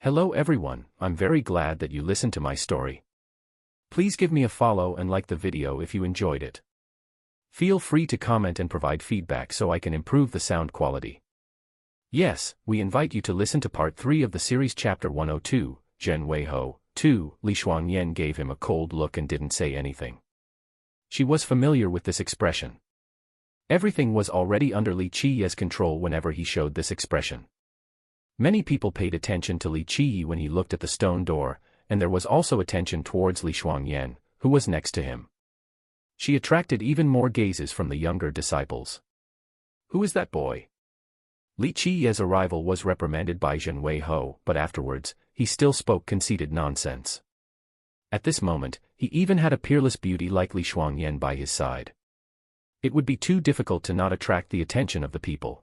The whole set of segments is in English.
Hello everyone, I'm very glad that you listened to my story. Please give me a follow and like the video if you enjoyed it. Feel free to comment and provide feedback so I can improve the sound quality. Yes, we invite you to listen to part 3 of the series chapter 102, Zhen Weiho. 2. Li Shuangyan gave him a cold look and didn't say anything. She was familiar with this expression. Everything was already under Li Qiye's control whenever he showed this expression. Many people paid attention to Li Qiye when he looked at the stone door, and there was also attention towards Li Shuangyan, who was next to him. She attracted even more gazes from the younger disciples. Who is that boy? Li Qiye's arrival was reprimanded by Zhen Weiho, but afterwards, he still spoke conceited nonsense. At this moment, he even had a peerless beauty like Li Shuangyan by his side. It would be too difficult to not attract the attention of the people.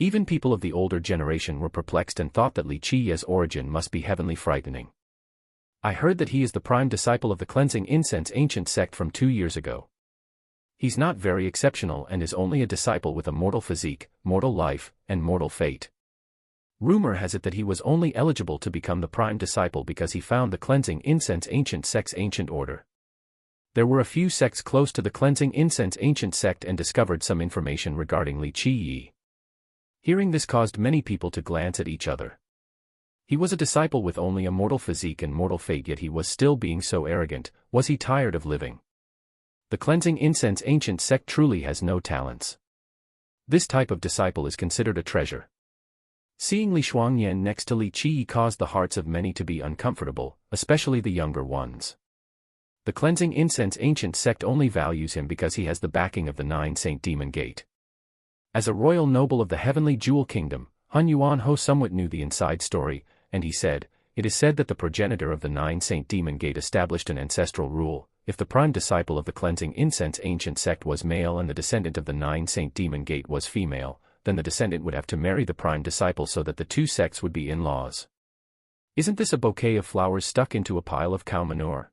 Even people of the older generation were perplexed and thought that Li Qiye's origin must be heavenly frightening. I heard that he is the prime disciple of the cleansing incense ancient sect from 2 years ago. He's not very exceptional and is only a disciple with a mortal physique, mortal life, and mortal fate. Rumor has it that he was only eligible to become the prime disciple because he found the cleansing incense ancient sect's ancient order. There were a few sects close to the cleansing incense ancient sect and discovered some information regarding Li Qiye. Hearing this caused many people to glance at each other. He was a disciple with only a mortal physique and mortal fate, yet he was still being so arrogant. Was he tired of living? The cleansing incense ancient sect truly has no talents. This type of disciple is considered a treasure. Seeing Li Shuangyan next to Li Qiye caused the hearts of many to be uncomfortable, especially the younger ones. The cleansing incense ancient sect only values him because he has the backing of the 9 Saint Demon Gate. As a royal noble of the heavenly jewel kingdom, Han Yuan Ho somewhat knew the inside story, and he said, "It is said that the progenitor of the 9 Saint Demon Gate established an ancestral rule. If the prime disciple of the cleansing incense ancient sect was male and the descendant of the 9 Saint Demon Gate was female, then the descendant would have to marry the prime disciple so that the two sects would be in-laws. Isn't this a bouquet of flowers stuck into a pile of cow manure?"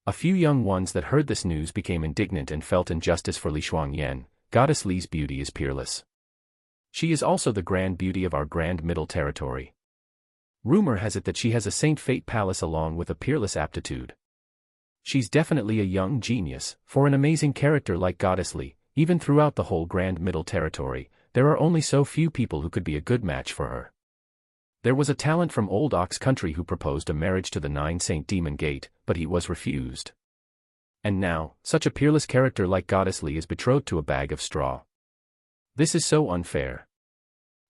A few young ones that heard this news became indignant and felt injustice for Li Shuangyan. Goddess Li's beauty is peerless. She is also the grand beauty of our Grand Middle Territory. Rumor has it that she has a Saint Fate Palace along with a peerless aptitude. She's definitely a young genius. For an amazing character like Goddess Li, even throughout the whole Grand Middle Territory, there are only so few people who could be a good match for her. There was a talent from Old Ox Country who proposed a marriage to the 9 Saint Demon Gate, but he was refused. And now, such a peerless character like Goddess Li is betrothed to a bag of straw. This is so unfair.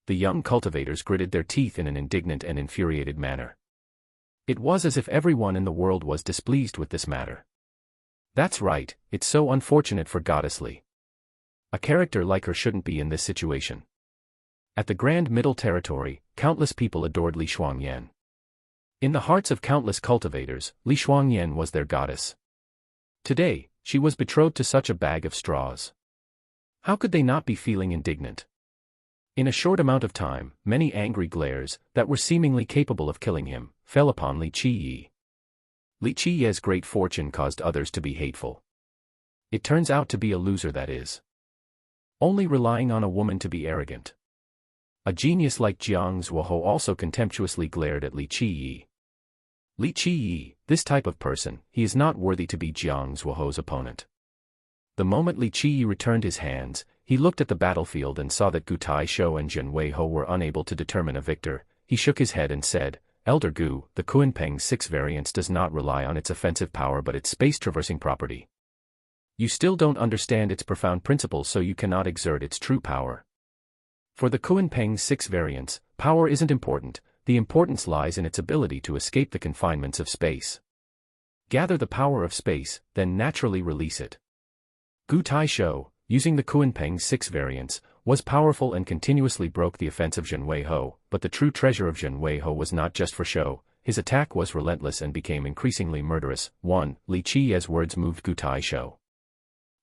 The young cultivators gritted their teeth in an indignant and infuriated manner. It was as if everyone in the world was displeased with this matter. That's right, it's so unfortunate for Goddess Li. A character like her shouldn't be in this situation. At the Grand Middle Territory, countless people adored Li Shuangyan. In the hearts of countless cultivators, Li Shuangyan was their goddess. Today, she was betrothed to such a bag of straws. How could they not be feeling indignant? In a short amount of time, many angry glares, that were seemingly capable of killing him, fell upon Li Qiye. Li Qiye's great fortune caused others to be hateful. It turns out to be a loser, that is. Only relying on a woman to be arrogant. A genius like Jiang Zuoho also contemptuously glared at Li Qiye. Li Qiye, this type of person, he is not worthy to be Jiang Zuoho's opponent. The moment Li Qiye returned his hands, he looked at the battlefield and saw that Gu Taisho and Zhen Weiho were unable to determine a victor. He shook his head and said, "Elder Gu, the Kunpeng 6 variance does not rely on its offensive power but its space-traversing property. You still don't understand its profound principles, so you cannot exert its true power. For the Kunpeng 6 variance, power isn't important, the importance lies in its ability to escape the confinements of space. Gather the power of space, then naturally release it." Gu Taisho, using the Kunpeng 6 variance, was powerful and continuously broke the offense of Zhen Weiho, but the true treasure of Zhen Weiho was not just for show. His attack was relentless and became increasingly murderous. 1. Li Qiye's words moved Gu Taisho.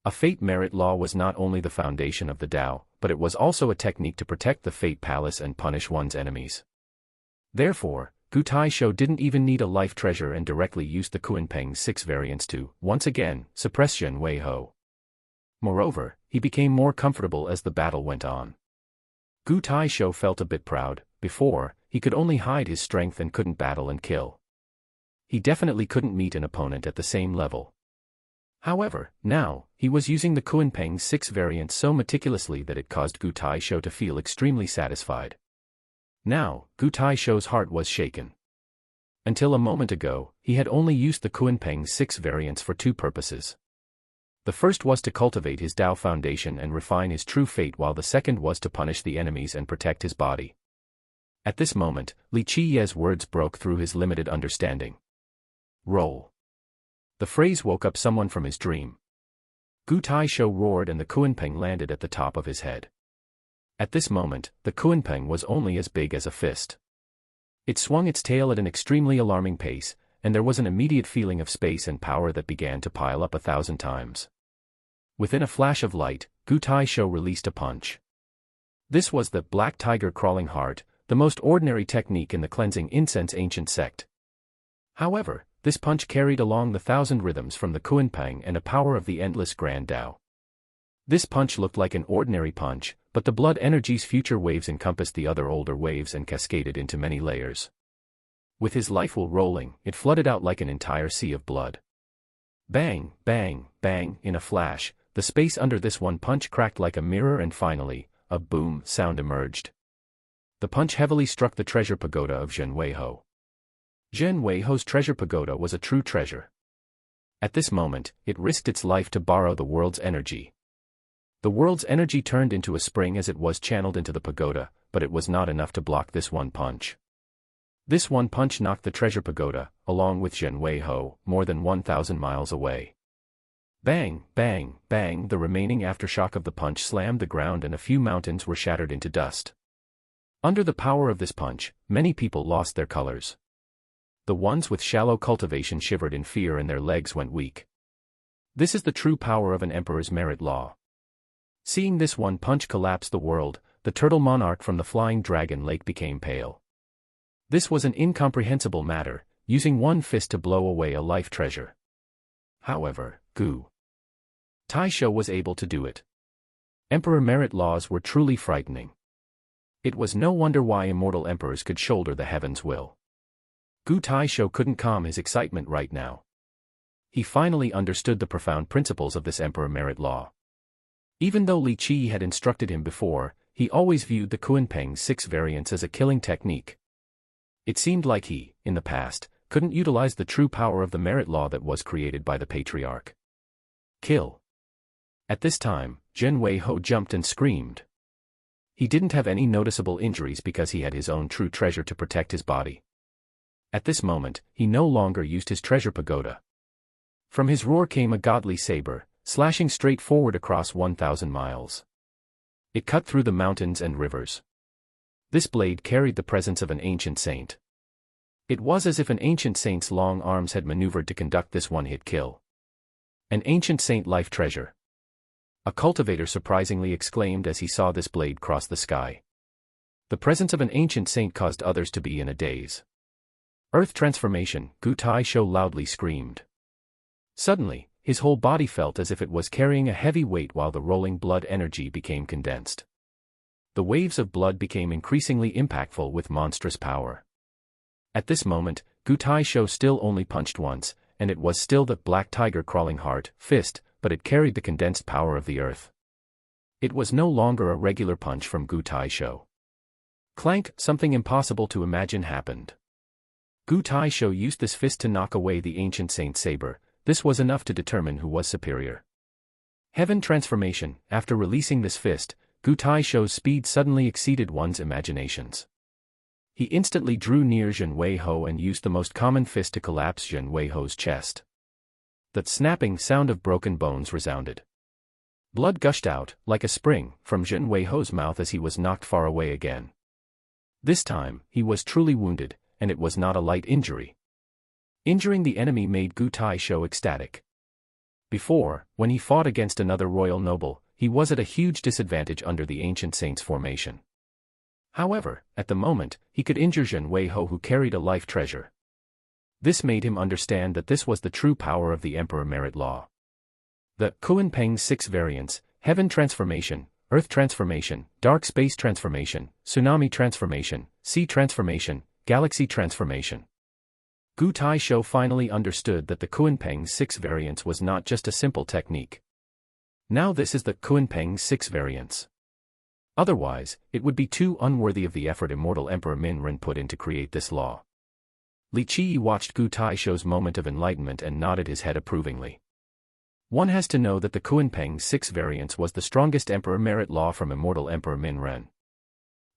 A fate merit law was not only the foundation of the Tao, but it was also a technique to protect the fate palace and punish one's enemies. Therefore, Gu Taisho didn't even need a life treasure and directly used the Kunpeng 6 variance to, once again, suppress Zhen Weiho. Moreover, he became more comfortable as the battle went on. Gu Taisho felt a bit proud. Before, he could only hide his strength and couldn't battle and kill. He definitely couldn't meet an opponent at the same level. However, now, he was using the Kunpeng's 6 variant so meticulously that it caused Gu Taisho to feel extremely satisfied. Now, Gu Taisho's heart was shaken. Until a moment ago, he had only used the Kunpeng's 6 variants for 2 purposes. The first was to cultivate his Tao foundation and refine his true fate, while the second was to punish the enemies and protect his body. At this moment, Li Qiye's words broke through his limited understanding. Roll. The phrase woke up someone from his dream. Gu Taisho roared and the Kunpeng landed at the top of his head. At this moment, the Kunpeng was only as big as a fist. It swung its tail at an extremely alarming pace, and there was an immediate feeling of space and power that began to pile up 1,000 times. Within a flash of light, Gu Taisho released a punch. This was the Black Tiger Crawling Heart, the most ordinary technique in the cleansing incense ancient sect. However, this punch carried along the 1,000 rhythms from the Kunpeng and a power of the endless Grand Tao. This punch looked like an ordinary punch, but the blood energy's future waves encompassed the other older waves and cascaded into many layers. With his rightful rolling, it flooded out like an entire sea of blood. Bang, bang, bang, in a flash, the space under this one punch cracked like a mirror and finally, a boom sound emerged. The punch heavily struck the treasure pagoda of Zhen Weiho. Zhen Weiho's treasure pagoda was a true treasure. At this moment, it risked its life to borrow the world's energy. The world's energy turned into a spring as it was channeled into the pagoda, but it was not enough to block this one punch. This one punch knocked the treasure pagoda, along with Zhen Weiho, more than 1,000 miles away. Bang, bang, bang, the remaining aftershock of the punch slammed the ground and a few mountains were shattered into dust. Under the power of this punch, many people lost their colors. The ones with shallow cultivation shivered in fear and their legs went weak. This is the true power of an emperor's merit law. Seeing this one punch collapse the world, the turtle monarch from the flying dragon lake became pale. This was an incomprehensible matter, using one fist to blow away a life treasure. However, Gu Taisho was able to do it. Emperor merit laws were truly frightening. It was no wonder why immortal emperors could shoulder the heaven's will. Gu Taisho couldn't calm his excitement right now. He finally understood the profound principles of this emperor merit law. Even though Li Qi had instructed him before, he always viewed the Kunpeng's 6 variants as a killing technique. It seemed like he, in the past, couldn't utilize the true power of the merit law that was created by the patriarch. Kill. At this time, Zhen Weiho jumped and screamed. He didn't have any noticeable injuries because he had his own true treasure to protect his body. At this moment, he no longer used his treasure pagoda. From his roar came a godly saber, slashing straight forward across 1,000 miles. It cut through the mountains and rivers. This blade carried the presence of an ancient saint. It was as if an ancient saint's long arms had maneuvered to conduct this one-hit kill. An ancient saint life treasure. A cultivator surprisingly exclaimed as he saw this blade cross the sky. The presence of an ancient saint caused others to be in a daze. Earth transformation, Gu Taisho loudly screamed. Suddenly, his whole body felt as if it was carrying a heavy weight while the rolling blood energy became condensed. The waves of blood became increasingly impactful with monstrous power. At this moment, Gu Taisho still only punched once, and it was still the Black Tiger Crawling Heart fist, but it carried the condensed power of the earth. It was no longer a regular punch from Gu Taisho. Clank, something impossible to imagine happened. Gu Taisho used this fist to knock away the ancient saint's saber. This was enough to determine who was superior. Heaven transformation. After releasing this fist, Gu Taisho's speed suddenly exceeded one's imaginations. He instantly drew near Zhen Weiho and used the most common fist to collapse Zhen Weiho's chest. The snapping sound of broken bones resounded. Blood gushed out, like a spring, from Zhen Weiho's mouth as he was knocked far away again. This time, he was truly wounded, and it was not a light injury. Injuring the enemy made Gu Taisho ecstatic. Before, when he fought against another royal noble, he was at a huge disadvantage under the ancient saint's formation. However, at the moment, he could injure Zhen Weiho who carried a life treasure. This made him understand that this was the true power of the Emperor Merit Law. The Kunpeng's 6 variants, Heaven Transformation, earth transformation, dark space transformation, tsunami transformation, sea transformation, galaxy transformation. Gu Taisho finally understood that the Kunpeng 6 variance was not just a simple technique. Now this is the Kunpeng 6 variance. Otherwise, it would be too unworthy of the effort Immortal Emperor Minren put in to create this law. Li Qi watched Gu Taisho's moment of enlightenment and nodded his head approvingly. One has to know that the Kunpeng 6 variance was the strongest emperor merit law from Immortal Emperor Minren.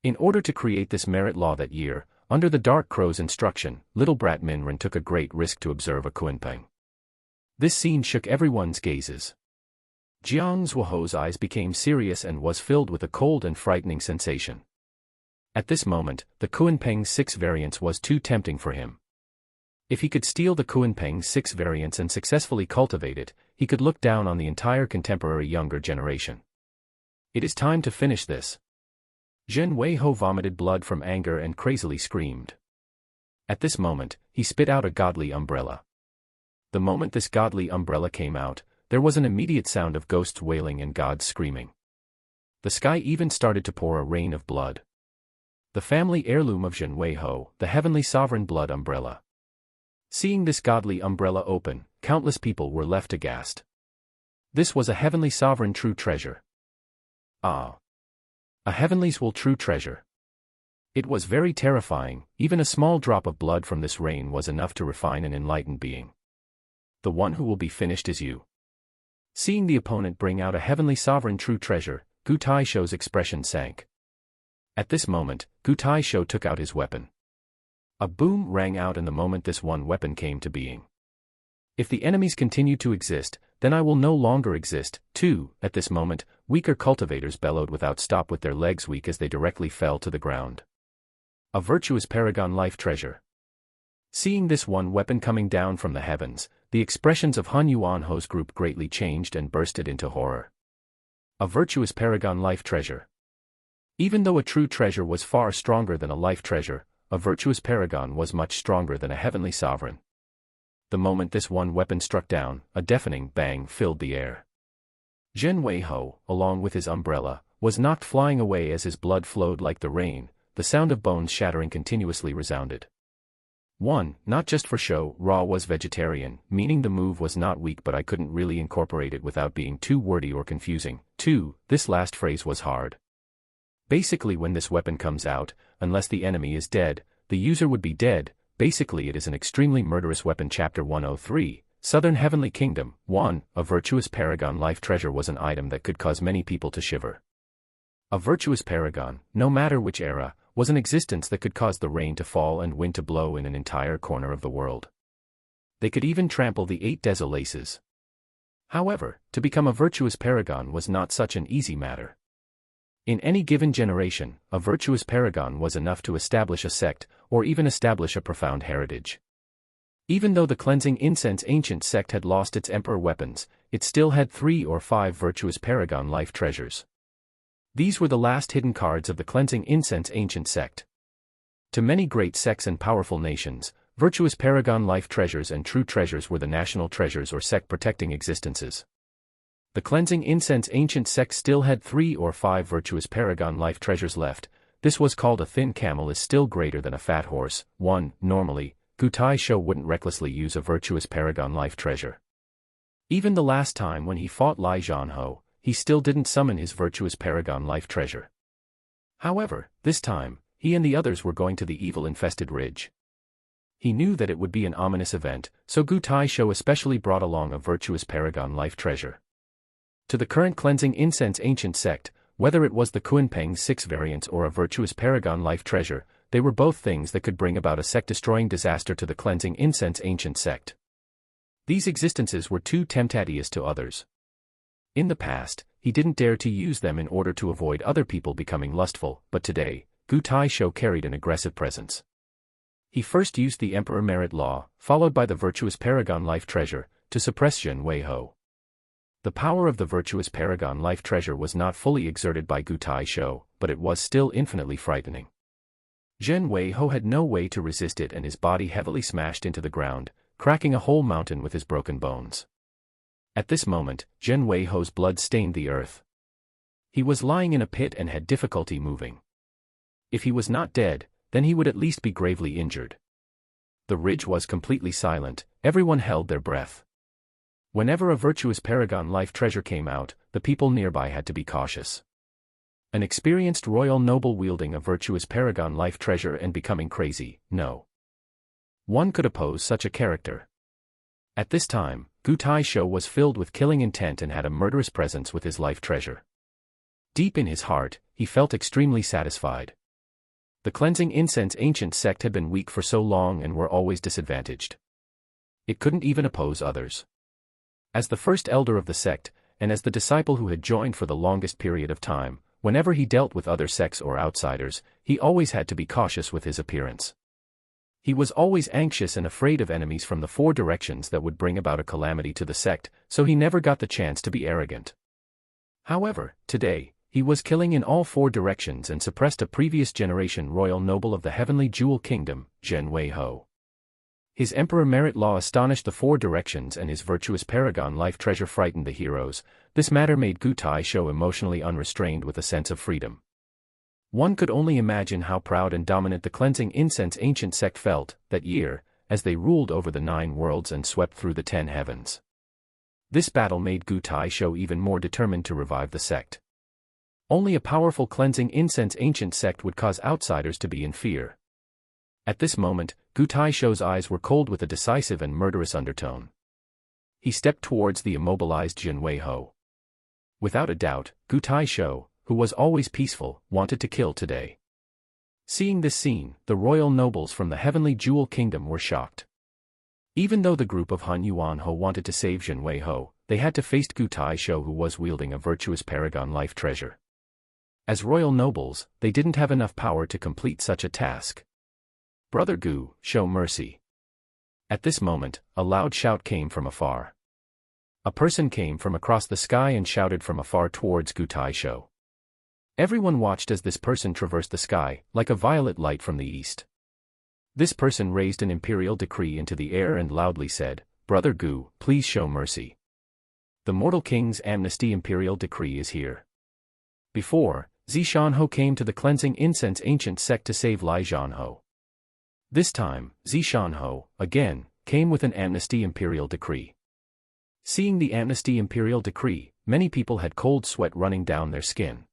In order to create this merit law that year, under the Dark Crow's instruction, little brat Minren took a great risk to observe a Kunpeng. This scene shook everyone's gazes. Jiang Zhuo's eyes became serious and was filled with a cold and frightening sensation. At this moment, the Kunpeng 6 variance was too tempting for him. If he could steal the Kunpeng 6 variance and successfully cultivate it, he could look down on the entire contemporary younger generation. It is time to finish this. Zhen Weiho vomited blood from anger and crazily screamed. At this moment, he spit out a godly umbrella. The moment this godly umbrella came out, there was an immediate sound of ghosts wailing and gods screaming. The sky even started to pour a rain of blood. The family heirloom of Zhen Weiho, the heavenly sovereign blood umbrella. Seeing this godly umbrella open, countless people were left aghast. This was a heavenly sovereign true treasure. Ah! A heavenly true treasure. It was very terrifying. Even a small drop of blood from this rain was enough to refine an enlightened being. The one who will be finished is you. Seeing the opponent bring out a heavenly sovereign true treasure, Gu Taisho's expression sank. At this moment, Gu Taisho took out his weapon. A boom rang out in the moment this one weapon came to being. If the enemies continue to exist, then I will no longer exist, too. At this moment, weaker cultivators bellowed without stop with their legs weak as they directly fell to the ground. A virtuous paragon life treasure. Seeing this one weapon coming down from the heavens, the expressions of Han Yuanho's group greatly changed and bursted into horror. A virtuous paragon life treasure. Even though a true treasure was far stronger than a life treasure, a virtuous paragon was much stronger than a heavenly sovereign. The moment this one weapon struck down, a deafening bang filled the air. Zhen Weiho, along with his umbrella, was knocked flying away as his blood flowed like the rain. The sound of bones shattering continuously resounded. 1. Not just for show, Ra was vegetarian, meaning the move was not weak but I couldn't really incorporate it without being too wordy or confusing. 2. This last phrase was hard. Basically when this weapon comes out, unless the enemy is dead, the user would be dead. Basically it is an extremely murderous weapon. Chapter 103, Southern Heavenly Kingdom. 1. A virtuous paragon life treasure was an item that could cause many people to shiver. A virtuous paragon, no matter which era, was an existence that could cause the rain to fall and wind to blow in an entire corner of the world. They could even trample the 8 desolaces. However, to become a virtuous paragon was not such an easy matter. In any given generation, a virtuous paragon was enough to establish a sect, or even establish a profound heritage. Even though the cleansing incense ancient sect had lost its emperor weapons, it still had 3 or 5 virtuous paragon life treasures. These were the last hidden cards of the cleansing incense ancient sect. To many great sects and powerful nations, virtuous paragon life treasures and true treasures were the national treasures or sect protecting existences. The cleansing incense ancient sect still had 3 or 5 virtuous paragon life treasures left. This was called a thin camel is still greater than a fat horse. 1. Normally, Gu Taisho wouldn't recklessly use a virtuous paragon life treasure. Even the last time when he fought Lai Zhanho, he still didn't summon his virtuous paragon life treasure. However, this time, he and the others were going to the evil-infested ridge. He knew that it would be an ominous event, so Gu Taisho especially brought along a virtuous paragon life treasure. To the current cleansing incense ancient sect, whether it was the Kunpeng 6 variant or a virtuous paragon life treasure, they were both things that could bring about a sect-destroying disaster to the cleansing incense ancient sect. These existences were too temptatious to others. In the past, he didn't dare to use them in order to avoid other people becoming lustful, but today, Gu Taisho carried an aggressive presence. He first used the Emperor Merit Law, followed by the virtuous paragon life treasure, to suppress Zhen Weiho. The power of the virtuous paragon life treasure was not fully exerted by Gu Taisho, but it was still infinitely frightening. Zhen Weiho had no way to resist it and his body heavily smashed into the ground, cracking a whole mountain with his broken bones. At this moment, Zhen Weiho's blood stained the earth. He was lying in a pit and had difficulty moving. If he was not dead, then he would at least be gravely injured. The ridge was completely silent, everyone held their breath. Whenever a virtuous paragon life treasure came out, the people nearby had to be cautious. An experienced royal noble wielding a virtuous paragon life treasure and becoming crazy, no one could oppose such a character. At this time, Gu Taisho was filled with killing intent and had a murderous presence with his life treasure. Deep in his heart, he felt extremely satisfied. The cleansing incense ancient sect had been weak for so long and were always disadvantaged. It couldn't even oppose others. As the first elder of the sect, and as the disciple who had joined for the longest period of time, whenever he dealt with other sects or outsiders, he always had to be cautious with his appearance. He was always anxious and afraid of enemies from the four directions that would bring about a calamity to the sect, so he never got the chance to be arrogant. However, today, he was killing in all four directions and suppressed a previous generation royal noble of the heavenly jewel kingdom, Zhen Weiho. His emperor merit law astonished the four directions and his virtuous paragon life treasure frightened the heroes. This matter made Gu Taisho emotionally unrestrained with a sense of freedom. One could only imagine how proud and dominant the cleansing incense ancient sect felt that year, as they ruled over the 9 worlds and swept through the 10 heavens. This battle made Gu Taisho even more determined to revive the sect. Only a powerful cleansing incense ancient sect would cause outsiders to be in fear. At this moment, Gu Taisho's eyes were cold with a decisive and murderous undertone. He stepped towards the immobilized Zhen Weiho. Without a doubt, Gu Taisho, who was always peaceful, wanted to kill today. Seeing this scene, the royal nobles from the heavenly jewel kingdom were shocked. Even though the group of Han Yuanho wanted to save Zhen Weiho, they had to face Gu Taisho who was wielding a virtuous paragon life treasure. As royal nobles, they didn't have enough power to complete such a task. "Brother Gu, show mercy." At this moment, a loud shout came from afar. A person came from across the sky and shouted from afar towards Gu Taisho. Everyone watched as this person traversed the sky, like a violet light from the east. This person raised an imperial decree into the air and loudly said, "Brother Gu, please show mercy. The mortal king's amnesty imperial decree is here." Before, Zishanho came to the cleansing incense ancient sect to save Lai Zhanho. This time, Zishanho, again, came with an amnesty imperial decree. Seeing the amnesty imperial decree, many people had cold sweat running down their skin.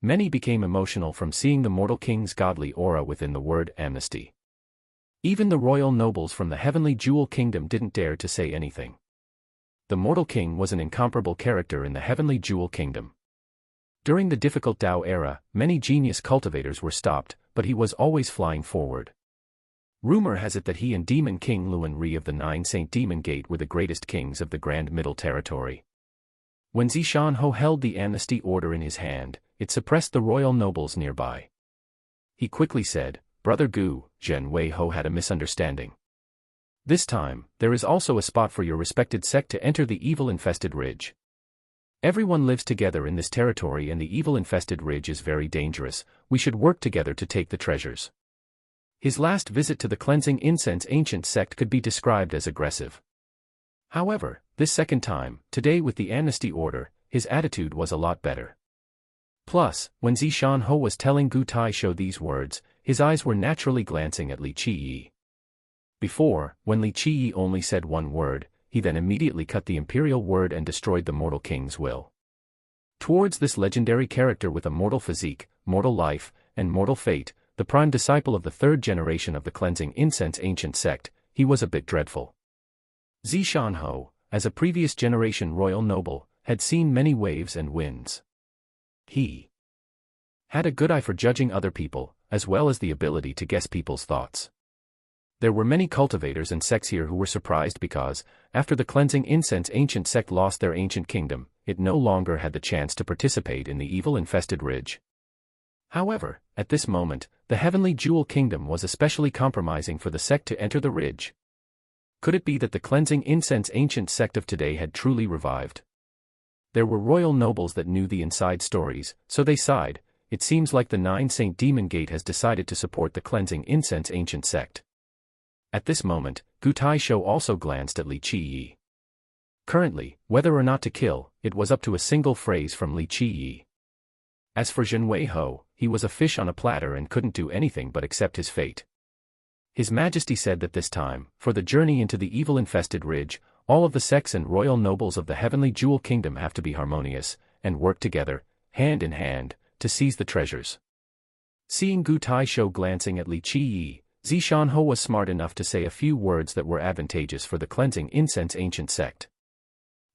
Many became emotional from seeing the mortal king's godly aura within the word amnesty. Even the royal nobles from the heavenly jewel kingdom didn't dare to say anything. The mortal king was an incomparable character in the heavenly jewel kingdom. During the difficult Tao era, many genius cultivators were stopped, but he was always flying forward. Rumor has it that he and Demon King Luan Ri of the 9 Saint Demon Gate were the greatest kings of the Grand Middle Territory. When Zishanho held the amnesty order in his hand, it suppressed the royal nobles nearby. He quickly said, "Brother Gu, Zhen Weiho had a misunderstanding. This time, there is also a spot for your respected sect to enter the evil-infested ridge. Everyone lives together in this territory and the evil-infested ridge is very dangerous. We should work together to take the treasures." His last visit to the cleansing incense ancient sect could be described as aggressive. However, this second time, today with the amnesty order, his attitude was a lot better. Plus, when Zishanho was telling Gu Taisho these words, his eyes were naturally glancing at Li Qiyi. Before, when Li Qiyi only said one word, he then immediately cut the imperial word and destroyed the mortal king's will. Towards this legendary character with a mortal physique, mortal life, and mortal fate, the prime disciple of the 3rd generation of the cleansing incense ancient sect, he was a bit dreadful. Zishanho, as a previous generation royal noble, had seen many waves and winds. He had a good eye for judging other people, as well as the ability to guess people's thoughts. There were many cultivators and sects here who were surprised because, after the cleansing incense ancient sect lost their ancient kingdom, it no longer had the chance to participate in the evil-infested ridge. However, at this moment, the heavenly jewel kingdom was especially compromising for the sect to enter the ridge. Could it be that the cleansing incense ancient sect of today had truly revived? There were royal nobles that knew the inside stories, so they sighed. It seems like the 9 Saint Demon Gate has decided to support the cleansing incense ancient sect. At this moment, Gu Taisho also glanced at Li Qiyi. Currently, whether or not to kill, it was up to a single phrase from Li Qiyi. As for Zhenwei Ho, he was a fish on a platter and couldn't do anything but accept his fate. His Majesty said that this time, for the journey into the evil-infested ridge, all of the sects and royal nobles of the heavenly jewel kingdom have to be harmonious, and work together, hand in hand, to seize the treasures. Seeing Gu Taishou glancing at Li Qiyi, Zishan-ho was smart enough to say a few words that were advantageous for the cleansing incense ancient sect.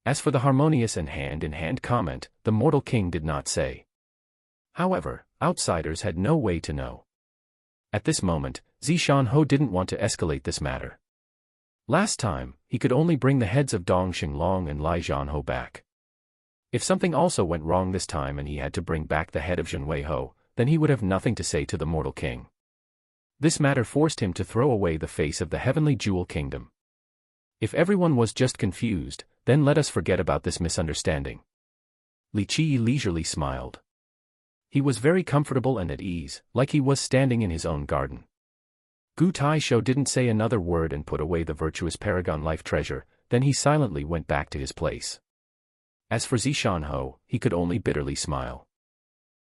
As for the harmonious and hand-in-hand comment, the mortal king did not say. However, outsiders had no way to know. At this moment, Zishan-ho didn't want to escalate this matter. Last time, he could only bring the heads of Dong Xinglong and Lai Zhanho back. If something also went wrong this time and he had to bring back the head of Zhenwei Ho, then he would have nothing to say to the mortal king. This matter forced him to throw away the face of the heavenly jewel kingdom. If everyone was just confused, then let us forget about this misunderstanding. Li Qi leisurely smiled. He was very comfortable and at ease, like he was standing in his own garden. Gu Taishou didn't say another word and put away the virtuous paragon life treasure, then he silently went back to his place. As for Zishan-ho, he could only bitterly smile.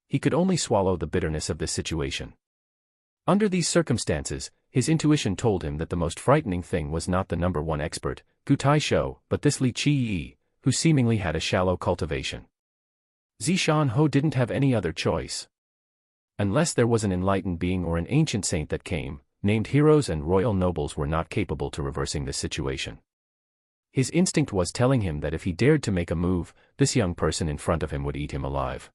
He could only swallow the bitterness of this situation. Under these circumstances, his intuition told him that the most frightening thing was not the number one expert, Gu Taishou, but this Li Qiyi, who seemingly had a shallow cultivation. Zishan-ho didn't have any other choice. Unless there was an enlightened being or an ancient saint that came, named heroes and royal nobles were not capable to reversing this situation. His instinct was telling him that if he dared to make a move, this young person in front of him would eat him alive.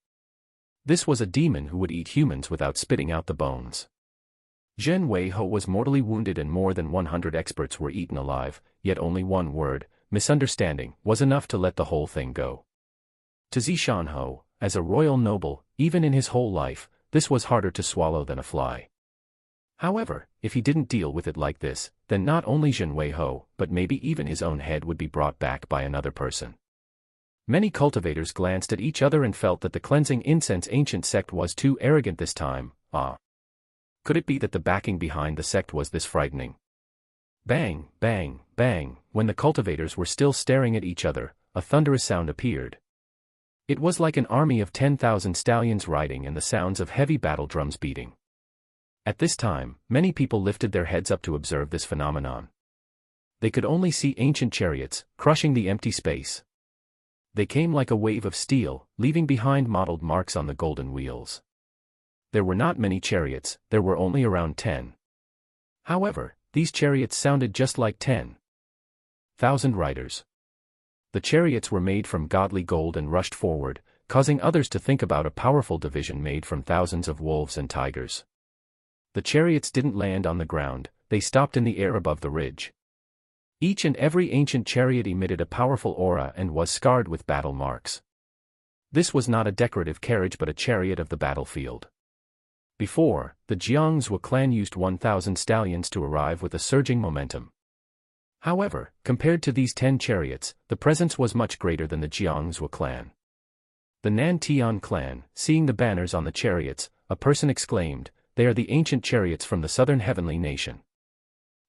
This was a demon who would eat humans without spitting out the bones. Zhenwei Ho was mortally wounded and more than 100 experts were eaten alive, yet only one word, misunderstanding, was enough to let the whole thing go. To Zishan-ho, as a royal noble, even in his whole life, this was harder to swallow than a fly. However, if he didn't deal with it like this, then not only Zhenwei Ho, but maybe even his own head would be brought back by another person. Many cultivators glanced at each other and felt that the cleansing incense ancient sect was too arrogant this time. Could it be that the backing behind the sect was this frightening? Bang, bang, bang, when the cultivators were still staring at each other, a thunderous sound appeared. It was like an army of 10,000 stallions riding and the sounds of heavy battle drums beating. At this time, many people lifted their heads up to observe this phenomenon. They could only see ancient chariots, crushing the empty space. They came like a wave of steel, leaving behind mottled marks on the golden wheels. There were not many chariots, there were only around 10. However, these chariots sounded just like 10,000 riders. The chariots were made from godly gold and rushed forward, causing others to think about a powerful division made from thousands of wolves and tigers. The chariots didn't land on the ground, they stopped in the air above the ridge. Each and every ancient chariot emitted a powerful aura and was scarred with battle marks. This was not a decorative carriage but a chariot of the battlefield. Before, the Jiangzhou clan used 1,000 stallions to arrive with a surging momentum. However, compared to these 10 chariots, the presence was much greater than the Jiangzhou clan. The Nantian clan, seeing the banners on the chariots, a person exclaimed, "They are the ancient chariots from the southern heavenly nation.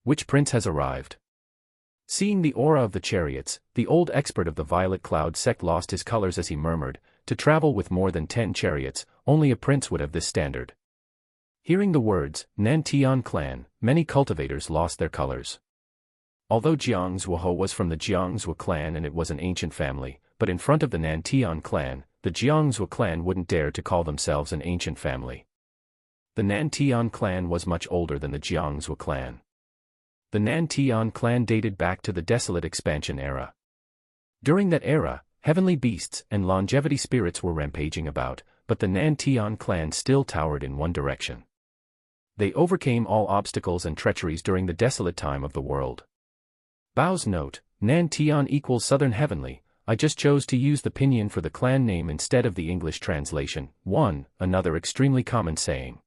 Which prince has arrived?" Seeing the aura of the chariots, the old expert of the Violet Cloud sect lost his colors as he murmured, "To travel with more than 10 chariots, only a prince would have this standard." Hearing the words, Nantian clan, many cultivators lost their colors. Although Jiangzhou Ho was from the Jiangzhou clan and it was an ancient family, but in front of the Nantian clan, the Jiangzhou clan wouldn't dare to call themselves an ancient family. The Nantian clan was much older than the Jiangzhou clan. The Nantian clan dated back to the Desolate Expansion era. During that era, heavenly beasts and longevity spirits were rampaging about, but the Nantian clan still towered in one direction. They overcame all obstacles and treacheries during the desolate time of the world. Bao's note, Nantian equals Southern Heavenly. I just chose to use the pinyin for the clan name instead of the English translation. 1. Another extremely common saying.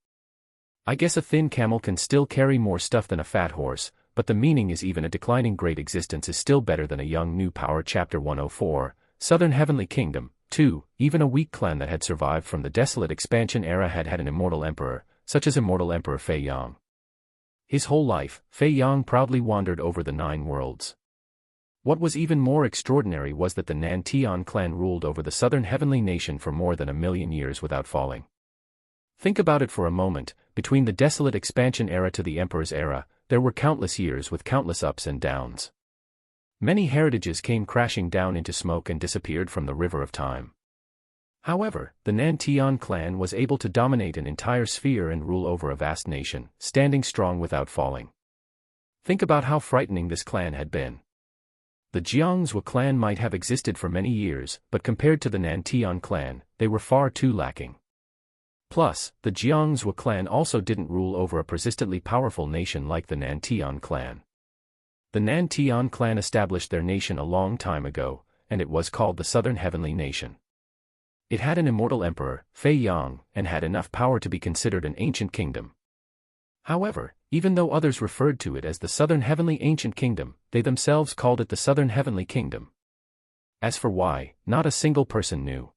I guess a thin camel can still carry more stuff than a fat horse, but the meaning is even a declining great existence is still better than a young new power. Chapter 104, Southern Heavenly Kingdom. 2. Even a weak clan that had survived from the Desolate Expansion era had an immortal emperor, such as immortal Emperor Fei Yang. His whole life, Fei Yang proudly wandered over the 9 worlds. What was even more extraordinary was that the Nantian clan ruled over the southern heavenly nation for more than 1,000,000 years without falling. Think about it for a moment. Between the desolate expansion era to the Emperor's era, there were countless years with countless ups and downs. Many heritages came crashing down into smoke and disappeared from the river of time. However, the Nantian clan was able to dominate an entire sphere and rule over a vast nation, standing strong without falling. Think about how frightening this clan had been. The Jiangzhou clan might have existed for many years, but compared to the Nantian clan, they were far too lacking. Plus, the Jiangzhou clan also didn't rule over a persistently powerful nation like the Nantian clan. The Nantian clan established their nation a long time ago, and it was called the Southern Heavenly Nation. It had an immortal emperor, Fei Yang, and had enough power to be considered an ancient kingdom. However, even though others referred to it as the Southern Heavenly Ancient Kingdom, they themselves called it the Southern Heavenly Kingdom. As for why, not a single person knew.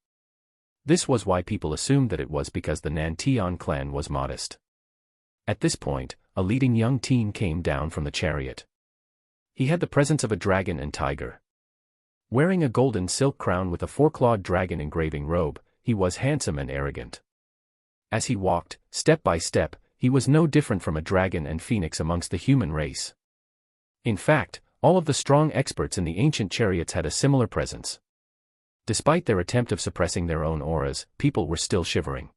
This was why people assumed that it was because the Nantian clan was modest. At this point, a leading young teen came down from the chariot. He had the presence of a dragon and tiger. Wearing a golden silk crown with a four-clawed dragon engraving robe, he was handsome and arrogant. As he walked, step by step, he was no different from a dragon and phoenix amongst the human race. In fact, all of the strong experts in the ancient chariots had a similar presence. Despite their attempt of suppressing their own auras, people were still shivering.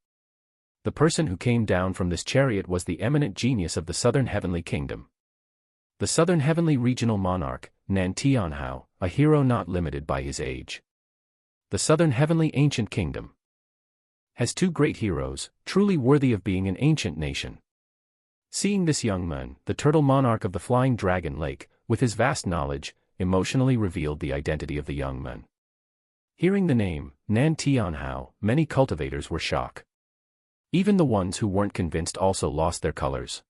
The person who came down from this chariot was the eminent genius of the Southern Heavenly Kingdom. The Southern Heavenly Regional Monarch, Nantian Hao, a hero not limited by his age. The Southern Heavenly Ancient Kingdom has two great heroes, truly worthy of being an ancient nation. Seeing this young man, the turtle monarch of the Flying Dragon Lake, with his vast knowledge, emotionally revealed the identity of the young man. Hearing the name, Nantian Hao, many cultivators were shocked. Even the ones who weren't convinced also lost their colors.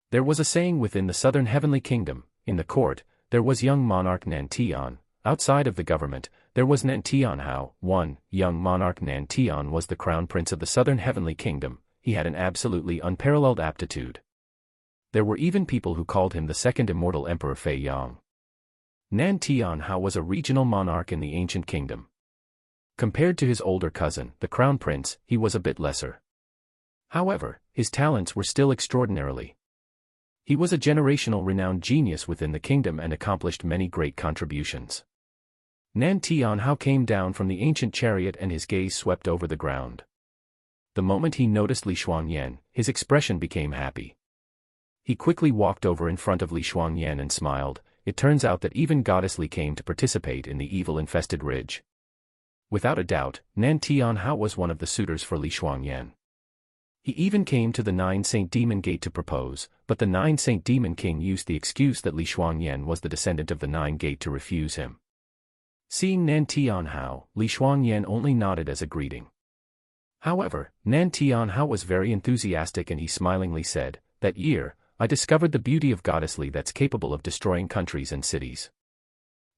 There was a saying within the Southern Heavenly Kingdom, in the court, there was young monarch Nantian, outside of the government, there was Nantian Hao. Young monarch Nantian was the crown prince of the Southern Heavenly Kingdom. He had an absolutely unparalleled aptitude. There were even people who called him the second immortal emperor Fei Yang. Nantian Hao was a regional monarch in the ancient kingdom. Compared to his older cousin, the crown prince, he was a bit lesser. However, his talents were still extraordinarily. He was a generational renowned genius within the kingdom and accomplished many great contributions. Nantian Hao came down from the ancient chariot and his gaze swept over the ground. The moment he noticed Li Shuangyan, his expression became happy. He quickly walked over in front of Li Shuangyan and smiled. It turns out that even Goddess Li came to participate in the evil-infested ridge. Without a doubt, Nantian Hao was one of the suitors for Li Shuangyan. He even came to the Nine Saint Demon Gate to propose, but the Nine Saint Demon King used the excuse that Li Shuangyan was the descendant of the Nine Gate to refuse him. Seeing Nantian Hao, Li Shuangyan only nodded as a greeting. However, Nantian Hao was very enthusiastic and he smilingly said, "That year, I discovered the beauty of Goddess Li that's capable of destroying countries and cities.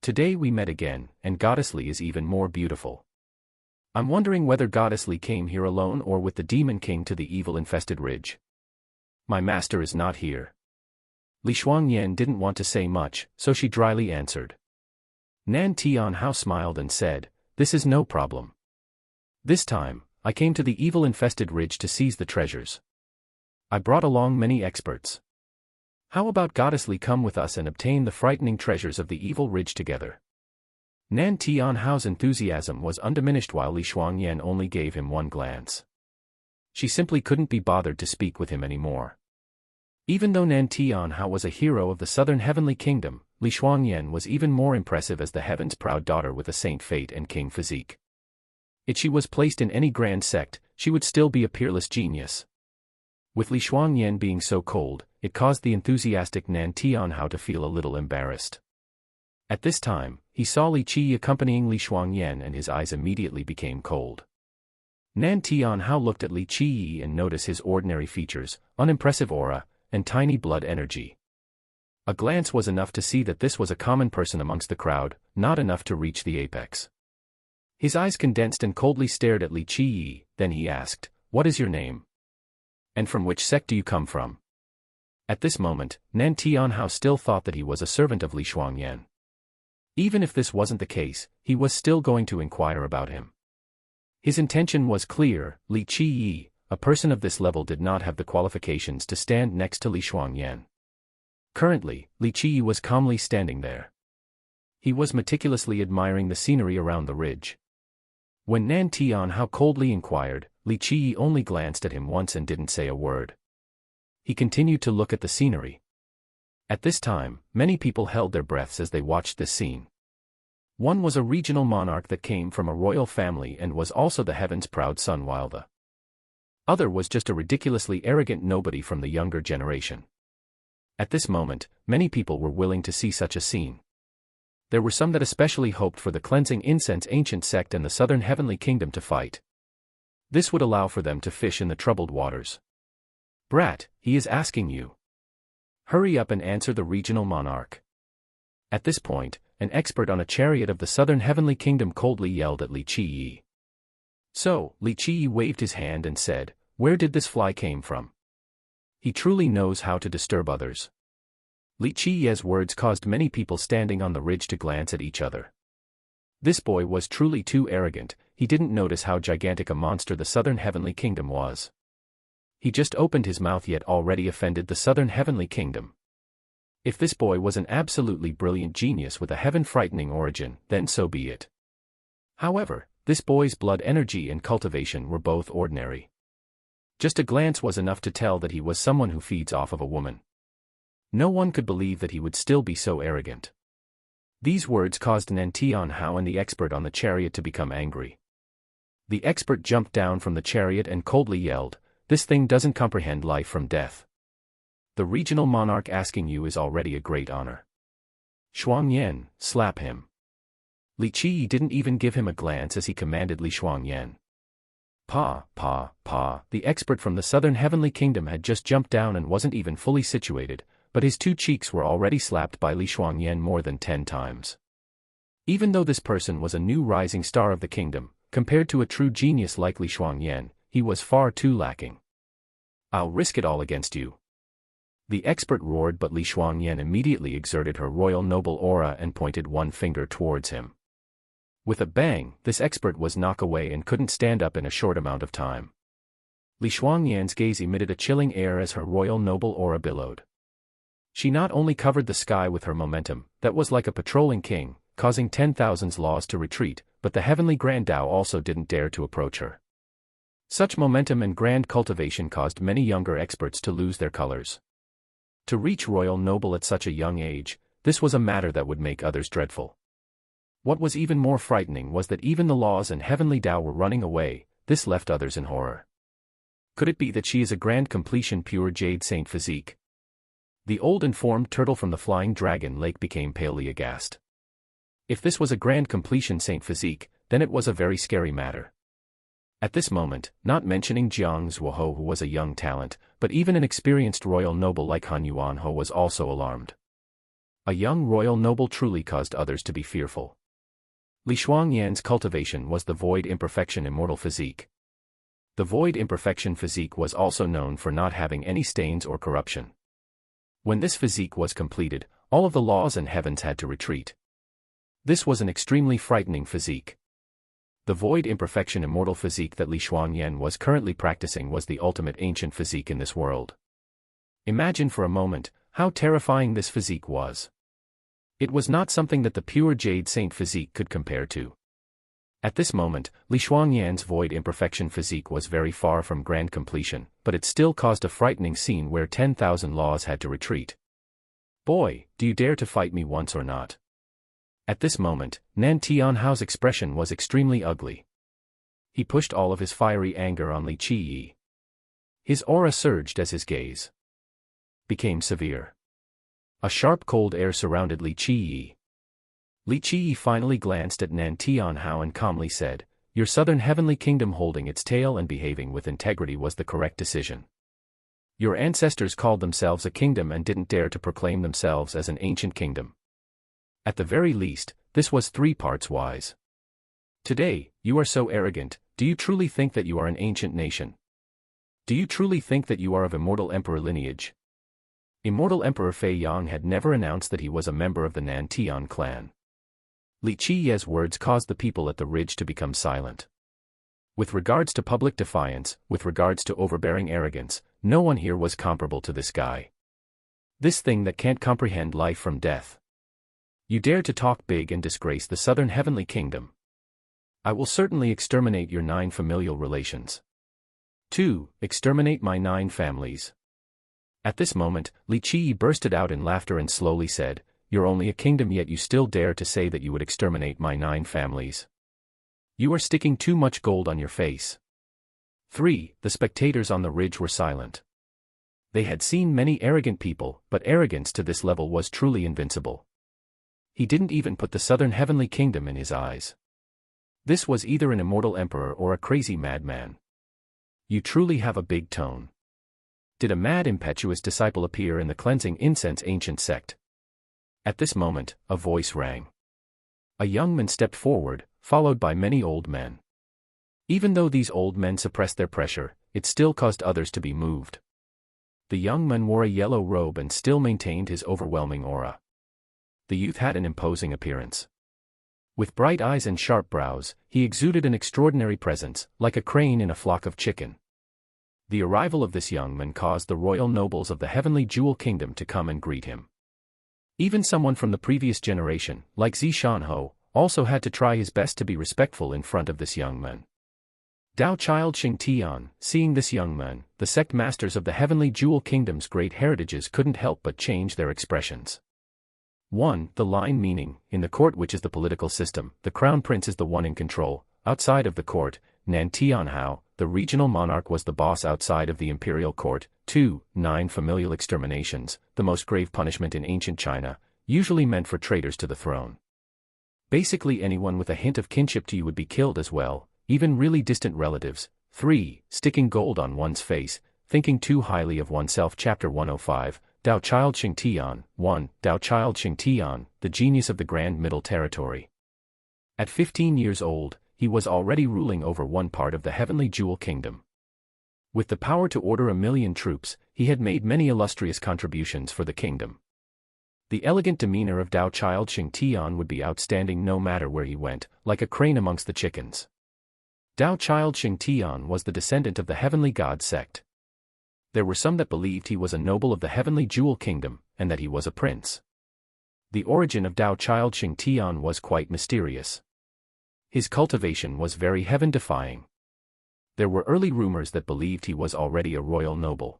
Today we met again, and Goddess Li is even more beautiful. I'm wondering whether Goddess Li came here alone or with the Demon King to the evil-infested ridge. My master is not here." Li Shuangyan didn't want to say much, so she dryly answered. Nantian Hao smiled and said, "This is no problem. This time, I came to the evil-infested ridge to seize the treasures. I brought along many experts. How about Goddess Li come with us and obtain the frightening treasures of the evil ridge together?" Nantian Hao's enthusiasm was undiminished while Li Shuangyan only gave him one glance. She simply couldn't be bothered to speak with him anymore. Even though Nantian Hao was a hero of the Southern Heavenly Kingdom, Li Shuangyan was even more impressive as the heaven's proud daughter with a saint fate and king physique. If she was placed in any grand sect, she would still be a peerless genius. With Li Shuangyan being so cold, it caused the enthusiastic Nantian Hao to feel a little embarrassed. At this time, he saw Li Qi accompanying Li Shuangyan and his eyes immediately became cold. Nantian Hao looked at Li Qi and noticed his ordinary features, unimpressive aura, and tiny blood energy. A glance was enough to see that this was a common person amongst the crowd, not enough to reach the apex. His eyes condensed and coldly stared at Li Qi, then he asked, "What is your name? And from which sect do you come from?" At this moment, Nantian Hao still thought that he was a servant of Li Shuangyan. Even if this wasn't the case, he was still going to inquire about him. His intention was clear: Li Qiyi, a person of this level, did not have the qualifications to stand next to Li Shuangyan. Currently, Li Qiyi was calmly standing there. He was meticulously admiring the scenery around the ridge. When Nan Tianhao coldly inquired, Li Qiyi only glanced at him once and didn't say a word. He continued to look at the scenery. At this time, many people held their breaths as they watched this scene. One was a regional monarch that came from a royal family and was also the heaven's proud son, while the other was just a ridiculously arrogant nobody from the younger generation. At this moment, many people were willing to see such a scene. There were some that especially hoped for the cleansing incense ancient sect and the southern heavenly kingdom to fight. This would allow for them to fish in the troubled waters. "Brat, he is asking you. Hurry up and answer," the regional monarch. At this point, an expert on a chariot of the southern heavenly kingdom coldly yelled at Li Qiyi. So, Li Qiyi waved his hand and said, "Where did this fly came from? He truly knows how to disturb others." Li Qiyi's words caused many people standing on the ridge to glance at each other. This boy was truly too arrogant. He didn't notice how gigantic a monster the southern heavenly kingdom was. He just opened his mouth yet already offended the southern heavenly kingdom. If this boy was an absolutely brilliant genius with a heaven-frightening origin, then so be it. However, this boy's blood energy and cultivation were both ordinary. Just a glance was enough to tell that he was someone who feeds off of a woman. No one could believe that he would still be so arrogant. These words caused Nan Tianhao and the expert on the chariot to become angry. The expert jumped down from the chariot and coldly yelled, "This thing doesn't comprehend life from death. The regional monarch asking you is already a great honor. Shuangyan, slap him." Li Qiyi didn't even give him a glance as he commanded Li Shuangyan. Pa, the expert from the southern heavenly kingdom had just jumped down and wasn't even fully situated, but his two cheeks were already slapped by Li Shuangyan more than 10 times. Even though this person was a new rising star of the kingdom, compared to a true genius like Li Shuangyan, he was far too lacking. "I'll risk it all against you." The expert roared, but Li Shuangyan immediately exerted her royal noble aura and pointed one finger towards him. With a bang, this expert was knocked away and couldn't stand up in a short amount of time. Li Shuangyan's gaze emitted a chilling air as her royal noble aura billowed. She not only covered the sky with her momentum, that was like a patrolling king, causing 10,000 laws to retreat, but the heavenly Grand Tao also didn't dare to approach her. Such momentum and grand cultivation caused many younger experts to lose their colors. To reach royal noble at such a young age, this was a matter that would make others dreadful. What was even more frightening was that even the laws and heavenly Tao were running away. This left others in horror. Could it be that she is a grand completion pure jade saint physique? The old informed turtle from the flying dragon lake became palely aghast. If this was a grand completion saint physique, then it was a very scary matter. At this moment, not mentioning Jiang Zhuoho, who was a young talent, but even an experienced royal noble like Han Yuanho was also alarmed. A young royal noble truly caused others to be fearful. Li Shuangyan's cultivation was the void imperfection immortal physique. The void imperfection physique was also known for not having any stains or corruption. When this physique was completed, all of the laws and heavens had to retreat. This was an extremely frightening physique. The void imperfection immortal physique that Li Shuangyan was currently practicing was the ultimate ancient physique in this world. Imagine for a moment how terrifying this physique was. It was not something that the pure jade saint physique could compare to. At this moment, Li Shuangyan's void imperfection physique was very far from grand completion, but it still caused a frightening scene where 10,000 laws had to retreat. "Boy, do you dare to fight me once or not?" At this moment, Nan Tianhao's expression was extremely ugly. He pushed all of his fiery anger on Li Qiyi. His aura surged as his gaze became severe. A sharp cold air surrounded Li Qiyi. Li Qiyi finally glanced at Nan Tianhao and calmly said, "Your southern heavenly kingdom holding its tail and behaving with integrity was the correct decision. Your ancestors called themselves a kingdom and didn't dare to proclaim themselves as an ancient kingdom. At the very least, this was 3 parts wise. Today, you are so arrogant. Do you truly think that you are an ancient nation? Do you truly think that you are of immortal emperor lineage?" Immortal Emperor Fei Yang had never announced that he was a member of the Nan Tian clan. Li Qiye's words caused the people at the ridge to become silent. With regards to public defiance, with regards to overbearing arrogance, no one here was comparable to this guy. This thing that can't comprehend life from death. You dare to talk big and disgrace the southern heavenly kingdom. I will certainly exterminate your 9 familial relations. 2. Exterminate my 9 families. At this moment, Li Qiyi bursted out in laughter and slowly said, "You're only a kingdom, yet you still dare to say that you would exterminate my 9 families. You are sticking too much gold on your face." 3. The spectators on the ridge were silent. They had seen many arrogant people, but arrogance to this level was truly invincible. He didn't even put the southern heavenly kingdom in his eyes. This was either an immortal emperor or a crazy madman. You truly have a big tone. Did a mad impetuous disciple appear in the cleansing incense ancient sect? At this moment, a voice rang. A young man stepped forward, followed by many old men. Even though these old men suppressed their pressure, it still caused others to be moved. The young man wore a yellow robe and still maintained his overwhelming aura. The youth had an imposing appearance. With bright eyes and sharp brows, he exuded an extraordinary presence, like a crane in a flock of chicken. The arrival of this young man caused the royal nobles of the heavenly jewel kingdom to come and greet him. Even someone from the previous generation, like Zi Shanho, also had to try his best to be respectful in front of this young man. Dao Child Xing Tian, seeing this young man, the sect masters of the heavenly jewel kingdom's great heritages couldn't help but change their expressions. 1. The line meaning, in the court, which is the political system, the crown prince is the one in control. Outside of the court, Nan Tianhao, the regional monarch, was the boss outside of the imperial court. 2. 9 Familial exterminations, the most grave punishment in ancient China, usually meant for traitors to the throne. Basically anyone with a hint of kinship to you would be killed as well, even really distant relatives. 3. Sticking gold on one's face, thinking too highly of oneself. Chapter 105, Dao Child Xing Tian. 1. Dao Child Xing Tian, the genius of the Grand Middle Territory. At 15 years old, he was already ruling over one part of the heavenly jewel kingdom. With the power to order 1,000,000 troops, he had made many illustrious contributions for the kingdom. The elegant demeanor of Dao Child Xing Tian would be outstanding no matter where he went, like a crane amongst the chickens. Dao Child Xing Tian was the descendant of the heavenly god sect. There were some that believed he was a noble of the heavenly jewel kingdom, and that he was a prince. The origin of Dao Child Xing Tian was quite mysterious. His cultivation was very heaven-defying. There were early rumors that believed he was already a royal noble.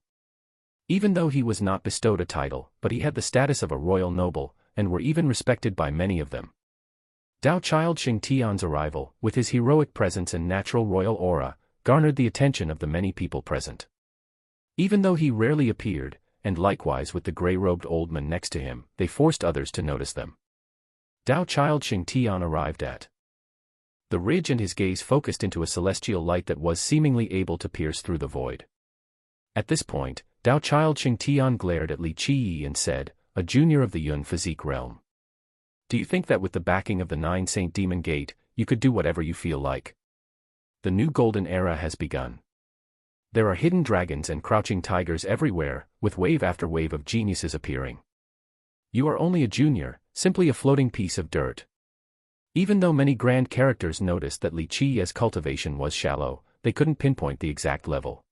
Even though he was not bestowed a title, but he had the status of a royal noble, and were even respected by many of them. Dao Child Xing Tian's arrival, with his heroic presence and natural royal aura, garnered the attention of the many people present. Even though he rarely appeared, and likewise with the gray-robed old man next to him, they forced others to notice them. Dao Child Xing Tian arrived at the ridge, and his gaze focused into a celestial light that was seemingly able to pierce through the void. At this point, Dao Child Xing Tian glared at Li Qiyi and said, "A junior of the Yun physique realm. Do you think that with the backing of the 9 Saint Demon Gate, you could do whatever you feel like? The new golden era has begun. There are hidden dragons and crouching tigers everywhere, with wave after wave of geniuses appearing. You are only a junior, simply a floating piece of dirt." Even though many grand characters noticed that Li Qiye's cultivation was shallow, they couldn't pinpoint the exact level.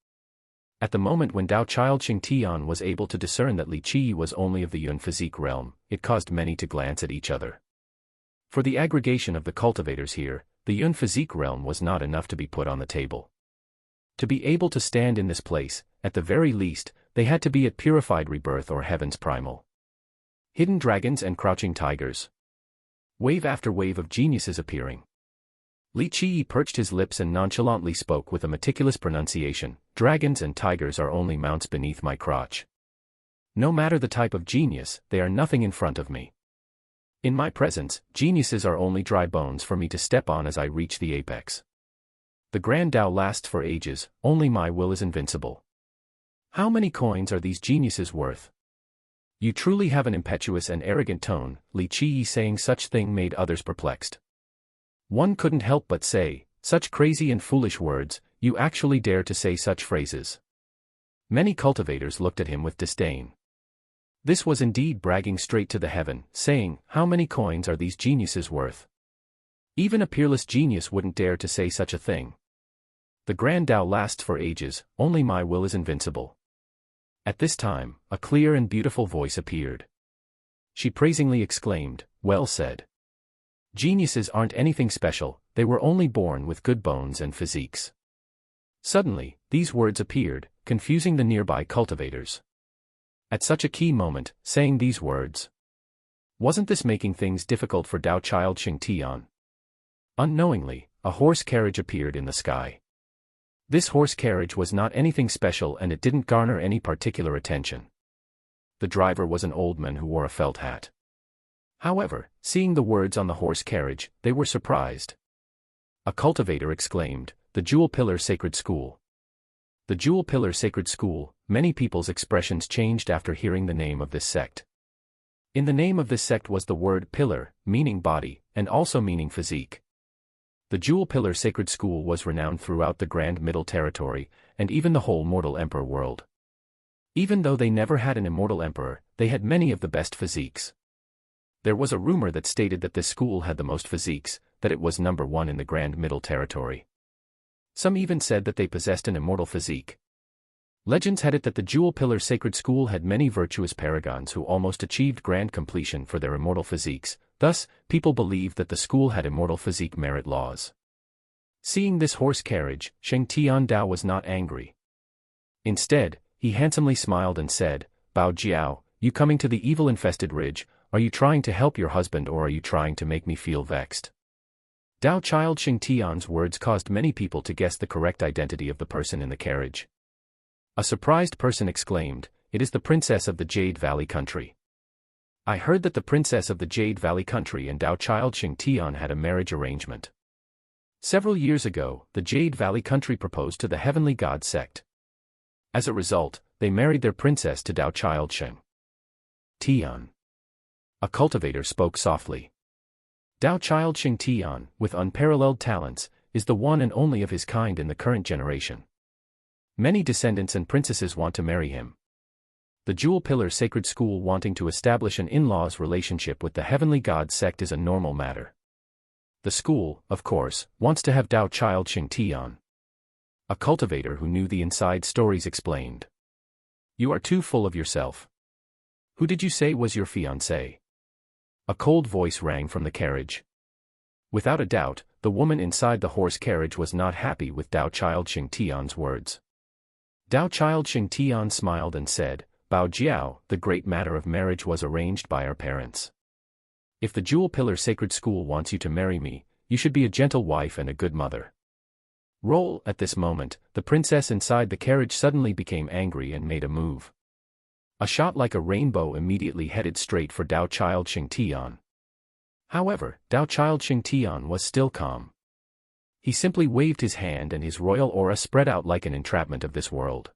At the moment when Dao Child Xing Tian was able to discern that Li Qiyi was only of the Yun physique realm, it caused many to glance at each other. For the aggregation of the cultivators here, the Yun physique realm was not enough to be put on the table. To be able to stand in this place, at the very least, they had to be at purified rebirth or heaven's primal. Hidden dragons and crouching tigers. Wave after wave of geniuses appearing. Li Qiyi perched his lips and nonchalantly spoke with a meticulous pronunciation, "Dragons and tigers are only mounts beneath my crotch. No matter the type of genius, they are nothing in front of me. In my presence, geniuses are only dry bones for me to step on as I reach the apex. The grand Tao lasts for ages, only my will is invincible. How many coins are these geniuses worth?" "You truly have an impetuous and arrogant tone," Li Qiyi saying such thing made others perplexed. One couldn't help but say, "Such crazy and foolish words, you actually dare to say such phrases." Many cultivators looked at him with disdain. This was indeed bragging straight to the heaven, saying, "How many coins are these geniuses worth?" Even a peerless genius wouldn't dare to say such a thing. The grand Tao lasts for ages, only my will is invincible. At this time, a clear and beautiful voice appeared. She praisingly exclaimed, "Well said. Geniuses aren't anything special, they were only born with good bones and physiques." Suddenly, these words appeared, confusing the nearby cultivators. At such a key moment, saying these words. Wasn't this making things difficult for Tao Child Xingtian? Unknowingly, a horse carriage appeared in the sky. This horse carriage was not anything special and it didn't garner any particular attention. The driver was an old man who wore a felt hat. However, seeing the words on the horse carriage, they were surprised. A cultivator exclaimed, "The Jewel Pillar Sacred School." The Jewel Pillar Sacred School. Many people's expressions changed after hearing the name of this sect. In the name of this sect was the word pillar, meaning body, and also meaning physique. The Jewel Pillar Sacred School was renowned throughout the Grand Middle Territory, and even the whole mortal emperor world. Even though they never had an immortal emperor, they had many of the best physiques. There was a rumor that stated that this school had the most physiques, that it was number one in the Grand Middle Territory. Some even said that they possessed an immortal physique. Legends had it that the Jewel Pillar Sacred School had many virtuous paragons who almost achieved grand completion for their immortal physiques, thus, people believed that the school had immortal physique merit laws. Seeing this horse carriage, Xingtian Dao was not angry. Instead, he handsomely smiled and said, "Bao Jiao, you coming to the evil-infested ridge, are you trying to help your husband or are you trying to make me feel vexed?" Dao Child Xingtian's words caused many people to guess the correct identity of the person in the carriage. A surprised person exclaimed, "It is the princess of the Jade Valley country. I heard that the princess of the Jade Valley country and Dao Child Xingtian had a marriage arrangement. Several years ago, the Jade Valley country proposed to the Heavenly God sect. As a result, they married their princess to Dao Child Xingtian." A cultivator spoke softly. Dao Child Xingtian, with unparalleled talents, is the one and only of his kind in the current generation. Many descendants and princesses want to marry him. The Jewel Pillar Sacred School wanting to establish an in-laws relationship with the Heavenly God sect is a normal matter. The school, of course, wants to have Dao Child Xingtian. A cultivator who knew the inside stories explained. "You are too full of yourself. Who did you say was your fiancé?" A cold voice rang from the carriage. Without a doubt, the woman inside the horse carriage was not happy with Dao Child Xingtian's words. Dao Child Xingtian smiled and said, "Bao Jiao, the great matter of marriage was arranged by our parents. If the Jewel Pillar Sacred School wants you to marry me, you should be a gentle wife and a good mother." Roll. At this moment, the princess inside the carriage suddenly became angry and made a move. A shot like a rainbow immediately headed straight for Dao Child Xingtian. However, Dao Child Xingtian was still calm. He simply waved his hand and his royal aura spread out like an entrapment of this world.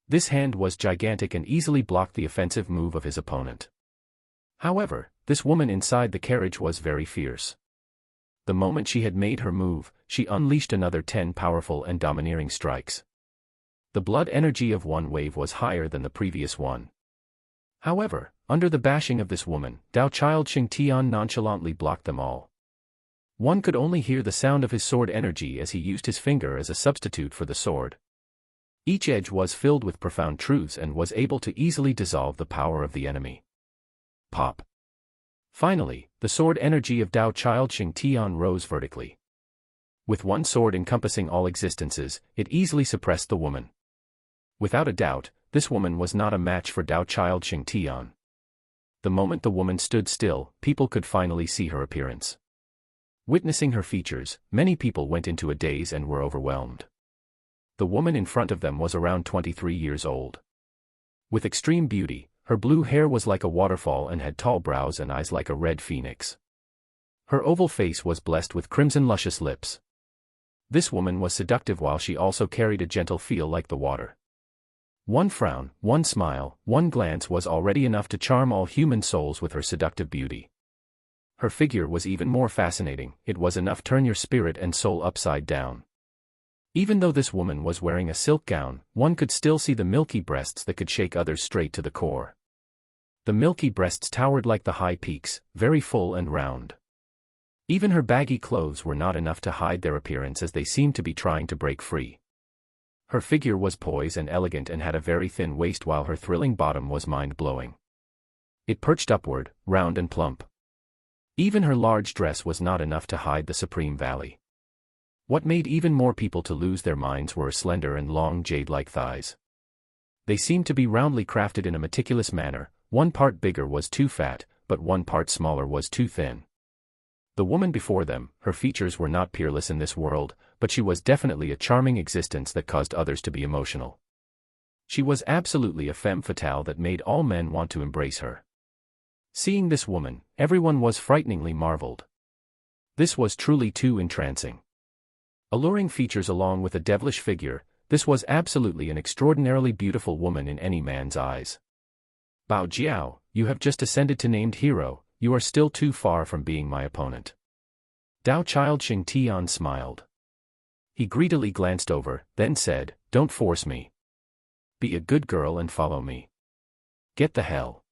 This hand was gigantic and easily blocked the offensive move of his opponent. However, this woman inside the carriage was very fierce. The moment she had made her move, she unleashed another 10 powerful and domineering strikes. The blood energy of one wave was higher than the previous one. However, under the bashing of this woman, Dao Child Xingtian nonchalantly blocked them all. One could only hear the sound of his sword energy as he used his finger as a substitute for the sword. Each edge was filled with profound truths and was able to easily dissolve the power of the enemy. Pop. Finally, the sword energy of Dao Child Xingtian rose vertically. With one sword encompassing all existences, it easily suppressed the woman. Without a doubt, this woman was not a match for Dao Child Xingtian. The moment the woman stood still, people could finally see her appearance. Witnessing her features, many people went into a daze and were overwhelmed. The woman in front of them was around 23 years old. With extreme beauty, her blue hair was like a waterfall and had tall brows and eyes like a red phoenix. Her oval face was blessed with crimson luscious lips. This woman was seductive while she also carried a gentle feel like the water. One frown, one smile, one glance was already enough to charm all human souls with her seductive beauty. Her figure was even more fascinating, it was enough to turn your spirit and soul upside down. Even though this woman was wearing a silk gown, one could still see the milky breasts that could shake others straight to the core. The milky breasts towered like the high peaks, very full and round. Even her baggy clothes were not enough to hide their appearance as they seemed to be trying to break free. Her figure was poised and elegant and had a very thin waist while her thrilling bottom was mind-blowing. It perched upward, round and plump. Even her large dress was not enough to hide the supreme valley. What made even more people to lose their minds were her slender and long jade-like thighs. They seemed to be roundly crafted in a meticulous manner. One part bigger was too fat, but one part smaller was too thin. The woman before them, her features were not peerless in this world, but she was definitely a charming existence that caused others to be emotional. She was absolutely a femme fatale that made all men want to embrace her. Seeing this woman, everyone was frighteningly marveled. This was truly too entrancing. Alluring features along with a devilish figure, this was absolutely an extraordinarily beautiful woman in any man's eyes. Bao Jiao, you have just ascended to named hero, you are still too far from being my opponent. Dao Child Xing Tian smiled. He greedily glanced over, then said, don't force me. Be a good girl and follow me. Get the hell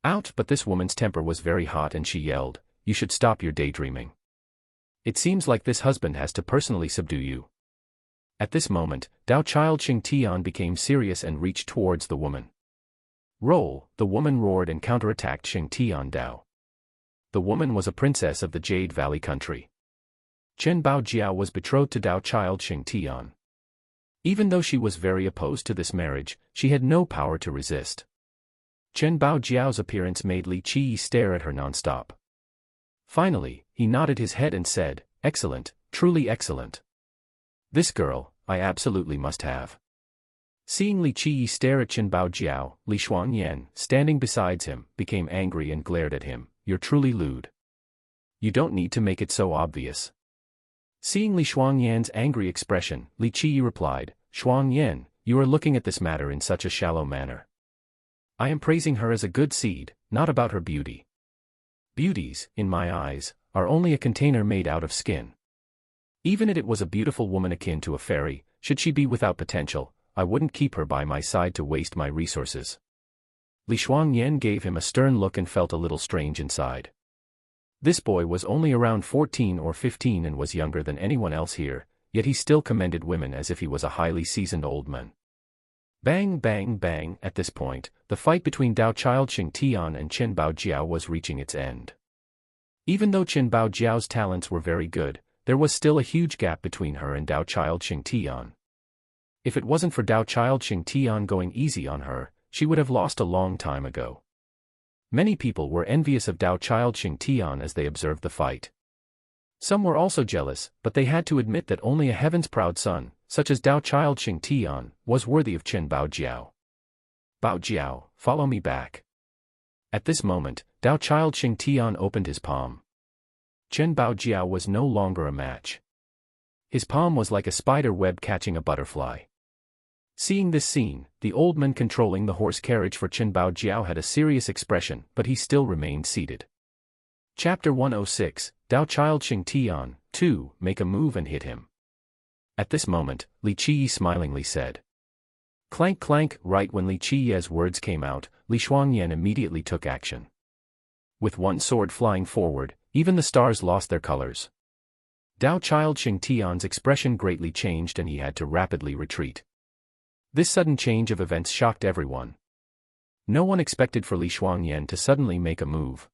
out. But this woman's temper was very hot and she yelled, you should stop your daydreaming. It seems like this husband has to personally subdue you. At this moment, Dao Child Xing Tian became serious and reached towards the woman. Roll, the woman roared and counterattacked Xing Tian Dao. The woman was a princess of the Jade Valley country. Chen Baojiao was betrothed to Dao Child Xing Tian. Even though she was very opposed to this marriage, she had no power to resist. Chen Baojiao's appearance made Li Qi stare at her non-stop. Finally, he nodded his head and said, excellent, truly excellent. This girl, I absolutely must have. Seeing Li Qi stare at Chen Baojiao, Li Shuangyan, standing beside him, became angry and glared at him, you're truly lewd. You don't need to make it so obvious. Seeing Li Shuangyan's angry expression, Li Qi replied, Shuangyan, you are looking at this matter in such a shallow manner. I am praising her as a good seed, not about her beauty. Beauties, in my eyes, are only a container made out of skin. Even if it was a beautiful woman akin to a fairy, should she be without potential, I wouldn't keep her by my side to waste my resources. Li Shuangyan gave him a stern look and felt a little strange inside. This boy was only around 14 or 15 and was younger than anyone else here, yet he still commended women as if he was a highly seasoned old man. Bang bang bang. At this point, the fight between Dao Child Xing Tian and Chen Baojiao was reaching its end. Even though Chen Baojiao's talents were very good, there was still a huge gap between her and Dao Child Xing Tian. If it wasn't for Dao Child Xing Tian going easy on her, she would have lost a long time ago. Many people were envious of Dao Child Xing Tian as they observed the fight. Some were also jealous, but they had to admit that only a heaven's proud son, such as Dao Child Xing Tian, was worthy of Chen Baojiao. Baojiao, follow me back. At this moment, Dao Child Xing Tian opened his palm. Chen Baojiao was no longer a match. His palm was like a spider web catching a butterfly. Seeing this scene, the old man controlling the horse carriage for Chen Baojiao had a serious expression, but he still remained seated. Chapter 106, Dao Child Xing Tian, 2, make a move and hit him. At this moment, Li Qi smilingly said. Clank clank. Right when Li Qi's words came out, Li Shuangyan immediately took action. With one sword flying forward, even the stars lost their colors. Dao Child Xing Tian's expression greatly changed and he had to rapidly retreat. This sudden change of events shocked everyone. No one expected for Li Shuangyan to suddenly make a move.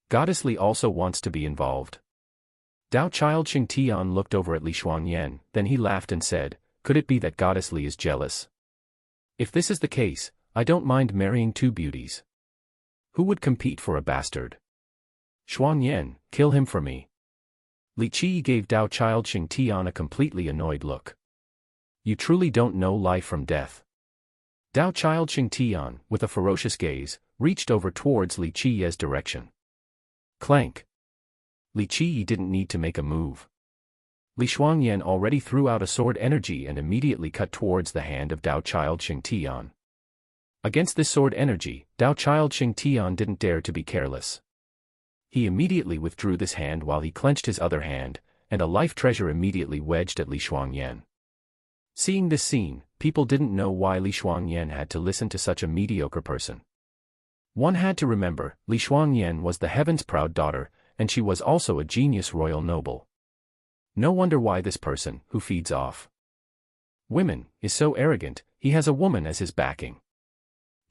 Goddess Li also wants to be involved. Dao Child Xing Tian looked over at Li Shuangyan, then he laughed and said, could it be that Goddess Li is jealous? If this is the case, I don't mind marrying two beauties. Who would compete for a bastard? Shuangyan, kill him for me. Li Qi gave Dao Child Xing Tian a completely annoyed look. You truly don't know life from death. Dao Child Xing Tian, with a ferocious gaze, reached over towards Li Qi's direction. Clank. Li Qi didn't need to make a move. Li Shuangyan already threw out a sword energy and immediately cut towards the hand of Dao Child Xing Tian. Against this sword energy, Dao Child Xing Tian didn't dare to be careless. He immediately withdrew this hand while he clenched his other hand, and a life treasure immediately wedged at Li Shuangyan. Seeing this scene, people didn't know why Li Shuangyan had to listen to such a mediocre person. One had to remember, Li Shuangyan was the heaven's proud daughter, and she was also a genius royal noble. No wonder why this person, who feeds off women, is so arrogant. He has a woman as his backing.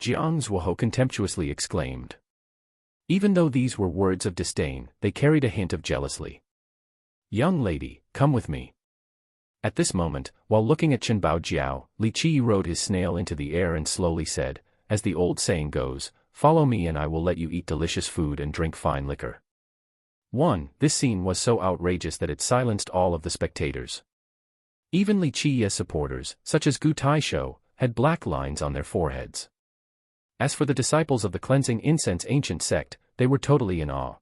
Jiang Zhuoho contemptuously exclaimed. Even though these were words of disdain, they carried a hint of jealousy. Young lady, come with me. At this moment, while looking at Chen Baojiao, Li Qi rode his snail into the air and slowly said, as the old saying goes, follow me and I will let you eat delicious food and drink fine liquor. 1. This scene was so outrageous that it silenced all of the spectators. Even Li Qi's supporters, such as Gu Taishou, had black lines on their foreheads. As for the disciples of the cleansing incense ancient sect, they were totally in awe.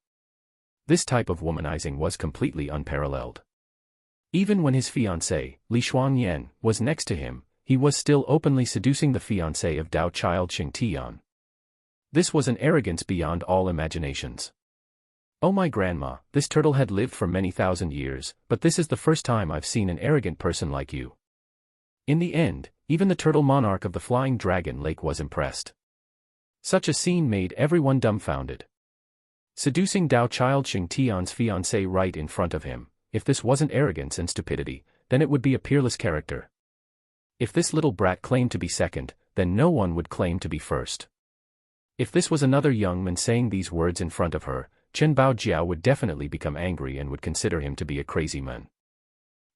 This type of womanizing was completely unparalleled. Even when his fiancée, Li Shuangyan, was next to him, he was still openly seducing the fiancée of Dao child Xing Tian. This was an arrogance beyond all imaginations. Oh my grandma, this turtle had lived for many thousand years, but this is the first time I've seen an arrogant person like you. In the end, even the turtle monarch of the flying dragon lake was impressed. Such a scene made everyone dumbfounded. Seducing Dao child Xing Tian's fiancée right in front of him, if this wasn't arrogance and stupidity, then it would be a peerless character. If this little brat claimed to be second, then no one would claim to be first. If this was another young man saying these words in front of her, Chen Baojiao would definitely become angry and would consider him to be a crazy man.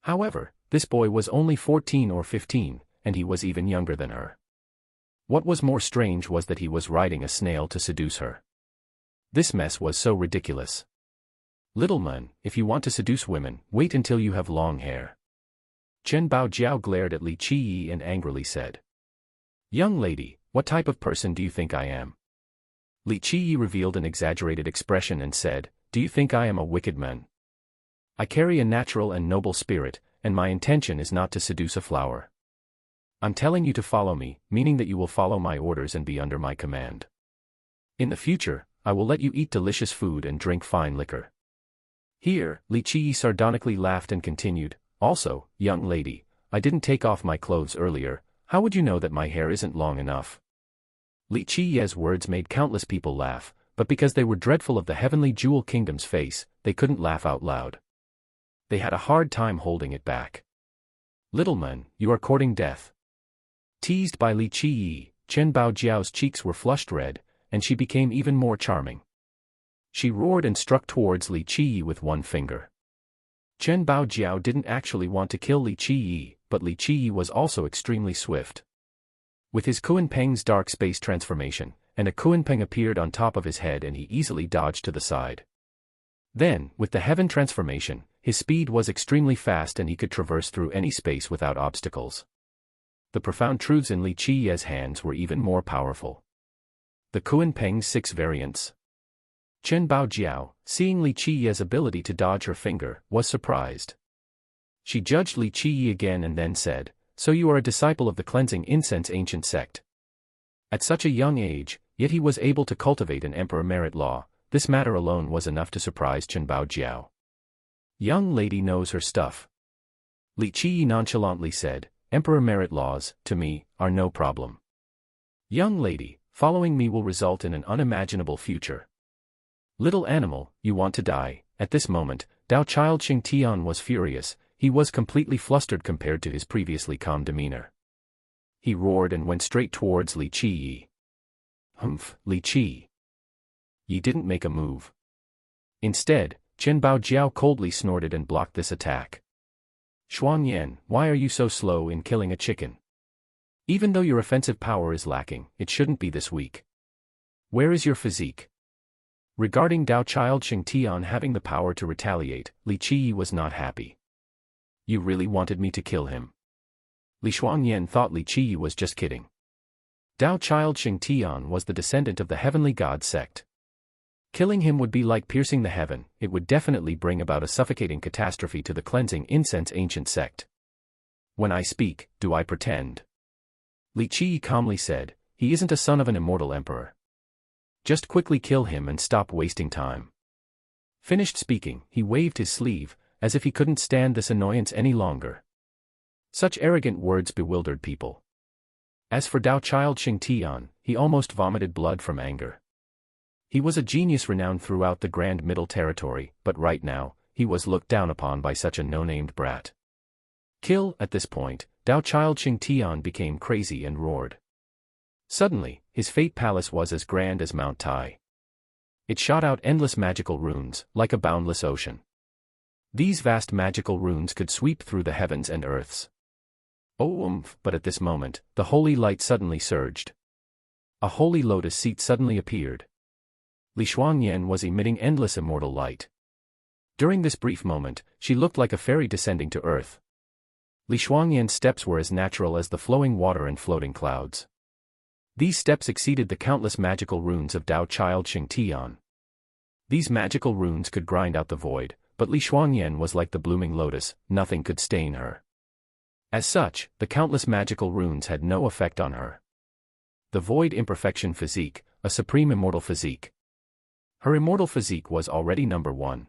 However, this boy was only 14 or 15, and he was even younger than her. What was more strange was that he was riding a snail to seduce her. This mess was so ridiculous. Little man, if you want to seduce women, wait until you have long hair. Chen Baojiao glared at Li Qiyi and angrily said. Young lady, what type of person do you think I am? Li Qiyi revealed an exaggerated expression and said, do you think I am a wicked man? I carry a natural and noble spirit, and my intention is not to seduce a flower. I'm telling you to follow me, meaning that you will follow my orders and be under my command. In the future, I will let you eat delicious food and drink fine liquor. Here, Li Qiyi sardonically laughed and continued, also, young lady, I didn't take off my clothes earlier, how would you know that my hair isn't long enough? Li Qiyi's words made countless people laugh, but because they were dreadful of the heavenly jewel kingdom's face, they couldn't laugh out loud. They had a hard time holding it back. Little man, you are courting death. Teased by Li Qiyi, Chen Baojiao's cheeks were flushed red, and she became even more charming. She roared and struck towards Li Qiyi with one finger. Chen Baojiao didn't actually want to kill Li Qiyi, but Li Qiyi was also extremely swift. With his Kuanpeng's dark space transformation, and a Kuanpeng appeared on top of his head and he easily dodged to the side. Then, with the heaven transformation, his speed was extremely fast and he could traverse through any space without obstacles. The profound truths in Li Qiyi's hands were even more powerful. The Kuanpeng's 6 variants. Chen Baojiao, seeing Li Qiyi's ability to dodge her finger, was surprised. She judged Li Qiyi again and then said, so you are a disciple of the cleansing incense ancient sect. At such a young age, yet he was able to cultivate an emperor merit law, this matter alone was enough to surprise Chen Baojiao. Young lady knows her stuff. Li Qiyi nonchalantly said, emperor merit laws, to me, are no problem. Young lady, following me will result in an unimaginable future. Little animal, you want to die. At this moment, Dao child Xing Tian was furious, he was completely flustered compared to his previously calm demeanor. He roared and went straight towards Li Qiyi. Humph, Li Qiyi. Ye didn't make a move. Instead, Chen Baojiao coldly snorted and blocked this attack. Shuangyan, why are you so slow in killing a chicken? Even though your offensive power is lacking, it shouldn't be this weak. Where is your physique? Regarding Dao child Xing Tian having the power to retaliate, Li Qiyi was not happy. You really wanted me to kill him? Li Shuangyan thought Li Qiyi was just kidding. Dao child Xing Tian was the descendant of the heavenly god sect. Killing him would be like piercing the heaven, it would definitely bring about a suffocating catastrophe to the cleansing incense ancient sect. When I speak, do I pretend? Li Qiyi calmly said, he isn't a son of an immortal emperor. Just quickly kill him and stop wasting time. Finished speaking, he waved his sleeve, as if he couldn't stand this annoyance any longer. Such arrogant words bewildered people. As for Dao child Xing Tian, he almost vomited blood from anger. He was a genius renowned throughout the Grand Middle Territory, but right now, he was looked down upon by such a no-named brat. Kill! At this point, Tao Child Xingtian became crazy and roared. Suddenly, his fate palace was as grand as Mount Tai. It shot out endless magical runes, like a boundless ocean. These vast magical runes could sweep through the heavens and earths. Oh, but at this moment, the holy light suddenly surged. A holy lotus seat suddenly appeared. Li Shuangyan was emitting endless immortal light. During this brief moment, she looked like a fairy descending to earth. Li Shuangyan's steps were as natural as the flowing water and floating clouds. These steps exceeded the countless magical runes of Tao Child Xingtian. These magical runes could grind out the void, but Li Shuangyan was like the blooming lotus, nothing could stain her. As such, the countless magical runes had no effect on her. The void imperfection physique, a supreme immortal physique. Her immortal physique was already number one.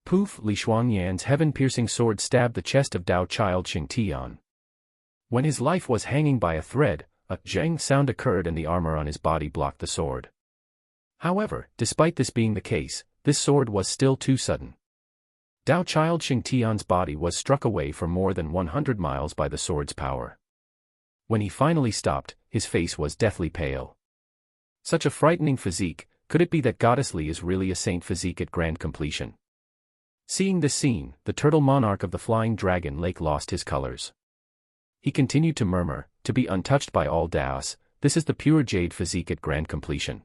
Poof! Li Shuangyan's heaven-piercing sword stabbed the chest of Tao Child Xingtian. When his life was hanging by a thread, a zhang sound occurred and the armor on his body blocked the sword. However, despite this being the case, this sword was still too sudden. Tao Child Xingtian's body was struck away for more than 100 miles by the sword's power. When he finally stopped, his face was deathly pale. Such a frightening physique, could it be that Goddess Li is really a saint physique at grand completion? Seeing this scene, the turtle monarch of the flying dragon lake lost his colors. He continued to murmur, to be untouched by all Daos, this is the pure jade physique at grand completion.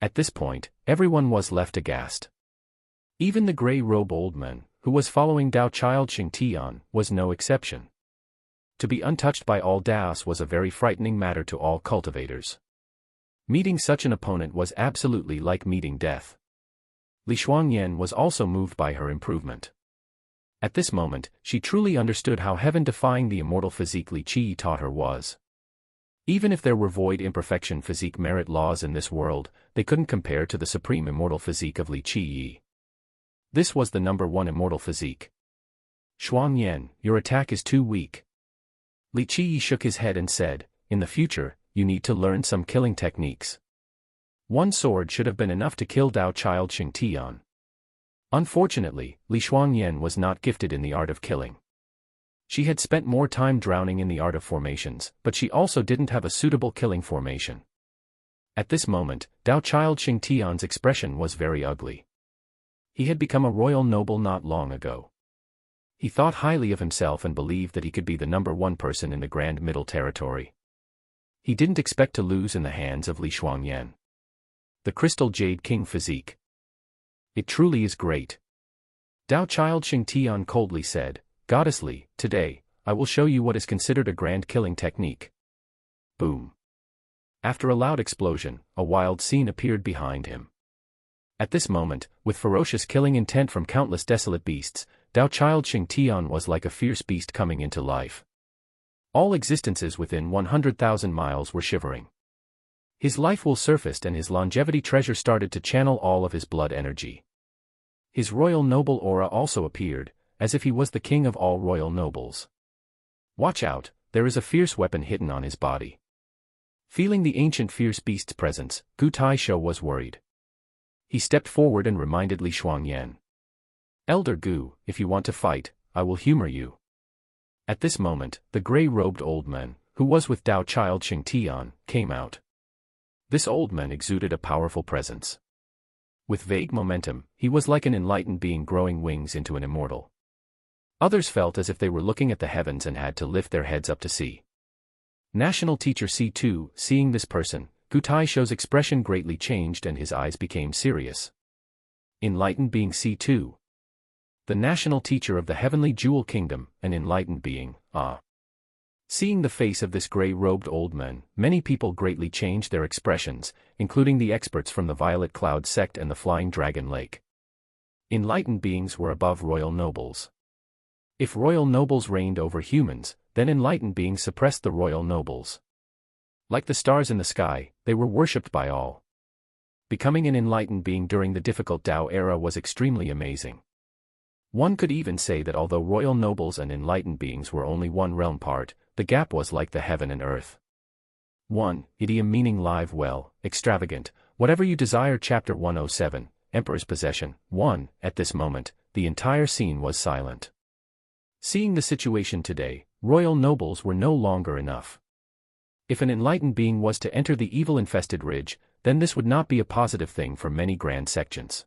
At this point, everyone was left aghast. Even the gray-robe old man, who was following Tao Child Xingtian, was no exception. To be untouched by all Daos was a very frightening matter to all cultivators. Meeting such an opponent was absolutely like meeting death. Li Shuangyan was also moved by her improvement. At this moment, she truly understood how heaven-defying the immortal physique Li Qi taught her was. Even if there were void imperfection physique merit laws in this world, they couldn't compare to the supreme immortal physique of Li Qi. This was the number one immortal physique. Shuangyan, your attack is too weak. Li Qi shook his head and said, in the future, you need to learn some killing techniques. One sword should have been enough to kill Tao Child Xingtian. Unfortunately, Li Shuangyan was not gifted in the art of killing. She had spent more time drowning in the art of formations, but she also didn't have a suitable killing formation. At this moment, Tao Child Xingtian's expression was very ugly. He had become a royal noble not long ago. He thought highly of himself and believed that he could be the number one person in the Grand Middle Territory. He didn't expect to lose in the hands of Li Shuangyan. The Crystal Jade King physique. It truly is great. Tao Child Xingtian coldly said, Goddess Li, today, I will show you what is considered a grand killing technique. Boom. After a loud explosion, a wild scene appeared behind him. At this moment, with ferocious killing intent from countless desolate beasts, Tao Child Xingtian was like a fierce beast coming into life. All existences within 100,000 miles were shivering. His life will surfaced and his longevity treasure started to channel all of his blood energy. His royal noble aura also appeared, as if he was the king of all royal nobles. Watch out, there is a fierce weapon hidden on his body. Feeling the ancient fierce beast's presence, Gu Taisho was worried. He stepped forward and reminded Li Shuangyan. Elder Gu, if you want to fight, I will humor you. At this moment, the gray-robed old man, who was with Tao Child Xingtian, came out. This old man exuded a powerful presence. With vague momentum, he was like an enlightened being growing wings into an immortal. Others felt as if they were looking at the heavens and had to lift their heads up to see. National Teacher C2, seeing this person, Gu Taisho's expression greatly changed and his eyes became serious. Enlightened being C2. The national teacher of the heavenly jewel kingdom, an enlightened being, Seeing the face of this gray-robed old man, many people greatly changed their expressions, including the experts from the Violet Cloud sect and the Flying Dragon Lake. Enlightened beings were above royal nobles. If royal nobles reigned over humans, then enlightened beings suppressed the royal nobles. Like the stars in the sky, they were worshipped by all. Becoming an enlightened being during the difficult Tao era was extremely amazing. One could even say that although royal nobles and enlightened beings were only one realm part, the gap was like the heaven and earth. 1. Idiom meaning live well, extravagant, whatever you desire. Chapter 107, Emperor's Possession. 1. At this moment, the entire scene was silent. Seeing the situation today, royal nobles were no longer enough. If an enlightened being was to enter the evil-infested ridge, then this would not be a positive thing for many grand sections.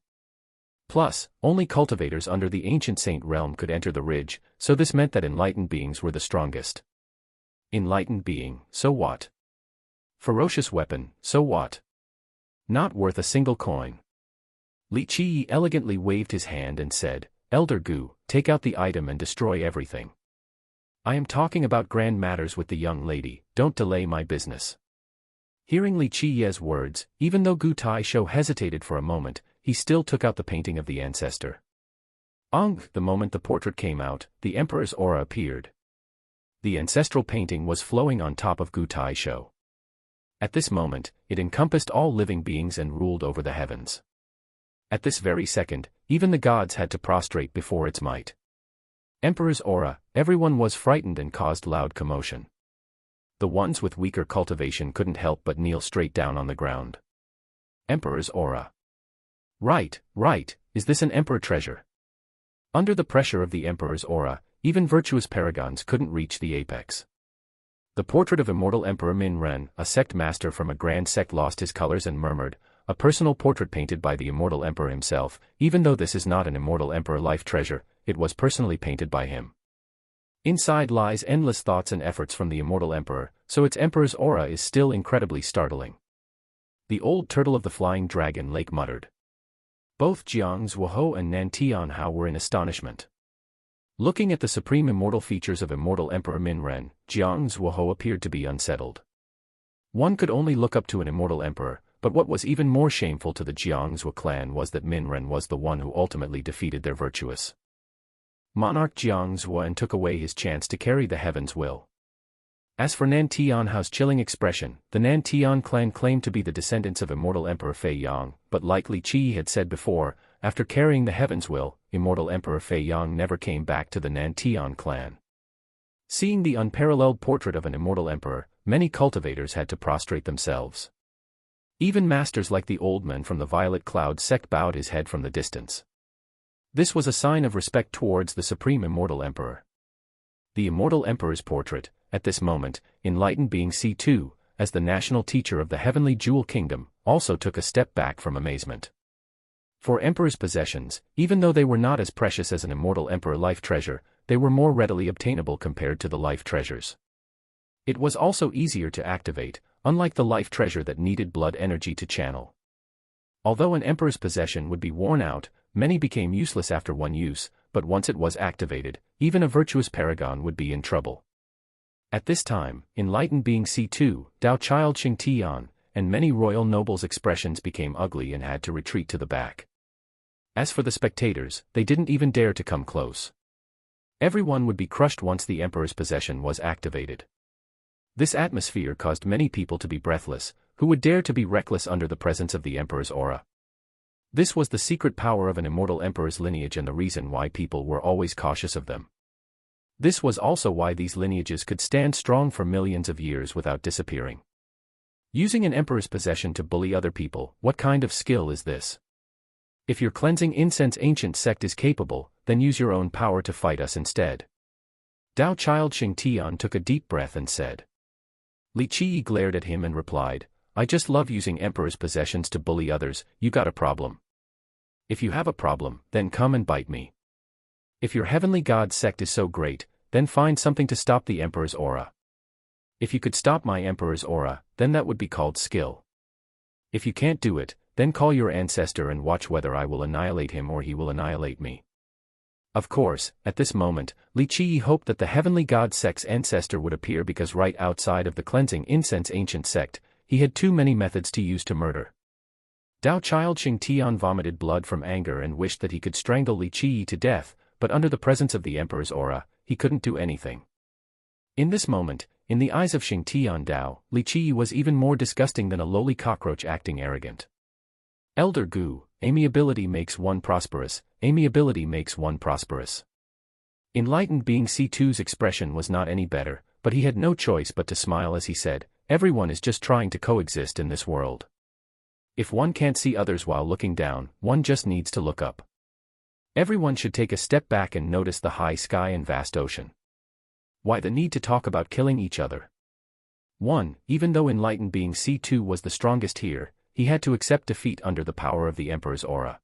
Plus, only cultivators under the ancient saint realm could enter the ridge, so this meant that enlightened beings were the strongest. Enlightened being, so what? Ferocious weapon, so what? Not worth a single coin. Li Qi elegantly waved his hand and said, Elder Gu, take out the item and destroy everything. I am talking about grand matters with the young lady, don't delay my business. Hearing Li Qi's words, even though Gu Taisho hesitated for a moment, he still took out the painting of the ancestor. The moment the portrait came out, the emperor's aura appeared. The ancestral painting was flowing on top of Gu Taisho. At this moment, it encompassed all living beings and ruled over the heavens. At this very second, even the gods had to prostrate before its might. Emperor's aura, everyone was frightened and caused loud commotion. The ones with weaker cultivation couldn't help but kneel straight down on the ground. Emperor's aura. Right, is this an emperor treasure? Under the pressure of the emperor's aura, even virtuous paragons couldn't reach the apex. The portrait of immortal Emperor Min Ren, a sect master from a grand sect, lost his colors and murmured, a personal portrait painted by the immortal emperor himself. Even though this is not an immortal emperor life treasure, it was personally painted by him. Inside lies endless thoughts and efforts from the immortal emperor, so its emperor's aura is still incredibly startling. The old turtle of the flying dragon lake muttered. Both Jiang Zuoho and Nan Tianhao were in astonishment. Looking at the supreme immortal features of immortal Emperor Min Ren, Jiang Zuoho appeared to be unsettled. One could only look up to an immortal emperor, but what was even more shameful to the Jiang Zuo clan was that Min Ren was the one who ultimately defeated their virtuous monarch Jiang Zuo and took away his chance to carry the heaven's will. As for Nan Tianhao's chilling expression, the Nan Tian clan claimed to be the descendants of immortal Emperor Fei Yang, but like Li Qi had said before, after carrying the heaven's will, immortal Emperor Fei Yang never came back to the Nan Tian clan. Seeing the unparalleled portrait of an immortal emperor, many cultivators had to prostrate themselves. Even masters like the old man from the Violet Cloud sect bowed his head from the distance. This was a sign of respect towards the supreme immortal emperor. The immortal emperor's portrait, at this moment, enlightened being C2, as the national teacher of the heavenly jewel kingdom, also took a step back from amazement. For emperor's possessions, even though they were not as precious as an immortal emperor life treasure, they were more readily obtainable compared to the life treasures. It was also easier to activate, unlike the life treasure that needed blood energy to channel. Although an emperor's possession would be worn out, many became useless after one use, but once it was activated, even a virtuous paragon would be in trouble. At this time, enlightened being C2, Dao Child Xingtian, and many royal nobles' expressions became ugly and had to retreat to the back. As for the spectators, they didn't even dare to come close. Everyone would be crushed once the emperor's possession was activated. This atmosphere caused many people to be breathless, who would dare to be reckless under the presence of the emperor's aura. This was the secret power of an immortal emperor's lineage and the reason why people were always cautious of them. This was also why these lineages could stand strong for millions of years without disappearing. Using an emperor's possession to bully other people, what kind of skill is this? If your cleansing incense ancient sect is capable, then use your own power to fight us instead. Dao Child Xingtian took a deep breath and said. Li Qi glared at him and replied, I just love using emperor's possessions to bully others. You got a problem? If you have a problem, then come and bite me. If your heavenly god sect is so great, then find something to stop the emperor's aura. If you could stop my emperor's aura, then that would be called skill. If you can't do it, then call your ancestor and watch whether I will annihilate him or he will annihilate me. Of course, at this moment, Li Qi hoped that the heavenly god sect's ancestor would appear because right outside of the cleansing incense ancient sect, he had too many methods to use to murder. Dao Child Xingtian vomited blood from anger and wished that he could strangle Li Qi to death, but under the presence of the emperor's aura, he couldn't do anything. In this moment, in the eyes of Xingtian Dao, Li Qi was even more disgusting than a lowly cockroach acting arrogant. Elder Gu, amiability makes one prosperous, amiability makes one prosperous. Enlightened being C2's expression was not any better, but he had no choice but to smile as he said, everyone is just trying to coexist in this world. If one can't see others while looking down, one just needs to look up. Everyone should take a step back and notice the high sky and vast ocean. Why the need to talk about killing each other? 1. Even though enlightened being C2 was the strongest here, he had to accept defeat under the power of the Emperor's aura.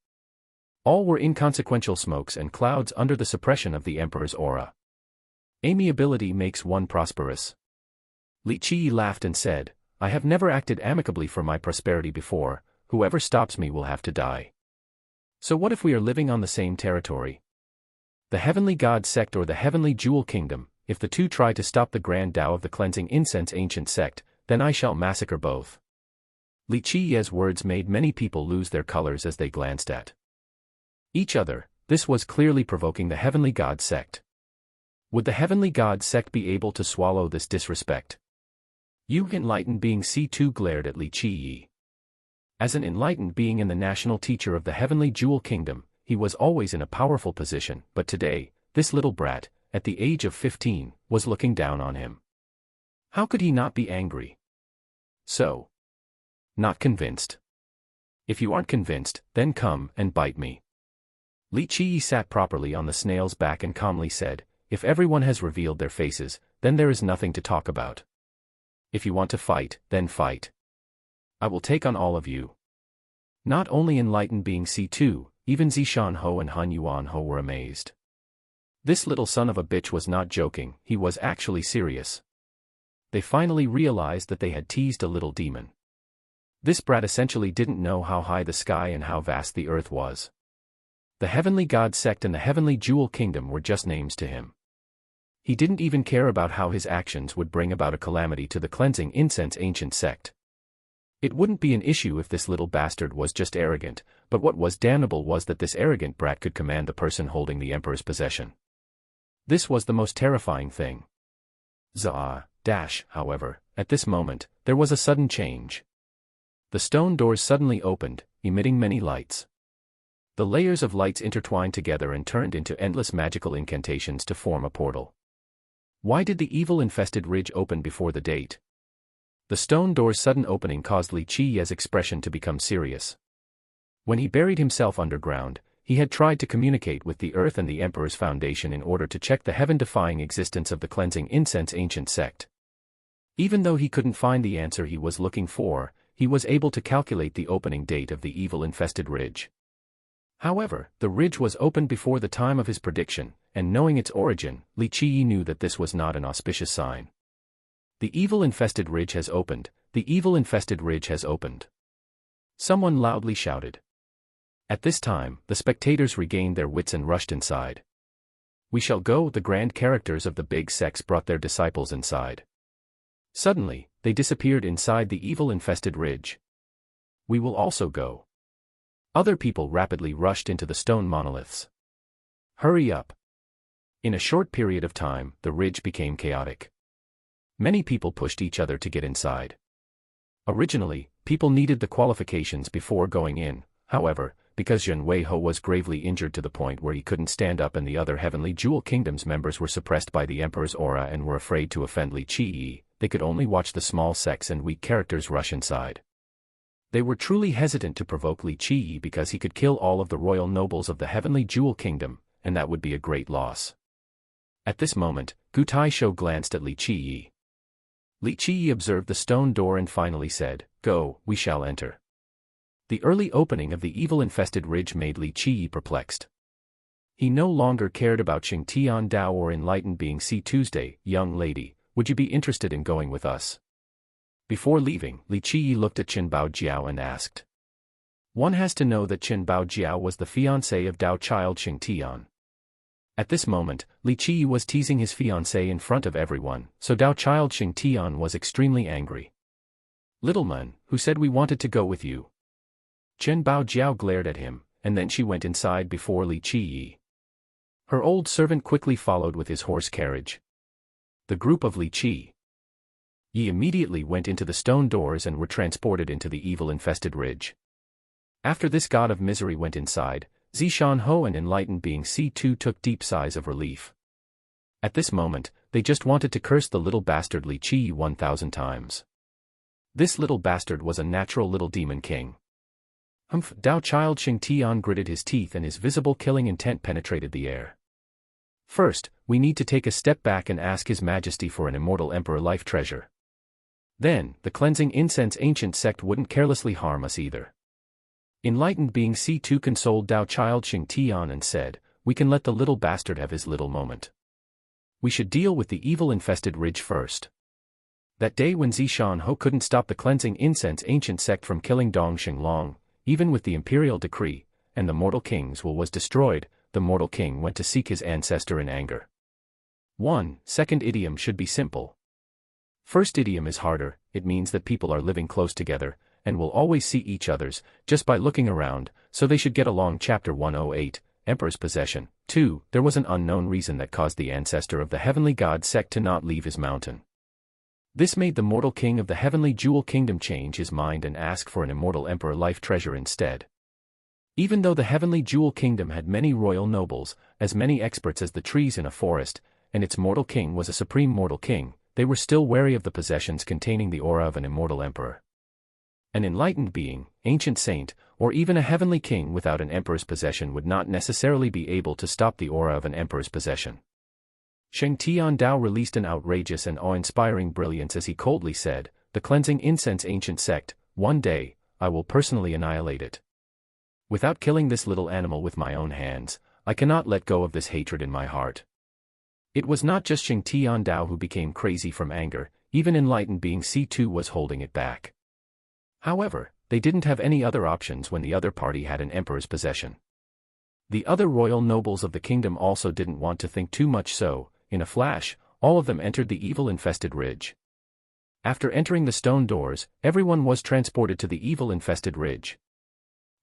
All were inconsequential smokes and clouds under the suppression of the Emperor's aura. Amiability makes one prosperous. Li Qi laughed and said, I have never acted amicably for my prosperity before, whoever stops me will have to die. So what if we are living on the same territory? The Heavenly God sect or the Heavenly Jewel Kingdom, if the two try to stop the grand Tao of the cleansing incense ancient sect, then I shall massacre both. Li Qi's words made many people lose their colors as they glanced at each other. This was clearly provoking the Heavenly God sect. Would the Heavenly God sect be able to swallow this disrespect? You enlightened being C2 glared at Li Qi. As an enlightened being and the national teacher of the Heavenly Jewel Kingdom, he was always in a powerful position, but today, this little brat, at the age of 15, was looking down on him. How could he not be angry? So, not convinced? If you aren't convinced, then come and bite me. Li Qi sat properly on the snail's back and calmly said, if everyone has revealed their faces, then there is nothing to talk about. If you want to fight, then fight. I will take on all of you. Not only enlightened being C2, even Zishan Ho and Han Yuan Ho were amazed. This little son of a bitch was not joking, he was actually serious. They finally realized that they had teased a little demon. This brat essentially didn't know how high the sky and how vast the earth was. The Heavenly God sect and the Heavenly Jewel Kingdom were just names to him. He didn't even care about how his actions would bring about a calamity to the cleansing incense ancient sect. It wouldn't be an issue if this little bastard was just arrogant, but what was damnable was that this arrogant brat could command the person holding the Emperor's possession. This was the most terrifying thing. However, at this moment, there was a sudden change. The stone doors suddenly opened, emitting many lights. The layers of lights intertwined together and turned into endless magical incantations to form a portal. Why did the evil-infested ridge open before the date? The stone door's sudden opening caused Li Qi's expression to become serious. When he buried himself underground, he had tried to communicate with the earth and the Emperor's foundation in order to check the heaven-defying existence of the cleansing incense ancient sect. Even though he couldn't find the answer he was looking for, he was able to calculate the opening date of the evil-infested ridge. However, the ridge was opened before the time of his prediction, and knowing its origin, Li Qi knew that this was not an auspicious sign. The evil-infested ridge has opened, the evil-infested ridge has opened. Someone loudly shouted. At this time, the spectators regained their wits and rushed inside. We shall go. The grand characters of the big sects brought their disciples inside. Suddenly, they disappeared inside the evil-infested ridge. We will also go. Other people rapidly rushed into the stone monoliths. Hurry up. In a short period of time, the ridge became chaotic. Many people pushed each other to get inside. Originally, people needed the qualifications before going in, however, because Zhen Weiho was gravely injured to the point where he couldn't stand up and the other Heavenly Jewel Kingdom's members were suppressed by the Emperor's aura and were afraid to offend Li Qi, they could only watch the small sects and weak characters rush inside. They were truly hesitant to provoke Li Qi because he could kill all of the royal nobles of the Heavenly Jewel Kingdom, and that would be a great loss. At this moment, Gu Taisho glanced at Li Qi. Li Qi observed the stone door and finally said, "Go, we shall enter." The early opening of the evil-infested ridge made Li Qi perplexed. He no longer cared about Xingtian Dao or enlightened being. See Tuesday, young lady, would you be interested in going with us? Before leaving, Li Qi looked at Qin Baojiao and asked. One has to know that Qin Baojiao was the fiancé of Dao child Xingtian. At this moment, Li Qi was teasing his fiancé in front of everyone, so Dao child Xingtian was extremely angry. Little man, who said we wanted to go with you? Qin Baojiao glared at him, and then she went inside before Li Qi. Her old servant quickly followed with his horse carriage. The group of Li Qi immediately went into the stone doors and were transported into the evil-infested ridge. After this god of misery went inside, Zishan Ho and enlightened being C2 took deep sighs of relief. At this moment, they just wanted to curse the little bastard Li Qi 1,000 times. This little bastard was a natural little demon king. Humph! Dao Child Xing Tian gritted his teeth and his visible killing intent penetrated the air. First, we need to take a step back and ask His Majesty for an immortal emperor life treasure. Then, the cleansing incense ancient sect wouldn't carelessly harm us either. Enlightened being C2 consoled Dao Child Xing Tian and said, we can let the little bastard have his little moment. We should deal with the evil-infested ridge first. That day when Zishan Ho couldn't stop the cleansing incense ancient sect from killing Dong Xinglong, even with the imperial decree, and the mortal king's will was destroyed, the mortal king went to seek his ancestor in anger. 1. Second idiom should be simple. First idiom is harder, it means that people are living close together, and will always see each other's, just by looking around, so they should get along. Chapter 108, Emperor's Possession. 2. There was an unknown reason that caused the ancestor of the heavenly god sect to not leave his mountain. This made the mortal king of the heavenly jewel kingdom change his mind and ask for an immortal emperor life treasure instead. Even though the heavenly jewel kingdom had many royal nobles, as many experts as the trees in a forest, and its mortal king was a supreme mortal king, they were still wary of the possessions containing the aura of an immortal emperor. An enlightened being, ancient saint, or even a heavenly king without an emperor's possession would not necessarily be able to stop the aura of an emperor's possession. Sheng Tian Dao released an outrageous and awe-inspiring brilliance as he coldly said, the cleansing incense ancient sect, one day, I will personally annihilate it. Without killing this little animal with my own hands, I cannot let go of this hatred in my heart. It was not just Sheng Tian Dao who became crazy from anger, even enlightened being C2 was holding it back. However, they didn't have any other options when the other party had an emperor's possession. The other royal nobles of the kingdom also didn't want to think too much, so, in a flash, all of them entered the evil-infested ridge. After entering the stone doors, everyone was transported to the evil-infested ridge.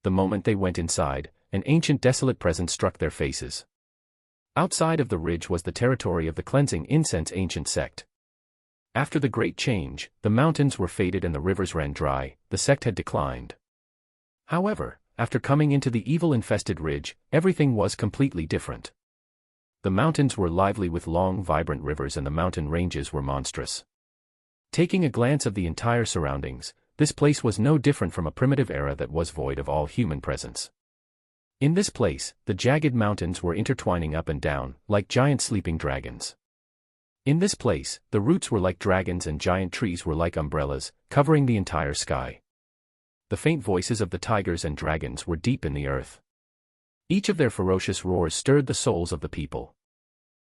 The moment they went inside, an ancient desolate presence struck their faces. Outside of the ridge was the territory of the cleansing incense ancient sect. After the great change, the mountains were faded and the rivers ran dry, the sect had declined. However, after coming into the evil-infested ridge, everything was completely different. The mountains were lively with long vibrant rivers and the mountain ranges were monstrous. Taking a glance of the entire surroundings, this place was no different from a primitive era that was void of all human presence. In this place, the jagged mountains were intertwining up and down, like giant sleeping dragons. In this place, the roots were like dragons and giant trees were like umbrellas, covering the entire sky. The faint voices of the tigers and dragons were deep in the earth. Each of their ferocious roars stirred the souls of the people.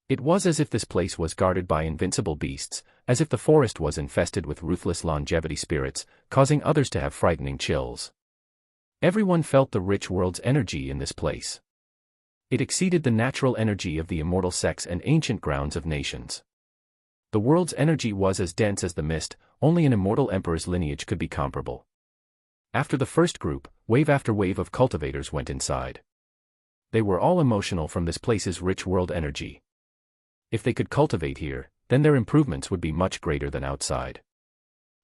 It was as if this place was guarded by invincible beasts, as if the forest was infested with ruthless longevity spirits, causing others to have frightening chills. Everyone felt the rich world's energy in this place. It exceeded the natural energy of the immortal sects and ancient grounds of nations. The world's energy was as dense as the mist, only an immortal emperor's lineage could be comparable. After the first group, wave after wave of cultivators went inside. They were all emotional from this place's rich world energy. If they could cultivate here, then their improvements would be much greater than outside.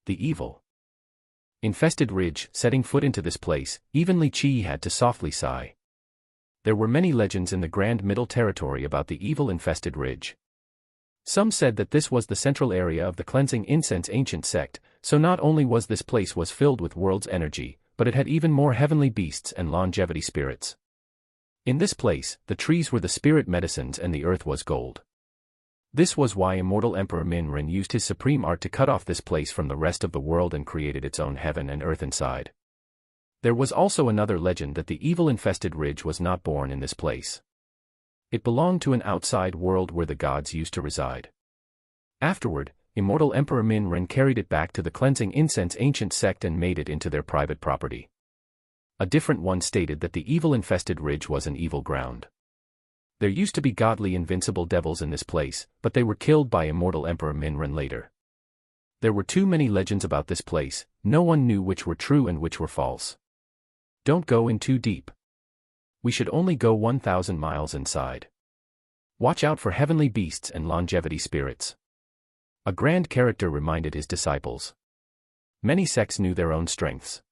The evil-infested ridge, setting foot into this place, even Li Qi had to softly sigh. There were many legends in the Grand Middle Territory about the evil-infested ridge. Some said that this was the central area of the cleansing incense ancient sect, so not only was this place was filled with world's energy, but it had even more heavenly beasts and longevity spirits. In this place, the trees were the spirit medicines and the earth was gold. This was why immortal Emperor Minren used his supreme art to cut off this place from the rest of the world and created its own heaven and earth inside. There was also another legend that the evil-infested ridge was not born in this place. It belonged to an outside world where the gods used to reside. Afterward, immortal Emperor Minren carried it back to the cleansing incense ancient sect and made it into their private property. A different one stated that the evil-infested ridge was an evil ground. There used to be godly invincible devils in this place, but they were killed by immortal Emperor Minren later. There were too many legends about this place, no one knew which were true and which were false. Don't go in too deep. We should only go 1,000 miles inside. Watch out for heavenly beasts and longevity spirits. A grand character reminded his disciples. Many sects knew their own strengths.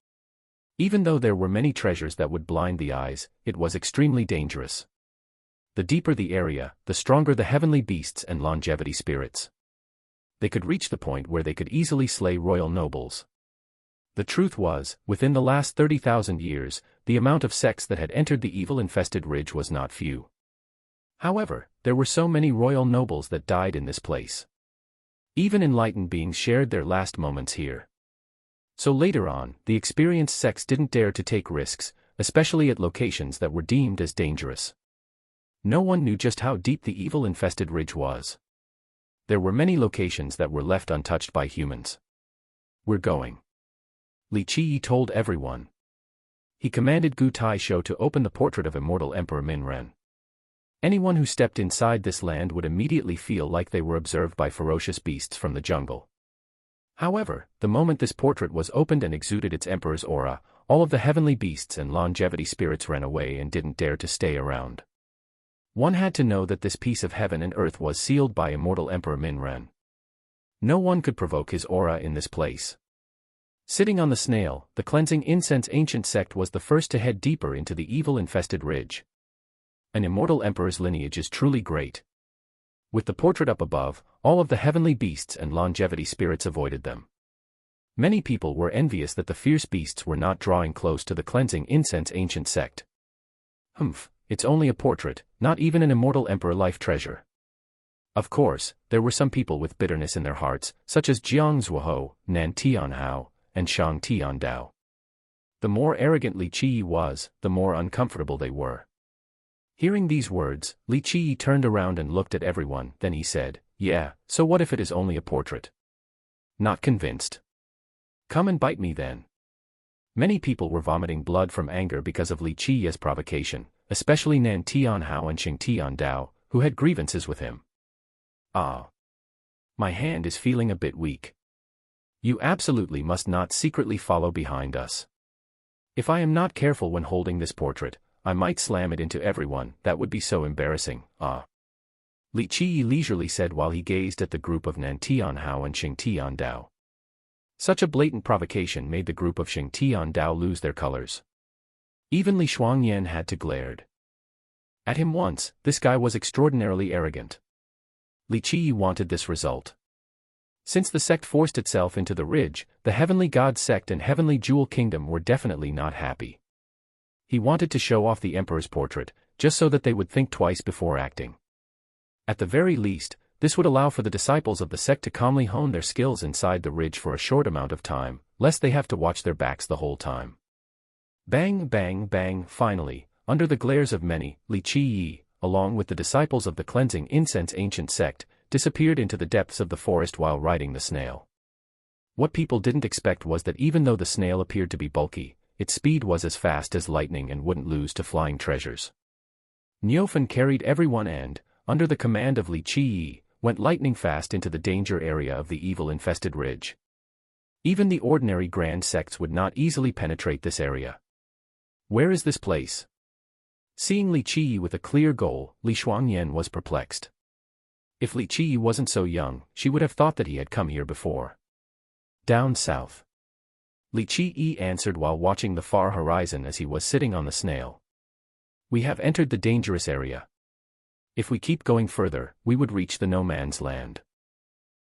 Even though there were many treasures that would blind the eyes, it was extremely dangerous. The deeper the area, the stronger the heavenly beasts and longevity spirits. They could reach the point where they could easily slay royal nobles. The truth was, within the last 30,000 years, the amount of sects that had entered the evil-infested ridge was not few. However, there were so many royal nobles that died in this place. Even enlightened beings shared their last moments here. So later on, the experienced sects didn't dare to take risks, especially at locations that were deemed as dangerous. No one knew just how deep the evil-infested ridge was. There were many locations that were left untouched by humans. "We're going," Li Qiyi told everyone. He commanded Gu Taisho to open the portrait of immortal Emperor Minren. Anyone who stepped inside this land would immediately feel like they were observed by ferocious beasts from the jungle. However, the moment this portrait was opened and exuded its emperor's aura, all of the heavenly beasts and longevity spirits ran away and didn't dare to stay around. One had to know that this piece of heaven and earth was sealed by immortal Emperor Minren. No one could provoke his aura in this place. Sitting on the snail, the cleansing incense ancient sect was the first to head deeper into the evil-infested ridge. An immortal emperor's lineage is truly great. With the portrait up above, all of the heavenly beasts and longevity spirits avoided them. Many people were envious that the fierce beasts were not drawing close to the cleansing incense ancient sect. It's only a portrait, not even an immortal emperor life treasure. Of course, there were some people with bitterness in their hearts, such as Jiang Zuoho, Nan Tianhao, and Shang Tiandao. The more arrogant Li Qiyi was, the more uncomfortable they were. Hearing these words, Li Qiyi turned around and looked at everyone, then he said, "Yeah, so what if it is only a portrait? Not convinced? Come and bite me then." Many people were vomiting blood from anger because of Li Qiyi's provocation, especially Nan Tianhao and Xing Tiandao, who had grievances with him. My hand is feeling a bit weak. You absolutely must not secretly follow behind us. If I am not careful when holding this portrait, I might slam it into everyone. That would be so embarrassing. Li Qiyi leisurely said while he gazed at the group of Nan Tianhao and Xing Tiandao. Such a blatant provocation made the group of Xing Tiandao lose their colors. Even Li Shuangyan had to glared at him once. This guy was extraordinarily arrogant. Li Qiyi wanted this result. Since the sect forced itself into the ridge, the Heavenly God sect and Heavenly Jewel Kingdom were definitely not happy. He wanted to show off the Emperor's portrait, just so that they would think twice before acting. At the very least, this would allow for the disciples of the sect to calmly hone their skills inside the ridge for a short amount of time, lest they have to watch their backs the whole time. Bang bang bang. Finally, under the glares of many, Li Qiyi, along with the disciples of the cleansing incense ancient sect, disappeared into the depths of the forest while riding the snail. What people didn't expect was that even though the snail appeared to be bulky, its speed was as fast as lightning and wouldn't lose to flying treasures. Niufen carried everyone and, under the command of Li Qiyi, went lightning fast into the danger area of the evil-infested ridge. Even the ordinary grand sects would not easily penetrate this area. Where is this place? Seeing Li Qiyi with a clear goal, Li Shuangyan was perplexed. If Li Qiyi wasn't so young, she would have thought that he had come here before. Down south, Li Qiyi answered while watching the far horizon as he was sitting on the snail. We have entered the dangerous area. If we keep going further, we would reach the no man's land.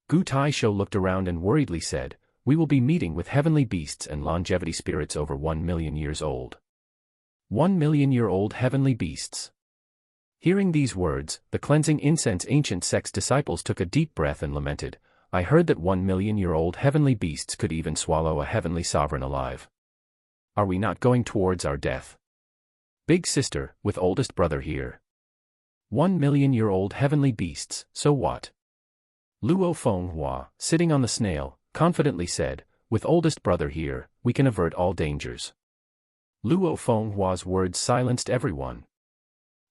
Gu Taisho looked around and worriedly said, "We will be meeting with heavenly beasts and longevity spirits over 1 million years old. 1 million-year-old heavenly beasts." Hearing these words, the cleansing incense ancient sect's disciples took a deep breath and lamented, "I heard that 1 million-year-old heavenly beasts could even swallow a heavenly sovereign alive. Are we not going towards our death? Big sister, with oldest brother here. 1 million-year-old heavenly beasts, so what?" Luo Fenghua, sitting on the snail, confidently said, "With oldest brother here, we can avert all dangers." Luo Fenghua's words silenced everyone.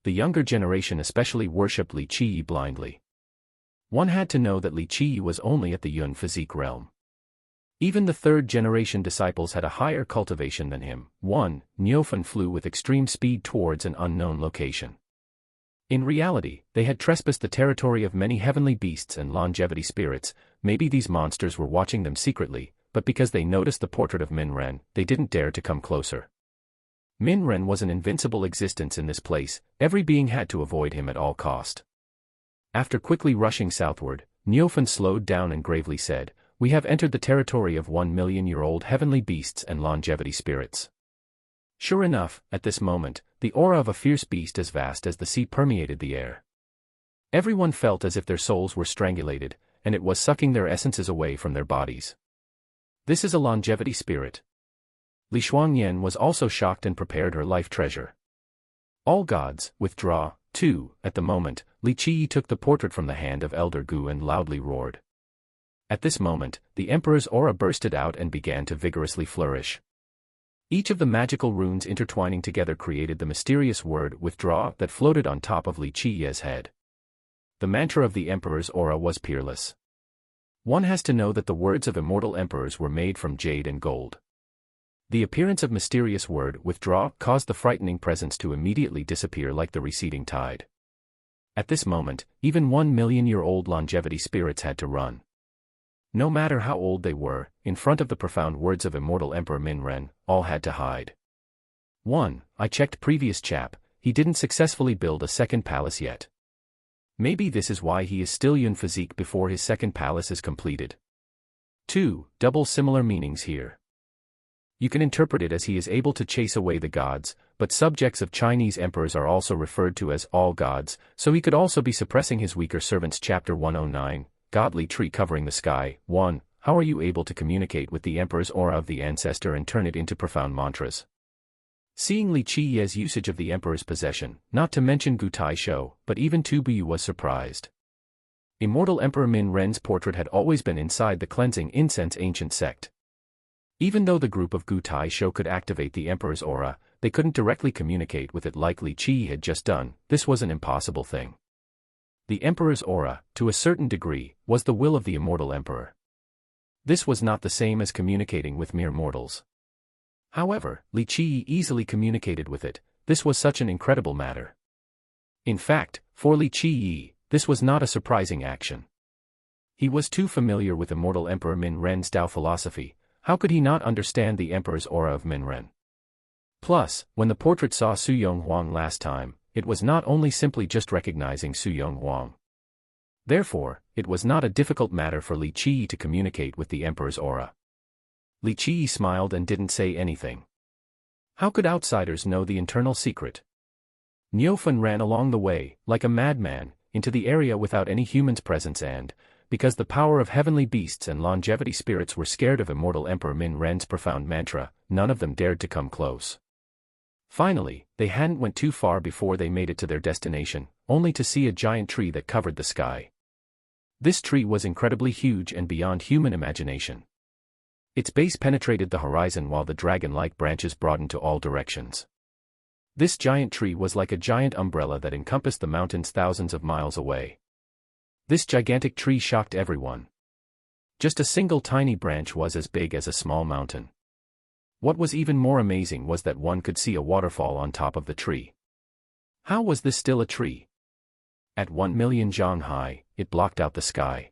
The younger generation especially worshipped Li Qiyi blindly. One had to know that Li Qiyi was only at the Yun physique realm. Even the third-generation disciples had a higher cultivation than him. Niufen flew with extreme speed towards an unknown location. In reality, they had trespassed the territory of many heavenly beasts and longevity spirits. Maybe these monsters were watching them secretly, but because they noticed the portrait of Minren, they didn't dare to come closer. Minren was an invincible existence in this place. Every being had to avoid him at all cost. After quickly rushing southward, Niufen slowed down and gravely said, we have entered the territory of 1 million-year-old heavenly beasts and longevity spirits. Sure enough, at this moment, the aura of a fierce beast as vast as the sea permeated the air. Everyone felt as if their souls were strangulated, and it was sucking their essences away from their bodies. This is a longevity spirit. Li Shuangyan was also shocked and prepared her life treasure. All gods, withdraw, too. At the moment, Li Qi took the portrait from the hand of Elder Gu and loudly roared. At this moment, the Emperor's aura bursted out and began to vigorously flourish. Each of the magical runes intertwining together created the mysterious word withdraw that floated on top of Li Qi's head. The mantra of the Emperor's aura was peerless. One has to know that the words of immortal emperors were made from jade and gold. The appearance of mysterious word withdraw caused the frightening presence to immediately disappear like the receding tide. At this moment, even 1 million-year-old longevity spirits had to run. No matter how old they were, in front of the profound words of immortal Emperor Minren, all had to hide. 1. I checked previous chap, he didn't successfully build a second palace yet. Maybe this is why he is still Yun physique before his second palace is completed. 2. Double similar meanings here. You can interpret it as he is able to chase away the gods, but subjects of Chinese emperors are also referred to as all gods, so he could also be suppressing his weaker servants. Chapter 109, Godly Tree Covering the Sky. 1. How are you able to communicate with the emperor's aura of the ancestor and turn it into profound mantras? Seeing Li Qi's usage of the emperor's possession, not to mention Gu Taishou, but even Tu Buyu was surprised. Immortal Emperor Min Ren's portrait had always been inside the cleansing incense ancient sect. Even though the group of Gu Taishou could activate the emperor's aura, they couldn't directly communicate with it like Li Qi had just done. This was an impossible thing. The emperor's aura, to a certain degree, was the will of the immortal emperor. This was not the same as communicating with mere mortals. However, Li Qi easily communicated with it. This was such an incredible matter. In fact, for Li Qi, this was not a surprising action. He was too familiar with immortal Emperor Min Ren's Tao philosophy. How could he not understand the emperor's aura of Min Ren? Plus, when the portrait saw Su Yong Huang last time, it was not only simply just recognizing Su Yong Huang. Therefore, it was not a difficult matter for Li Qi to communicate with the emperor's aura. Li Qi smiled and didn't say anything. How could outsiders know the internal secret? Niufan ran along the way, like a madman, into the area without any human's presence and, because the power of heavenly beasts and longevity spirits were scared of immortal Emperor Min Ren's profound mantra, none of them dared to come close. Finally, they hadn't went too far before they made it to their destination, only to see a giant tree that covered the sky. This tree was incredibly huge and beyond human imagination. Its base penetrated the horizon while the dragon-like branches broadened to all directions. This giant tree was like a giant umbrella that encompassed the mountains thousands of miles away. This gigantic tree shocked everyone. Just a single tiny branch was as big as a small mountain. What was even more amazing was that one could see a waterfall on top of the tree. How was this still a tree? At 1 million zhang high, it blocked out the sky.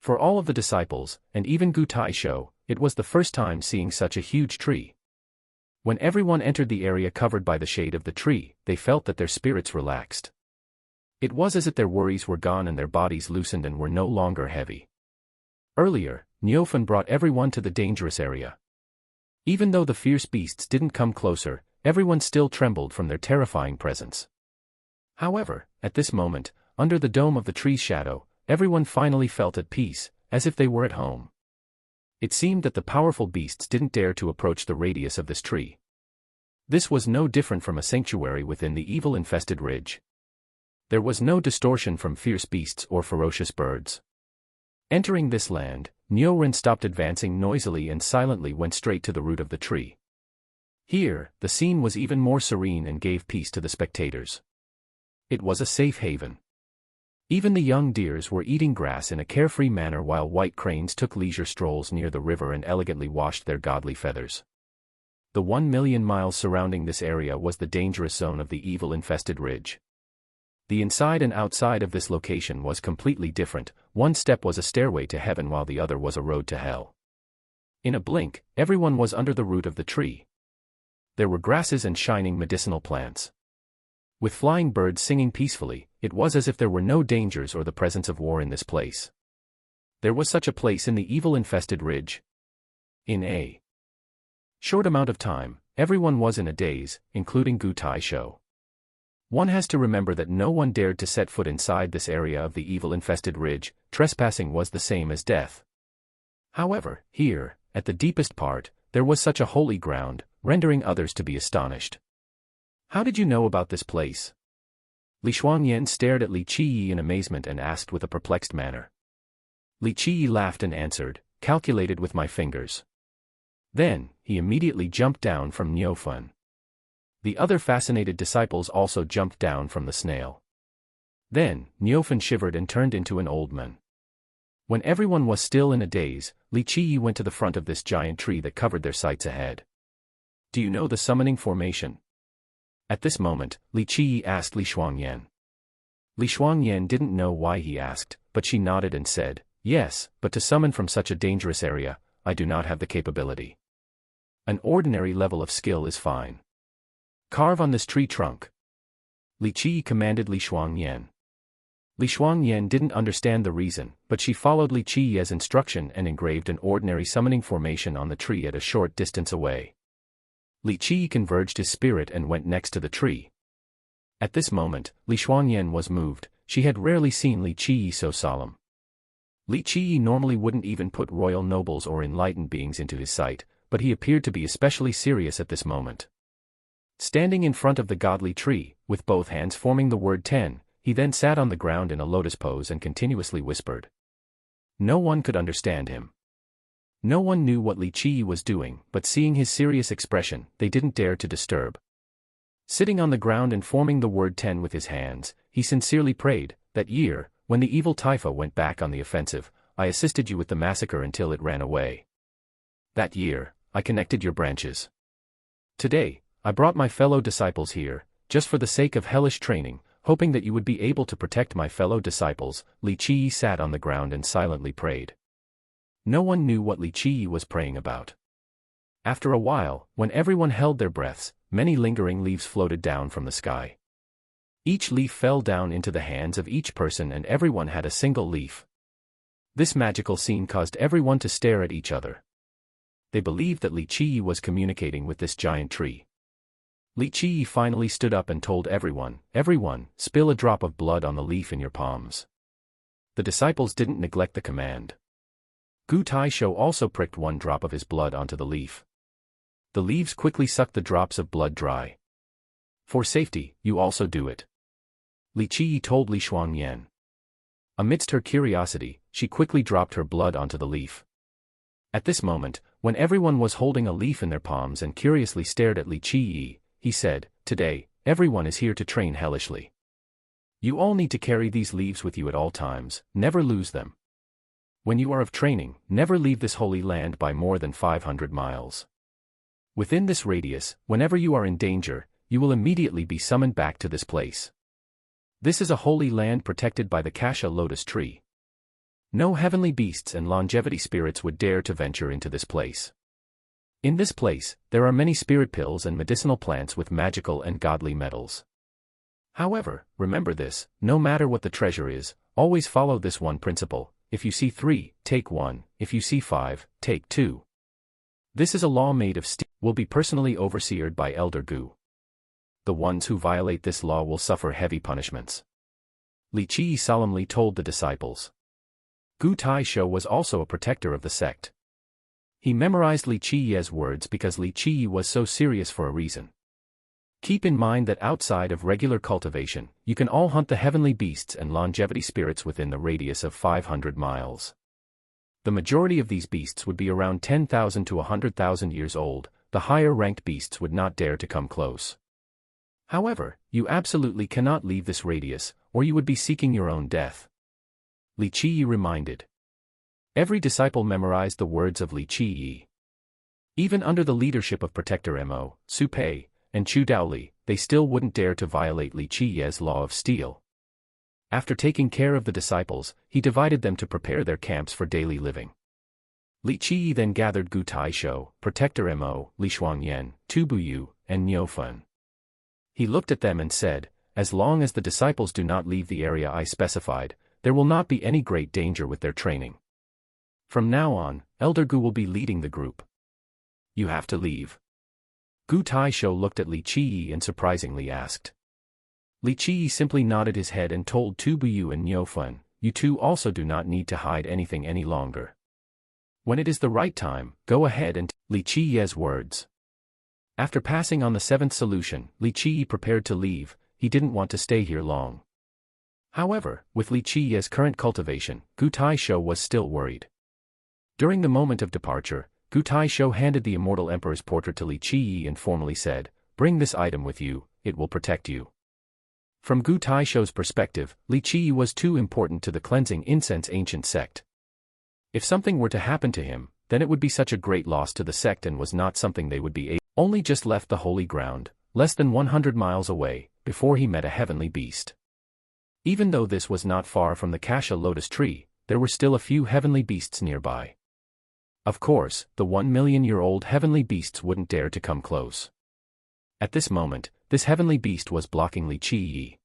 For all of the disciples, and even Gu Taishou, it was the first time seeing such a huge tree. When everyone entered the area covered by the shade of the tree, they felt that their spirits relaxed. It was as if their worries were gone and their bodies loosened and were no longer heavy. Earlier, Niufan brought everyone to the dangerous area. Even though the fierce beasts didn't come closer, everyone still trembled from their terrifying presence. However, at this moment, under the dome of the tree's shadow, everyone finally felt at peace, as if they were at home. It seemed that the powerful beasts didn't dare to approach the radius of this tree. This was no different from a sanctuary within the evil-infested ridge. There was no distortion from fierce beasts or ferocious birds. Entering this land, Niuren stopped advancing noisily and silently went straight to the root of the tree. Here, the scene was even more serene and gave peace to the spectators. It was a safe haven. Even the young deers were eating grass in a carefree manner while white cranes took leisure strolls near the river and elegantly washed their godly feathers. The 1 million miles surrounding this area was the dangerous zone of the evil-infested ridge. The inside and outside of this location was completely different. One step was a stairway to heaven while the other was a road to hell. In a blink, everyone was under the root of the tree. There were grasses and shining medicinal plants. With flying birds singing peacefully, it was as if there were no dangers or the presence of war in this place. There was such a place in the evil-infested ridge. In a short amount of time, everyone was in a daze, including Gu Taisho. One has to remember that no one dared to set foot inside this area of the evil-infested ridge. Trespassing was the same as death. However, here, at the deepest part, there was such a holy ground, rendering others to be astonished. How did you know about this place? Li Shuangyan stared at Li Qiyi in amazement and asked with a perplexed manner. Li Qiyi laughed and answered, calculated with my fingers. Then, he immediately jumped down from Niufan. The other fascinated disciples also jumped down from the snail. Then, Niufan shivered and turned into an old man. When everyone was still in a daze, Li Qiyi went to the front of this giant tree that covered their sights ahead. Do you know the summoning formation? At this moment, Li Qiyi asked Li Shuangyan. Li Shuangyan didn't know why he asked, but she nodded and said, yes, but to summon from such a dangerous area, I do not have the capability. An ordinary level of skill is fine. Carve on this tree trunk. Li Qiyi commanded Li Shuangyan. Li Shuangyan didn't understand the reason, but she followed Li Qiyi's instruction and engraved an ordinary summoning formation on the tree at a short distance away. Li Qiyi converged his spirit and went next to the tree. At this moment, Li Shuangyan was moved. She had rarely seen Li Qiyi so solemn. Li Qiyi normally wouldn't even put royal nobles or enlightened beings into his sight, but he appeared to be especially serious at this moment. Standing in front of the godly tree, with both hands forming the word 10, he then sat on the ground in a lotus pose and continuously whispered. No one could understand him. No one knew what Li Qiyi was doing, but seeing his serious expression, they didn't dare to disturb. Sitting on the ground and forming the word 10 with his hands, he sincerely prayed, that year, when the evil Taifa went back on the offensive, I assisted you with the massacre until it ran away. That year, I connected your branches. Today, I brought my fellow disciples here, just for the sake of hellish training, hoping that you would be able to protect my fellow disciples. Li Qiyi sat on the ground and silently prayed. No one knew what Li Qiyi was praying about. After a while, when everyone held their breaths, many lingering leaves floated down from the sky. Each leaf fell down into the hands of each person and everyone had a single leaf. This magical scene caused everyone to stare at each other. They believed that Li Qiyi was communicating with this giant tree. Li Qiyi finally stood up and told everyone, spill a drop of blood on the leaf in your palms. The disciples didn't neglect the command. Gu Taisho also pricked one drop of his blood onto the leaf. The leaves quickly sucked the drops of blood dry. For safety, you also do it. Li Qiyi told Li Shuangyan. Amidst her curiosity, she quickly dropped her blood onto the leaf. At this moment, when everyone was holding a leaf in their palms and curiously stared at Li Qiyi, he said, today, everyone is here to train hellishly. You all need to carry these leaves with you at all times, never lose them. When you are of training, never leave this holy land by more than 500 miles. Within this radius, whenever you are in danger, you will immediately be summoned back to this place. This is a holy land protected by the Kasha lotus tree. No heavenly beasts and longevity spirits would dare to venture into this place. In this place, there are many spirit pills and medicinal plants with magical and godly metals. However, remember this, no matter what the treasure is, always follow this one principle: if you see 3, take 1, if you see 5, take 2. This is a law made of steel, will be personally overseered by Elder Gu. The ones who violate this law will suffer heavy punishments. Li Qiyi solemnly told the disciples. Gu Taisho was also a protector of the sect. He memorized Li Qiyi's words because Li Qiyi was so serious for a reason. Keep in mind that outside of regular cultivation, you can all hunt the heavenly beasts and longevity spirits within the radius of 500 miles. The majority of these beasts would be around 10,000 to 100,000 years old. The higher-ranked beasts would not dare to come close. However, you absolutely cannot leave this radius, or you would be seeking your own death. Li Qiyi reminded. Every disciple memorized the words of Li Qiyi. Even under the leadership of Protector Mo, Su Pei, and Chu Daoli, they still wouldn't dare to violate Li Qiyi's law of steel. After taking care of the disciples, he divided them to prepare their camps for daily living. Li Qiyi then gathered Gu Taisho, Protector Mo, Li Shuangyan, Tu Buyu, and Niufan. He looked at them and said, as long as the disciples do not leave the area I specified, there will not be any great danger with their training. From now on, Elder Gu will be leading the group. You have to leave. Gu Taisho looked at Li Qiyi and surprisingly asked. Li Qiyi simply nodded his head and told Tu Buyu and Niufeng, you two also do not need to hide anything any longer. When it is the right time, go ahead and Li Qiyi's words. After passing on the seventh solution, Li Qiyi prepared to leave. He didn't want to stay here long. However, with Li Qiyi's current cultivation, Gu Taisho was still worried. During the moment of departure, Gu Taisho handed the immortal emperor's portrait to Li Qiyi and formally said, bring this item with you, it will protect you. From Gu Taisho's perspective, Li Qiyi was too important to the cleansing incense ancient sect. If something were to happen to him, then it would be such a great loss to the sect and was not something they would be able. Only just left the holy ground, less than 100 miles away, before he met a heavenly beast. Even though this was not far from the Kasha lotus tree, there were still a few heavenly beasts nearby. Of course, the 1,000,000-year-old heavenly beasts wouldn't dare to come close. At this moment, this heavenly beast was blocking Li Qiyi.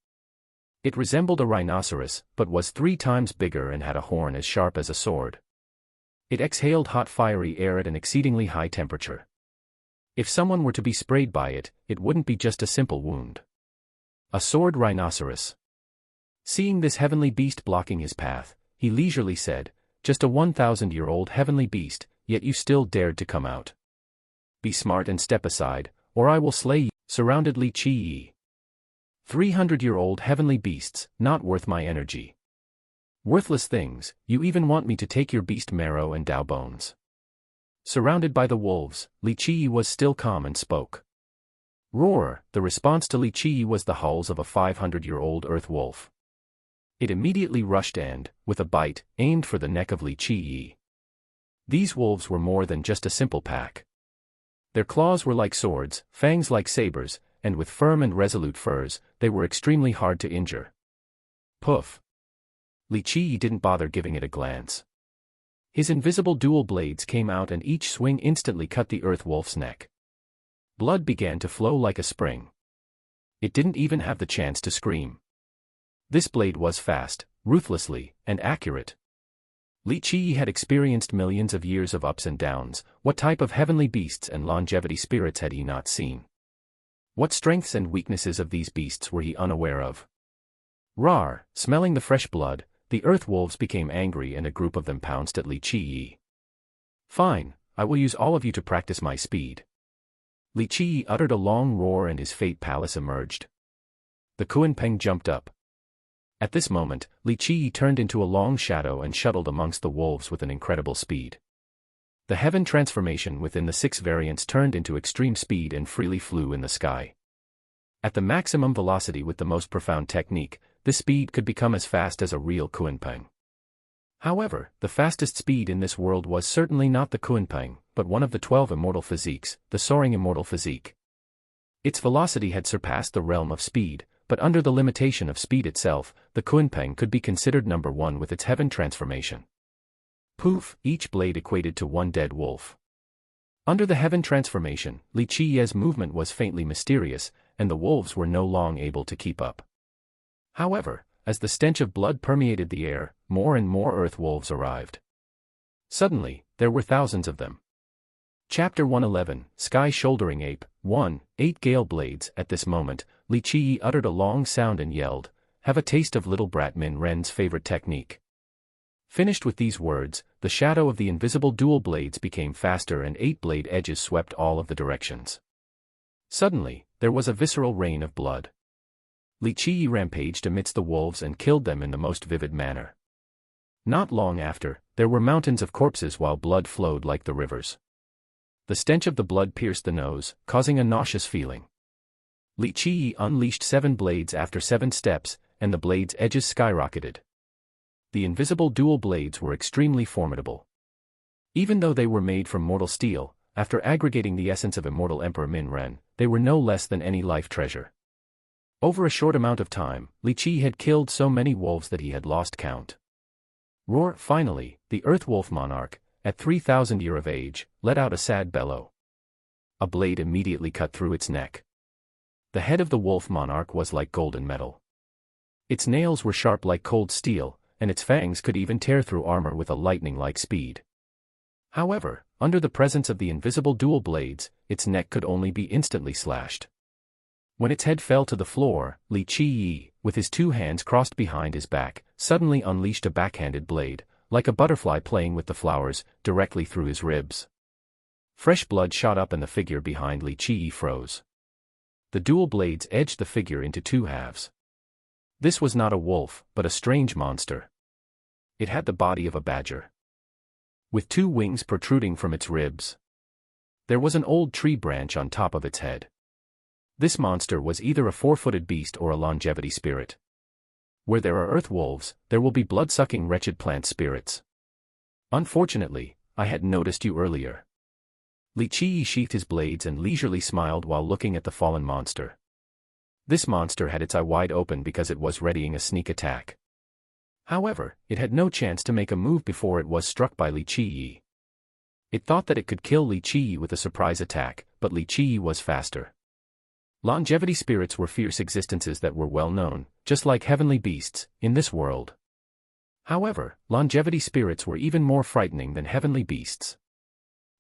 It resembled a rhinoceros, but was 3 times bigger and had a horn as sharp as a sword. It exhaled hot fiery air at an exceedingly high temperature. If someone were to be sprayed by it, it wouldn't be just a simple wound. A sword rhinoceros. Seeing this heavenly beast blocking his path, he leisurely said, just a 1,000-year-old heavenly beast, yet you still dared to come out. Be smart and step aside, or I will slay you. Surrounded Li Qiyi. 300-year-old heavenly beasts, not worth my energy. Worthless things, you even want me to take your beast marrow and Dao bones. Surrounded by the wolves, Li Qiyi was still calm and spoke. Roar! The response to Li Qiyi was the howls of a 500-year-old earth wolf. It immediately rushed and, with a bite, aimed for the neck of Li Qiyi. These wolves were more than just a simple pack. Their claws were like swords, fangs like sabers, and with firm and resolute furs, they were extremely hard to injure. Poof! Li Qiyi didn't bother giving it a glance. His invisible dual blades came out and each swing instantly cut the earth wolf's neck. Blood began to flow like a spring. It didn't even have the chance to scream. This blade was fast, ruthlessly, and accurate. Li Qiyi had experienced millions of years of ups and downs. What type of heavenly beasts and longevity spirits had he not seen? What strengths and weaknesses of these beasts were he unaware of? Rar, smelling the fresh blood, the earth wolves became angry and a group of them pounced at Li Qiyi. Fine, I will use all of you to practice my speed. Li Qiyi uttered a long roar and his fate palace emerged. The Kunpeng jumped up. At this moment, Li Qiyi turned into a long shadow and shuttled amongst the wolves with an incredible speed. The heaven transformation within the 6 variants turned into extreme speed and freely flew in the sky. At the maximum velocity with the most profound technique, this speed could become as fast as a real Kunpeng. However, the fastest speed in this world was certainly not the Kunpeng, but one of the 12 immortal physiques, the soaring immortal physique. Its velocity had surpassed the realm of speed, but under the limitation of speed itself, the Kunpeng could be considered number 1 with its heaven transformation. Poof! Each blade equated to 1 dead wolf. Under the heaven transformation, Li Qiyi's movement was faintly mysterious, and the wolves were no long able to keep up. However, as the stench of blood permeated the air, more and more earth wolves arrived. Suddenly, there were thousands of them. Chapter 111, Sky Shouldering Ape, 1, 8 Gale Blades. At this moment, Li Qiyi uttered a long sound and yelled, have a taste of little brat Min Ren's favorite technique. Finished with these words, the shadow of the invisible dual blades became faster and 8 blade edges swept all of the directions. Suddenly, there was a visceral rain of blood. Li Qiyi rampaged amidst the wolves and killed them in the most vivid manner. Not long after, there were mountains of corpses while blood flowed like the rivers. The stench of the blood pierced the nose, causing a nauseous feeling. Li Qiyi unleashed 7 blades after 7 steps, and the blades' edges skyrocketed. The invisible dual blades were extremely formidable. Even though they were made from mortal steel, after aggregating the essence of immortal Emperor Min Ren, they were no less than any life treasure. Over a short amount of time, Li Qiyi had killed so many wolves that he had lost count. Roar! Finally, the Earth Wolf Monarch, at 3,000 years of age, let out a sad bellow. A blade immediately cut through its neck. The head of the Wolf Monarch was like golden metal. Its nails were sharp like cold steel, and its fangs could even tear through armor with a lightning-like speed. However, under the presence of the invisible dual blades, its neck could only be instantly slashed. When its head fell to the floor, Li Qiyi, with his two hands crossed behind his back, suddenly unleashed a backhanded blade, like a butterfly playing with the flowers, directly through his ribs. Fresh blood shot up and the figure behind Li Qiyi froze. The dual blades edged the figure into two halves. This was not a wolf, but a strange monster. It had the body of a badger, with two wings protruding from its ribs. There was an old tree branch on top of its head. This monster was either a four-footed beast or a longevity spirit. Where there are earth wolves, there will be blood-sucking wretched plant spirits. Unfortunately, I had noticed you earlier. Li Qiyi sheathed his blades and leisurely smiled while looking at the fallen monster. This monster had its eye wide open because it was readying a sneak attack. However, it had no chance to make a move before it was struck by Li Qiyi. It thought that it could kill Li Qiyi with a surprise attack, but Li Qiyi was faster. Longevity spirits were fierce existences that were well known, just like heavenly beasts, in this world. However, longevity spirits were even more frightening than heavenly beasts.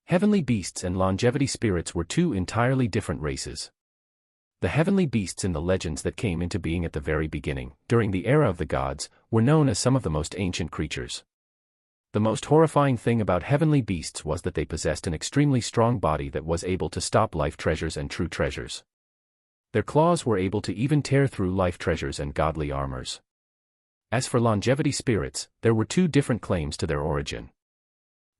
Heavenly beasts and longevity spirits were two entirely different races. The heavenly beasts in the legends that came into being at the very beginning, during the era of the gods, were known as some of the most ancient creatures. The most horrifying thing about heavenly beasts was that they possessed an extremely strong body that was able to stop life treasures and true treasures. Their claws were able to even tear through life treasures and godly armors. As for longevity spirits, there were two different claims to their origin.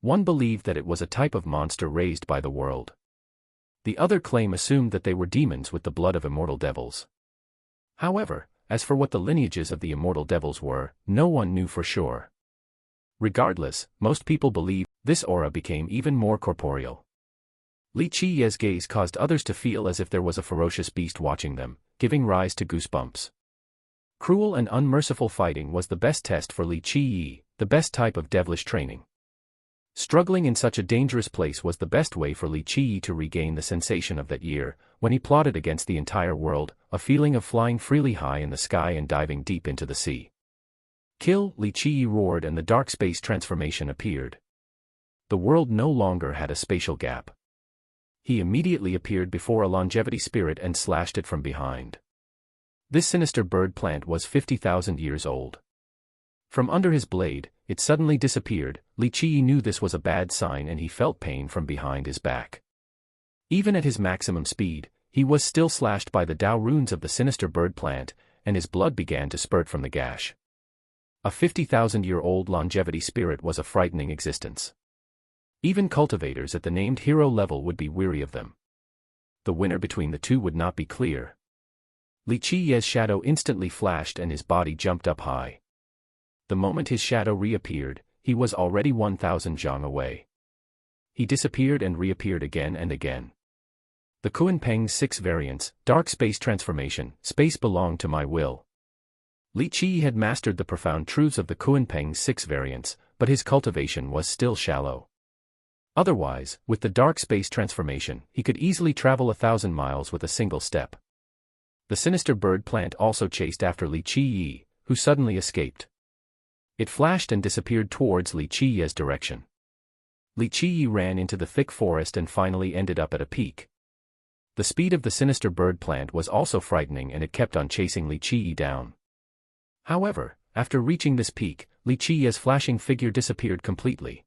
One believed that it was a type of monster raised by the world. The other claim assumed that they were demons with the blood of immortal devils. However, as for what the lineages of the immortal devils were, no one knew for sure. Regardless, most people believe this aura became even more corporeal. Li Qiyi's gaze caused others to feel as if there was a ferocious beast watching them, giving rise to goosebumps. Cruel and unmerciful fighting was the best test for Li Qiyi, the best type of devilish training. Struggling in such a dangerous place was the best way for Li Qiyi to regain the sensation of that year, when he plotted against the entire world, a feeling of flying freely high in the sky and diving deep into the sea. Kill! Li Qiyi roared and the dark space transformation appeared. The world no longer had a spatial gap. He immediately appeared before a longevity spirit and slashed it from behind. This sinister bird plant was 50,000 years old. From under his blade, it suddenly disappeared. Li Qiyi knew this was a bad sign and he felt pain from behind his back. Even at his maximum speed, he was still slashed by the Tao runes of the sinister bird plant, and his blood began to spurt from the gash. A 50,000-year-old longevity spirit was a frightening existence. Even cultivators at the named hero level would be weary of them. The winner between the two would not be clear. Li Qiyi's shadow instantly flashed and his body jumped up high. The moment his shadow reappeared, he was already 1,000 zhang away. He disappeared and reappeared again and again. The Kunpeng's 6 variants, dark space transformation, space belonged to my will. Li Qiyi had mastered the profound truths of the Kunpeng's 6 variants, but his cultivation was still shallow. Otherwise, with the dark space transformation, he could easily travel 1,000 miles with a single step. The sinister bird plant also chased after Li Qiyi, who suddenly escaped. It flashed and disappeared towards Li Qiyi's direction. Li Qiyi ran into the thick forest and finally ended up at a peak. The speed of the sinister bird plant was also frightening and it kept on chasing Li Qiyi down. However, after reaching this peak, Li Qiyi's flashing figure disappeared completely.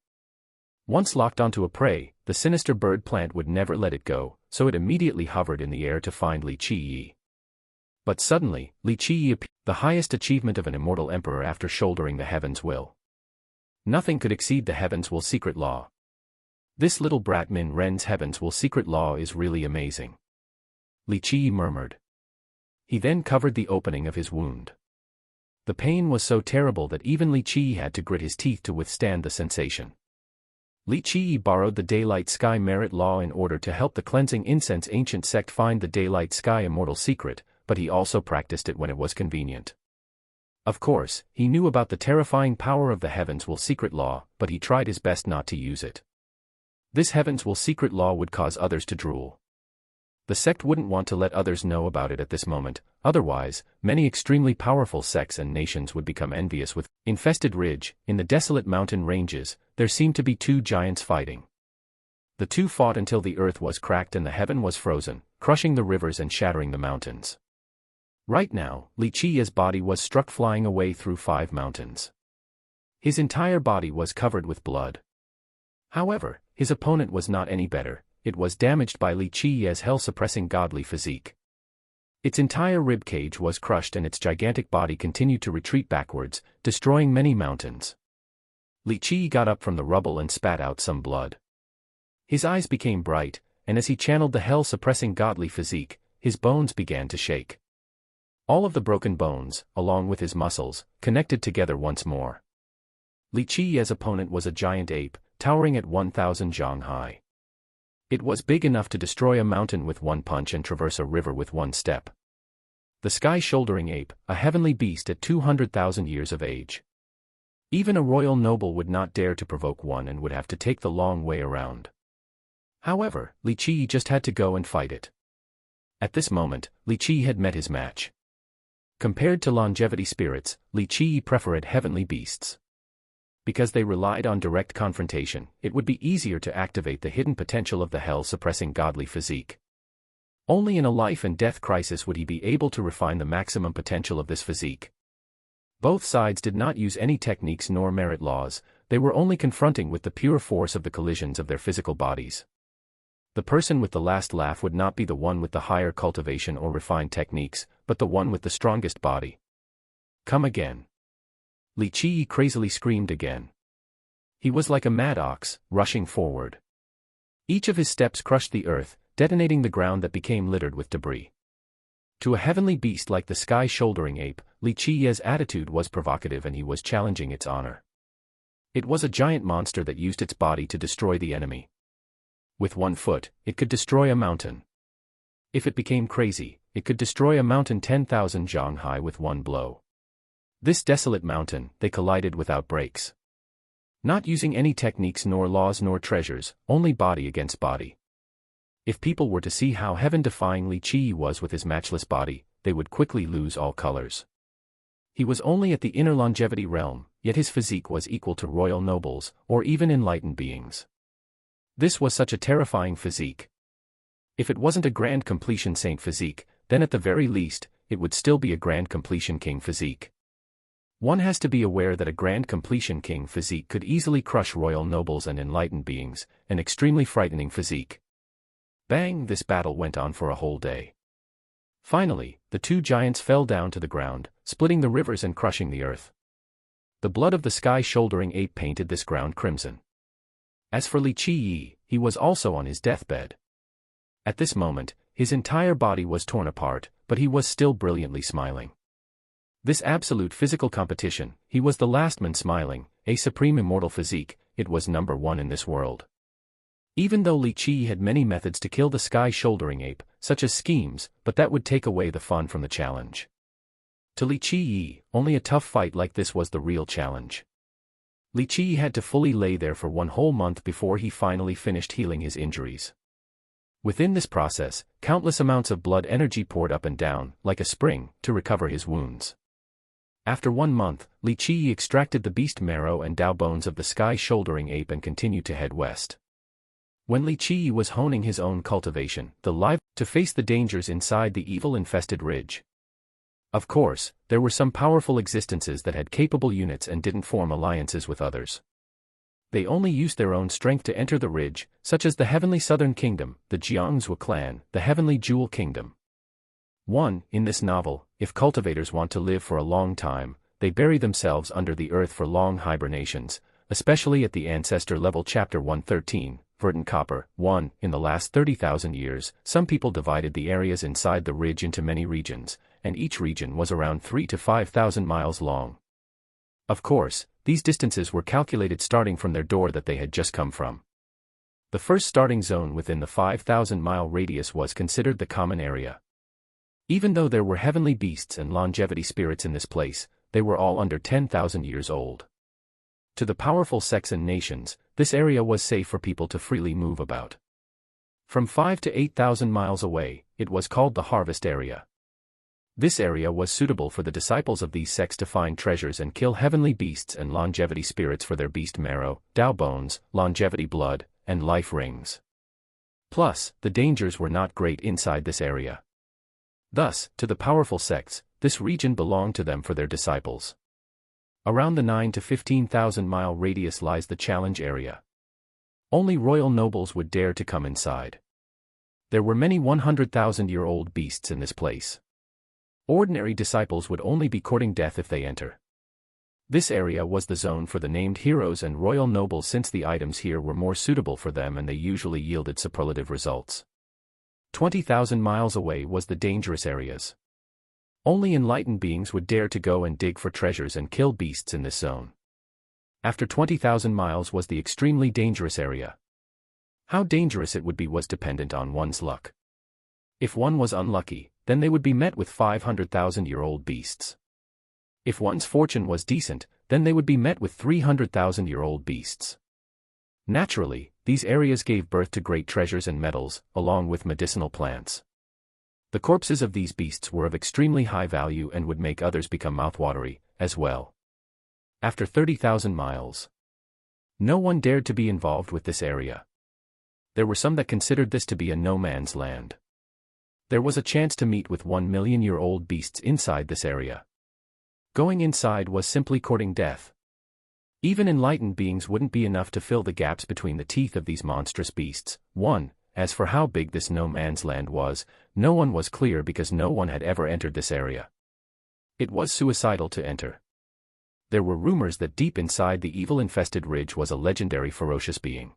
Once locked onto a prey, the sinister bird plant would never let it go, so it immediately hovered in the air to find Li Qiyi. But suddenly, Li Qiyi appeared, the highest achievement of an immortal emperor after shouldering the heaven's will. Nothing could exceed the heaven's will secret law. This little brat Min Ren's heaven's will secret law is really amazing. Li Qiyi murmured. He then covered the opening of his wound. The pain was so terrible that even Li Qiyi had to grit his teeth to withstand the sensation. Li Qiyi borrowed the daylight sky merit law in order to help the cleansing incense ancient sect find the daylight sky immortal secret, but he also practiced it when it was convenient. Of course, he knew about the terrifying power of the heavens will secret law, but he tried his best not to use it. This heavens will secret law would cause others to drool. The sect wouldn't want to let others know about it at this moment, otherwise, many extremely powerful sects and nations would become envious with infested ridge. In the desolate mountain ranges, there there seemed to be two giants fighting. The two fought until the earth was cracked and the heaven was frozen, crushing the rivers and shattering the mountains. Right now, Li Qi's body was struck flying away through 5 mountains. His entire body was covered with blood. However, his opponent was not any better. It was damaged by Li Qi's hell-suppressing godly physique. Its entire rib cage was crushed and its gigantic body continued to retreat backwards, destroying many mountains. Li Qi got up from the rubble and spat out some blood. His eyes became bright, and as he channeled the hell-suppressing godly physique, his bones began to shake. All of the broken bones, along with his muscles, connected together once more. Li Qi's opponent was a giant ape, towering at 1,000 zhang high. It was big enough to destroy a mountain with one punch and traverse a river with one step. The sky-shouldering ape, a heavenly beast at 200,000 years of age. Even a royal noble would not dare to provoke one and would have to take the long way around. However, Li Qi just had to go and fight it. At this moment, Li Qi had met his match. Compared to longevity spirits, Li Qi preferred heavenly beasts. Because they relied on direct confrontation, it would be easier to activate the hidden potential of the hell-suppressing godly physique. Only in a life and death crisis would he be able to refine the maximum potential of this physique. Both sides did not use any techniques nor merit laws, they were only confronting with the pure force of the collisions of their physical bodies. The person with the last laugh would not be the one with the higher cultivation or refined techniques, but the one with the strongest body. Come again. Li Qi crazily screamed again. He was like a mad ox, rushing forward. Each of his steps crushed the earth, detonating the ground that became littered with debris. To a heavenly beast like the sky-shouldering ape, Li Qi's attitude was provocative and he was challenging its honor. It was a giant monster that used its body to destroy the enemy. With one foot, it could destroy a mountain. If it became crazy, it could destroy a mountain 10,000 zhang high with one blow. This desolate mountain, they collided without breaks. Not using any techniques nor laws nor treasures, only body against body. If people were to see how heaven-defying Li Qi was with his matchless body, they would quickly lose all colors. He was only at the inner longevity realm, yet his physique was equal to royal nobles, or even enlightened beings. This was such a terrifying physique. If it wasn't a grand completion saint physique, then at the very least, it would still be a grand completion king physique. One has to be aware that a grand completion king physique could easily crush royal nobles and enlightened beings, an extremely frightening physique. Bang! This battle went on for a whole day. Finally, the two giants fell down to the ground, splitting the rivers and crushing the earth. The blood of the sky-shouldering ape painted this ground crimson. As for Li Qi, he was also on his deathbed. At this moment, his entire body was torn apart, but he was still brilliantly smiling. This absolute physical competition, he was the last man smiling, a supreme immortal physique, it was number one in this world. Even though Li Qi had many methods to kill the sky-shouldering ape, such as schemes, but that would take away the fun from the challenge. To Li Qi, only a tough fight like this was the real challenge. Li Qi had to fully lay there for 1 whole month before he finally finished healing his injuries. Within this process, countless amounts of blood energy poured up and down, like a spring, to recover his wounds. After 1 month, Li Qi extracted the beast marrow and Dao bones of the sky-shouldering ape and continued to head west. When Li Qi was honing his own cultivation, to face the dangers inside the evil-infested ridge. Of course, there were some powerful existences that had capable units and didn't form alliances with others. They only used their own strength to enter the ridge, such as the Heavenly Southern Kingdom, the Jiangzhou clan, the Heavenly Jewel Kingdom. In this novel, if cultivators want to live for a long time, they bury themselves under the earth for long hibernations, especially at the ancestor level. Chapter 113, Verdant Copper. In the last 30,000 years, some people divided the areas inside the ridge into many regions, and each region was around 3,000 to 5,000 miles long. Of course, these distances were calculated starting from their door that they had just come from. The first starting zone within the 5,000-mile radius was considered the common area. Even though there were heavenly beasts and longevity spirits in this place, they were all under 10,000 years old. To the powerful sects and nations, this area was safe for people to freely move about. From 5,000 to 8,000 miles away, it was called the harvest area. This area was suitable for the disciples of these sects to find treasures and kill heavenly beasts and longevity spirits for their beast marrow, Tao bones, longevity blood, and life rings. Plus, the dangers were not great inside this area. Thus, to the powerful sects, this region belonged to them for their disciples. Around the 9 to 15,000 mile radius lies the challenge area. Only royal nobles would dare to come inside. There were many 100,000-year-old beasts in this place. Ordinary disciples would only be courting death if they enter. This area was the zone for the named heroes and royal nobles since the items here were more suitable for them and they usually yielded superlative results. 20,000 miles away was the dangerous areas. Only enlightened beings would dare to go and dig for treasures and kill beasts in this zone. After 20,000 miles was the extremely dangerous area. How dangerous it would be was dependent on one's luck. If one was unlucky, then they would be met with 500,000-year-old beasts. If one's fortune was decent, then they would be met with 300,000-year-old beasts. Naturally, these areas gave birth to great treasures and metals, along with medicinal plants. The corpses of these beasts were of extremely high value and would make others become mouthwatery, as well. After 30,000 miles, no one dared to be involved with this area. There were some that considered this to be a no-man's land. There was a chance to meet with 1 million-year-old beasts inside this area. Going inside was simply courting death. Even enlightened beings wouldn't be enough to fill the gaps between the teeth of these monstrous beasts. 1. As for how big this no-man's land was, no one was clear because no one had ever entered this area. It was suicidal to enter. There were rumors that deep inside the evil-infested ridge was a legendary ferocious being.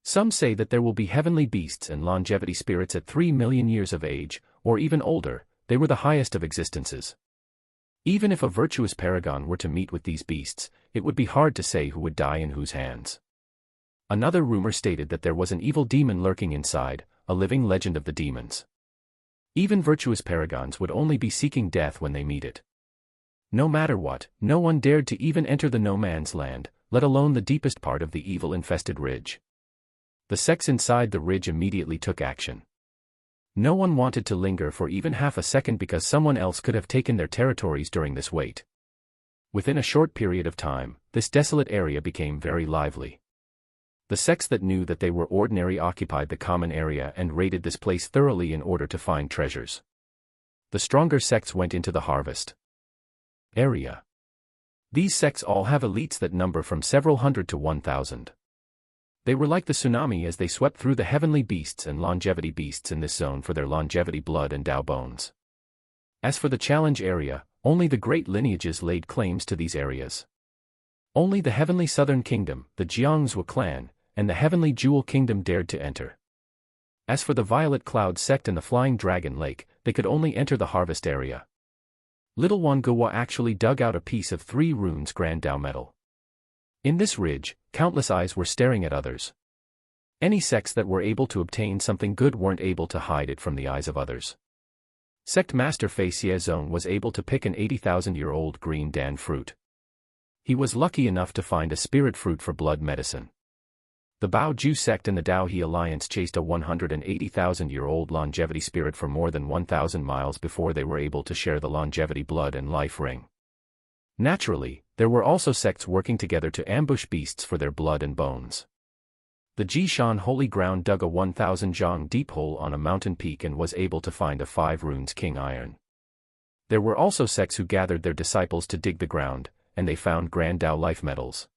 Some say that there will be heavenly beasts and longevity spirits at 3 million years of age, or even older. They were the highest of existences. Even if a virtuous paragon were to meet with these beasts, it would be hard to say who would die in whose hands. Another rumor stated that there was an evil demon lurking inside, a living legend of the demons. Even virtuous paragons would only be seeking death when they meet it. No matter what, no one dared to even enter the no-man's land, let alone the deepest part of the evil-infested ridge. The sects inside the ridge immediately took action. No one wanted to linger for even half a second because someone else could have taken their territories during this wait. Within a short period of time, this desolate area became very lively. The sects that knew that they were ordinary occupied the common area and raided this place thoroughly in order to find treasures. The stronger sects went into the harvest area. These sects all have elites that number from several hundred to 1,000. They were like the tsunami as they swept through the heavenly beasts and longevity beasts in this zone for their longevity blood and Tao bones. As for the challenge area, only the great lineages laid claims to these areas. Only the heavenly southern kingdom, the Jiangzhou clan, and the heavenly jewel kingdom dared to enter. As for the violet cloud sect and the flying dragon lake, they could only enter the harvest area. Little One Gawa actually dug out a piece of 3 runes grand Tao metal. In this ridge, countless eyes were staring at others. Any sects that were able to obtain something good weren't able to hide it from the eyes of others. Sect Master Fei Xiezong was able to pick an 80,000-year-old green dan fruit. He was lucky enough to find a spirit fruit for blood medicine. The Bao Ju sect and the Dao He alliance chased a 180,000-year-old longevity spirit for more than 1,000 miles before they were able to share the longevity blood and life ring. Naturally, there were also sects working together to ambush beasts for their blood and bones. The Jishan Holy Ground dug a 1,000 zhang deep hole on a mountain peak and was able to find a 5 runes king iron. There were also sects who gathered their disciples to dig the ground, and they found grand Tao life metals.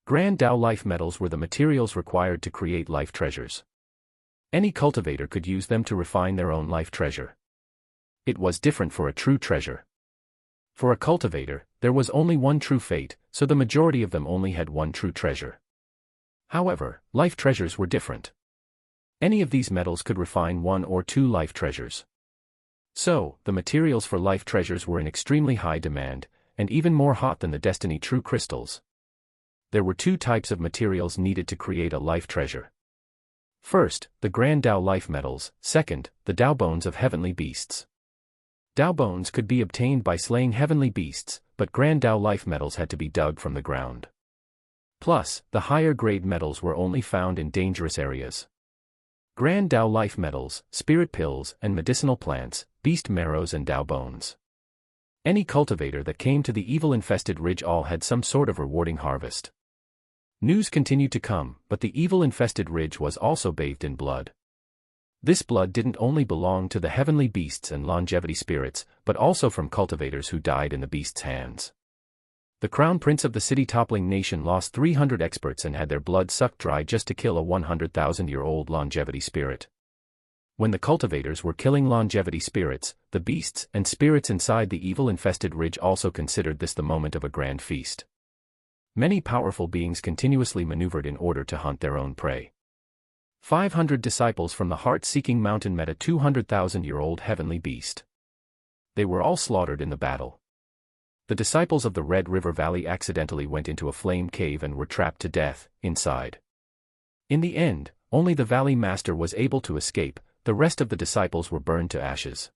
Grand Tao life metals were the materials required to create life treasures. Any cultivator could use them to refine their own life treasure. It was different for a true treasure. For a cultivator, there was only one true fate, so the majority of them only had one true treasure. However, life treasures were different. Any of these metals could refine 1 or 2 life treasures. So, the materials for life treasures were in extremely high demand, and even more hot than the Destiny True crystals. There were 2 types of materials needed to create a life treasure. First, the grand Tao life metals, second, the Tao bones of heavenly beasts. Tao bones could be obtained by slaying heavenly beasts, but grand Tao life metals had to be dug from the ground. Plus, the higher grade metals were only found in dangerous areas. Grand Tao life metals, spirit pills, and medicinal plants, beast marrows and Dao bones. Any cultivator that came to the evil-infested ridge all had some sort of rewarding harvest. News continued to come, but the evil-infested ridge was also bathed in blood. This blood didn't only belong to the heavenly beasts and longevity spirits, but also from cultivators who died in the beasts' hands. The crown prince of the city-toppling nation lost 300 experts and had their blood sucked dry just to kill a 100,000-year-old longevity spirit. When the cultivators were killing longevity spirits, the beasts and spirits inside the evil-infested ridge also considered this the moment of a grand feast. Many powerful beings continuously maneuvered in order to hunt their own prey. 500 disciples from the heart-seeking mountain met a 200,000-year-old heavenly beast. They were all slaughtered in the battle. The disciples of the Red River Valley accidentally went into a flame cave and were trapped to death inside. In the end, only the Valley Master was able to escape. The rest of the disciples were burned to ashes.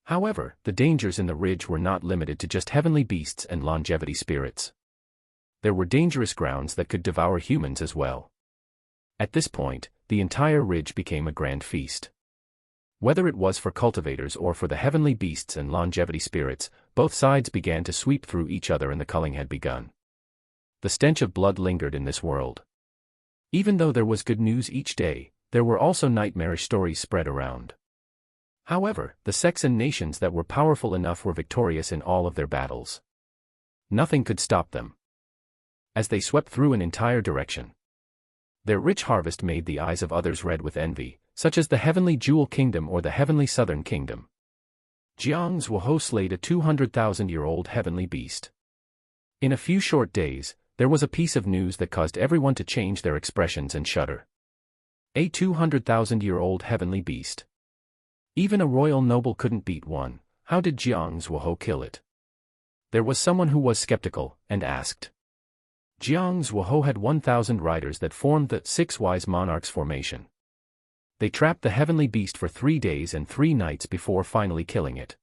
However, the dangers in the ridge were not limited to just heavenly beasts and longevity spirits. There were dangerous grounds that could devour humans as well. At this point, the entire ridge became a grand feast. Whether it was for cultivators or for the heavenly beasts and longevity spirits, both sides began to sweep through each other and the culling had begun. The stench of blood lingered in this world. Even though there was good news each day, there were also nightmarish stories spread around. However, the sects and nations that were powerful enough were victorious in all of their battles. Nothing could stop them. As they swept through an entire direction, their rich harvest made the eyes of others red with envy, such as the Heavenly Jewel Kingdom or the Heavenly Southern Kingdom. Jiang Zhuo slayed a 200,000-year-old heavenly beast. In a few short days, there was a piece of news that caused everyone to change their expressions and shudder. A 200,000-year-old heavenly beast. Even a royal noble couldn't beat one. How did Jiang Zhuo kill it? There was someone who was skeptical, and asked. Jiang Zhuo had 1,000 riders that formed the 6 wise monarchs formation. They trapped the heavenly beast for 3 days and 3 nights before finally killing it.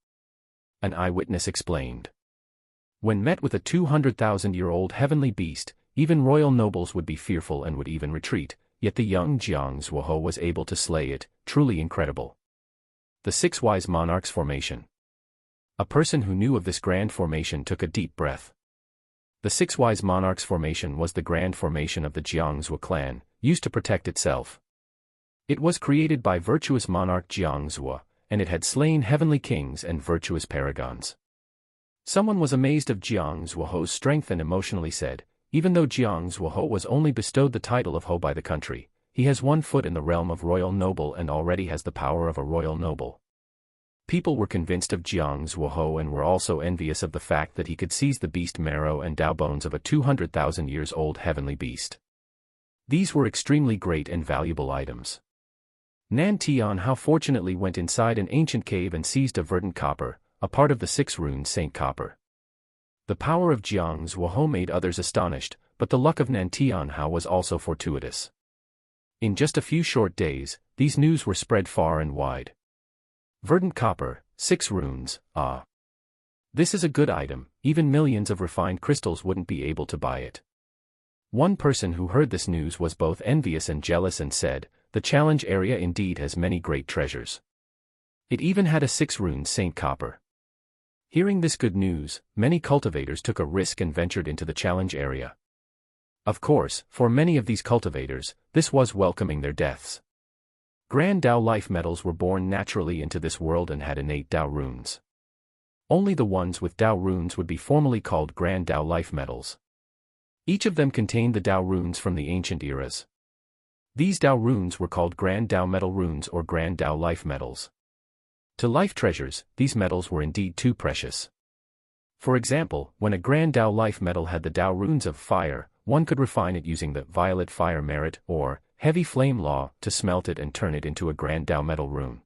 An eyewitness explained. When met with a 200,000-year-old heavenly beast, even royal nobles would be fearful and would even retreat, yet the young Jiang Zhuo was able to slay it, truly incredible. The 6 wise monarchs formation. A person who knew of this grand formation took a deep breath. The 6 wise monarchs formation was the grand formation of the Jiang Zhuo clan, used to protect itself. It was created by virtuous monarch Jiang Zhuo, and it had slain heavenly kings and virtuous paragons. Someone was amazed of Jiang Zhuo's strength and emotionally said, even though Jiang Zhuo was only bestowed the title of Ho by the country, he has 1 foot in the realm of royal noble and already has the power of a royal noble. People were convinced of Jiang Zhuo and were also envious of the fact that he could seize the beast marrow and Dao bones of a 200,000 years old heavenly beast. These were extremely great and valuable items. Nan Tianhao fortunately went inside an ancient cave and seized a verdant copper, a part of the 6 runes Saint Copper. The power of Jiang Zhuo made others astonished, but the luck of Nan Tianhao was also fortuitous. In just a few short days, these news were spread far and wide. Verdant copper, 6 runes, ah. This is a good item, even millions of refined crystals wouldn't be able to buy it. One person who heard this news was both envious and jealous and said, the challenge area indeed has many great treasures. It even had a 6 runes Saint Copper. Hearing this good news, many cultivators took a risk and ventured into the challenge area. Of course, for many of these cultivators, this was welcoming their deaths. Grand Dao life metals were born naturally into this world and had innate Dao runes. Only the ones with Dao runes would be formally called Grand Dao life metals. Each of them contained the Dao runes from the ancient eras. These Dao runes were called Grand Dao metal runes or Grand Dao life metals. To life treasures, these metals were indeed too precious. For example, when a Grand Dao life metal had the Dao runes of fire, one could refine it using the violet fire merit or heavy flame law to smelt it and turn it into a Grand Dao metal rune.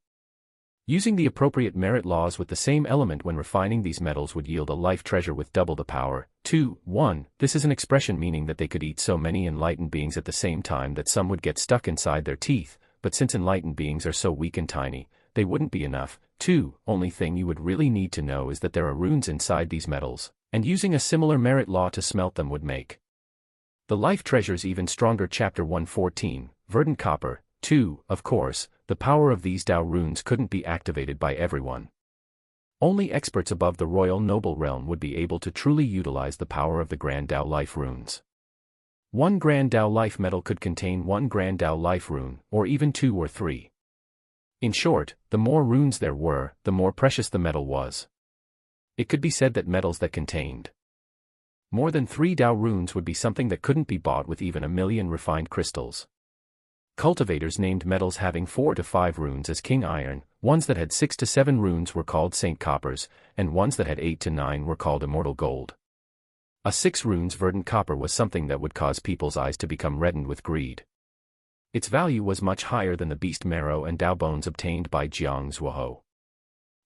Using the appropriate merit laws with the same element when refining these metals would yield a life treasure with double the power. 1. This is an expression meaning that they could eat so many enlightened beings at the same time that some would get stuck inside their teeth, but since enlightened beings are so weak and tiny, they wouldn't be enough. 2. Only thing you would really need to know is that there are runes inside these metals, and using a similar merit law to smelt them would make the life treasures even stronger. Chapter 114, Verdant Copper. 2. Of course, the power of these Dao runes couldn't be activated by everyone. Only experts above the royal noble realm would be able to truly utilize the power of the Grand Dao Life runes. One Grand Dao Life medal could contain one Grand Dao Life rune, or even 2 or 3. In short, the more runes there were, the more precious the medal was. It could be said that medals that contained more than 3 Dao runes would be something that couldn't be bought with even 1,000,000 refined crystals. Cultivators named medals having 4 to 5 runes as King Iron, ones that had 6 to 7 runes were called Saint Coppers, and ones that had 8 to 9 were called Immortal Gold. A 6 runes verdant copper was something that would cause people's eyes to become reddened with greed. Its value was much higher than the beast marrow and Dao bones obtained by Jiang Zuoho.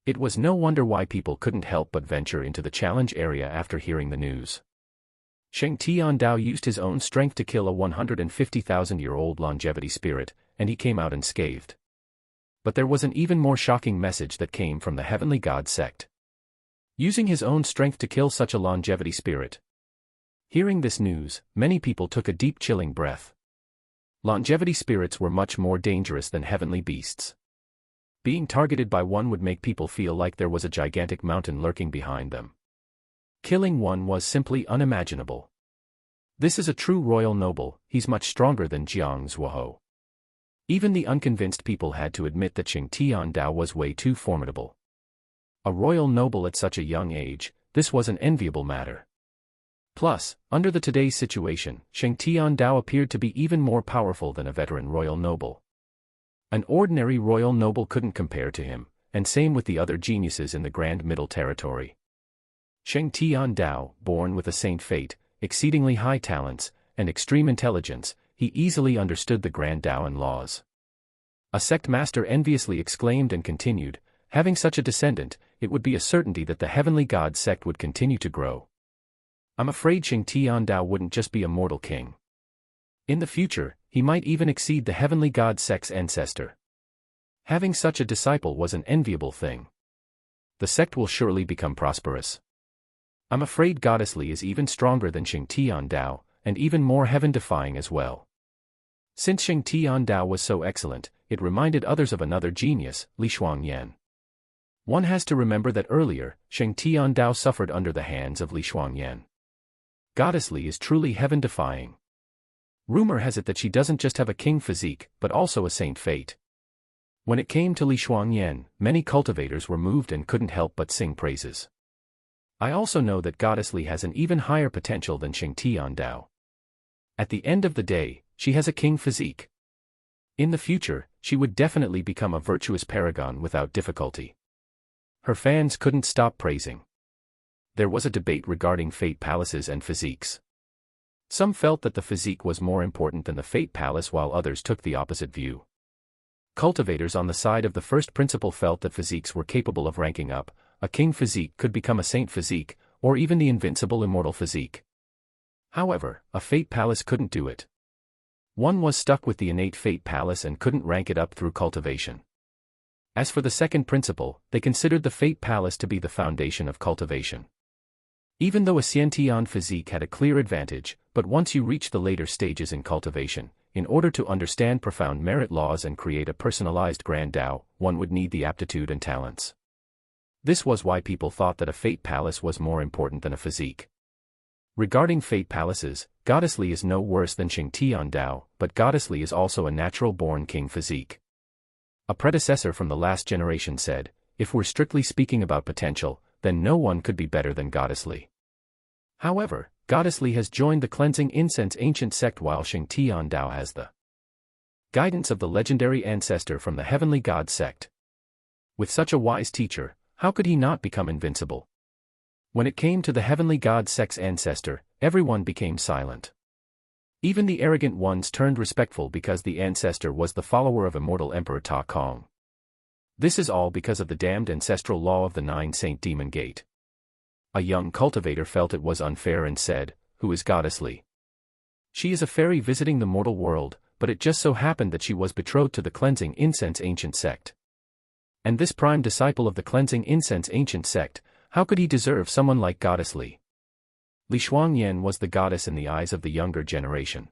It was no wonder why people couldn't help but venture into the challenge area after hearing the news. Sheng Tian Dao used his own strength to kill a 150,000-year-old longevity spirit, and he came out unscathed. But there was an even more shocking message that came from the Heavenly God sect. Using his own strength to kill such a longevity spirit. Hearing this news, many people took a deep chilling breath. Longevity spirits were much more dangerous than heavenly beasts. Being targeted by one would make people feel like there was a gigantic mountain lurking behind them. Killing one was simply unimaginable. This is a true royal noble, he's much stronger than Jiang Zuoho. Even the unconvinced people had to admit that Sheng Tian Dao was way too formidable. A royal noble at such a young age, this was an enviable matter. Plus, under the today's situation, Sheng Tian Dao appeared to be even more powerful than a veteran royal noble. An ordinary royal noble couldn't compare to him, and same with the other geniuses in the Grand Middle Territory. Sheng Tian Dao, born with a saint fate, exceedingly high talents, and extreme intelligence, he easily understood the Grand Daoan laws. A sect master enviously exclaimed and continued, having such a descendant, it would be a certainty that the Heavenly God sect would continue to grow. I'm afraid Sheng Tian Dao wouldn't just be a mortal king. In the future, he might even exceed the Heavenly God sect's ancestor. Having such a disciple was an enviable thing. The sect will surely become prosperous. I'm afraid Goddess Li is even stronger than Sheng Tian Dao, and even more heaven-defying as well. Since Sheng Tian Dao was so excellent, it reminded others of another genius, Li Shuangyan. One has to remember that earlier, Sheng Tian Dao suffered under the hands of Li Shuangyan. Goddess Li is truly heaven-defying. Rumor has it that she doesn't just have a king physique, but also a saint fate. When it came to Li Shuangyan, many cultivators were moved and couldn't help but sing praises. I also know that Goddess Li has an even higher potential than Sheng Tian Dao. At the end of the day, she has a king physique. In the future, she would definitely become a virtuous paragon without difficulty. Her fans couldn't stop praising. There was a debate regarding fate palaces and physiques. Some felt that the physique was more important than the fate palace, while others took the opposite view. Cultivators on the side of the first principle felt that physiques were capable of ranking up. A king physique could become a saint physique, or even the invincible immortal physique. However, a fate palace couldn't do it. One was stuck with the innate fate palace and couldn't rank it up through cultivation. As for the second principle, they considered the fate palace to be the foundation of cultivation. Even though a Xiantian physique had a clear advantage, but once you reach the later stages in cultivation, in order to understand profound merit laws and create a personalized Grand Dao, one would need the aptitude and talents. This was why people thought that a fate palace was more important than a physique. Regarding fate palaces, Goddess Li is no worse than Sheng Tian Dao, but Goddess Li is also a natural-born king physique. A predecessor from the last generation said, if we're strictly speaking about potential, then no one could be better than Goddess Li. However, Goddess Li has joined the cleansing incense ancient sect, while Sheng Tian Dao has the guidance of the legendary ancestor from the Heavenly God sect. With such a wise teacher, how could he not become invincible? When it came to the Heavenly God sect's ancestor, everyone became silent. Even the arrogant ones turned respectful because the ancestor was the follower of immortal Emperor Ta Kong. This is all because of the damned ancestral law of the 9 Saint Demon Gate. A young cultivator felt it was unfair and said, "Who is Goddess Li?" "She is a fairy visiting the mortal world, but it just so happened that she was betrothed to the cleansing incense ancient sect. And this prime disciple of the cleansing incense ancient sect, how could he deserve someone like Goddess Li?" Li Shuangyan was the goddess in the eyes of the younger generation.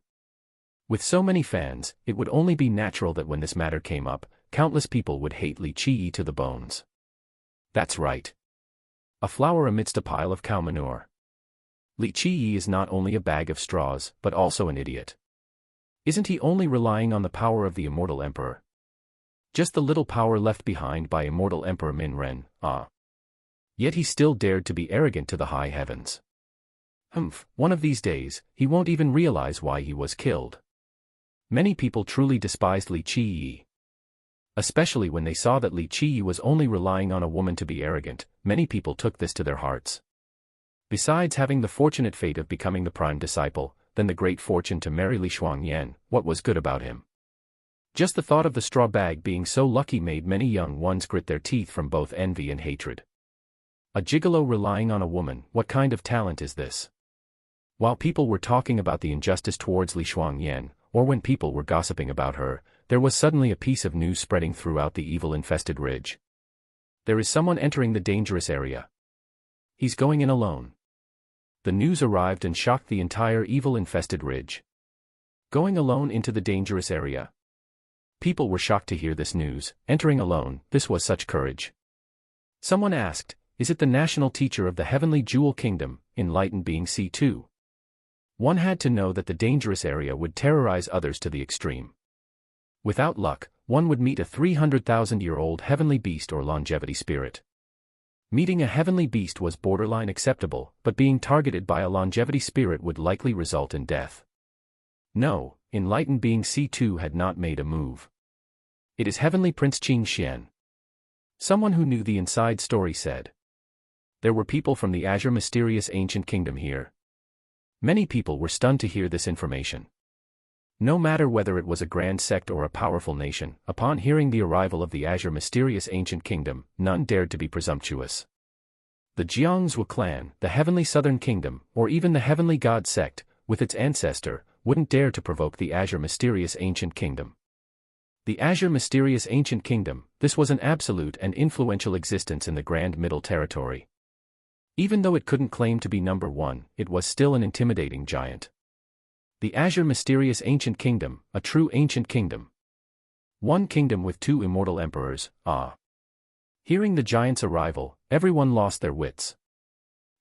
With so many fans, it would only be natural that when this matter came up, countless people would hate Li Qiyi to the bones. That's right. A flower amidst a pile of cow manure. Li Qiyi is not only a bag of straws, but also an idiot. Isn't he only relying on the power of the immortal emperor? Just the little power left behind by immortal Emperor Min Ren, Yet he still dared to be arrogant to the high heavens. One of these days, he won't even realize why he was killed. Many people truly despised Li Qiyi. Especially when they saw that Li Qiyi was only relying on a woman to be arrogant, many people took this to their hearts. Besides having the fortunate fate of becoming the prime disciple, then the great fortune to marry Li Shuangyan, what was good about him? Just the thought of the straw bag being so lucky made many young ones grit their teeth from both envy and hatred. A gigolo relying on a woman, what kind of talent is this? While people were talking about the injustice towards Li Shuangyan, or when people were gossiping about her, there was suddenly a piece of news spreading throughout the evil-infested ridge. There is someone entering the dangerous area. He's going in alone. The news arrived and shocked the entire evil-infested ridge. Going alone into the dangerous area. People were shocked to hear this news. Entering alone, this was such courage. Someone asked, is it the national teacher of the heavenly jewel kingdom, enlightened being C2? One had to know that the dangerous area would terrorize others to the extreme. Without luck, one would meet a 300,000-year-old heavenly beast or longevity spirit. Meeting a heavenly beast was borderline acceptable, but being targeted by a longevity spirit would likely result in death. No, enlightened being C2 had not made a move. It is Heavenly Prince Qing Xian. Someone who knew the inside story said. There were people from the Azure mysterious ancient kingdom here. Many people were stunned to hear this information. No matter whether it was a grand sect or a powerful nation, upon hearing the arrival of the Azure mysterious ancient kingdom, none dared to be presumptuous. The Jiangzhou clan, the heavenly southern kingdom, or even the heavenly god sect, with its ancestor, wouldn't dare to provoke the Azure mysterious ancient kingdom. The Azure mysterious ancient kingdom, this was an absolute and influential existence in the Grand Middle Territory. Even though it couldn't claim to be number one, it was still an intimidating giant. The Azure mysterious ancient kingdom, a true ancient kingdom. One kingdom with two immortal emperors, Hearing the giant's arrival, everyone lost their wits.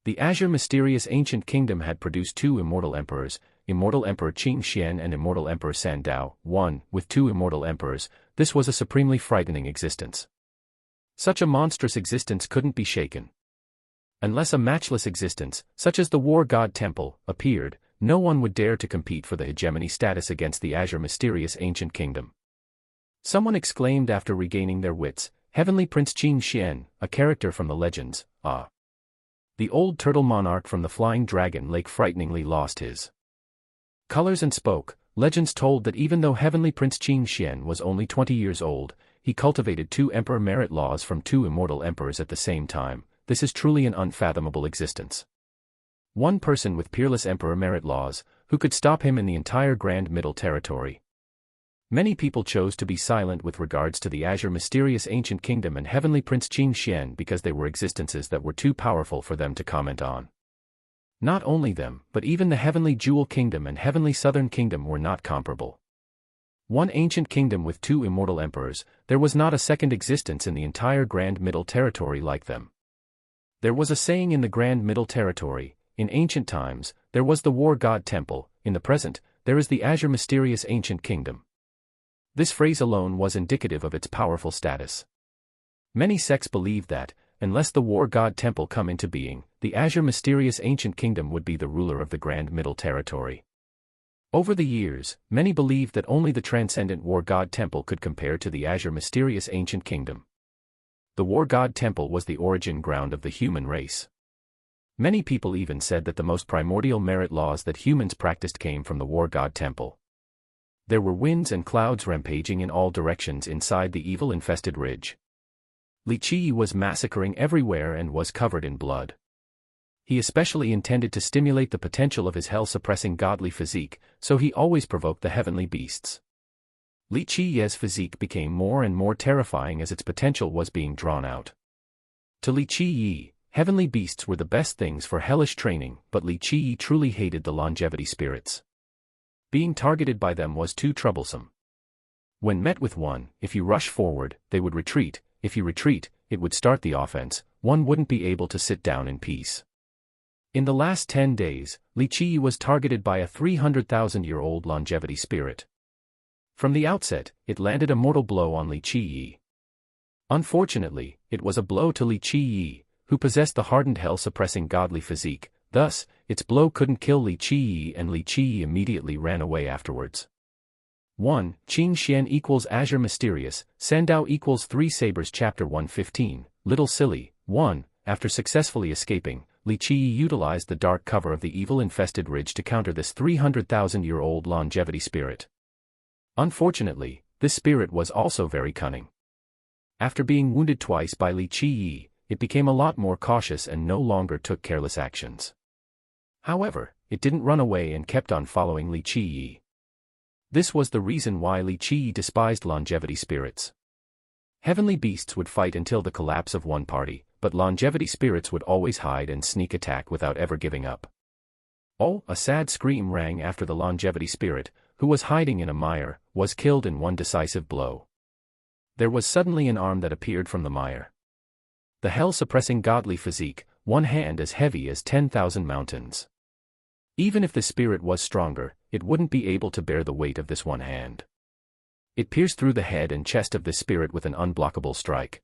The Azure mysterious ancient kingdom had produced two immortal emperors, Immortal Emperor Qing Xian and Immortal Emperor Sandao, one, with two immortal emperors. This was a supremely frightening existence. Such a monstrous existence couldn't be shaken. Unless a matchless existence, such as the War God Temple, appeared, no one would dare to compete for the hegemony status against the Azure mysterious ancient kingdom. Someone exclaimed after regaining their wits, Heavenly Prince Qing Xian, a character from the legends, The old turtle monarch from the flying dragon lake frighteningly lost his colors and spoke. Legends told that even though Heavenly Prince Qing Xian was only 20 years old, he cultivated two emperor merit laws from two immortal emperors at the same time. This is truly an unfathomable existence. One person with peerless emperor merit laws, who could stop him in the entire Grand Middle Territory. Many people chose to be silent with regards to the Azure mysterious ancient kingdom and Heavenly Prince Qing Xian because they were existences that were too powerful for them to comment on. Not only them, but even the Heavenly Jewel Kingdom and Heavenly Southern Kingdom were not comparable. One ancient kingdom with two immortal emperors, there was not a second existence in the entire Grand Middle Territory like them. There was a saying in the Grand Middle Territory, in ancient times, there was the War God Temple, in the present, there is the Azure mysterious ancient kingdom. This phrase alone was indicative of its powerful status. Many sects believed that, unless the War God Temple come into being, the Azure mysterious ancient kingdom would be the ruler of the Grand Middle Territory. Over the years, many believed that only the transcendent War God Temple could compare to the Azure mysterious ancient kingdom. The War God Temple was the origin ground of the human race. Many people even said that the most primordial merit laws that humans practiced came from the War God Temple. There were winds and clouds rampaging in all directions inside the evil-infested ridge. Li Qiyi was massacring everywhere and was covered in blood. He especially intended to stimulate the potential of his hell-suppressing godly physique, so he always provoked the heavenly beasts. Li Qiyi's physique became more and more terrifying as its potential was being drawn out. To Li Qiyi, heavenly beasts were the best things for hellish training, but Li Qiyi truly hated the longevity spirits. Being targeted by them was too troublesome. When met with one, if you rush forward, they would retreat; if you retreat, it would start the offense. One wouldn't be able to sit down in peace. In the last 10 days, Li Qi was targeted by a 300,000-year-old longevity spirit. From the outset, it landed a mortal blow on Li Qi. Unfortunately, it was a blow to Li Qi, who possessed the hardened hell-suppressing godly physique. Thus, its blow couldn't kill Li Qi, and Li Qi immediately ran away afterwards. 1. Qing Xian equals Azure Mysterious, Sandao equals 3 Sabers Chapter 115, Little Silly. 1. After successfully escaping, Li Qi utilized the dark cover of the evil-infested ridge to counter this 300,000-year-old longevity spirit. Unfortunately, this spirit was also very cunning. After being wounded twice by Li Qi, it became a lot more cautious and no longer took careless actions. However, it didn't run away and kept on following Li Qi. This was the reason why Li Qi despised longevity spirits. Heavenly beasts would fight until the collapse of one party, but longevity spirits would always hide and sneak attack without ever giving up. Oh, a sad scream rang after the longevity spirit, who was hiding in a mire, was killed in one decisive blow. There was suddenly an arm that appeared from the mire. The hell-suppressing godly physique, one hand as heavy as 10,000 mountains. Even if the spirit was stronger, it wouldn't be able to bear the weight of this one hand. It pierced through the head and chest of this spirit with an unblockable strike.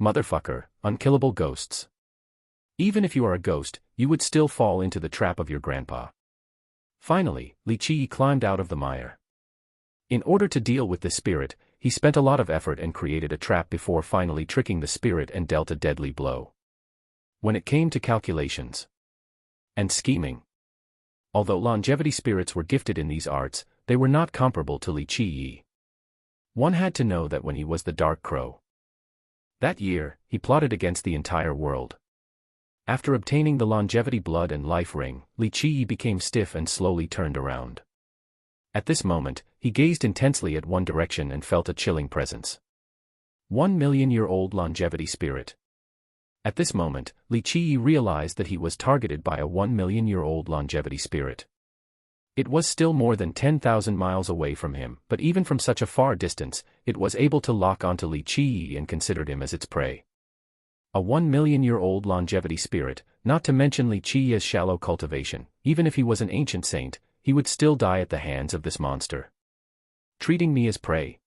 Motherfucker, unkillable ghosts. Even if you are a ghost, you would still fall into the trap of your grandpa. Finally, Li Qi climbed out of the mire. In order to deal with this spirit, he spent a lot of effort and created a trap before finally tricking the spirit and dealt a deadly blow. When it came to calculations and scheming, although longevity spirits were gifted in these arts, they were not comparable to Li Qi. One had to know that when he was the Dark Crow. That year, he plotted against the entire world. After obtaining the longevity blood and life ring, Li Qi became stiff and slowly turned around. At this moment, he gazed intensely at one direction and felt a chilling presence. 1,000,000-year-old longevity spirit. At this moment, Li Qi realized that he was targeted by a 1,000,000-year-old longevity spirit. It was still more than 10,000 miles away from him, but even from such a far distance, it was able to lock onto Li Qi and considered him as its prey. A 1,000,000-year-old longevity spirit, not to mention Li Qi's shallow cultivation. Even if he was an ancient saint, he would still die at the hands of this monster. Treating me as prey.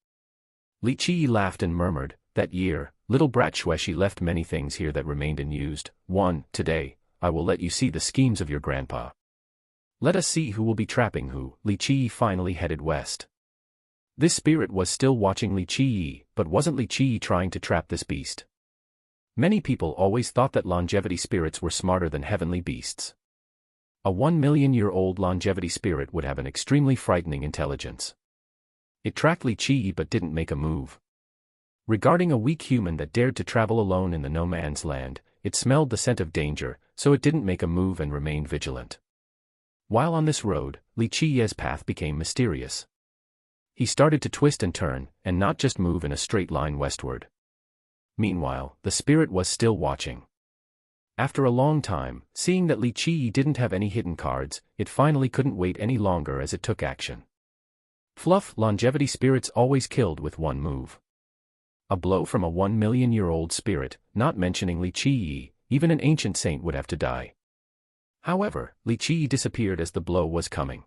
Li Qi laughed and murmured, "That year, little brat Shueshi left many things here that remained unused. 1. Today, I will let you see the schemes of your grandpa. Let us see who will be trapping who." Li Qi finally headed west. This spirit was still watching Li Qi, but wasn't Li Qi trying to trap this beast? Many people always thought that longevity spirits were smarter than heavenly beasts. A 1,000,000-year-old longevity spirit would have an extremely frightening intelligence. It tracked Li Qi but didn't make a move. Regarding a weak human that dared to travel alone in the no man's land, it smelled the scent of danger, so it didn't make a move and remained vigilant. While on this road, Li Qi's path became mysterious. He started to twist and turn, and not just move in a straight line westward. Meanwhile, the spirit was still watching. After a long time, seeing that Li Qi didn't have any hidden cards, it finally couldn't wait any longer as it took action. Fluff, longevity spirits always killed with one move. A blow from a 1,000,000-year-old spirit, not mentioning Li Qi, even an ancient saint would have to die. However, Li Qi disappeared as the blow was coming.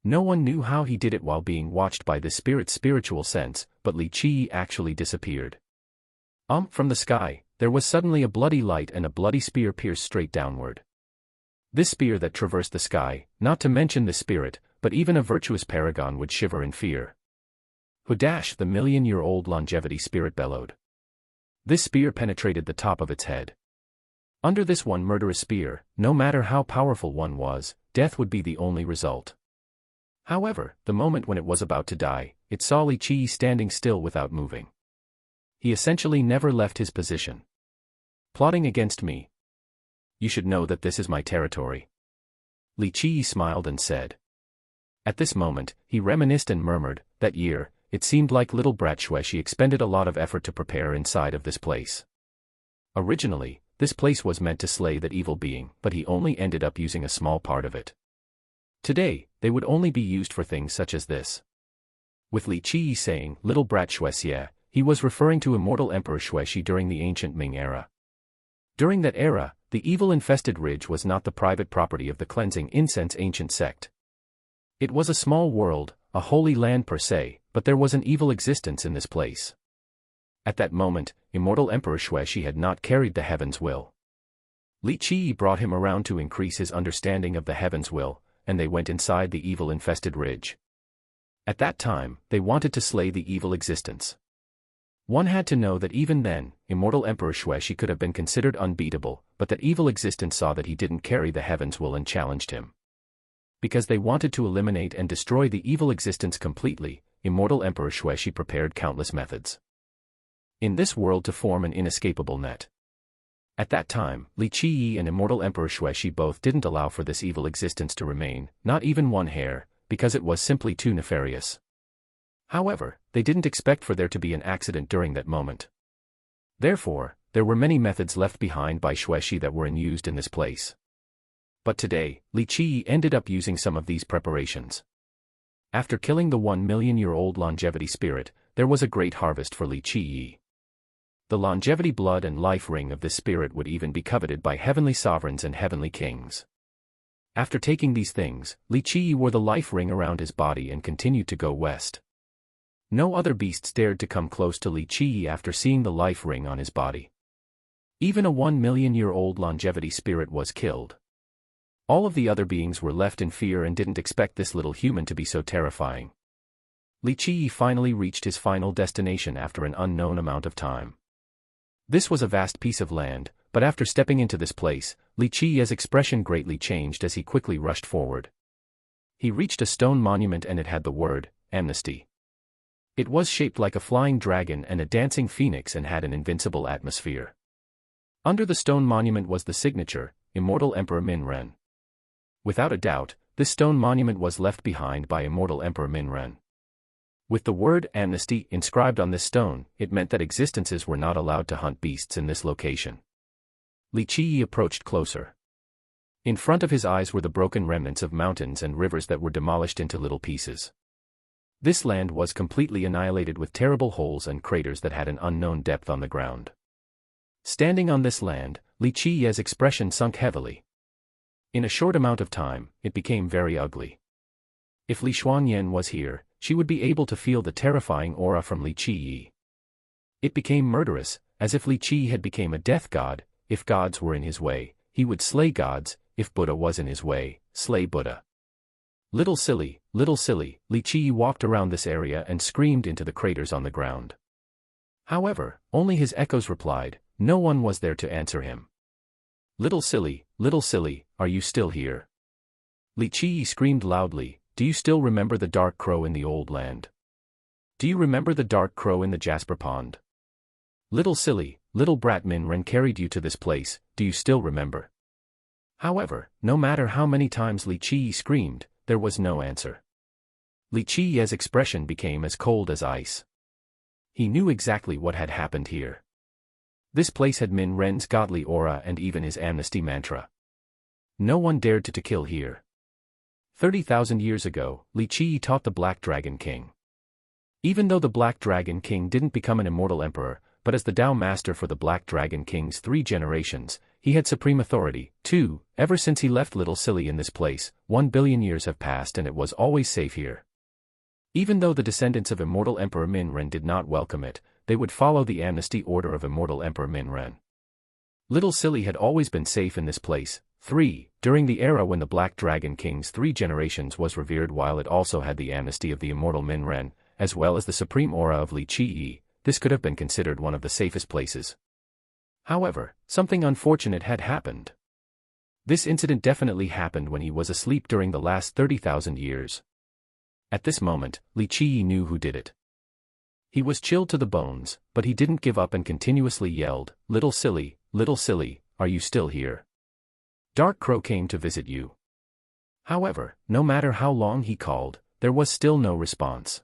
No one knew how he did it while being watched by this spirit's spiritual sense, but Li Qi actually disappeared. From the sky, there was suddenly a bloody light and a bloody spear pierced straight downward. This spear that traversed the sky, not to mention the spirit, but even a virtuous paragon would shiver in fear. Hudash, the 1,000,000-year-old longevity spirit bellowed. This spear penetrated the top of its head. Under this one murderous spear, no matter how powerful one was, death would be the only result. However, the moment when it was about to die, it saw Li Qi standing still without moving. He essentially never left his position. Plotting against me? You should know that this is my territory. Li Qi smiled and said. At this moment, he reminisced and murmured, that year, it seemed like little brat Shueshi expended a lot of effort to prepare inside of this place. Originally, this place was meant to slay that evil being, but he only ended up using a small part of it. Today, they would only be used for things such as this. With Li Qiyi saying, "little brat Xuexie," he was referring to immortal Emperor Xuexi during the ancient Ming era. During that era, the evil-infested ridge was not the private property of the cleansing incense ancient sect. It was a small world, a holy land per se, but there was an evil existence in this place. At that moment, immortal Emperor Xuexi had not carried the heaven's will. Li Qiyi brought him around to increase his understanding of the heaven's will, and they went inside the evil-infested ridge. At that time, they wanted to slay the evil existence. One had to know that even then, immortal Emperor Xuexi could have been considered unbeatable, but that evil existence saw that he didn't carry the heaven's will and challenged him. Because they wanted to eliminate and destroy the evil existence completely, immortal Emperor Xuexi prepared countless methods in this world to form an inescapable net. At that time, Li Qiyi and immortal Emperor Xuexi both didn't allow for this evil existence to remain, not even one hair, because it was simply too nefarious. However, they didn't expect for there to be an accident during that moment. Therefore, there were many methods left behind by Xuexi that were used in this place. But today, Li Qiyi ended up using some of these preparations. After killing the 1 million-year-old longevity spirit, there was a great harvest for Li Qiyi. The longevity blood and life ring of this spirit would even be coveted by heavenly sovereigns and heavenly kings. After taking these things, Li Qiyi wore the life ring around his body and continued to go west. No other beasts dared to come close to Li Qiyi after seeing the life ring on his body. Even a 1 million-year-old longevity spirit was killed. All of the other beings were left in fear and didn't expect this little human to be so terrifying. Li Qiyi finally reached his final destination after an unknown amount of time. This was a vast piece of land, but after stepping into this place, Li Qiyi's expression greatly changed as he quickly rushed forward. He reached a stone monument and it had the word, amnesty. It was shaped like a flying dragon and a dancing phoenix and had an invincible atmosphere. Under the stone monument was the signature, Immortal Emperor Min Ren. Without a doubt, this stone monument was left behind by Immortal Emperor Min Ren. With the word amnesty inscribed on this stone, it meant that existences were not allowed to hunt beasts in this location. Li Qiyi approached closer. In front of his eyes were the broken remnants of mountains and rivers that were demolished into little pieces. This land was completely annihilated with terrible holes and craters that had an unknown depth on the ground. Standing on this land, Li Qiyi's expression sunk heavily. In a short amount of time, it became very ugly. If Li Xuanyan was here, she would be able to feel the terrifying aura from Li Qiyi. It became murderous, as if Li Qiyi had become a death god. If gods were in his way, he would slay gods. If Buddha was in his way, slay Buddha. Little silly, Li Qiyi walked around this area and screamed into the craters on the ground. However, only his echoes replied, no one was there to answer him. Little silly, are you still here? Li Qiyi screamed loudly, do you still remember the dark crow in the old land? Do you remember the dark crow in the Jasper Pond? Little silly, little brat Min Ren carried you to this place, do you still remember? However, no matter how many times Li Qiyi screamed, there was no answer. Li Qiyi's expression became as cold as ice. He knew exactly what had happened here. This place had Min Ren's godly aura and even his amnesty mantra. No one dared to kill here. 30,000 years ago, Li Qiyi taught the Black Dragon King. Even though the Black Dragon King didn't become an immortal emperor, but as the Tao Master for the Black Dragon King's 3 generations, he had supreme authority, too. Ever since he left Little Silly in this place, 1 billion years have passed and it was always safe here. Even though the descendants of Immortal Emperor Min Ren did not welcome it, they would follow the amnesty order of Immortal Emperor Min Ren. Little Silly had always been safe in this place. 3. During the era when the Black Dragon King's 3 generations was revered, while it also had the amnesty of the immortal Min Ren, as well as the supreme aura of Li Qiyi, this could have been considered one of the safest places. However, something unfortunate had happened. This incident definitely happened when he was asleep during the last 30,000 years. At this moment, Li Qiyi knew who did it. He was chilled to the bones, but he didn't give up and continuously yelled, Little Silly, are you still here? Dark Crow came to visit you. However, no matter how long he called, there was still no response.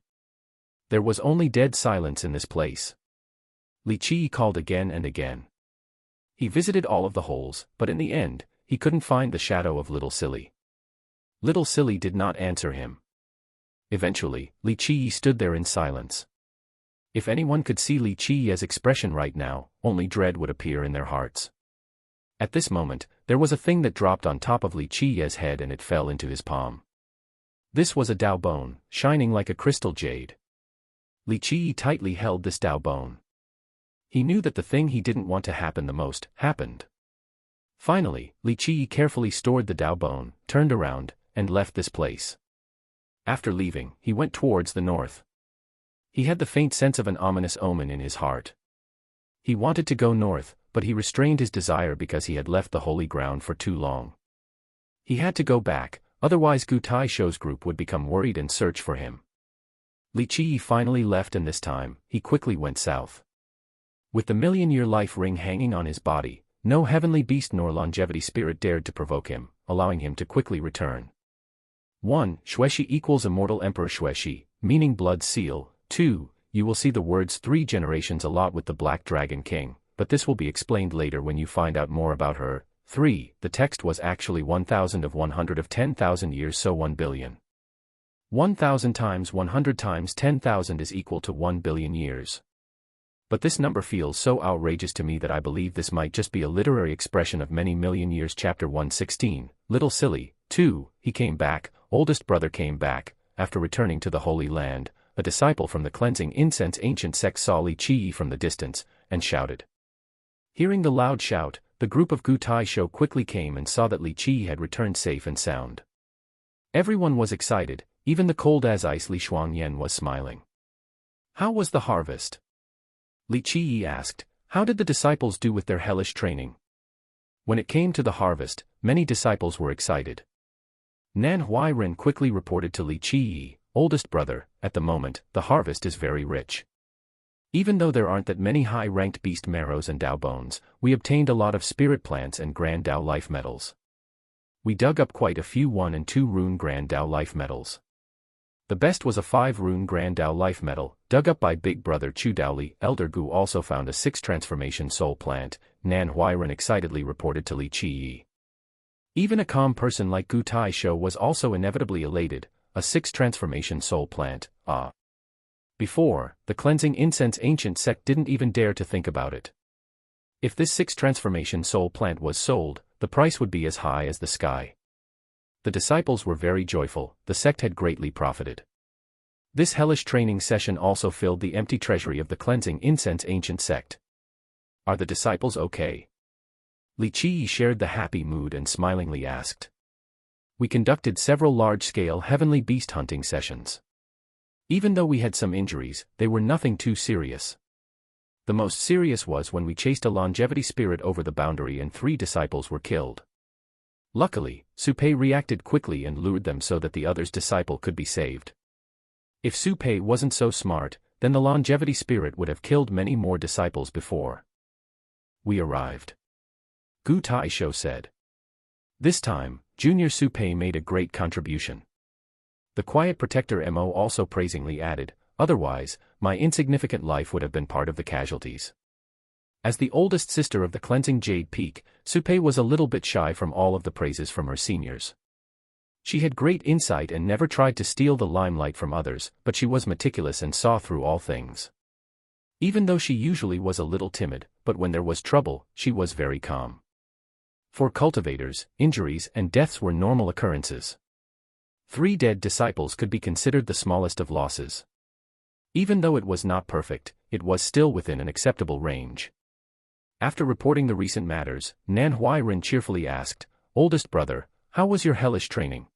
There was only dead silence in this place. Li Qiyi called again and again. He visited all of the holes, but in the end, he couldn't find the shadow of Little Silly. Little Silly did not answer him. Eventually, Li Qi stood there in silence. If anyone could see Li Qi's expression right now, only dread would appear in their hearts. At this moment, there was a thing that dropped on top of Li Qi's head and it fell into his palm. This was a Dao bone, shining like a crystal jade. Li Qi tightly held this Dao bone. He knew that the thing he didn't want to happen the most, happened. Finally, Li Qi carefully stored the Dao bone, turned around, and left this place. After leaving, he went towards the north. He had the faint sense of an ominous omen in his heart. He wanted to go north, but he restrained his desire because he had left the holy ground for too long. He had to go back, otherwise Gu Taisho's group would become worried and search for him. Li Qi finally left, and this time, he quickly went south. With the million-year life ring hanging on his body, no heavenly beast nor longevity spirit dared to provoke him, allowing him to quickly return. 1. Xueshi equals immortal Emperor Xueshi, meaning blood seal. 2. You will see the words 3 generations a lot with the Black Dragon King, but this will be explained later when you find out more about her. 3. The text was actually 1,000 of 100 of 10,000 years, so 1 billion. 1,000 times 100 times 10,000 is equal to 1 billion years. But this number feels so outrageous to me that I believe this might just be a literary expression of many million years. Chapter 116, Little Silly. 2. He came back, oldest brother came back, after returning to the Holy Land. A disciple from the cleansing incense ancient sect saw Li Qi from the distance, and shouted. Hearing the loud shout, the group of Gu Taisho quickly came and saw that Li Qi had returned safe and sound. Everyone was excited, even the cold as ice Li Shuangyan was smiling. How was the harvest? Li Qi asked. How did the disciples do with their hellish training? When it came to the harvest, many disciples were excited. Nan Huairen quickly reported to Li Qi, oldest brother, at the moment, the harvest is very rich. Even though there aren't that many high-ranked beast marrows and Dao bones, we obtained a lot of spirit plants and Grand Dao life metals. We dug up quite a few 1 and 2 rune Grand Dao life metals. The best was a 5 rune Grand Dao life metal, dug up by big brother Chu Daoli. Elder Gu also found a 6 transformation soul plant, Nan Huairen excitedly reported to Li Qi. Even a calm person like Gu Taisho was also inevitably elated. A 6 transformation soul plant, Before, the cleansing incense ancient sect didn't even dare to think about it. If this 6 transformation soul plant was sold, the price would be as high as the sky. The disciples were very joyful, the sect had greatly profited. This hellish training session also filled the empty treasury of the cleansing incense ancient sect. Are the disciples okay? Li Qi shared the happy mood and smilingly asked. We conducted several large-scale heavenly beast hunting sessions. Even though we had some injuries, they were nothing too serious. The most serious was when we chased a longevity spirit over the boundary and 3 disciples were killed. Luckily, Su Pei reacted quickly and lured them so that the other's disciple could be saved. If Su Pei wasn't so smart, then the longevity spirit would have killed many more disciples before. We arrived. Gu Taisho said. This time, Junior Su Pei made a great contribution. The quiet protector Mo also praisingly added, otherwise, my insignificant life would have been part of the casualties. As the oldest sister of the cleansing Jade Peak, Su Pei was a little bit shy from all of the praises from her seniors. She had great insight and never tried to steal the limelight from others, but she was meticulous and saw through all things. Even though she usually was a little timid, but when there was trouble, she was very calm. For cultivators, injuries and deaths were normal occurrences. 3 dead disciples could be considered the smallest of losses. Even though it was not perfect, it was still within an acceptable range. After reporting the recent matters, Nan Huairen cheerfully asked, Oldest brother, how was your hellish training?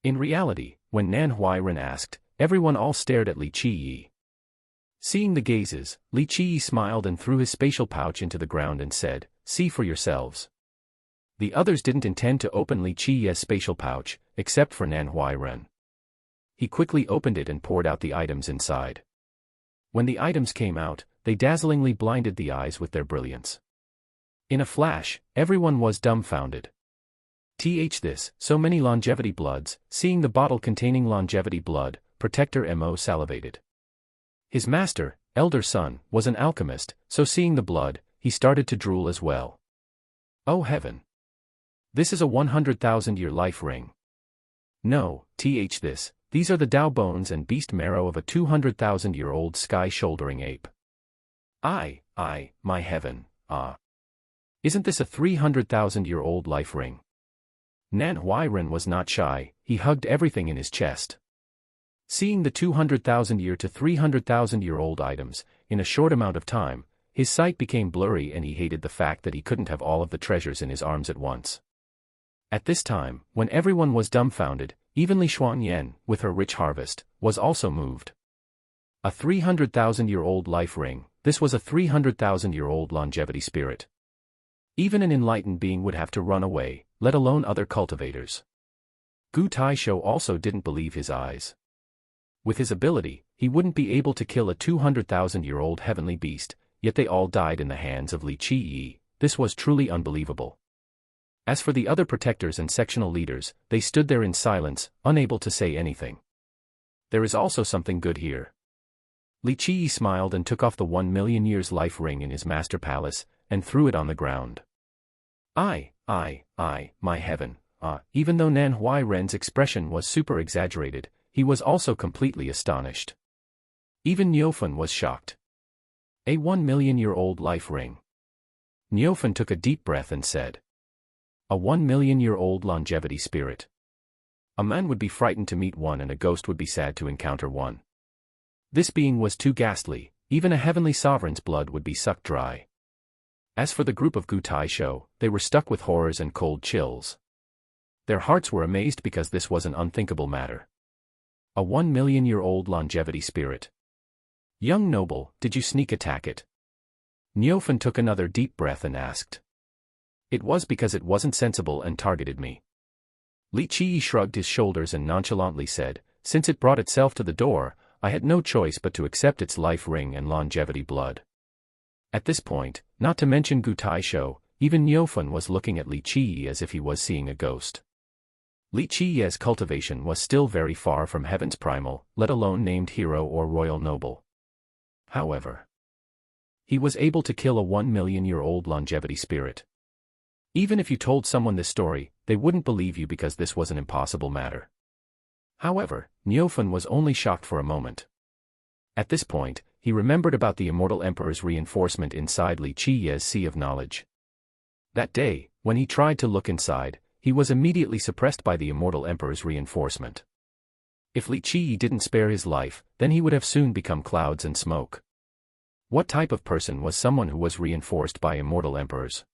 In reality, when Nan Huairen asked, everyone all stared at Li Qi. Seeing the gazes, Li Qi smiled and threw his spatial pouch into the ground and said, see for yourselves. The others didn't intend to open Li Qi's spatial pouch, except for Nan Huairen. He quickly opened it and poured out the items inside. When the items came out, they dazzlingly blinded the eyes with their brilliance. In a flash, everyone was dumbfounded. This, so many longevity bloods. Seeing the bottle containing longevity blood, Protector Mo salivated. His master, elder son, was an alchemist, so seeing the blood, he started to drool as well. Oh heaven! This is a 100,000-year life ring. No, these are the Tao bones and beast marrow of a 200,000-year-old sky-shouldering ape. My heaven, ah. Isn't this a 300,000-year-old life ring? Nan Huairen was not shy, he hugged everything in his chest. Seeing the 200,000-year to 300,000-year-old items, in a short amount of time, his sight became blurry and he hated the fact that he couldn't have all of the treasures in his arms at once. At this time, when everyone was dumbfounded, even Li Xuanyan, with her rich harvest, was also moved. A 300,000-year-old life ring, this was a 300,000-year-old longevity spirit. Even an enlightened being would have to run away, let alone other cultivators. Gu Taisho also didn't believe his eyes. With his ability, he wouldn't be able to kill a 200,000-year-old heavenly beast, yet they all died in the hands of Li Qiyi. This was truly unbelievable. As for the other protectors and sectional leaders, they stood there in silence, unable to say anything. There is also something good here. Li Qiyi smiled and took off the 1,000,000 years life ring in his master palace, and threw it on the ground. My heaven, even though Nan Huairen's expression was super exaggerated, he was also completely astonished. Even Niufen was shocked. A 1,000,000-year-old life ring. Niufen took a deep breath and said, a 1,000,000-year-old longevity spirit. A man would be frightened to meet one and a ghost would be sad to encounter one. This being was too ghastly, even a heavenly sovereign's blood would be sucked dry. As for the group of Gu Taisho, they were stuck with horrors and cold chills. Their hearts were amazed because this was an unthinkable matter. A 1,000,000-year-old longevity spirit. Young noble, did you sneak attack it? Niufen took another deep breath and asked. It was because it wasn't sensible and targeted me. Li Qiyi shrugged his shoulders and nonchalantly said, since it brought itself to the door, I had no choice but to accept its life ring and longevity blood. At this point, not to mention Gu Taisho, even Niufen was looking at Li Qiyi as if he was seeing a ghost. Li Qiyi's cultivation was still very far from heaven's primal, let alone named hero or royal noble. However, he was able to kill a 1,000,000-year-old longevity spirit. Even if you told someone this story, they wouldn't believe you because this was an impossible matter. However, Niufen was only shocked for a moment. At this point, he remembered about the immortal emperor's reinforcement inside Li Qiyi's sea of knowledge. That day, when he tried to look inside, he was immediately suppressed by the immortal emperor's reinforcement. If Li Qiyi didn't spare his life, then he would have soon become clouds and smoke. What type of person was someone who was reinforced by immortal emperors?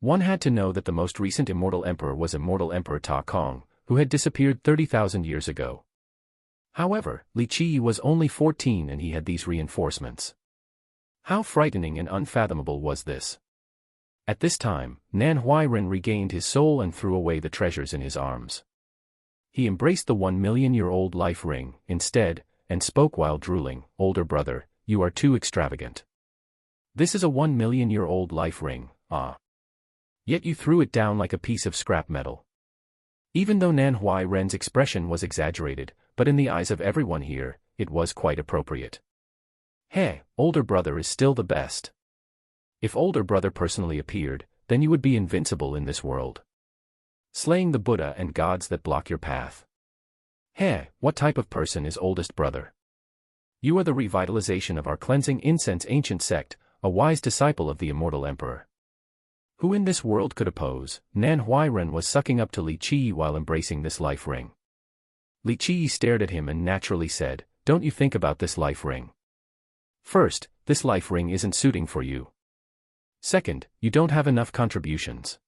One had to know that the most recent immortal emperor was immortal Emperor Ta Kong, who had disappeared 30,000 years ago. However, Li Qiyi was only 14 and he had these reinforcements. How frightening and unfathomable was this? At this time, Nan Huairen regained his soul and threw away the treasures in his arms. He embraced the 1,000,000-year-old life ring, instead, and spoke while drooling, older brother, you are too extravagant. This is a 1,000,000-year-old life ring, Yet you threw it down like a piece of scrap metal. Even though Nan Huairen's expression was exaggerated, but in the eyes of everyone here, it was quite appropriate. Hey, older brother is still the best. If older brother personally appeared, then you would be invincible in this world. Slaying the Buddha and gods that block your path. Hey, what type of person is oldest brother? You are the revitalization of our cleansing incense ancient sect, a wise disciple of the immortal emperor. Who in this world could oppose? Nan Huairen was sucking up to Li Qiyi while embracing this life ring. Li Qiyi stared at him and naturally said, don't you think about this life ring. First, this life ring isn't suiting for you. Second, you don't have enough contributions.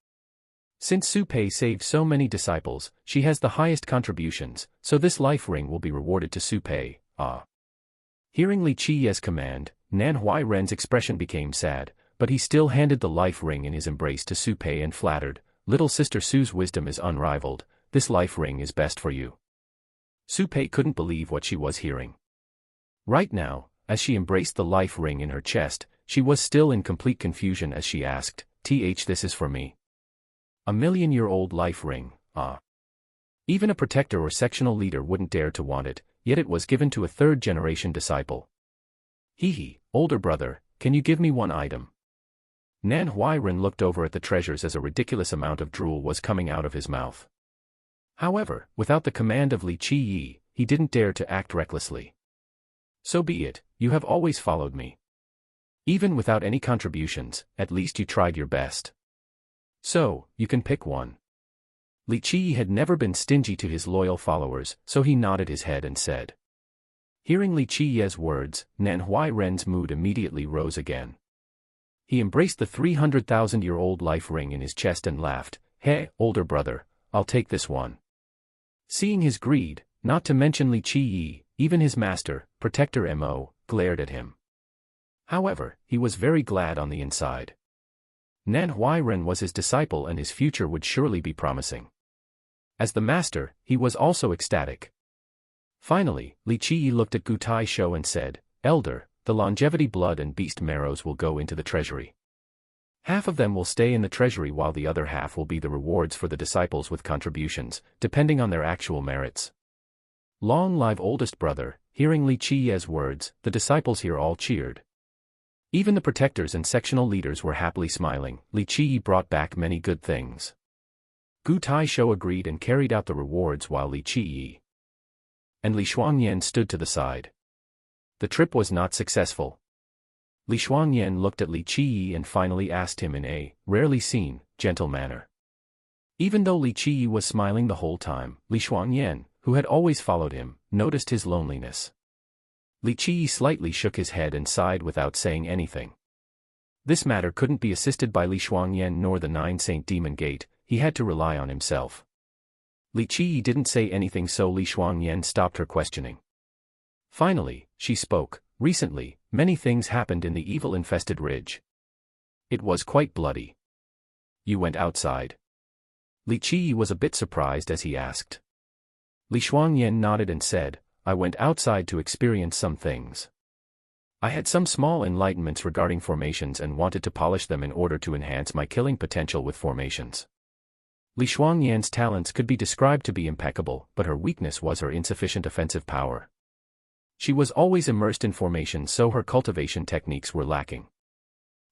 Since Su Pei saved so many disciples, she has the highest contributions, so this life ring will be rewarded to Su Pei. Hearing Li Qiyi's command, Nan Huairen's expression became sad, but he still handed the life ring in his embrace to Su Pei and flattered, little sister Su's wisdom is unrivaled, this life ring is best for you. Su Pei couldn't believe what she was hearing. Right now, as she embraced the life ring in her chest, she was still in complete confusion as she asked, this is for me. A 1,000,000-year-old life ring, Even a protector or sectional leader wouldn't dare to want it, yet it was given to a third-generation disciple. Older brother, can you give me one item? Nan Huairen looked over at the treasures as a ridiculous amount of drool was coming out of his mouth. However, without the command of Li Qiyi, he didn't dare to act recklessly. So be it, you have always followed me. Even without any contributions, at least you tried your best. So, you can pick one. Li Qiyi had never been stingy to his loyal followers, so he nodded his head and said. Hearing Li Qiyi's words, Nan Huairen's mood immediately rose again. He embraced the 300,000-year-old life ring in his chest and laughed, "Hey, older brother, I'll take this one." Seeing his greed, not to mention Li Qiyi, even his master, Protector Mo, glared at him. However, he was very glad on the inside. Nan Huairen was his disciple and his future would surely be promising. As the master, he was also ecstatic. Finally, Li Qiyi looked at Gu Taisho and said, "Elder, the longevity blood and beast marrows will go into the treasury. Half of them will stay in the treasury while the other half will be the rewards for the disciples with contributions, depending on their actual merits." Long live oldest brother. Hearing Li Qiyi's words, the disciples here all cheered. Even the protectors and sectional leaders were happily smiling. Li Qiyi brought back many good things. Gu Taisho agreed and carried out the rewards while Li Qiyi and Li Shuangyan stood to the side. The trip was not successful. Li Shuangyan looked at Li Qiyi and finally asked him in a rarely seen, gentle manner. Even though Li Qiyi was smiling the whole time, Li Shuangyan, who had always followed him, noticed his loneliness. Li Qiyi slightly shook his head and sighed without saying anything. This matter couldn't be assisted by Li Shuangyan nor the 9 Saint Demon Gate, he had to rely on himself. Li Qiyi didn't say anything, so Li Shuangyan stopped her questioning. Finally, she spoke. "Recently, many things happened in the evil-infested ridge. It was quite bloody. You went outside?" Li Qiyi was a bit surprised as he asked. Li Shuangyan nodded and said, "I went outside to experience some things. I had some small enlightenments regarding formations and wanted to polish them in order to enhance my killing potential with formations." Li Shuangyan's talents could be described to be impeccable, but her weakness was her insufficient offensive power. She was always immersed in formation, so her cultivation techniques were lacking.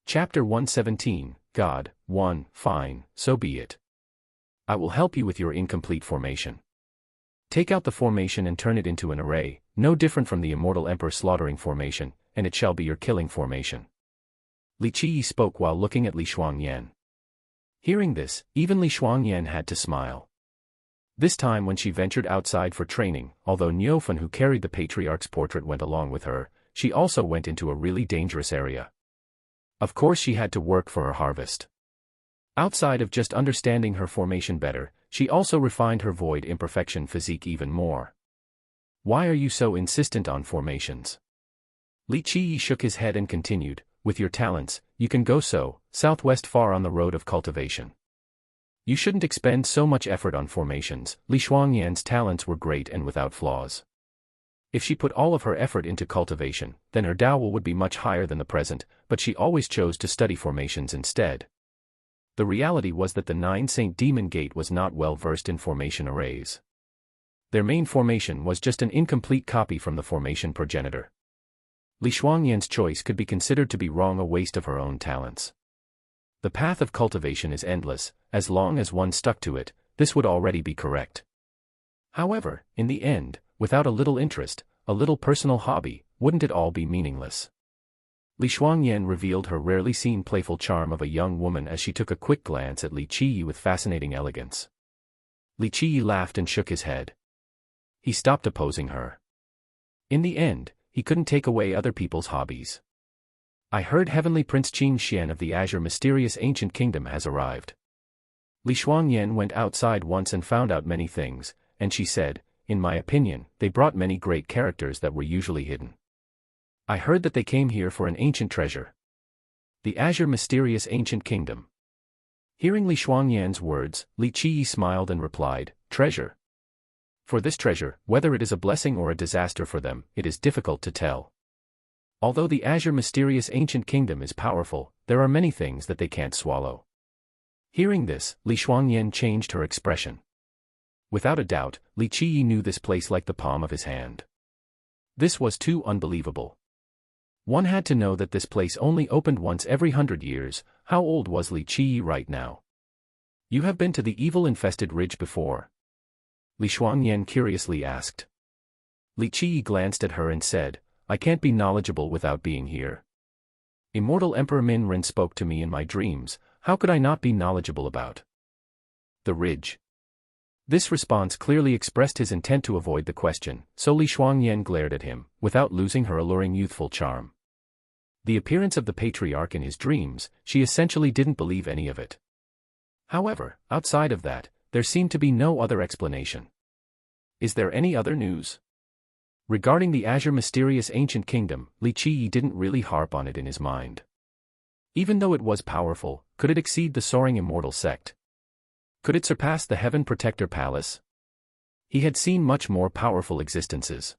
Chapter 117, God, 1, Fine, so be it. I will help you with your incomplete formation. Take out the formation and turn it into an array, no different from the immortal emperor slaughtering formation, and it shall be your killing formation. Li Qiyi spoke while looking at Li Shuangyan. Hearing this, even Li Shuangyan had to smile. This time when she ventured outside for training, although Niufen who carried the patriarch's portrait went along with her, she also went into a really dangerous area. Of course she had to work for her harvest. Outside of just understanding her formation better, she also refined her void imperfection physique even more. Why are you so insistent on formations? Li Qiyi shook his head and continued, with your talents, you can go southwest far on the road of cultivation. You shouldn't expend so much effort on formations. Li Shuangyan's talents were great and without flaws. If she put all of her effort into cultivation, then her Dao would be much higher than the present, but she always chose to study formations instead. The reality was that the 9 Saint Demon Gate was not well versed in formation arrays. Their main formation was just an incomplete copy from the formation progenitor. Li Shuangyan's choice could be considered to be wrong, a waste of her own talents. The path of cultivation is endless, as long as one stuck to it, this would already be correct. However, in the end, without a little interest, a little personal hobby, wouldn't it all be meaningless? Li Shuangyan revealed her rarely seen playful charm of a young woman as she took a quick glance at Li Qiyi with fascinating elegance. Li Qiyi laughed and shook his head. He stopped opposing her. In the end, he couldn't take away other people's hobbies. I heard Heavenly Prince Qin Xian of the Azure Mysterious Ancient Kingdom has arrived. Li Shuangyan went outside once and found out many things, and she said, in my opinion, they brought many great characters that were usually hidden. I heard that they came here for an ancient treasure. The Azure Mysterious Ancient Kingdom. Hearing Li Shuangyan's words, Li Qiyi smiled and replied, treasure. For this treasure, whether it is a blessing or a disaster for them, it is difficult to tell. Although the Azure Mysterious Ancient Kingdom is powerful, there are many things that they can't swallow. Hearing this, Li Shuangyan changed her expression. Without a doubt, Li Qiyi knew this place like the palm of his hand. This was too unbelievable. One had to know that this place only opened once every 100 years. How old was Li Qiyi right now? You have been to the evil-infested ridge before. Li Shuangyan curiously asked. Li Qi glanced at her and said, I can't be knowledgeable without being here. Immortal Emperor Min Ren spoke to me in my dreams, how could I not be knowledgeable about the ridge? This response clearly expressed his intent to avoid the question, so Li Shuangyan glared at him, without losing her alluring youthful charm. The appearance of the patriarch in his dreams, she essentially didn't believe any of it. However, outside of that, there seemed to be no other explanation. Is there any other news? Regarding the azure mysterious ancient kingdom, Li Qi didn't really harp on it in his mind. Even though it was powerful, could it exceed the soaring immortal sect? Could it surpass the Heaven Protector Palace? He had seen much more powerful existences.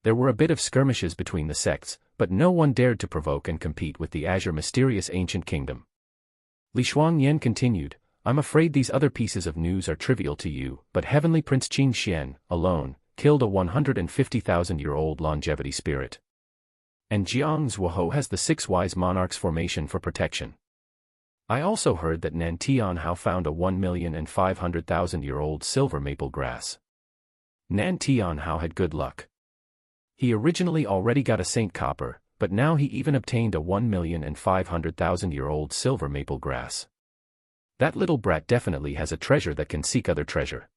There were a bit of skirmishes between the sects, but no one dared to provoke and compete with the azure mysterious ancient kingdom. Li Shuangyan continued, I'm afraid these other pieces of news are trivial to you, but Heavenly Prince Qin Xian, alone, killed a 150,000-year-old longevity spirit. And Jiang Zhuoho has the 6 wise monarchs formation for protection. I also heard that Nan Tianhao found a 1,500,000-year-old silver maple grass. Nan Tianhao had good luck. He originally already got a Saint Copper, but now he even obtained a 1,500,000-year-old silver maple grass. That little brat definitely has a treasure that can seek other treasure.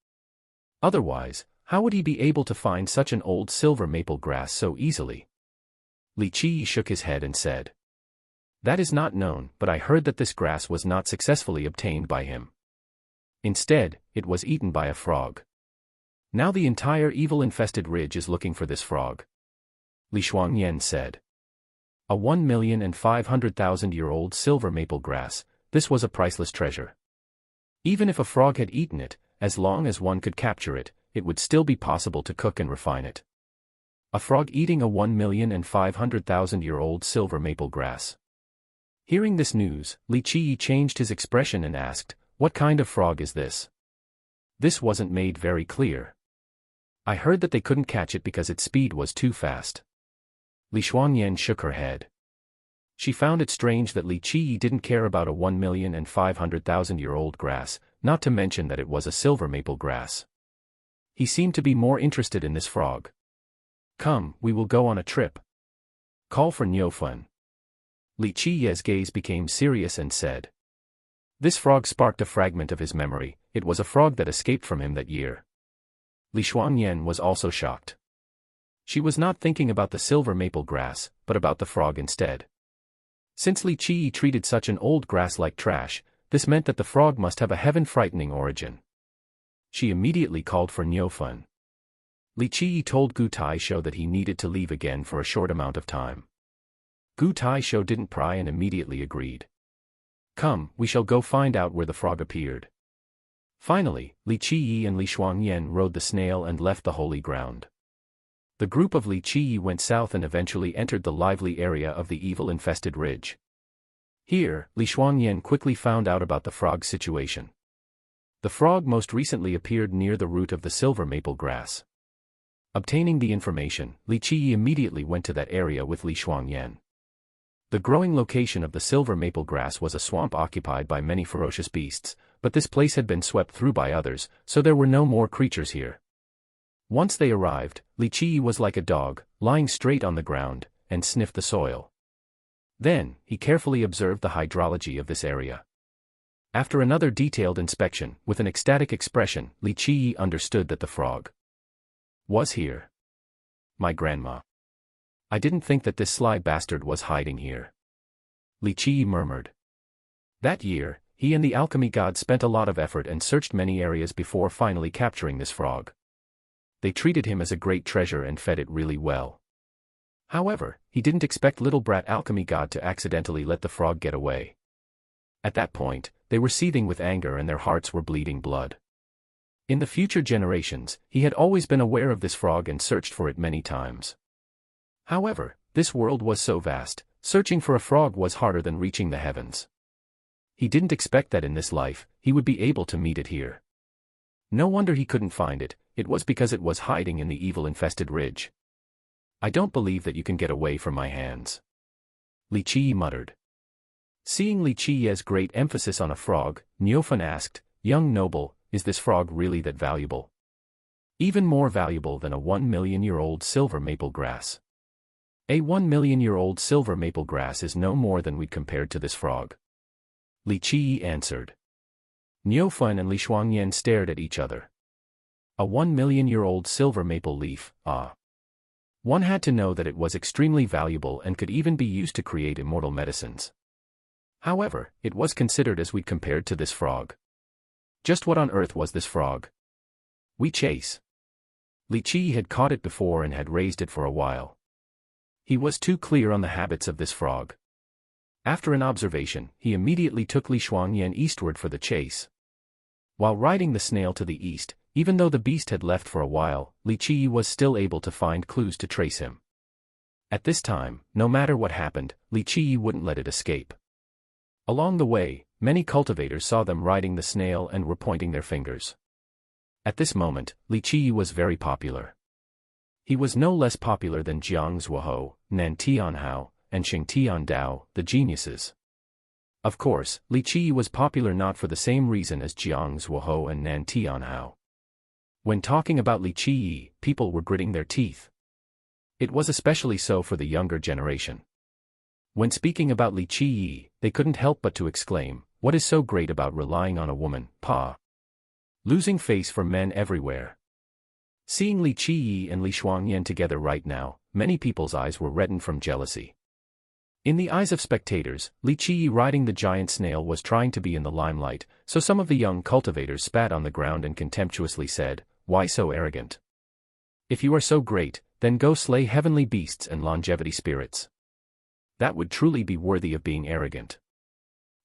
Otherwise, how would he be able to find such an old silver maple grass so easily? Li Qi shook his head and said, that is not known, but I heard that this grass was not successfully obtained by him. Instead, it was eaten by a frog. Now the entire evil-infested ridge is looking for this frog. Li Shuangyan said. A 1,500,000-year-old silver maple grass, this was a priceless treasure. Even if a frog had eaten it, as long as one could capture it, it would still be possible to cook and refine it. A frog eating a 1,500,000-year-old silver maple grass. Hearing this news, Li Qi changed his expression and asked, what kind of frog is this? This wasn't made very clear. I heard that they couldn't catch it because its speed was too fast. Li Shuangyan shook her head. She found it strange that Li Qi didn't care about a 1,500,000-year-old grass, not to mention that it was a silver maple grass. He seemed to be more interested in this frog. Come, we will go on a trip. Call for Niufan. Li Qi's gaze became serious and said. This frog sparked a fragment of his memory, it was a frog that escaped from him that year. Li Shuangyan was also shocked. She was not thinking about the silver maple grass, but about the frog instead. Since Li Qi treated such an old grass like trash, this meant that the frog must have a heaven-frightening origin. She immediately called for Niufan. Li Qi told Gu Taisho that he needed to leave again for a short amount of time. Gu Taisho didn't pry and immediately agreed. Come, we shall go find out where the frog appeared. Finally, Li Qi and Li Shuangyan rode the snail and left the holy ground. The group of Li Qi went south and eventually entered the lively area of the evil-infested ridge. Here, Li Shuangyan quickly found out about the frog's situation. The frog most recently appeared near the root of the silver maple grass. Obtaining the information, Li Qi immediately went to that area with Li Shuangyan. The growing location of the silver maple grass was a swamp occupied by many ferocious beasts, but this place had been swept through by others, so there were no more creatures here. Once they arrived, Li Qi was like a dog, lying straight on the ground, and sniffed the soil. Then, he carefully observed the hydrology of this area. After another detailed inspection, with an ecstatic expression, Li Qi understood that the frog was here. My grandma. I didn't think that this sly bastard was hiding here. Li Qi murmured. That year, he and the alchemy god spent a lot of effort and searched many areas before finally capturing this frog. They treated him as a great treasure and fed it really well. However, he didn't expect little brat alchemy god to accidentally let the frog get away. At that point, they were seething with anger and their hearts were bleeding blood. In the future generations, he had always been aware of this frog and searched for it many times. However, this world was so vast, searching for a frog was harder than reaching the heavens. He didn't expect that in this life, he would be able to meet it here. No wonder he couldn't find it, it was because it was hiding in the evil-infested ridge. I don't believe that you can get away from my hands. Li Qi muttered. Seeing Li Qi's great emphasis on a frog, Niufan asked, Young noble, is this frog really that valuable? Even more valuable than a 1 million-year-old silver maple grass. A 1 million-year-old silver maple grass is no more than we'd compared to this frog. Li Qiyi answered. Niufan and Li Shuangyan stared at each other. A 1 million-year-old silver maple leaf, ah. One had to know that it was extremely valuable and could even be used to create immortal medicines. However, it was considered as we'd compared to this frog. Just what on earth was this frog? We chase. Li Qiyi had caught it before and had raised it for a while. He was too clear on the habits of this frog. After an observation, he immediately took Li Shuangyan eastward for the chase. While riding the snail to the east, even though the beast had left for a while, Li Qiyi was still able to find clues to trace him. At this time, no matter what happened, Li Qiyi wouldn't let it escape. Along the way, many cultivators saw them riding the snail and were pointing their fingers. At this moment, Li Qiyi was very popular. He was no less popular than Jiang Zhuohou, Nan Tianhao, and Xing Tiandao, the geniuses. Of course, Li Qiyi was popular not for the same reason as Jiang Zhuohou and Nan Tianhao. When talking about Li Qiyi, people were gritting their teeth. It was especially so for the younger generation. When speaking about Li Qiyi, they couldn't help but to exclaim, "What is so great about relying on a woman, pa?" Losing face for men everywhere. Seeing Li Qiyi and Li Shuangyan together right now, many people's eyes were reddened from jealousy. In the eyes of spectators, Li Qiyi riding the giant snail was trying to be in the limelight, so some of the young cultivators spat on the ground and contemptuously said, "Why so arrogant? If you are so great, then go slay heavenly beasts and longevity spirits. That would truly be worthy of being arrogant.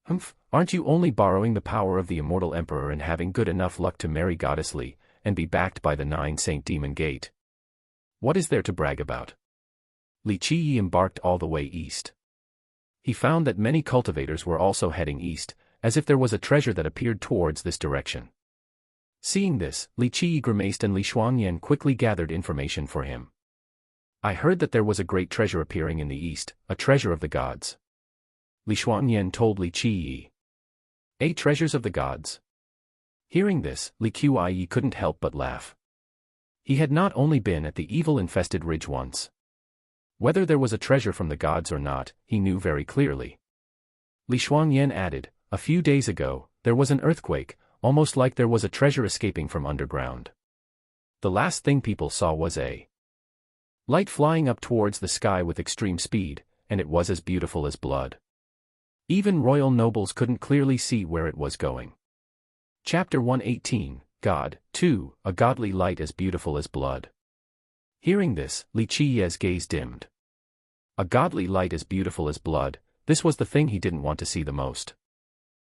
Humph, aren't you only borrowing the power of the immortal emperor and having good enough luck to marry Goddess Li, and be backed by the 9 Saint Demon Gate? What is there to brag about?" Li Qiyi embarked all the way east. He found that many cultivators were also heading east, as if there was a treasure that appeared towards this direction. Seeing this, Li Qiyi grimaced and Li Shuangyan quickly gathered information for him. "I heard that there was a great treasure appearing in the east, a treasure of the gods." Li Shuangyan told Li Qiyi. Treasures of the gods?" Hearing this, Li Qiyi couldn't help but laugh. He had not only been at the evil-infested ridge once. Whether there was a treasure from the gods or not, he knew very clearly. Li Shuangyan added, "A few days ago, there was an earthquake, almost like there was a treasure escaping from underground. The last thing people saw was a light flying up towards the sky with extreme speed, and it was as beautiful as blood. Even royal nobles couldn't clearly see where it was going." Chapter 118, God, 2, a godly light as beautiful as blood. Hearing this, Li Qiyi's gaze dimmed. A godly light as beautiful as blood, this was the thing he didn't want to see the most.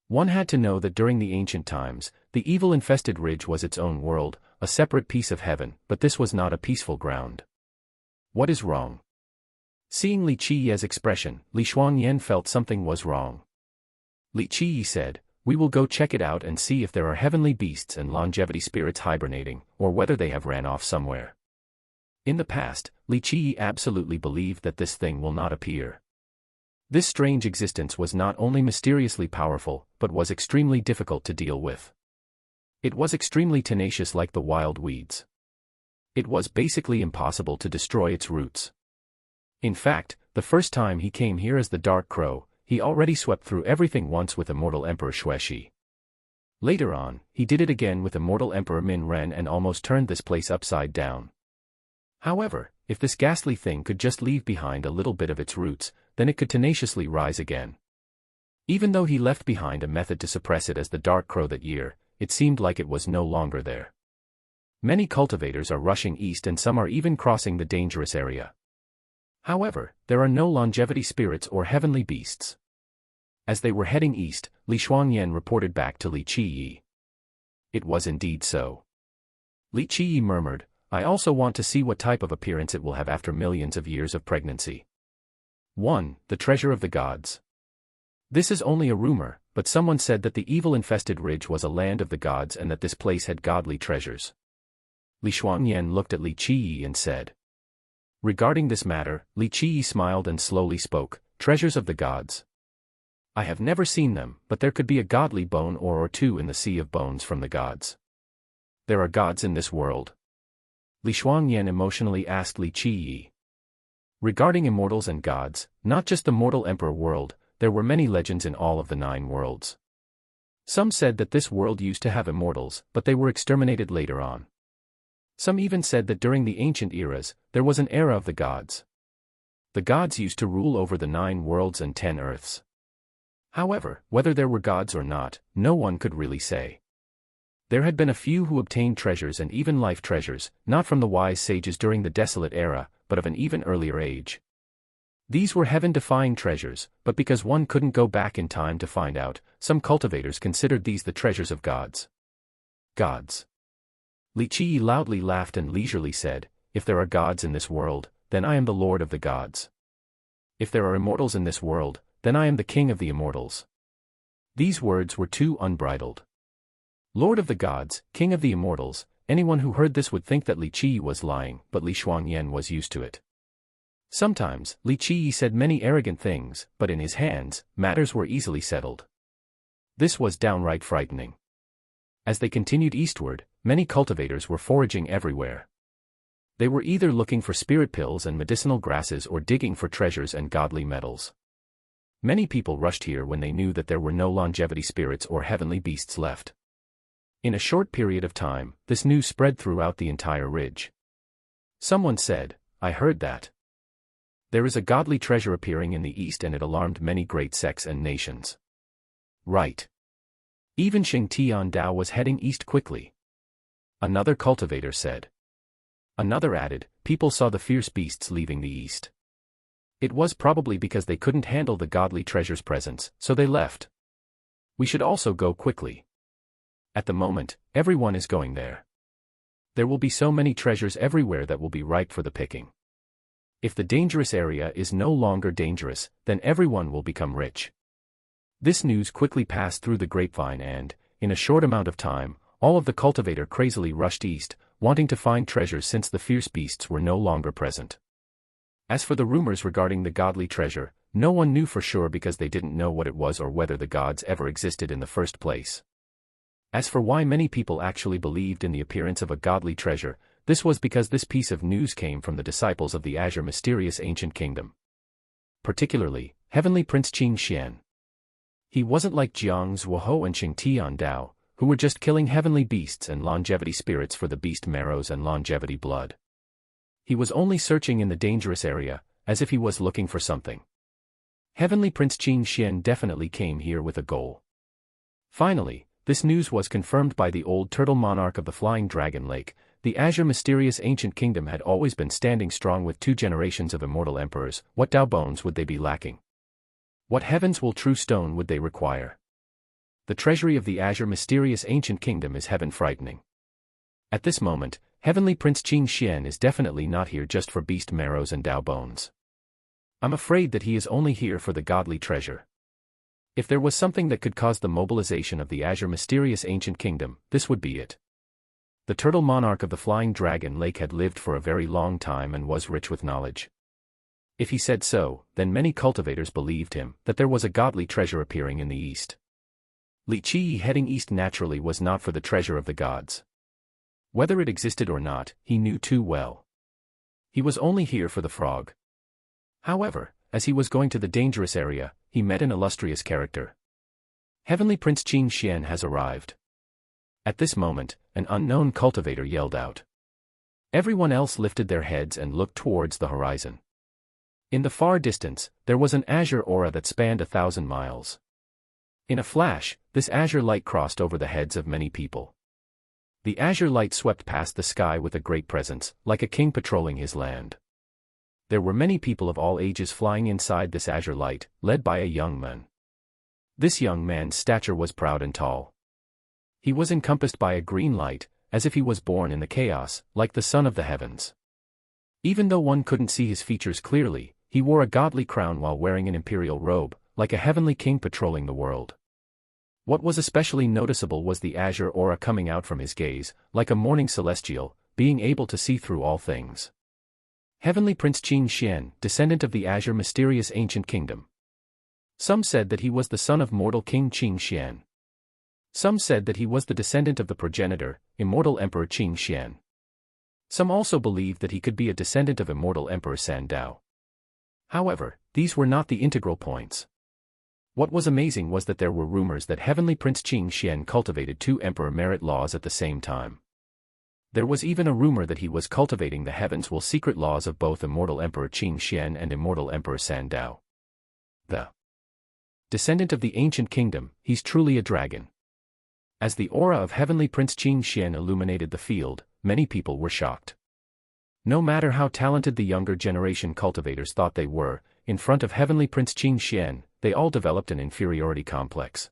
One had to know that during the ancient times, the evil-infested ridge was its own world, a separate piece of heaven, but this was not a peaceful ground. What is wrong? Seeing Li Qiyi's expression, Li Shuangyan felt something was wrong. Li Qiyi said, "We will go check it out and see if there are heavenly beasts and longevity spirits hibernating, or whether they have ran off somewhere." In the past, Li Qiyi absolutely believed that this thing will not appear. This strange existence was not only mysteriously powerful, but was extremely difficult to deal with. It was extremely tenacious like the wild weeds. It was basically impossible to destroy its roots. In fact, the first time he came here as the Dark Crow, he already swept through everything once with immortal Emperor Xuexi. Later on, he did it again with immortal Emperor Min Ren and almost turned this place upside down. However, if this ghastly thing could just leave behind a little bit of its roots, then it could tenaciously rise again. Even though he left behind a method to suppress it as the Dark Crow that year, it seemed like it was no longer there. Many cultivators are rushing east and some are even crossing the dangerous area. However, there are no longevity spirits or heavenly beasts. As they were heading east, Li Shuangyan reported back to Li Qiyi. It was indeed so. Li Qiyi murmured, "I also want to see what type of appearance it will have after millions of years of pregnancy." 1. The treasure of the gods. This is only a rumor, but someone said that the evil-infested ridge was a land of the gods and that this place had godly treasures. Li Shuangyan looked at Li Qiyi and said. Regarding this matter, Li Qiyi smiled and slowly spoke, "Treasures of the gods. I have never seen them, but there could be a godly bone or two in the sea of bones from the gods. There are gods in this world. Li Shuangyan emotionally asked Li Qiyi. Regarding immortals and gods, not just the mortal emperor world, there were many legends in all of the 9 worlds. Some said that this world used to have immortals, but they were exterminated later on. Some even said that during the ancient eras, there was an era of the gods. The gods used to rule over the 9 worlds and 10 earths. However, whether there were gods or not, no one could really say. There had been a few who obtained treasures and even life treasures, not from the wise sages during the desolate era, but of an even earlier age. These were heaven-defying treasures, but because one couldn't go back in time to find out, some cultivators considered these the treasures of gods. Gods. Li Qiyi loudly laughed and leisurely said, "If there are gods in this world, then I am the lord of the gods. If there are immortals in this world, then I am the king of the immortals." These words were too unbridled. Lord of the gods, king of the immortals, anyone who heard this would think that Li Qiyi was lying, but Li Shuangyan was used to it. Sometimes, Li Qiyi said many arrogant things, but in his hands, matters were easily settled. This was downright frightening. As they continued eastward, many cultivators were foraging everywhere. They were either looking for spirit pills and medicinal grasses or digging for treasures and godly metals. Many people rushed here when they knew that there were no longevity spirits or heavenly beasts left. In a short period of time, this news spread throughout the entire ridge. Someone said, "I heard that. There is a godly treasure appearing in the east and it alarmed many great sects and nations." Right. Even Xing Tian Dao was heading east quickly. Another cultivator said. Another added, "People saw the fierce beasts leaving the east. It was probably because they couldn't handle the godly treasure's presence, so they left. We should also go quickly. At the moment, everyone is going there. There will be so many treasures everywhere that will be ripe for the picking. If the dangerous area is no longer dangerous, then everyone will become rich." This news quickly passed through the grapevine and, in a short amount of time, all of the cultivator crazily rushed east, wanting to find treasures since the fierce beasts were no longer present. As for the rumors regarding the godly treasure, no one knew for sure because they didn't know what it was or whether the gods ever existed in the first place. As for why many people actually believed in the appearance of a godly treasure, this was because this piece of news came from the disciples of the Azure mysterious ancient kingdom. Particularly, Heavenly Prince Qing Xian. He wasn't like Jiang Zuoho and Xing Tian Dao, who were just killing heavenly beasts and longevity spirits for the beast marrows and longevity blood. He was only searching in the dangerous area, as if he was looking for something. Heavenly Prince Qing Xian definitely came here with a goal. Finally, this news was confirmed by the old turtle monarch of the Flying Dragon Lake. The Azure mysterious ancient kingdom had always been standing strong with 2 generations of immortal emperors. What Dao bones would they be lacking? What heavens will true stone would they require? The treasury of the Azure mysterious ancient kingdom is heaven frightening. At this moment, Heavenly Prince Qing Xian is definitely not here just for beast marrows and Dao bones. I'm afraid that he is only here for the godly treasure. If there was something that could cause the mobilization of the Azure mysterious ancient kingdom, this would be it. The turtle monarch of the Flying Dragon Lake had lived for a very long time and was rich with knowledge. If he said so, then many cultivators believed him, that there was a godly treasure appearing in the east. Li Qiyi heading east naturally was not for the treasure of the gods. Whether it existed or not, he knew too well. He was only here for the frog. However, as he was going to the dangerous area, he met an illustrious character. Heavenly Prince Qing Xian has arrived. At this moment, an unknown cultivator yelled out. Everyone else lifted their heads and looked towards the horizon. In the far distance, there was an azure aura that spanned 1,000 miles. In a flash, this azure light crossed over the heads of many people. The azure light swept past the sky with a great presence, like a king patrolling his land. There were many people of all ages flying inside this azure light, led by a young man. This young man's stature was proud and tall. He was encompassed by a green light, as if he was born in the chaos, like the sun of the heavens. Even though one couldn't see his features clearly, he wore a godly crown while wearing an imperial robe, like a heavenly king patrolling the world. What was especially noticeable was the azure aura coming out from his gaze, like a morning celestial, being able to see through all things. Heavenly Prince Qing Xian, descendant of the Azure mysterious ancient kingdom. Some said that he was the son of mortal King Qing Xian. Some said that he was the descendant of the progenitor, immortal Emperor Qing Xian. Some also believed that he could be a descendant of immortal Emperor Sandao. However, these were not the integral points. What was amazing was that there were rumors that Heavenly Prince Qing Xian cultivated two emperor merit laws at the same time. There was even a rumor that he was cultivating the heavens will secret laws of both immortal Emperor Qing Xian and immortal Emperor Sandao. The descendant of the ancient kingdom, he's truly a dragon. As the aura of Heavenly Prince Qing Xian illuminated the field, many people were shocked. No matter how talented the younger generation cultivators thought they were, in front of Heavenly Prince Qing Xian, they all developed an inferiority complex.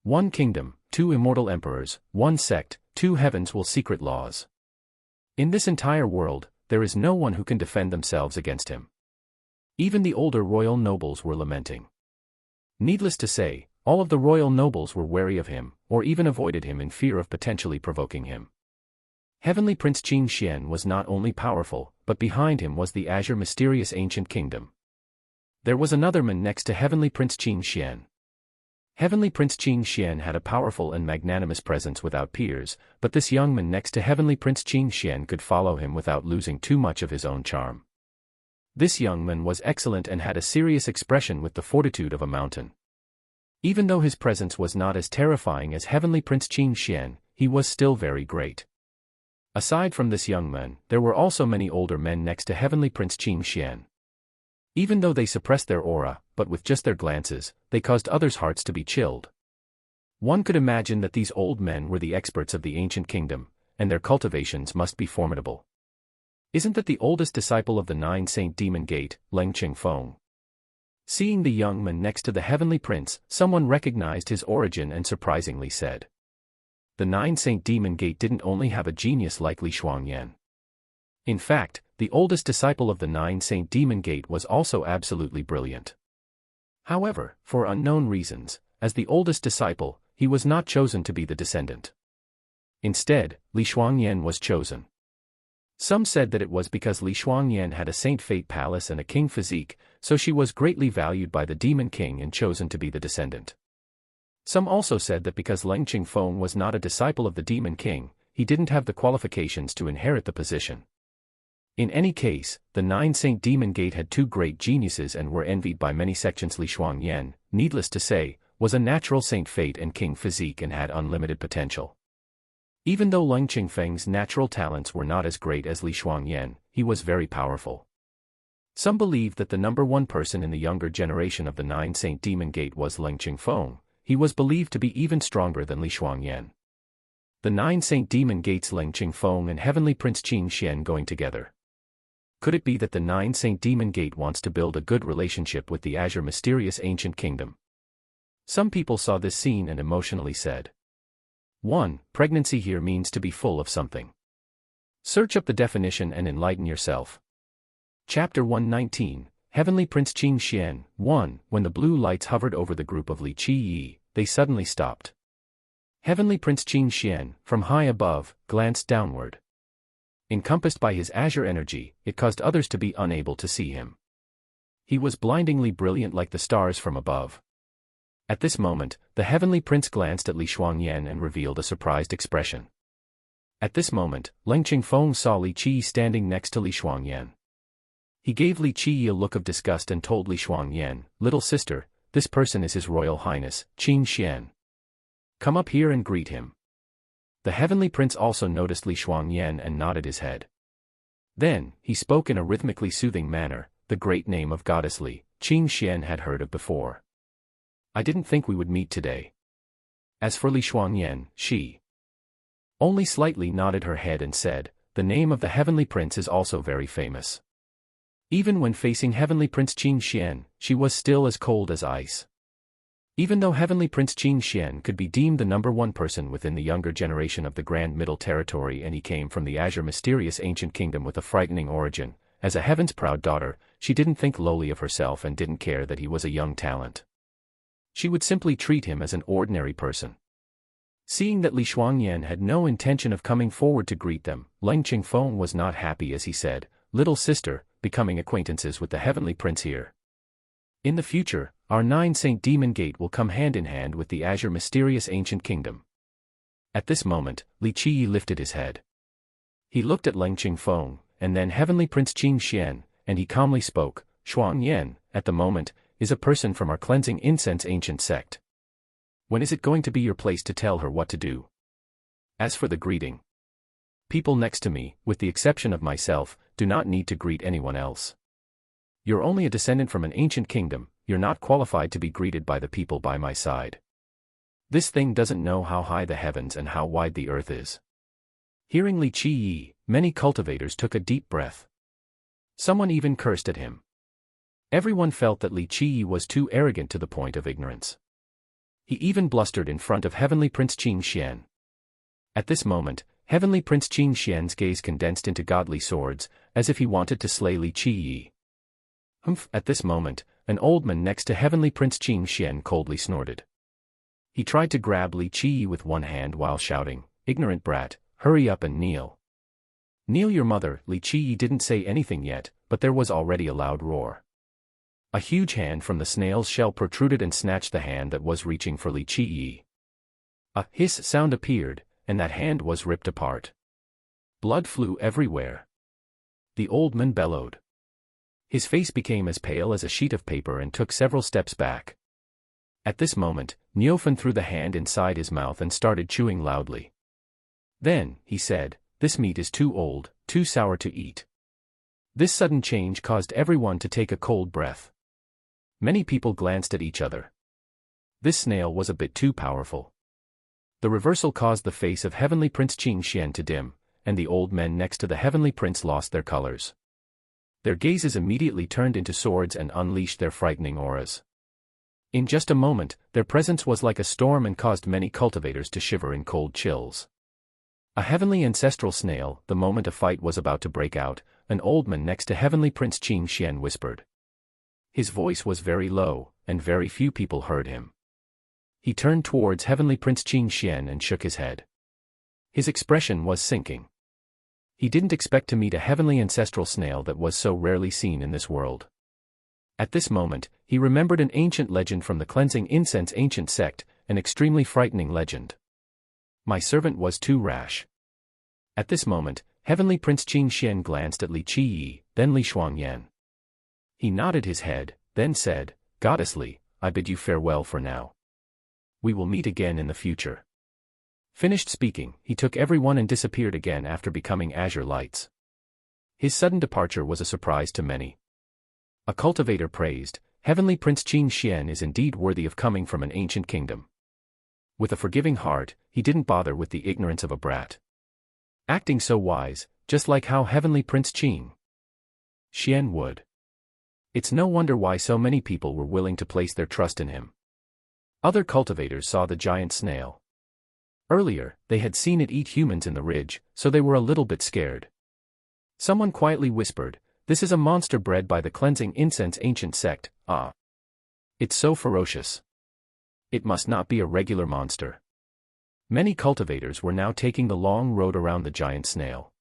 One kingdom, two immortal emperors, one sect, two heavens will secret laws. In this entire world, there is no one who can defend themselves against him. Even the older royal nobles were lamenting. Needless to say, all of the royal nobles were wary of him, or even avoided him in fear of potentially provoking him. Heavenly Prince Qing Xian was not only powerful, but behind him was the azure mysterious ancient kingdom. There was another man next to Heavenly Prince Qing Xian. Heavenly Prince Qing Xian had a powerful and magnanimous presence without peers, but this young man next to Heavenly Prince Qing Xian could follow him without losing too much of his own charm. This young man was excellent and had a serious expression with the fortitude of a mountain. Even though his presence was not as terrifying as Heavenly Prince Qing Xian, he was still very great. Aside from this young man, there were also many older men next to Heavenly Prince Qing Xian. Even though they suppressed their aura, but with just their glances, they caused others' hearts to be chilled. One could imagine that these old men were the experts of the ancient kingdom, and their cultivations must be formidable. Isn't that the oldest disciple of the Nine Saint Demon Gate, Leng Qingfeng? Seeing the young man next to the Heavenly Prince, someone recognized his origin and surprisingly said, "The Nine Saint Demon Gate didn't only have a genius like Li Shuangyan. In fact, the oldest disciple of the Nine Saint Demon Gate was also absolutely brilliant." However, for unknown reasons, as the oldest disciple, he was not chosen to be the descendant. Instead, Li Shuangyan was chosen. Some said that it was because Li Shuangyan had a Saint Fate palace and a king physique, so she was greatly valued by the Demon King and chosen to be the descendant. Some also said that because Leng Qingfeng was not a disciple of the Demon King, he didn't have the qualifications to inherit the position. In any case, the Nine Saint Demon Gate had two great geniuses and were envied by many sections. Li Shuangyan, needless to say, was a natural Saint Fate and king physique and had unlimited potential. Even though Leng Qingfeng's natural talents were not as great as Li Shuangyan, he was very powerful. Some believed that the number one person in the younger generation of the Nine Saint Demon Gate was Leng Qingfeng. He was believed to be even stronger than Li Shuangyan. The Nine Saint Demon Gates, Leng Qingfeng and Heavenly Prince Qing Xian going together. Could it be that the Nine Saint Demon Gate wants to build a good relationship with the azure mysterious ancient kingdom? Some people saw this scene and emotionally said, 1. Pregnancy here means to be full of something. Search up the definition and enlighten yourself. Chapter 119, Heavenly Prince Qing Xian. 1. When the blue lights hovered over the group of Li Qi, they suddenly stopped. Heavenly Prince Qing Xian, from high above, glanced downward. Encompassed by his azure energy, it caused others to be unable to see him. He was blindingly brilliant like the stars from above. At this moment, the Heavenly Prince glanced at Li Shuangyan and revealed a surprised expression. At this moment, Leng Qingfeng saw Li Qi standing next to Li Shuangyan. He gave Li Qi a look of disgust and told Li Shuangyan, "Little sister, this person is His Royal Highness, Qing Xian. Come up here and greet him." The Heavenly Prince also noticed Li Shuangyan and nodded his head. Then, he spoke in a rhythmically soothing manner, the great name of Goddess Li, Qing Xian had heard of before. "I didn't think we would meet today." As for Li Shuangyan, she only slightly nodded her head and said, "The name of the Heavenly Prince is also very famous." Even when facing Heavenly Prince Qing Xian, she was still as cold as ice. Even though Heavenly Prince Qing Xian could be deemed the number one person within the younger generation of the Grand Middle Territory and he came from the azure mysterious ancient kingdom with a frightening origin, as a heaven's proud daughter, she didn't think lowly of herself and didn't care that he was a young talent. She would simply treat him as an ordinary person. Seeing that Li Shuangyan had no intention of coming forward to greet them, Leng Qingfeng was not happy as he said, "Little sister, becoming acquaintances with the Heavenly Prince here. In the future, our Nine Saint Demon Gate will come hand in hand with the azure mysterious ancient kingdom." At this moment, Li Qi lifted his head. He looked at Leng Qingfeng, and then Heavenly Prince Qing Xian, and he calmly spoke, Shuang Yan, at the moment, is a person from our cleansing incense ancient sect. When is it going to be your place to tell her what to do? As for the greeting, people next to me, with the exception of myself, do not need to greet anyone else. You're only a descendant from an ancient kingdom, you're not qualified to be greeted by the people by my side. This thing doesn't know how high the heavens and how wide the earth is. Hearing Li Qiyi, many cultivators took a deep breath. Someone even cursed at him. Everyone felt that Li Qiyi was too arrogant to the point of ignorance. He even blustered in front of Heavenly Prince Qing Xian. At this moment, Heavenly Prince Qing Xian's gaze condensed into godly swords, as if he wanted to slay Li Qiyi. Humph! At this moment, an old man next to Heavenly Prince Qing Xian coldly snorted. He tried to grab Li Qiyi with one hand while shouting, ignorant brat, hurry up and kneel. Kneel your mother. Li Qiyi didn't say anything yet, but there was already a loud roar. A huge hand from the snail's shell protruded and snatched the hand that was reaching for Li Qiyi. A hiss sound appeared, and that hand was ripped apart. Blood flew everywhere. The old man bellowed. His face became as pale as a sheet of paper and took several steps back. At this moment, Niufen threw the hand inside his mouth and started chewing loudly. Then, he said, this meat is too old, too sour to eat. This sudden change caused everyone to take a cold breath. Many people glanced at each other. This snail was a bit too powerful. The reversal caused the face of Heavenly Prince Qing Xian to dim, and the old men next to the Heavenly Prince lost their colors. Their gazes immediately turned into swords and unleashed their frightening auras. In just a moment, their presence was like a storm and caused many cultivators to shiver in cold chills. A heavenly ancestral snail. The moment a fight was about to break out, an old man next to Heavenly Prince Qing Xian whispered. His voice was very low, and very few people heard him. He turned towards Heavenly Prince Qing Xian and shook his head. His expression was sinking. He didn't expect to meet a heavenly ancestral snail that was so rarely seen in this world. At this moment, he remembered an ancient legend from the cleansing incense ancient sect, an extremely frightening legend. My servant was too rash. At this moment, Heavenly Prince Qing Xian glanced at Li Qiyi, then Li Shuangyan. He nodded his head, then said, Goddess Li, I bid you farewell for now. We will meet again in the future. Finished speaking, he took everyone and disappeared again after becoming azure lights. His sudden departure was a surprise to many. A cultivator praised, Heavenly Prince Qing Xian is indeed worthy of coming from an ancient kingdom. With a forgiving heart, he didn't bother with the ignorance of a brat. Acting so wise, just like how Heavenly Prince Qing Xian would. It's no wonder why so many people were willing to place their trust in him. Other cultivators saw the giant snail. Earlier, they had seen it eat humans in the ridge, so they were a little bit scared. Someone quietly whispered, this is a monster bred by the cleansing incense ancient sect. Ah. It's so ferocious. It must not be a regular monster. Many cultivators were now taking the long road around the giant snail.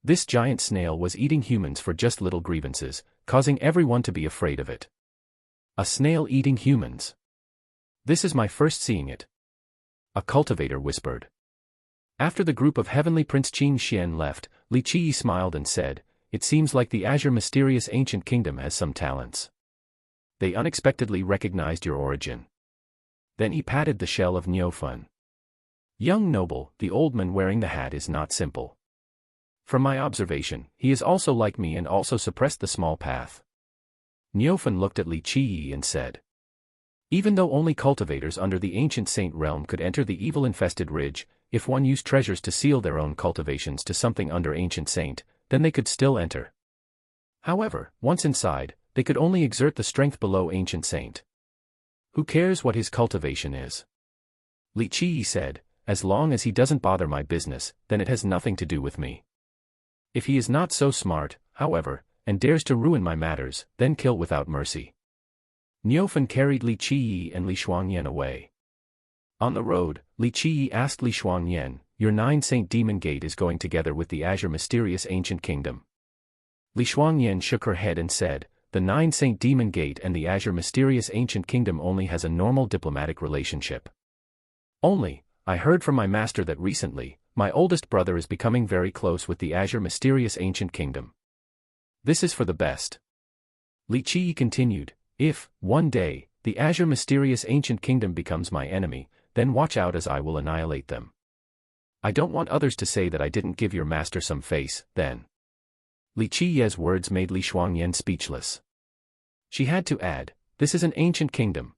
This giant snail was eating humans for just little grievances, causing everyone to be afraid of it. A snail eating humans. This is my first seeing it. A cultivator whispered. After the group of Heavenly Prince Qing Xian left, Li Qiyi smiled and said, it seems like the azure mysterious ancient kingdom has some talents. They unexpectedly recognized your origin. Then he patted the shell of Niufen. Young noble, the old man wearing the hat is not simple. From my observation, he is also like me and also suppressed the small path. Niufen looked at Li Qiyi and said, even though only cultivators under the ancient saint realm could enter the evil-infested ridge, if one used treasures to seal their own cultivations to something under ancient saint, then they could still enter. However, once inside, they could only exert the strength below ancient saint. Who cares what his cultivation is? Li Qiyi said, as long as he doesn't bother my business, then it has nothing to do with me. If he is not so smart, however, and dares to ruin my matters, then kill without mercy. Niufen carried Li Qiyi and Li Shuangyan away. On the road, Li Qiyi asked Li Shuangyan, your 9 Saint Demon Gate is going together with the azure mysterious ancient kingdom. Li Shuangyan shook her head and said, the 9 Saint Demon Gate and the azure mysterious ancient kingdom only has a normal diplomatic relationship. Only, I heard from my master that recently, My oldest brother is becoming very close with the azure mysterious ancient kingdom. This is for the best. Li Qi continued, if, one day, the azure mysterious ancient kingdom becomes my enemy, then watch out as I will annihilate them. I don't want others to say that I didn't give your master some face, then. Li Qi's words made Li Shuangyan speechless. She had to add, this is an ancient kingdom.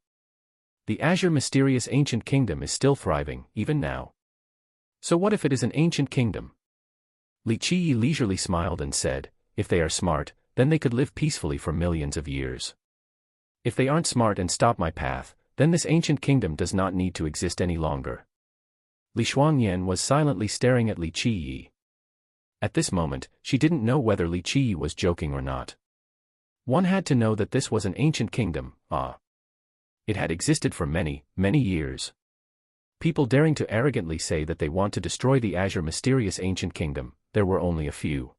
The azure mysterious ancient kingdom is still thriving, even now. So what if it is an ancient kingdom? Li Qi leisurely smiled and said, if they are smart, then they could live peacefully for millions of years. If they aren't smart and stop my path, then this ancient kingdom does not need to exist any longer. Li Shuangyan was silently staring at Li Qi. At this moment, she didn't know whether Li Qi was joking or not. One had to know that this was an ancient kingdom, It had existed for many, many years. People daring to arrogantly say that they want to destroy the azure mysterious ancient kingdom, there were only a few.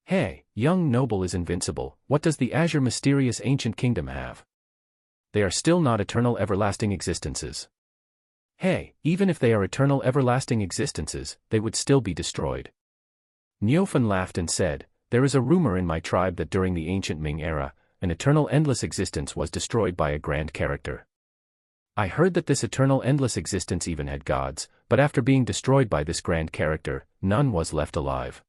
Hey, young noble is invincible, what does the azure mysterious ancient kingdom have? They are still not eternal everlasting existences. Hey, even if they are eternal everlasting existences, they would still be destroyed. Niufen laughed and said, there is a rumor in my tribe that during the ancient Ming era, an eternal endless existence was destroyed by a grand character. I heard that this eternal endless existence even had gods, but after being destroyed by this grand character, none was left alive.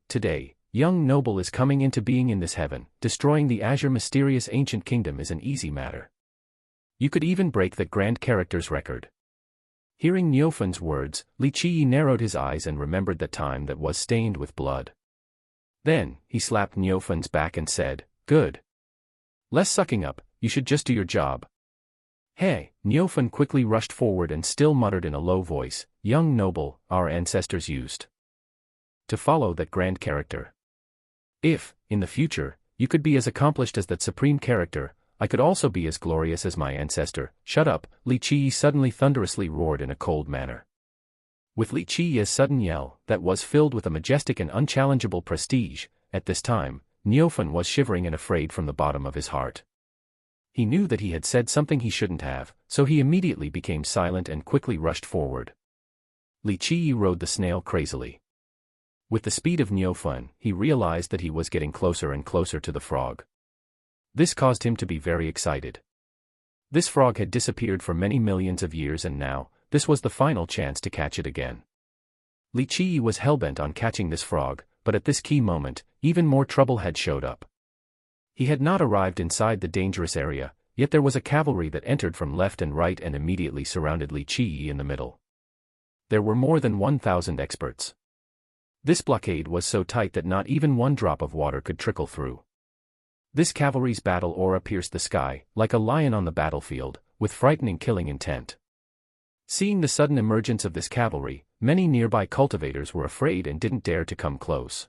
Today, young noble is coming into being in this heaven, destroying the azure mysterious ancient kingdom is an easy matter. You could even break that grand character's record. Hearing Niufen's words, Li Qi narrowed his eyes and remembered that time that was stained with blood. Then, he slapped Niufen's back and said, good. Less sucking up, you should just do your job. Hey, Niufen quickly rushed forward and still muttered in a low voice, young noble, our ancestors used to follow that grand character. If, in the future, you could be as accomplished as that supreme character, I could also be as glorious as my ancestor. Shut up, Li Qi suddenly thunderously roared in a cold manner. With Li Qi's sudden yell, that was filled with a majestic and unchallengeable prestige, at this time, Niufen was shivering and afraid from the bottom of his heart. He knew that he had said something he shouldn't have, so he immediately became silent and quickly rushed forward. Li Qi rode the snail crazily. With the speed of Niufen, he realized that he was getting closer and closer to the frog. This caused him to be very excited. This frog had disappeared for many millions of years and now, this was the final chance to catch it again. Li Qi was hellbent on catching this frog, but at this key moment, even more trouble had showed up. He had not arrived inside the dangerous area, yet there was a cavalry that entered from left and right and immediately surrounded Li Qi in the middle. There were more than 1,000 experts. This blockade was so tight that not even one drop of water could trickle through. This cavalry's battle aura pierced the sky, like a lion on the battlefield, with frightening killing intent. Seeing the sudden emergence of this cavalry, many nearby cultivators were afraid and didn't dare to come close.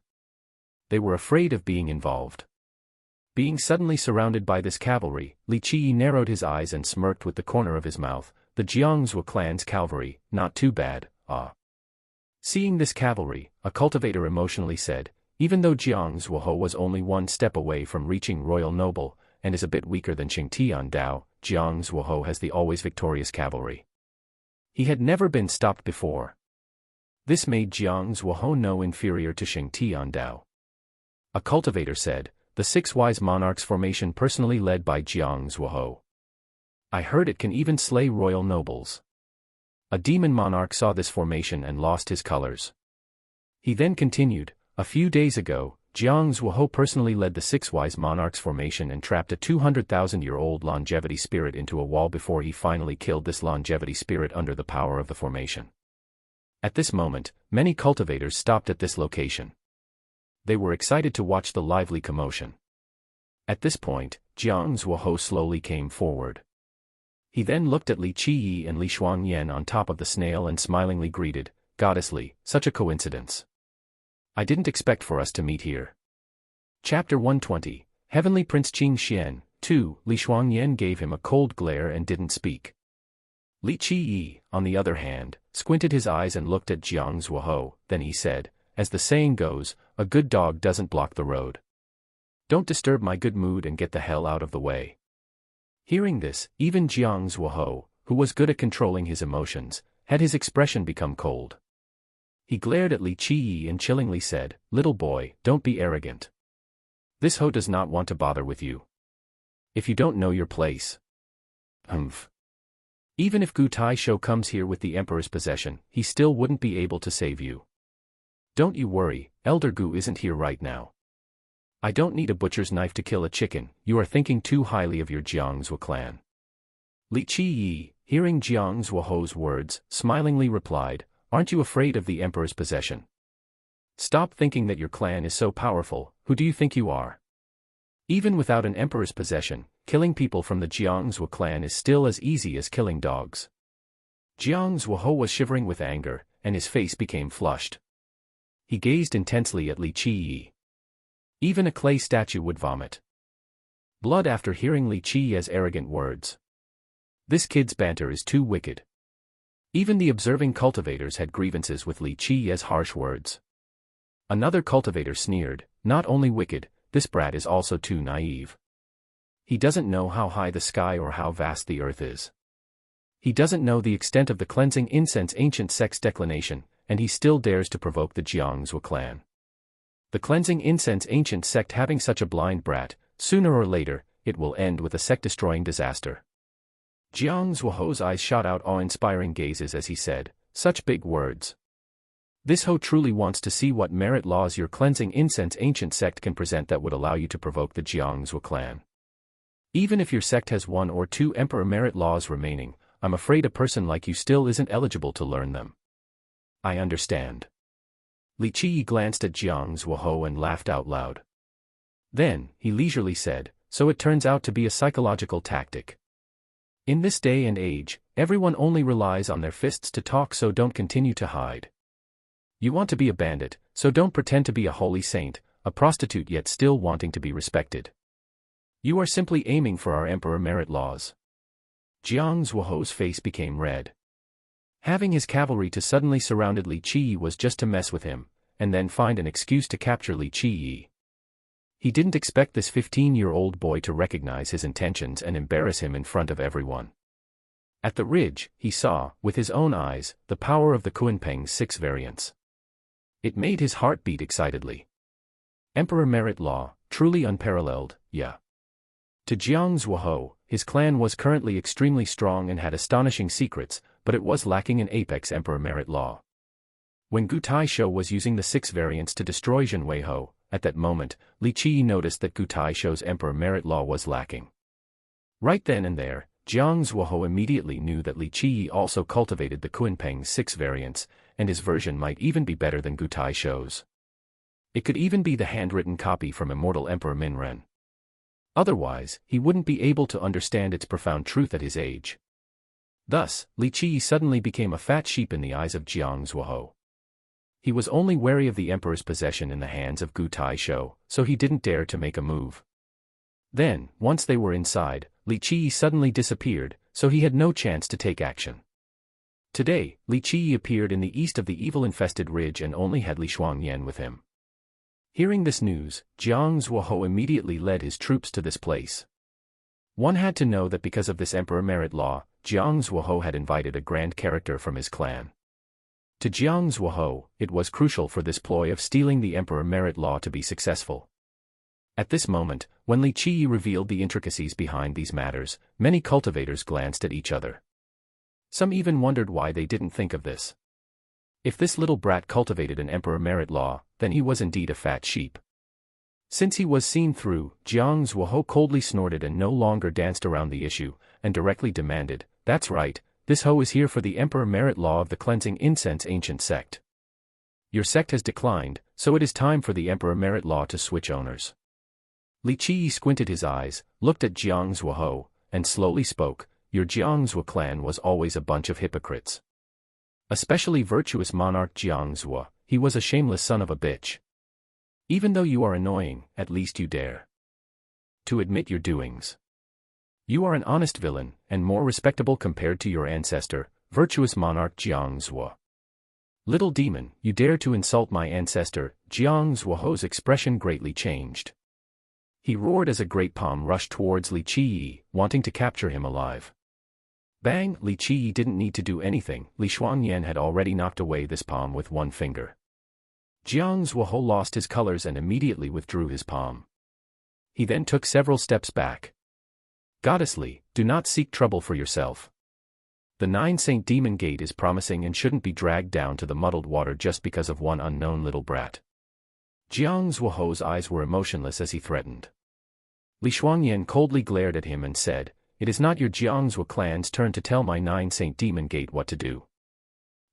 They were afraid of being involved. Being suddenly surrounded by this cavalry, Li Qi narrowed his eyes and smirked with the corner of his mouth. The Jiangzhou clan's cavalry, not too bad, Seeing this cavalry, a cultivator emotionally said, even though Jiangzhou was only one step away from reaching royal noble, and is a bit weaker than Xingtian Dao, Jiangzhou has the always victorious cavalry. He had never been stopped before. This made Jiangzhou no inferior to Xingtian Dao. A cultivator said, the Six Wise Monarchs formation personally led by Jiangzhou. I heard it can even slay royal nobles. A demon monarch saw this formation and lost his colors. He then continued, a few days ago, Jiangzhou personally led the Six Wise Monarchs formation and trapped a 200,000-year-old longevity spirit into a wall before he finally killed this longevity spirit under the power of the formation. At this moment, many cultivators stopped at this location. They were excited to watch the lively commotion. At this point, Jiangzhou slowly came forward. He then looked at Li Qi and Li Shuangyan on top of the snail and smilingly greeted, Goddess Li, such a coincidence. I didn't expect for us to meet here. Chapter 120, Heavenly Prince Qing Xian, 2. Li Shuangyan gave him a cold glare and didn't speak. Li Qi, on the other hand, squinted his eyes and looked at Jiangzhou, then he said, as the saying goes, a good dog doesn't block the road. Don't disturb my good mood and get the hell out of the way. Hearing this, even Jiangzhou, who was good at controlling his emotions, had his expression become cold. He glared at Li Qiyi and chillingly said, "Little boy, don't be arrogant. This Ho does not want to bother with you. If you don't know your place." Humph. Even if Gu Taisho comes here with the Emperor's possession, he still wouldn't be able to save you. Don't you worry, Elder Gu isn't here right now. I don't need a butcher's knife to kill a chicken, you are thinking too highly of your Jiangzhou clan. Li Qiyi, hearing Jiangzhou Ho's words, smilingly replied, "Aren't you afraid of the Emperor's possession? Stop thinking that your clan is so powerful, who do you think you are? Even without an Emperor's possession, killing people from the Jiangzhou clan is still as easy as killing dogs." Jiangzhou Ho was shivering with anger, and his face became flushed. He gazed intensely at Li Qiyi. Even a clay statue would vomit blood after hearing Li Qiyi's arrogant words. This kid's banter is too wicked. Even the observing cultivators had grievances with Li Qiyi's harsh words. Another cultivator sneered, "Not only wicked, this brat is also too naive. He doesn't know how high the sky or how vast the earth is. He doesn't know the extent of the cleansing incense ancient sect's declination, and he still dares to provoke the Jiangzhou clan. The cleansing incense ancient sect having such a blind brat, sooner or later, it will end with a sect-destroying disaster." Jiangzhou Ho's eyes shot out awe-inspiring gazes as he said, "Such big words. This Ho truly wants to see what merit laws your cleansing incense ancient sect can present that would allow you to provoke the Jiangzhou clan. Even if your sect has 1 or 2 emperor merit laws remaining, I'm afraid a person like you still isn't eligible to learn them." "I understand." Li Qiyi glanced at Jiangzhou Ho and laughed out loud. Then, he leisurely said, "So it turns out to be a psychological tactic. In this day and age, everyone only relies on their fists to talk, so don't continue to hide. You want to be a bandit, so don't pretend to be a holy saint, a prostitute yet still wanting to be respected. You are simply aiming for our emperor merit laws." Jiangzhou Ho's face became red. Having his cavalry to suddenly surrounded Li Qiyi was just to mess with him, and then find an excuse to capture Li Qiyi. He didn't expect this 15-year-old boy to recognize his intentions and embarrass him in front of everyone. At the ridge, he saw, with his own eyes, the power of the Kunpeng's 6 variants. It made his heart beat excitedly. Emperor merit law, truly unparalleled, yeah. To Jiangzhou Ho, his clan was currently extremely strong and had astonishing secrets, but it was lacking an apex emperor merit law. When Gu Taisho was using the 6 variants to destroy Zhenwei Ho, at that moment, Li Qiyi noticed that Gu Taisho's emperor merit law was lacking. Right then and there, Jiangzhou Ho immediately knew that Li Qiyi also cultivated the Kunpeng's 6 variants, and his version might even be better than Gu Taisho's. It could even be the handwritten copy from immortal Emperor Minren. Otherwise, he wouldn't be able to understand its profound truth at his age. Thus, Li Qiyi suddenly became a fat sheep in the eyes of Jiangzhou Ho. He was only wary of the emperor's possession in the hands of Gu Taisho, so he didn't dare to make a move. Then, once they were inside, Li Qiyi suddenly disappeared, so he had no chance to take action. Today, Li Qiyi appeared in the east of the evil-infested ridge and only had Li Shuangyan with him. Hearing this news, Jiangzhou Ho immediately led his troops to this place. One had to know that because of this emperor merit law, Jiangzhou Ho had invited a grand character from his clan. To Jiangzhou Ho, it was crucial for this ploy of stealing the emperor merit law to be successful. At this moment, when Li Qiyi revealed the intricacies behind these matters, many cultivators glanced at each other. Some even wondered why they didn't think of this. If this little brat cultivated an emperor merit law, then he was indeed a fat sheep. Since he was seen through, Jiangzhou Ho coldly snorted and no longer danced around the issue, and directly demanded, "That's right, this Ho is here for the emperor merit law of the cleansing incense ancient sect. Your sect has declined, so it is time for the emperor merit law to switch owners." Li Qiyi squinted his eyes, looked at Jiangzhou Ho, and slowly spoke, "Your Jiangzhou clan was always a bunch of hypocrites. Especially virtuous monarch Jiangzhou, he was a shameless son of a bitch. Even though you are annoying, at least you dare to admit your doings. You are an honest villain, and more respectable compared to your ancestor, virtuous monarch Jiangzhou. Little demon, you dare to insult my ancestor." Jiangzhou Ho's expression greatly changed. He roared as a great palm rushed towards Li Qiyi, wanting to capture him alive. Bang! Li Qiyi didn't need to do anything. Li Shuangyan had already knocked away this palm with one finger. Jiang Zuohou lost his colors and immediately withdrew his palm. He then took several steps back. Goddess Li, do not seek trouble for yourself. The 9 Saint Demon Gate is promising and shouldn't be dragged down to the muddled water just because of one unknown little brat. Jiang Zuohou's eyes were emotionless as he threatened. Li Shuangyan coldly glared at him and said, "It is not your Jiangzuo clan's turn to tell my 9 Saint Demon Gate what to do.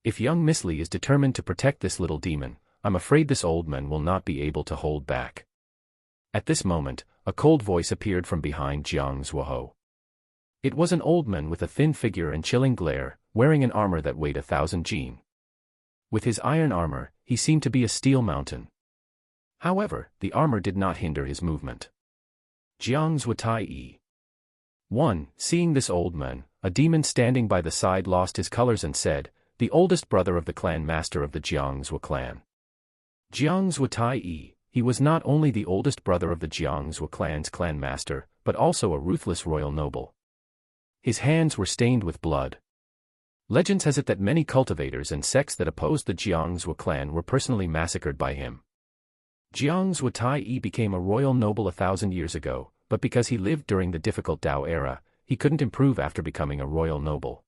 If young Miss Li is determined to protect this little demon, I'm afraid this old man will not be able to hold back." At this moment, a cold voice appeared from behind Jiang Zuohou. It was an old man with a thin figure and chilling glare, wearing an armor that weighed 1,000 jin. With his iron armor, he seemed to be a steel mountain. However, the armor did not hinder his movement. Jiang Zuotai. 1. Seeing this old man, a demon standing by the side lost his colors and said, "The oldest brother of the clan master of the Jiang Zuo clan." Jiang Zuotai. He was not only the oldest brother of the Jiang Zuo clan's clan master, but also a ruthless royal noble. His hands were stained with blood. Legends has it that many cultivators and sects that opposed the Jiang Zuo clan were personally massacred by him. Jiang Zuotai became a royal noble 1,000 years ago, but because he lived during the difficult Tao era, he couldn't improve after becoming a royal noble.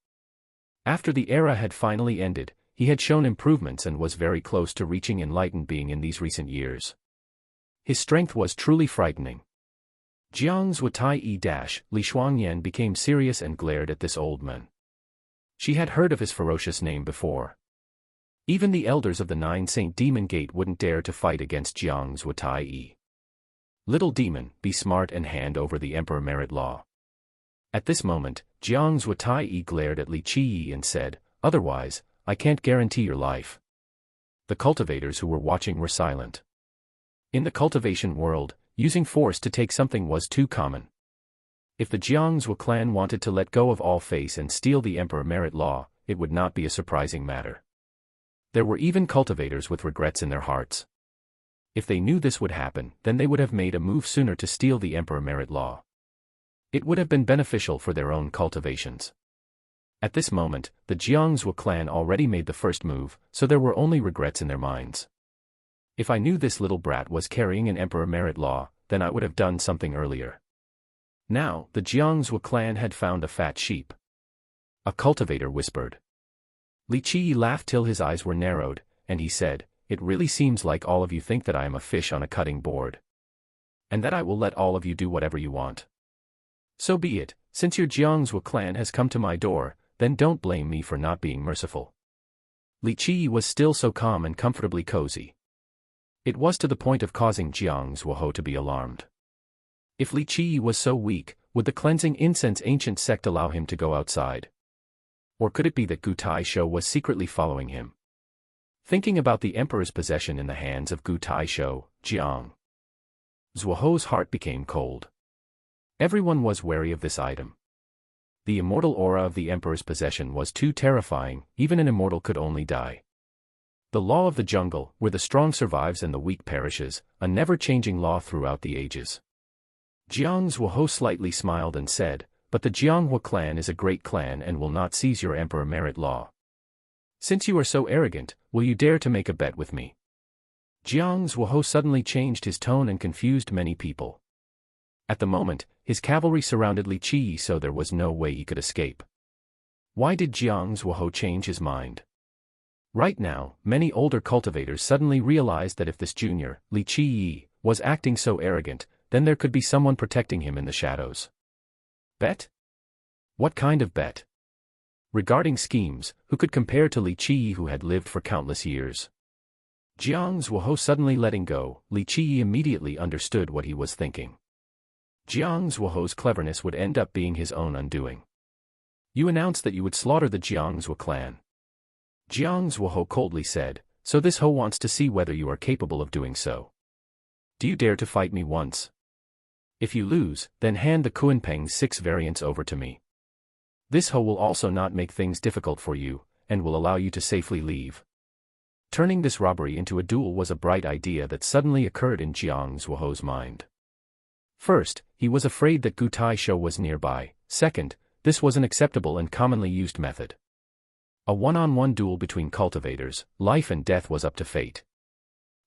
After the era had finally ended, he had shown improvements and was very close to reaching enlightened being in these recent years. His strength was truly frightening. Jiang Zuotai Li Shuangyan became serious and glared at this old man. She had heard of his ferocious name before. Even the elders of the 9 Saint Demon Gate wouldn't dare to fight against Jiang Zuotai. Little demon, be smart and hand over the Emperor Merit Law. At this moment, Jiang Zuotai glared at Li Qiyi and said, "Otherwise, I can't guarantee your life." The cultivators who were watching were silent. In the cultivation world, using force to take something was too common. If the Jiang Zuo clan wanted to let go of all face and steal the Emperor Merit Law, it would not be a surprising matter. There were even cultivators with regrets in their hearts. If they knew this would happen, then they would have made a move sooner to steal the Emperor Merit Law. It would have been beneficial for their own cultivations. At this moment, the Jiang Zuo clan already made the first move, so there were only regrets in their minds. If I knew this little brat was carrying an Emperor Merit Law, then I would have done something earlier. Now, the Jiang Zuo clan had found a fat sheep. A cultivator whispered. Li Qiyi laughed till his eyes were narrowed, and he said, "It really seems like all of you think that I am a fish on a cutting board. And that I will let all of you do whatever you want. So be it, since your Jiang Zuo clan has come to my door, then don't blame me for not being merciful." Li Qiyi was still so calm and comfortably cozy. It was to the point of causing Jiang Zuohou to be alarmed. If Li Qiyi was so weak, would the cleansing incense ancient sect allow him to go outside? Or could it be that Gu Taisho was secretly following him? Thinking about the emperor's possession in the hands of Gu Taisho, Jiang Zuohou's heart became cold. Everyone was wary of this item. The immortal aura of the emperor's possession was too terrifying, even an immortal could only die. The law of the jungle, where the strong survives and the weak perishes, a never-changing law throughout the ages. Jiang Zuohou slightly smiled and said, "But the Jianghua clan is a great clan and will not seize your Emperor Merit Law. Since you are so arrogant, will you dare to make a bet with me?" Jiang Zuohou suddenly changed his tone and confused many people. At the moment, his cavalry surrounded Li Qiyi, so there was no way he could escape. Why did Jiang Zuohou change his mind? Right now, many older cultivators suddenly realized that if this junior, Li Qiyi, was acting so arrogant, then there could be someone protecting him in the shadows. Bet? What kind of bet? Regarding schemes, who could compare to Li Qiyi, who had lived for countless years? Jiang Zuohou suddenly letting go, Li Qiyi immediately understood what he was thinking. Jiang Zuohou's cleverness would end up being his own undoing. "You announced that you would slaughter the Jiang Zuo clan." Jiang Zuohou coldly said, "So this Ho wants to see whether you are capable of doing so. Do you dare to fight me once? If you lose, then hand the Kuanpeng's 6 variants over to me. This Ho will also not make things difficult for you, and will allow you to safely leave." Turning this robbery into a duel was a bright idea that suddenly occurred in Jiang Zuohou's mind. First, he was afraid that Gu Taisho was nearby. Second, this was an acceptable and commonly used method. A one-on-one duel between cultivators, life and death was up to fate.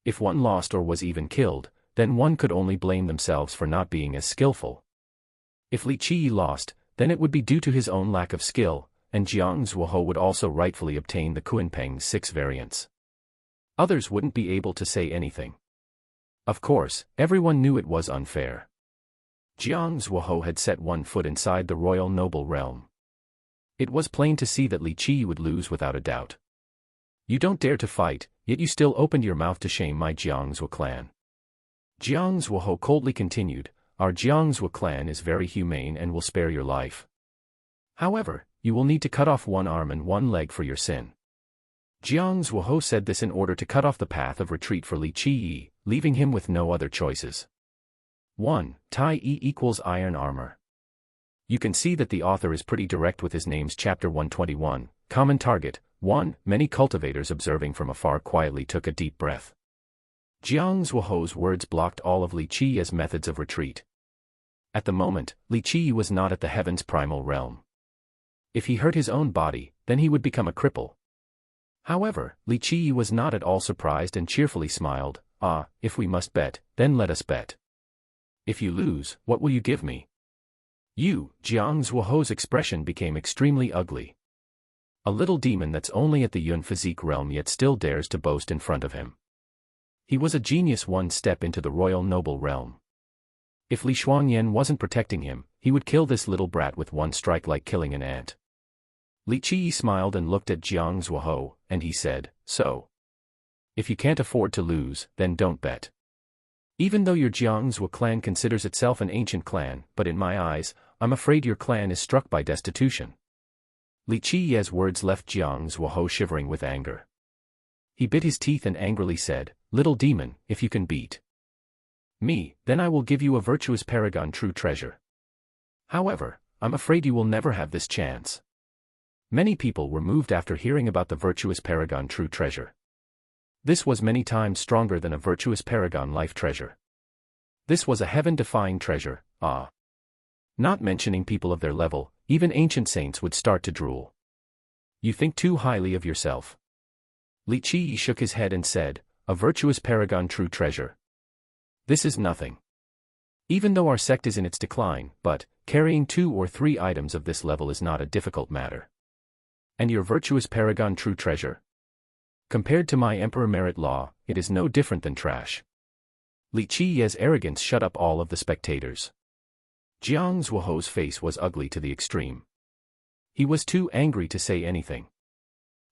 If one lost or was even killed, then one could only blame themselves for not being as skillful. If Li Qi lost, then it would be due to his own lack of skill, and Jiang Zuoho would also rightfully obtain the Kunpeng's 6 variants. Others wouldn't be able to say anything. Of course, everyone knew it was unfair. Jiang Zuoho had set one foot inside the royal noble realm. It was plain to see that Li Qi would lose without a doubt. You don't dare to fight, yet you still opened your mouth to shame my Jiangzuo clan. Jiang Zuoho coldly continued, our Jiangzuo clan is very humane and will spare your life. However, you will need to cut off one arm and one leg for your sin. Jiang Zuoho said this in order to cut off the path of retreat for Li Qi, leaving him with no other choices. 1. Tai E equals iron armor. You can see that the author is pretty direct with his names. Chapter 121, Common Target. 1. Many cultivators observing from afar quietly took a deep breath. Jiang Zuoho's words blocked all of Li Qi as methods of retreat. At the moment, Li Qi was not at the heaven's primal realm. If he hurt his own body, then he would become a cripple. However, Li Qi was not at all surprised and cheerfully smiled, if we must bet, then let us bet. If you lose, what will you give me? Jiang Zuoho's expression became extremely ugly. A little demon that's only at the Yun physique realm yet still dares to boast in front of him. He was a genius one step into the royal noble realm. If Li Shuangyan wasn't protecting him, he would kill this little brat with one strike like killing an ant. Li Qi smiled and looked at Jiang Zuoho, and he said, so. If you can't afford to lose, then don't bet. Even though your Jiang Zuo clan considers itself an ancient clan, but in my eyes, I'm afraid your clan is struck by destitution. Li Qi's words left Jiang Zuoho shivering with anger. He bit his teeth and angrily said, little demon, if you can beat me, then I will give you a virtuous paragon true treasure. However, I'm afraid you will never have this chance. Many people were moved after hearing about the virtuous paragon true treasure. This was many times stronger than a virtuous paragon life treasure. This was a heaven-defying treasure, Not mentioning people of their level, even ancient saints would start to drool. You think too highly of yourself. Li Qi shook his head and said, a virtuous paragon true treasure. This is nothing. Even though our sect is in its decline, but, carrying 2 or 3 items of this level is not a difficult matter. And your virtuous paragon true treasure? Compared to my emperor merit law, it is no different than trash. Li Qi's arrogance shut up all of the spectators. Jiang Zuoho's face was ugly to the extreme. He was too angry to say anything.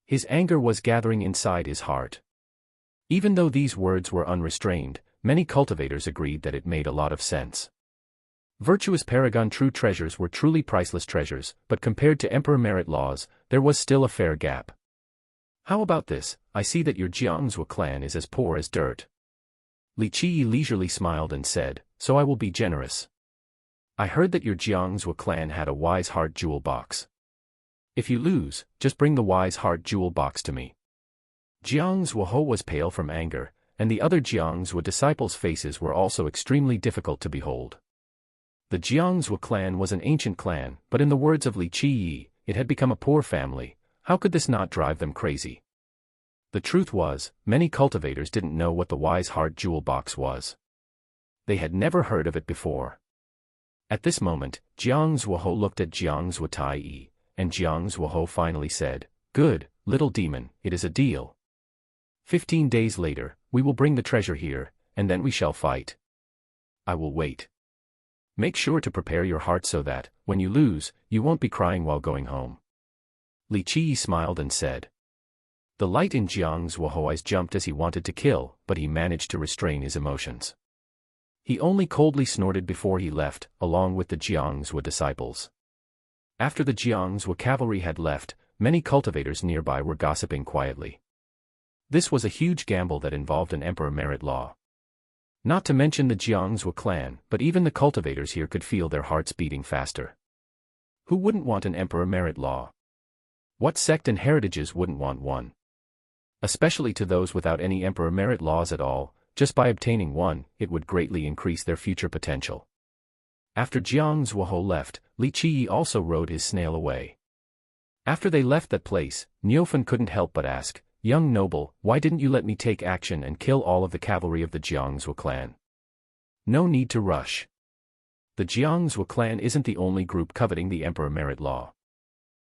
His anger was gathering inside his heart. Even though these words were unrestrained, many cultivators agreed that it made a lot of sense. Virtuous paragon true treasures were truly priceless treasures, but compared to emperor merit laws, there was still a fair gap. How about this? I see that your Jiangzuo clan is as poor as dirt. Li Qi leisurely smiled and said, so I will be generous. I heard that your Jiangzuo clan had a wise heart jewel box. If you lose, just bring the wise heart jewel box to me. Jiang Zuoho was pale from anger, and the other Jiangzuo disciples' faces were also extremely difficult to behold. The Jiangzuo clan was an ancient clan, but in the words of Li Qi, it had become a poor family. How could this not drive them crazy? The truth was, many cultivators didn't know what the wise heart jewel box was. They had never heard of it before. At this moment, Jiang Zuoho looked at Jiang Zuo Tai, and Jiang Zuoho finally said, good, little demon, it is a deal. 15 days later, we will bring the treasure here, and then we shall fight. I will wait. Make sure to prepare your heart so that, when you lose, you won't be crying while going home. Li Qi smiled and said. The light in Jiang Zuoho's eyes jumped as he wanted to kill, but he managed to restrain his emotions. He only coldly snorted before he left, along with the Jiangzuo disciples. After the Jiangzuo cavalry had left, many cultivators nearby were gossiping quietly. This was a huge gamble that involved an emperor merit law. Not to mention the Jiangzuo clan, but even the cultivators here could feel their hearts beating faster. Who wouldn't want an emperor merit law? What sect and heritages wouldn't want one? Especially to those without any emperor merit laws at all, just by obtaining one, it would greatly increase their future potential. After Jiang Zuoho left, Li Qiyi also rode his snail away. After they left that place, Niufen couldn't help but ask, "Young noble, why didn't you let me take action and kill all of the cavalry of the Jiangzuo clan?" "No need to rush. The Jiangzuo clan isn't the only group coveting the Emperor Merit Law.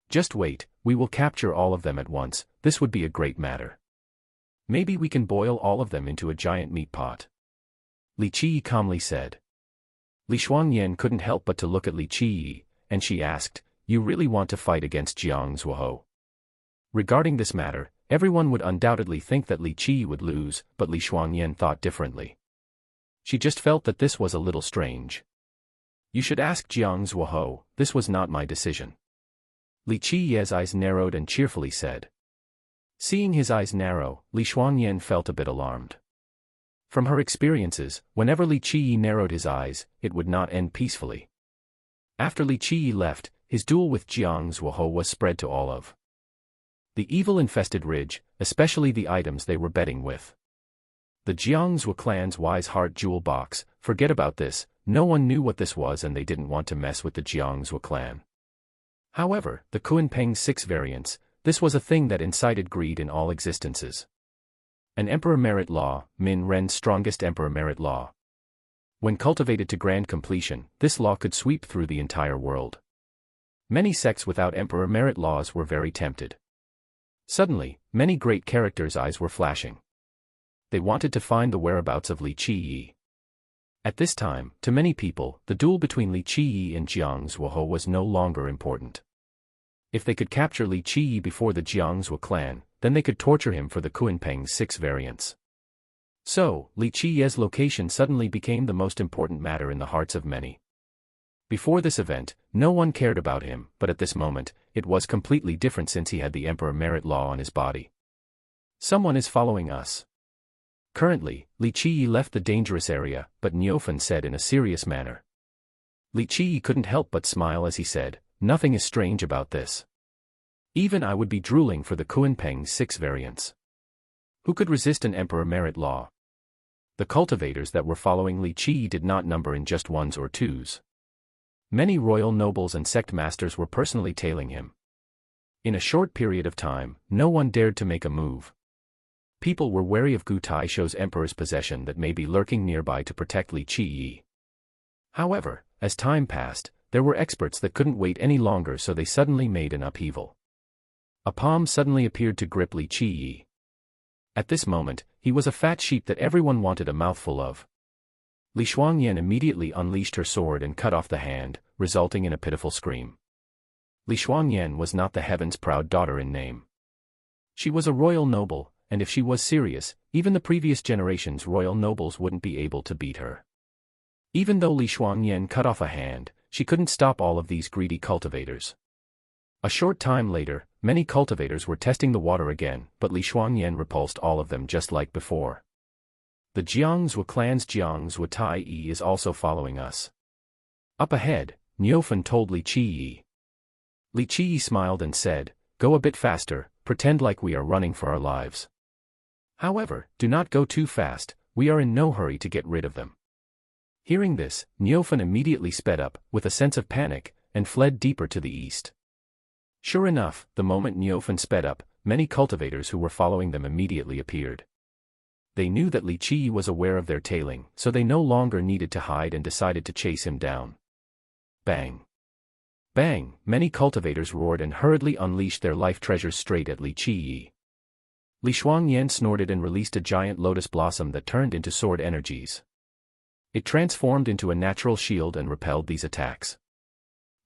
Just wait, we will capture all of them at once. This would be a great matter. Maybe we can boil all of them into a giant meat pot," Li Qiyi calmly said. Li Shuangyan couldn't help but to look at Li Qiyi, and she asked, "You really want to fight against Jiang Zuoho?" Regarding this matter, everyone would undoubtedly think that Li Qiyi would lose, but Li Shuangyan thought differently. She just felt that this was a little strange. "You should ask Jiang Zuoho, this was not my decision." Li Qiyi's eyes narrowed and cheerfully said. Seeing his eyes narrow, Li Shuangyan felt a bit alarmed. From her experiences, whenever Li Qiyi narrowed his eyes, it would not end peacefully. After Li Qiyi left, his duel with Jiang Zuoho was spread to all of the evil-infested ridge, especially the items they were betting with. The Jiangzuo clan's Wise Heart Jewel Box, forget about this, no one knew what this was and they didn't want to mess with the Jiangzuo clan. However, the Kunpeng 6 variants, this was a thing that incited greed in all existences. An Emperor Merit Law, Min Ren's strongest Emperor Merit Law. When cultivated to grand completion, this law could sweep through the entire world. Many sects without Emperor Merit Laws were very tempted. Suddenly, many great characters' eyes were flashing. They wanted to find the whereabouts of Li Qiyi. At this time, to many people, the duel between Li Qiyi and Jiang Zuoho was no longer important. If they could capture Li Qiyi before the Jiangzuo clan, then they could torture him for the Kunpeng 6 variants. So, Li Qiyi's location suddenly became the most important matter in the hearts of many. Before this event, no one cared about him, but at this moment, it was completely different since he had the Emperor Merit Law on his body. "Someone is following us." Currently, Li Qiyi left the dangerous area, but Niufen said in a serious manner. Li Qiyi couldn't help but smile as he said, "Nothing is strange about this. Even I would be drooling for the Kunpeng 6 variants. Who could resist an Emperor Merit Law?" The cultivators that were following Li Qiyi did not number in just ones or twos. Many royal nobles and sect masters were personally tailing him. In a short period of time, no one dared to make a move. People were wary of Gu Taisho's emperor's possession that may be lurking nearby to protect Li Qiyi. However, as time passed, there were experts that couldn't wait any longer, so they suddenly made an upheaval. A palm suddenly appeared to grip Li Qiyi. At this moment, he was a fat sheep that everyone wanted a mouthful of. Li Shuangyan immediately unleashed her sword and cut off the hand, resulting in a pitiful scream. Li Shuangyan was not the heaven's proud daughter in name. She was a royal noble, and if she was serious, even the previous generation's royal nobles wouldn't be able to beat her. Even though Li Shuangyan cut off a hand, she couldn't stop all of these greedy cultivators. A short time later, many cultivators were testing the water again, but Li Shuangyan repulsed all of them just like before. The Jiangzuo clan's Jiangzuo Tai Yi is also following us. Up ahead, Niufen told Li Qiyi. Li Qiyi smiled and said, "Go a bit faster, pretend like we are running for our lives. However, do not go too fast, we are in no hurry to get rid of them." Hearing this, Niufen immediately sped up, with a sense of panic, and fled deeper to the east. Sure enough, the moment Niufen sped up, many cultivators who were following them immediately appeared. They knew that Li Qiyi was aware of their tailing, so they no longer needed to hide and decided to chase him down. Bang! Bang! Many cultivators roared and hurriedly unleashed their life treasures straight at Li Qiyi. Li Shuangyan snorted and released a giant lotus blossom that turned into sword energies. It transformed into a natural shield and repelled these attacks.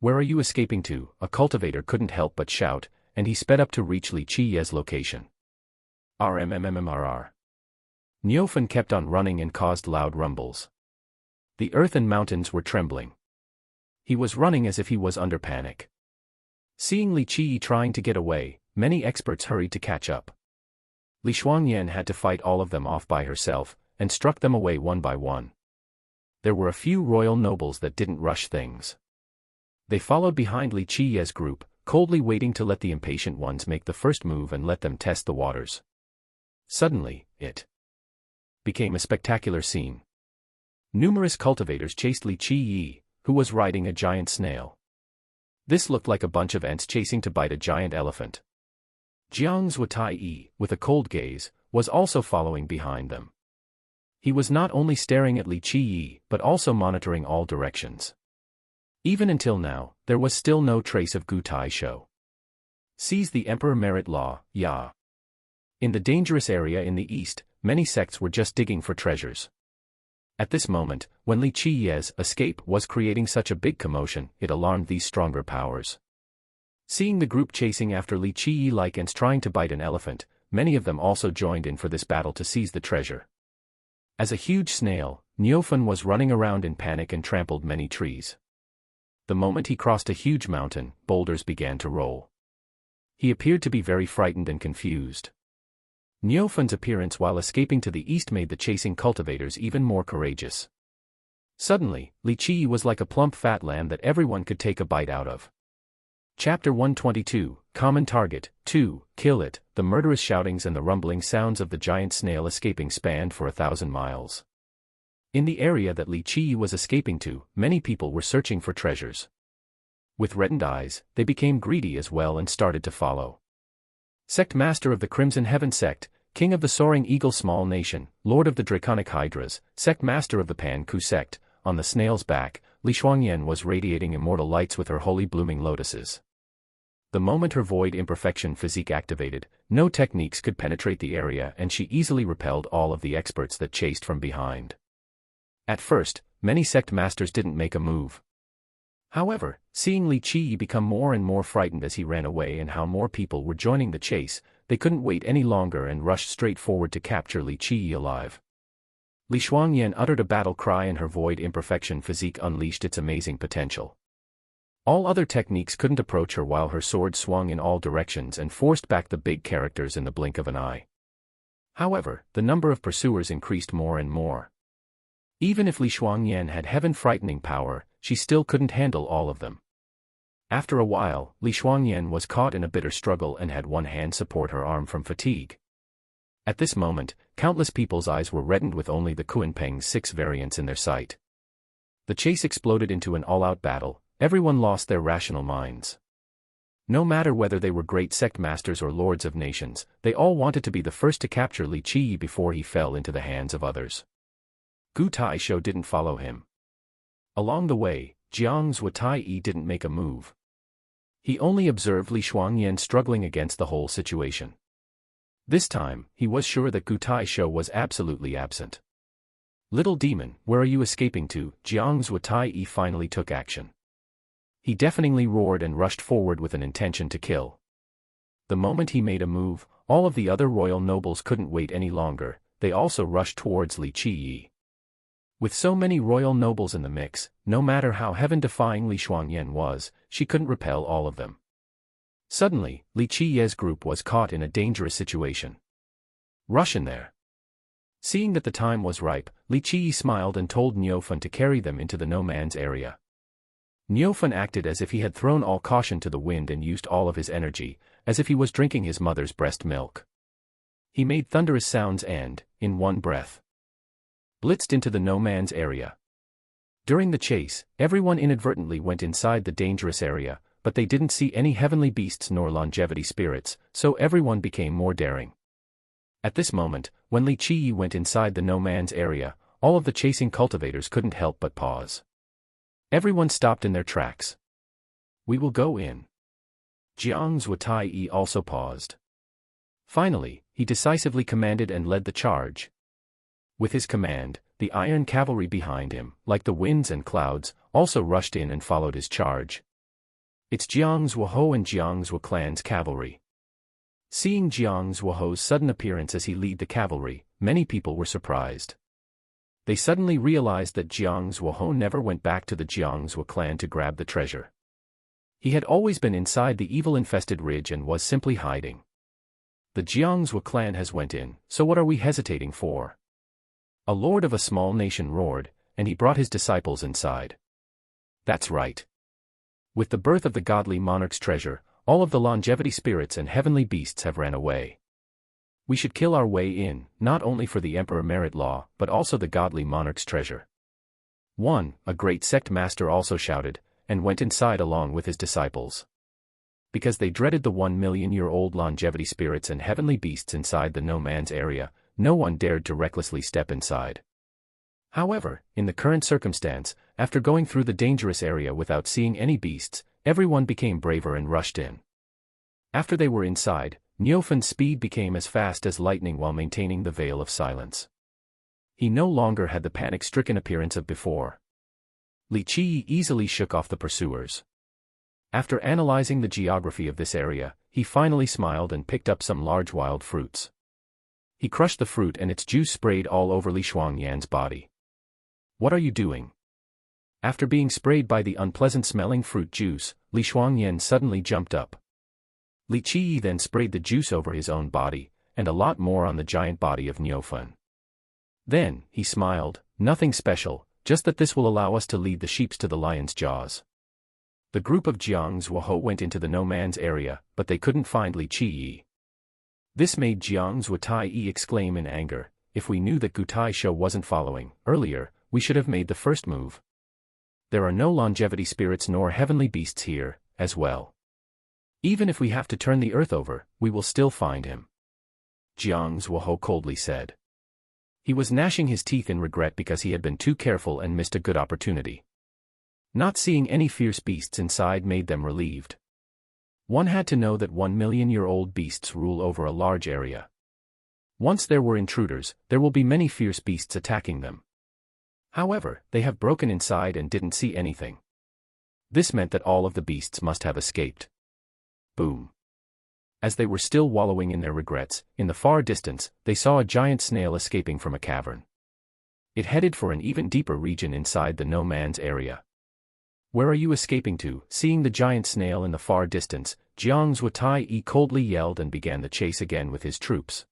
"Where are you escaping to?" a cultivator couldn't help but shout, and he sped up to reach Li Qiyi's location. RMMMRR. Niufen kept on running and caused loud rumbles. The earth and mountains were trembling. He was running as if he was under panic. Seeing Li Qiyi trying to get away, many experts hurried to catch up. Li Shuangyan had to fight all of them off by herself, and struck them away one by one. There were a few royal nobles that didn't rush things. They followed behind Li Qiyi's group, coldly waiting to let the impatient ones make the first move and let them test the waters. Suddenly, it became a spectacular scene. Numerous cultivators chased Li Qiyi, who was riding a giant snail. This looked like a bunch of ants chasing to bite a giant elephant. Jiang Zuotai, with a cold gaze, was also following behind them. He was not only staring at Li Qiyi but also monitoring all directions. Even until now, there was still no trace of Gu Taisho. Seize the Emperor Merit Law, Ya. In the dangerous area in the east, many sects were just digging for treasures. At this moment, when Li Qiyi's escape was creating such a big commotion, it alarmed these stronger powers. Seeing the group chasing after Li Qiyi like ants trying to bite an elephant, many of them also joined in for this battle to seize the treasure. As a huge snail, Niufen was running around in panic and trampled many trees. The moment he crossed a huge mountain, boulders began to roll. He appeared to be very frightened and confused. Niufen's appearance while escaping to the east made the chasing cultivators even more courageous. Suddenly, Li Qiyi was like a plump fat lamb that everyone could take a bite out of. Chapter 122, Common Target, 2, Kill It. The murderous shoutings and the rumbling sounds of the giant snail escaping spanned for 1,000 miles. In the area that Li Qiyi was escaping to, many people were searching for treasures. With reddened eyes, they became greedy as well and started to follow. Sect Master of the Crimson Heaven Sect, King of the Soaring Eagle Small Nation, Lord of the Draconic Hydras, Sect Master of the Pan Ku Sect, on the snail's back, Li Shuangyan was radiating immortal lights with her holy blooming lotuses. The moment her void imperfection physique activated, no techniques could penetrate the area and she easily repelled all of the experts that chased from behind. At first, many sect masters didn't make a move. However, seeing Li Qiyi become more and more frightened as he ran away and how more people were joining the chase, they couldn't wait any longer and rushed straight forward to capture Li Qiyi alive. Li Shuangyan uttered a battle cry and her void imperfection physique unleashed its amazing potential. All other techniques couldn't approach her while her sword swung in all directions and forced back the big characters in the blink of an eye. However, the number of pursuers increased more and more. Even if Li Shuangyan had heaven-frightening power, she still couldn't handle all of them. After a while, Li Shuangyan was caught in a bitter struggle and had one hand support her arm from fatigue. At this moment, countless people's eyes were reddened with only the Kunpeng's 6 variants in their sight. The chase exploded into an all-out battle. Everyone lost their rational minds. No matter whether they were great sect masters or lords of nations, they all wanted to be the first to capture Li Qiyi before he fell into the hands of others. Gu Taisho didn't follow him. Along the way, Jiang Zuotai didn't make a move. He only observed Li Shuangyan struggling against the whole situation. This time, he was sure that Gu Taisho was absolutely absent. Little demon, where are you escaping to? Jiang Zuotai finally took action. He deafeningly roared and rushed forward with an intention to kill. The moment he made a move, all of the other royal nobles couldn't wait any longer, they also rushed towards Li Qiyi. With so many royal nobles in the mix, no matter how heaven-defying Li Shuangyan was, she couldn't repel all of them. Suddenly, Li Qiyi's group was caught in a dangerous situation. Rush in there. Seeing that the time was ripe, Li Qiyi smiled and told Niufen to carry them into the no-man's area. Niufen acted as if he had thrown all caution to the wind and used all of his energy, as if he was drinking his mother's breast milk. He made thunderous sounds and, in one breath, blitzed into the no-man's area. During the chase, everyone inadvertently went inside the dangerous area, but they didn't see any heavenly beasts nor longevity spirits, so everyone became more daring. At this moment, when Li Qiyi went inside the no-man's area, all of the chasing cultivators couldn't help but pause. Everyone stopped in their tracks. We will go in. Jiang Zuotai also paused. Finally, he decisively commanded and led the charge. With his command, the iron cavalry behind him, like the winds and clouds, also rushed in and followed his charge. It's Jiang Zuoho and Jiang Zuo clan's cavalry. Seeing Jiang Zuoho's sudden appearance as he led the cavalry, many people were surprised. They suddenly realized that Jiang Zuoho never went back to the Jiang Zuo clan to grab the treasure. He had always been inside the evil-infested ridge and was simply hiding. The Jiang Zuo clan has went in, so what are we hesitating for? A lord of a small nation roared, and he brought his disciples inside. That's right. With the birth of the godly monarch's treasure, all of the longevity spirits and heavenly beasts have ran away. We should kill our way in, not only for the Emperor Merit Law, but also the godly monarch's treasure. 1. A great sect master also shouted, and went inside along with his disciples. Because they dreaded the 1 million-year-old longevity spirits and heavenly beasts inside the no man's area, no one dared to recklessly step inside. However, in the current circumstance, after going through the dangerous area without seeing any beasts, everyone became braver and rushed in. After they were inside, Neofan's speed became as fast as lightning while maintaining the veil of silence. He no longer had the panic-stricken appearance of before. Li Qi easily shook off the pursuers. After analyzing the geography of this area, he finally smiled and picked up some large wild fruits. He crushed the fruit and its juice sprayed all over Li Shuangyan's body. "What are you doing?" After being sprayed by the unpleasant-smelling fruit juice, Li Shuangyan suddenly jumped up. Li Qi then sprayed the juice over his own body, and a lot more on the giant body of Neofan. Then, he smiled, "Nothing special, just that this will allow us to lead the sheep to the lion's jaws." The group of Jiang Zuoho went into the no man's area, but they couldn't find Li Qi. This made Jiang Zuotai exclaim in anger, "If we knew that Gutai Shou wasn't following earlier, we should have made the first move. There are no longevity spirits nor heavenly beasts here, as well. Even if we have to turn the earth over, we will still find him." Jiang Zuoho coldly said. He was gnashing his teeth in regret because he had been too careful and missed a good opportunity. Not seeing any fierce beasts inside made them relieved. One had to know that 1 million-year-old beasts rule over a large area. Once there were intruders, there will be many fierce beasts attacking them. However, they have broken inside and didn't see anything. This meant that all of the beasts must have escaped. Boom. As they were still wallowing in their regrets, in the far distance, they saw a giant snail escaping from a cavern. It headed for an even deeper region inside the no man's area. "Where are you escaping to?" Seeing the giant snail in the far distance, Jiang Zuotai coldly yelled and began the chase again with his troops.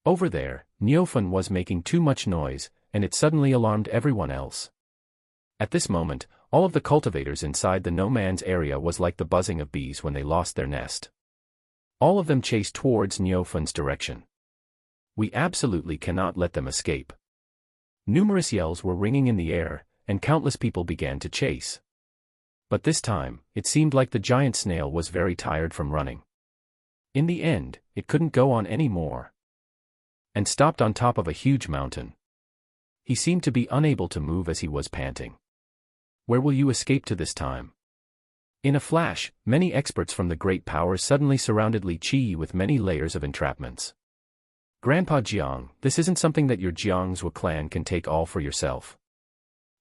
Over there, Neofan was making too much noise, and it suddenly alarmed everyone else. At this moment, all of the cultivators inside the no man's area was like the buzzing of bees when they lost their nest. All of them chased towards Neofan's direction. "We absolutely cannot let them escape." Numerous yells were ringing in the air, and countless people began to chase. But this time, it seemed like the giant snail was very tired from running. In the end, it couldn't go on any more, and stopped on top of a huge mountain. He seemed to be unable to move as he was panting. "Where will you escape to this time?" In a flash, many experts from the great powers suddenly surrounded Li Qi with many layers of entrapments. "Grandpa Jiang, this isn't something that your Jiang Zuo clan can take all for yourself."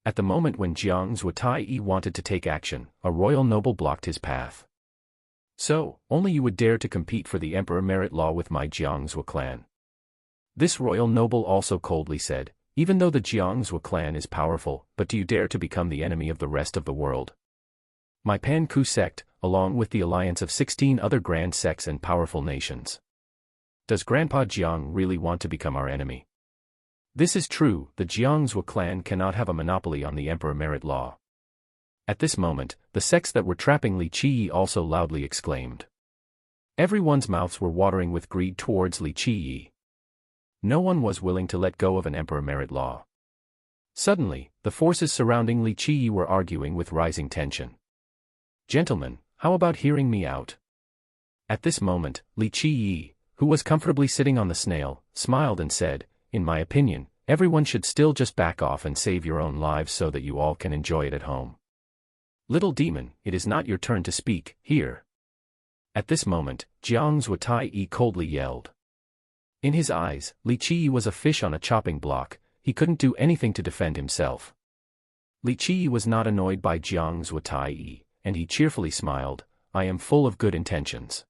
At the moment when Jiang Zuotai wanted to take action, a royal noble blocked his path. "So, only you would dare to compete for the Emperor Merit Law with my Jiang Zuo clan?" This royal noble also coldly said, "Even though the Jiang Zuo clan is powerful, but do you dare to become the enemy of the rest of the world? My Pan Ku sect, along with the alliance of 16 other grand sects and powerful nations. Does Grandpa Jiang really want to become our enemy?" This is true, the Jiang Zuo clan cannot have a monopoly on the Emperor Merit Law. At this moment, the sects that were trapping Li Qi also loudly exclaimed. Everyone's mouths were watering with greed towards Li Qi. No one was willing to let go of an Emperor Merit Law. Suddenly, the forces surrounding Li Qi were arguing with rising tension. "Gentlemen, how about hearing me out?" At this moment, Li Qi, who was comfortably sitting on the snail, smiled and said, "In my opinion, everyone should still just back off and save your own lives so that you all can enjoy it at home. Little demon, it is not your turn to speak, here." At this moment, Jiang Zuotai coldly yelled. In his eyes, Li Qi was a fish on a chopping block, he couldn't do anything to defend himself. Li Qi was not annoyed by Jiang Zuotai, and he cheerfully smiled, "I am full of good intentions.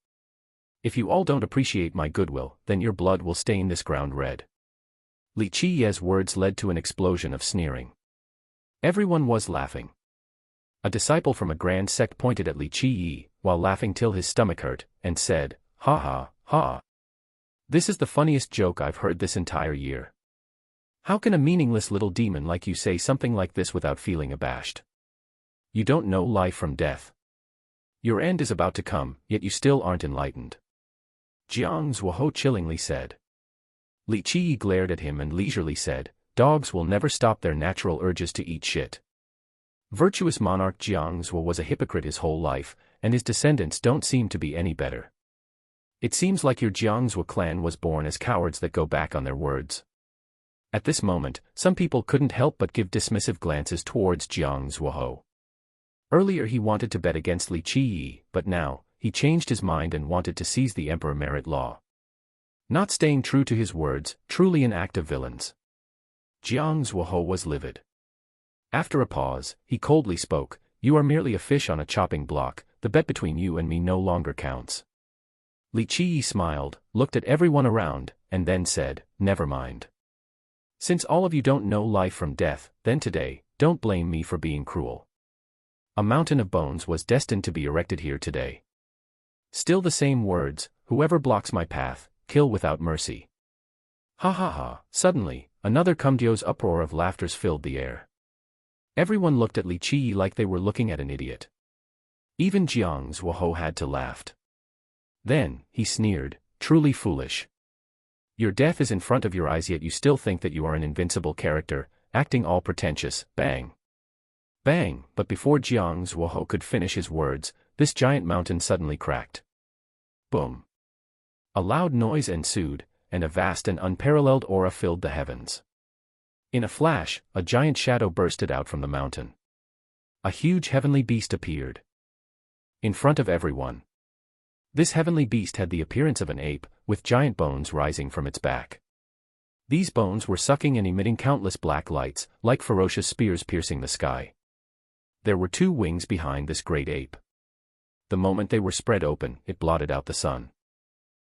If you all don't appreciate my goodwill, then your blood will stain this ground red." Li Qi's words led to an explosion of sneering. Everyone was laughing. A disciple from a grand sect pointed at Li Qi, while laughing till his stomach hurt, and said, "Ha ha, ha. This is the funniest joke I've heard this entire year. How can a meaningless little demon like you say something like this without feeling abashed? You don't know life from death. Your end is about to come, yet you still aren't enlightened." Jiang Zuoho chillingly said. Li Qi glared at him and leisurely said, dogs will never stop their natural urges to eat shit. Virtuous monarch Jiangzuo was a hypocrite his whole life, and his descendants don't seem to be any better. It seems like your Jiangzuo clan was born as cowards that go back on their words. At this moment, some people couldn't help but give dismissive glances towards Jiangzuo. Earlier he wanted to bet against Li Qiyi, but now, he changed his mind and wanted to seize the emperor merit law. Not staying true to his words, truly an act of villains. Jiangzuo was livid. After a pause, he coldly spoke, "You are merely a fish on a chopping block, the bet between you and me no longer counts." Li Qiyi smiled, looked at everyone around, and then said, "Never mind. Since all of you don't know life from death, then today, don't blame me for being cruel. A mountain of bones was destined to be erected here today. Still the same words, whoever blocks my path, kill without mercy." Ha ha ha. Suddenly, another Kumdyo's uproar of laughter filled the air. Everyone looked at Li Qiyi like they were looking at an idiot. Even Jiangzuo had to laugh. Then, he sneered, "Truly foolish. Your death is in front of your eyes yet you still think that you are an invincible character, acting all pretentious." Bang! Bang! But before Jiangzuo could finish his words, this giant mountain suddenly cracked. Boom! A loud noise ensued, and a vast and unparalleled aura filled the heavens. In a flash, a giant shadow bursted out from the mountain. A huge heavenly beast appeared in front of everyone. This heavenly beast had the appearance of an ape, with giant bones rising from its back. These bones were sucking and emitting countless black lights, like ferocious spears piercing the sky. There were 2 wings behind this great ape. The moment they were spread open, it blotted out the sun.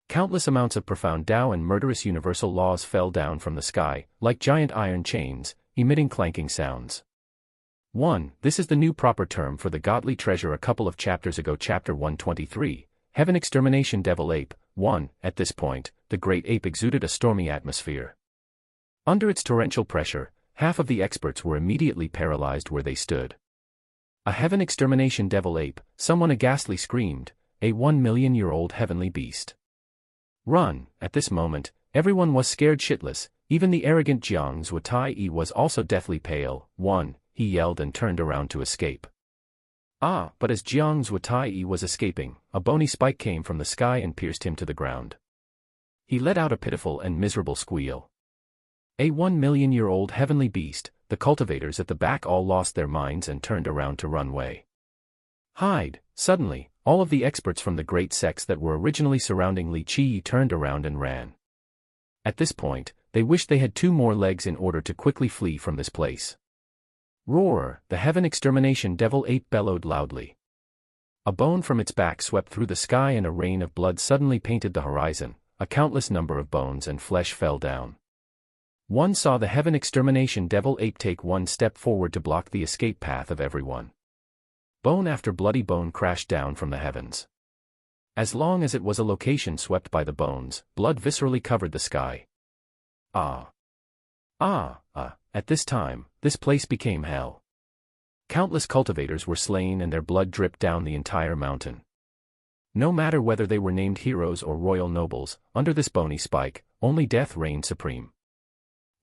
Countless amounts of profound Tao and murderous universal laws fell down from the sky, like giant iron chains, emitting clanking sounds. 1. This is the new proper term for the godly treasure a couple of chapters ago. Chapter 123, Heaven Extermination Devil Ape. 1. At this point, the great ape exuded a stormy atmosphere. Under its torrential pressure, half of the experts were immediately paralyzed where they stood. A heaven extermination devil ape, someone aghastly screamed, a 1,000,000-year-old heavenly beast. Run! At this moment, everyone was scared shitless, even the arrogant Jiangzuo Tai was also deathly pale. 1, he yelled and turned around to escape. But as Jiangzuo Tai was escaping, a bony spike came from the sky and pierced him to the ground. He let out a pitiful and miserable squeal. A 1,000,000-year-old heavenly beast, the cultivators at the back all lost their minds and turned around to run away. Hide! Suddenly, all of the experts from the great sects that were originally surrounding Li Qiyi turned around and ran. At this point, they wished they had 2 more legs in order to quickly flee from this place. Roar! The heaven extermination devil ape bellowed loudly. A bone from its back swept through the sky and a rain of blood suddenly painted the horizon. A countless number of bones and flesh fell down. One saw the heaven extermination devil ape take 1 step forward to block the escape path of everyone. Bone after bloody bone crashed down from the heavens. As long as it was a location swept by the bones, blood viscerally covered the sky. At this time, this place became hell. Countless cultivators were slain and their blood dripped down the entire mountain. No matter whether they were named heroes or royal nobles, under this bony spike, only death reigned supreme.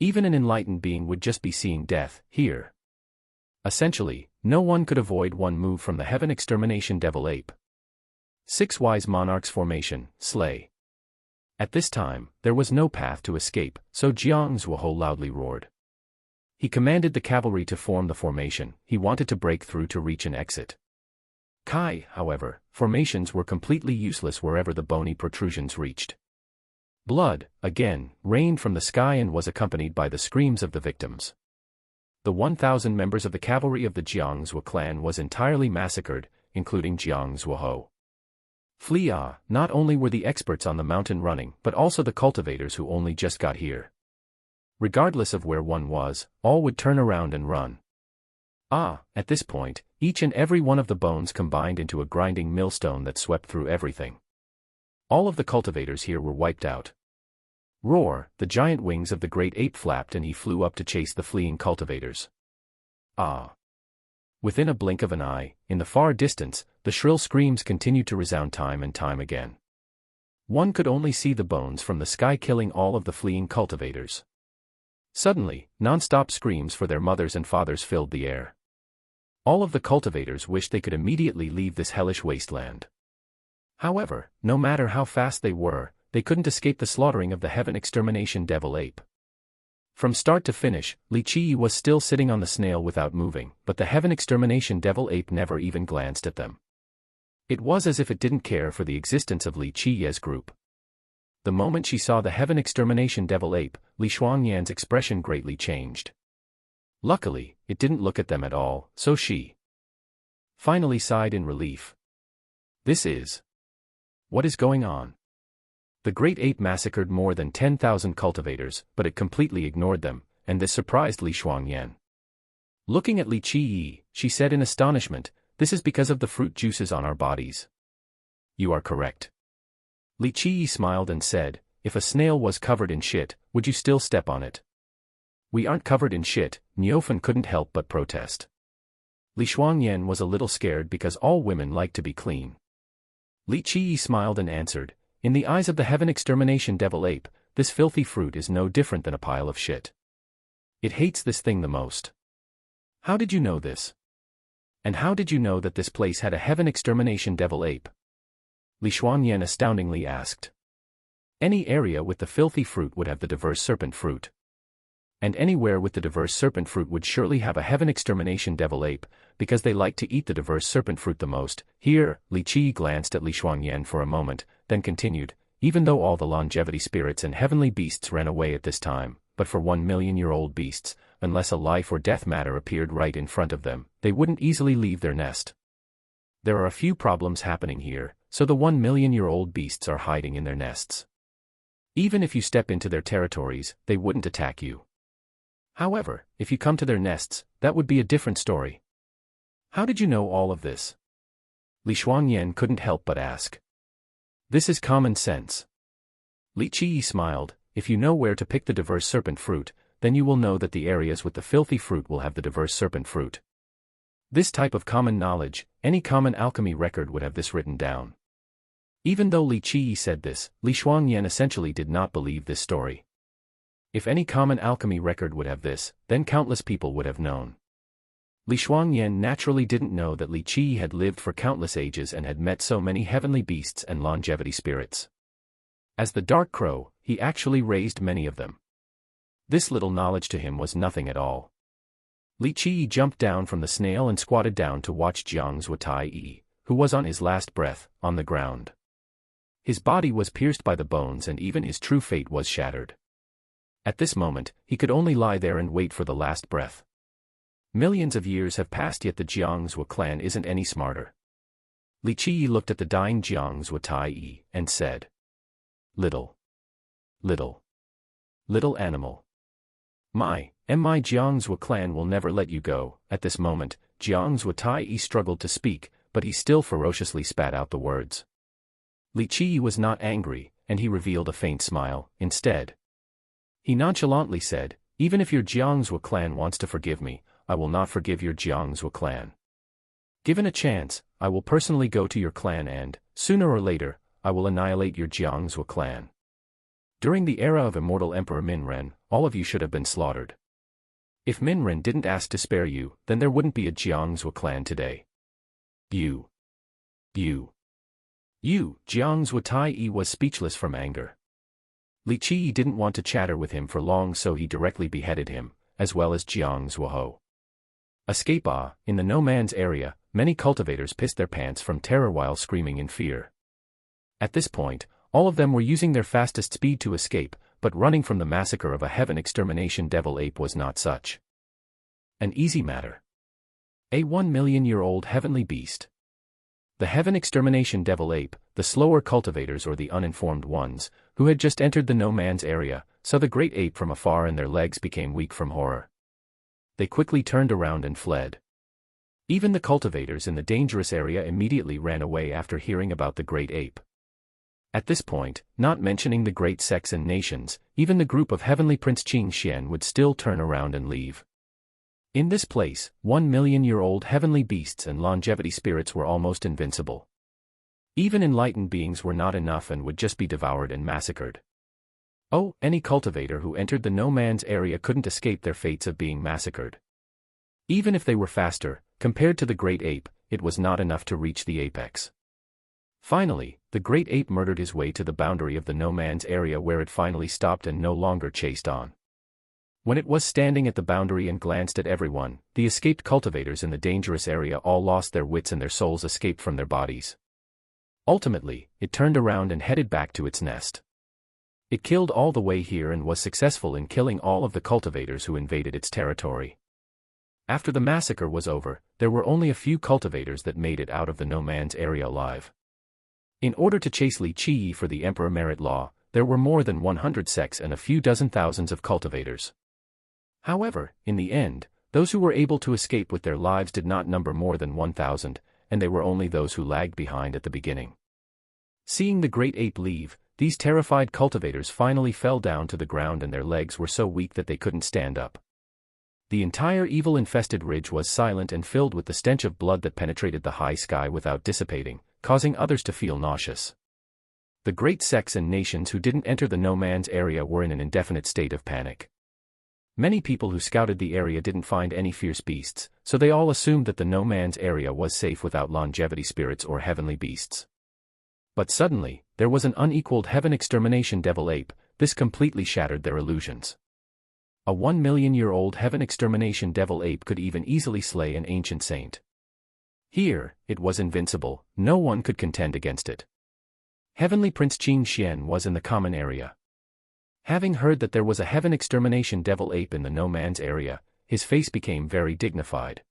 Even an enlightened being would just be seeing death, here. Essentially, no one could avoid one move from the heaven extermination devil ape. 6 wise monarchs formation, slay. At this time, there was no path to escape, so Jiangzuo loudly roared. He commanded the cavalry to form the formation. He wanted to break through to reach an exit. However, formations were completely useless wherever the bony protrusions reached. Blood, again, rained from the sky and was accompanied by the screams of the victims. The 1,000 members of the cavalry of the Jiangzuo clan was entirely massacred, including Jiangzuo. Flee! Not only were the experts on the mountain running, but also the cultivators who only just got here. Regardless of where one was, all would turn around and run. At this point, each and every one of the bones combined into a grinding millstone that swept through everything. All of the cultivators here were wiped out. Roar! The giant wings of the great ape flapped and he flew up to chase the fleeing cultivators. Within a blink of an eye, in the far distance, the shrill screams continued to resound time and time again. One could only see the bones from the sky killing all of the fleeing cultivators. Suddenly, non-stop screams for their mothers and fathers filled the air. All of the cultivators wished they could immediately leave this hellish wasteland. However, no matter how fast they were, they couldn't escape the slaughtering of the heaven extermination devil ape. From start to finish, Li Qi was still sitting on the snail without moving, but the heaven extermination devil ape never even glanced at them. It was as if it didn't care for the existence of Li Qi's group. The moment she saw the heaven extermination devil ape, Li Shuangyan's expression greatly changed. Luckily, it didn't look at them at all, so she finally sighed in relief. What is going on? The great ape massacred more than 10,000 cultivators, but it completely ignored them, and this surprised Li Shuangyan. Looking at Li Qi, she said in astonishment, "This is because of the fruit juices on our bodies." "You are correct." Li Qi smiled and said, "If a snail was covered in shit, would you still step on it?" "We aren't covered in shit," Niufen couldn't help but protest. Li Shuangyan was a little scared because all women like to be clean. Li Qi smiled and answered, "In the eyes of the heaven extermination devil ape, this filthy fruit is no different than a pile of shit. It hates this thing the most." "How did you know this? And how did you know that this place had a heaven extermination devil ape?" Li Shuangyan astoundingly asked. "Any area with the filthy fruit would have the diverse serpent fruit. And anywhere with the diverse serpent fruit would surely have a heaven extermination devil ape, because they like to eat the diverse serpent fruit the most." Here, Li Qi glanced at Li Shuangyan for a moment, then continued, "Even though all the longevity spirits and heavenly beasts ran away at this time, but for 1 million-year-old beasts, unless a life or death matter appeared right in front of them, they wouldn't easily leave their nest. There are a few problems happening here, so the 1 million-year-old beasts are hiding in their nests. Even if you step into their territories, they wouldn't attack you. However, if you come to their nests, that would be a different story." "How did you know all of this?" Li Shuangyan couldn't help but ask. "This is common sense." Li Qi smiled, "If you know where to pick the diverse serpent fruit, then you will know that the areas with the filthy fruit will have the diverse serpent fruit. This type of common knowledge, any common alchemy record would have this written down." Even though Li Qi said this, Li Shuangyan essentially did not believe this story. If any common alchemy record would have this, then countless people would have known. Li Shuangyan naturally didn't know that Li Qi had lived for countless ages and had met so many heavenly beasts and longevity spirits. As the Dark Crow, he actually raised many of them. This little knowledge to him was nothing at all. Li Qi jumped down from the snail and squatted down to watch Jiang Zuotai, who was on his last breath, on the ground. His body was pierced by the bones and even his true fate was shattered. At this moment, he could only lie there and wait for the last breath. Millions of years have passed, yet the Jiang Zuo clan isn't any smarter. Li Qi looked at the dying Jiang Zuotai and said, Little animal. My Jiang Zuo clan will never let you go." At this moment, Jiang Zuotai struggled to speak, but he still ferociously spat out the words. Li Qi was not angry, and he revealed a faint smile, instead. He nonchalantly said, "Even if your Jiang Zuo clan wants to forgive me, I will not forgive your Jiang Zuo clan. Given a chance, I will personally go to your clan and, sooner or later, I will annihilate your Jiang Zuo clan. During the era of immortal Emperor Minren, all of you should have been slaughtered. If Minren didn't ask to spare you, then there wouldn't be a Jiang Zuo clan today. You. Jiang Zuotai was speechless from anger. Li Qi didn't want to chatter with him for long, so he directly beheaded him, as well as Jiang Zuoho. Escape. In the no man's area, many cultivators pissed their pants from terror while screaming in fear. At this point, all of them were using their fastest speed to escape, but running from the massacre of a heaven extermination devil ape was not such an easy matter. A 1 million-year-old heavenly beast. The heaven extermination devil ape, the slower cultivators or the uninformed ones, who had just entered the no man's area, saw the great ape from afar and their legs became weak from horror. They quickly turned around and fled. Even the cultivators in the dangerous area immediately ran away after hearing about the great ape. At this point, not mentioning the great sects and nations, even the group of heavenly Prince Qing Xian would still turn around and leave. In this place, 1 million-year-old heavenly beasts and longevity spirits were almost invincible. Even enlightened beings were not enough and would just be devoured and massacred. Oh, any cultivator who entered the no-man's area couldn't escape their fates of being massacred. Even if they were faster, compared to the great ape, it was not enough to reach the apex. Finally, the great ape murdered his way to the boundary of the no-man's area where it finally stopped and no longer chased on. When it was standing at the boundary and glanced at everyone, the escaped cultivators in the dangerous area all lost their wits and their souls escaped from their bodies. Ultimately, it turned around and headed back to its nest. It killed all the way here and was successful in killing all of the cultivators who invaded its territory. After the massacre was over, there were only a few cultivators that made it out of the no-man's area alive. In order to chase Li Qiyi for the Emperor Merit Law, there were more than 100 sects and a few dozen thousands of cultivators. However, in the end, those who were able to escape with their lives did not number more than 1,000, and they were only those who lagged behind at the beginning. Seeing the great ape leave, these terrified cultivators finally fell down to the ground and their legs were so weak that they couldn't stand up. The entire evil-infested ridge was silent and filled with the stench of blood that penetrated the high sky without dissipating, causing others to feel nauseous. The great sects and nations who didn't enter the no-man's area were in an indefinite state of panic. Many people who scouted the area didn't find any fierce beasts, so they all assumed that the no-man's area was safe without longevity spirits or heavenly beasts. But suddenly, there was an unequaled heaven extermination devil ape. This completely shattered their illusions. A 1 million-year-old heaven extermination devil ape could even easily slay an ancient saint. Here, it was invincible, no one could contend against it. Heavenly Prince Qing Xian was in the common area. Having heard that there was a heaven extermination devil ape in the no-man's area, his face became very dignified.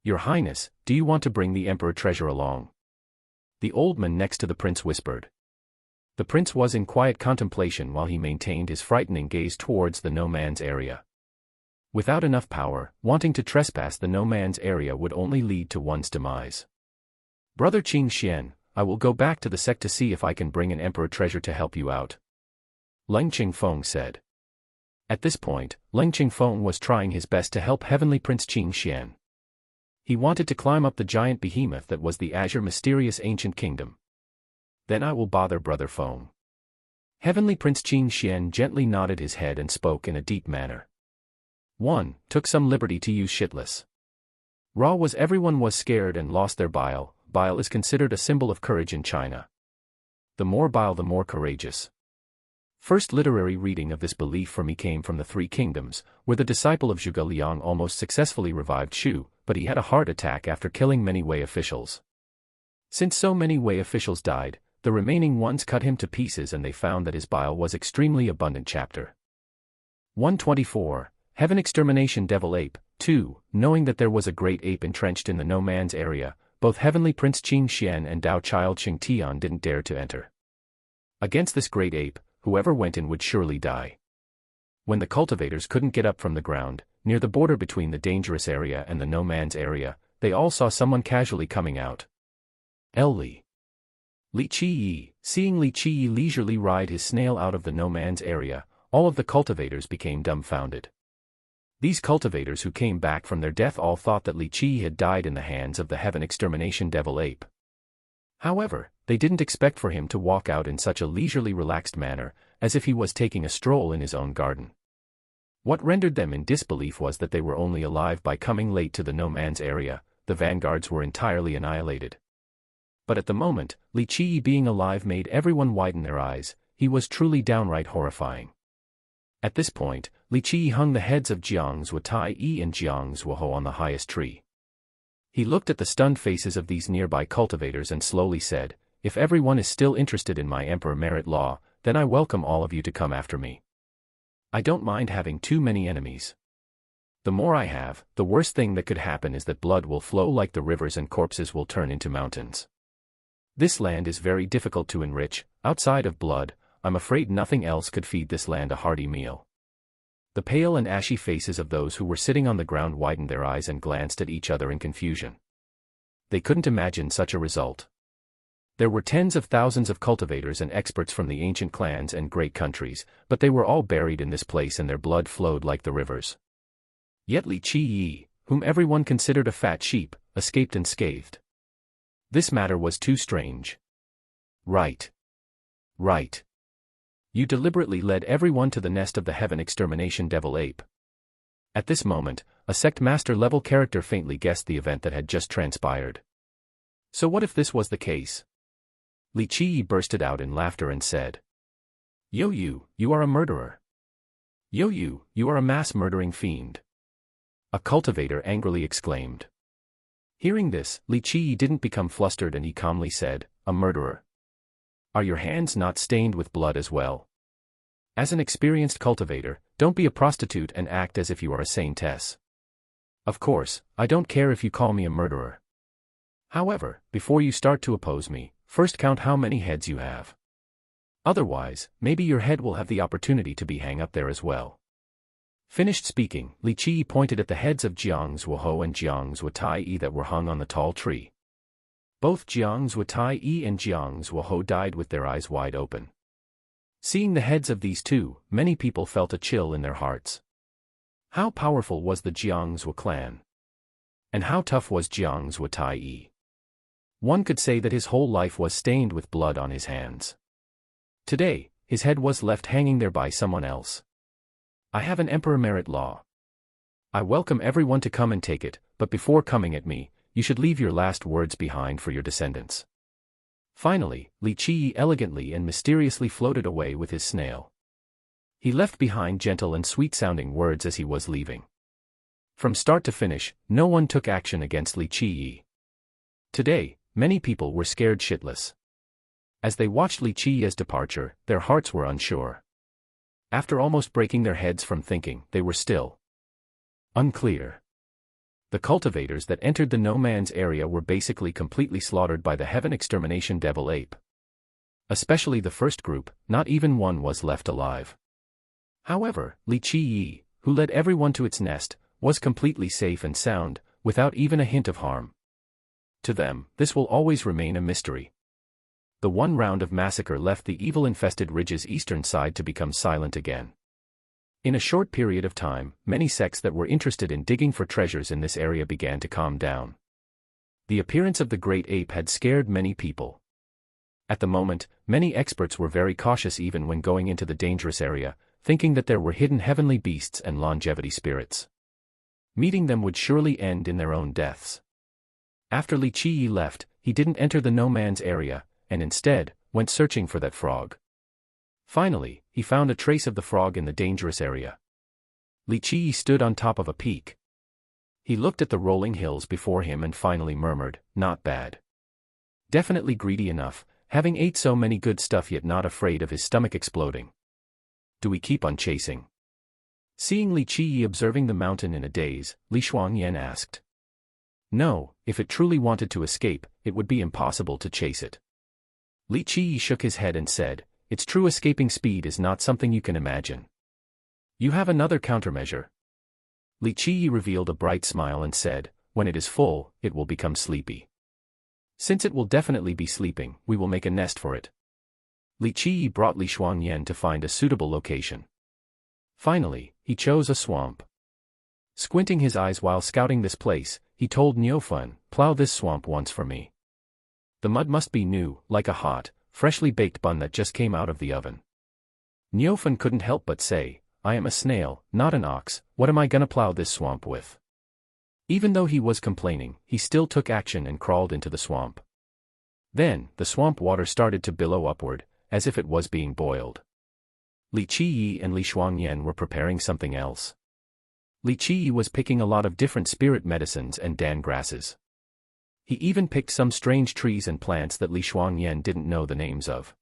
"Your Highness, do you want to bring the Emperor treasure along?" The old man next to the prince whispered. The prince was in quiet contemplation while he maintained his frightening gaze towards the no-man's area. Without enough power, wanting to trespass the no-man's area would only lead to one's demise. "Brother Qing Xian, I will go back to the sect to see if I can bring an emperor treasure to help you out," Leng Qingfeng said. At this point, Leng Qingfeng was trying his best to help Heavenly Prince Qing Xian. He wanted to climb up the giant behemoth that was the azure mysterious ancient kingdom. "Then I will bother Brother Feng." Heavenly Prince Qing Xian gently nodded his head and spoke in a deep manner. One took some liberty to use shitless. Raw was everyone was scared and lost their bile. Bile is considered a symbol of courage in China. The more bile the more courageous. First literary reading of this belief for me came from the Three Kingdoms, where the disciple of Zhuge Liang almost successfully revived Shu, but he had a heart attack after killing many Wei officials. Since so many Wei officials died, the remaining ones cut him to pieces and they found that his bile was extremely abundant. Chapter 124, Heaven Extermination Devil Ape. 2. Knowing that there was a great ape entrenched in the no-man's area, both Heavenly Prince Qing Xian and Dao Child Xing Tian didn't dare to enter. Against this great ape, whoever went in would surely die. When the cultivators couldn't get up from the ground, near the border between the dangerous area and the no-man's area, they all saw someone casually coming out. Li Qiyi. Seeing Li Qiyi leisurely ride his snail out of the no-man's area, all of the cultivators became dumbfounded. These cultivators who came back from their death all thought that Li Qiyi had died in the hands of the heaven extermination devil ape. However, they didn't expect for him to walk out in such a leisurely relaxed manner, as if he was taking a stroll in his own garden. What rendered them in disbelief was that they were only alive by coming late to the no-man's area. The vanguards were entirely annihilated. But at the moment, Li Qiyi being alive made everyone widen their eyes. He was truly downright horrifying. At this point, Li Qiyi hung the heads of Jiang Zuotai and Jiang Zuoho on the highest tree. He looked at the stunned faces of these nearby cultivators and slowly said, "If everyone is still interested in my Emperor Merit Law, then I welcome all of you to come after me. I don't mind having too many enemies. The more I have, the worst thing that could happen is that blood will flow like the rivers and corpses will turn into mountains. This land is very difficult to enrich. Outside of blood, I'm afraid nothing else could feed this land a hearty meal." The pale and ashy faces of those who were sitting on the ground widened their eyes and glanced at each other in confusion. They couldn't imagine such a result. There were tens of thousands of cultivators and experts from the ancient clans and great countries, but they were all buried in this place and their blood flowed like the rivers. Yet Li Qiyi, whom everyone considered a fat sheep, escaped unscathed. This matter was too strange. Right. You deliberately led everyone to the nest of the heaven extermination devil ape. At this moment, a sect master-level character faintly guessed the event that had just transpired. So what if this was the case? Li Qi bursted out in laughter and said, Yo you are a murderer. Yo you are a mass-murdering fiend. A cultivator angrily exclaimed. Hearing this, Li Qi didn't become flustered and he calmly said, a murderer. Are your hands not stained with blood as well? As an experienced cultivator, don't be a prostitute and act as if you are a saintess. Of course, I don't care if you call me a murderer. However, before you start to oppose me, first count how many heads you have. Otherwise, maybe your head will have the opportunity to be hung up there as well. Finished speaking, Li Qi pointed at the heads of Jiang Zuoho and Jiang Zuotai that were hung on the tall tree. Both Jiang Zuotai and Jiang Zuoho died with their eyes wide open. Seeing the heads of these two, many people felt a chill in their hearts. How powerful was the Jiang Zuo clan? And how tough was Jiang Zuotai? One could say that his whole life was stained with blood on his hands. Today, his head was left hanging there by someone else. I have an emperor merit law. I welcome everyone to come and take it, but before coming at me, you should leave your last words behind for your descendants. Finally, Li Qi elegantly and mysteriously floated away with his snail. He left behind gentle and sweet-sounding words as he was leaving. From start to finish, no one took action against Li Qi. Today, many people were scared shitless. As they watched Li Qi's departure, their hearts were unsure. After almost breaking their heads from thinking, they were still unclear. The cultivators that entered the no-man's area were basically completely slaughtered by the heaven extermination devil ape. Especially the first group, not even one was left alive. However, Li Qi, who led everyone to its nest, was completely safe and sound, without even a hint of harm. To them, this will always remain a mystery. The one round of massacre left the evil-infested ridge's eastern side to become silent again. In a short period of time, many sects that were interested in digging for treasures in this area began to calm down. The appearance of the great ape had scared many people. At the moment, many experts were very cautious even when going into the dangerous area, thinking that there were hidden heavenly beasts and longevity spirits. Meeting them would surely end in their own deaths. After Li Qi left, he didn't enter the no-man's area, and instead, went searching for that frog. Finally, he found a trace of the frog in the dangerous area. Li Qi stood on top of a peak. He looked at the rolling hills before him and finally murmured, not bad. Definitely greedy enough, having ate so many good stuff yet not afraid of his stomach exploding. Do we keep on chasing? Seeing Li Qi observing the mountain in a daze, Li Shuangyan asked. No, if it truly wanted to escape, it would be impossible to chase it. Li Qi shook his head and said, its true escaping speed is not something you can imagine. You have another countermeasure. Li Qi revealed a bright smile and said, when it is full, it will become sleepy. Since it will definitely be sleeping, we will make a nest for it. Li Qi brought Li Shuangyan to find a suitable location. Finally, he chose a swamp. Squinting his eyes while scouting this place, he told Niufan, plow this swamp once for me. The mud must be new, like a hot, freshly baked bun that just came out of the oven. Niufan couldn't help but say, I am a snail, not an ox, what am I gonna plow this swamp with? Even though he was complaining, he still took action and crawled into the swamp. Then, the swamp water started to billow upward, as if it was being boiled. Li Qi and Li Shuangyan were preparing something else. Li Qi was picking a lot of different spirit medicines and dan grasses. He even picked some strange trees and plants that Li Shuangyan didn't know the names of.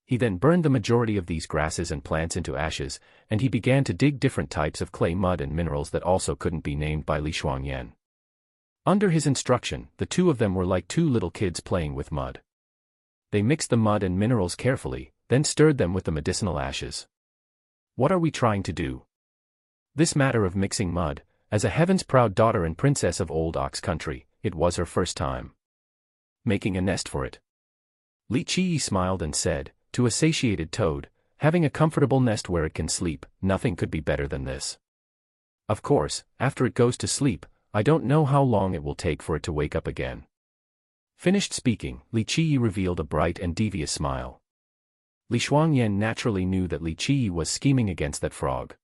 He then burned the majority of these grasses and plants into ashes, and he began to dig different types of clay mud and minerals that also couldn't be named by Li Shuangyan. Under his instruction, the two of them were like two little kids playing with mud. They mixed the mud and minerals carefully, then stirred them with the medicinal ashes. What are we trying to do? This matter of mixing mud, as a heaven's proud daughter and princess of old Ox country, it was her first time making a nest for it. Li Qi smiled and said, to a satiated toad, having a comfortable nest where it can sleep, nothing could be better than this. Of course, after it goes to sleep, I don't know how long it will take for it to wake up again. Finished speaking, Li Qi revealed a bright and devious smile. Li Shuangyan naturally knew that Li Qi was scheming against that frog.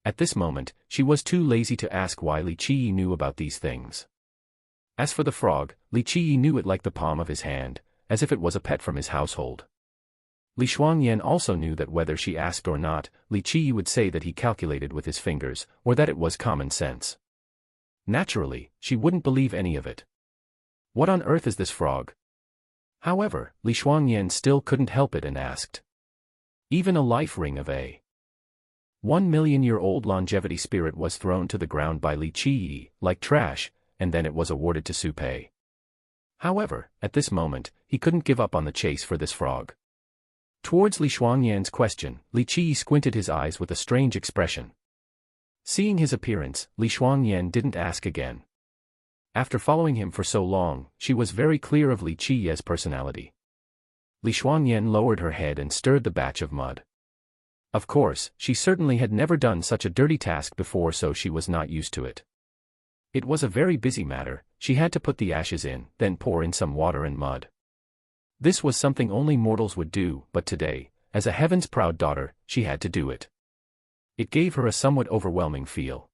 At this moment, she was too lazy to ask why Li Qi knew about these things. As for the frog, Li Qi knew it like the palm of his hand, as if it was a pet from his household. Li Shuangyan also knew that whether she asked or not, Li Qi would say that he calculated with his fingers, or that it was common sense. Naturally, she wouldn't believe any of it. What on earth is this frog? However, Li Shuangyan still couldn't help it and asked. Even a life ring of a 1,000,000-year-old longevity spirit was thrown to the ground by Li Qi, like trash, and then it was awarded to Su Pei. However, at this moment, he couldn't give up on the chase for this frog. Towards Li Shuangyan's question, Li Qi squinted his eyes with a strange expression. Seeing his appearance, Li Shuangyan didn't ask again. After following him for so long, she was very clear of Li Qi's personality. Li Shuangyan lowered her head and stirred the batch of mud. Of course, she certainly had never done such a dirty task before, so she was not used to it. It was a very busy matter. She had to put the ashes in, then pour in some water and mud. This was something only mortals would do, but today, as a heaven's proud daughter, she had to do it. It gave her a somewhat overwhelming feel.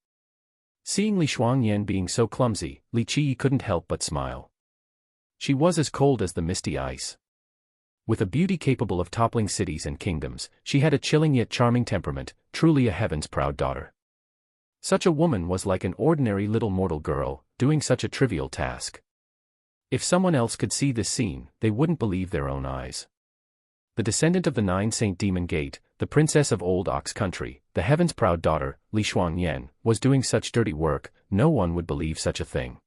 Seeing Li Shuangyan being so clumsy, Li Qi couldn't help but smile. She was as cold as the misty ice. With a beauty capable of toppling cities and kingdoms, she had a chilling yet charming temperament, truly a heaven's proud daughter. Such a woman was like an ordinary little mortal girl, doing such a trivial task. If someone else could see this scene, they wouldn't believe their own eyes. The descendant of the 9 Saint Demon Gate, the princess of Old Ox Country, the heaven's proud daughter, Li Shuangyan, was doing such dirty work, no one would believe such a thing.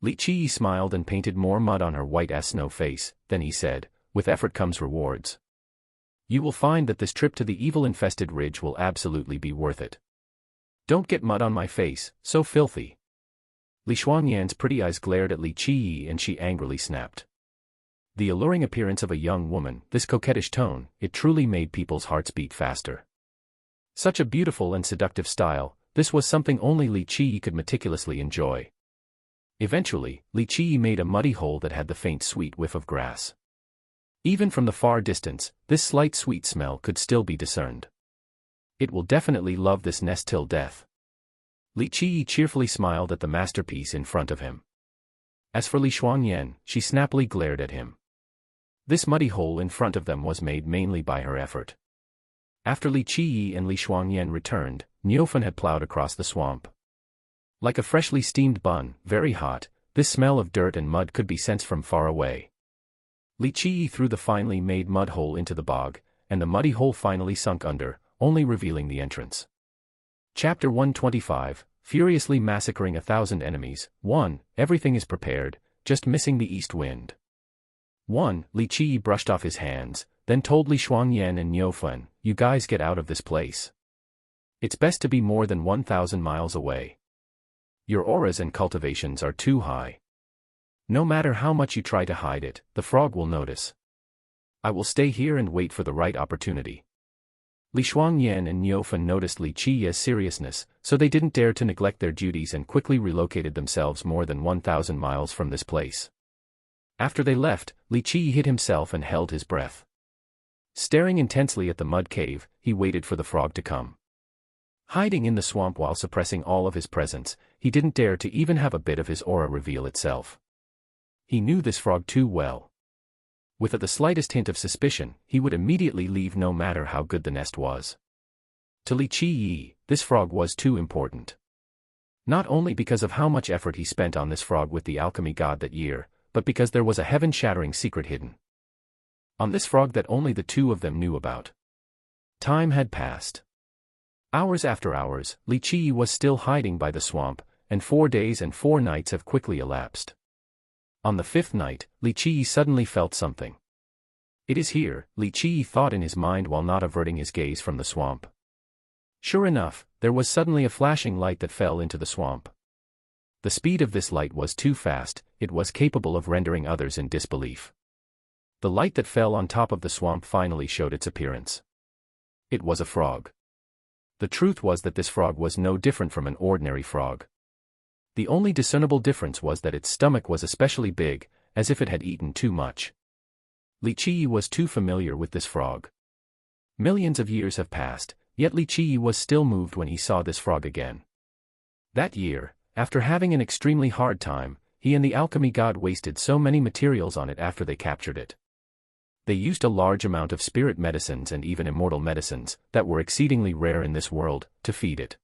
Li Qi smiled and painted more mud on her white as snow face, then he said, "With effort comes rewards. You will find that this trip to the evil-infested ridge will absolutely be worth it. Don't get mud on my face, so filthy." Li Shuangyan's pretty eyes glared at Li Qi and she angrily snapped. The alluring appearance of a young woman, this coquettish tone, it truly made people's hearts beat faster. Such a beautiful and seductive style, this was something only Li Qi could meticulously enjoy. Eventually, Li Qi made a muddy hole that had the faint sweet whiff of grass. Even from the far distance, this slight sweet smell could still be discerned. It will definitely love this nest till death. Li Qi cheerfully smiled at the masterpiece in front of him. As for Li Shuangyan, she snappily glared at him. This muddy hole in front of them was made mainly by her effort. After Li Qi and Li Shuangyan returned, Niufen had plowed across the swamp. Like a freshly steamed bun, very hot, this smell of dirt and mud could be sensed from far away. Li Qi threw the finely made mud hole into the bog, and the muddy hole finally sunk under, only revealing the entrance. Chapter 125, Furiously Massacring 1,000 Enemies. 1. Everything is prepared, just missing the east wind. 1. Li Qi brushed off his hands, then told Li Shuangyan and Niufen, "You guys get out of this place. It's best to be more than 1,000 miles away. Your auras and cultivations are too high. No matter how much you try to hide it, the frog will notice. I will stay here and wait for the right opportunity." Li Shuangyan and Niufen noticed Li Qi's seriousness, so they didn't dare to neglect their duties and quickly relocated themselves more than 1,000 miles from this place. After they left, Li Qi hid himself and held his breath. Staring intensely at the mud cave, he waited for the frog to come. Hiding in the swamp while suppressing all of his presence, he didn't dare to even have a bit of his aura reveal itself. He knew this frog too well. With the slightest hint of suspicion, he would immediately leave no matter how good the nest was. To Li Qi, this frog was too important. Not only because of how much effort he spent on this frog with the alchemy god that year, but because there was a heaven-shattering secret hidden on this frog that only the two of them knew about. Time had passed. Hours after hours, Li Qi was still hiding by the swamp, and 4 days and 4 nights have quickly elapsed. On the 5th night, Li Qi suddenly felt something. "It is here," Li Qi thought in his mind while not averting his gaze from the swamp. Sure enough, there was suddenly a flashing light that fell into the swamp. The speed of this light was too fast, it was capable of rendering others in disbelief. The light that fell on top of the swamp finally showed its appearance. It was a frog. The truth was that this frog was no different from an ordinary frog. The only discernible difference was that its stomach was especially big, as if it had eaten too much. Li Qiyi was too familiar with this frog. Millions of years have passed, yet Li Qiyi was still moved when he saw this frog again. That year, after having an extremely hard time, he and the alchemy god wasted so many materials on it after they captured it. They used a large amount of spirit medicines and even immortal medicines, that were exceedingly rare in this world, to feed it.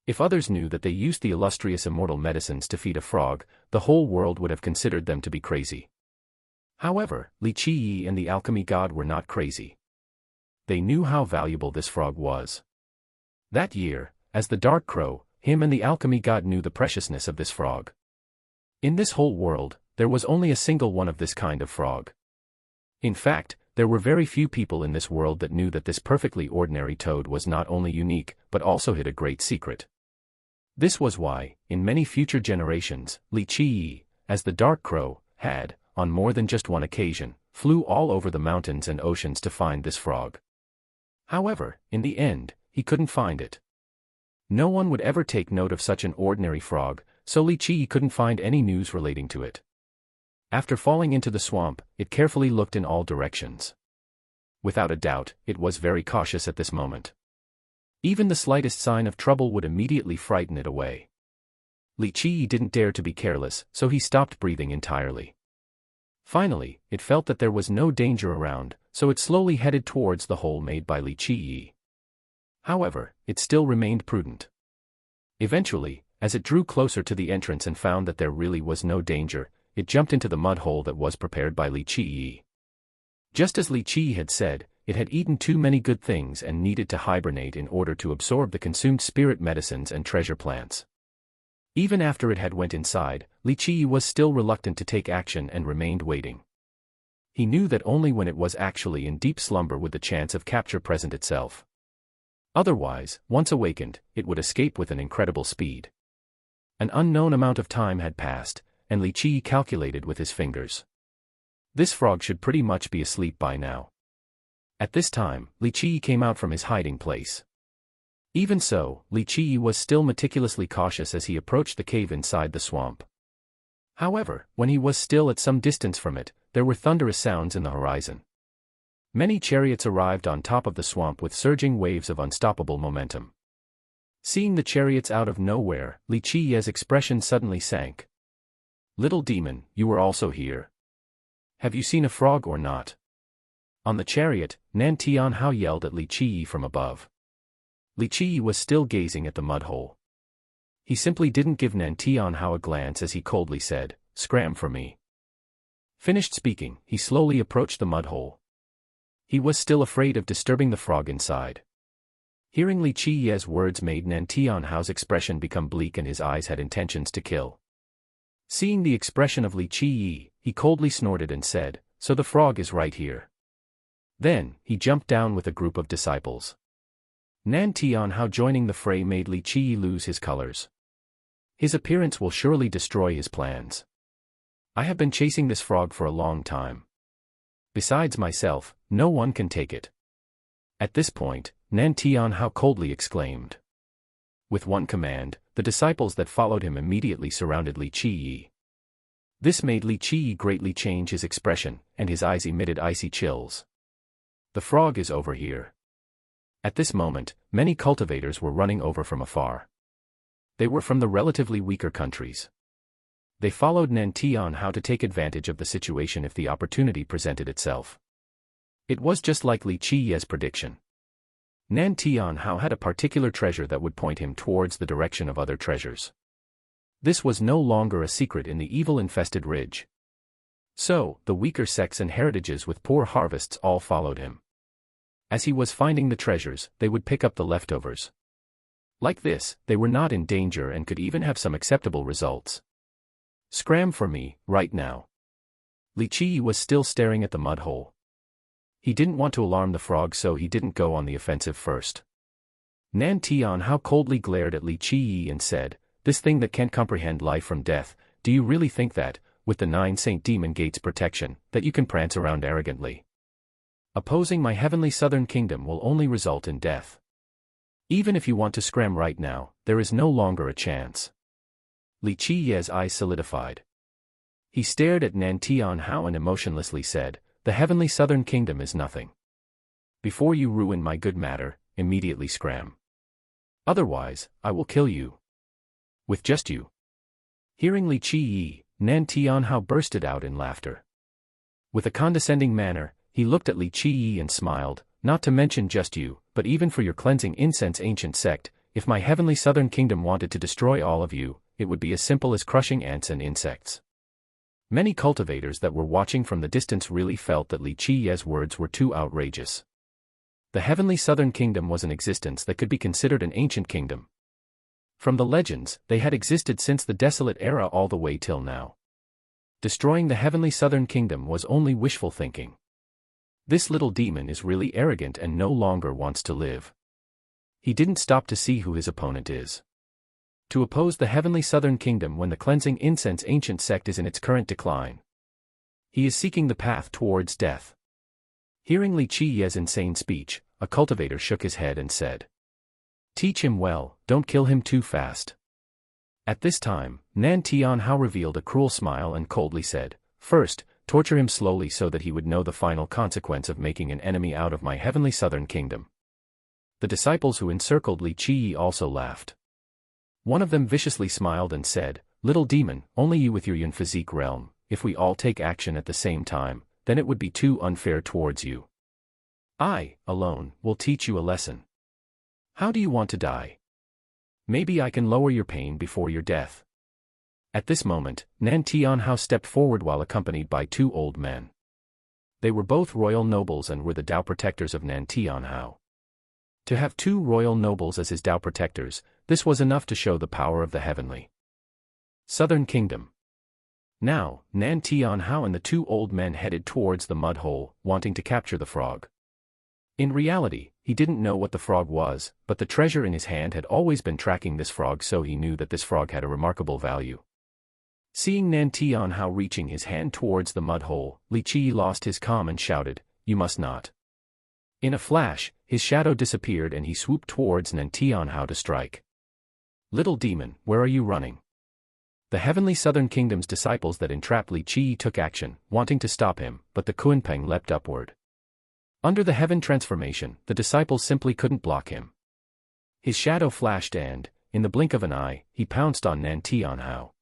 If others knew that they used the illustrious immortal medicines to feed a frog, the whole world would have considered them to be crazy. However, Li Qiyi and the alchemy god were not crazy. They knew how valuable this frog was. That year, as the dark crow, him and the alchemy god knew the preciousness of this frog. In this whole world, there was only a single one of this kind of frog. In fact, there were very few people in this world that knew that this perfectly ordinary toad was not only unique, but also hid a great secret. This was why, in many future generations, Li Qiyi, as the dark crow, had, on more than just one occasion, flew all over the mountains and oceans to find this frog. However, in the end, he couldn't find it. No one would ever take note of such an ordinary frog, so Li Qiyi couldn't find any news relating to it. After falling into the swamp, it carefully looked in all directions. Without a doubt, it was very cautious at this moment. Even the slightest sign of trouble would immediately frighten it away. Li Qiyi didn't dare to be careless, so he stopped breathing entirely. Finally, it felt that there was no danger around, so it slowly headed towards the hole made by Li Qiyi. However, it still remained prudent. Eventually, as it drew closer to the entrance and found that there really was no danger, it jumped into the mud hole that was prepared by Li Qiyi. Just as Li Qiyi had said, it had eaten too many good things and needed to hibernate in order to absorb the consumed spirit medicines and treasure plants. Even after it had went inside, Li Qiyi was still reluctant to take action and remained waiting. He knew that only when it was actually in deep slumber would the chance of capture present itself. Otherwise, once awakened, it would escape with an incredible speed. An unknown amount of time had passed, and Li Qiyi calculated with his fingers. This frog should pretty much be asleep by now. At this time, Li Qiyi came out from his hiding place. Even so, Li Qiyi was still meticulously cautious as he approached the cave inside the swamp. However, when he was still at some distance from it, there were thunderous sounds in the horizon. Many chariots arrived on top of the swamp with surging waves of unstoppable momentum. Seeing the chariots out of nowhere, Li Qiyi's expression suddenly sank. "Little demon, you were also here. Have you seen a frog or not?" On the chariot, Nan Tianhao yelled at Li Qiyi from above. Li Qiyi was still gazing at the mud hole. He simply didn't give Nan Tianhao a glance as he coldly said, "Scram for me." Finished speaking, he slowly approached the mud hole. He was still afraid of disturbing the frog inside. Hearing Li Qiyi's words made Nan Tianhao's expression become bleak and his eyes had intentions to kill. Seeing the expression of Li Qiyi, he coldly snorted and said, "So the frog is right here." Then, he jumped down with a group of disciples. Nan Tianhao joining the fray made Li Qiyi lose his colors. His appearance will surely destroy his plans. I have been chasing this frog for a long time. Besides myself, no one can take it. At this point, Nan Tianhao coldly exclaimed. With one command, the disciples that followed him immediately surrounded Li Qiyi. This made Li Qiyi greatly change his expression, and his eyes emitted icy chills. "The frog is over here." At this moment, many cultivators were running over from afar. They were from the relatively weaker countries. They followed Nan Tianhao to take advantage of the situation if the opportunity presented itself. It was just like Li Qiyi's prediction. Nan Tianhao had a particular treasure that would point him towards the direction of other treasures. This was no longer a secret in the evil-infested ridge. So, the weaker sects and heritages with poor harvests all followed him. As he was finding the treasures, they would pick up the leftovers. Like this, they were not in danger and could even have some acceptable results. "Scram for me, right now." Li Qiyi was still staring at the mud hole. He didn't want to alarm the frog, so he didn't go on the offensive first. Nan Tianhao coldly glared at Li Qiyi and said, "This thing that can't comprehend life from death, do you really think that, with the 9 Saint Demon Gates protection, that you can prance around arrogantly? Opposing my heavenly southern kingdom will only result in death. Even if you want to scram right now, there is no longer a chance." Li Qiyi's eyes solidified. He stared at Nan Tianhao and emotionlessly said, the heavenly southern kingdom is nothing. Before you ruin my good matter, immediately scram. Otherwise, I will kill you. With just you. Hearing Li Qi, Nan Tianhao bursted out in laughter. With a condescending manner, he looked at Li Qi and smiled, not to mention just you, but even for your cleansing incense ancient sect, if my heavenly southern kingdom wanted to destroy all of you, it would be as simple as crushing ants and insects. Many cultivators that were watching from the distance really felt that Li Qi's words were too outrageous. The heavenly southern kingdom was an existence that could be considered an ancient kingdom. From the legends, they had existed since the desolate era all the way till now. Destroying the heavenly southern kingdom was only wishful thinking. This little demon is really arrogant and no longer wants to live. He didn't stop to see who his opponent is. To oppose the heavenly southern kingdom when the cleansing incense ancient sect is in its current decline. He is seeking the path towards death. Hearing Li Qi's insane speech, a cultivator shook his head and said, "Teach him well, don't kill him too fast." At this time, Nan Tianhao revealed a cruel smile and coldly said, "First, torture him slowly so that he would know the final consequence of making an enemy out of my heavenly southern kingdom." The disciples who encircled Li Qi also laughed. One of them viciously smiled and said, "Little demon, only you with your yin physique realm, if we all take action at the same time, then it would be too unfair towards you. I, alone, will teach you a lesson. How do you want to die? Maybe I can lower your pain before your death." At this moment, Nan Tianhao stepped forward while accompanied by two old men. They were both royal nobles and were the Dao protectors of Nan Tianhao. To have two royal nobles as his Dao protectors, this was enough to show the power of the heavenly southern kingdom. Now, Nan Tianhao and the two old men headed towards the mud hole, wanting to capture the frog. In reality, he didn't know what the frog was, but the treasure in his hand had always been tracking this frog, so he knew that this frog had a remarkable value. Seeing Nan Tianhao reaching his hand towards the mud hole, Li Qi lost his calm and shouted, "You must not." In a flash, his shadow disappeared and he swooped towards Nan Tianhao to strike. "Little demon, where are you running?" The heavenly southern kingdom's disciples that entrapped Li Qi took action, wanting to stop him, but the Kunpeng leapt upward. Under the heaven transformation, the disciples simply couldn't block him. His shadow flashed and, in the blink of an eye, he pounced on Nan Tianhao.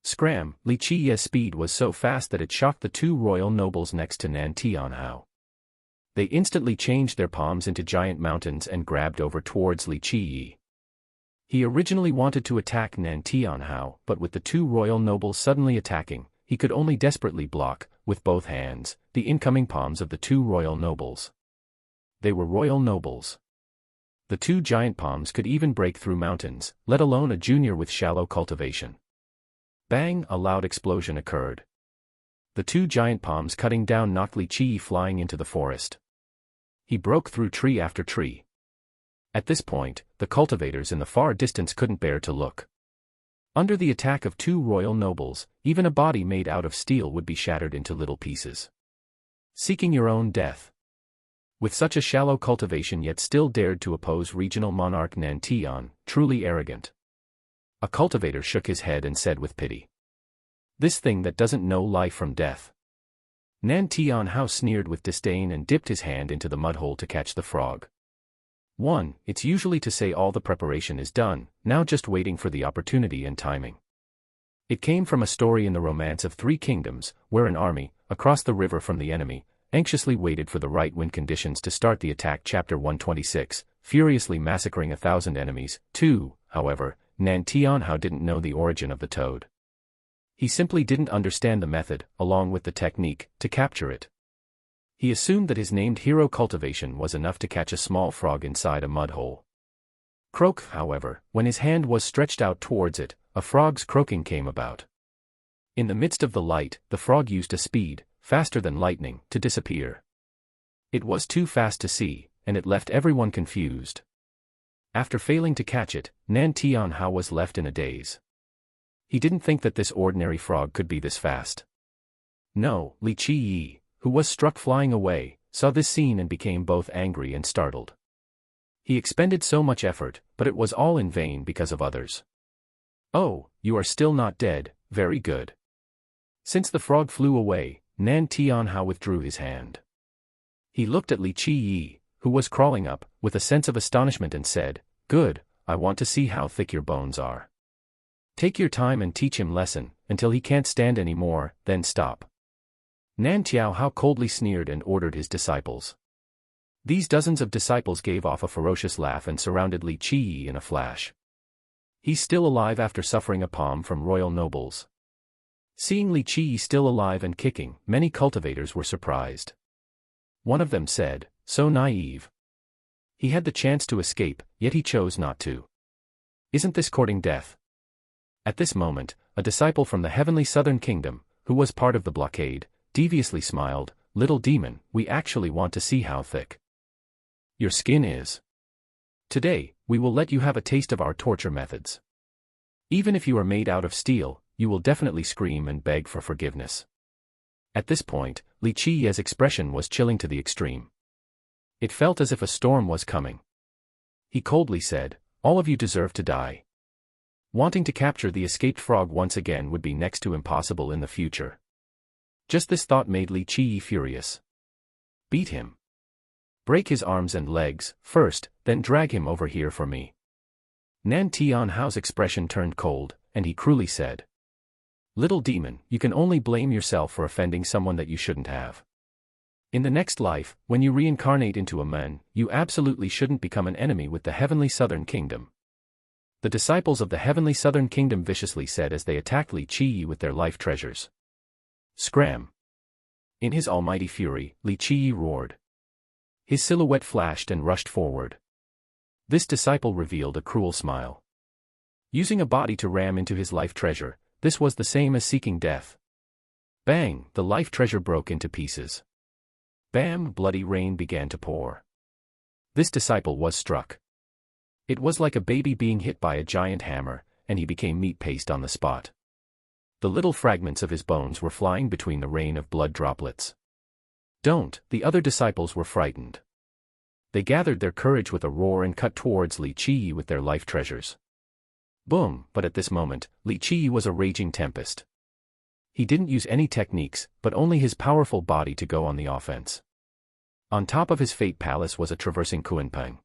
Scram! Li Qi's speed was so fast that it shocked the two royal nobles next to Nan Tianhao. They instantly changed their palms into giant mountains and grabbed over towards Li Qi. He originally wanted to attack Nan Tianhao, but with the two royal nobles suddenly attacking, he could only desperately block, with both hands, the incoming palms of the two royal nobles. They were royal nobles. The two giant palms could even break through mountains, let alone a junior with shallow cultivation. Bang! A loud explosion occurred. The two giant palms cutting down knocked Li Qi flying into the forest. He broke through tree after tree. At this point, the cultivators in the far distance couldn't bear to look. Under the attack of two royal nobles, even a body made out of steel would be shattered into little pieces. Seeking your own death. With such a shallow cultivation yet still dared to oppose regional monarch Nan Tian, truly arrogant. A cultivator shook his head and said with pity, "This thing that doesn't know life from death." Nan Tianhao sneered with disdain and dipped his hand into the mud hole to catch the frog. It's usually to say all the preparation is done, now just waiting for the opportunity and timing. It came from a story in the Romance of Three Kingdoms, where an army, across the river from the enemy, anxiously waited for the right wind conditions to start the attack. Chapter 126, furiously massacring 1,000 enemies. However, Nan Tianhao didn't know the origin of the toad. He simply didn't understand the method, along with the technique, to capture it. He assumed that his named hero cultivation was enough to catch a small frog inside a mud hole. Croak, however, when his hand was stretched out towards it, a frog's croaking came about. In the midst of the light, the frog used a speed, faster than lightning, to disappear. It was too fast to see, and it left everyone confused. After failing to catch it, Nan Tianhao was left in a daze. He didn't think that this ordinary frog could be this fast. No, Li Qi, who was struck flying away, saw this scene and became both angry and startled. He expended so much effort, but it was all in vain because of others. "Oh, you are still not dead, very good." Since the frog flew away, Nan Tianhao withdrew his hand. He looked at Li Qiyi, who was crawling up, with a sense of astonishment and said, "Good, I want to see how thick your bones are. Take your time and teach him lesson, until he can't stand any more, then stop." Nan Tianhao coldly sneered and ordered his disciples. These dozens of disciples gave off a ferocious laugh and surrounded Li Qiyi in a flash. He's still alive after suffering a palm from royal nobles. Seeing Li Qiyi still alive and kicking, many cultivators were surprised. One of them said, "So naive. He had the chance to escape, yet he chose not to. Isn't this courting death?" At this moment, a disciple from the heavenly southern kingdom, who was part of the blockade, deviously smiled, "Little demon, we actually want to see how thick your skin is. Today, we will let you have a taste of our torture methods. Even if you are made out of steel, you will definitely scream and beg for forgiveness." At this point, Li Qiyi's expression was chilling to the extreme. It felt as if a storm was coming. He coldly said, "All of you deserve to die. Wanting to capture the escaped frog once again would be next to impossible in the future." Just this thought made Li Qiyi furious. "Beat him. Break his arms and legs, first, then drag him over here for me." Nan Tianhao's expression turned cold, and he cruelly said, "Little demon, you can only blame yourself for offending someone that you shouldn't have. In the next life, when you reincarnate into a man, you absolutely shouldn't become an enemy with the heavenly southern kingdom." The disciples of the heavenly southern kingdom viciously said as they attacked Li Qiyi with their life treasures. Scram! In his almighty fury, Li Qiyi roared. His silhouette flashed and rushed forward. This disciple revealed a cruel smile. Using a body to ram into his life treasure, this was the same as seeking death. Bang! The life treasure broke into pieces. Bam! Bloody rain began to pour. This disciple was struck. It was like a baby being hit by a giant hammer, and he became meat paste on the spot. The little fragments of his bones were flying between the rain of blood droplets. "Don't!" The other disciples were frightened. They gathered their courage with a roar and cut towards Li Qiyi with their life treasures. Boom! But at this moment, Li Qiyi was a raging tempest. He didn't use any techniques, but only his powerful body to go on the offense. On top of his fate palace was a traversing Kuanpeng.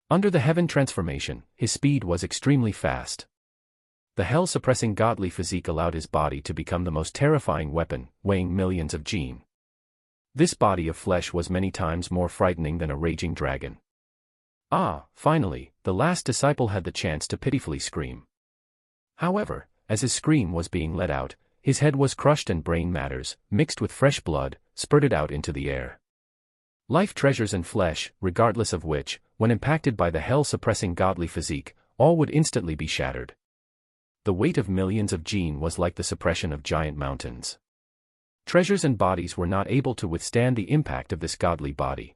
Under the heaven transformation, his speed was extremely fast. The hell-suppressing godly physique allowed his body to become the most terrifying weapon, weighing millions of gene. This body of flesh was many times more frightening than a raging dragon. Finally, the last disciple had the chance to pitifully scream. However, as his scream was being let out, his head was crushed and brain matters, mixed with fresh blood, spurted out into the air. Life treasures and flesh, regardless of which, when impacted by the hell-suppressing godly physique, all would instantly be shattered. The weight of millions of gene was like the suppression of giant mountains. Treasures and bodies were not able to withstand the impact of this godly body.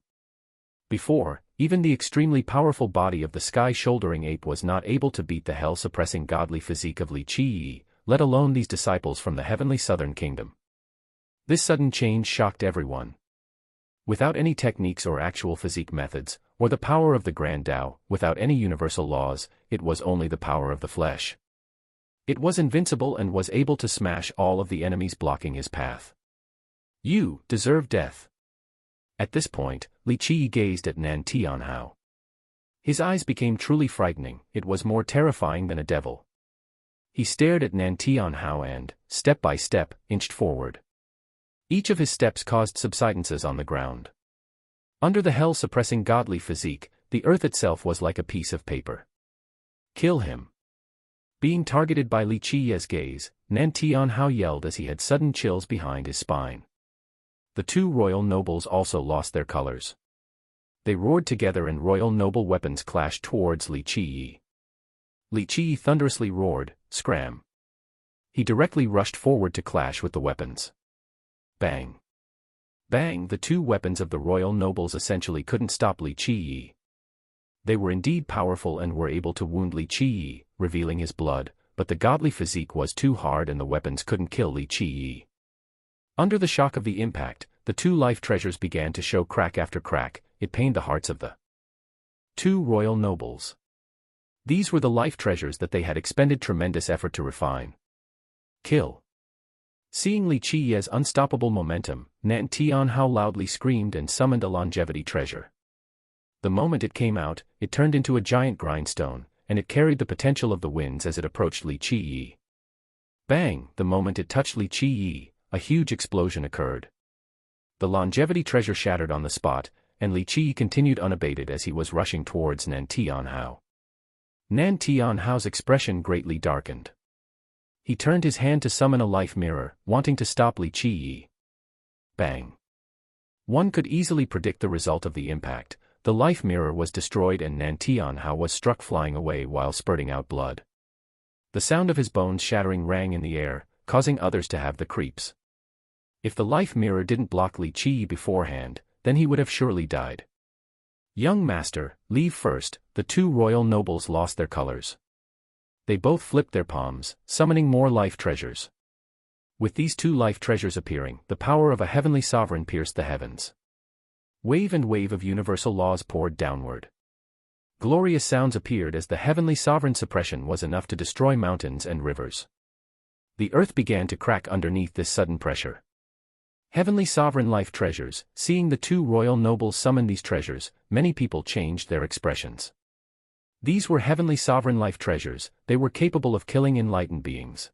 Before, even the extremely powerful body of the sky-shouldering ape was not able to beat the hell-suppressing godly physique of Li Qiyi, let alone these disciples from the heavenly southern kingdom. This sudden change shocked everyone. Without any techniques or actual physique methods, or the power of the Grand Tao, without any universal laws, it was only the power of the flesh. It was invincible and was able to smash all of the enemies blocking his path. "You deserve death." At this point, Li Qiyi gazed at Nan Tianhao. His eyes became truly frightening, it was more terrifying than a devil. He stared at Nan Tianhao and, step by step, inched forward. Each of his steps caused subsidences on the ground. Under the hell-suppressing godly physique, the earth itself was like a piece of paper. "Kill him." Being targeted by Li Qiyi's gaze, Nan Tianhao yelled as he had sudden chills behind his spine. The two royal nobles also lost their colors. They roared together and royal noble weapons clashed towards Li Qiyi. Li Qiyi thunderously roared, "Scram!" He directly rushed forward to clash with the weapons. Bang! Bang! The two weapons of the royal nobles essentially couldn't stop Li Qiyi. They were indeed powerful and were able to wound Li Qiyi, revealing his blood, but the godly physique was too hard and the weapons couldn't kill Li Qiyi. Under the shock of the impact, the two life treasures began to show crack after crack. It pained the hearts of the two royal nobles. These were the life treasures that they had expended tremendous effort to refine. Kill. Seeing Li Qiye's unstoppable momentum, Nan Tianhao loudly screamed and summoned a longevity treasure. The moment it came out, it turned into a giant grindstone, and it carried the potential of the winds as it approached Li Qiye. Bang! The moment it touched Li Qiye, a huge explosion occurred. The longevity treasure shattered on the spot, and Li Qiye continued unabated as he was rushing towards Nan Tianhao. Nan Tianhao's expression greatly darkened. He turned his hand to summon a life mirror, wanting to stop Li Qiye. Bang! One could easily predict the result of the impact. The life mirror was destroyed and Nan Tianhao was struck flying away while spurting out blood. The sound of his bones shattering rang in the air, causing others to have the creeps. If the life mirror didn't block Li Qiye beforehand, then he would have surely died. Young master, leave first. The two royal nobles lost their colors. They both flipped their palms, summoning more life treasures. With these two life treasures appearing, the power of a heavenly sovereign pierced the heavens. Wave and wave of universal laws poured downward. Glorious sounds appeared as the heavenly sovereign suppression was enough to destroy mountains and rivers. The earth began to crack underneath this sudden pressure. Heavenly sovereign life treasures. Seeing the two royal nobles summon these treasures, many people changed their expressions. These were heavenly sovereign life treasures. They were capable of killing enlightened beings.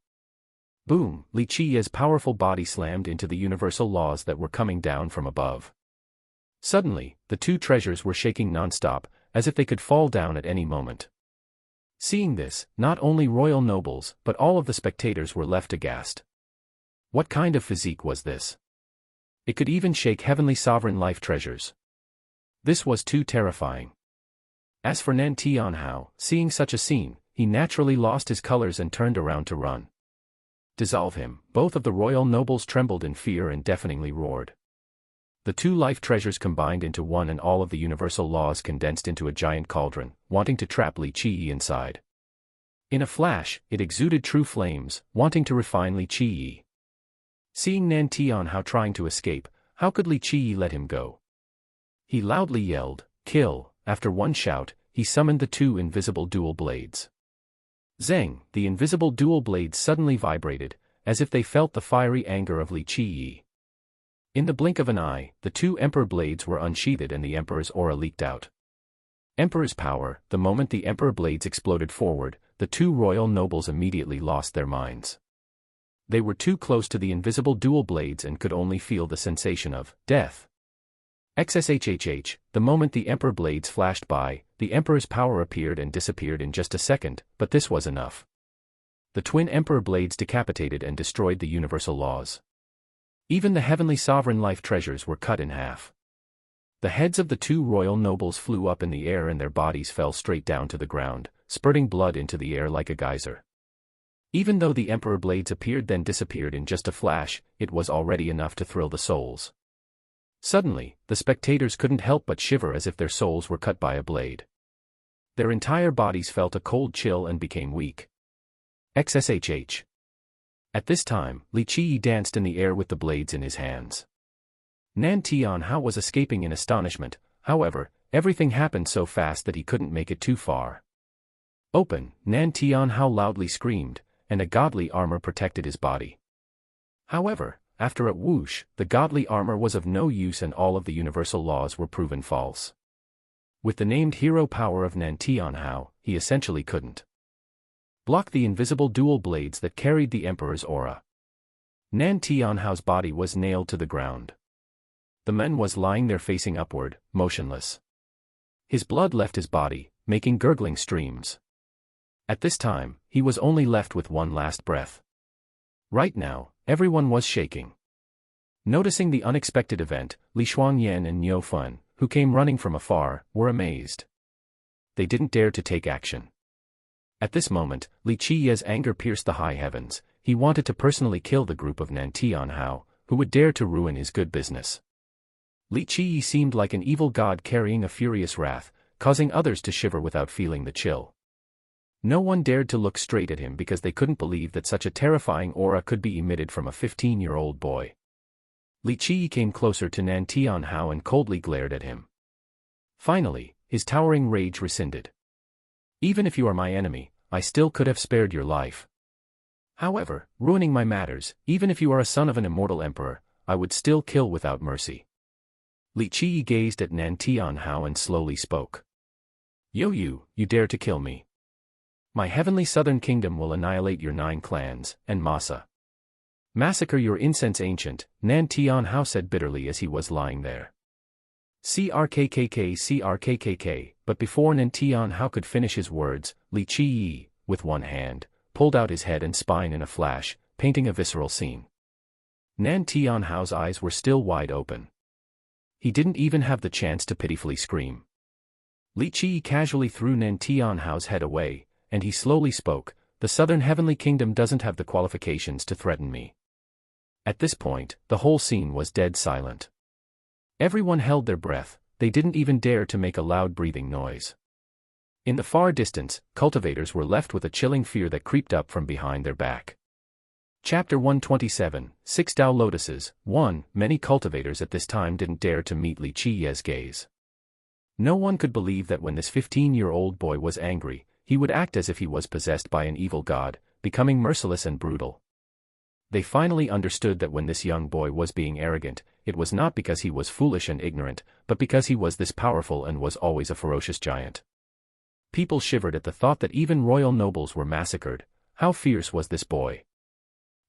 Boom! Li Qiye's powerful body slammed into the universal laws that were coming down from above. Suddenly, the two treasures were shaking non-stop, as if they could fall down at any moment. Seeing this, not only royal nobles, but all of the spectators were left aghast. What kind of physique was this? It could even shake heavenly sovereign life treasures. This was too terrifying. As for Nan Tianhao, seeing such a scene, he naturally lost his colors and turned around to run. Dissolve him! Both of the royal nobles trembled in fear and deafeningly roared. The two life treasures combined into one and all of the universal laws condensed into a giant cauldron, wanting to trap Li Qiye inside. In a flash, it exuded true flames, wanting to refine Li Qiye. Seeing Nan Tianhao trying to escape, how could Li Qiye let him go? He loudly yelled, "Kill!" After one shout, he summoned the two invisible dual blades. Zeng! The invisible dual blades suddenly vibrated, as if they felt the fiery anger of Li Qiye. In the blink of an eye, the two emperor blades were unsheathed and the emperor's aura leaked out. Emperor's power. The moment the emperor blades exploded forward, the two royal nobles immediately lost their minds. They were too close to the invisible dual blades and could only feel the sensation of death. XSHHH, the moment the emperor blades flashed by, the emperor's power appeared and disappeared in just a second, but this was enough. The twin emperor blades decapitated and destroyed the universal laws. Even the heavenly sovereign life treasures were cut in half. The heads of the two royal nobles flew up in the air and their bodies fell straight down to the ground, spurting blood into the air like a geyser. Even though the emperor blades appeared then disappeared in just a flash, it was already enough to thrill the souls. Suddenly, the spectators couldn't help but shiver as if their souls were cut by a blade. Their entire bodies felt a cold chill and became weak. XSHH. At this time, Li Qiye danced in the air with the blades in his hands. Nan Tianhao was escaping in astonishment, however, everything happened so fast that he couldn't make it too far. Open! Nan Tianhao loudly screamed, and a godly armor protected his body. However, after a whoosh, the godly armor was of no use and all of the universal laws were proven false. With the named hero power of Nan Tianhao, he essentially couldn't block the invisible dual blades that carried the emperor's aura. Nan Tianhao's body was nailed to the ground. The man was lying there facing upward, motionless. His blood left his body, making gurgling streams. At this time, he was only left with one last breath. Right now, everyone was shaking. Noticing the unexpected event, Li Shuangyan and Niu Fun, who came running from afar, were amazed. They didn't dare to take action. At this moment, Li Qiye's anger pierced the high heavens. He wanted to personally kill the group of Nan Tianhao, who would dare to ruin his good business. Li Qiye seemed like an evil god carrying a furious wrath, causing others to shiver without feeling the chill. No one dared to look straight at him because they couldn't believe that such a terrifying aura could be emitted from a 15-year-old boy. Li Qiye came closer to Nan Tianhao and coldly glared at him. Finally, his towering rage rescinded. Even if you are my enemy, I still could have spared your life. However, ruining my matters, even if you are a son of an immortal emperor, I would still kill without mercy. Li Qi gazed at Nan Tianhao and slowly spoke. You dare to kill me. My heavenly southern kingdom will annihilate your 9 clans, and massacre your incense ancient, Nan Tianhao said bitterly as he was lying there. CRKKK, but before Nan Tianhao could finish his words, Li Qi, with one hand, pulled out his head and spine in a flash, painting a visceral scene. Nan Tianhao's eyes were still wide open. He didn't even have the chance to pitifully scream. Li Qi casually threw Nan Tianhao's head away, and he slowly spoke, "The Southern Heavenly Kingdom doesn't have the qualifications to threaten me." At this point, the whole scene was dead silent. Everyone held their breath, they didn't even dare to make a loud breathing noise. In the far distance, cultivators were left with a chilling fear that creeped up from behind their back. Chapter 127, 6 Tao Lotuses. 1. Many cultivators at this time didn't dare to meet Li Qi's gaze. No one could believe that when this 15-year-old boy was angry, he would act as if he was possessed by an evil god, becoming merciless and brutal. They finally understood that when this young boy was being arrogant, it was not because he was foolish and ignorant, but because he was this powerful and was always a ferocious giant. People shivered at the thought that even royal nobles were massacred. How fierce was this boy?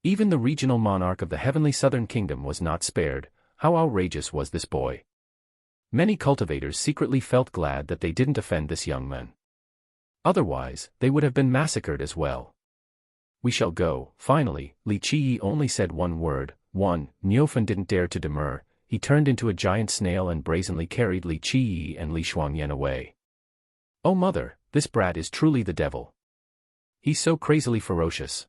Even the regional monarch of the heavenly southern kingdom was not spared. How outrageous was this boy? Many cultivators secretly felt glad that they didn't offend this young man. Otherwise, they would have been massacred as well. We shall go. Finally, Li Qi only said one word. Niufen didn't dare to demur. He turned into a giant snail and brazenly carried Li Qi and Li Shuangyan away. Oh mother, this brat is truly the devil. He's so crazily ferocious.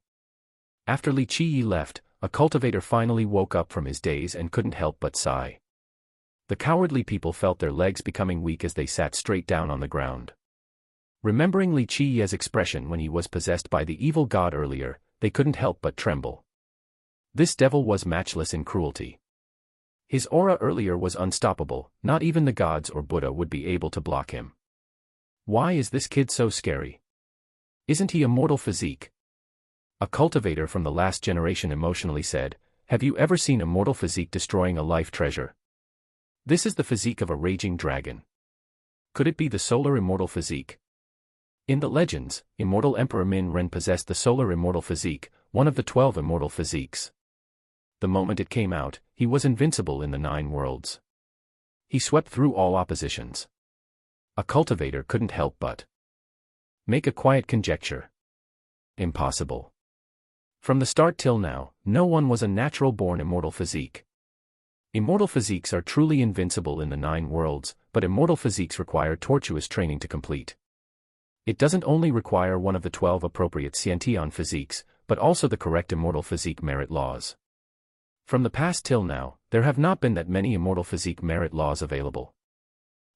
After Li Qi left, a cultivator finally woke up from his daze and couldn't help but sigh. The cowardly people felt their legs becoming weak as they sat straight down on the ground. Remembering Li Qi's expression when he was possessed by the evil god earlier, they couldn't help but tremble. This devil was matchless in cruelty. His aura earlier was unstoppable, not even the gods or Buddha would be able to block him. Why is this kid so scary? Isn't he a mortal physique? A cultivator from the last generation emotionally said, "Have you ever seen a mortal physique destroying a life treasure? This is the physique of a raging dragon. Could it be the solar immortal physique?" In the legends, immortal Emperor Min Ren possessed the solar immortal physique, one of the 12 immortal physiques. The moment it came out, he was invincible in the 9 worlds. He swept through all oppositions. A cultivator couldn't help but make a quiet conjecture. Impossible. From the start till now, no one was a natural-born immortal physique. Immortal physiques are truly invincible in the 9 worlds, but immortal physiques require tortuous training to complete. It doesn't only require one of the 12 appropriate Xiantian physiques, but also the correct immortal physique merit laws. From the past till now, there have not been that many immortal physique merit laws available.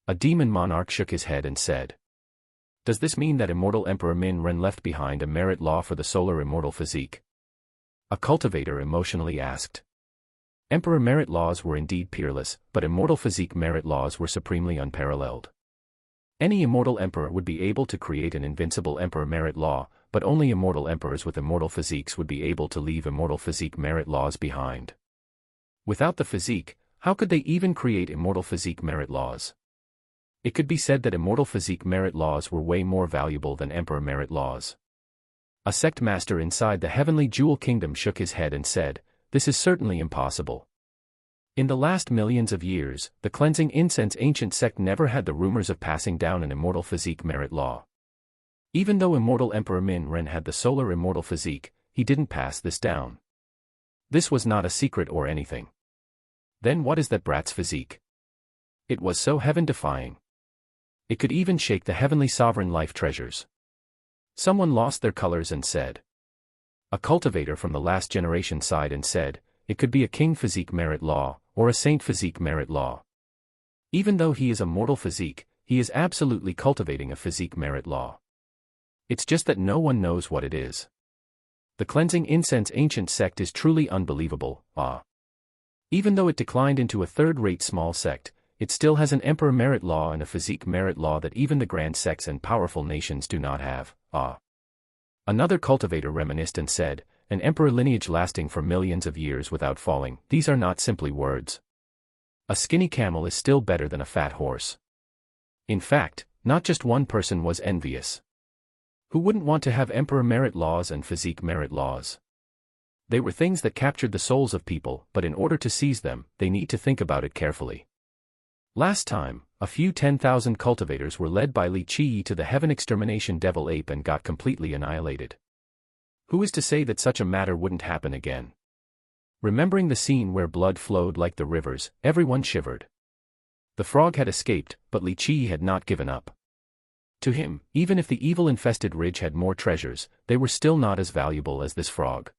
A demon monarch shook his head and said, "Does this mean that immortal Emperor Min Ren left behind a merit law for the solar immortal physique?" A cultivator emotionally asked. Emperor merit laws were indeed peerless, but immortal physique merit laws were supremely unparalleled. Any immortal emperor would be able to create an invincible emperor merit law, but only immortal emperors with immortal physiques would be able to leave immortal physique merit laws behind. Without the physique, how could they even create immortal physique merit laws? It could be said that immortal physique merit laws were way more valuable than emperor merit laws. A sect master inside the heavenly jewel kingdom shook his head and said, "This is certainly impossible." In the last millions of years, the cleansing incense ancient sect never had the rumors of passing down an immortal physique merit law. Even though immortal Emperor Min Ren had the solar immortal physique, he didn't pass this down. This was not a secret or anything. Then what is that brat's physique? It was so heaven-defying. It could even shake the heavenly sovereign life treasures. Someone lost their colors and said. A cultivator from the last generation sighed and said, "It could be a king physique merit law, or a saint physique merit law." Even though he is a mortal physique, he is absolutely cultivating a physique merit law. It's just that no one knows what it is. The cleansing incense ancient sect is truly unbelievable. Even though it declined into a third-rate small sect, it still has an emperor merit law and a physique merit law that even the grand sects and powerful nations do not have. Another cultivator reminisced and said, an emperor lineage lasting for millions of years without falling. These are not simply words. A skinny camel is still better than a fat horse. In fact, not just one person was envious. Who wouldn't want to have emperor merit laws and physique merit laws? They were things that captured the souls of people, but in order to seize them, they need to think about it carefully. Last time, a few 10,000 cultivators were led by Li Qi to the heaven extermination devil ape and got completely annihilated. Who is to say that such a matter wouldn't happen again? Remembering the scene where blood flowed like the rivers, everyone shivered. The frog had escaped, but Li Qi had not given up. To him, even if the evil-infested ridge had more treasures, they were still not as valuable as this frog.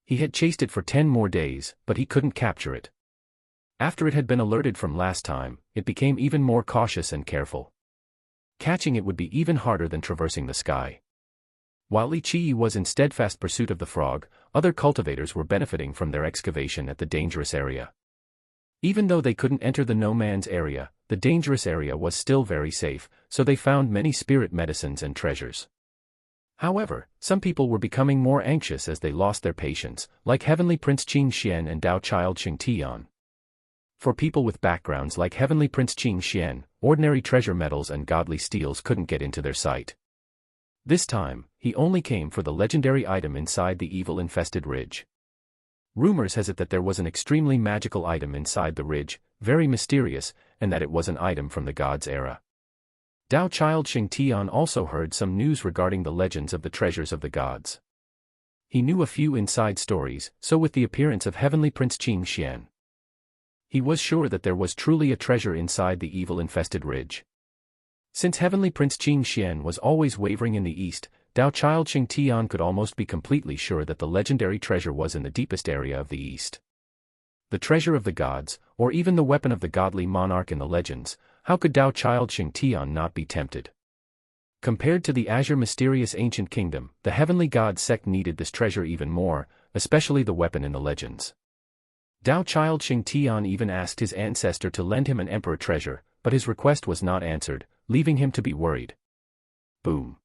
He had chased it for 10 more days, but he couldn't capture it. After it had been alerted from last time, it became even more cautious and careful. Catching it would be even harder than traversing the sky. While Li Qi was in steadfast pursuit of the frog, other cultivators were benefiting from their excavation at the dangerous area. Even though they couldn't enter the no man's area, the dangerous area was still very safe, so they found many spirit medicines and treasures. However, some people were becoming more anxious as they lost their patience, like Heavenly Prince Qing Xian and Tao Child Xing Tian. For people with backgrounds like Heavenly Prince Qing Xian, ordinary treasure metals and godly steels couldn't get into their sight. This time, he only came for the legendary item inside the evil-infested ridge. Rumors has it that there was an extremely magical item inside the ridge, very mysterious, and that it was an item from the gods' era. Tao Child Xing Tian also heard some news regarding the legends of the treasures of the gods. He knew a few inside stories, so with the appearance of Heavenly Prince Qing Xian, he was sure that there was truly a treasure inside the evil-infested ridge. Since Heavenly Prince Qing Xian was always wavering in the east, Tao Child Xing Tian could almost be completely sure that the legendary treasure was in the deepest area of the east. The treasure of the gods, or even the weapon of the godly monarch in the legends, how could Tao Child Xing Tian not be tempted? Compared to the azure mysterious ancient kingdom, the heavenly god sect needed this treasure even more, especially the weapon in the legends. Tao Child Xing Tian even asked his ancestor to lend him an emperor treasure, but his request was not answered, leaving him to be worried. Boom.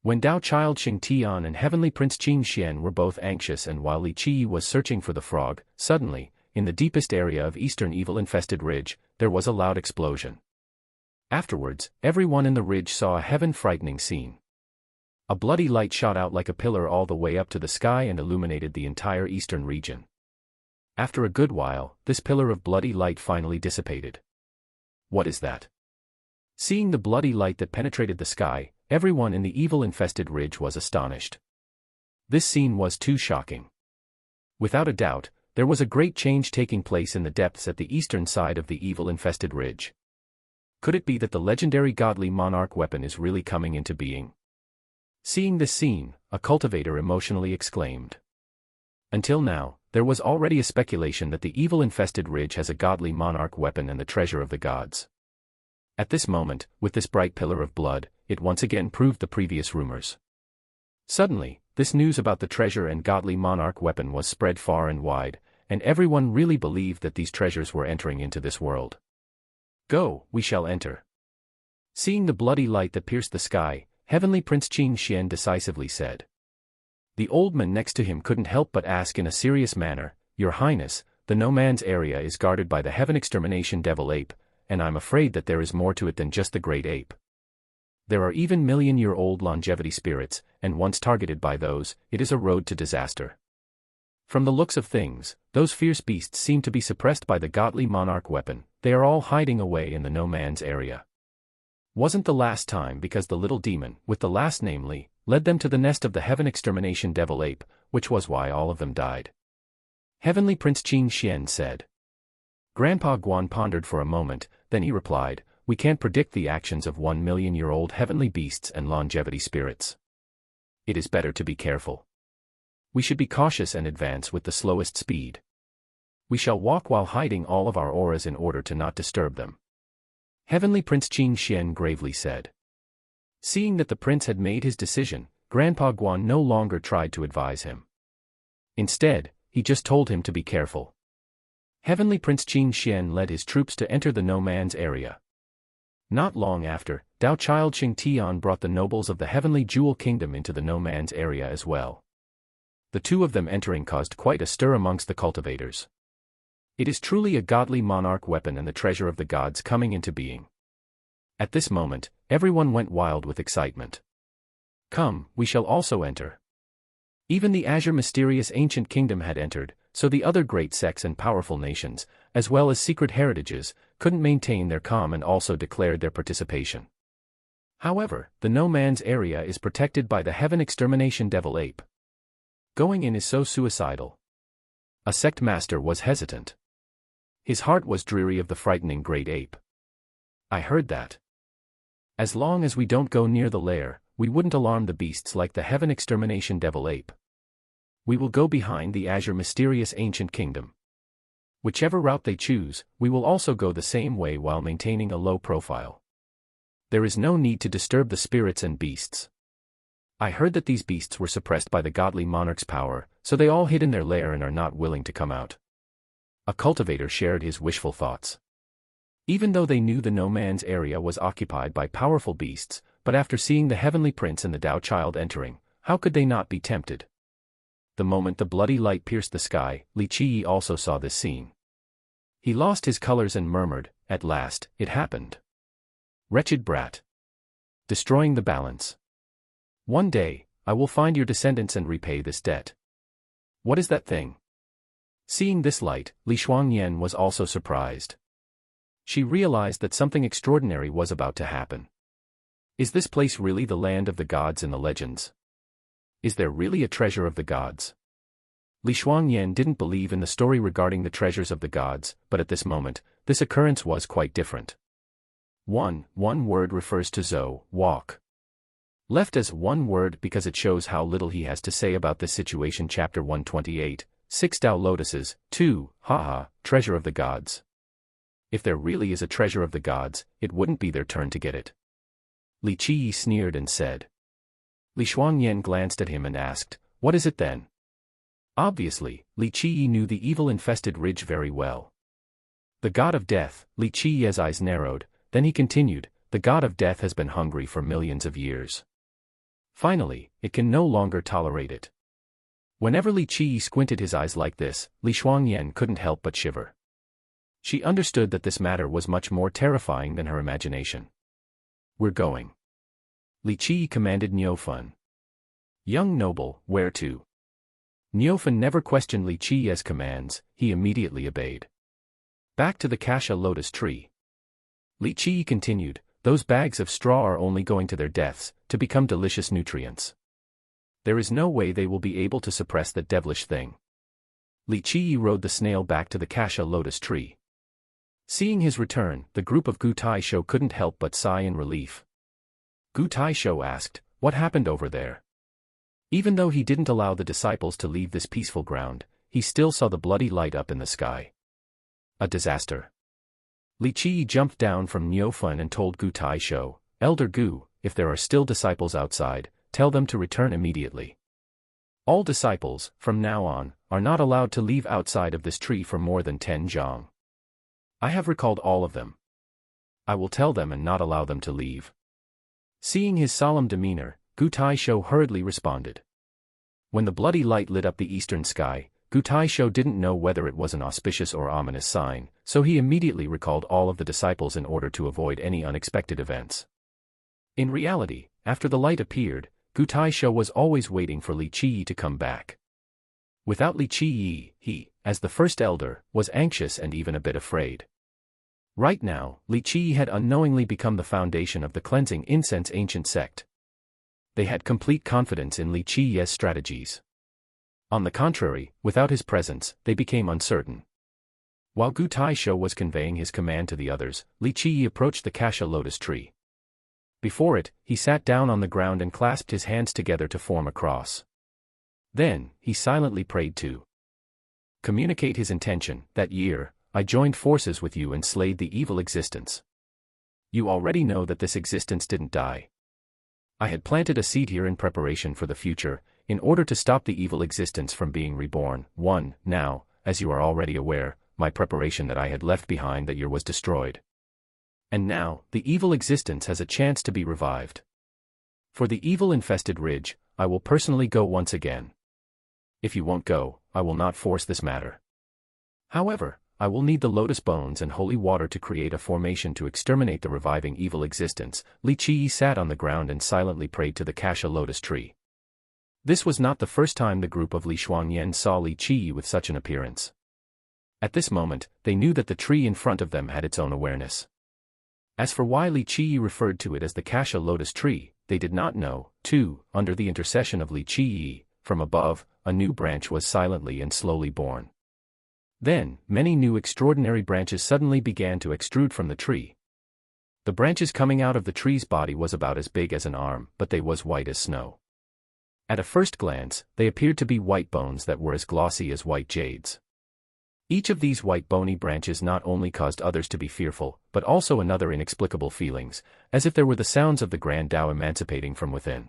When Tao Child Xing Tian and Heavenly Prince Qing Xian were both anxious and while Li Qi was searching for the frog, suddenly, in the deepest area of eastern evil-infested ridge, there was a loud explosion. Afterwards, everyone in the ridge saw a heaven-frightening scene. A bloody light shot out like a pillar all the way up to the sky and illuminated the entire eastern region. After a good while, this pillar of bloody light finally dissipated. What is that? Seeing the bloody light that penetrated the sky, everyone in the evil-infested ridge was astonished. This scene was too shocking. Without a doubt, there was a great change taking place in the depths at the eastern side of the evil-infested ridge. Could it be that the legendary godly monarch weapon is really coming into being? Seeing this scene, a cultivator emotionally exclaimed. Until now, there was already a speculation that the evil-infested ridge has a godly monarch weapon and the treasure of the gods. At this moment, with this bright pillar of blood, it once again proved the previous rumors. Suddenly, this news about the treasure and godly monarch weapon was spread far and wide, and everyone really believed that these treasures were entering into this world. Go, we shall enter. Seeing the bloody light that pierced the sky, Heavenly Prince Qing Xian decisively said. The old man next to him couldn't help but ask in a serious manner, Your Highness, the no man's area is guarded by the heaven extermination devil ape, and I'm afraid that there is more to it than just the great ape. There are even million-year-old longevity spirits, and once targeted by those, it is a road to disaster. From the looks of things, those fierce beasts seem to be suppressed by the godly monarch weapon. They are all hiding away in the no man's area. Wasn't the last time because the little demon, with the last name Li, led them to the nest of the heaven extermination devil ape, which was why all of them died. Heavenly Prince Qing Xian said. Grandpa Guan pondered for a moment, then he replied, We can't predict the actions of 1 million-year-old heavenly beasts and longevity spirits. It is better to be careful. We should be cautious and advance with the slowest speed. We shall walk while hiding all of our auras in order to not disturb them. Heavenly Prince Qing Xian gravely said. Seeing that the prince had made his decision, Grandpa Guan no longer tried to advise him. Instead, he just told him to be careful. Heavenly Prince Qing Xian led his troops to enter the no man's area. Not long after, Tao Child Xing Tian brought the nobles of the heavenly jewel kingdom into the no man's area as well. the two of them entering caused quite a stir amongst the cultivators. It is truly a godly monarch weapon and the treasure of the gods coming into being. At this moment, everyone went wild with excitement. Come, we shall also enter. Even the azure mysterious ancient kingdom had entered, so the other great sects and powerful nations, as well as secret heritages, couldn't maintain their calm and also declared their participation. However, the no man's area is protected by the heaven extermination devil ape. Going in is so suicidal. A sect master was hesitant. His heart was dreary of the frightening great ape. I heard that. As long as we don't go near the lair, we wouldn't alarm the beasts like the heaven extermination devil ape. We will go behind the azure mysterious ancient kingdom. Whichever route they choose, we will also go the same way while maintaining a low profile. There is no need to disturb the spirits and beasts. I heard that these beasts were suppressed by the godly monarch's power, so they all hid in their lair and are not willing to come out. A cultivator shared his wishful thoughts. Even though they knew the no man's area was occupied by powerful beasts, but after seeing the heavenly prince and the Tao child entering, how could they not be tempted? The moment the bloody light pierced the sky, Li Qi also saw this scene. He lost his colors and murmured, "At last, it happened. Wretched brat. Destroying the balance. One day, I will find your descendants and repay this debt." What is that thing? Seeing this light, Li Shuangyan was also surprised. She realized that something extraordinary was about to happen. Is this place really the land of the gods in the legends? Is there really a treasure of the gods? Li Shuangyan didn't believe in the story regarding the treasures of the gods, but at this moment, this occurrence was quite different. One word refers to Zhou, walk. Left as one word because it shows how little he has to say about this situation. Chapter 128, 6 Tao Lotuses, 2, treasure of the gods. If there really is a treasure of the gods, it wouldn't be their turn to get it. Li Qi sneered and said. Li Shuangyan glanced at him and asked, "What is it then?" Obviously, Li Qi knew the evil-infested ridge very well. The god of death, Li Qi's eyes narrowed, then he continued, "The god of death has been hungry for millions of years. Finally, it can no longer tolerate it." Whenever Li Qi squinted his eyes like this, Li Shuangyan couldn't help but shiver. She understood that this matter was much more terrifying than her imagination. "We're going." Li Qi commanded Niufan. "Young noble, where to?" Niufan never questioned Li Qi's commands, he immediately obeyed. "Back to the Kasha lotus tree." Li Qi continued, "Those bags of straw are only going to their deaths, to become delicious nutrients. There is no way they will be able to suppress that devilish thing." Li Qi rode the snail back to the Kasha lotus tree. Seeing his return, the group of Gu Taisho couldn't help but sigh in relief. Gu Taisho asked, "What happened over there?" Even though he didn't allow the disciples to leave this peaceful ground, he still saw the bloody light up in the sky. A disaster. Li Qi jumped down from Niufan and told Gu Taisho, "Elder Gu, if there are still disciples outside, tell them to return immediately. All disciples, from now on, are not allowed to leave outside of this tree for more than 10 zhang. I have recalled all of them. I will tell them and not allow them to leave." Seeing his solemn demeanor, Gu Taisho hurriedly responded. When the bloody light lit up the eastern sky, Gu Taisho didn't know whether it was an auspicious or ominous sign, so he immediately recalled all of the disciples in order to avoid any unexpected events. In reality, after the light appeared, Gu Taisho was always waiting for Li Qi to come back. Without Li Qi, he, as the first elder, was anxious and even a bit afraid. Right now, Li Qi had unknowingly become the foundation of the cleansing incense ancient sect. They had complete confidence in Li Qi's strategies. On the contrary, without his presence, they became uncertain. While Gu Taisho was conveying his command to the others, Li Qi approached the Kasha lotus tree. Before it, he sat down on the ground and clasped his hands together to form a cross. Then, he silently prayed to communicate his intention. That year, I joined forces with you and slayed the evil existence. You already know that this existence didn't die. I had planted a seed here in preparation for the future, in order to stop the evil existence from being reborn. Now, as you are already aware, my preparation that I had left behind that year was destroyed. And now, the evil existence has a chance to be revived. For the evil-infested ridge, I will personally go once again. If you won't go, I will not force this matter. However, I will need the lotus bones and holy water to create a formation to exterminate the reviving evil existence. Li Qiyi sat on the ground and silently prayed to the Kasha lotus tree. This was not the first time the group of Li Shuangyan saw Li Qiyi with such an appearance. At this moment, they knew that the tree in front of them had its own awareness. As for why Li Qiyi referred to it as the Kasha lotus tree, they did not know. Too, under the intercession of Li Qiyi, from above, a new branch was silently and slowly born. Then, many new extraordinary branches suddenly began to extrude from the tree. The branches coming out of the tree's body was about as big as an arm, but they was white as snow. At a first glance, they appeared to be white bones that were as glossy as white jades. Each of these white bony branches not only caused others to be fearful, but also another inexplicable feelings, as if there were the sounds of the grand Tao emancipating from within.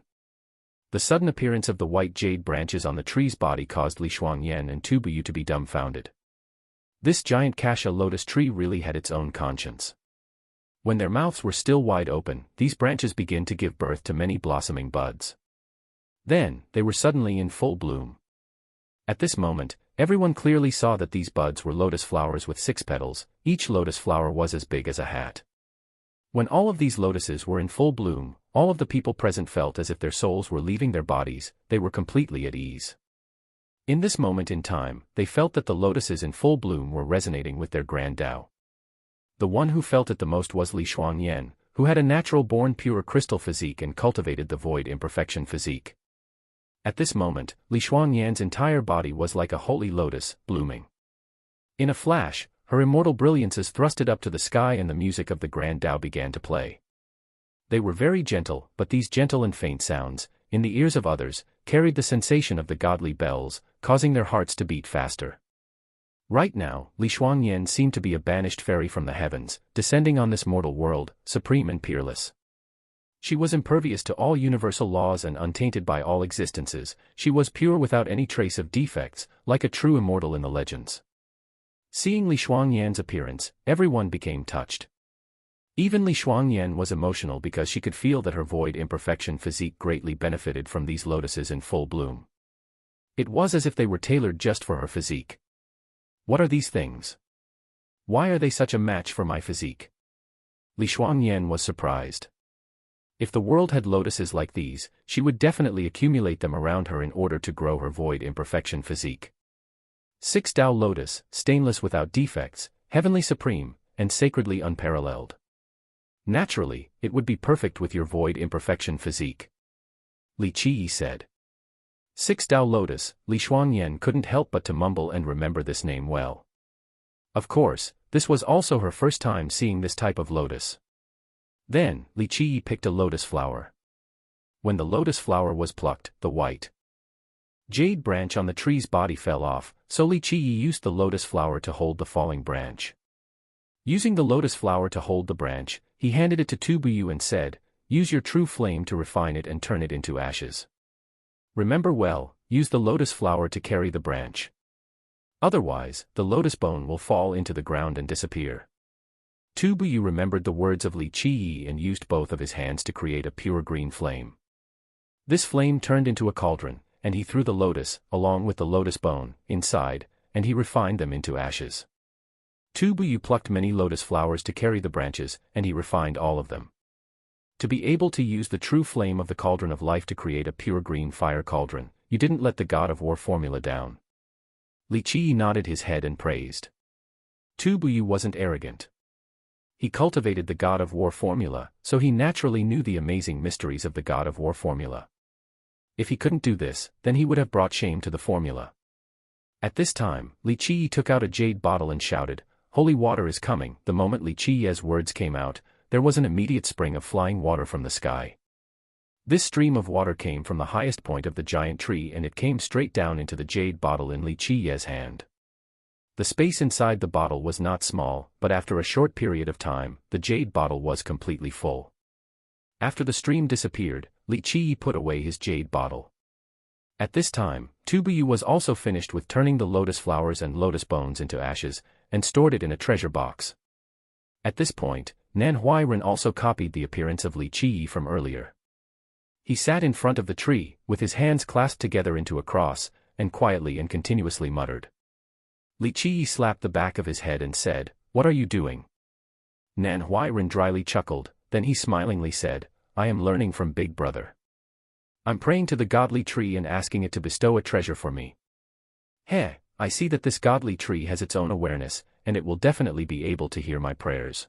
The sudden appearance of the white jade branches on the tree's body caused Li Shuangyan and Tu Buyu to be dumbfounded. This giant Kasha lotus tree really had its own conscience. When their mouths were still wide open, these branches began to give birth to many blossoming buds. Then, they were suddenly in full bloom. At this moment, everyone clearly saw that these buds were lotus flowers with 6 petals. Each lotus flower was as big as a hat. When all of these lotuses were in full bloom, all of the people present felt as if their souls were leaving their bodies. They were completely at ease. In this moment in time, they felt that the lotuses in full bloom were resonating with their grand Tao. The one who felt it the most was Li Shuangyan, who had a natural-born pure crystal physique and cultivated the void imperfection physique. At this moment, Li Shuangyan's entire body was like a holy lotus, blooming. In a flash, her immortal brilliances thrusted up to the sky and the music of the grand Tao began to play. They were very gentle, but these gentle and faint sounds, in the ears of others, carried the sensation of the godly bells, causing their hearts to beat faster. Right now, Li Shuangyan seemed to be a banished fairy from the heavens, descending on this mortal world, supreme and peerless. She was impervious to all universal laws and untainted by all existences. She was pure without any trace of defects, like a true immortal in the legends. Seeing Li Shuangyan's appearance, everyone became touched. Even Li Shuangyan was emotional because she could feel that her void imperfection physique greatly benefited from these lotuses in full bloom. It was as if they were tailored just for her physique. What are these things? Why are they such a match for my physique? Li Shuangyan was surprised. If the world had lotuses like these, she would definitely accumulate them around her in order to grow her void imperfection physique. 6 Tao lotus, stainless without defects, heavenly supreme, and sacredly unparalleled. Naturally, it would be perfect with your void imperfection physique. Li Qiyi said. 6 Tao lotus, Li Shuangyan couldn't help but to mumble and remember this name well. Of course, this was also her first time seeing this type of lotus. Then, Li Qiyi picked a lotus flower. When the lotus flower was plucked, the white jade branch on the tree's body fell off, so Li Qiyi used the lotus flower to hold the falling branch. Using the lotus flower to hold the branch, he handed it to Tu Buyu and said, "Use your true flame to refine it and turn it into ashes. Remember well, use the lotus flower to carry the branch. Otherwise, the lotus bone will fall into the ground and disappear." Tu Buyu remembered the words of Li Qiyi and used both of his hands to create a pure green flame. This flame turned into a cauldron, and he threw the lotus, along with the lotus bone, inside, and he refined them into ashes. Tu Buyu plucked many lotus flowers to carry the branches, and he refined all of them. To be able to use the true flame of the cauldron of life to create a pure green fire cauldron, you didn't let the god of war formula down. Li Qiyi nodded his head and praised. Tu Buyu wasn't arrogant. He cultivated the god of war formula, so he naturally knew the amazing mysteries of the god of war formula. If he couldn't do this, then he would have brought shame to the formula. At this time, Li Qiyi took out a jade bottle and shouted, "Holy water is coming." The moment Li Qiyi's words came out, there was an immediate spring of flying water from the sky. This stream of water came from the highest point of the giant tree and it came straight down into the jade bottle in Li Qiyi's hand. The space inside the bottle was not small, but after a short period of time, the jade bottle was completely full. After the stream disappeared, Li Qiyi put away his jade bottle. At this time, Tu Buyu was also finished with turning the lotus flowers and lotus bones into ashes, and stored it in a treasure box. At this point, Nan Huairen also copied the appearance of Li Qiyi from earlier. He sat in front of the tree, with his hands clasped together into a cross, and quietly and continuously muttered. Li Qi slapped the back of his head and said, "What are you doing?" Nan Huairen dryly chuckled, then he smilingly said, "I am learning from Big Brother. I'm praying to the godly tree and asking it to bestow a treasure for me. Heh, I see that this godly tree has its own awareness, and it will definitely be able to hear my prayers."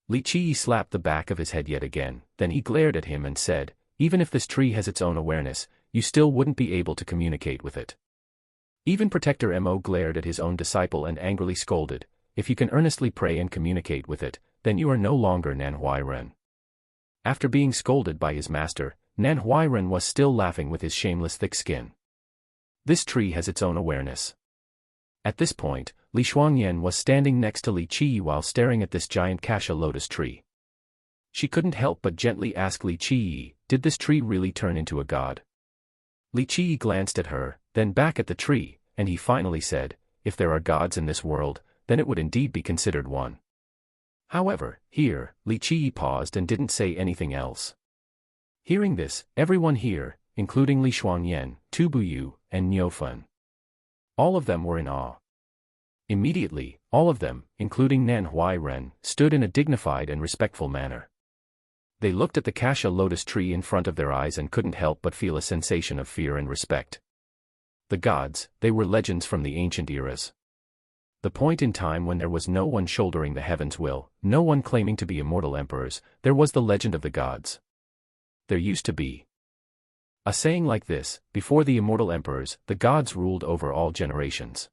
Li Qi slapped the back of his head yet again, then he glared at him and said, "Even if this tree has its own awareness, you still wouldn't be able to communicate with it." Even Protector Mo glared at his own disciple and angrily scolded, "If you can earnestly pray and communicate with it, then you are no longer Nan Huairen." After being scolded by his master, Nan Huairen was still laughing with his shameless thick skin. This tree has its own awareness. At this point, Li Shuangyan was standing next to Li Qi while staring at this giant cassia lotus tree. She couldn't help but gently ask Li Qi, "Did this tree really turn into a god?" Li Qi glanced at her, then back at the tree, and he finally said, "If there are gods in this world, then it would indeed be considered one." However, here, Li Qi paused and didn't say anything else. Hearing this, everyone here, including Li Shuangyan, Tu Buyu, and Niufen, all of them were in awe. Immediately, all of them, including Nan Huairen, stood in a dignified and respectful manner. They looked at the cassia lotus tree in front of their eyes and couldn't help but feel a sensation of fear and respect. The gods, they were legends from the ancient eras. The point in time when there was no one shouldering the heaven's will, no one claiming to be immortal emperors, there was the legend of the gods. There used to be a saying like this: before the immortal emperors, the gods ruled over all generations.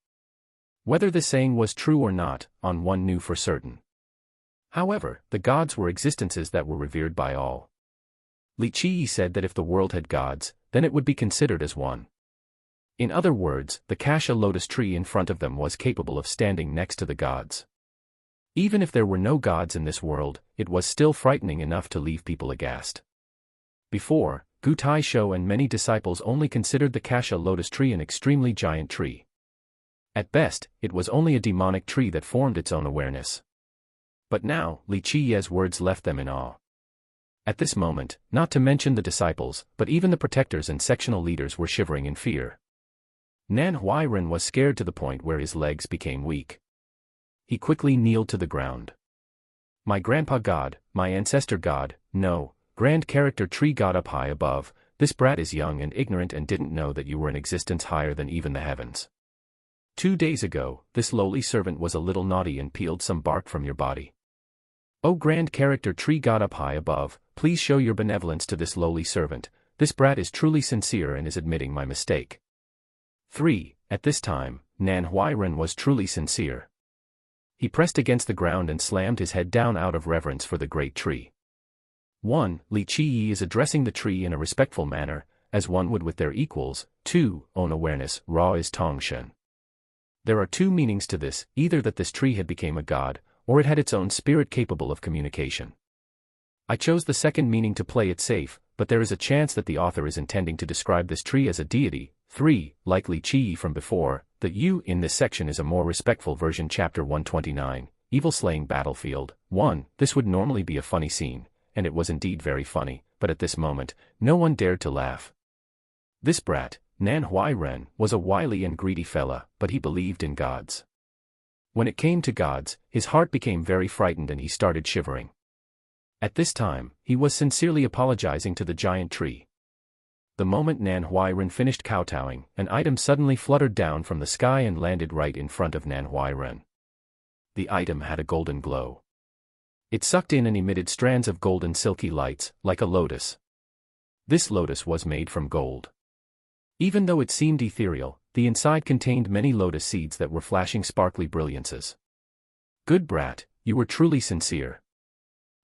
Whether this saying was true or not, on one knew for certain. However, the gods were existences that were revered by all. Li Qi said that if the world had gods, then it would be considered as one. In other words, the cassia lotus tree in front of them was capable of standing next to the gods. Even if there were no gods in this world, it was still frightening enough to leave people aghast. Before, Gu Taisho and many disciples only considered the cassia lotus tree an extremely giant tree. At best, it was only a demonic tree that formed its own awareness. But now, Li Qi's words left them in awe. At this moment, not to mention the disciples, but even the protectors and sectional leaders were shivering in fear. Nan Huairen was scared to the point where his legs became weak. He quickly kneeled to the ground. "My grandpa God, my ancestor God, no, grand character tree God up high above, this brat is young and ignorant and didn't know that you were an existence higher than even the heavens. 2 days ago, this lowly servant was a little naughty and peeled some bark from your body. O grand character tree God up high above, please show your benevolence to this lowly servant. This brat is truly sincere and is admitting my mistake." 3. At this time, Nan Huairen was truly sincere. He pressed against the ground and slammed his head down out of reverence for the great tree. 1. Li Qi is addressing the tree in a respectful manner, as one would with their equals. 2. Own awareness, Ra is Tongshen. There are two meanings to this, either that this tree had become a god, or it had its own spirit capable of communication. I chose the second meaning to play it safe, but there is a chance that the author is intending to describe this tree as a deity. 3. Like Li Qi from before, the "you" in this section is a more respectful version. Chapter 129, Evil Slaying Battlefield. 1. This would normally be a funny scene, and it was indeed very funny, but at this moment, no one dared to laugh. This brat, Nan Huairen, was a wily and greedy fella, but he believed in gods. When it came to gods, his heart became very frightened and he started shivering. At this time, he was sincerely apologizing to the giant tree. The moment Nan Huairen finished kowtowing, an item suddenly fluttered down from the sky and landed right in front of Nan Huairen. The item had a golden glow. It sucked in and emitted strands of golden silky lights, like a lotus. This lotus was made from gold. Even though it seemed ethereal, the inside contained many lotus seeds that were flashing sparkly brilliances. Good brat, you were truly sincere.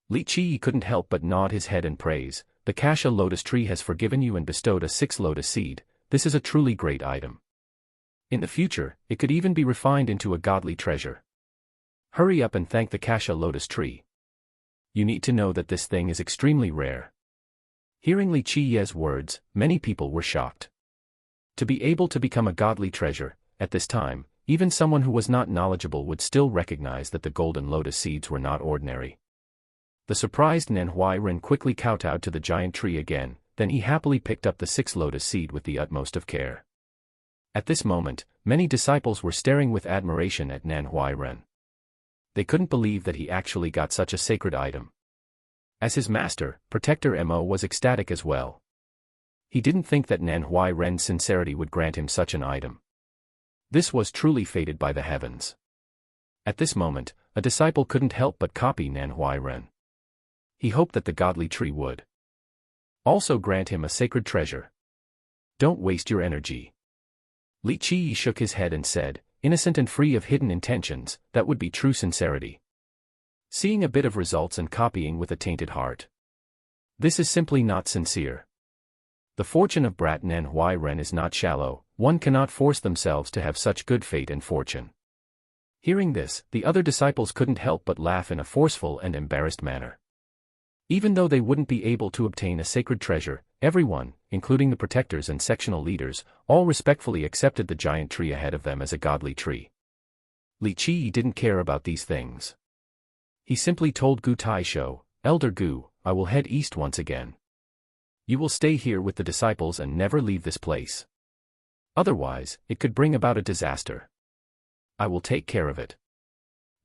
Li Qi couldn't help but nod his head and praise. The cassia lotus tree has forgiven you and bestowed a 6 lotus seed. This is a truly great item. In the future, it could even be refined into a godly treasure. Hurry up and thank the cassia lotus tree. You need to know that this thing is extremely rare. Hearing Li Qi's words, many people were shocked. To be able to become a godly treasure, at this time, even someone who was not knowledgeable would still recognize that the golden lotus seeds were not ordinary. The surprised Nan Huairen quickly kowtowed to the giant tree again, then he happily picked up the 6 lotus seed with the utmost of care. At this moment, many disciples were staring with admiration at Nan Huai-ren. They couldn't believe that he actually got such a sacred item. As his master, Protector Mo was ecstatic as well. He didn't think that Nan Huai-ren's sincerity would grant him such an item. This was truly fated by the heavens. At this moment, a disciple couldn't help but copy Nan Huai-ren. He hoped that the godly tree would also grant him a sacred treasure. Don't waste your energy. Li Qi shook his head and said, innocent and free of hidden intentions, that would be true sincerity. Seeing a bit of results and copying with a tainted heart. This is simply not sincere. The fortune of Brat Nan Huai-ren is not shallow, one cannot force themselves to have such good fate and fortune. Hearing this, the other disciples couldn't help but laugh in a forceful and embarrassed manner. Even though they wouldn't be able to obtain a sacred treasure, everyone, including the protectors and sectional leaders, all respectfully accepted the giant tree ahead of them as a godly tree. Li Qi didn't care about these things. He simply told Gu Taisho, Elder Gu, I will head east once again. You will stay here with the disciples and never leave this place. Otherwise, it could bring about a disaster. I will take care of it.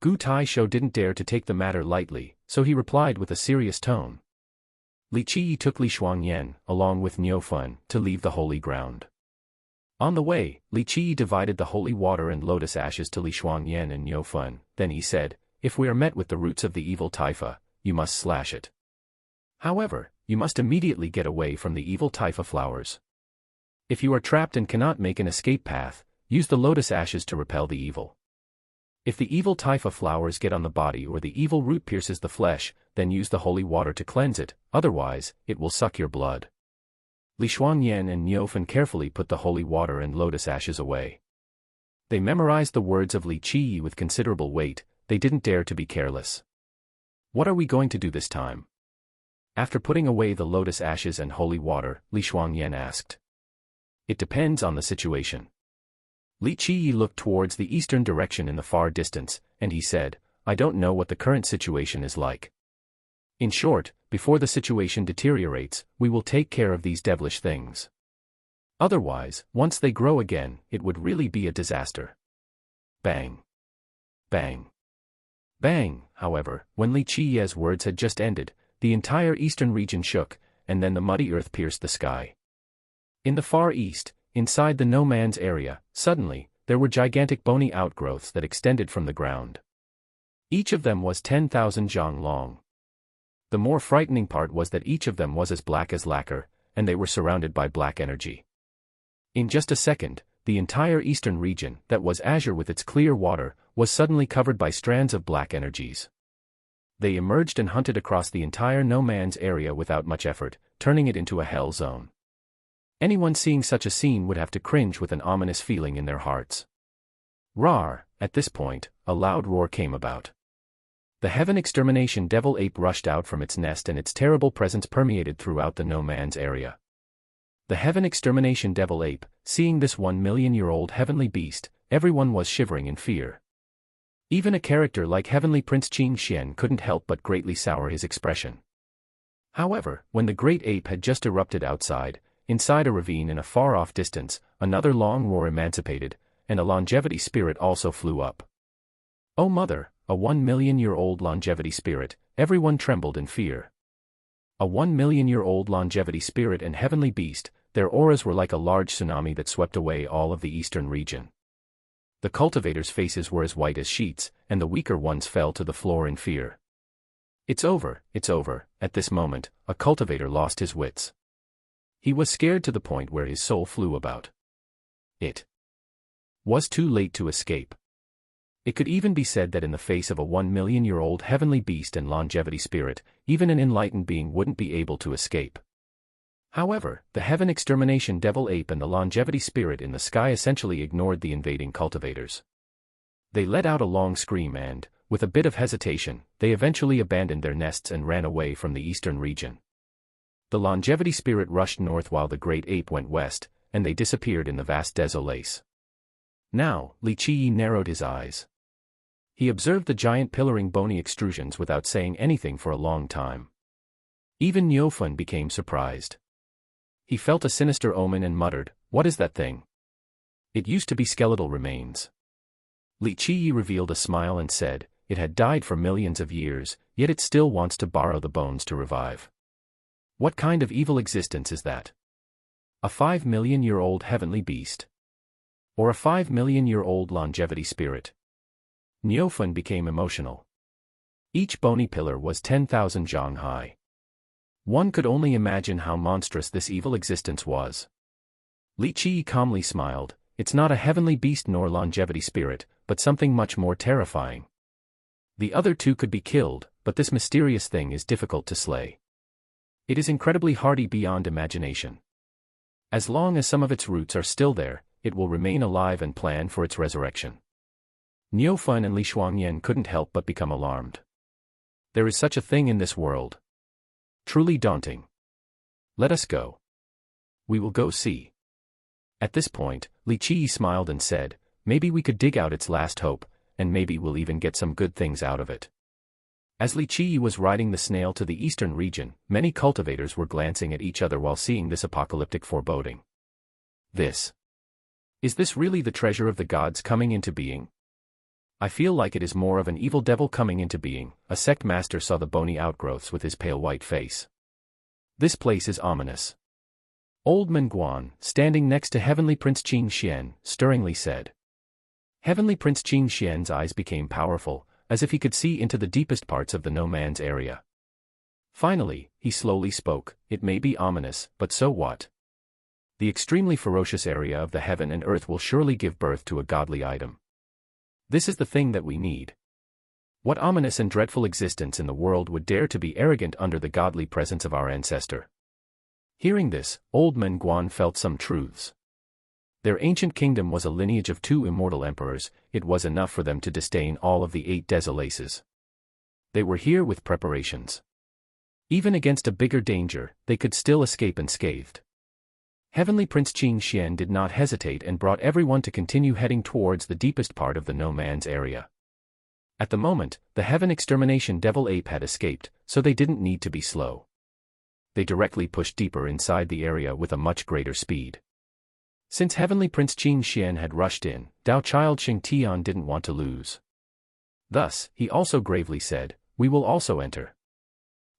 Gu Taisho didn't dare to take the matter lightly, so he replied with a serious tone. Li Qi took Li Shuangyan, along with Niu Fun, to leave the holy ground. On the way, Li Qi divided the holy water and lotus ashes to Li Shuangyan and Niu Fun, then he said, if we are met with the roots of the evil taifa, you must slash it. However, you must immediately get away from the evil taifa flowers. If you are trapped and cannot make an escape path, use the lotus ashes to repel the evil. If the evil taifa flowers get on the body or the evil root pierces the flesh, then use the holy water to cleanse it, otherwise, it will suck your blood. Li Shuangyan and Niufen carefully put the holy water and lotus ashes away. They memorized the words of Li Qi with considerable weight, they didn't dare to be careless. What are we going to do this time? After putting away the lotus ashes and holy water, Li Shuangyan asked. It depends on the situation. Li Qi looked towards the eastern direction in the far distance, and he said, I don't know what the current situation is like. In short, before the situation deteriorates, we will take care of these devilish things. Otherwise, once they grow again, it would really be a disaster. Bang. Bang. Bang, however, when Li Qi's words had just ended, the entire eastern region shook, and then the muddy earth pierced the sky. In the far east, inside the no-man's area, suddenly, there were gigantic bony outgrowths that extended from the ground. Each of them was 10,000 zhang long. The more frightening part was that each of them was as black as lacquer, and they were surrounded by black energy. In just a second, the entire eastern region, that was azure with its clear water, was suddenly covered by strands of black energies. They emerged and hunted across the entire no-man's area without much effort, turning it into a hell zone. Anyone seeing such a scene would have to cringe with an ominous feeling in their hearts. Rar, at this point, a loud roar came about. The heaven extermination devil ape rushed out from its nest and its terrible presence permeated throughout the no-man's area. The heaven extermination devil ape, seeing this 1,000,000-year-old heavenly beast, everyone was shivering in fear. Even a character like Heavenly Prince Qing Xian couldn't help but greatly sour his expression. However, when the great ape had just erupted outside, inside a ravine in a far-off distance, another long roar emancipated, and a longevity spirit also flew up. Oh mother, a 1,000,000-year-old longevity spirit, everyone trembled in fear. A 1,000,000-year-old longevity spirit and heavenly beast, their auras were like a large tsunami that swept away all of the eastern region. The cultivators' faces were as white as sheets, and the weaker ones fell to the floor in fear. It's over, at this moment, a cultivator lost his wits. He was scared to the point where his soul flew about. It was too late to escape. It could even be said that in the face of a 1,000,000-year-old heavenly beast and longevity spirit, even an enlightened being wouldn't be able to escape. However, the heaven extermination devil ape and the longevity spirit in the sky essentially ignored the invading cultivators. They let out a long scream and, with a bit of hesitation, they eventually abandoned their nests and ran away from the eastern region. The longevity spirit rushed north while the great ape went west, and they disappeared in the vast desolace. Now, Li Qi narrowed his eyes. He observed the giant pillaring bony extrusions without saying anything for a long time. Even Niufun became surprised. He felt a sinister omen and muttered, "What is that thing?" It used to be skeletal remains. Li Qiyi revealed a smile and said, it had died for millions of years, yet it still wants to borrow the bones to revive. What kind of evil existence is that? A 5 million-year-old heavenly beast? Or a 5 million-year-old longevity spirit? Niufeng became emotional. Each bony pillar was 10,000 zhang high. One could only imagine how monstrous this evil existence was. Li Qiyi calmly smiled, it's not a heavenly beast nor longevity spirit, but something much more terrifying. The other two could be killed, but this mysterious thing is difficult to slay. It is incredibly hardy beyond imagination. As long as some of its roots are still there, it will remain alive and plan for its resurrection. Niufeng and Li Shuangyan couldn't help but become alarmed. There is such a thing in this world. Truly daunting. Let us go. We will go see. At this point, Li Qiyi smiled and said, maybe we could dig out its last hope, and maybe we'll even get some good things out of it. As Li Qiyi was riding the snail to the eastern region, many cultivators were glancing at each other while seeing this apocalyptic foreboding. Is this really the treasure of the gods coming into being? I feel like it is more of an evil devil coming into being, a sect master saw the bony outgrowths with his pale white face. This place is ominous. Old Man Guan, standing next to Heavenly Prince Qin Xian, stirringly said. Heavenly Prince Qin Xian's eyes became powerful, as if he could see into the deepest parts of the no man's area. Finally, he slowly spoke, it may be ominous, but so what? The extremely ferocious area of the heaven and earth will surely give birth to a godly item. This is the thing that we need. What ominous and dreadful existence in the world would dare to be arrogant under the godly presence of our ancestor? Hearing this, Old Man Guan felt some truths. Their ancient kingdom was a lineage of 2 immortal emperors, it was enough for them to disdain all of the 8 desolaces. They were here with preparations. Even against a bigger danger, they could still escape unscathed. Heavenly Prince Qin Xian did not hesitate and brought everyone to continue heading towards the deepest part of the no man's area. At the moment, the heaven extermination devil ape had escaped, so they didn't need to be slow. They directly pushed deeper inside the area with a much greater speed. Since Heavenly Prince Qin Xian had rushed in, Dao Child Xing Tian didn't want to lose. Thus, he also gravely said, we will also enter.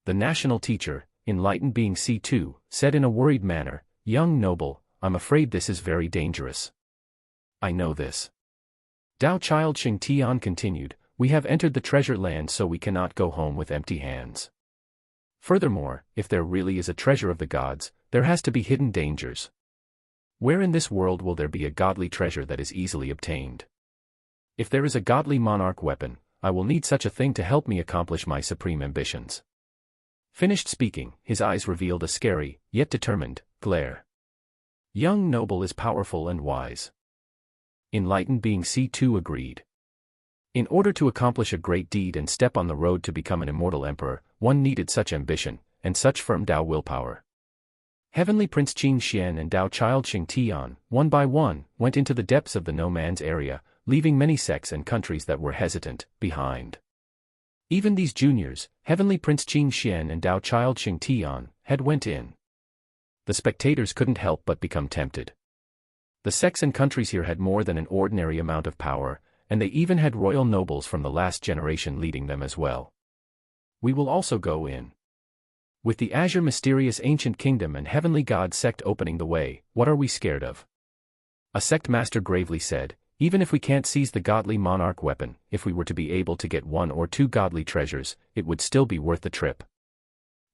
The national teacher, enlightened being C2, said in a worried manner, young noble, I'm afraid this is very dangerous. I know this. Dao Child Xing Tian continued, we have entered the treasure land so we cannot go home with empty hands. Furthermore, if there really is a treasure of the gods, there has to be hidden dangers. Where in this world will there be a godly treasure that is easily obtained? If there is a godly monarch weapon, I will need such a thing to help me accomplish my supreme ambitions. Finished speaking, his eyes revealed a scary, yet determined, glare. Young noble is powerful and wise. Enlightened being C2 agreed. In order to accomplish a great deed and step on the road to become an immortal emperor, one needed such ambition, and such firm Dao willpower. Heavenly Prince Qin Xian and Dao Child Xing Tian, one by one, went into the depths of the no man's area, leaving many sects and countries that were hesitant behind. Even these juniors, Heavenly Prince Qin Xian and Dao Child Xing Tian, had went in. The spectators couldn't help but become tempted. The sects and countries here had more than an ordinary amount of power, and they even had royal nobles from the last generation leading them as well. We will also go in. With the Azure mysterious ancient kingdom and heavenly god sect opening the way, what are we scared of? A sect master gravely said, even if we can't seize the godly monarch weapon, if we were to be able to get 1 or 2 godly treasures, it would still be worth the trip.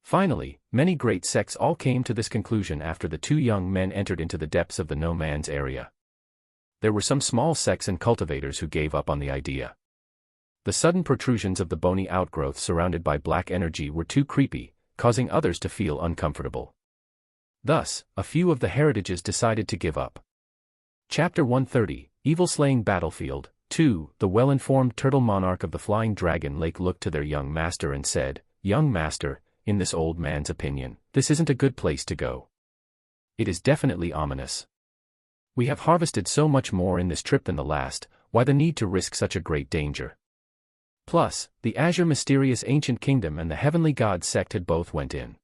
Finally, many great sects all came to this conclusion after the 2 young men entered into the depths of the no man's area. There were some small sects and cultivators who gave up on the idea. The sudden protrusions of the bony outgrowth surrounded by black energy were too creepy, causing others to feel uncomfortable. Thus, a few of the heritages decided to give up. Chapter 130, Evil Slaying Battlefield. 2. The well-informed turtle monarch of the flying dragon lake looked to their young master and said, young master, in this old man's opinion, this isn't a good place to go. It is definitely ominous. We have harvested so much more in this trip than the last, why the need to risk such a great danger? Plus, the Azure mysterious ancient kingdom and the heavenly god sect had both went in.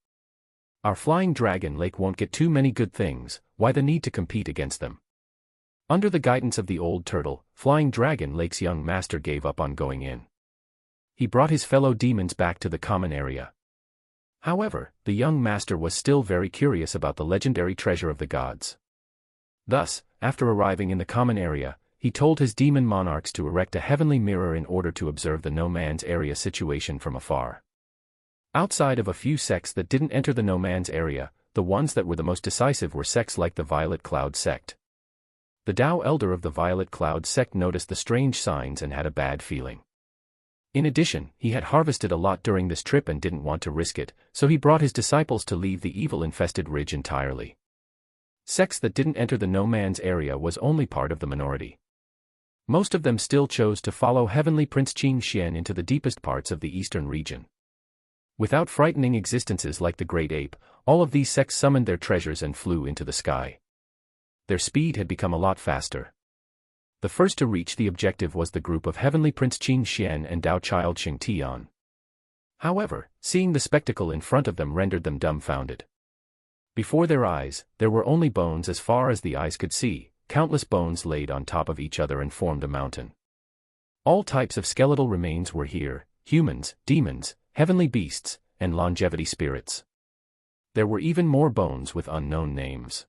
Our flying dragon lake won't get too many good things, why the need to compete against them? Under the guidance of the old turtle, Flying Dragon Lake's young master gave up on going in. He brought his fellow demons back to the common area. However, the young master was still very curious about the legendary treasure of the gods. Thus, after arriving in the common area, he told his demon monarchs to erect a heavenly mirror in order to observe the no man's area situation from afar. Outside of a few sects that didn't enter the no man's area, the ones that were the most decisive were sects like the Violet Cloud sect. The Tao elder of the Violet Cloud sect noticed the strange signs and had a bad feeling. In addition, he had harvested a lot during this trip and didn't want to risk it, so he brought his disciples to leave the evil-infested ridge entirely. Sects that didn't enter the no man's area was only part of the minority. Most of them still chose to follow Heavenly Prince Qing Xian into the deepest parts of the eastern region. Without frightening existences like the great ape, all of these sects summoned their treasures and flew into the sky. Their speed had become a lot faster. The first to reach the objective was the group of Heavenly Prince Qing Xian and Tao Child Xing Tian. However, seeing the spectacle in front of them rendered them dumbfounded. Before their eyes, there were only bones as far as the eyes could see. Countless bones laid on top of each other and formed a mountain. All types of skeletal remains were here: humans, demons, heavenly beasts, and longevity spirits. There were even more bones with unknown names.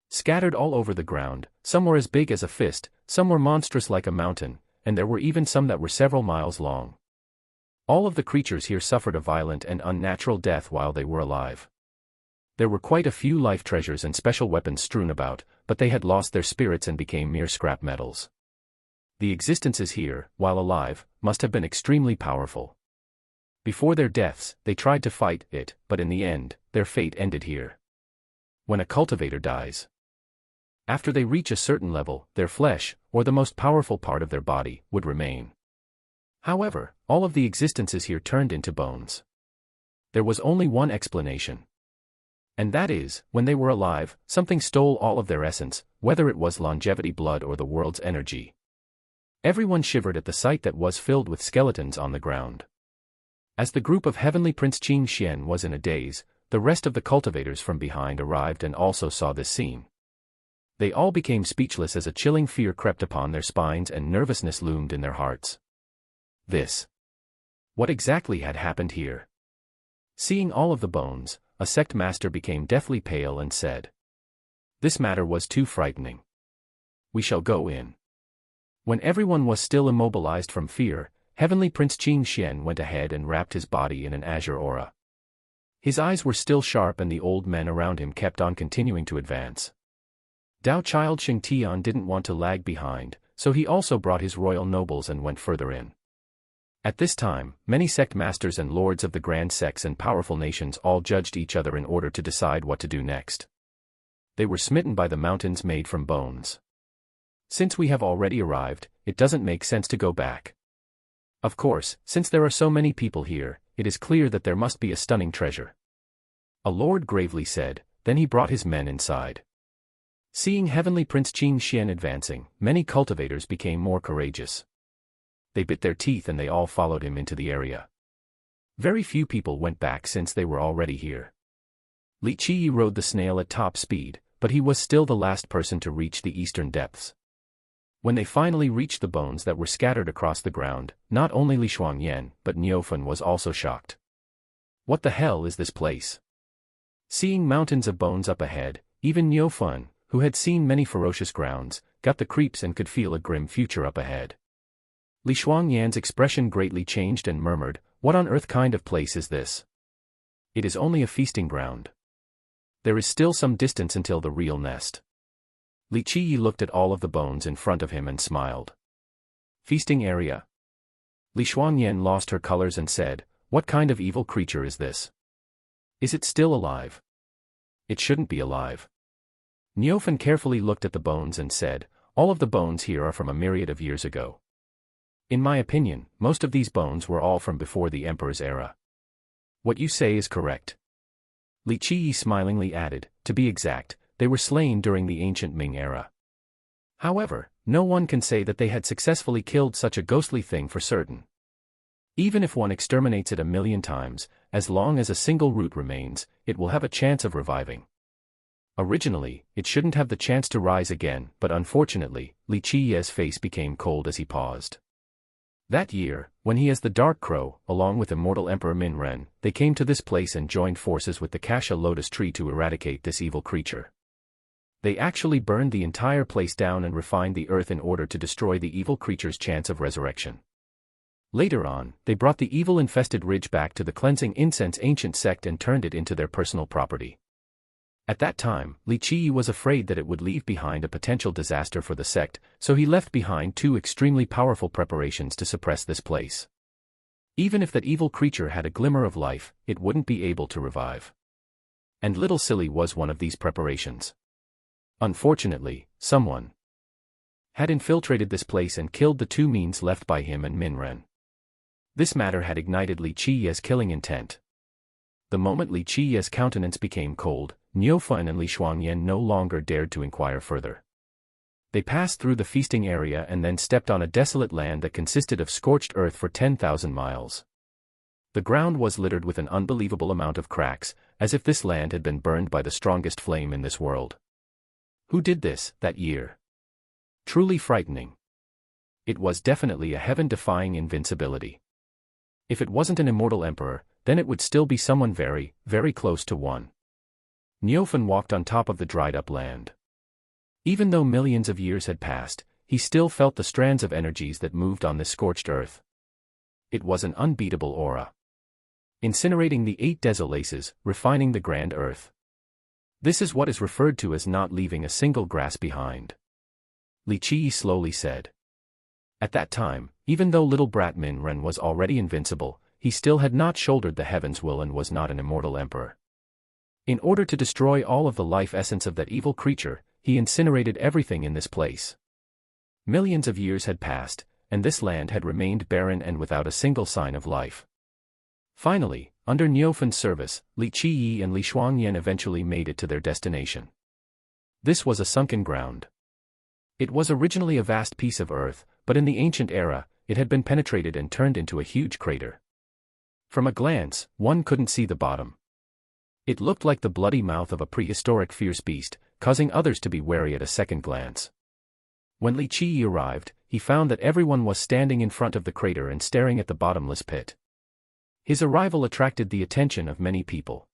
Scattered all over the ground, some were as big as a fist, some were monstrous like a mountain, and there were even some that were several miles long. All of the creatures here suffered a violent and unnatural death while they were alive. There were quite a few life treasures and special weapons strewn about, but they had lost their spirits and became mere scrap metals. The existences here, while alive, must have been extremely powerful. Before their deaths, they tried to fight it, but in the end, their fate ended here. When a cultivator dies, after they reach a certain level, their flesh, or the most powerful part of their body, would remain. However, all of the existences here turned into bones. There was only one explanation. And that is, when they were alive, something stole all of their essence, whether it was longevity blood or the world's energy. Everyone shivered at the sight that was filled with skeletons on the ground. As the group of Heavenly Prince Qing Xian was in a daze, the rest of the cultivators from behind arrived and also saw this scene. They all became speechless as a chilling fear crept upon their spines and nervousness loomed in their hearts. What exactly had happened here? Seeing all of the bones, a sect master became deathly pale and said, "This matter was too frightening. We shall go in." When everyone was still immobilized from fear, Heavenly Prince Qing Xian went ahead and wrapped his body in an azure aura. His eyes were still sharp and the old men around him kept on continuing to advance. Tao Child Xing Tian didn't want to lag behind, so he also brought his royal nobles and went further in. At this time, many sect masters and lords of the grand sects and powerful nations all judged each other in order to decide what to do next. They were smitten by the mountains made from bones. Since we have already arrived, it doesn't make sense to go back. Of course, since there are so many people here, it is clear that there must be a stunning treasure. A lord gravely said, then he brought his men inside. Seeing Heavenly Prince Qing Xian advancing, many cultivators became more courageous. They bit their teeth and they all followed him into the area. Very few people went back since they were already here. Li Qi rode the snail at top speed, but he was still the last person to reach the eastern depths. When they finally reached the bones that were scattered across the ground, not only Li Shuangyan, but Niufan was also shocked. What the hell is this place? Seeing mountains of bones up ahead, even Niufan, who had seen many ferocious grounds, got the creeps and could feel a grim future up ahead. Li Shuangyan's expression greatly changed and murmured, "What on earth kind of place is this? It is only a feasting ground. There is still some distance until the real nest." Li Qi looked at all of the bones in front of him and smiled. Feasting area? Li Shuangyan lost her colors and said, "What kind of evil creature is this? Is it still alive? It shouldn't be alive." Niufan carefully looked at the bones and said, "All of the bones here are from a myriad of years ago. In my opinion, most of these bones were all from before the Emperor's era." "What you say is correct." Li Qi smilingly added, "To be exact, they were slain during the ancient Ming era. However, no one can say that they had successfully killed such a ghostly thing for certain. Even if one exterminates it 1,000,000 times, as long as a single root remains, it will have a chance of reviving. Originally, it shouldn't have the chance to rise again, but unfortunately, Li Qiye's face became cold as he paused. That year, when he as the Dark Crow, along with immortal Emperor Min Ren, they came to this place and joined forces with the Kasha Lotus Tree to eradicate this evil creature. They actually burned the entire place down and refined the earth in order to destroy the evil creature's chance of resurrection. Later on, they brought the evil-infested ridge back to the cleansing incense ancient sect and turned it into their personal property. At that time, Li Qiyi was afraid that it would leave behind a potential disaster for the sect, so he left behind 2 extremely powerful preparations to suppress this place. Even if that evil creature had a glimmer of life, it wouldn't be able to revive. And Little Silly was one of these preparations. Unfortunately, someone had infiltrated this place and killed the 2 means left by him and Min Ren. This matter had ignited Li Qiye's killing intent. The moment Li Qiye's countenance became cold, Niufan and Li Shuangyan no longer dared to inquire further. They passed through the feasting area and then stepped on a desolate land that consisted of scorched earth for 10,000 miles. The ground was littered with an unbelievable amount of cracks, as if this land had been burned by the strongest flame in this world. Who did this, that year? Truly frightening. It was definitely a heaven-defying invincibility. If it wasn't an immortal emperor, then it would still be someone very, very close to one. Niofan walked on top of the dried-up land. Even though millions of years had passed, he still felt the strands of energies that moved on this scorched earth. It was an unbeatable aura. Incinerating the 8 desolaces, refining the grand earth. This is what is referred to as not leaving a single grass behind. Li Qiyi slowly said. At that time, even though little brat Min Ren was already invincible, he still had not shouldered the heaven's will and was not an immortal emperor. In order to destroy all of the life essence of that evil creature, he incinerated everything in this place. Millions of years had passed, and this land had remained barren and without a single sign of life. Finally, under Niufan's service, Li Qiyi and Li Shuangyan eventually made it to their destination. This was a sunken ground. It was originally a vast piece of earth, but in the ancient era, it had been penetrated and turned into a huge crater. From a glance, one couldn't see the bottom. It looked like the bloody mouth of a prehistoric fierce beast, causing others to be wary at a second glance. When Li Qiyi arrived, he found that everyone was standing in front of the crater and staring at the bottomless pit. His arrival attracted the attention of many people.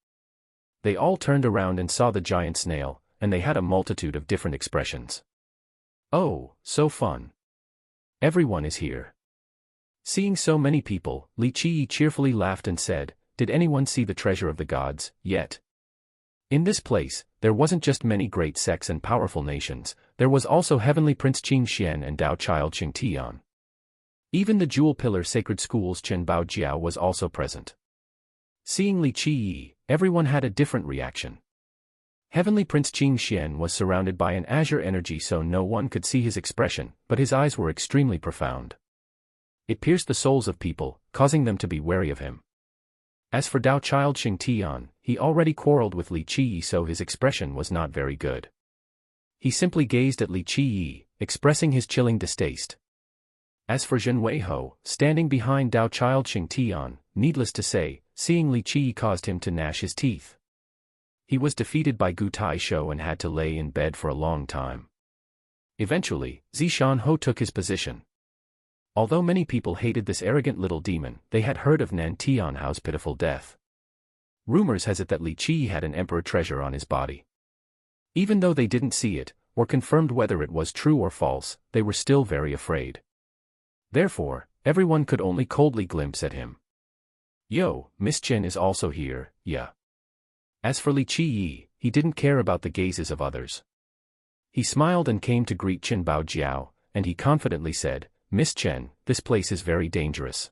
They all turned around and saw the giant snail, and they had a multitude of different expressions. Oh, so fun. Everyone is here. Seeing so many people, Li Qiyi cheerfully laughed and said, "Did anyone see the treasure of the gods, yet?" In this place, there wasn't just many great sects and powerful nations, there was also Heavenly Prince Qing Xian and Dao Child Qing Tian. Even the Jewel Pillar Sacred School's Chen Bao Jiao was also present. Seeing Li Qiyi, everyone had a different reaction. Heavenly Prince Qing Xian was surrounded by an azure energy so no one could see his expression, but his eyes were extremely profound. It pierced the souls of people, causing them to be wary of him. As for Dao Child Qing Tian, he already quarreled with Li Qiyi so his expression was not very good. He simply gazed at Li Qiyi, expressing his chilling distaste. As for Zhen Weiho, standing behind Dao Child Qing Tian, needless to say, seeing Li Qiyi caused him to gnash his teeth. He was defeated by Gu Taishou and had to lay in bed for a long time. Eventually, Zishan Ho took his position. Although many people hated this arrogant little demon, they had heard of Nan Tianhao's pitiful death. Rumors has it that Li Qiyi had an emperor treasure on his body. Even though they didn't see it, or confirmed whether it was true or false, they were still very afraid. Therefore, everyone could only coldly glimpse at him. Yo, Miss Chen is also here, yeah. As for Li Qiyi, he didn't care about the gazes of others. He smiled and came to greet Chen Bao Jiao, and he confidently said, "Miss Chen, this place is very dangerous.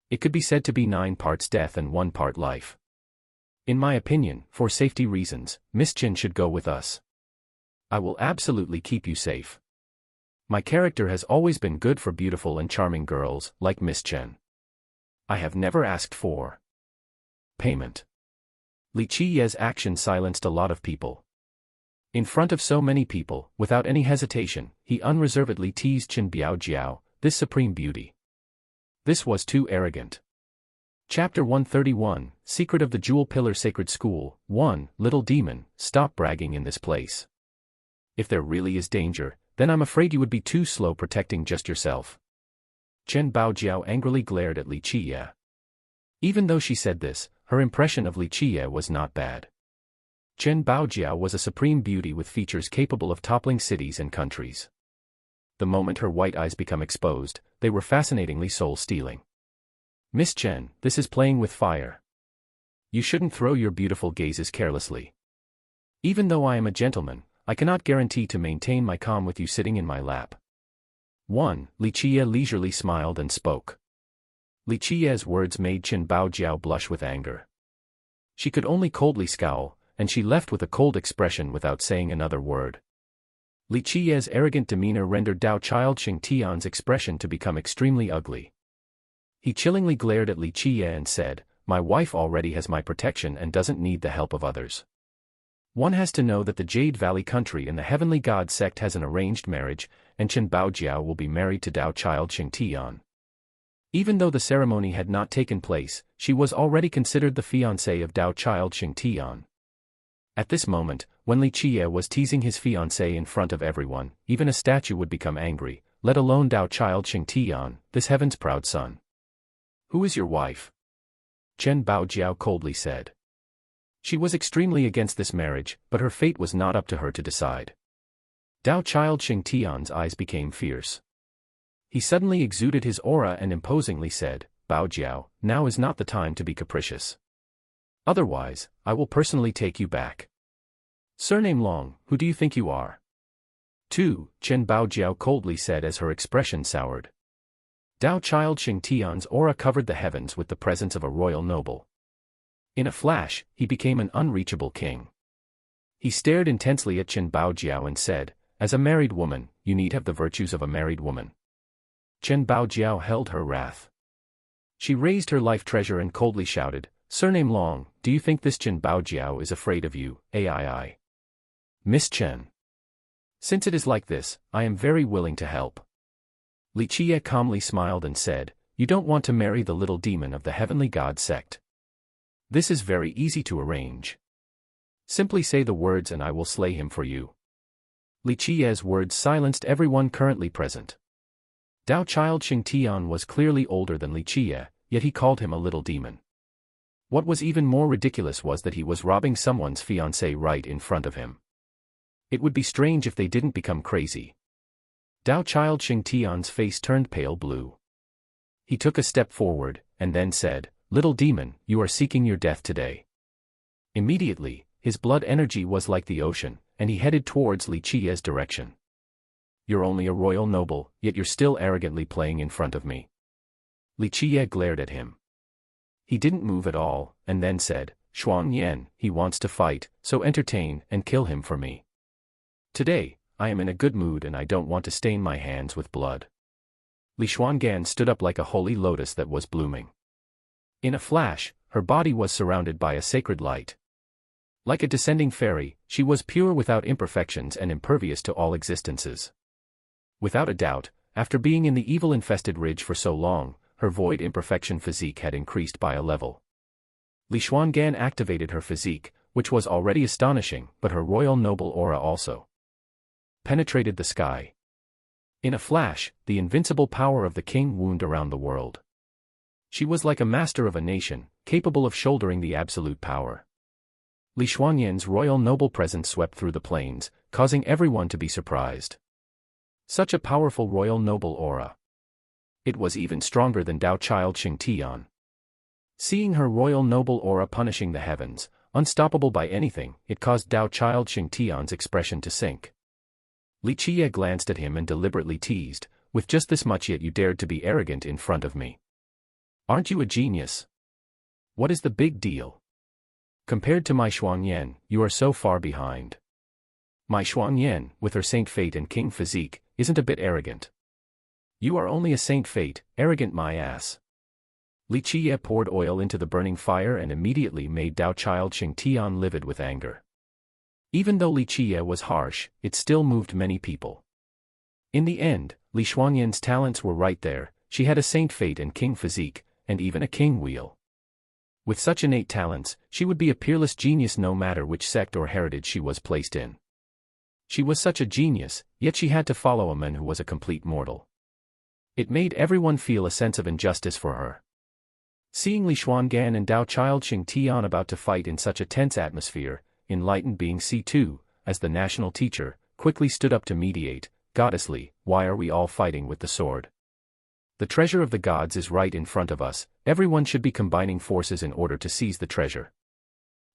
It could be said to be 9 parts death and 1 part life. In my opinion, for safety reasons, Miss Chen should go with us. I will absolutely keep you safe. My character has always been good for beautiful and charming girls, like Miss Chen. I have never asked for payment." Li Qiyi's action silenced a lot of people. In front of so many people, without any hesitation, he unreservedly teased Chen Biao Jiao, this supreme beauty. This was too arrogant. Chapter 131, Secret of the Jewel Pillar Sacred School. 1. Little demon, stop bragging in this place. If there really is danger, then I'm afraid you would be too slow protecting just yourself. Chen Baojiao angrily glared at Li Qiye. Even though she said this, her impression of Li Qiye was not bad. Chen Baojiao was a supreme beauty with features capable of toppling cities and countries. The moment her white eyes become exposed, they were fascinatingly soul-stealing. Miss Chen, this is playing with fire. You shouldn't throw your beautiful gazes carelessly. Even though I am a gentleman, I cannot guarantee to maintain my calm with you sitting in my lap. 1. Li Qiye leisurely smiled and spoke. Li Qiye's words made Chen Baojiao blush with anger. She could only coldly scowl, and she left with a cold expression without saying another word. Li Qiye's arrogant demeanor rendered Dao Child Xing Tian's expression to become extremely ugly. He chillingly glared at Li Qiye and said, "My wife already has my protection and doesn't need the help of others." One has to know that the Jade Valley country and the Heavenly God sect has an arranged marriage, and Chen Baojiao will be married to Dao Child Xing Tian. Even though the ceremony had not taken place, she was already considered the fiancée of Dao Child Xing Tian. At this moment, when Li Qiye was teasing his fiancée in front of everyone, even a statue would become angry, let alone Dao Child Xing Tian, this heaven's proud son. "Who is your wife?" Chen Baojiao coldly said. She was extremely against this marriage, but her fate was not up to her to decide. Dao Child Xing Tian's eyes became fierce. He suddenly exuded his aura and imposingly said, "Baojiao, now is not the time to be capricious. Otherwise, I will personally take you back." "Surname Long, who do you think you are?" 2. Chen Baojiao coldly said as her expression soured. Dao Child Xing Tian's aura covered the heavens with the presence of a royal noble. In a flash, he became an unreachable king. He stared intensely at Chen Baojiao and said, "As a married woman, you need have the virtues of a married woman." Chen Baojiao held her wrath. She raised her life treasure and coldly shouted, "Surname Long, do you think this Chen Baojiao is afraid of you, ai? Miss Chen? Since it is like this, I am very willing to help." Li Qiye calmly smiled and said, "You don't want to marry the little demon of the Heavenly God sect. This is very easy to arrange. Simply say the words and I will slay him for you." Li Qiye's words silenced everyone currently present. Dao Child Xing Tian was clearly older than Li Qiye, yet he called him a little demon. What was even more ridiculous was that he was robbing someone's fiancée right in front of him. It would be strange if they didn't become crazy. Dao Child Xing Tian's face turned pale blue. He took a step forward, and then said, "Little demon, you are seeking your death today." Immediately, his blood energy was like the ocean, and he headed towards Li Qiye's direction. "You're only a royal noble, yet you're still arrogantly playing in front of me." Li Qiye glared at him. He didn't move at all, and then said, "Xuan Yan, he wants to fight, so entertain and kill him for me. Today, I am in a good mood and I don't want to stain my hands with blood." Li Xuangan stood up like a holy lotus that was blooming. In a flash, her body was surrounded by a sacred light. Like a descending fairy, she was pure without imperfections and impervious to all existences. Without a doubt, after being in the evil-infested ridge for so long, her void imperfection physique had increased by a level. Li Xuangan activated her physique, which was already astonishing, but her royal noble aura also penetrated the sky. In a flash, the invincible power of the king wound around the world. She was like a master of a nation, capable of shouldering the absolute power. Li Xuanyan's royal noble presence swept through the plains, causing everyone to be surprised. Such a powerful royal noble aura. It was even stronger than Dao Child Xing Tian. Seeing her royal noble aura punishing the heavens, unstoppable by anything, it caused Dao Child Xing Tian's expression to sink. Li Qiye glanced at him and deliberately teased, "With just this much yet you dared to be arrogant in front of me. Aren't you a genius? What is the big deal? Compared to my Xuanyan, you are so far behind. My Xuanyan, with her saint fate and king physique, isn't a bit arrogant. You are only a saint fate, arrogant my ass." Li Qiye poured oil into the burning fire and immediately made Dao Child Xing Tian livid with anger. Even though Li Qiye was harsh, it still moved many people. In the end, Li Xuanyan's talents were right there, she had a saint fate and king physique, and even a king wheel. With such innate talents, she would be a peerless genius no matter which sect or heritage she was placed in. She was such a genius, yet she had to follow a man who was a complete mortal. It made everyone feel a sense of injustice for her. Seeing Li Xuangan and Dao Child Xing Tian about to fight in such a tense atmosphere, enlightened being C2, as the national teacher, quickly stood up to mediate. Goddess Li, why are we all fighting with the sword? The treasure of the gods is right in front of us, everyone should be combining forces in order to seize the treasure.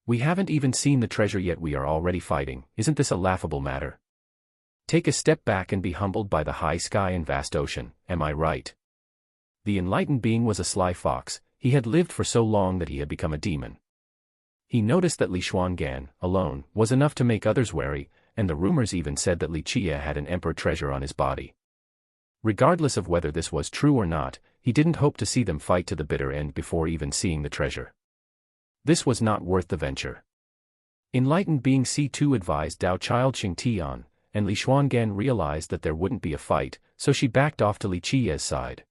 We haven't even seen the treasure yet, we are already fighting, isn't this a laughable matter? Take a step back and be humbled by the high sky and vast ocean, am I right? The enlightened being was a sly fox, he had lived for so long that he had become a demon. He noticed that Li Xuangan, alone, was enough to make others wary, and the rumors even said that Li Chia had an emperor treasure on his body. Regardless of whether this was true or not, he didn't hope to see them fight to the bitter end before even seeing the treasure. This was not worth the venture. Enlightened being C2 advised Dao Child Xing Tian, and Li Xuangan realized that there wouldn't be a fight, so she backed off to Li Chia's side.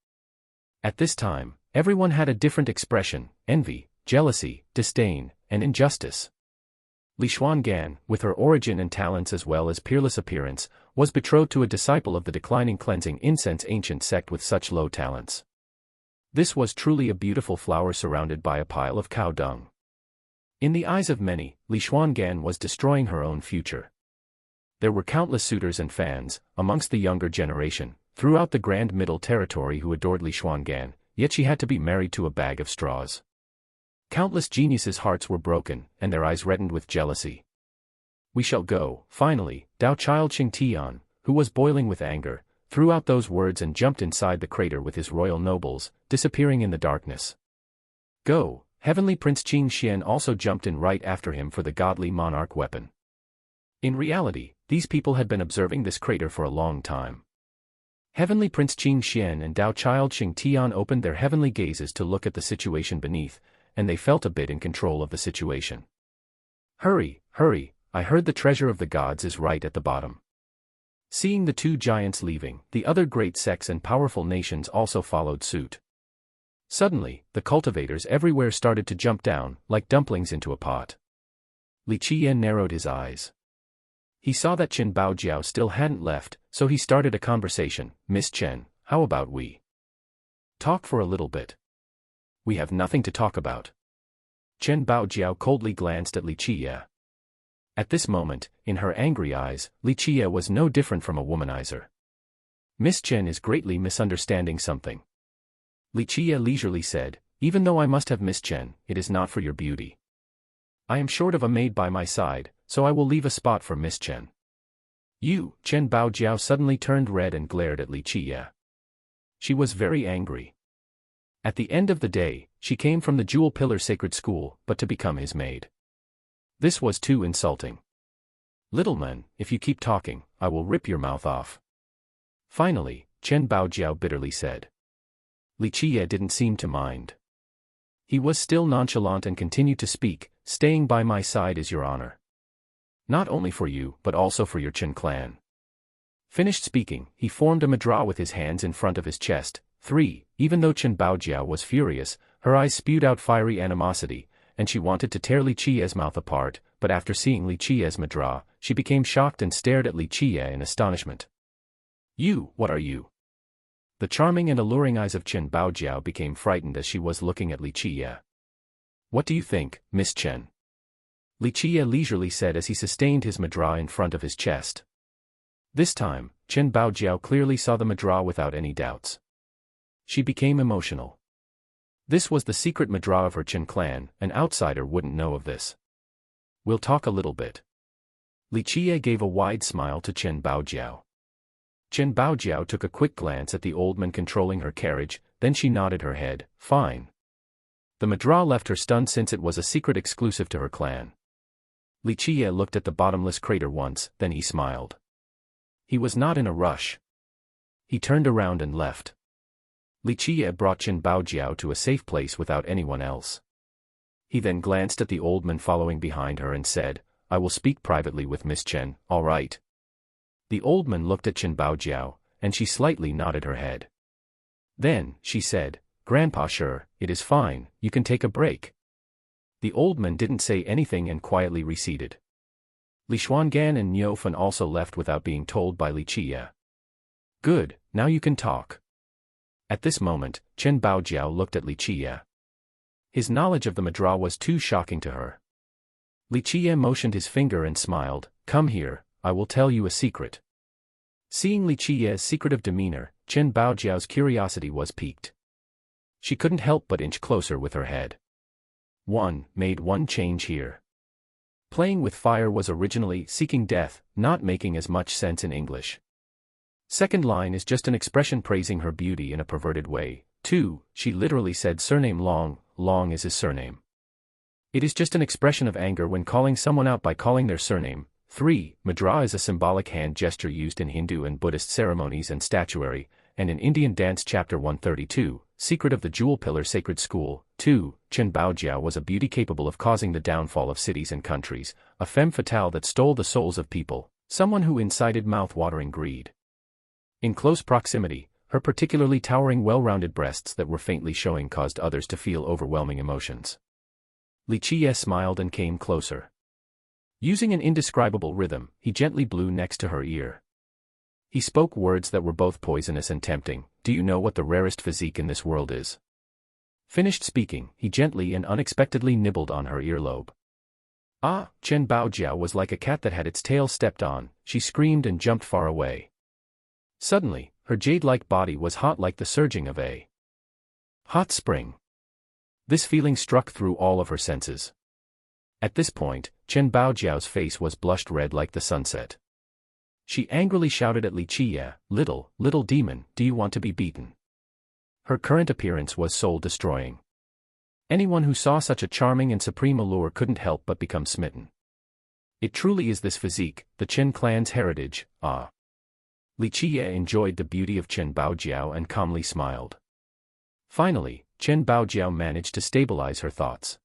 At this time, everyone had a different expression: envy, jealousy, disdain, and injustice. Li Xuangan, with her origin and talents as well as peerless appearance, was betrothed to a disciple of the declining cleansing incense ancient sect with such low talents. This was truly a beautiful flower surrounded by a pile of cow dung. In the eyes of many, Li Xuangan was destroying her own future. There were countless suitors and fans, amongst the younger generation, throughout the Grand Middle Territory who adored Li Xuangan, yet she had to be married to a bag of straws. Countless geniuses' hearts were broken, and their eyes reddened with jealousy. We shall go, finally, Dao Child Xing Tian, who was boiling with anger, threw out those words and jumped inside the crater with his royal nobles, disappearing in the darkness. Go, Heavenly Prince Qing Xian also jumped in right after him for the godly monarch weapon. In reality, these people had been observing this crater for a long time. Heavenly Prince Qing Xian and Dao Child Xing Tian opened their heavenly gazes to look at the situation beneath, and they felt a bit in control of the situation. Hurry, hurry, I heard the treasure of the gods is right at the bottom. Seeing the two giants leaving, the other great sects and powerful nations also followed suit. Suddenly, the cultivators everywhere started to jump down, like dumplings into a pot. Li Qian narrowed his eyes. He saw that Chen Baojiao still hadn't left, so he started a conversation. Miss Chen, how about we talk for a little bit? We have nothing to talk about. Chen Baojiao coldly glanced at Li Qia. At this moment, in her angry eyes, Li Qia was no different from a womanizer. Miss Chen is greatly misunderstanding something. Li Qia leisurely said, even though I must have Miss Chen, it is not for your beauty. I am short of a maid by my side, so I will leave a spot for Miss Chen. You, Chen Baojiao suddenly turned red and glared at Li Qia. She was very angry. At the end of the day, she came from the Jewel Pillar Sacred School, but to become his maid. This was too insulting. Little man, if you keep talking, I will rip your mouth off. Finally, Chen Baojiao bitterly said. Li Qia didn't seem to mind. He was still nonchalant and continued to speak, staying by my side is your honor. Not only for you, but also for your Chen clan. Finished speaking, he formed a mudra with his hands in front of his chest. 3. Even though Chen Baojiao was furious, her eyes spewed out fiery animosity, and she wanted to tear Li Qia's mouth apart, but after seeing Li Qia's mudra, she became shocked and stared at Li Qia in astonishment. You, what are you? The charming and alluring eyes of Chen Baojiao became frightened as she was looking at Li Qia. What do you think, Miss Chen? Li Qia leisurely said as he sustained his mudra in front of his chest. This time, Chen Baojiao clearly saw the mudra without any doubts. She became emotional. This was the secret mudra of her Chen clan, an outsider wouldn't know of this. We'll talk a little bit. Li Qia gave a wide smile to Chen Baojiao. Chen Baojiao took a quick glance at the old man controlling her carriage, then she nodded her head, fine. The mudra left her stunned since it was a secret exclusive to her clan. Li Qia looked at the bottomless crater once, then he smiled. He was not in a rush. He turned around and left. Li Qia brought Chen Baojiao to a safe place without anyone else. He then glanced at the old man following behind her and said, I will speak privately with Miss Chen, all right. The old man looked at Chen Baojiao, and she slightly nodded her head. Then, she said, Grandpa sure, it is fine, you can take a break. The old man didn't say anything and quietly receded. Li Xuangan and Niu Fan also left without being told by Li Qiye. Good, now you can talk. At this moment, Chen Baojiao looked at Li Qiye. His knowledge of the Madra was too shocking to her. Li Qiye motioned his finger and smiled, "Come here, I will tell you a secret." Seeing Li Qiye's secretive demeanor, Chen Baojiao's curiosity was piqued. She couldn't help but inch closer with her head. Made one change here. Playing with fire was originally seeking death, not making as much sense in English. Second line is just an expression praising her beauty in a perverted way. 2, she literally said surname Long, Long is his surname. It is just an expression of anger when calling someone out by calling their surname. 3, Madra is a symbolic hand gesture used in Hindu and Buddhist ceremonies and statuary, and in Indian dance chapter 132, Secret of the Jewel Pillar Sacred School. 2, Chen Baojiao was a beauty capable of causing the downfall of cities and countries, a femme fatale that stole the souls of people, someone who incited mouth-watering greed. In close proximity, her particularly towering well-rounded breasts that were faintly showing caused others to feel overwhelming emotions. Li Qiye smiled and came closer. Using an indescribable rhythm, he gently blew next to her ear. He spoke words that were both poisonous and tempting. "Do you know what the rarest physique in this world is?" Finished speaking, he gently and unexpectedly nibbled on her earlobe. Ah! Chen Baojiao was like a cat that had its tail stepped on. She screamed and jumped far away. Suddenly, her jade-like body was hot like the surging of a hot spring. This feeling struck through all of her senses. At this point, Chen Baojiao's face was blushed red like the sunset. She angrily shouted at Li Qiye, little demon, do you want to be beaten?" Her current appearance was soul-destroying. Anyone who saw such a charming and supreme allure couldn't help but become smitten. It truly is this physique, the Chen clan's heritage, ah. Li Qiye enjoyed the beauty of Chen Baojiao and calmly smiled. Finally, Chen Baojiao managed to stabilize her thoughts.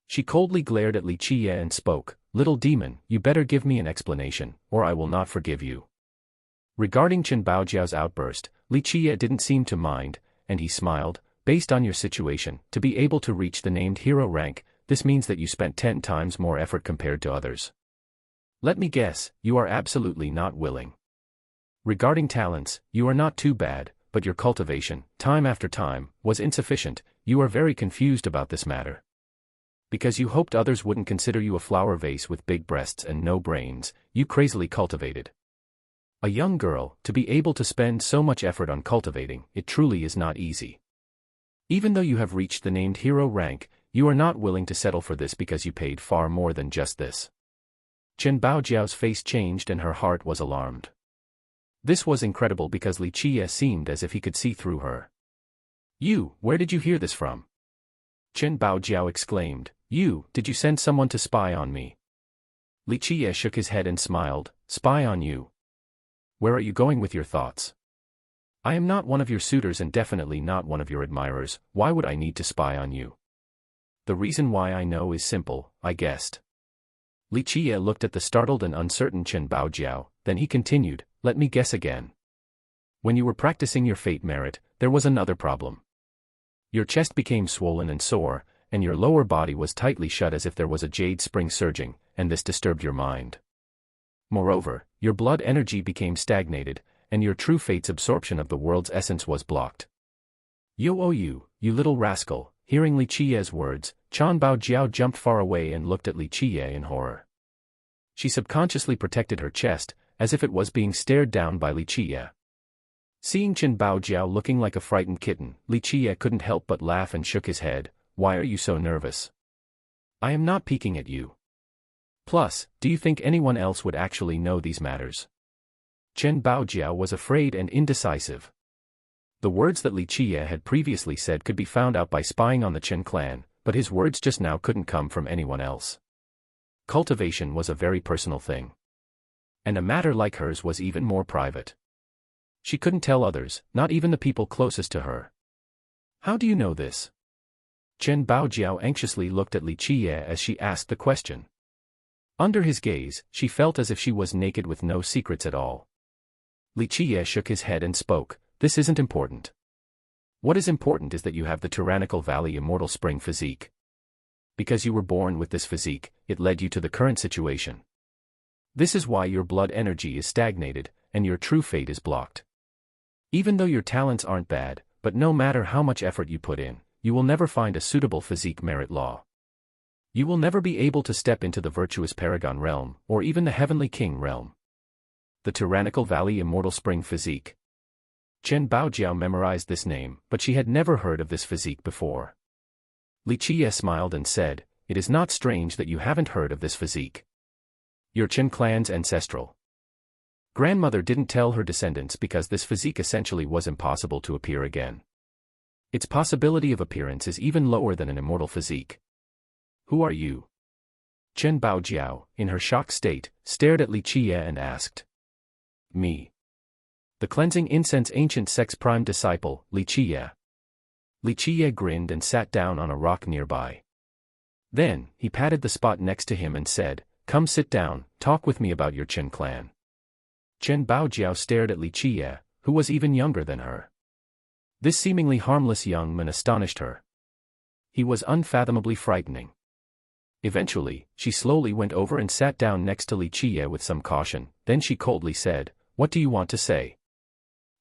She coldly glared at Li Qiye and spoke, "Little demon, you better give me an explanation, or I will not forgive you." Regarding Chen Baojiao's outburst, Li Qiye didn't seem to mind, and he smiled, "Based on your situation, to be able to reach the named hero rank, this means that you spent 10 times more effort compared to others. Let me guess, you are absolutely not willing. Regarding talents, you are not too bad, but your cultivation, time after time, was insufficient. You are very confused about this matter. Because you hoped others wouldn't consider you a flower vase with big breasts and no brains, you crazily cultivated. A young girl, to be able to spend so much effort on cultivating, it truly is not easy. Even though you have reached the named hero rank, you are not willing to settle for this because you paid far more than just this." Chen Baojiao's face changed and her heart was alarmed. This was incredible because Li Qiye seemed as if he could see through her. Where did you hear this from?" Chen Baojiao exclaimed, Did you send someone to spy on me?" Li Qiye shook his head and smiled, "Spy on you? Where are you going with your thoughts? I am not one of your suitors and definitely not one of your admirers. Why would I need to spy on you?" "The reason why I know is simple, I guessed." Li Qiye looked at the startled and uncertain Chen Baojiao, then he continued, "Let me guess again. When you were practicing your fate merit, there was another problem. Your chest became swollen and sore, and your lower body was tightly shut as if there was a jade spring surging, and this disturbed your mind. Moreover, your blood energy became stagnated, and your true fate's absorption of the world's essence was blocked." You little rascal." Hearing Li Qiye's words, Chen Baojiao jumped far away and looked at Li Qiye in horror. She subconsciously protected her chest, as if it was being stared down by Li Qiye. Seeing Chen Baojiao looking like a frightened kitten, Li Qiye couldn't help but laugh and shook his head. "Why are you so nervous? I am not peeking at you. Plus, do you think anyone else would actually know these matters?" Chen Baojiao was afraid and indecisive. The words that Li Qiye had previously said could be found out by spying on the Chen clan, but his words just now couldn't come from anyone else. Cultivation was a very personal thing. And a matter like hers was even more private. She couldn't tell others, not even the people closest to her. "How do you know this?" Chen Baojiao anxiously looked at Li Qiye as she asked the question. Under his gaze, she felt as if she was naked with no secrets at all. Li Qiye shook his head and spoke, "This isn't important. What is important is that you have the tyrannical valley immortal spring physique. Because you were born with this physique, it led you to the current situation. This is why your blood energy is stagnated, and your true fate is blocked. Even though your talents aren't bad, but no matter how much effort you put in, you will never find a suitable physique merit law. You will never be able to step into the virtuous paragon realm, or even the heavenly king realm. The tyrannical valley immortal spring physique. Chen Baojiao memorized this name, but she had never heard of this physique before. Li Qiye smiled and said, "It is not strange that you haven't heard of this physique. Your Chen clan's ancestral grandmother didn't tell her descendants because this physique essentially was impossible to appear again. Its possibility of appearance is even lower than an immortal physique. Who are you?" Chen Baojiao, in her shocked state, stared at Li Qiye and asked. "Me. The cleansing incense ancient sect's prime disciple, Li Qiye." Li Qiye grinned and sat down on a rock nearby. Then, he patted the spot next to him and said, "Come sit down, talk with me about your Chen clan." Chen Baojiao stared at Li Qiye, who was even younger than her. This seemingly harmless young man astonished her. He was unfathomably frightening. Eventually, she slowly went over and sat down next to Li Qiye with some caution, then she coldly said, "What do you want to say?"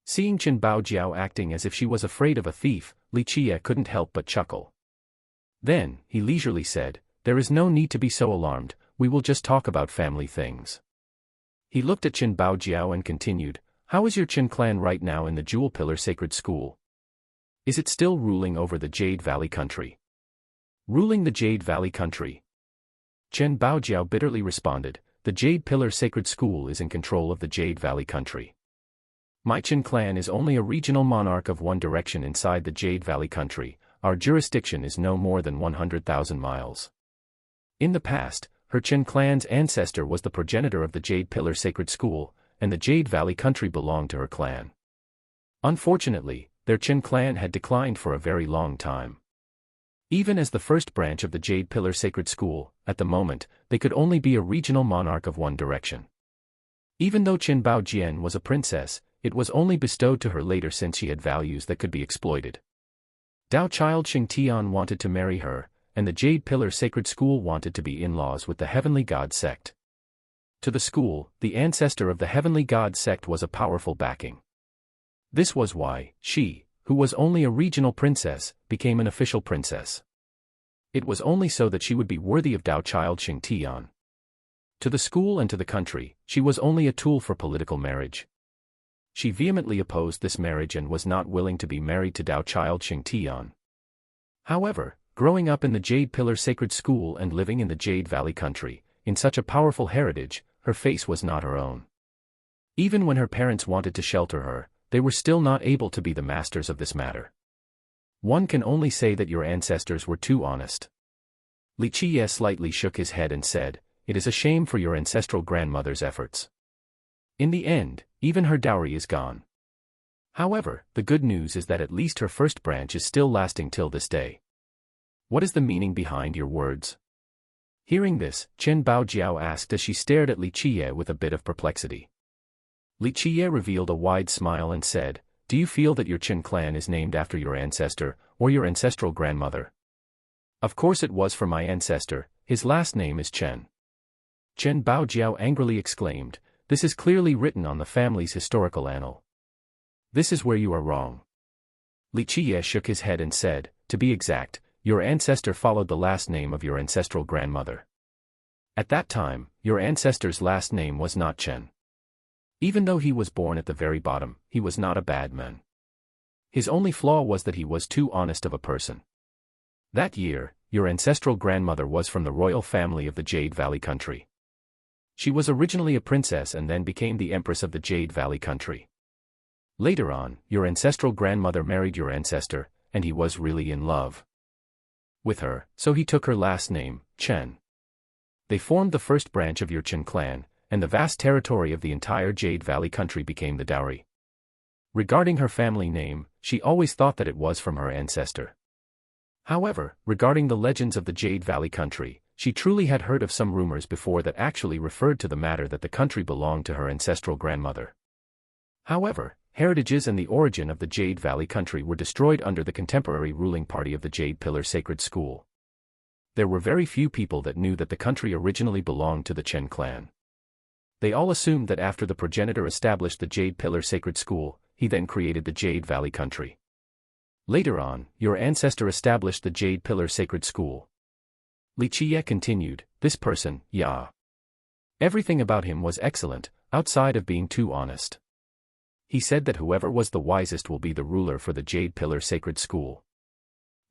Seeing Chen Baojiao acting as if she was afraid of a thief, Li Qiye couldn't help but chuckle. Then, he leisurely said, "There is no need to be so alarmed, we will just talk about family things." He looked at Chen Baojiao and continued, "How is your Chen clan right now in the Jewel Pillar Sacred School? Is it still ruling over the Jade Valley country?" "Ruling the Jade Valley country?" Chen Baojiao bitterly responded, "The Jade Pillar Sacred School is in control of the Jade Valley country. My Chen clan is only a regional monarch of one direction inside the Jade Valley country. Our jurisdiction is no more than 100,000 miles. In the past, her Chen clan's ancestor was the progenitor of the Jade Pillar Sacred School, and the Jade Valley country belonged to her clan. Unfortunately, their Chen clan had declined for a very long time. Even as the first branch of the Jade Pillar Sacred School, at the moment, they could only be a regional monarch of one direction. Even though Chen Baojian was a princess, it was only bestowed to her later since she had values that could be exploited. Dao Child Xingtian wanted to marry her, and the Jade Pillar Sacred School wanted to be in-laws with the Heavenly God sect. To the school, the ancestor of the Heavenly God sect was a powerful backing. This was why she, who was only a regional princess, became an official princess. It was only so that she would be worthy of Dao Child Xingtian. To the school and to the country, she was only a tool for political marriage. She vehemently opposed this marriage and was not willing to be married to Dao Child Xingtian. However, growing up in the Jade Pillar Sacred School and living in the Jade Valley country, in such a powerful heritage, her face was not her own. Even when her parents wanted to shelter her, they were still not able to be the masters of this matter. One can only say that your ancestors were too honest. Li Qiye slightly shook his head and said, "It is a shame for your ancestral grandmother's efforts. In the end, even her dowry is gone. However, the good news is that at least her first branch is still lasting till this day. What is the meaning behind your words?" Hearing this, Chen Baojiao asked as she stared at Li Qiye with a bit of perplexity. Li Qiye revealed a wide smile and said, "Do you feel that your Chen clan is named after your ancestor, or your ancestral grandmother?" "Of course it was for my ancestor, his last name is Chen." Chen Baojiao angrily exclaimed, "This is clearly written on the family's historical annal. This is where you are wrong." Li Qiye shook his head and said, "To be exact, your ancestor followed the last name of your ancestral grandmother. At that time, your ancestor's last name was not Chen. Even though he was born at the very bottom, he was not a bad man. His only flaw was that he was too honest of a person. That year, your ancestral grandmother was from the royal family of the Jade Valley country. She was originally a princess and then became the empress of the Jade Valley country. Later on, your ancestral grandmother married your ancestor, and he was really in love with her, so he took her last name, Chen. They formed the first branch of your Chen clan, and the vast territory of the entire Jade Valley country became the dowry. Regarding her family name, she always thought that it was from her ancestor. However, regarding the legends of the Jade Valley country, she truly had heard of some rumors before that actually referred to the matter that the country belonged to her ancestral grandmother. However, heritages and the origin of the Jade Valley country were destroyed under the contemporary ruling party of the Jade Pillar Sacred School. There were very few people that knew that the country originally belonged to the Chen clan. They all assumed that after the progenitor established the Jade Pillar Sacred School, he then created the Jade Valley country. Later on, your ancestor established the Jade Pillar Sacred School. Li Qiye continued, this person, Ya. Everything about him was excellent, outside of being too honest. He said that whoever was the wisest will be the ruler for the Jade Pillar Sacred School.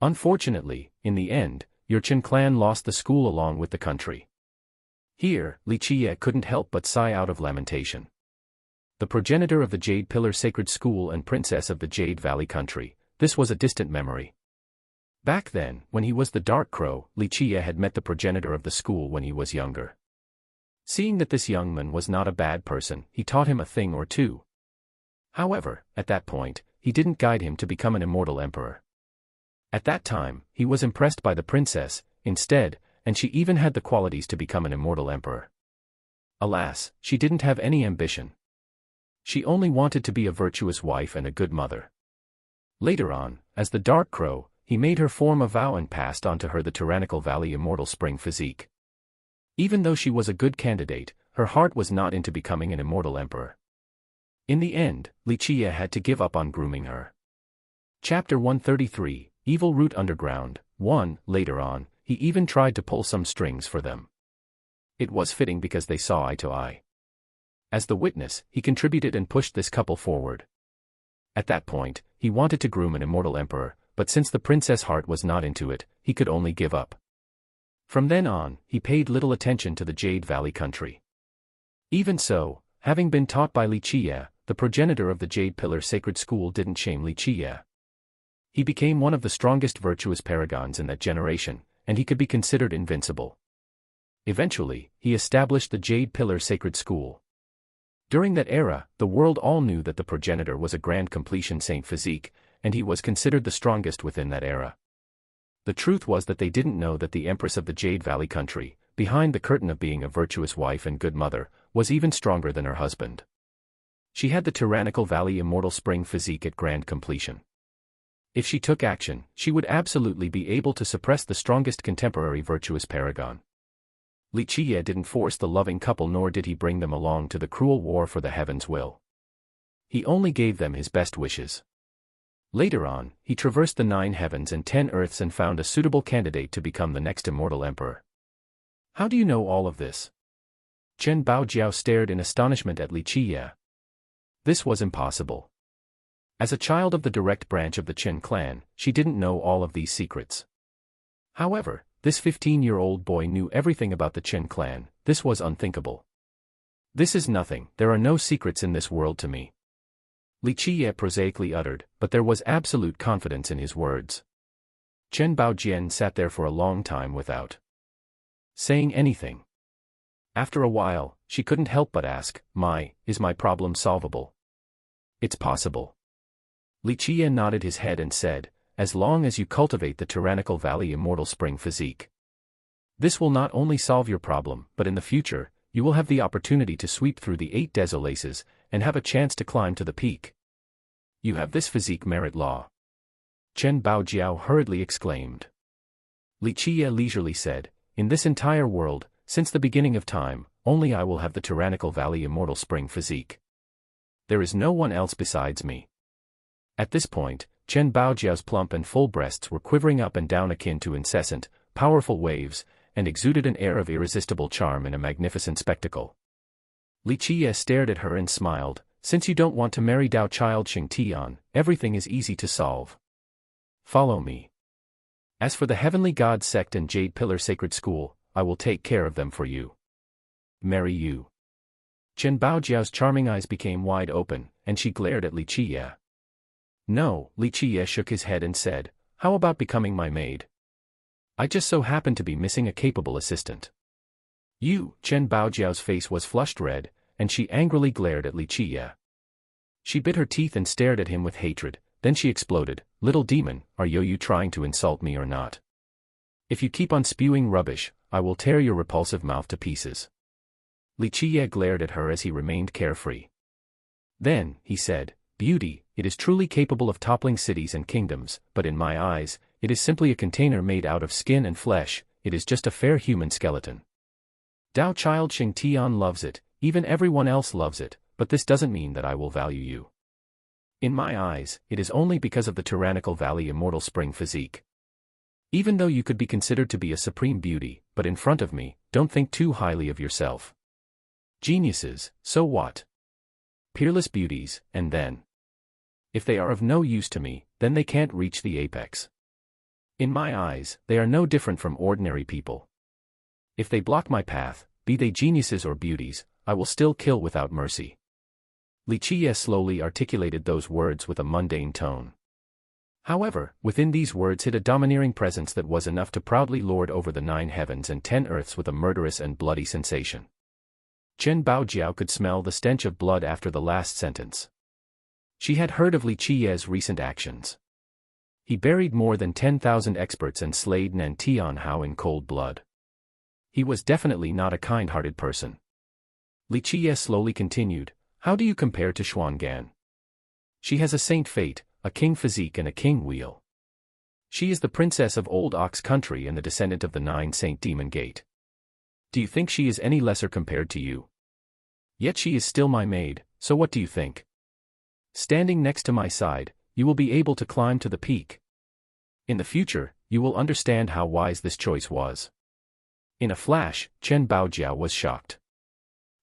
Unfortunately, in the end, your Chen clan lost the school along with the country. Here, Li Qiye couldn't help but sigh out of lamentation. The progenitor of the Jade Pillar Sacred School and princess of the Jade Valley country, this was a distant memory. Back then, when he was the Dark Crow, Li Qiye had met the progenitor of the school when he was younger. Seeing that this young man was not a bad person, he taught him a thing or two. However, at that point, he didn't guide him to become an immortal emperor. At that time, he was impressed by the princess, instead, and she even had the qualities to become an immortal emperor. Alas, she didn't have any ambition. She only wanted to be a virtuous wife and a good mother. Later on, as the Dark Crow, he made her form a vow and passed on to her the tyrannical Valley Immortal Spring physique. Even though she was a good candidate, her heart was not into becoming an immortal emperor. In the end, Li Qiye had to give up on grooming her. Chapter 133, Evil Root Underground, 1. Later on, he even tried to pull some strings for them. It was fitting because they saw eye to eye. As the witness, he contributed and pushed this couple forward. At that point, he wanted to groom an immortal emperor, but since the princess' heart was not into it, he could only give up. From then on, he paid little attention to the Jade Valley country. Even so, having been taught by Li Qiye, the progenitor of the Jade Pillar Sacred School didn't shame Li Qiye. He became one of the strongest virtuous paragons in that generation, and he could be considered invincible. Eventually, he established the Jade Pillar Sacred School. During that era, the world all knew that the progenitor was a grand completion saint physique, and he was considered the strongest within that era. The truth was that they didn't know that the Empress of the Jade Valley country, behind the curtain of being a virtuous wife and good mother, was even stronger than her husband. She had the tyrannical Valley Immortal Spring physique at grand completion. If she took action, she would absolutely be able to suppress the strongest contemporary virtuous paragon. Li Qiye didn't force the loving couple, nor did he bring them along to the cruel war for the heaven's will. He only gave them his best wishes. Later on, he traversed the 9 heavens and 10 earths and found a suitable candidate to become the next immortal emperor. How do you know all of this? Chen Baojiao stared in astonishment at Li Qiye. This was impossible. As a child of the direct branch of the Chen clan, she didn't know all of these secrets. However, this 15-year-old boy knew everything about the Chen clan. This was unthinkable. This is nothing, there are no secrets in this world to me. Li Qiye prosaically uttered, but there was absolute confidence in his words. Chen Baojian sat there for a long time without saying anything. After a while, she couldn't help but ask, is my problem solvable? It's possible. Li Qiye nodded his head and said, as long as you cultivate the tyrannical Valley Immortal Spring physique. This will not only solve your problem, but in the future, you will have the opportunity to sweep through the 8 desolaces, and have a chance to climb to the peak. You have this physique merit law. Chen Baojiao hurriedly exclaimed. Li Qiye leisurely said, in this entire world, since the beginning of time, only I will have the tyrannical Valley Immortal Spring physique. There is no one else besides me. At this point, Chen Baojiao's plump and full breasts were quivering up and down akin to incessant, powerful waves, and exuded an air of irresistible charm in a magnificent spectacle. Li Qiye stared at her and smiled, since you don't want to marry Dao child Xing Tian, everything is easy to solve. Follow me. As for the Heavenly God sect and Jade Pillar Sacred School, I will take care of them for you. Marry you. Chen Baojiao's charming eyes became wide open, and she glared at Li Qiye. No, Li Qiye shook his head and said, how about becoming my maid? I just so happen to be missing a capable assistant. You, Chen Baojiao's face was flushed red, and she angrily glared at Li Qiye. She bit her teeth and stared at him with hatred, then she exploded, little demon, are you trying to insult me or not? If you keep on spewing rubbish, I will tear your repulsive mouth to pieces. Li Qiye glared at her as he remained carefree. Then, he said, beauty, it is truly capable of toppling cities and kingdoms, but in my eyes, it is simply a container made out of skin and flesh, it is just a fair human skeleton. Tao Child Xingtian loves it, even everyone else loves it, but this doesn't mean that I will value you. In my eyes, it is only because of the tyrannical valley immortal spring physique. Even though you could be considered to be a supreme beauty, but in front of me, don't think too highly of yourself. Geniuses, so what? Peerless beauties, and then? If they are of no use to me, then they can't reach the apex. In my eyes, they are no different from ordinary people. If they block my path, be they geniuses or beauties, I will still kill without mercy. Li Qiye slowly articulated those words with a mundane tone. However, within these words hid a domineering presence that was enough to proudly lord over the 9 heavens and 10 earths with a murderous and bloody sensation. Chen Baojiao could smell the stench of blood after the last sentence. She had heard of Li Qiye's recent actions. He buried more than 10,000 experts and slayed Nan Tianhao in cold blood. He was definitely not a kind-hearted person. Li Qiye slowly continued, how do you compare to Xuangan? She has a saint fate, a king physique and a king wheel. She is the princess of Old Ox Country and the descendant of the 9 Saint Demon Gate. Do you think she is any lesser compared to you? Yet she is still my maid, so what do you think? Standing next to my side, you will be able to climb to the peak. In the future, you will understand how wise this choice was. In a flash, Chen Baojiao was shocked.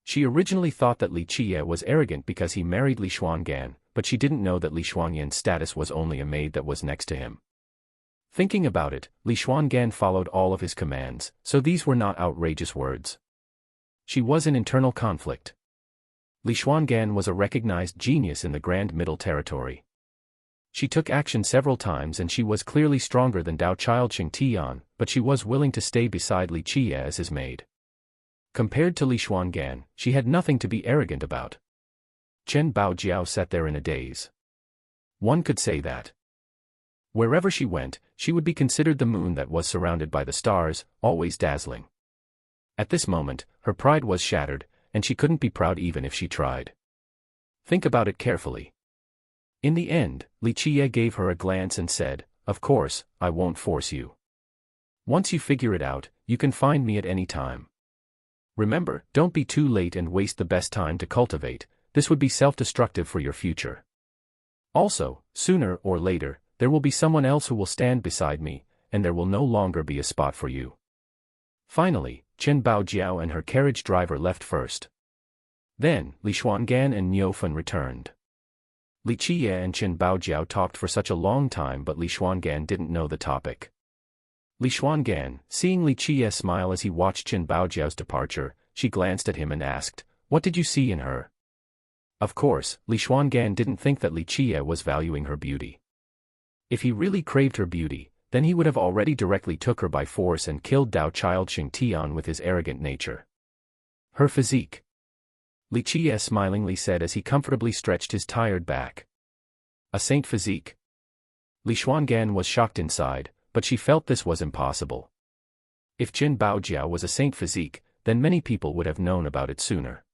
She originally thought that Li Qiye was arrogant because he married Li Xuangan, but she didn't know that Li Xuanyan's status was only a maid that was next to him. Thinking about it, Li Xuangan followed all of his commands, so these were not outrageous words. She was in internal conflict. Li Xuangan was a recognized genius in the Grand Middle Territory. She took action several times and she was clearly stronger than Tao Child Xingtian, but she was willing to stay beside Li Qiye as his maid. Compared to Li Xuangan, she had nothing to be arrogant about. Chen Baojiao sat there in a daze. One could say that. Wherever she went, she would be considered the moon that was surrounded by the stars, always dazzling. At this moment, her pride was shattered, and she couldn't be proud even if she tried. Think about it carefully. In the end, Li Qiye gave her a glance and said, of course, I won't force you. Once you figure it out, you can find me at any time. Remember, don't be too late and waste the best time to cultivate, this would be self-destructive for your future. Also, sooner or later, there will be someone else who will stand beside me, and there will no longer be a spot for you. Finally, Chen Baojiao and her carriage driver left first. Then, Li Xuangan and Niufan returned. Li Qiye and Chen Baojiao talked for such a long time, but Li Xuangan didn't know the topic. Li Xuangan, seeing Li Qiye smile as he watched Chen Baojiao's departure, she glanced at him and asked, what did you see in her? Of course, Li Xuangan didn't think that Li Qiye was valuing her beauty. If he really craved her beauty, then he would have already directly took her by force and killed Tao Child Xingtian with his arrogant nature. Her physique. Li Qiye smilingly said as he comfortably stretched his tired back. A saint physique. Li Xuangan was shocked inside, but she felt this was impossible. If Chen Baojiao was a saint physique, then many people would have known about it sooner.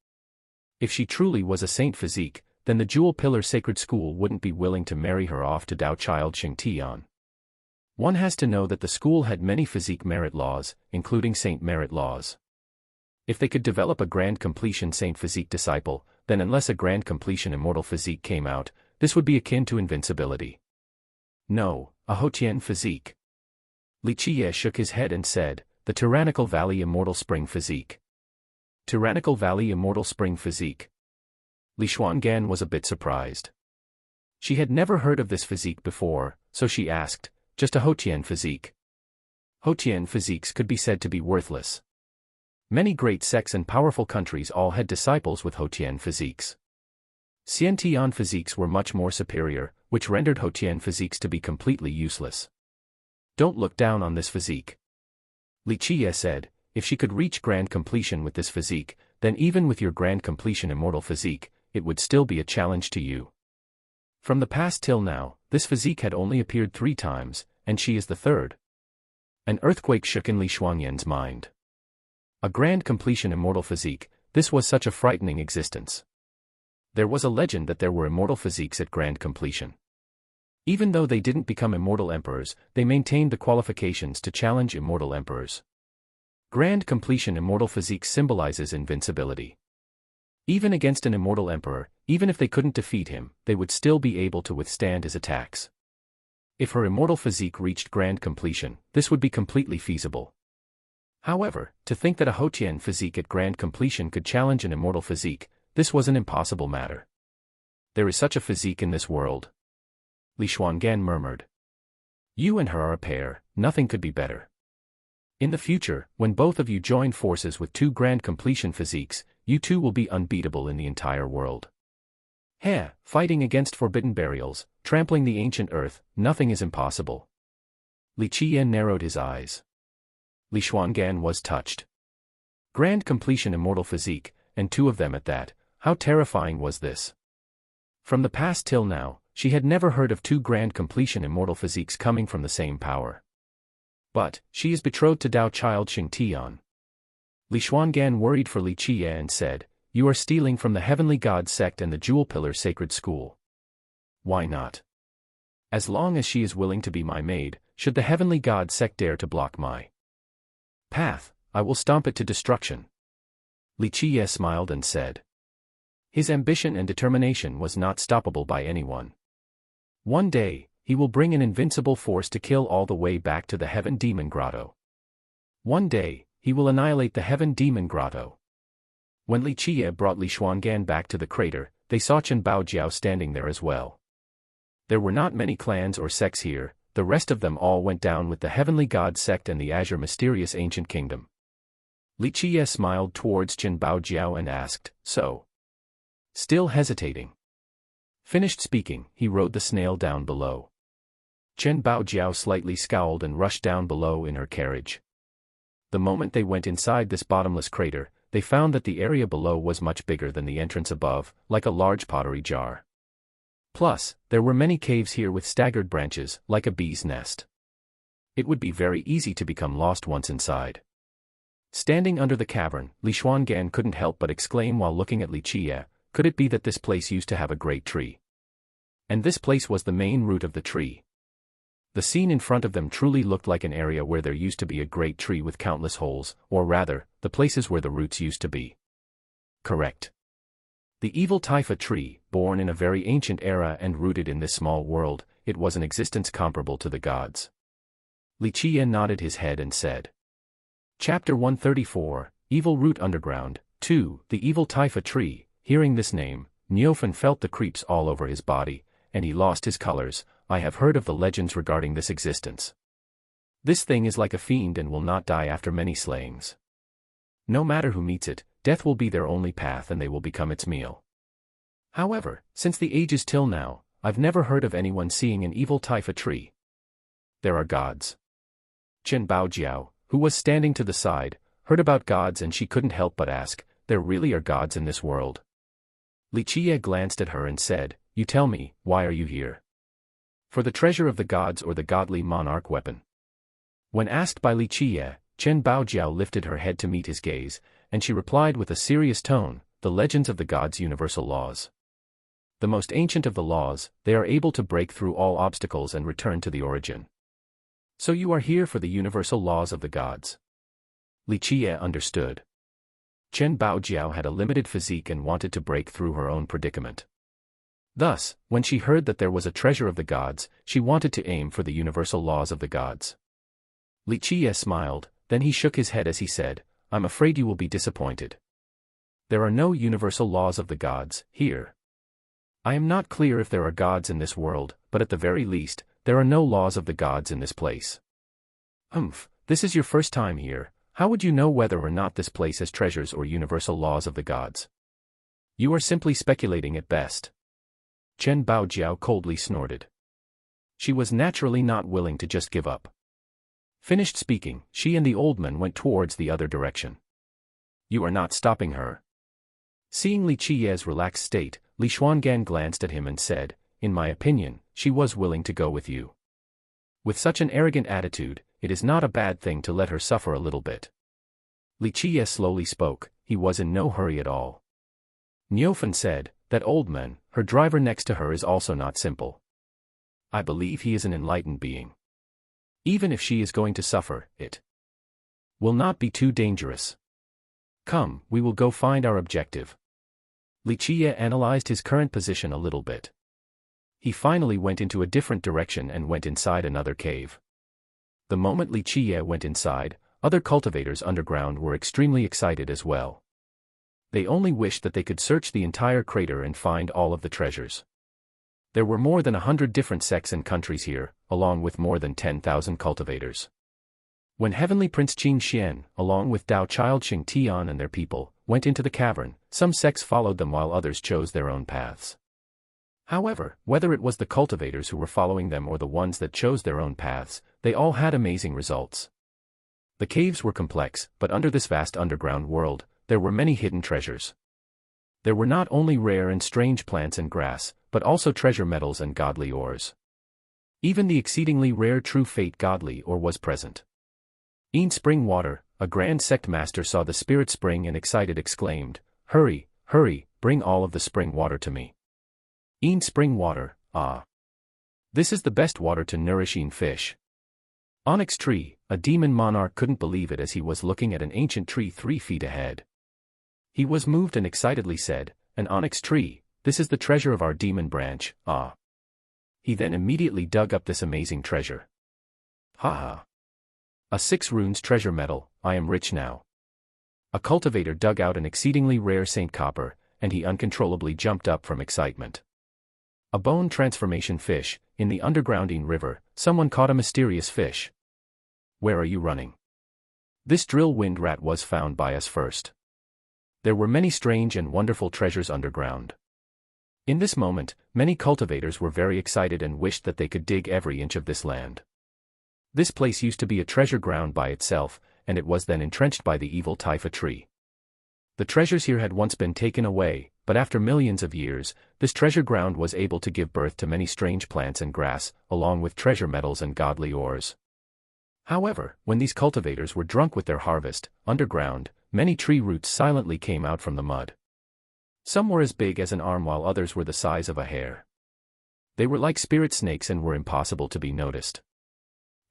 If she truly was a saint physique, then the Jewel Pillar Sacred School wouldn't be willing to marry her off to Tao Child Xingtian. One has to know that the school had many physique merit laws, including saint merit laws. If they could develop a grand completion saint physique disciple, then unless a grand completion immortal physique came out, this would be akin to invincibility. No, a Hotian physique. Li Qiye shook his head and said, the Tyrannical Valley Immortal Spring Physique. Tyrannical Valley Immortal Spring Physique. Li Xuangan was a bit surprised. She had never heard of this physique before, so she asked, just a Hotian physique. Hotian physiques could be said to be worthless. Many great sects and powerful countries all had disciples with Hotian physiques. Xiantian physiques were much more superior, which rendered Hotian physiques to be completely useless. Don't look down on this physique. Li Qiye said, if she could reach grand completion with this physique, then even with your grand completion immortal physique, it would still be a challenge to you. From the past till now, this physique had only appeared 3 times, and she is the 3rd. An earthquake shook in Li Xuanyan's mind. A grand completion immortal physique, this was such a frightening existence. There was a legend that there were immortal physiques at grand completion. Even though they didn't become immortal emperors, they maintained the qualifications to challenge immortal emperors. Grand completion immortal physique symbolizes invincibility. Even against an immortal emperor, even if they couldn't defeat him, they would still be able to withstand his attacks. If her immortal physique reached grand completion, this would be completely feasible. However, to think that a Hotian physique at grand completion could challenge an immortal physique, this was an impossible matter. There is such a physique in this world. Li Xuangan murmured. You and her are a pair, nothing could be better. In the future, when both of you join forces with two grand completion physiques, you two will be unbeatable in the entire world. Fighting against forbidden burials, trampling the ancient earth, nothing is impossible. Li Qiyan narrowed his eyes. Li Xuangan was touched. Grand completion immortal physique, and two of them at that, how terrifying was this? From the past till now, she had never heard of two grand completion immortal physiques coming from the same power. But, she is betrothed to Dao child Xing Tian. Li Xuangan worried for Li Qiye and said, you are stealing from the Heavenly God sect and the Jewel Pillar Sacred School. Why not? As long as she is willing to be my maid, should the Heavenly God sect dare to block my path, I will stomp it to destruction. Li Qiye smiled and said. His ambition and determination was not stoppable by anyone. One day, he will bring an invincible force to kill all the way back to the Heaven Demon Grotto. One day, he will annihilate the Heaven Demon Grotto. When Li Qiye brought Li Xuangan back to the crater, they saw Chen Baojiao standing there as well. There were not many clans or sects here, the rest of them all went down with the Heavenly God sect and the Azure Mysterious Ancient Kingdom. Li Qiye smiled towards Chen Baojiao and asked, so? Still hesitating. Finished speaking, he rode the snail down below. Chen Baojiao slightly scowled and rushed down below in her carriage. The moment they went inside this bottomless crater, they found that the area below was much bigger than the entrance above, like a large pottery jar. Plus, there were many caves here with staggered branches, like a bee's nest. It would be very easy to become lost once inside. Standing under the cavern, Li Xuangan couldn't help but exclaim while looking at Li Qiye, could it be that this place used to have a great tree? And this place was the main root of the tree. The scene in front of them truly looked like an area where there used to be a great tree with countless holes, or rather, the places where the roots used to be. Correct. The evil Taifa tree, born in a very ancient era and rooted in this small world, it was an existence comparable to the gods. Li Qiye nodded his head and said. Chapter 134, Evil Root Underground, 2, The Evil Taifa Tree. Hearing this name, Niufen felt the creeps all over his body, and he lost his colors. I have heard of the legends regarding this existence. This thing is like a fiend and will not die after many slayings. No matter who meets it, death will be their only path and they will become its meal. However, since the ages till now, I've never heard of anyone seeing an evil Taifa tree. There are gods. Chen Baojiao, who was standing to the side, heard about gods and she couldn't help but ask, there really are gods in this world? Li Qiye glanced at her and said, you tell me, why are you here? For the treasure of the gods or the godly monarch weapon? When asked by Li Qiye, Chen Baojiao lifted her head to meet his gaze, and she replied with a serious tone, the legends of the gods' universal laws. The most ancient of the laws, they are able to break through all obstacles and return to the origin. So you are here for the universal laws of the gods. Li Qiye understood. Chen Baojiao had a limited physique and wanted to break through her own predicament. Thus, when she heard that there was a treasure of the gods, she wanted to aim for the universal laws of the gods. Li Qiye smiled, then he shook his head as he said, I'm afraid you will be disappointed. There are no universal laws of the gods here. I am not clear if there are gods in this world, but at the very least, there are no laws of the gods in this place. This is your first time here, how would you know whether or not this place has treasures or universal laws of the gods? You are simply speculating at best. Chen Baojiao coldly snorted. She was naturally not willing to just give up. Finished speaking, she and the old man went towards the other direction. You are not stopping her. Seeing Li Qiye's relaxed state, Li Xuangan glanced at him and said, in my opinion, she was willing to go with you. With such an arrogant attitude, it is not a bad thing to let her suffer a little bit. Li Qiye slowly spoke, he was in no hurry at all. Niufen said, that old man, her driver next to her is also not simple. I believe he is an enlightened being. Even if she is going to suffer, it Will not be too dangerous. Come, we will go find our objective. Li Qiye analyzed his current position a little bit. He finally went into a different direction and went inside another cave. The moment Li Qiye went inside, other cultivators underground were extremely excited as well. They only wished that they could search the entire crater and find all of the treasures. There were more than 100 different sects and countries here, along with more than 10,000 cultivators. When Heavenly Prince Qin Xian, along with Tao Child Xing Tian and their people, went into the cavern, some sects followed them while others chose their own paths. However, whether it was the cultivators who were following them or the ones that chose their own paths, they all had amazing results. The caves were complex, but under this vast underground world, there were many hidden treasures. There were not only rare and strange plants and grass, but also treasure metals and godly ores. Even the exceedingly rare true fate godly ore was present. In spring water, a grand sect master saw the spirit spring and excited exclaimed, "Hurry, hurry, bring all of the spring water to me." In spring water, ah. This is the best water to nourish in fish. Onyx tree, a demon monarch couldn't believe it as he was looking at an ancient tree 3 feet ahead. He was moved and excitedly said, "An onyx tree, this is the treasure of our demon branch, ah." He then immediately dug up this amazing treasure. Ha ha. A 6 runes treasure metal, I am rich now. A cultivator dug out an exceedingly rare Saint Copper, and he uncontrollably jumped up from excitement. A bone transformation fish, in the undergrounding river, someone caught a mysterious fish. Where are you running? This drill wind rat was found by us first. There were many strange and wonderful treasures underground. In this moment, many cultivators were very excited and wished that they could dig every inch of this land. This place used to be a treasure ground by itself, and it was then entrenched by the evil Taifa tree. The treasures here had once been taken away, but after millions of years, this treasure ground was able to give birth to many strange plants and grass, along with treasure metals and godly ores. However, when these cultivators were drunk with their harvest, underground, many tree roots silently came out from the mud. Some were as big as an arm while others were the size of a hair. They were like spirit snakes and were impossible to be noticed.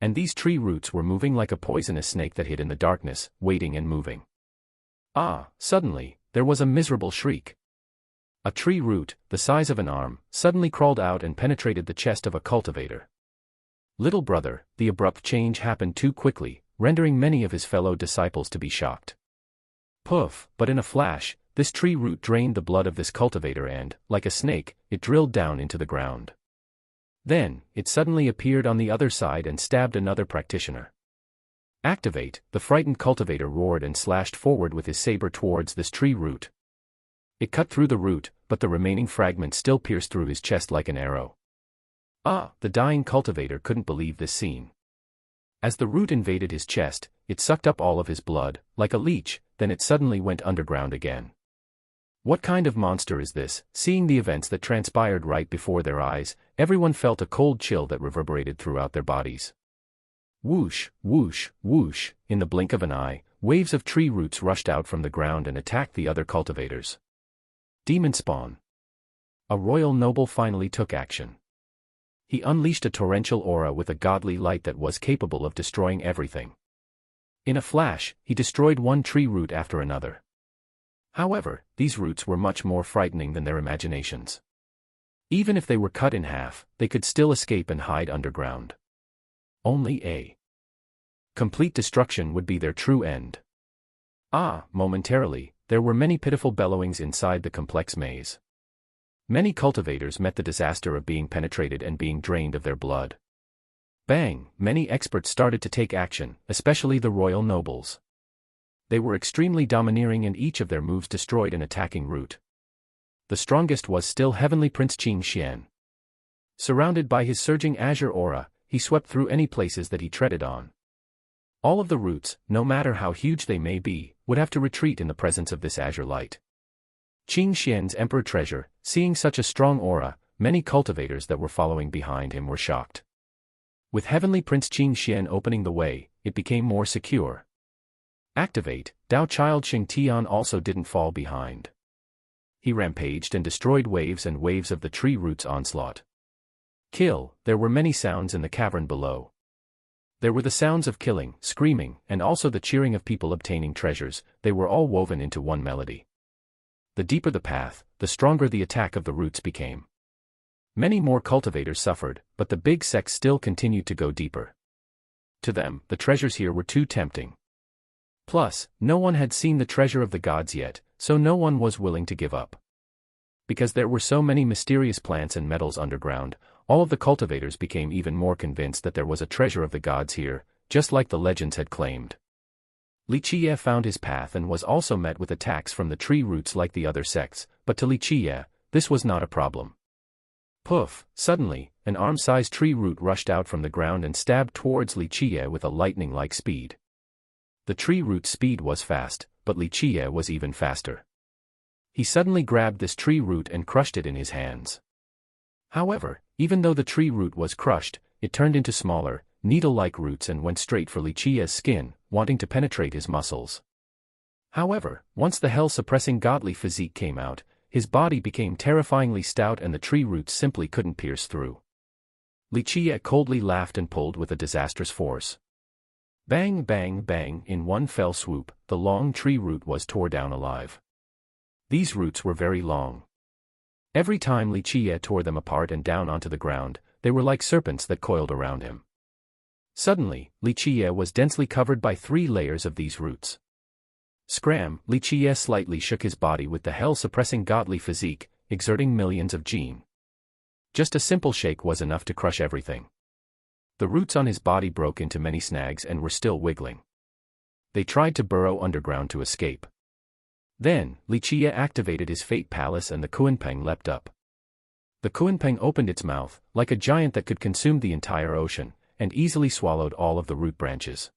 And these tree roots were moving like a poisonous snake that hid in the darkness, waiting and moving. Ah, suddenly, there was a miserable shriek. A tree root, the size of an arm, suddenly crawled out and penetrated the chest of a cultivator. Little brother, the abrupt change happened too quickly, rendering many of his fellow disciples to be shocked. Poof, but in a flash, this tree root drained the blood of this cultivator and, like a snake, it drilled down into the ground. Then, it suddenly appeared on the other side and stabbed another practitioner. Activate, the frightened cultivator roared and slashed forward with his saber towards this tree root. It cut through the root, but the remaining fragment still pierced through his chest like an arrow. Ah, the dying cultivator couldn't believe this scene. As the root invaded his chest, it sucked up all of his blood, like a leech, then it suddenly went underground again. What kind of monster is this? Seeing the events that transpired right before their eyes, everyone felt a cold chill that reverberated throughout their bodies. Whoosh, whoosh, whoosh, in the blink of an eye, waves of tree roots rushed out from the ground and attacked the other cultivators. Demon spawn. A royal noble finally took action. He unleashed a torrential aura with a godly light that was capable of destroying everything. In a flash, he destroyed one tree root after another. However, these roots were much more frightening than their imaginations. Even if they were cut in half, they could still escape and hide underground. Only a complete destruction would be their true end. Ah, momentarily, there were many pitiful bellowings inside the complex maze. Many cultivators met the disaster of being penetrated and being drained of their blood. Bang, many experts started to take action, especially the royal nobles. They were extremely domineering and each of their moves destroyed an attacking root. The strongest was still Heavenly Prince Qin Xian. Surrounded by his surging azure aura, he swept through any places that he treaded on. All of the roots, no matter how huge they may be, would have to retreat in the presence of this azure light. Qin Xian's emperor treasure, seeing such a strong aura, many cultivators that were following behind him were shocked. With Heavenly Prince Qin Xian opening the way, it became more secure. Activate, Tao Child Xing Tian also didn't fall behind. He rampaged and destroyed waves and waves of the tree roots' onslaught. Kill, there were many sounds in the cavern below. There were the sounds of killing, screaming, and also the cheering of people obtaining treasures. They were all woven into one melody. The deeper the path, the stronger the attack of the roots became. Many more cultivators suffered, but the big sects still continued to go deeper. To them, the treasures here were too tempting. Plus, no one had seen the treasure of the gods yet, so no one was willing to give up. Because there were so many mysterious plants and metals underground, all of the cultivators became even more convinced that there was a treasure of the gods here, just like the legends had claimed. Li Qiye found his path and was also met with attacks from the tree roots like the other sects, but to Li Qiye, this was not a problem. Poof! Suddenly, an arm-sized tree root rushed out from the ground and stabbed towards Li Qiye with a lightning-like speed. The tree root's speed was fast, but Li Qiye was even faster. He suddenly grabbed this tree root and crushed it in his hands. However, even though the tree root was crushed, it turned into smaller, needle-like roots and went straight for Li Qiye's skin, wanting to penetrate his muscles. However, once the hell-suppressing godly physique came out, his body became terrifyingly stout and the tree roots simply couldn't pierce through. Li Qiye coldly laughed and pulled with a disastrous force. Bang, bang, bang! In one fell swoop, the long tree root was torn down alive. These roots were very long. Every time Li Qiye tore them apart and down onto the ground, they were like serpents that coiled around him. Suddenly, Li Qiye was densely covered by 3 layers of these roots. Scram! Li Qiye slightly shook his body with the hell-suppressing godly physique, exerting millions of gene. Just a simple shake was enough to crush everything. The roots on his body broke into many snags and were still wiggling. They tried to burrow underground to escape. Then, Li Qiye activated his fate palace and the Kuanpeng leapt up. The Kuanpeng opened its mouth, like a giant that could consume the entire ocean, and easily swallowed all of the root branches.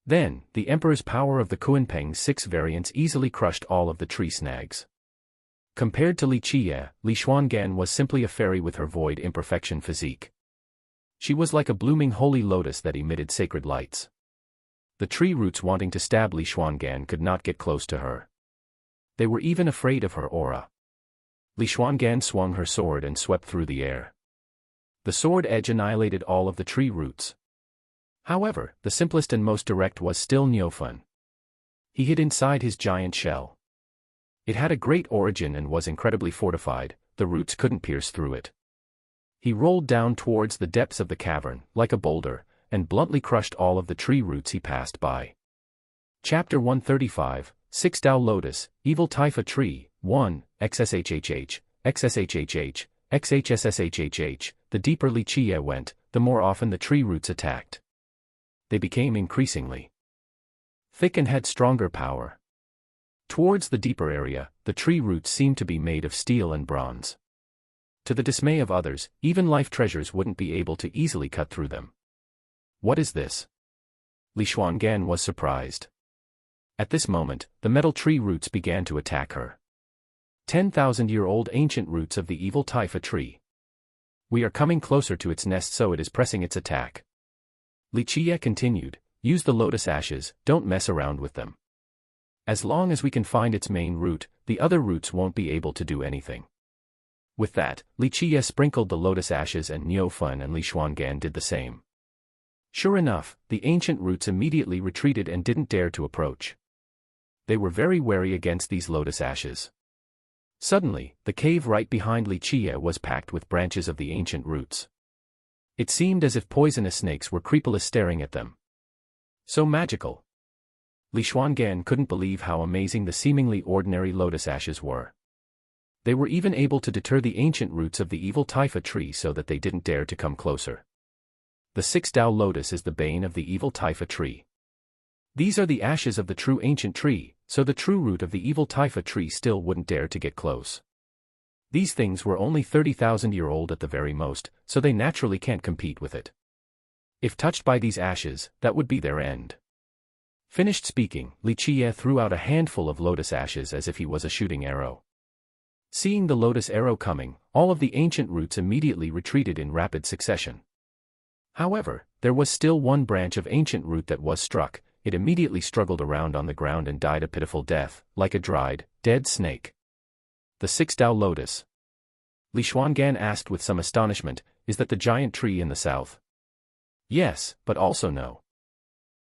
Then, the Emperor's power of the Kuanpeng's 6 variants easily crushed all of the tree snags. Compared to Li Qiye, Li Xuangan was simply a fairy with her void imperfection physique. She was like a blooming holy lotus that emitted sacred lights. The tree roots wanting to stab Li Xuangan could not get close to her. They were even afraid of her aura. Li Xuangan swung her sword and swept through the air. The sword edge annihilated all of the tree roots. However, the simplest and most direct was still Niufan. He hid inside his giant shell. It had a great origin and was incredibly fortified, the roots couldn't pierce through it. He rolled down towards the depths of the cavern, like a boulder, and bluntly crushed all of the tree roots he passed by. Chapter 135, 6 Tao Lotus, Evil Taifa Tree, 1, XSHHH, XSHHH, XHSSHHH. The deeper Li Qiye went, the more often the tree roots attacked. They became increasingly thick and had stronger power. Towards the deeper area, the tree roots seemed to be made of steel and bronze. To the dismay of others, even life treasures wouldn't be able to easily cut through them. What is this? Li Xuangan was surprised. At this moment, the metal tree roots began to attack her. 10,000-year-old ancient roots of the evil Taifa tree. We are coming closer to its nest, so it is pressing its attack. Li Qiye continued, use the lotus ashes, don't mess around with them. As long as we can find its main root, the other roots won't be able to do anything. With that, Li Qiye sprinkled the lotus ashes and Niufan and Li Xuangan did the same. Sure enough, the ancient roots immediately retreated and didn't dare to approach. They were very wary against these lotus ashes. Suddenly, the cave right behind Li Qiye was packed with branches of the ancient roots. It seemed as if poisonous snakes were creepily staring at them. So magical. Li Xuangan couldn't believe how amazing the seemingly ordinary lotus ashes were. They were even able to deter the ancient roots of the evil Taifa tree so that they didn't dare to come closer. The 6 Tao lotus is the bane of the evil Taifa tree. These are the ashes of the true ancient tree, so the true root of the evil Taifa tree still wouldn't dare to get close. These things were only 30,000-year-old at the very most, so they naturally can't compete with it. If touched by these ashes, that would be their end. Finished speaking, Li Qiye threw out a handful of lotus ashes as if he was a shooting arrow. Seeing the lotus arrow coming, all of the ancient roots immediately retreated in rapid succession. However, there was still one branch of ancient root that was struck. It immediately struggled around on the ground and died a pitiful death, like a dried, dead snake. The 6 Tao lotus. Li Xuangan asked with some astonishment, is that the giant tree in the south? Yes, but also no.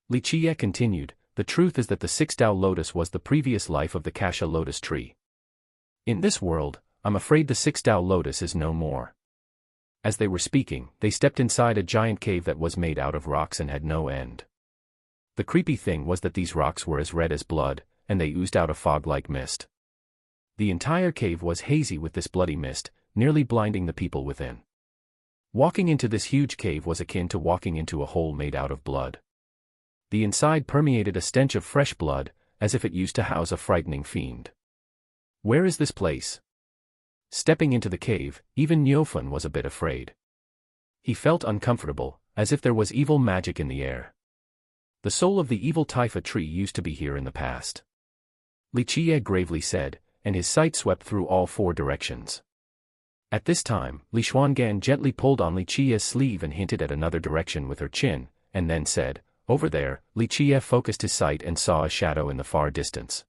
Li Qiye continued, the truth is that the 6 Tao lotus was the previous life of the Kasha lotus tree. In this world, I'm afraid the 6 Tao lotus is no more. As they were speaking, they stepped inside a giant cave that was made out of rocks and had no end. The creepy thing was that these rocks were as red as blood, and they oozed out a fog-like mist. The entire cave was hazy with this bloody mist, nearly blinding the people within. Walking into this huge cave was akin to walking into a hole made out of blood. The inside permeated a stench of fresh blood, as if it used to house a frightening fiend. Where is this place? Stepping into the cave, even Niofun was a bit afraid. He felt uncomfortable, as if there was evil magic in the air. The soul of the evil Taifa tree used to be here in the past. Li Qiye gravely said, and his sight swept through all 4 directions. At this time, Li Xuangan gently pulled on Li Qiye's sleeve and hinted at another direction with her chin, and then said, over there. Li Qiye focused his sight and saw a shadow in the far distance.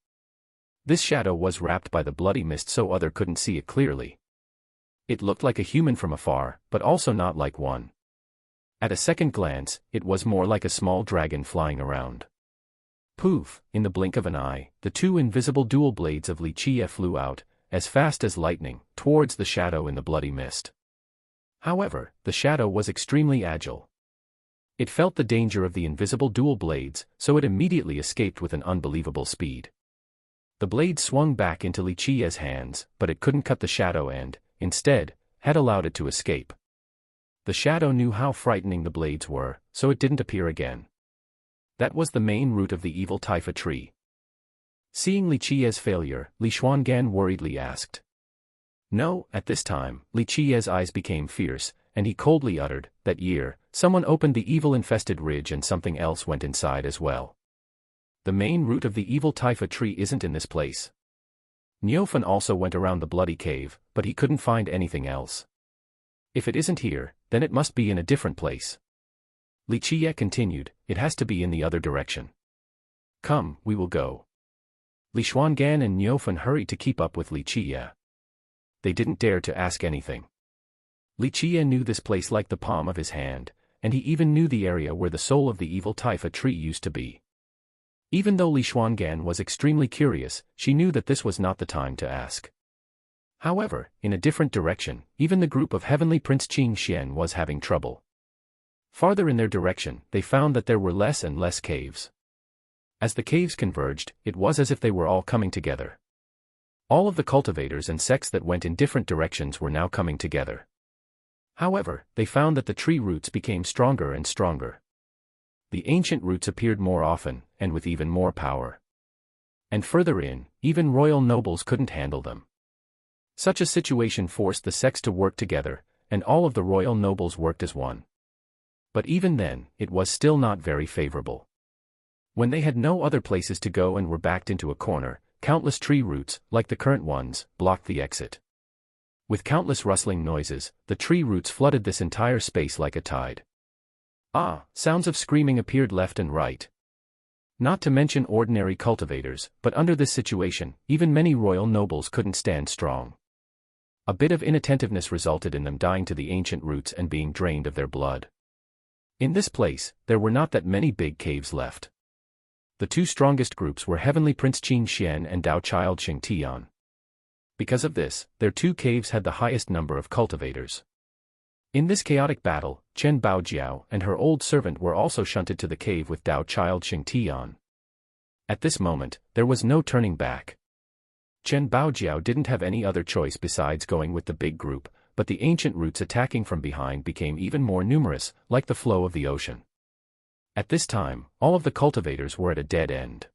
This shadow was wrapped by the bloody mist so other couldn't see it clearly. It looked like a human from afar, but also not like one. At a second glance, it was more like a small dragon flying around. Poof, in the blink of an eye, the 2 invisible dual blades of Li Qiye flew out, as fast as lightning, towards the shadow in the bloody mist. However, the shadow was extremely agile. It felt the danger of the invisible dual blades, so it immediately escaped with an unbelievable speed. The blade swung back into Li Qiye's hands, but it couldn't cut the shadow and, instead, had allowed it to escape. The shadow knew how frightening the blades were, so it didn't appear again. That was the main root of the evil Taifa tree. Seeing Li Qiye's failure, Li Xuangan worriedly asked. No, at this time, Li Qiye's eyes became fierce, and he coldly uttered, that year, someone opened the evil-infested ridge and something else went inside as well. The main root of the evil Taifa tree isn't in this place. Niofun also went around the bloody cave, but he couldn't find anything else. If it isn't here, then it must be in a different place. Li Qiye continued, it has to be in the other direction. Come, we will go. Li Xuangan and Niofun hurried to keep up with Li Qiye. They didn't dare to ask anything. Li Qiye knew this place like the palm of his hand, and he even knew the area where the soul of the evil Taifa tree used to be. Even though Li Xuangan was extremely curious, she knew that this was not the time to ask. However, in a different direction, even the group of Heavenly Prince Qing Xian was having trouble. Farther in their direction, they found that there were less and less caves. As the caves converged, it was as if they were all coming together. All of the cultivators and sects that went in different directions were now coming together. However, they found that the tree roots became stronger and stronger. The ancient roots appeared more often, and with even more power. And further in, even royal nobles couldn't handle them. Such a situation forced the sects to work together, and all of the royal nobles worked as one. But even then, it was still not very favorable. When they had no other places to go and were backed into a corner, countless tree roots, like the current ones, blocked the exit. With countless rustling noises, the tree roots flooded this entire space like a tide. Sounds of screaming appeared left and right. Not to mention ordinary cultivators, but under this situation, even many royal nobles couldn't stand strong. A bit of inattentiveness resulted in them dying to the ancient roots and being drained of their blood. In this place, there were not that many big caves left. The 2 strongest groups were Heavenly Prince Qin Xian and Dao Child Xing Tian. Because of this, their 2 caves had the highest number of cultivators. In this chaotic battle, Chen Baojiao and her old servant were also shunted to the cave with Dao Child Xing Tian. At this moment, there was no turning back. Chen Baojiao didn't have any other choice besides going with the big group, but the ancient roots attacking from behind became even more numerous, like the flow of the ocean. At this time, all of the cultivators were at a dead end.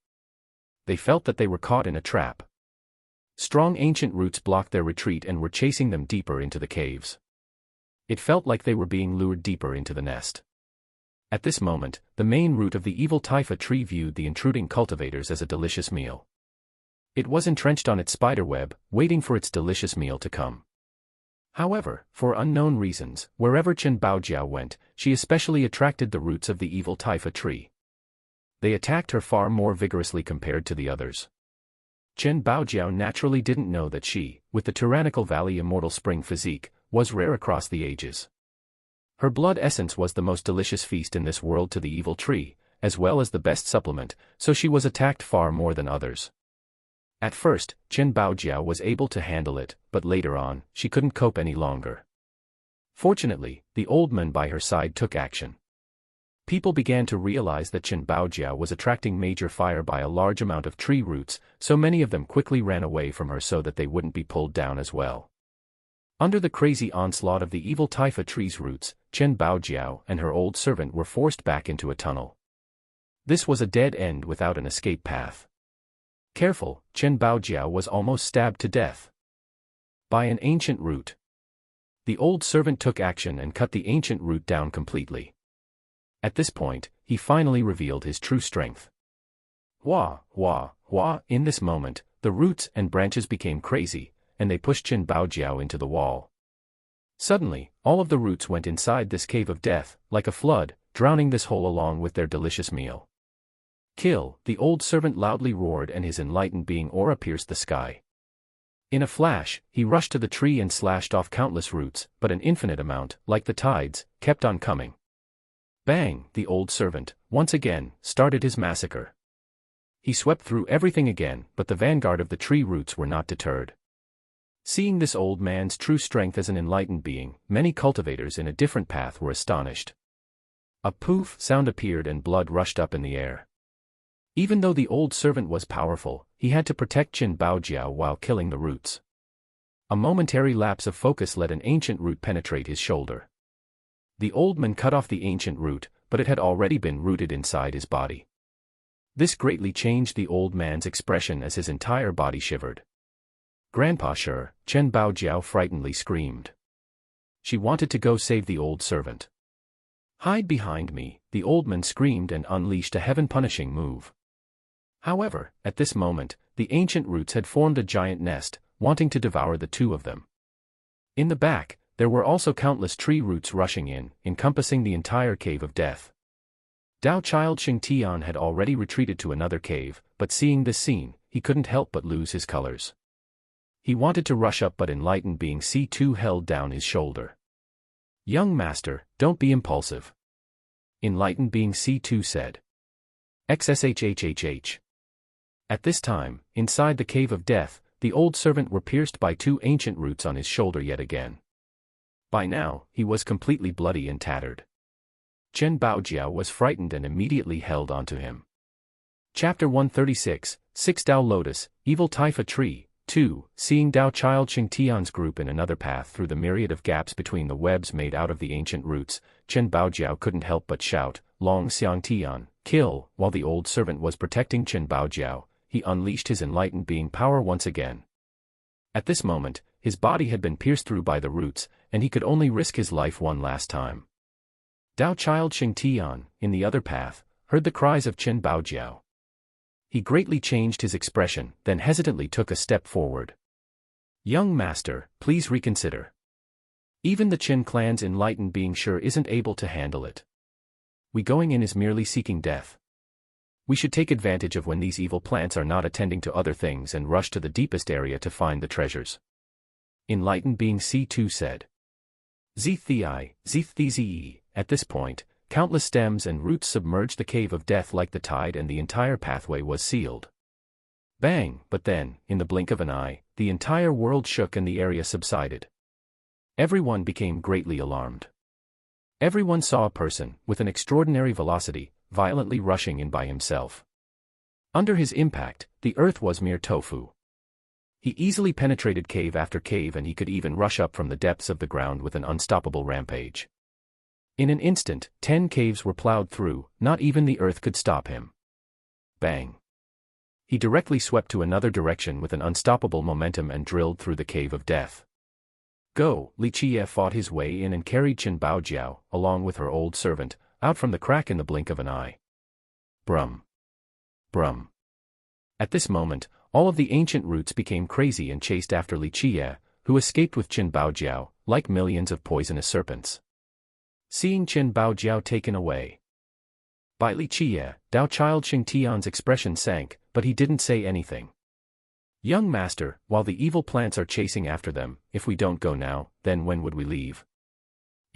They felt that they were caught in a trap. Strong ancient roots blocked their retreat and were chasing them deeper into the caves. It felt like they were being lured deeper into the nest. At this moment, the main root of the evil Taifa tree viewed the intruding cultivators as a delicious meal. It was entrenched on its spiderweb, waiting for its delicious meal to come. However, for unknown reasons, wherever Chen Baojiao went, she especially attracted the roots of the evil Taifa tree. They attacked her far more vigorously compared to the others. Chen Baojiao naturally didn't know that she, with the tyrannical Valley Immortal Spring physique, was rare across the ages. Her blood essence was the most delicious feast in this world to the evil tree, as well as the best supplement, so she was attacked far more than others. At first, Chen Baojiao was able to handle it, but later on, she couldn't cope any longer. Fortunately, the old man by her side took action. People began to realize that Chen Baojiao was attracting major fire by a large amount of tree roots, so many of them quickly ran away from her so that they wouldn't be pulled down as well. Under the crazy onslaught of the evil taifa tree's roots, Chen Baojiao and her old servant were forced back into a tunnel. This was a dead end without an escape path. Careful, Chen Baojiao was almost stabbed to death by an ancient root. The old servant took action and cut the ancient root down completely. At this point, he finally revealed his true strength. Wah, wah, wah! In this moment, the roots and branches became crazy, and they pushed Chen Baojiao into the wall. Suddenly, all of the roots went inside this cave of death, like a flood, drowning this hole along with their delicious meal. Kill! The old servant loudly roared and his enlightened being aura pierced the sky. In a flash, he rushed to the tree and slashed off countless roots, but an infinite amount, like the tides, kept on coming. Bang! The old servant, once again, started his massacre. He swept through everything again, but the vanguard of the tree roots were not deterred. Seeing this old man's true strength as an enlightened being, many cultivators in a different path were astonished. A poof sound appeared and blood rushed up in the air. Even though the old servant was powerful, he had to protect Chen Baojiao while killing the roots. A momentary lapse of focus let an ancient root penetrate his shoulder. The old man cut off the ancient root, but it had already been rooted inside his body. This greatly changed the old man's expression as his entire body shivered. "Grandpa sure," Chen Baojiao frightenedly screamed. She wanted to go save the old servant. "Hide behind me," the old man screamed and unleashed a heaven-punishing move. However, at this moment, the ancient roots had formed a giant nest, wanting to devour the two of them. In the back, there were also countless tree roots rushing in, encompassing the entire cave of death. Dao Child Xingtian had already retreated to another cave, but seeing this scene, he couldn't help but lose his colors. He wanted to rush up but enlightened being C2 held down his shoulder. "Young master, don't be impulsive," enlightened being C2 said. XSHHHH. At this time, inside the cave of death, the old servant were pierced by two ancient roots on his shoulder yet again. By now, he was completely bloody and tattered. Chen Baojiao was frightened and immediately held onto him. Chapter 136, 6 Dao Lotus, Evil Taifa Tree, 2, Seeing Dao Child Xingtian's group in another path through the myriad of gaps between the webs made out of the ancient roots, Chen Baojiao couldn't help but shout, "Long Xiangtian, kill!" While the old servant was protecting Chen Baojiao, he unleashed his enlightened being power once again. At this moment, his body had been pierced through by the roots, and he could only risk his life one last time. Dao Child Xingtian, in the other path, heard the cries of Chen Baojiao. He greatly changed his expression, then hesitantly took a step forward. "Young master, please reconsider. Even the Chen clan's enlightened being sure isn't able to handle it. We going in is merely seeking death. We should take advantage of when these evil plants are not attending to other things and rush to the deepest area to find the treasures." Enlightened being C2 said. Zeththi. At this point, countless stems and roots submerged the cave of death like the tide and the entire pathway was sealed. Bang! But then, in the blink of an eye, the entire world shook and the area subsided. Everyone became greatly alarmed. Everyone saw a person, with an extraordinary velocity, violently rushing in by himself. Under his impact, the earth was mere tofu. He easily penetrated cave after cave and he could even rush up from the depths of the ground with an unstoppable rampage. In an instant, 10 caves were plowed through, not even the earth could stop him. Bang! He directly swept to another direction with an unstoppable momentum and drilled through the cave of death. Go! Li Qie fought his way in and carried Chen Baojiao, along with her old servant, out from the crack in the blink of an eye. Brum! Brum! At this moment, all of the ancient roots became crazy and chased after Li Qie, who escaped with Chen Baojiao, like millions of poisonous serpents. Seeing Chen Baojiao taken away by Li Qie, Dao Child Xingtian's expression sank, but he didn't say anything. "Young master, while the evil plants are chasing after them, if we don't go now, then when would we leave?"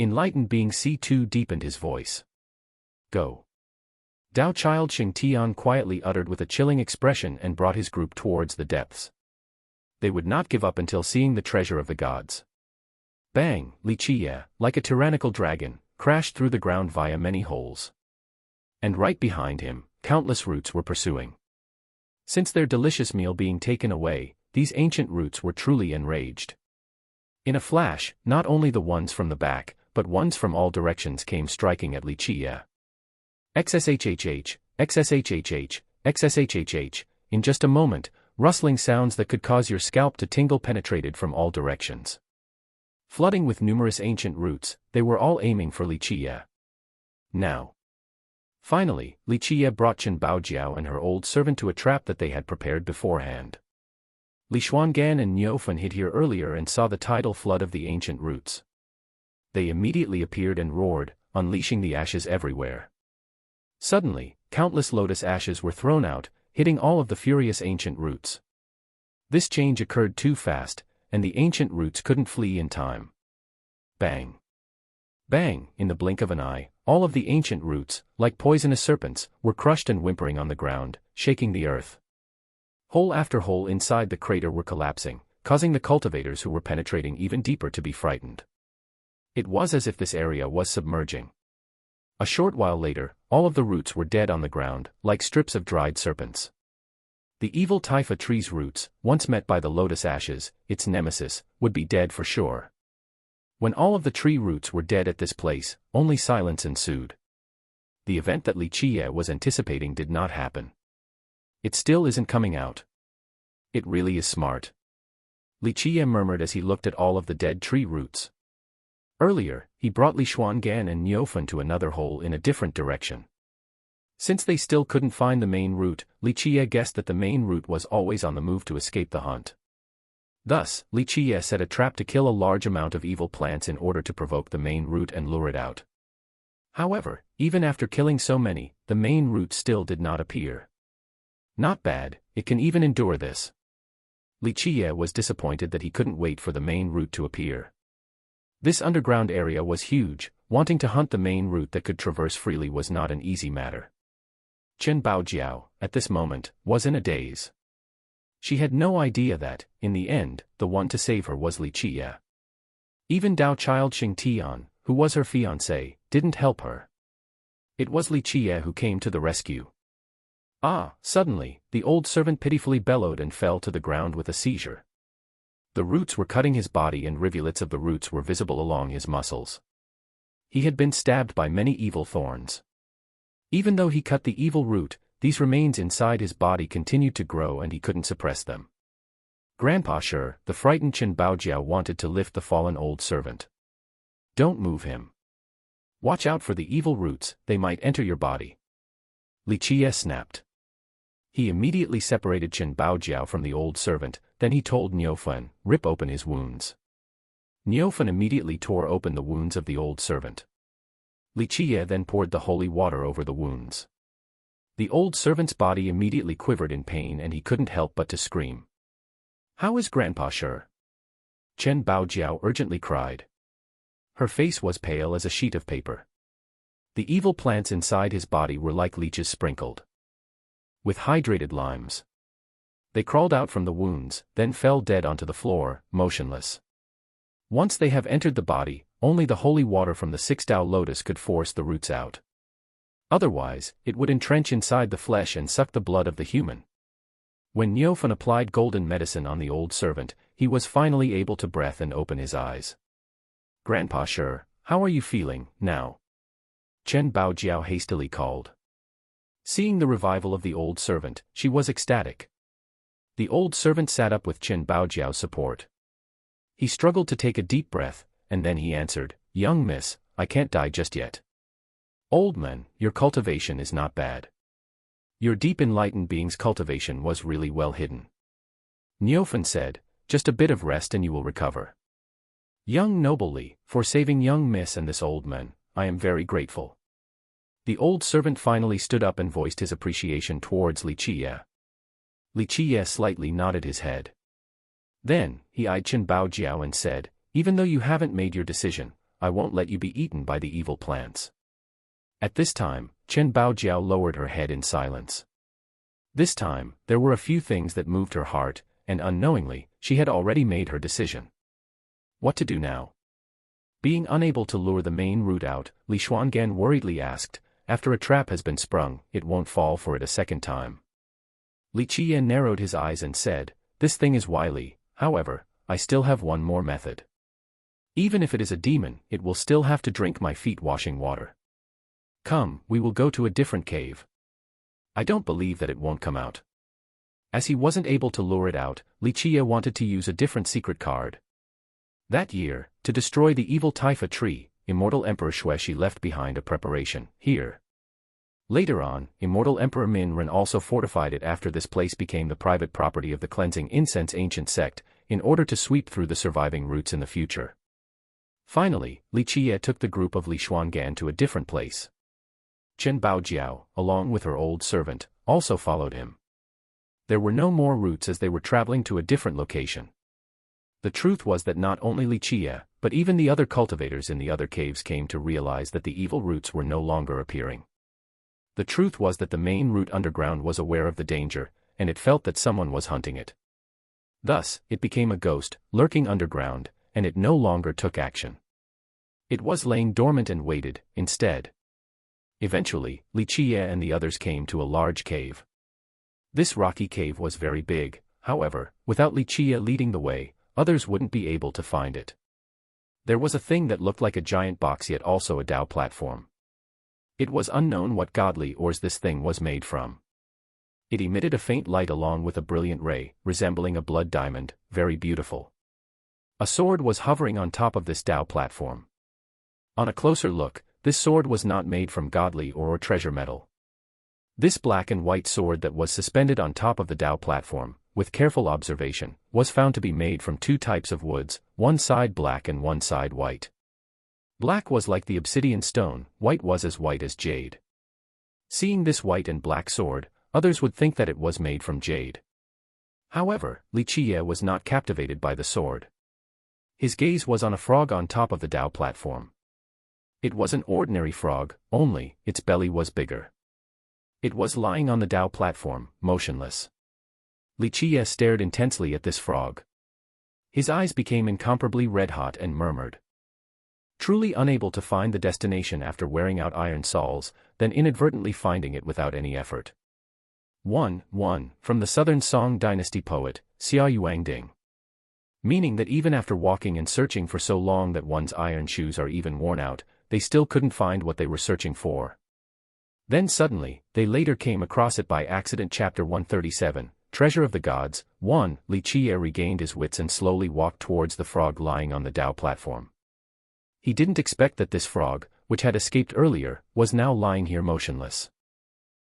Enlightened being C2 deepened his voice. Go. Tao Child Xing Tian quietly uttered with a chilling expression and brought his group towards the depths. They would not give up until seeing the treasure of the gods. Bang! Li Qiye, like a tyrannical dragon, crashed through the ground via many holes. And right behind him, countless roots were pursuing. Since their delicious meal being taken away, these ancient roots were truly enraged. In a flash, not only the ones from the back, but ones from all directions came striking at Li Qiye. XSHHH, XSHHH, XSHHH, in just a moment, rustling sounds that could cause your scalp to tingle penetrated from all directions. Flooding with numerous ancient roots, they were all aiming for Li Qiye. Now. Finally, Li Qiye brought Chen Baojiao and her old servant to a trap that they had prepared beforehand. Li Xuangan and Niufen hid here earlier and saw the tidal flood of the ancient roots. They immediately appeared and roared, unleashing the ashes everywhere. Suddenly, countless lotus ashes were thrown out, hitting all of the furious ancient roots. This change occurred too fast, and the ancient roots couldn't flee in time. Bang! Bang! In the blink of an eye, all of the ancient roots, like poisonous serpents, were crushed and whimpering on the ground, shaking the earth. Hole after hole inside the crater were collapsing, causing the cultivators who were penetrating even deeper to be frightened. It was as if this area was submerging. A short while later, all of the roots were dead on the ground, like strips of dried serpents. The evil Taifa tree's roots, once met by the lotus ashes, its nemesis, would be dead for sure. When all of the tree roots were dead at this place, only silence ensued. The event that Li Qiye was anticipating did not happen. It still isn't coming out. It really is smart. Li Qiye murmured as he looked at all of the dead tree roots. Earlier, he brought Li Xuangan and Niufen to another hole in a different direction. Since they still couldn't find the main route, Li Qiye guessed that the main route was always on the move to escape the hunt. Thus, Li Qiye set a trap to kill a large amount of evil plants in order to provoke the main route and lure it out. However, even after killing so many, the main route still did not appear. Not bad, it can even endure this. Li Qiye was disappointed that he couldn't wait for the main route to appear. This underground area was huge, wanting to hunt the main route that could traverse freely was not an easy matter. Chen Baojiao, at this moment, was in a daze. She had no idea that, in the end, the one to save her was Li Qiye. Even Tao Child Xing Tian, who was her fiancé, didn't help her. It was Li Qiye who came to the rescue. Ah! Suddenly, the old servant pitifully bellowed and fell to the ground with a seizure. The roots were cutting his body and rivulets of the roots were visible along his muscles. He had been stabbed by many evil thorns. Even though he cut the evil root, these remains inside his body continued to grow and he couldn't suppress them. Grandpa Sure, the frightened Chen Baojiao wanted to lift the fallen old servant. Don't move him. Watch out for the evil roots, they might enter your body. Li Qiye snapped. He immediately separated Chen Baojiao from the old servant, then he told Niufen, rip open his wounds. Niufen immediately tore open the wounds of the old servant. Li Qiye then poured the holy water over the wounds. The old servant's body immediately quivered in pain and he couldn't help but to scream. How is Grandpa Sure? Chen Baojiao urgently cried. Her face was pale as a sheet of paper. The evil plants inside his body were like leeches sprinkled with hydrated limes. They crawled out from the wounds, then fell dead onto the floor, motionless. Once they have entered the body, only the holy water from the 6 Tao lotus could force the roots out. Otherwise, it would entrench inside the flesh and suck the blood of the human. When Niufen applied golden medicine on the old servant, he was finally able to breathe and open his eyes. Grandpa Sure, how are you feeling, now? Chen Baojiao hastily called. Seeing the revival of the old servant, she was ecstatic. The old servant sat up with Chen Baojiao's support. He struggled to take a deep breath, and then he answered, Young miss, I can't die just yet. Old man, your cultivation is not bad. Your deep enlightened being's cultivation was really well hidden. Niufen said, just a bit of rest and you will recover. Young noble Li, for saving young miss and this old man, I am very grateful. The old servant finally stood up and voiced his appreciation towards Li Qiye. Li Qiye slightly nodded his head. Then, he eyed Chen Baojiao and said, even though you haven't made your decision, I won't let you be eaten by the evil plants." At this time, Chen Baojiao lowered her head in silence. This time, there were a few things that moved her heart, and unknowingly, she had already made her decision. What to do now? Being unable to lure the main root out, Li Xuangan worriedly asked, "After a trap has been sprung, it won't fall for it a second time." Li Qiye narrowed his eyes and said, "This thing is wily, however, I still have one more method. Even if it is a demon, it will still have to drink my feet-washing water. Come, we will go to a different cave. I don't believe that it won't come out." As he wasn't able to lure it out, Li Qiye wanted to use a different secret card. That year, to destroy the evil Taifa tree, Immortal Emperor Xuexi left behind a preparation here. Later on, Immortal Emperor Minren also fortified it after this place became the private property of the cleansing incense ancient sect, in order to sweep through the surviving roots in the future. Finally, Li Qiye took the group of Li Xuangan to a different place. Chen Baojiao, along with her old servant, also followed him. There were no more roots as they were traveling to a different location. The truth was that not only Li Qiye, but even the other cultivators in the other caves came to realize that the evil roots were no longer appearing. The truth was that the main root underground was aware of the danger, and it felt that someone was hunting it. Thus, it became a ghost, lurking underground, and it no longer took action. It was laying dormant and waited, instead. Eventually, Li Qiye and the others came to a large cave. This rocky cave was very big, however, without Li Qiye leading the way, others wouldn't be able to find it. There was a thing that looked like a giant box yet also a Tao platform. It was unknown what godly ores this thing was made from. It emitted a faint light along with a brilliant ray, resembling a blood diamond, very beautiful. A sword was hovering on top of this Tao platform. On a closer look, this sword was not made from godly ore or treasure metal. This black and white sword that was suspended on top of the Tao platform, with careful observation, was found to be made from two types of woods, one side black and one side white. Black was like the obsidian stone, white was as white as jade. Seeing this white and black sword, others would think that it was made from jade. However, Li Qiye was not captivated by the sword. His gaze was on a frog on top of the Tao platform. It was an ordinary frog, only, its belly was bigger. It was lying on the Tao platform, motionless. Li Qiye stared intensely at this frog. His eyes became incomparably red-hot and murmured. Truly unable to find the destination after wearing out iron soles, then inadvertently finding it without any effort. 1. From the Southern Song Dynasty poet, Xia Yuangding. Meaning that even after walking and searching for so long that one's iron shoes are even worn out, they still couldn't find what they were searching for. Then suddenly, they later came across it by accident. Chapter 137, Treasure of the Gods. 1. Li Qiye regained his wits and slowly walked towards the frog lying on the Tao platform. He didn't expect that this frog, which had escaped earlier, was now lying here motionless.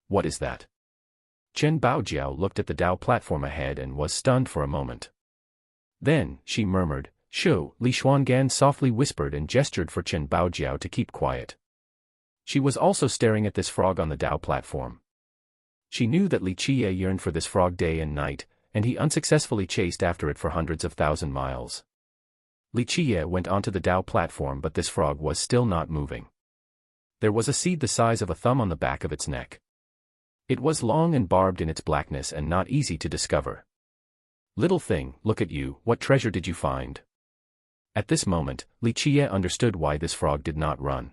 What is that? Chen Baojiao looked at the Tao platform ahead and was stunned for a moment. Then, she murmured, "Shoo." Li Xuangan softly whispered and gestured for Chen Baojiao to keep quiet. She was also staring at this frog on the Tao platform. She knew that Li Qiye yearned for this frog day and night, and he unsuccessfully chased after it for hundreds of thousand miles. Li Qiye went onto the Tao platform, but this frog was still not moving. There was a seed the size of a thumb on the back of its neck. It was long and barbed in its blackness and not easy to discover. "Little thing, look at you, what treasure did you find?" At this moment, Li Qiye understood why this frog did not run.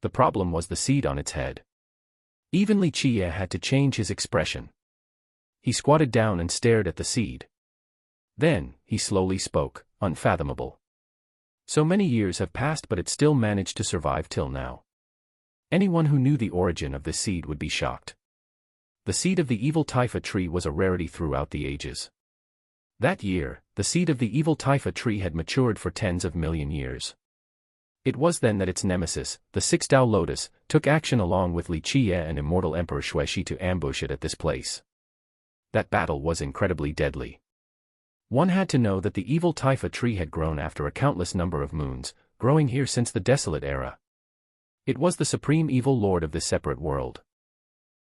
The problem was the seed on its head. Even Li Qiye had to change his expression. He squatted down and stared at the seed. Then, he slowly spoke, "Unfathomable. So many years have passed but it still managed to survive till now. Anyone who knew the origin of this seed would be shocked. The seed of the evil Taifa tree was a rarity throughout the ages. That year, the seed of the evil Taifa tree had matured for tens of million years. It was then that its nemesis, the six Tao lotus, took action along with Li Qiye and Immortal Emperor Xuexi to ambush it at this place. That battle was incredibly deadly. One had to know that the evil Taifa tree had grown after a countless number of moons, growing here since the desolate era. It was the supreme evil lord of this separate world.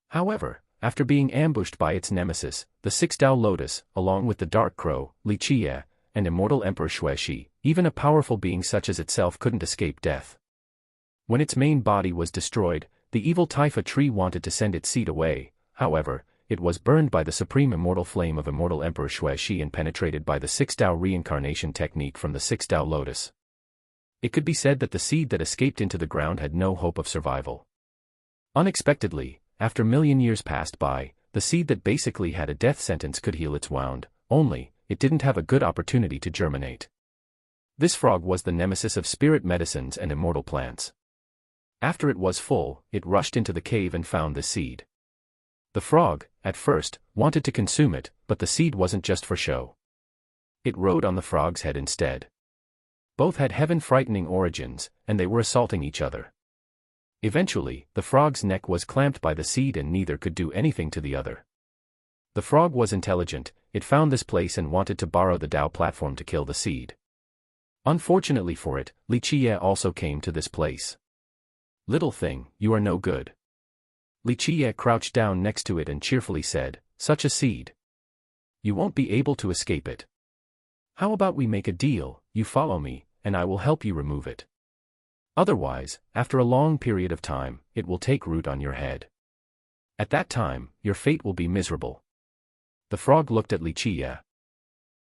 However, after being ambushed by its nemesis, the six Tao lotus, along with the dark crow, Li Qiye, and immortal Emperor Xuexi, even a powerful being such as itself couldn't escape death. When its main body was destroyed, the evil Taifa tree wanted to send its seed away. However, it was burned by the supreme immortal flame of immortal Emperor Xuexi and penetrated by the 6-Tao reincarnation technique from the 6-Tao lotus. It could be said that the seed that escaped into the ground had no hope of survival. Unexpectedly, after million years passed by, the seed that basically had a death sentence could heal its wound, only, it didn't have a good opportunity to germinate. This frog was the nemesis of spirit medicines and immortal plants. After it was full, it rushed into the cave and found the seed. The frog, at first, wanted to consume it, but the seed wasn't just for show. It rode on the frog's head instead. Both had heaven-frightening origins, and they were assaulting each other. Eventually, the frog's neck was clamped by the seed and neither could do anything to the other. The frog was intelligent, it found this place and wanted to borrow the Tao platform to kill the seed. Unfortunately for it, Li Qiye also came to this place. "Little thing, you are no good." Li Qiye crouched down next to it and cheerfully said, "Such a seed. You won't be able to escape it. How about we make a deal, you follow me, and I will help you remove it. Otherwise, after a long period of time, it will take root on your head. At that time, your fate will be miserable." The frog looked at Li Qiye.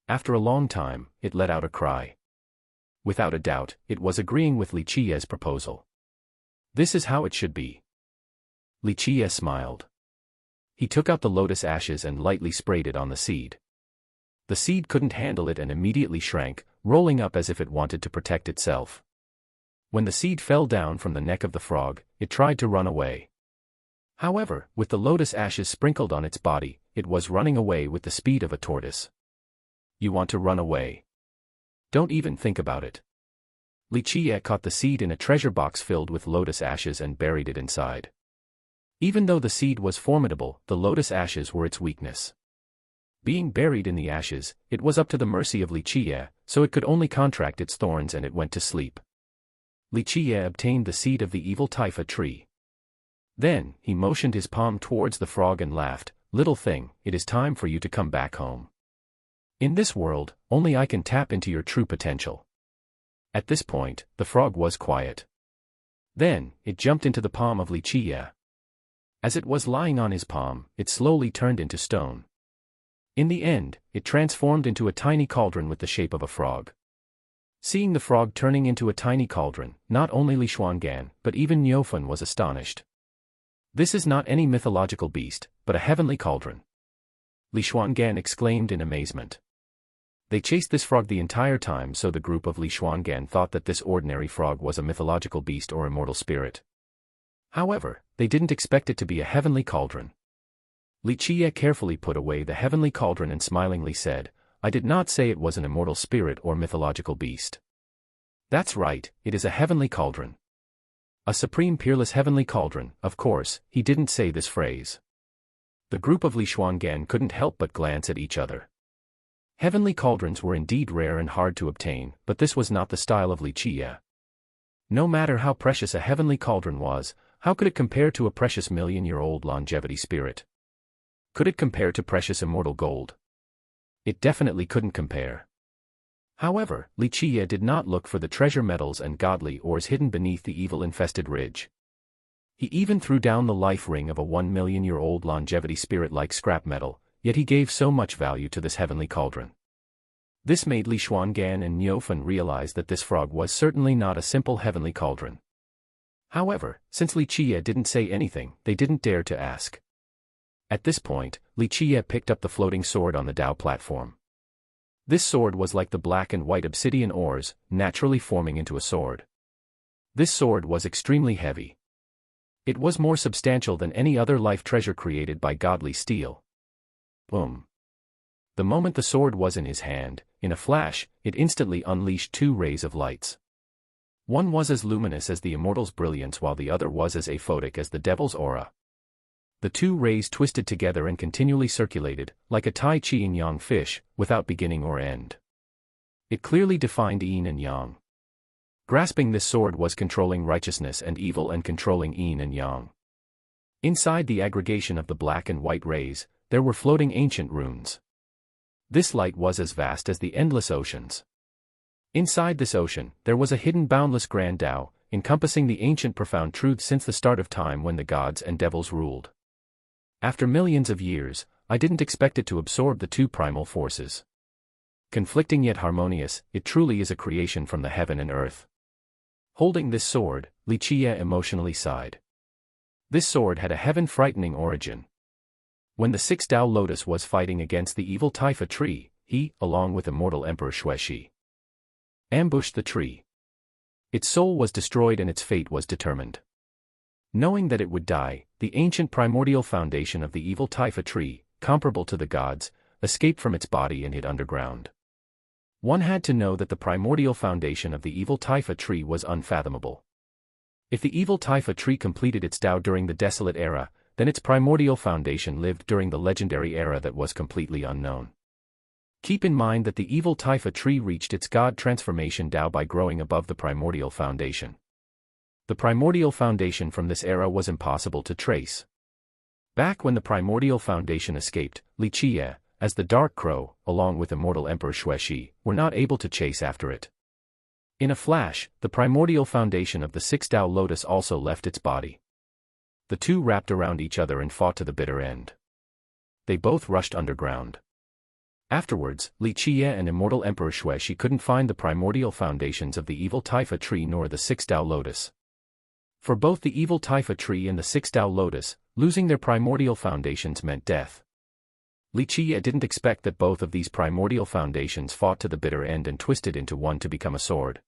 After a long time, it let out a cry. Without a doubt, it was agreeing with Li Qiye's proposal. This is how it should be. Li Qiye smiled. He took out the lotus ashes and lightly sprayed it on the seed. The seed couldn't handle it and immediately shrank, rolling up as if it wanted to protect itself. When the seed fell down from the neck of the frog, it tried to run away. However, with the lotus ashes sprinkled on its body, it was running away with the speed of a tortoise. You want to run away? Don't even think about it. Li Qiye caught the seed in a treasure box filled with lotus ashes and buried it inside. Even though the seed was formidable, the lotus ashes were its weakness. Being buried in the ashes, it was up to the mercy of Li Qiye, so it could only contract its thorns and it went to sleep. Li Qiye obtained the seed of the evil Taifa tree. Then, he motioned his palm towards the frog and laughed, "Little thing, it is time for you to come back home. In this world, only I can tap into your true potential." At this point, the frog was quiet. Then, it jumped into the palm of Li Qiye. As it was lying on his palm, it slowly turned into stone. In the end, it transformed into a tiny cauldron with the shape of a frog. Seeing the frog turning into a tiny cauldron, not only Li Xuangan, but even Niufan was astonished. "This is not any mythological beast, but a heavenly cauldron," Li Xuangan exclaimed in amazement. They chased this frog the entire time, so the group of Li Xuangan thought that this ordinary frog was a mythological beast or immortal spirit. However, they didn't expect it to be a heavenly cauldron. Li Qiye carefully put away the heavenly cauldron and smilingly said, "I did not say it was an immortal spirit or mythological beast. That's right, it is a heavenly cauldron. A supreme peerless heavenly cauldron." Of course, he didn't say this phrase. The group of Li Xuangan couldn't help but glance at each other. Heavenly cauldrons were indeed rare and hard to obtain, but this was not the style of Li Qiye. No matter how precious a heavenly cauldron was, how could it compare to a precious million-year-old longevity spirit? Could it compare to precious immortal gold? It definitely couldn't compare. However, Li Qiye did not look for the treasure metals and godly ores hidden beneath the evil-infested ridge. He even threw down the life ring of a 1 million-year-old longevity spirit like scrap metal, yet he gave so much value to this heavenly cauldron. This made Li Xuangan and Niufan realize that this frog was certainly not a simple heavenly cauldron. However, since Li Qiye didn't say anything, they didn't dare to ask. At this point, Li Qiye picked up the floating sword on the Tao platform. This sword was like the black and white obsidian ores, naturally forming into a sword. This sword was extremely heavy. It was more substantial than any other life treasure created by godly steel. Boom. The moment the sword was in his hand, in a flash, it instantly unleashed 2 rays of lights. One was as luminous as the immortal's brilliance while the other was as aphotic as the devil's aura. The 2 rays twisted together and continually circulated, like a Tai Chi yin-yang fish, without beginning or end. It clearly defined yin and yang. Grasping this sword was controlling righteousness and evil and controlling yin and yang. Inside the aggregation of the black and white rays, there were floating ancient runes. This light was as vast as the endless oceans. Inside this ocean, there was a hidden boundless grand Tao, encompassing the ancient profound truths since the start of time when the gods and devils ruled. After millions of years, I didn't expect it to absorb the two primal forces. Conflicting yet harmonious, it truly is a creation from the heaven and earth. Holding this sword, Li Qiye emotionally sighed. This sword had a heaven-frightening origin. When the sixth Tao lotus was fighting against the evil Taifa tree, he, along with immortal Emperor Xuexi, ambushed the tree. Its soul was destroyed and its fate was determined. Knowing that it would die, the ancient primordial foundation of the evil Taifa tree, comparable to the gods, escaped from its body and hid underground. One had to know that the primordial foundation of the evil Taifa tree was unfathomable. If the evil Taifa tree completed its Tao during the desolate era, then its primordial foundation lived during the legendary era that was completely unknown. Keep in mind that the evil Taifa tree reached its god transformation Tao by growing above the primordial foundation. The primordial foundation from this era was impossible to trace. Back when the primordial foundation escaped, Li Qiye, as the Dark Crow, along with immortal Emperor Xuexi, were not able to chase after it. In a flash, the primordial foundation of the sixth Tao lotus also left its body. The two wrapped around each other and fought to the bitter end. They both rushed underground. Afterwards, Li Qiye and immortal Emperor Xuexi couldn't find the primordial foundations of the evil Taifa tree nor the sixth Tao lotus. For both the evil Taifa tree and the sixth Tao lotus, losing their primordial foundations meant death. Li Qiye didn't expect that both of these primordial foundations fought to the bitter end and twisted into one to become a sword.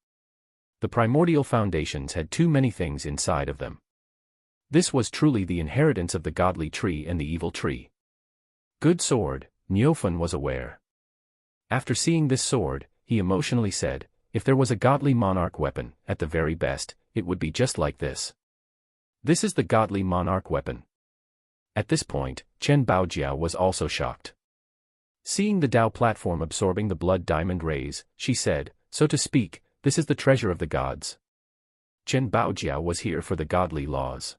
The primordial foundations had too many things inside of them. This was truly the inheritance of the godly tree and the evil tree. Good sword, Niufan was aware. After seeing this sword, he emotionally said, if there was a godly monarch weapon, at the very best, it would be just like this. This is the godly monarch weapon. At this point, Chen Baojiao was also shocked. Seeing the Tao platform absorbing the blood diamond rays, she said, so to speak, this is the treasure of the gods. Chen Baojiao was here for the godly laws.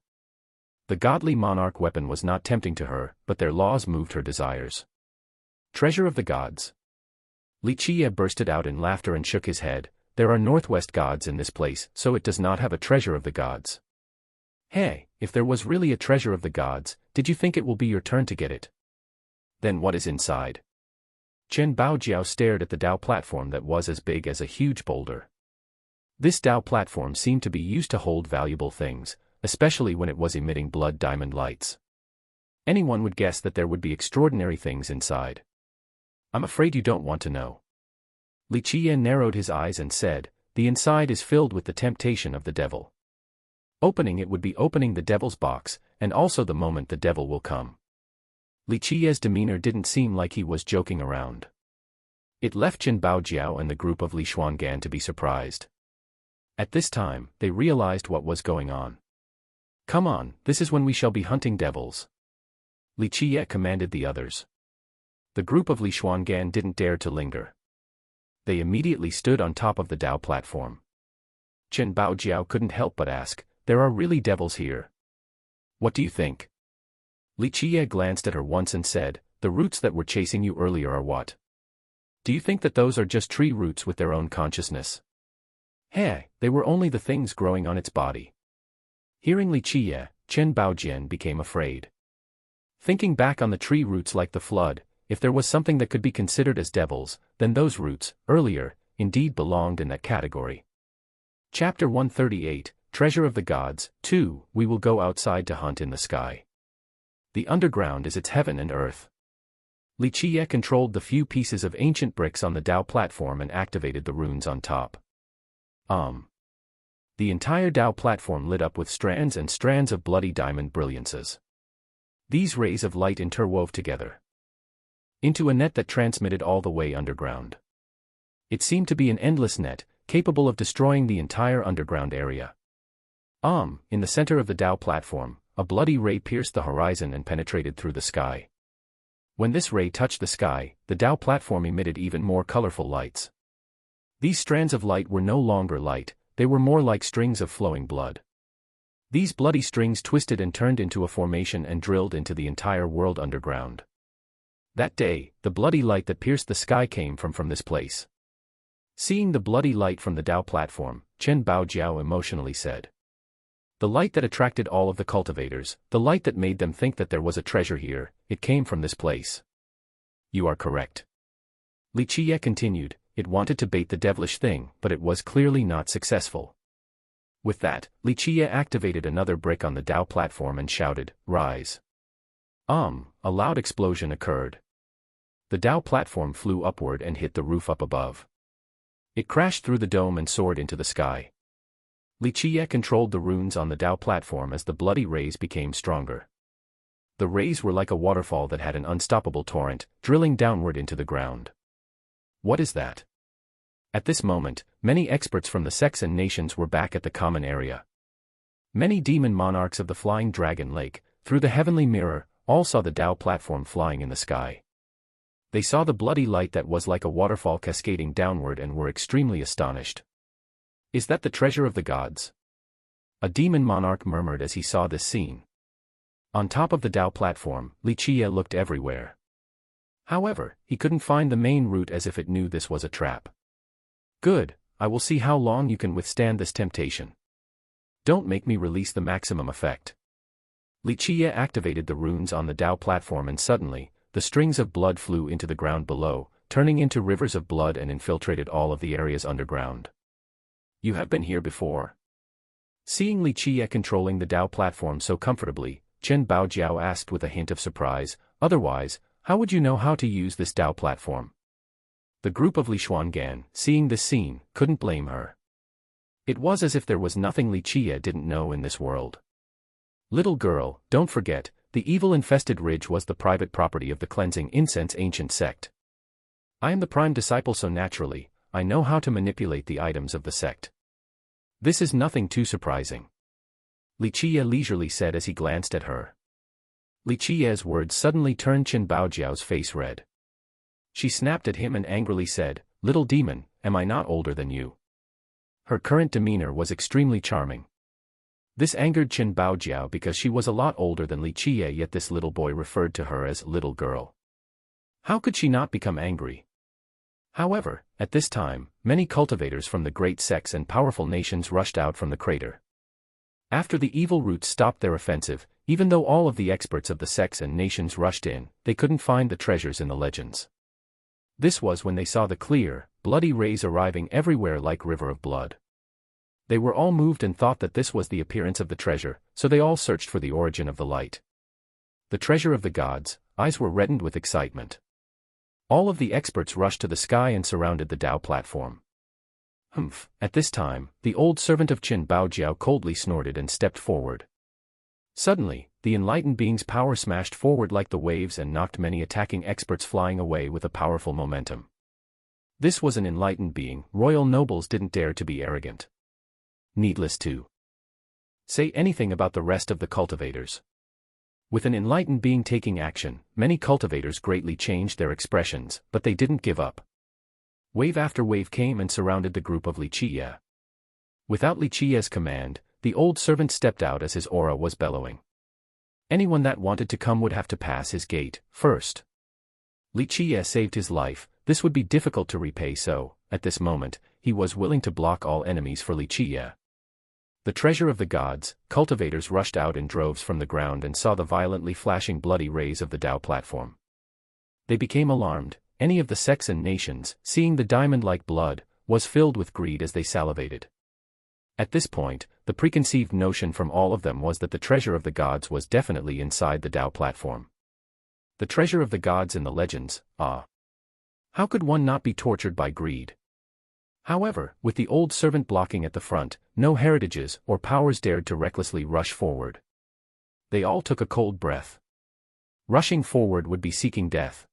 The godly monarch weapon was not tempting to her, but their laws moved her desires. Treasure of the gods. Li Qiye bursted out in laughter and shook his head. There are northwest gods in this place, so it does not have a treasure of the gods. Hey, if there was really a treasure of the gods, did you think it will be your turn to get it? Then what is inside? Chen Baojiao stared at the Tao platform that was as big as a huge boulder. This Tao platform seemed to be used to hold valuable things, especially when it was emitting blood diamond lights. Anyone would guess that there would be extraordinary things inside. I'm afraid you don't want to know. Li Qiye narrowed his eyes and said, the inside is filled with the temptation of the devil. Opening it would be opening the devil's box, and also the moment the devil will come. Li Qiye's demeanor didn't seem like he was joking around. It left Chen Baojiao and the group of Li Xuangan to be surprised. At this time, they realized what was going on. Come on, this is when we shall be hunting devils. Li Qiye commanded the others. The group of Li Xuangan didn't dare to linger. They immediately stood on top of the Tao platform. Chen Baojiao couldn't help but ask, there are really devils here. What do you think? Li Qiye glanced at her once and said, the roots that were chasing you earlier are what? Do you think that those are just tree roots with their own consciousness? Hey, they were only the things growing on its body. Hearing Li Qiye, Chen Baojian became afraid. Thinking back on the tree roots like the flood, if there was something that could be considered as devils, then those roots, earlier, indeed belonged in that category. Chapter 138, Treasure of the Gods, 2, We will go outside to hunt in the sky. The underground is its heaven and earth. Li Qiye controlled the few pieces of ancient bricks on the Tao platform and activated the runes on top. The entire Tao platform lit up with strands and strands of bloody diamond brilliances. These rays of light interwove together into a net that transmitted all the way underground. It seemed to be an endless net, capable of destroying the entire underground area. In the center of the Tao platform, a bloody ray pierced the horizon and penetrated through the sky. When this ray touched the sky, the Tao platform emitted even more colorful lights. These strands of light were no longer light, they were more like strings of flowing blood. These bloody strings twisted and turned into a formation and drilled into the entire world underground. That day, the bloody light that pierced the sky came from this place. Seeing the bloody light from the Tao platform, Chen Baojiao emotionally said. The light that attracted all of the cultivators, the light that made them think that there was a treasure here, it came from this place. You are correct. Li Qiye continued, it wanted to bait the devilish thing, but it was clearly not successful. With that, Li Qiye activated another brick on the Tao platform and shouted, rise. A loud explosion occurred. The Tao platform flew upward and hit the roof up above. It crashed through the dome and soared into the sky. Li Qiye controlled the runes on the Tao platform as the bloody rays became stronger. The rays were like a waterfall that had an unstoppable torrent, drilling downward into the ground. What is that? At this moment, many experts from the sects and nations were back at the common area. Many demon monarchs of the Flying Dragon Lake, through the heavenly mirror, all saw the Tao platform flying in the sky. They saw the bloody light that was like a waterfall cascading downward and were extremely astonished. Is that the treasure of the gods? A demon monarch murmured as he saw this scene. On top of the Tao platform, Li Qiye looked everywhere. However, he couldn't find the main route as if it knew this was a trap. Good, I will see how long you can withstand this temptation. Don't make me release the maximum effect. Li Qiye activated the runes on the Tao platform and suddenly, the strings of blood flew into the ground below, turning into rivers of blood and infiltrated all of the areas underground. You have been here before? Seeing Li Qiye controlling the Tao platform so comfortably, Chen Baojiao asked with a hint of surprise, otherwise, how would you know how to use this Tao platform? The group of Li Xuangan, seeing this scene, couldn't blame her. It was as if there was nothing Li Qiye didn't know in this world. Little girl, don't forget, the evil-infested ridge was the private property of the cleansing incense ancient sect. I am the prime disciple, so naturally, I know how to manipulate the items of the sect. This is nothing too surprising. Li Qiye leisurely said as he glanced at her. Li Qiye's words suddenly turned Chen Baojiao's face red. She snapped at him and angrily said, little demon, am I not older than you? Her current demeanor was extremely charming. This angered Chen Baojiao because she was a lot older than Li Qiye, yet this little boy referred to her as little girl. How could she not become angry? However, at this time, many cultivators from the great sects and powerful nations rushed out from the crater. After the evil roots stopped their offensive, even though all of the experts of the sects and nations rushed in, they couldn't find the treasures in the legends. This was when they saw the clear, bloody rays arriving everywhere like river of blood. They were all moved and thought that this was the appearance of the treasure, so they all searched for the origin of the light. The treasure of the gods, eyes were reddened with excitement. All of the experts rushed to the sky and surrounded the Tao platform. Humph, at this time, the old servant of Chen Baojiao coldly snorted and stepped forward. Suddenly, the enlightened being's power smashed forward like the waves and knocked many attacking experts flying away with a powerful momentum. This was an enlightened being, royal nobles didn't dare to be arrogant. Needless to say anything about the rest of the cultivators. With an enlightened being taking action, many cultivators greatly changed their expressions, but they didn't give up. Wave after wave came and surrounded the group of Li Qiye. Without Li Qiye's command, the old servant stepped out as his aura was bellowing. Anyone that wanted to come would have to pass his gate first. Li Qiye saved his life, this would be difficult to repay, so, at this moment, he was willing to block all enemies for Li Qiye. The treasure of the gods, cultivators rushed out in droves from the ground and saw the violently flashing bloody rays of the Tao platform. They became alarmed. Any of the sects and nations, seeing the diamond-like blood, was filled with greed as they salivated. At this point, the preconceived notion from all of them was that the treasure of the gods was definitely inside the Tao platform. The treasure of the gods in the legends, ah. How could one not be tortured by greed? However, with the old servant blocking at the front, no heritages or powers dared to recklessly rush forward. They all took a cold breath. Rushing forward would be seeking death.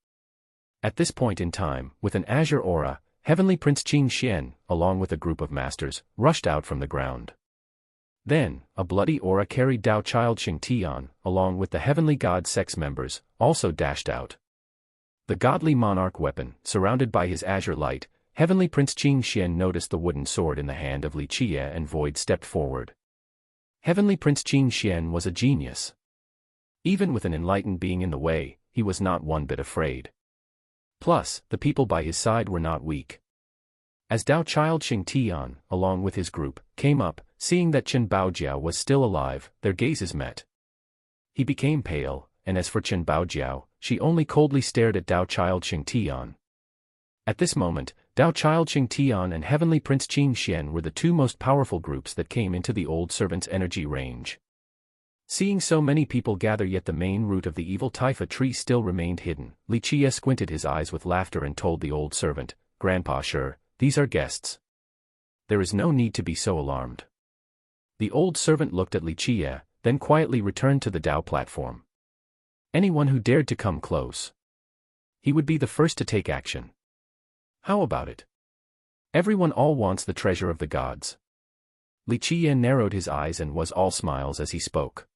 At this point in time, with an azure aura, Heavenly Prince Qin Xian, along with a group of masters, rushed out from the ground. Then, a bloody aura carried Tao Child Xing Tian, along with the heavenly god sects members, also dashed out. The godly monarch weapon, surrounded by his azure light, Heavenly Prince Qin Xian noticed the wooden sword in the hand of Li Qiye and Void stepped forward. Heavenly Prince Qin Xian was a genius. Even with an enlightened being in the way, he was not one bit afraid. Plus, the people by his side were not weak. As Dao Child Xingtian, along with his group, came up, seeing that Chen Baojiao was still alive, their gazes met. He became pale, and as for Chen Baojiao, she only coldly stared at Dao Child Xingtian. At this moment, Dao Child Xingtian and Heavenly Prince Qing Xian were the two most powerful groups that came into the old servant's energy range. Seeing so many people gather yet the main root of the evil taifa tree still remained hidden, Li Chia squinted his eyes with laughter and told the old servant, "Grandpa, sure, these are guests. There is no need to be so alarmed." The old servant looked at Li Chia, then quietly returned to the Dao platform. Anyone who dared to come close, he would be the first to take action. How about it? Everyone all wants the treasure of the gods. Li Chia narrowed his eyes and was all smiles as he spoke.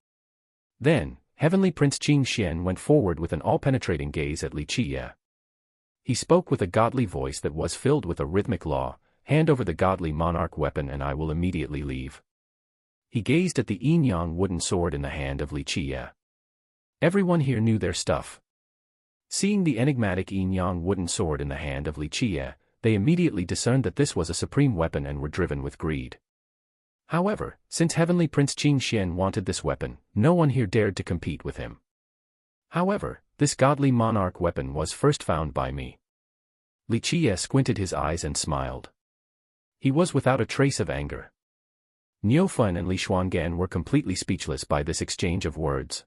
Then, Heavenly Prince Qing Xian went forward with an all-penetrating gaze at Li Chia. He spoke with a godly voice that was filled with a rhythmic law, "Hand over the godly monarch weapon and I will immediately leave." He gazed at the yin-yang wooden sword in the hand of Li Chia. Everyone here knew their stuff. Seeing the enigmatic yin-yang wooden sword in the hand of Li Chia, they immediately discerned that this was a supreme weapon and were driven with greed. However, since Heavenly Prince Qing Xian wanted this weapon, no one here dared to compete with him. However, this godly monarch weapon was first found by me. Li Chia squinted his eyes and smiled. He was without a trace of anger. Niu Fun and Li Xuangan were completely speechless by this exchange of words.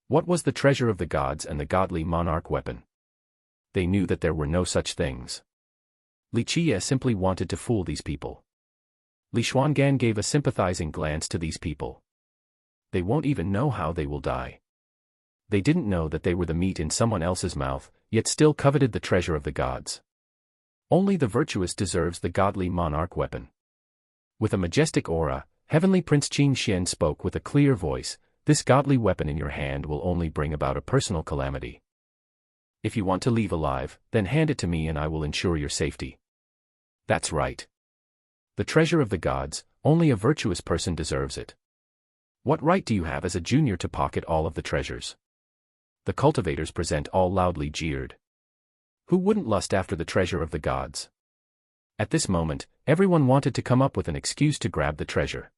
What was the treasure of the gods and the godly monarch weapon? They knew that there were no such things. Li Chia simply wanted to fool these people. Li Xuangan gave a sympathizing glance to these people. They won't even know how they will die. They didn't know that they were the meat in someone else's mouth, yet still coveted the treasure of the gods. Only the virtuous deserves the godly monarch weapon. With a majestic aura, Heavenly Prince Qing Xian spoke with a clear voice, "This godly weapon in your hand will only bring about a personal calamity. If you want to leave alive, then hand it to me and I will ensure your safety." That's right. The treasure of the gods, only a virtuous person deserves it. What right do you have as a junior to pocket all of the treasures? The cultivators present all loudly jeered. Who wouldn't lust after the treasure of the gods? At this moment, everyone wanted to come up with an excuse to grab the treasure.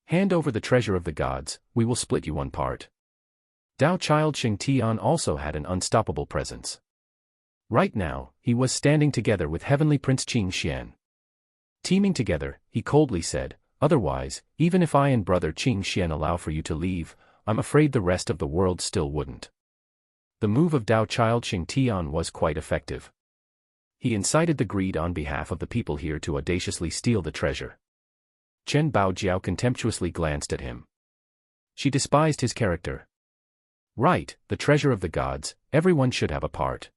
Hand over the treasure of the gods, we will split you one part. Dao Child Xingtian also had an unstoppable presence. Right now, he was standing together with Heavenly Prince Qing Xian. Teaming together, he coldly said, "Otherwise, even if I and brother Qing Xian allow for you to leave, I'm afraid the rest of the world still wouldn't." The move of Dao Child Xingtian was quite effective. He incited the greed on behalf of the people here to audaciously steal the treasure. Chen Baojiao contemptuously glanced at him. She despised his character. Right, the treasure of the gods, everyone should have a part.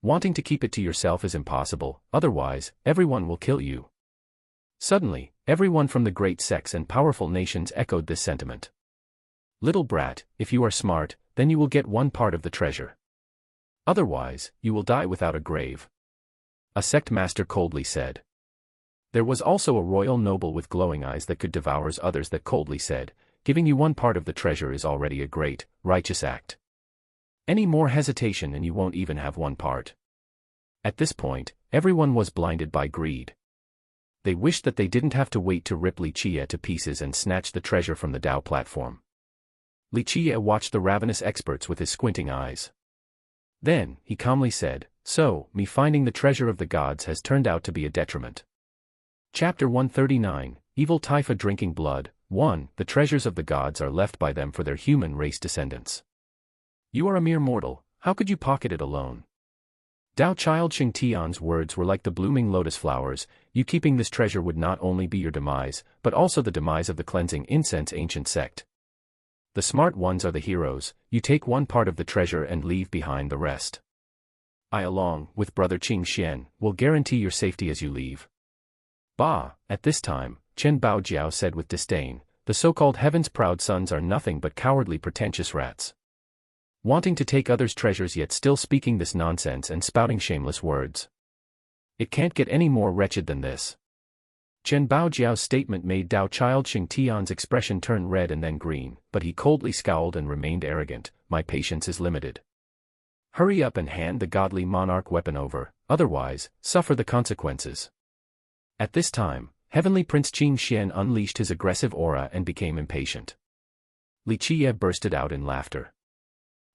Wanting to keep it to yourself is impossible, otherwise, everyone will kill you. Suddenly, everyone from the great sects and powerful nations echoed this sentiment. Little brat, if you are smart, then you will get one part of the treasure. Otherwise, you will die without a grave. A sect master coldly said. There was also a royal noble with glowing eyes that could devour others that coldly said, "Giving you one part of the treasure is already a great, righteous act. Any more hesitation and you won't even have one part." At this point, everyone was blinded by greed. They wished that they didn't have to wait to rip Li Chia to pieces and snatch the treasure from the Dao platform. Li Chia watched the ravenous experts with his squinting eyes. Then, he calmly said, "So, me finding the treasure of the gods has turned out to be a detriment." Chapter 139, Evil Taifa Drinking Blood. 1. The treasures of the gods are left by them for their human race descendants. You are a mere mortal, how could you pocket it alone? Dao Child Xingtian's words were like the blooming lotus flowers. You keeping this treasure would not only be your demise, but also the demise of the cleansing incense ancient sect. The smart ones are the heroes, you take one part of the treasure and leave behind the rest. I along with brother Qing Xian, will guarantee your safety as you leave. Bah, at this time, Chen Baojiao said with disdain, the so-called heaven's proud sons are nothing but cowardly pretentious rats. Wanting to take others' treasures yet still speaking this nonsense and spouting shameless words. It can't get any more wretched than this. Chen Baojiao's statement made Dao Child Xingtian's expression turn red and then green, but he coldly scowled and remained arrogant. My patience is limited. Hurry up and hand the godly monarch weapon over, otherwise, suffer the consequences. At this time, Heavenly Prince Qin Xian unleashed his aggressive aura and became impatient. Li Qiye bursted out in laughter.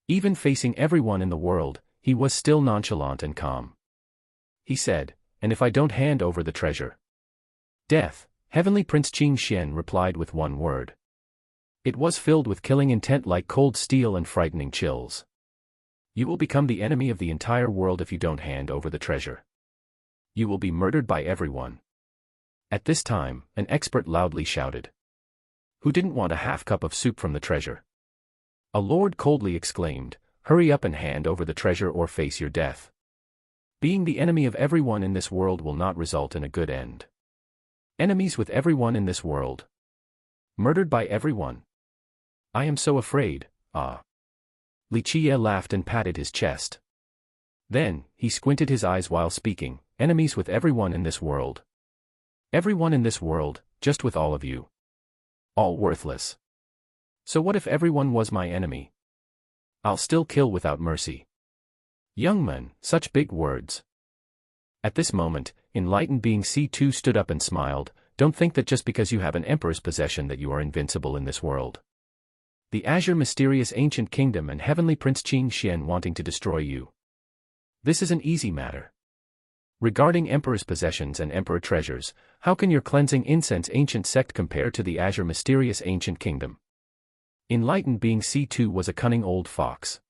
Even facing everyone in the world, he was still nonchalant and calm. He said, "And if I don't hand over the treasure?" "Death," Heavenly Prince Qin Xian replied with one word. It was filled with killing intent like cold steel and frightening chills. "You will become the enemy of the entire world if you don't hand over the treasure. You will be murdered by everyone." At this time, an expert loudly shouted. "Who didn't want a half cup of soup from the treasure?" A lord coldly exclaimed, "Hurry up and hand over the treasure or face your death. Being the enemy of everyone in this world will not result in a good end. Enemies with everyone in this world. Murdered by everyone. I am so afraid, ah." Li Qiye laughed and patted his chest. Then, he squinted his eyes while speaking, "Enemies with everyone in this world. Everyone in this world, just with all of you. All worthless. So what if everyone was my enemy? I'll still kill without mercy." Young man, such big words. At this moment, enlightened being C2 stood up and smiled. "Don't think that just because you have an emperor's possession that you are invincible in this world. The Azure Mysterious Ancient Kingdom and Heavenly Prince Qin Xian wanting to destroy you. This is an easy matter. Regarding Emperor's possessions and Emperor treasures, how can your cleansing incense ancient sect compare to the Azure Mysterious Ancient Kingdom?" Enlightened being C2 was a cunning old fox.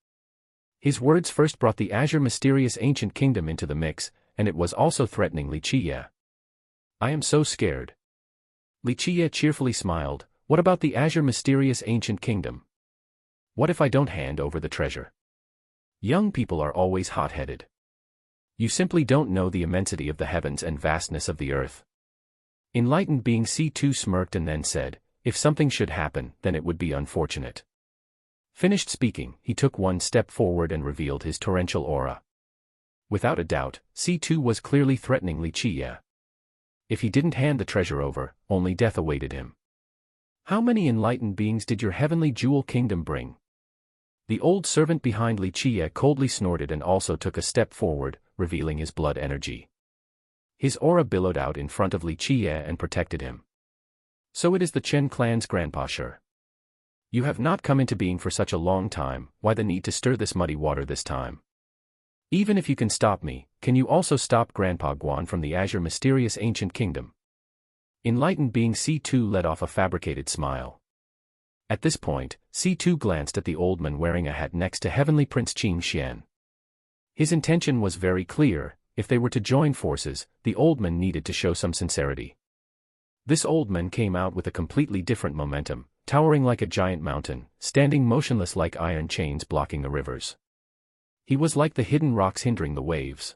His words first brought the Azure Mysterious Ancient Kingdom into the mix, and it was also threatening Li Qiye. "I am so scared." Li Qiye cheerfully smiled. "What about the Azure Mysterious Ancient Kingdom? What if I don't hand over the treasure?" Young people are always hot-headed. You simply don't know the immensity of the heavens and vastness of the earth. Enlightened being C2 smirked and then said, "If something should happen, then it would be unfortunate." Finished speaking, he took one step forward and revealed his torrential aura. Without a doubt, C2 was clearly threatening Li Qiye. If he didn't hand the treasure over, only death awaited him. "How many enlightened beings did your heavenly jewel kingdom bring?" The old servant behind Li Qiye coldly snorted and also took a step forward, revealing his blood energy. His aura billowed out in front of Li Qiye and protected him. "So it is the Chen clan's grandpa sure. You have not come into being for such a long time, why the need to stir this muddy water this time? Even if you can stop me, can you also stop Grandpa Guan from the Azure Mysterious Ancient Kingdom?" Enlightened being C2 let off a fabricated smile. At this point, C2 glanced at the old man wearing a hat next to Heavenly Prince Qin Xian. His intention was very clear: if they were to join forces, the old man needed to show some sincerity. This old man came out with a completely different momentum, towering like a giant mountain, standing motionless like iron chains blocking the rivers. He was like the hidden rocks hindering the waves.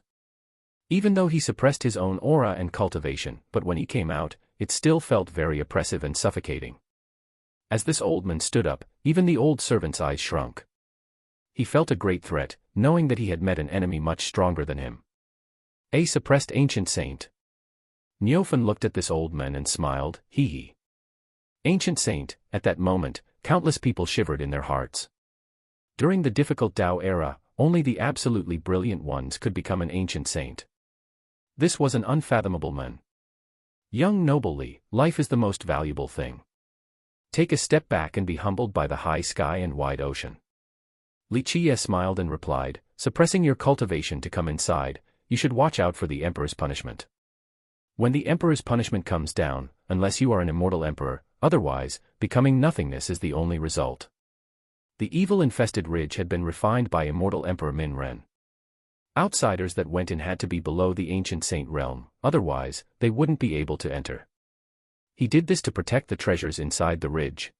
Even though he suppressed his own aura and cultivation, but when he came out, it still felt very oppressive and suffocating. As this old man stood up, even the old servant's eyes shrunk. He felt a great threat, knowing that he had met an enemy much stronger than him. A suppressed ancient saint. Niufen looked at this old man and smiled, hee hee. Ancient saint, at that moment, countless people shivered in their hearts. During the difficult Tao era, only the absolutely brilliant ones could become an ancient saint. This was an unfathomable man. Young nobly, life is the most valuable thing. Take a step back and be humbled by the high sky and wide ocean. Li Qiye smiled and replied, "Suppressing your cultivation to come inside, you should watch out for the emperor's punishment. When the emperor's punishment comes down, unless you are an immortal emperor, otherwise, becoming nothingness is the only result." The evil-infested ridge had been refined by immortal Emperor Min Ren. Outsiders that went in had to be below the ancient saint realm, otherwise, they wouldn't be able to enter. He did this to protect the treasures inside the ridge.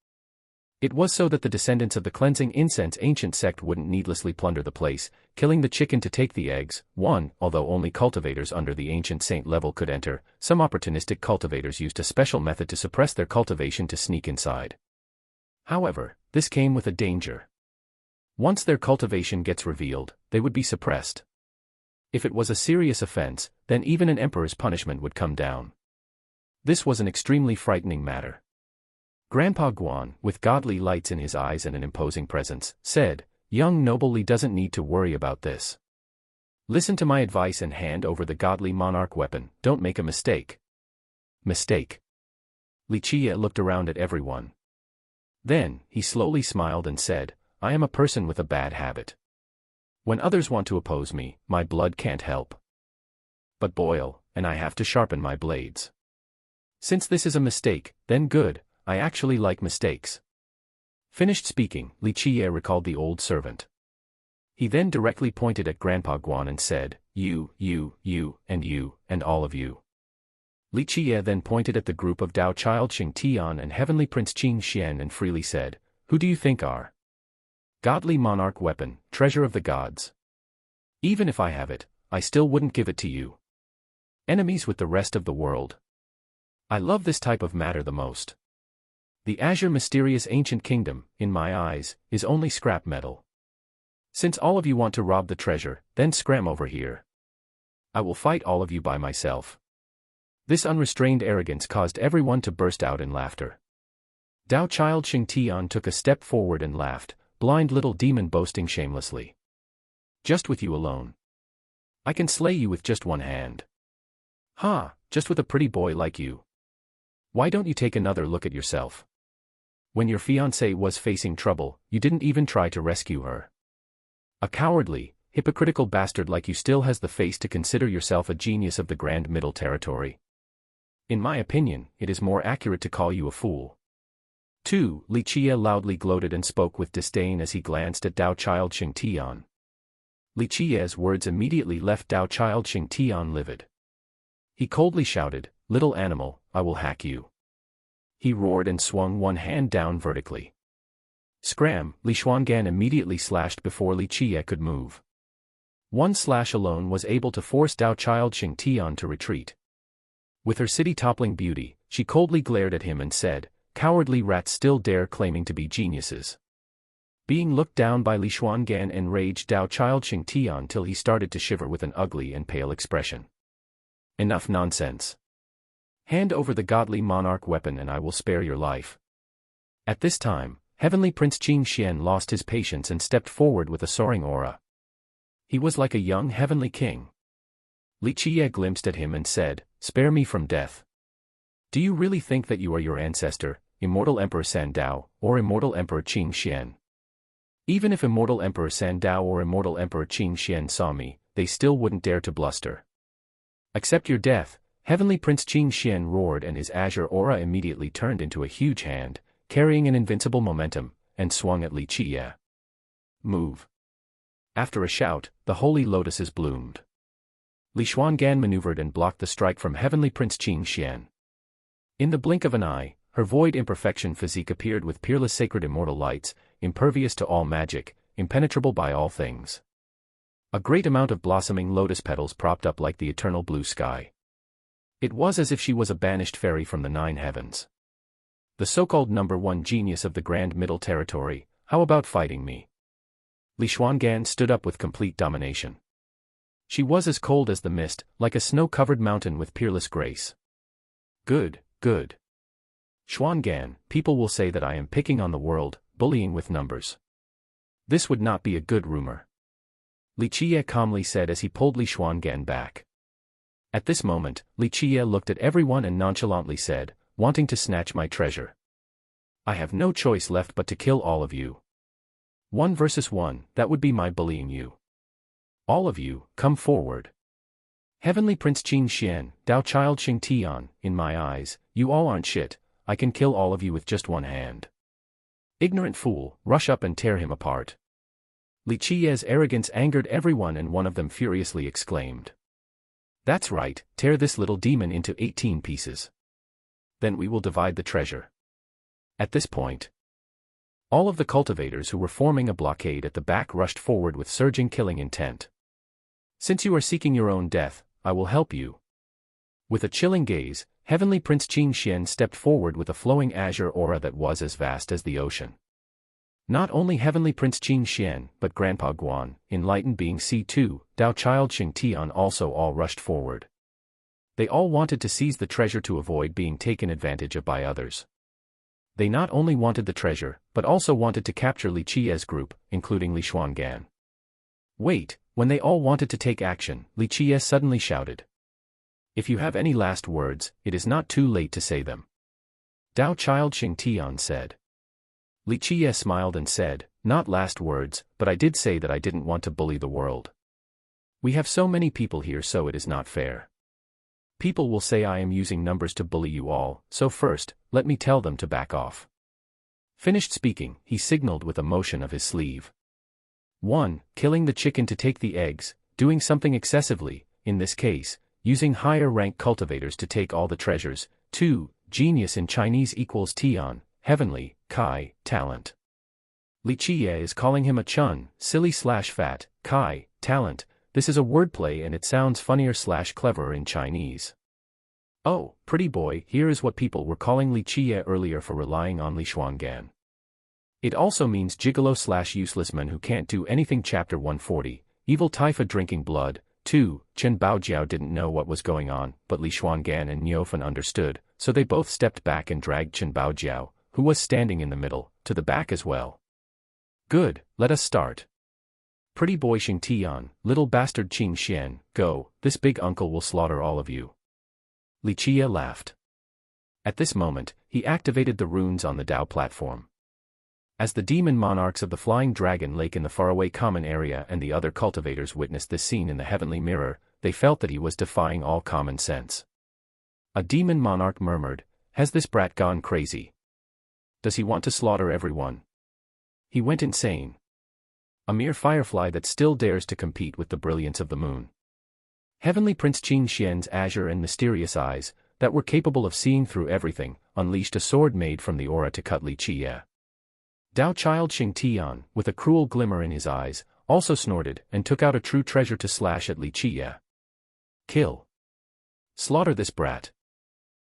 It was so that the descendants of the cleansing incense ancient sect wouldn't needlessly plunder the place, killing the chicken to take the eggs. Although only cultivators under the ancient saint level could enter, some opportunistic cultivators used a special method to suppress their cultivation to sneak inside. However, this came with a danger. Once their cultivation gets revealed, they would be suppressed. If it was a serious offense, then even an emperor's punishment would come down. This was an extremely frightening matter. Grandpa Guan, with godly lights in his eyes and an imposing presence, said, Young noble Li doesn't need to worry about this. Listen to my advice and hand over the godly monarch weapon, don't make a mistake. Mistake. Li Qiye looked around at everyone. Then, he slowly smiled and said, I am a person with a bad habit. When others want to oppose me, my blood can't help but boil, and I have to sharpen my blades. Since this is a mistake, then good, I actually like mistakes. Finished speaking, Li Qiye recalled the old servant. He then directly pointed at Grandpa Guan and said, you, and all of you. Li Qiye then pointed at the group of Dao Child Xing Tian and Heavenly Prince Qing Xian and freely said, who do you think are? Godly monarch weapon, treasure of the gods. Even if I have it, I still wouldn't give it to you. Enemies with the rest of the world. I love this type of matter the most. The azure mysterious ancient kingdom, in my eyes, is only scrap metal. Since all of you want to rob the treasure, then scram over here. I will fight all of you by myself. This unrestrained arrogance caused everyone to burst out in laughter. Dao Child Xing Tian took a step forward and laughed, blind little demon boasting shamelessly. Just with you alone. I can slay you with just one hand. Ha, just with a pretty boy like you. Why don't you take another look at yourself? When your fiancée was facing trouble, you didn't even try to rescue her. A cowardly, hypocritical bastard like you still has the face to consider yourself a genius of the Grand Middle Territory. In my opinion, it is more accurate to call you a fool. 2. Li Qiye loudly gloated and spoke with disdain as he glanced at Dao Child Xing Tian. Li Qiye's words immediately left Dao Child Xing Tian livid. He coldly shouted, little animal, I will hack you. He roared and swung one hand down vertically. Scram, Li Xuangan immediately slashed before Li Qiye could move. One slash alone was able to force Dao Child Xing Tian to retreat. With her city-toppling beauty, she coldly glared at him and said, cowardly rats still dare claiming to be geniuses. Being looked down by Li Xuangan enraged Dao Child Xing Tian till he started to shiver with an ugly and pale expression. Enough nonsense. Hand over the godly monarch weapon and I will spare your life. At this time, Heavenly Prince Qing Xian lost his patience and stepped forward with a soaring aura. He was like a young heavenly king. Li Qiye glimpsed at him and said, spare me from death. Do you really think that you are your ancestor, Immortal Emperor Sandao, or Immortal Emperor Qing Xian? Even if Immortal Emperor Sandao or Immortal Emperor Qing Xian saw me, they still wouldn't dare to bluster. Accept your death, Heavenly Prince Qing Xian roared and his azure aura immediately turned into a huge hand, carrying an invincible momentum, and swung at Li Qiye. Move. After a shout, the holy lotuses bloomed. Li Xuangan maneuvered and blocked the strike from Heavenly Prince Qing Xian. In the blink of an eye, her void imperfection physique appeared with peerless sacred immortal lights, impervious to all magic, impenetrable by all things. A great amount of blossoming lotus petals propped up like the eternal blue sky. It was as if she was a banished fairy from the 9 heavens. The so-called #1 genius of the Grand Middle Territory, how about fighting me? Li Xuangan stood up with complete domination. She was as cold as the mist, like a snow-covered mountain with peerless grace. Good, good. Xuangan, people will say that I am picking on the world, bullying with numbers. This would not be a good rumor. Li Qiye calmly said as he pulled Li Xuangan back. At this moment, Li Qiye looked at everyone and nonchalantly said, wanting to snatch my treasure. I have no choice left but to kill all of you. 1 versus 1, that would be my bullying you. All of you, come forward. Heavenly Prince Qing Xian, Dao Child Xing Tian, in my eyes, you all aren't shit, I can kill all of you with just one hand. Ignorant fool, rush up and tear him apart. Li Qiye's arrogance angered everyone and one of them furiously exclaimed. That's right, tear this little demon into 18 pieces. Then we will divide the treasure. At this point, all of the cultivators who were forming a blockade at the back rushed forward with surging killing intent. Since you are seeking your own death, I will help you. With a chilling gaze, Heavenly Prince Qing Xian stepped forward with a flowing azure aura that was as vast as the ocean. Not only Heavenly Prince Qing Xian, but Grandpa Guan, enlightened being C2, Dao Child Xing Tian also all rushed forward. They all wanted to seize the treasure to avoid being taken advantage of by others. They not only wanted the treasure, but also wanted to capture Li Qiye's group, including Li Xuangan. Wait, when they all wanted to take action, Li Qiye suddenly shouted. If you have any last words, it is not too late to say them. Dao Child Xing Tian said. Li Qiye smiled and said, not last words, but I did say that I didn't want to bully the world. We have so many people here, so it is not fair. People will say I am using numbers to bully you all, so first, let me tell them to back off. Finished speaking, he signaled with a motion of his sleeve. 1. Killing the chicken to take the eggs, doing something excessively, in this case, using higher rank cultivators to take all the treasures. 2. Genius in Chinese equals Tian, heavenly, Kai, talent. Li Qiye is calling him a chun, silly/fat, Kai, talent. This is a wordplay and it sounds funnier/cleverer in Chinese. Oh, pretty boy, here is what people were calling Li Qiye earlier for relying on Li Xuangan. It also means gigolo/useless man who can't do anything. Chapter 140, Evil Taifa drinking blood. 2. Chen Baojiao didn't know what was going on, but Li Xuangan and Niufen understood, so they both stepped back and dragged Chen Baojiao, who was standing in the middle, to the back as well. Good, let us start. Pretty boy Xing Tian, little bastard Qing Xian, go, this big uncle will slaughter all of you. Li Qiye laughed. At this moment, he activated the runes on the Dao platform. As the demon monarchs of the Flying Dragon Lake in the faraway common area and the other cultivators witnessed this scene in the heavenly mirror, they felt that he was defying all common sense. A demon monarch murmured, has this brat gone crazy? Does he want to slaughter everyone? He went insane. A mere firefly that still dares to compete with the brilliance of the moon. Heavenly Prince Qin Xian's azure and mysterious eyes, that were capable of seeing through everything, unleashed a sword made from the aura to cut Li Qiye. Dao Child Xing Tian, with a cruel glimmer in his eyes, also snorted and took out a true treasure to slash at Li Qiye. Kill. Slaughter this brat.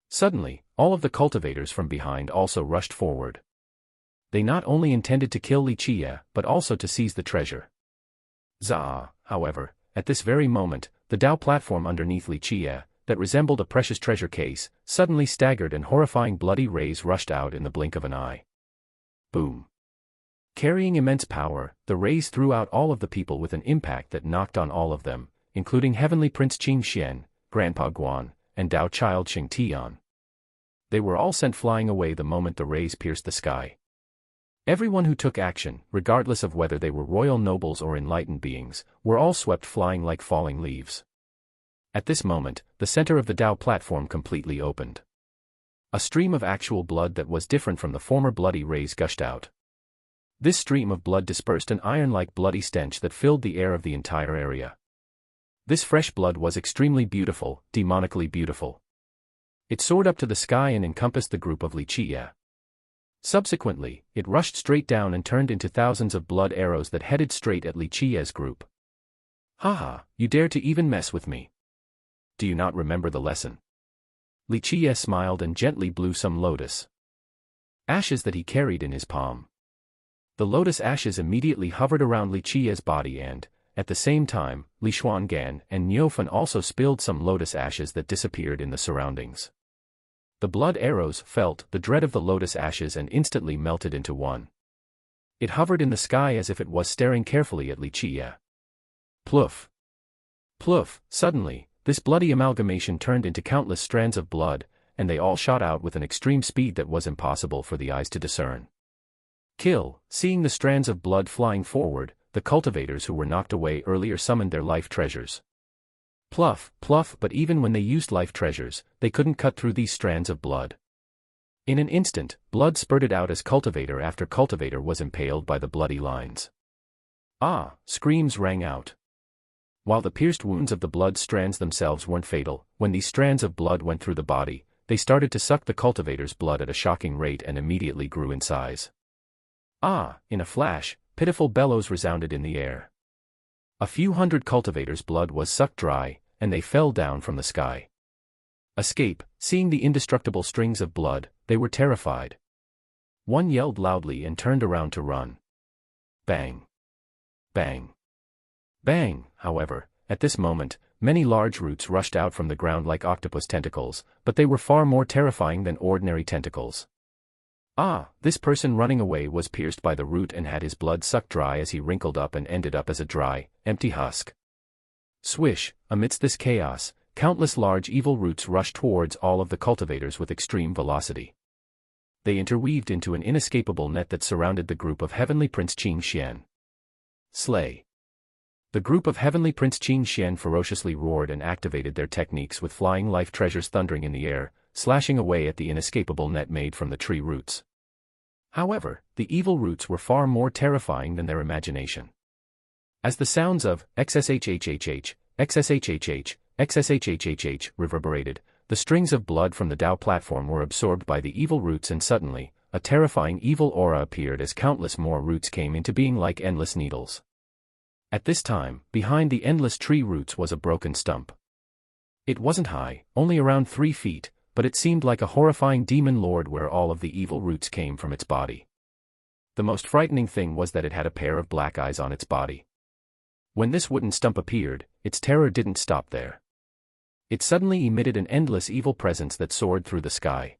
Suddenly, all of the cultivators from behind also rushed forward. They not only intended to kill Li Qiye, but also to seize the treasure. Zah, however, at this very moment, the Dao platform underneath Li Qiye, that resembled a precious treasure case, suddenly staggered and horrifying bloody rays rushed out in the blink of an eye. Boom. Carrying immense power, the rays threw out all of the people with an impact that knocked on all of them, including Heavenly Prince Qin Xian, Grandpa Guan, and Dao Child Xing Tian. They were all sent flying away the moment the rays pierced the sky. Everyone who took action, regardless of whether they were royal nobles or enlightened beings, were all swept flying like falling leaves. At this moment, the center of the Dao platform completely opened. A stream of actual blood that was different from the former bloody rays gushed out. This stream of blood dispersed an iron-like bloody stench that filled the air of the entire area. This fresh blood was extremely beautiful, demonically beautiful. It soared up to the sky and encompassed the group of Li Qiye. Subsequently, it rushed straight down and turned into thousands of blood arrows that headed straight at Li Qiye's group. Haha, you dare to even mess with me. Do you not remember the lesson? Li Qiye smiled and gently blew some lotus ashes that he carried in his palm. The lotus ashes immediately hovered around Li Qiye's body and, at the same time, Li Xuangan and Niufen also spilled some lotus ashes that disappeared in the surroundings. The blood arrows felt the dread of the lotus ashes and instantly melted into one. It hovered in the sky as if it was staring carefully at Li Qiye. Ploof. Ploof, suddenly, this bloody amalgamation turned into countless strands of blood, and they all shot out with an extreme speed that was impossible for the eyes to discern. Kill, seeing the strands of blood flying forward, the cultivators who were knocked away earlier summoned their life treasures. Pluff, pluff, but even when they used life treasures, they couldn't cut through these strands of blood. In an instant, blood spurted out as cultivator after cultivator was impaled by the bloody lines. Ah, screams rang out. While the pierced wounds of the blood strands themselves weren't fatal, when these strands of blood went through the body, they started to suck the cultivator's blood at a shocking rate and immediately grew in size. Ah, in a flash, pitiful bellows resounded in the air. A few hundred cultivators' blood was sucked dry, and they fell down from the sky. Escape, seeing the indestructible strings of blood, they were terrified. One yelled loudly and turned around to run. Bang. Bang. Bang, however, at this moment, many large roots rushed out from the ground like octopus tentacles, but they were far more terrifying than ordinary tentacles. Ah, this person running away was pierced by the root and had his blood sucked dry as he wrinkled up and ended up as a dry, empty husk. Swish, amidst this chaos, countless large evil roots rushed towards all of the cultivators with extreme velocity. They interweaved into an inescapable net that surrounded the group of Heavenly Prince Qin Xian. Slay. The group of Heavenly Prince Qin Xian ferociously roared and activated their techniques with flying life treasures thundering in the air, slashing away at the inescapable net made from the tree roots. However, the evil roots were far more terrifying than their imagination. As the sounds of XSHHHH, XSHHH, XSHHHH reverberated, the strings of blood from the Tao platform were absorbed by the evil roots, and suddenly, a terrifying evil aura appeared as countless more roots came into being like endless needles. At this time, behind the endless tree roots was a broken stump. It wasn't high, only around 3 feet, but it seemed like a horrifying demon lord where all of the evil roots came from its body. The most frightening thing was that it had a pair of black eyes on its body. When this wooden stump appeared, its terror didn't stop there. It suddenly emitted an endless evil presence that soared through the sky.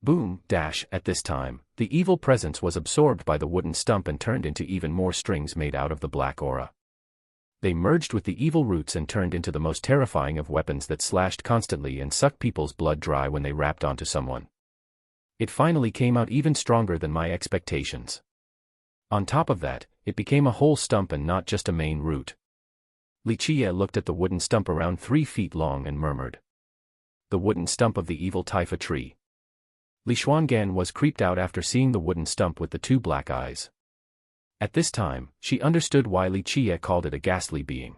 Boom, dash, at this time, the evil presence was absorbed by the wooden stump and turned into even more strings made out of the black aura. They merged with the evil roots and turned into the most terrifying of weapons that slashed constantly and sucked people's blood dry when they rapped onto someone. It finally came out even stronger than my expectations. On top of that, it became a whole stump and not just a main root. Li Qie looked at the wooden stump around 3 feet long and murmured. The wooden stump of the evil taifa tree. Li Xuangan was creeped out after seeing the wooden stump with the 2 black eyes. At this time, she understood why Li Qie called it a ghastly being.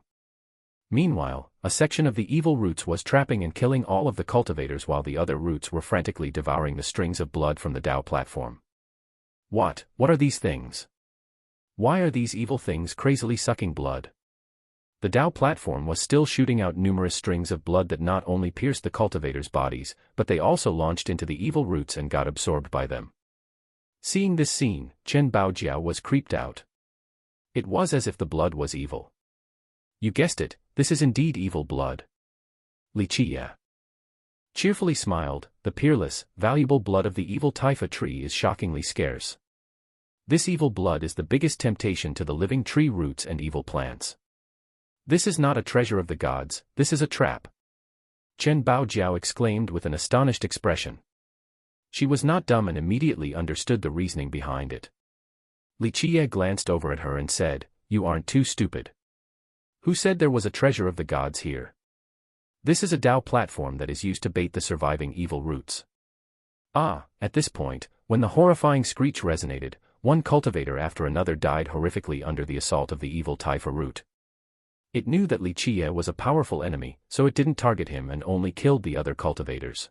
Meanwhile, a section of the evil roots was trapping and killing all of the cultivators while the other roots were frantically devouring the strings of blood from the Tao platform. What are these things? Why are these evil things crazily sucking blood? The Tao platform was still shooting out numerous strings of blood that not only pierced the cultivators' bodies, but they also launched into the evil roots and got absorbed by them. Seeing this scene, Chen Baojiao was creeped out. It was as if the blood was evil. You guessed it, this is indeed evil blood. Li Qie cheerfully smiled. The peerless, valuable blood of the evil taifa tree is shockingly scarce. This evil blood is the biggest temptation to the living tree roots and evil plants. This is not a treasure of the gods, this is a trap. Chen Baojiao exclaimed with an astonished expression. She was not dumb and immediately understood the reasoning behind it. Li Qie glanced over at her and said, "You aren't too stupid. Who said there was a treasure of the gods here? This is a Tao platform that is used to bait the surviving evil roots." At this point, when the horrifying screech resonated, one cultivator after another died horrifically under the assault of the evil taifa root. It knew that Li Qie was a powerful enemy, so it didn't target him and only killed the other cultivators.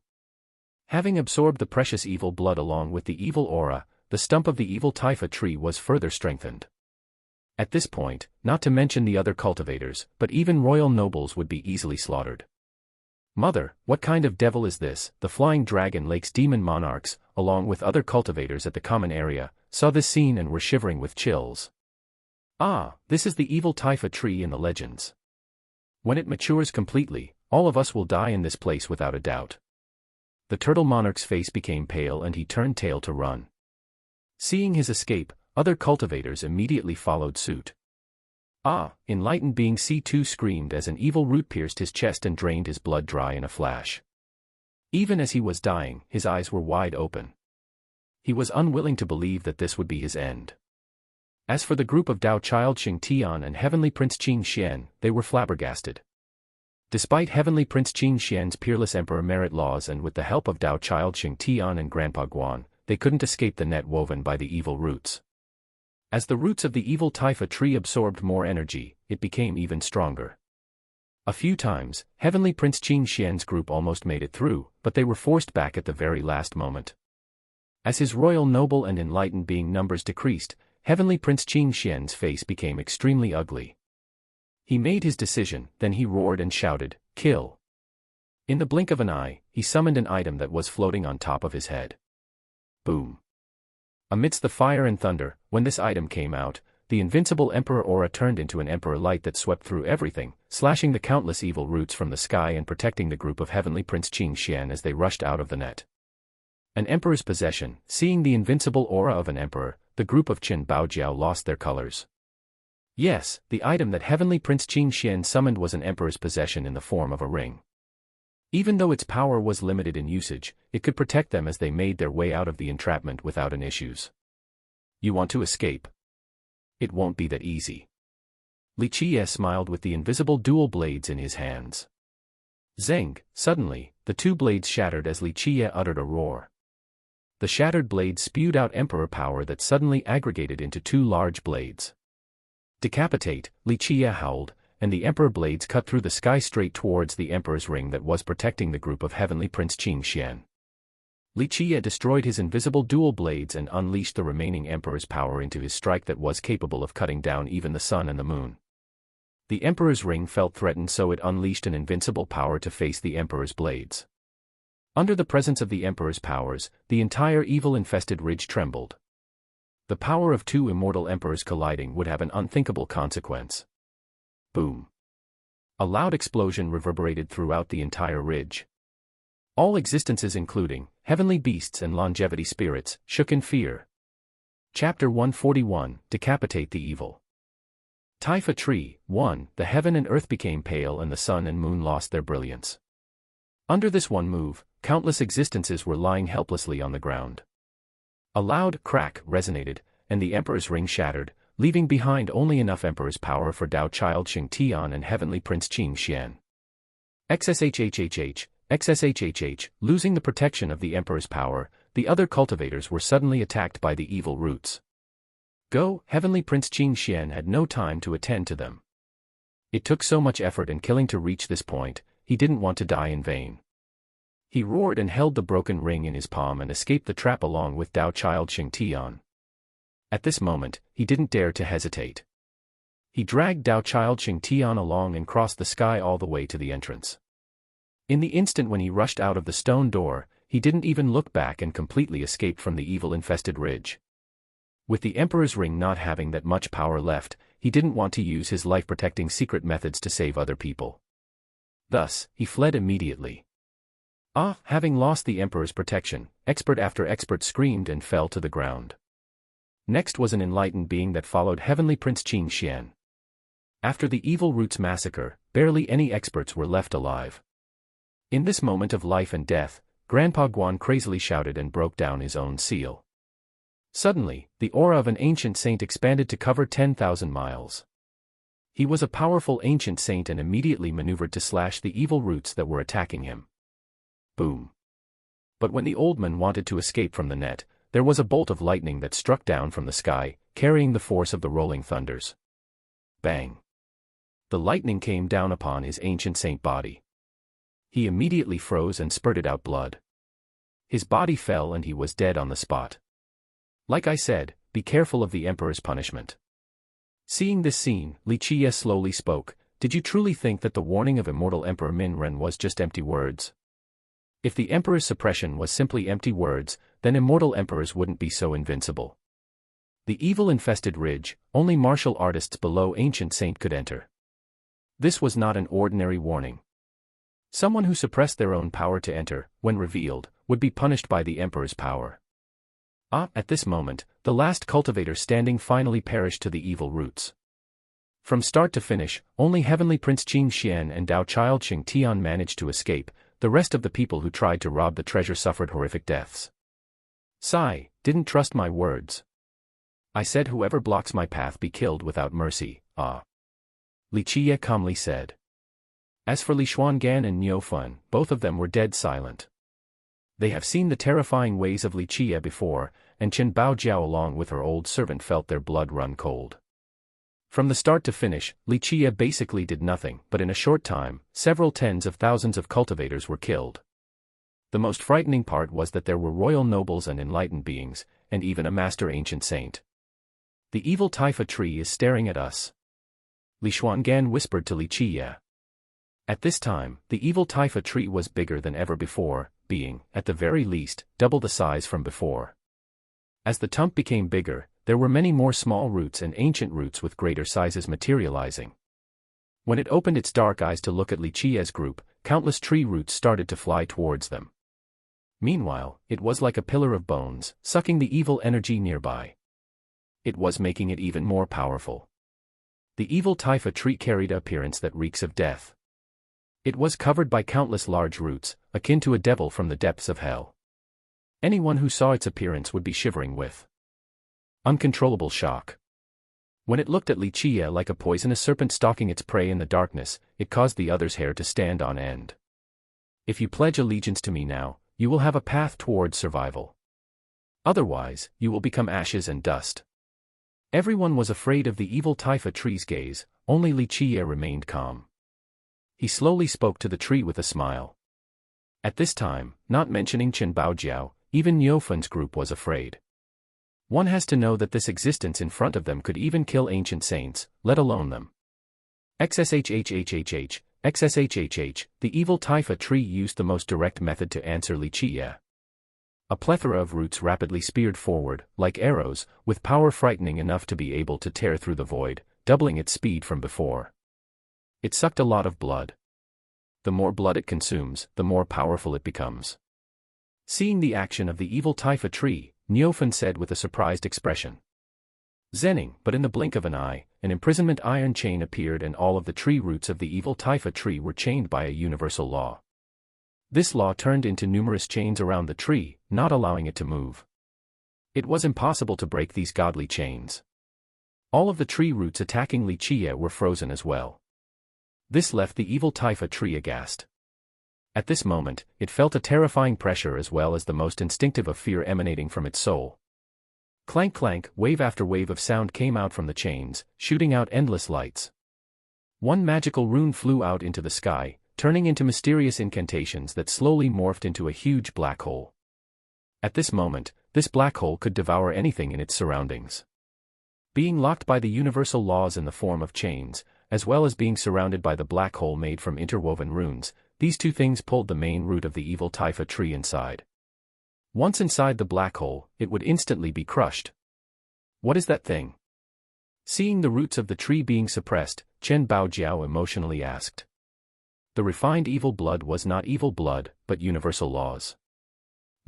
Having absorbed the precious evil blood along with the evil aura, the stump of the evil taifa tree was further strengthened. At this point, not to mention the other cultivators, but even royal nobles would be easily slaughtered. Mother, what kind of devil is this? The Flying Dragon Lake's demon monarchs, along with other cultivators at the common area, saw this scene and were shivering with chills. This is the evil taifa tree in the legends. When it matures completely, all of us will die in this place without a doubt. The turtle monarch's face became pale and he turned tail to run. Seeing his escape, other cultivators immediately followed suit. Enlightened being C2 screamed as an evil root pierced his chest and drained his blood dry in a flash. Even as he was dying, his eyes were wide open. He was unwilling to believe that this would be his end. As for the group of Tao Child Xing Tian and Heavenly Prince Qin Xian, they were flabbergasted. Despite Heavenly Prince Qin Xian's peerless emperor merit laws and with the help of Tao Child Xing Tian and Grandpa Guan, they couldn't escape the net woven by the evil roots. As the roots of the evil taifa tree absorbed more energy, it became even stronger. A few times, Heavenly Prince Qin Xian's group almost made it through, but they were forced back at the very last moment. As his royal noble and enlightened being numbers decreased, Heavenly Prince Qin Xian's face became extremely ugly. He made his decision, then he roared and shouted, "Kill!" In the blink of an eye, he summoned an item that was floating on top of his head. Boom! Amidst the fire and thunder, when this item came out, the invincible Emperor aura turned into an Emperor light that swept through everything, slashing the countless evil roots from the sky and protecting the group of Heavenly Prince Qin Xian as they rushed out of the net. An emperor's possession. Seeing the invincible aura of an emperor, the group of Qin Baojiao lost their colors. Yes, the item that Heavenly Prince Qin Xian summoned was an emperor's possession in the form of a ring. Even though its power was limited in usage, it could protect them as they made their way out of the entrapment without an issues. You want to escape? It won't be that easy. Li Qiye smiled with the invisible dual blades in his hands. Zeng, suddenly, the two blades shattered as Li Qiye uttered a roar. The shattered blades spewed out emperor power that suddenly aggregated into two large blades. Decapitate, Li Qiye howled, and the emperor blades cut through the sky straight towards the emperor's ring that was protecting the group of Heavenly Prince Qin Xian. Li Qiye destroyed his invisible dual blades and unleashed the remaining emperor's power into his strike that was capable of cutting down even the sun and the moon. The emperor's ring felt threatened, so it unleashed an invincible power to face the emperor's blades. Under the presence of the emperor's powers, the entire evil-infested ridge trembled. The power of two immortal emperors colliding would have an unthinkable consequence. Boom. A loud explosion reverberated throughout the entire ridge. All existences, including heavenly beasts and longevity spirits, shook in fear. Chapter 141, Decapitate the Evil. Taifa Tree 1. The heaven and earth became pale and the sun and moon lost their brilliance. Under this one move, countless existences were lying helplessly on the ground. A loud crack resonated, and the emperor's ring shattered, leaving behind only enough emperor's power for Dao Child Xing Tian and Heavenly Prince Qin Xian. XSHHHH, losing the protection of the emperor's power, the other cultivators were suddenly attacked by the evil roots. Go, Heavenly Prince Qin Xian had no time to attend to them. It took so much effort and killing to reach this point, he didn't want to die in vain. He roared and held the broken ring in his palm and escaped the trap along with Dao Child Xing Tian. At this moment, he didn't dare to hesitate. He dragged Dao Child Xing Tian along and crossed the sky all the way to the entrance. In the instant when he rushed out of the stone door, he didn't even look back and completely escaped from the evil-infested ridge. With the Emperor's ring not having that much power left, he didn't want to use his life-protecting secret methods to save other people. Thus, he fled immediately. Having lost the Emperor's protection, expert after expert screamed and fell to the ground. Next was an enlightened being that followed Heavenly Prince Qin Xian. After the Evil Roots massacre, barely any experts were left alive. In this moment of life and death, Grandpa Guan crazily shouted and broke down his own seal. Suddenly, the aura of an ancient saint expanded to cover 10,000 miles. He was a powerful ancient saint and immediately maneuvered to slash the evil roots that were attacking him. Boom. But when the old man wanted to escape from the net, there was a bolt of lightning that struck down from the sky, carrying the force of the rolling thunders. Bang. The lightning came down upon his ancient saint body. He immediately froze and spurted out blood. His body fell and he was dead on the spot. Like I said, be careful of the Emperor's punishment. Seeing this scene, Li Qiye slowly spoke, "Did you truly think that the warning of immortal Emperor Min Ren was just empty words? If the Emperor's suppression was simply empty words, then immortal emperors wouldn't be so invincible. The evil-infested ridge, only martial artists below Ancient Saint could enter. This was not an ordinary warning. Someone who suppressed their own power to enter, when revealed, would be punished by the Emperor's power." At this moment, the last cultivator standing finally perished to the evil roots. From start to finish, only Heavenly Prince Qin Xian and Dao Child Xing Tian managed to escape. The rest of the people who tried to rob the treasure suffered horrific deaths. Sigh, didn't trust my words. I said whoever blocks my path be killed without mercy, Li Qiye calmly said. As for Li Xuangan and Niu Fun, both of them were dead silent. They have seen the terrifying ways of Li Qiye before, and Chen Baojiao along with her old servant felt their blood run cold. From the start to finish, Li Qiye basically did nothing, but in a short time, several tens of thousands of cultivators were killed. The most frightening part was that there were royal nobles and enlightened beings, and even a master ancient saint. The evil Taifa tree is staring at us, Li Xuangan whispered to Li Qiye. At this time, the evil Taifa tree was bigger than ever before, being, at the very least, double the size from before. As the tump became bigger, there were many more small roots and ancient roots with greater sizes materializing. When it opened its dark eyes to look at Li Qiye's group, countless tree roots started to fly towards them. Meanwhile, it was like a pillar of bones, sucking the evil energy nearby. It was making it even more powerful. The evil taifa tree carried an appearance that reeks of death. It was covered by countless large roots, akin to a devil from the depths of hell. Anyone who saw its appearance would be shivering with uncontrollable shock. When it looked at Li Qie like a poisonous serpent stalking its prey in the darkness, it caused the other's hair to stand on end. If you pledge allegiance to me now, you will have a path towards survival. Otherwise, you will become ashes and dust. Everyone was afraid of the evil taifa tree's gaze, only Li Qie remained calm. He slowly spoke to the tree with a smile. At this time, not mentioning Chen Baojiao, even Niufan's group was afraid. One has to know that this existence in front of them could even kill ancient saints, let alone them. XSHHHHH, XSHHH, the evil taifa tree used the most direct method to answer Li Qie. A plethora of roots rapidly speared forward, like arrows, with power frightening enough to be able to tear through the void, doubling its speed from before. It sucked a lot of blood. The more blood it consumes, the more powerful it becomes. Seeing the action of the evil taifa tree, Niufan said with a surprised expression. Zening, but in the blink of an eye, an imprisonment iron chain appeared and all of the tree roots of the evil taifa tree were chained by a universal law. This law turned into numerous chains around the tree, not allowing it to move. It was impossible to break these godly chains. All of the tree roots attacking Li Qie were frozen as well. This left the evil taifa tree aghast. At this moment, it felt a terrifying pressure as well as the most instinctive of fear emanating from its soul. Clank clank, wave after wave of sound came out from the chains, shooting out endless lights. One magical rune flew out into the sky, turning into mysterious incantations that slowly morphed into a huge black hole. At this moment, this black hole could devour anything in its surroundings. Being locked by the universal laws in the form of chains, as well as being surrounded by the black hole made from interwoven runes, these two things pulled the main root of the evil taifa tree inside. Once inside the black hole, it would instantly be crushed. What is that thing? Seeing the roots of the tree being suppressed, Chen Baojiao emotionally asked. The refined evil blood was not evil blood, but universal laws.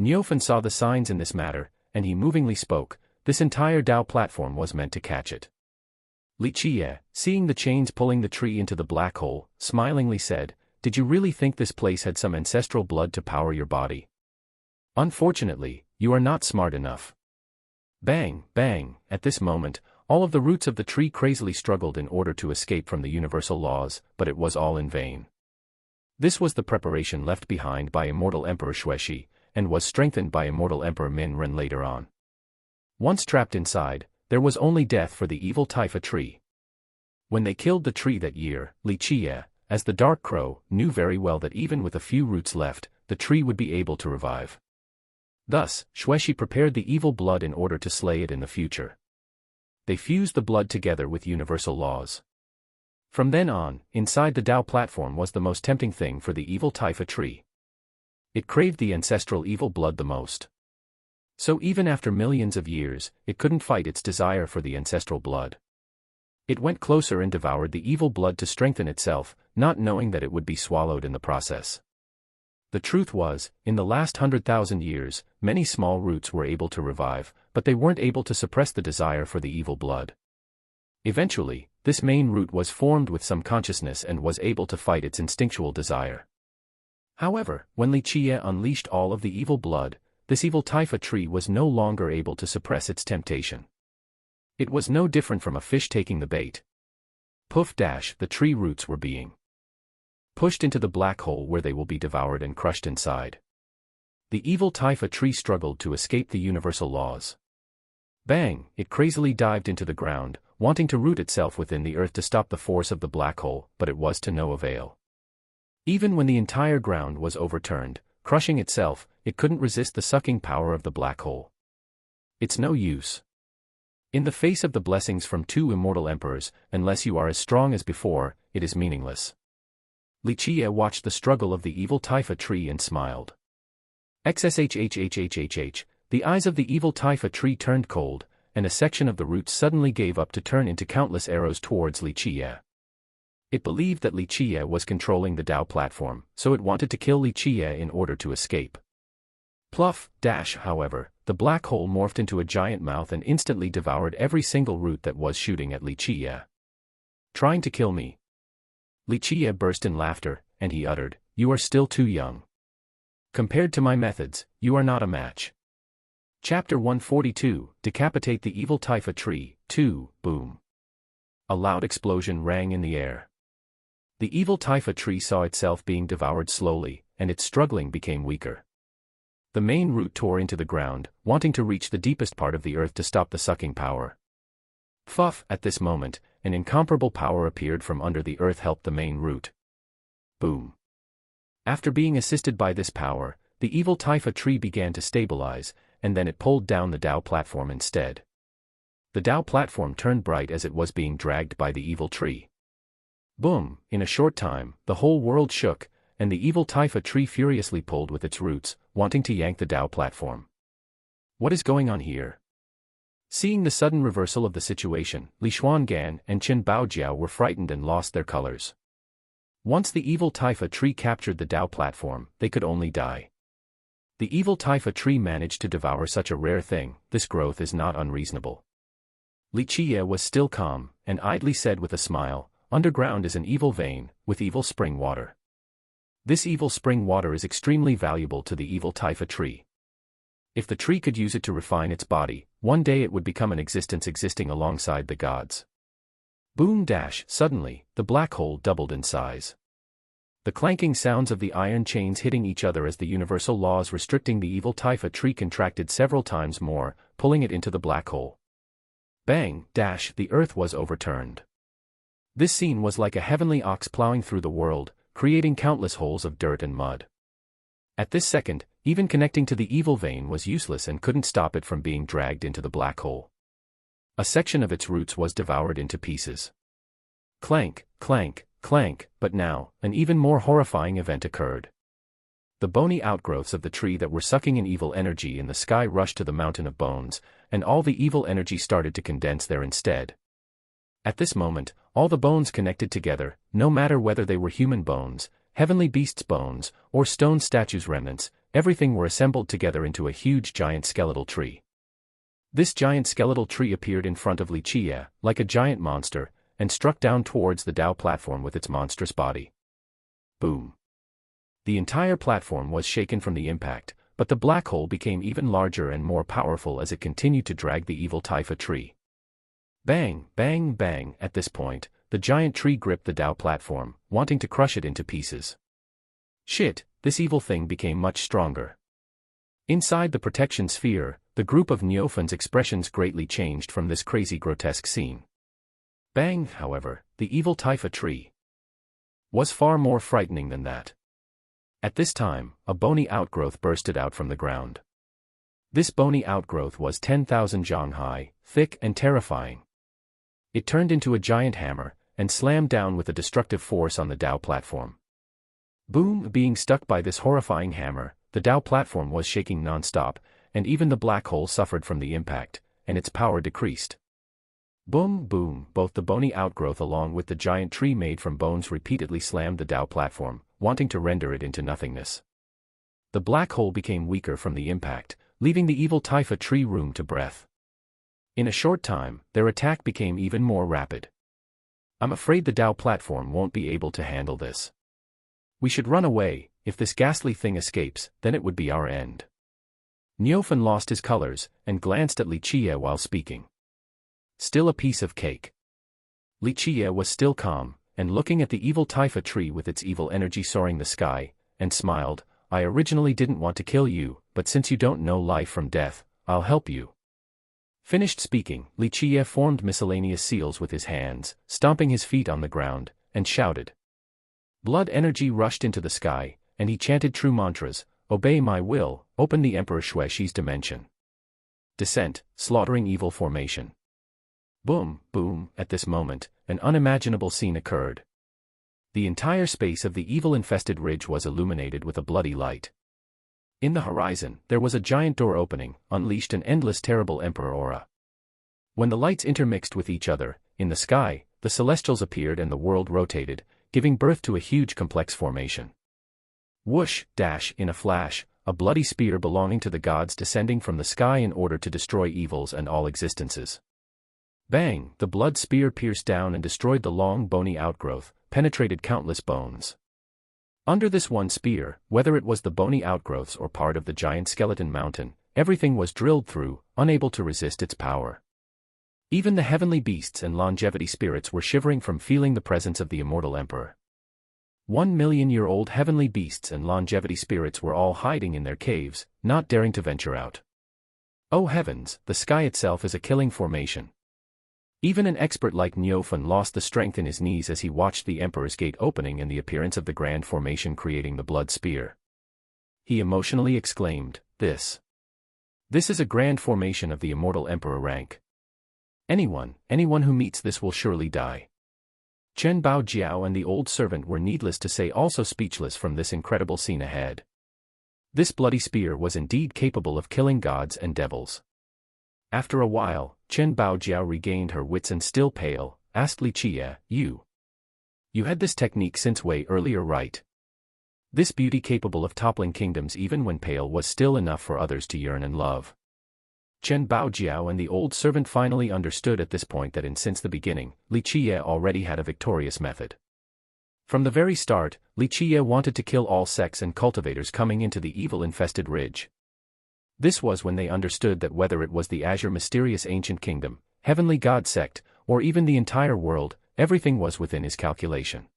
Niufan saw the signs in this matter, and he movingly spoke, this entire Dao platform was meant to catch it. Li Qie, seeing the chains pulling the tree into the black hole, smilingly said, "Did you really think this place had some ancestral blood to power your body? Unfortunately, you are not smart enough." Bang, bang, at this moment, all of the roots of the tree crazily struggled in order to escape from the universal laws, but it was all in vain. This was the preparation left behind by immortal Emperor Xuexi, and was strengthened by immortal Emperor Min Ren later on. Once trapped inside, there was only death for the evil taifa tree. When they killed the tree that year, Li Qie, as the Dark Crow, knew very well that even with a few roots left, the tree would be able to revive. Thus, Xuexi prepared the evil blood in order to slay it in the future. They fused the blood together with universal laws. From then on, inside the Dao platform was the most tempting thing for the evil taifa tree. It craved the ancestral evil blood the most. So even after millions of years, it couldn't fight its desire for the ancestral blood. It went closer and devoured the evil blood to strengthen itself, not knowing that it would be swallowed in the process. The truth was, in the last 100,000 years, many small roots were able to revive, but they weren't able to suppress the desire for the evil blood. Eventually, this main root was formed with some consciousness and was able to fight its instinctual desire. However, when Li Qie unleashed all of the evil blood, this evil taifa tree was no longer able to suppress its temptation. It was no different from a fish taking the bait. Poof dash, the tree roots were being pushed into the black hole where they will be devoured and crushed inside. The evil taifa tree struggled to escape the universal laws. Bang, it crazily dived into the ground, wanting to root itself within the earth to stop the force of the black hole, but it was to no avail. Even when the entire ground was overturned, crushing itself, it couldn't resist the sucking power of the black hole. It's no use. In the face of the blessings from two immortal emperors, unless you are as strong as before, it is meaningless. Li Qie watched the struggle of the evil taifa tree and smiled. XSHHHHHH, the eyes of the evil taifa tree turned cold, and a section of the roots suddenly gave up to turn into countless arrows towards Li Qie. It believed that Li Qie was controlling the Dao platform, so it wanted to kill Li Qie in order to escape. Pluff, dash, however, the black hole morphed into a giant mouth and instantly devoured every single root that was shooting at Li Qiye. Trying to kill me? Li Qiye burst in laughter, and he uttered, "You are still too young. Compared to my methods, you are not a match." Chapter 142, Decapitate the Evil Taifa Tree, 2, Boom. A loud explosion rang in the air. The evil Taifa tree saw itself being devoured slowly, and its struggling became weaker. The main root tore into the ground, wanting to reach the deepest part of the earth to stop the sucking power. Fuff, at this moment, an incomparable power appeared from under the earth helped the main root. Boom. After being assisted by this power, the evil Taifa tree began to stabilize, and then it pulled down the Tao platform instead. The Tao platform turned bright as it was being dragged by the evil tree. Boom, in a short time, the whole world shook, and the evil Taifa tree furiously pulled with its roots, wanting to yank the Tao platform. What is going on here? Seeing the sudden reversal of the situation, Li Xuangan and Chen Baojiao were frightened and lost their colors. Once the evil Taifa tree captured the Tao platform, they could only die. The evil Taifa tree managed to devour such a rare thing, this growth is not unreasonable. Li Qiye was still calm, and idly said with a smile, "Underground is an evil vein, with evil spring water. This evil spring water is extremely valuable to the evil Taifa tree. If the tree could use it to refine its body, one day it would become an existence existing alongside the gods." Boom dash, suddenly, the black hole doubled in size. The clanking sounds of the iron chains hitting each other as the universal laws restricting the evil Taifa tree contracted several times more, pulling it into the black hole. Bang, dash, the earth was overturned. This scene was like a heavenly ox plowing through the world, creating countless holes of dirt and mud. At this second, even connecting to the evil vein was useless and couldn't stop it from being dragged into the black hole. A section of its roots was devoured into pieces. Clank, clank, clank, but now, an even more horrifying event occurred. The bony outgrowths of the tree that were sucking in evil energy in the sky rushed to the mountain of bones, and all the evil energy started to condense there instead. At this moment, all the bones connected together, no matter whether they were human bones, heavenly beasts' bones, or stone statues' remnants, everything were assembled together into a huge giant skeletal tree. This giant skeletal tree appeared in front of Li Qiye, like a giant monster, and struck down towards the Tao platform with its monstrous body. Boom. The entire platform was shaken from the impact, but the black hole became even larger and more powerful as it continued to drag the evil Taifa tree. Bang, bang, bang, at this point, the giant tree gripped the Tao platform, wanting to crush it into pieces. Shit, this evil thing became much stronger. Inside the protection sphere, the group of Neophan's expressions greatly changed from this crazy grotesque scene. Bang, however, the evil Taifa tree was far more frightening than that. At this time, a bony outgrowth bursted out from the ground. This bony outgrowth was 10,000 zhang high, thick and terrifying. It turned into a giant hammer, and slammed down with a destructive force on the Tao platform. Boom, being stuck by this horrifying hammer, the Tao platform was shaking non-stop, and even the black hole suffered from the impact, and its power decreased. Boom, boom, both the bony outgrowth along with the giant tree made from bones repeatedly slammed the Tao platform, wanting to render it into nothingness. The black hole became weaker from the impact, leaving the evil Taifa tree room to breath. In a short time, their attack became even more rapid. I'm afraid the Tao platform won't be able to handle this. We should run away. If this ghastly thing escapes, then it would be our end. Neophan lost his colors, and glanced at Li Qiye while speaking. Still a piece of cake. Li Qiye was still calm, and looking at the evil Taifa tree with its evil energy soaring the sky, and smiled, "I originally didn't want to kill you, but since you don't know life from death, I'll help you." Finished speaking, Li Qiye formed miscellaneous seals with his hands, stomping his feet on the ground, and shouted. Blood energy rushed into the sky, and he chanted true mantras, "Obey my will, open the Emperor Shuexi's dimension. Descent, slaughtering evil formation." Boom, boom, at this moment, an unimaginable scene occurred. The entire space of the evil-infested ridge was illuminated with a bloody light. In the horizon, there was a giant door opening, unleashed an endless terrible Emperor aura. When the lights intermixed with each other, in the sky, the celestials appeared and the world rotated, giving birth to a huge complex formation. Whoosh, dash, in a flash, a bloody spear belonging to the gods descending from the sky in order to destroy evils and all existences. Bang! The blood spear pierced down and destroyed the long bony outgrowth, penetrated countless bones. Under this one spear, whether it was the bony outgrowths or part of the giant skeleton mountain, everything was drilled through, unable to resist its power. Even the heavenly beasts and longevity spirits were shivering from feeling the presence of the immortal emperor. 1 million-year-old heavenly beasts and longevity spirits were all hiding in their caves, not daring to venture out. Oh heavens, the sky itself is a killing formation. Even an expert like Neophan lost the strength in his knees as he watched the Emperor's Gate opening and the appearance of the grand formation creating the blood spear. He emotionally exclaimed, This is a grand formation of the immortal Emperor rank. Anyone who meets this will surely die. Chen Baojiao and the old servant were needless to say also speechless from this incredible scene ahead. This bloody spear was indeed capable of killing gods and devils. After a while, Chen Baojiao regained her wits and still pale, asked Li Qie, You had this technique since way earlier, right? This beauty capable of toppling kingdoms even when pale was still enough for others to yearn and love. Chen Baojiao and the old servant finally understood at this point that since the beginning, Li Qie already had a victorious method. From the very start, Li Qie wanted to kill all sects and cultivators coming into the evil-infested ridge. This was when they understood that whether it was the Azure mysterious ancient kingdom, heavenly god sect, or even the entire world, everything was within his calculation.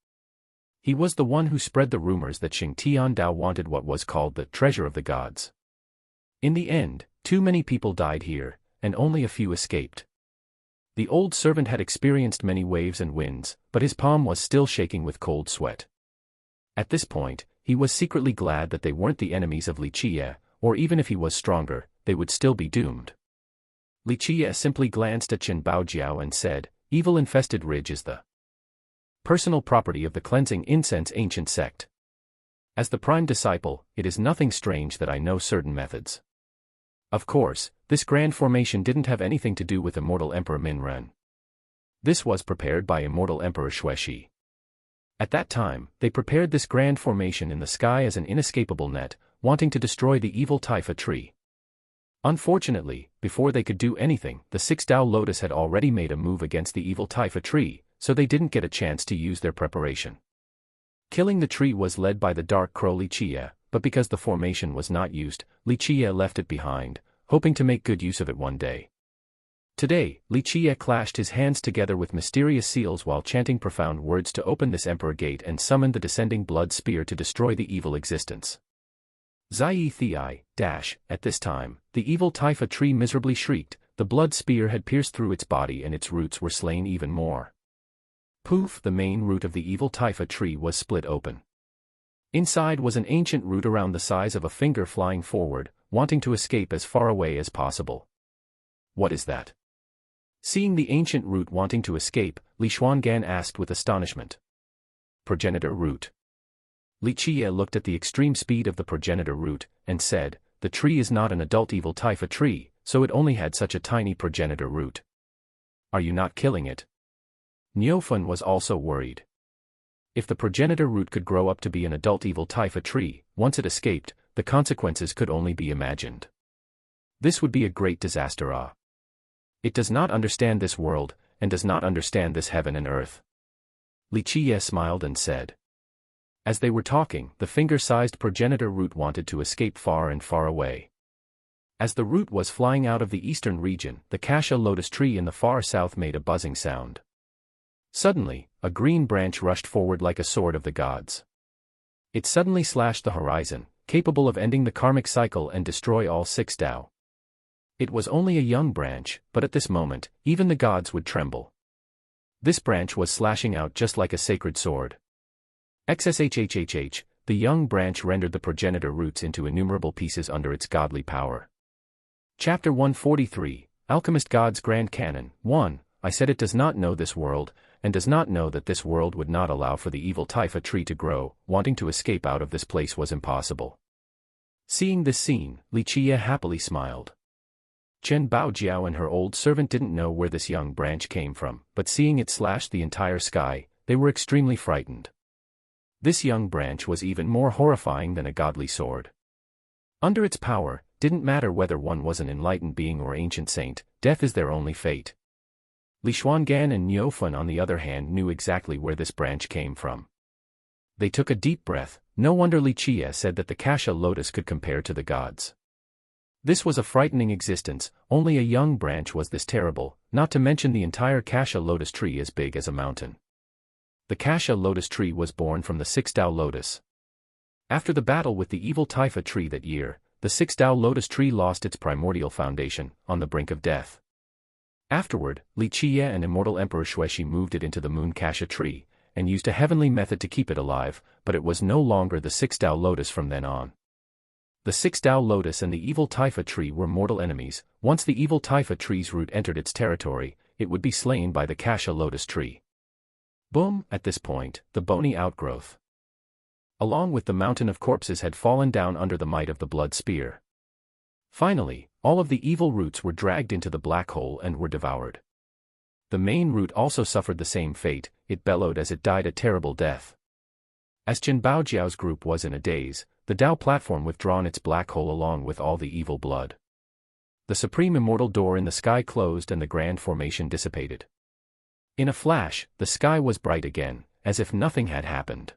He was the one who spread the rumors that Xing Tiandao wanted what was called the treasure of the gods. In the end, too many people died here, and only a few escaped. The old servant had experienced many waves and winds, but his palm was still shaking with cold sweat. At this point, he was secretly glad that they weren't the enemies of Li Qie, or even if he was stronger, they would still be doomed. Li Qie simply glanced at Chen Baojiao and said, Evil-infested ridge is the personal property of the cleansing incense ancient sect. As the prime disciple, it is nothing strange that I know certain methods. Of course, this grand formation didn't have anything to do with immortal Emperor Minren. This was prepared by immortal Emperor Xueshi. At that time, they prepared this grand formation in the sky as an inescapable net, wanting to destroy the evil Taifa tree. Unfortunately, before they could do anything, the Six Dao Lotus had already made a move against the evil Taifa tree, so they didn't get a chance to use their preparation. Killing the tree was led by the dark crow Li Qie, but because the formation was not used, Li Qie left it behind, hoping to make good use of it one day. Today, Li Qie clashed his hands together with mysterious seals while chanting profound words to open this Emperor Gate and summoned the descending blood spear to destroy the evil existence. Zai Thei, at this time, the evil Taifa tree miserably shrieked, the blood spear had pierced through its body and its roots were slain even more. Poof, the main root of the evil Taifa tree was split open. Inside was an ancient root around the size of a finger flying forward, wanting to escape as far away as possible. What is that? Seeing the ancient root wanting to escape, Li Xuangan asked with astonishment. Progenitor root. Li Qie looked at the extreme speed of the progenitor root, and said, the tree is not an adult evil Taifa tree, so it only had such a tiny progenitor root. Are you not killing it? Neophan was also worried. If the progenitor root could grow up to be an adult evil Taifa tree, once it escaped, the consequences could only be imagined. This would be a great disaster. It does not understand this world, and does not understand this heaven and earth. Li Qie smiled and said. As they were talking, the finger-sized progenitor root wanted to escape far and far away. As the root was flying out of the eastern region, the cassia lotus tree in the far south made a buzzing sound. Suddenly, a green branch rushed forward like a sword of the gods. It suddenly slashed the horizon, capable of ending the karmic cycle and destroy all Six Dao. It was only a young branch, but at this moment, even the gods would tremble. This branch was slashing out just like a sacred sword. XSHHHH, the young branch rendered the progenitor roots into innumerable pieces under its godly power. Chapter 143, Alchemist God's Grand Canon. 1. I said it does not know this world, and does not know that this world would not allow for the evil Taifa tree to grow, wanting to escape out of this place was impossible. Seeing this scene, Li Qie happily smiled. Chen Baojiao and her old servant didn't know where this young branch came from, but seeing it slash the entire sky, they were extremely frightened. This young branch was even more horrifying than a godly sword. Under its power, didn't matter whether one was an enlightened being or ancient saint, death is their only fate. Li Xuangan and Niufan on the other hand knew exactly where this branch came from. They took a deep breath. No wonder Li Qie said that the Kasha lotus could compare to the gods. This was a frightening existence, only a young branch was this terrible, not to mention the entire Kasha lotus tree as big as a mountain. The Kasha lotus tree was born from the 6-Tao lotus. After the battle with the evil Taifa tree that year, the 6-Tao lotus tree lost its primordial foundation, on the brink of death. Afterward, Li Qie and immortal Emperor Xuexi moved it into the moon Kasha tree, and used a heavenly method to keep it alive, but it was no longer the 6-Tao lotus from then on. The 6-Tao lotus and the evil Taifa tree were mortal enemies. Once the evil Taifa tree's root entered its territory, it would be slain by the Kasha lotus tree. Boom! At this point, the bony outgrowth, along with the mountain of corpses, had fallen down under the might of the blood spear. Finally, all of the evil roots were dragged into the black hole and were devoured. The main root also suffered the same fate. It bellowed as it died a terrible death. As Chen Baojiao's group was in a daze, the Tao platform withdrawn its black hole along with all the evil blood. The supreme immortal door in the sky closed and the grand formation dissipated. In a flash, the sky was bright again, as if nothing had happened.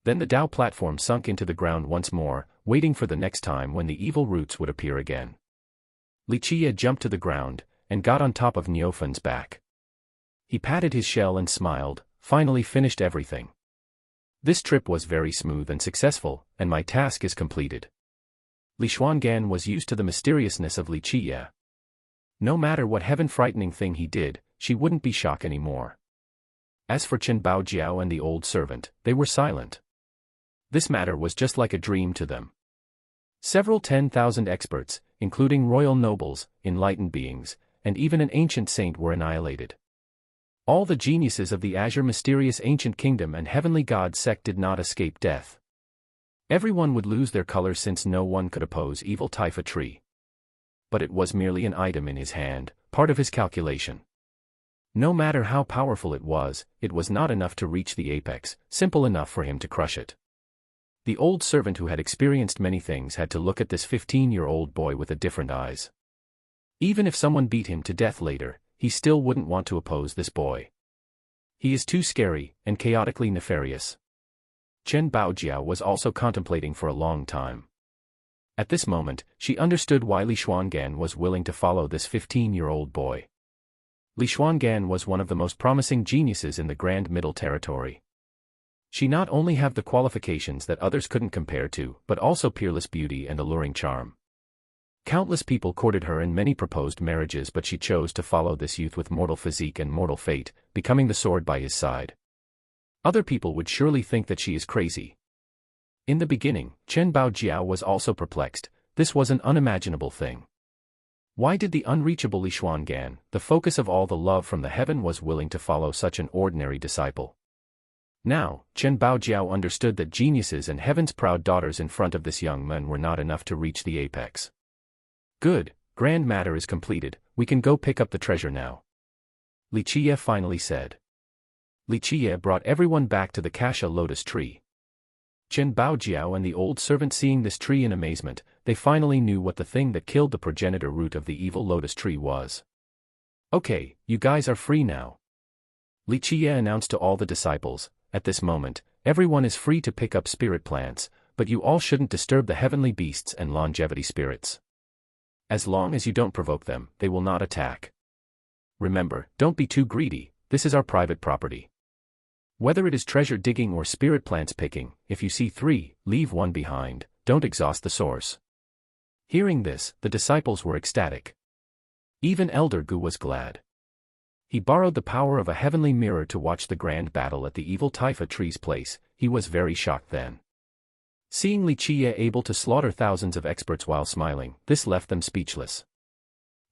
Then the Tao platform sunk into the ground once more, waiting for the next time when the evil roots would appear again. Li Qie jumped to the ground, and got on top of Niufan's back. He patted his shell and smiled, finally finished everything. This trip was very smooth and successful, and my task is completed. Li Xuangan was used to the mysteriousness of Li Qie. No matter what heaven-frightening thing he did, she wouldn't be shocked anymore. As for Chen Baojiao and the old servant, they were silent. This matter was just like a dream to them. Several 10,000 experts, including royal nobles, enlightened beings, and even an ancient saint were annihilated. All the geniuses of the Azure Mysterious Ancient Kingdom and Heavenly God sect did not escape death. Everyone would lose their color since no one could oppose evil Taifa tree. But it was merely an item in his hand, part of his calculation. No matter how powerful it was not enough to reach the apex, simple enough for him to crush it. The old servant who had experienced many things had to look at this 15-year-old boy with a different eyes. Even if someone beat him to death later, he still wouldn't want to oppose this boy. He is too scary, and chaotically nefarious. Chen Baojiao was also contemplating for a long time. At this moment, she understood why Li Xuangan was willing to follow this 15-year-old boy. Li Xuangan was one of the most promising geniuses in the Grand Middle Territory. She not only had the qualifications that others couldn't compare to, but also peerless beauty and alluring charm. Countless people courted her and many proposed marriages, but she chose to follow this youth with mortal physique and mortal fate, becoming the sword by his side. Other people would surely think that she is crazy. In the beginning, Chen Baojiao was also perplexed. This was an unimaginable thing. Why did the unreachable Li Xuangan, the focus of all the love from the heaven, was willing to follow such an ordinary disciple? Now, Chen Baojiao understood that geniuses and heaven's proud daughters in front of this young man were not enough to reach the apex. Good, grand matter is completed, we can go pick up the treasure now. Li Qie finally said. Li Qie brought everyone back to the Kasha lotus tree. Chen Baojiao and the old servant seeing this tree in amazement, they finally knew what the thing that killed the progenitor root of the evil lotus tree was. Okay, you guys are free now. Li Qie announced to all the disciples. At this moment, everyone is free to pick up spirit plants, but you all shouldn't disturb the heavenly beasts and longevity spirits. As long as you don't provoke them, they will not attack. Remember, don't be too greedy, this is our private property. Whether it is treasure digging or spirit plants picking, if you see 3, leave 1 behind, don't exhaust the source. Hearing this, the disciples were ecstatic. Even Elder Gu was glad. He borrowed the power of a heavenly mirror to watch the grand battle at the evil Taifa tree's place. He was very shocked then. Seeing Li Qie able to slaughter thousands of experts while smiling, this left them speechless.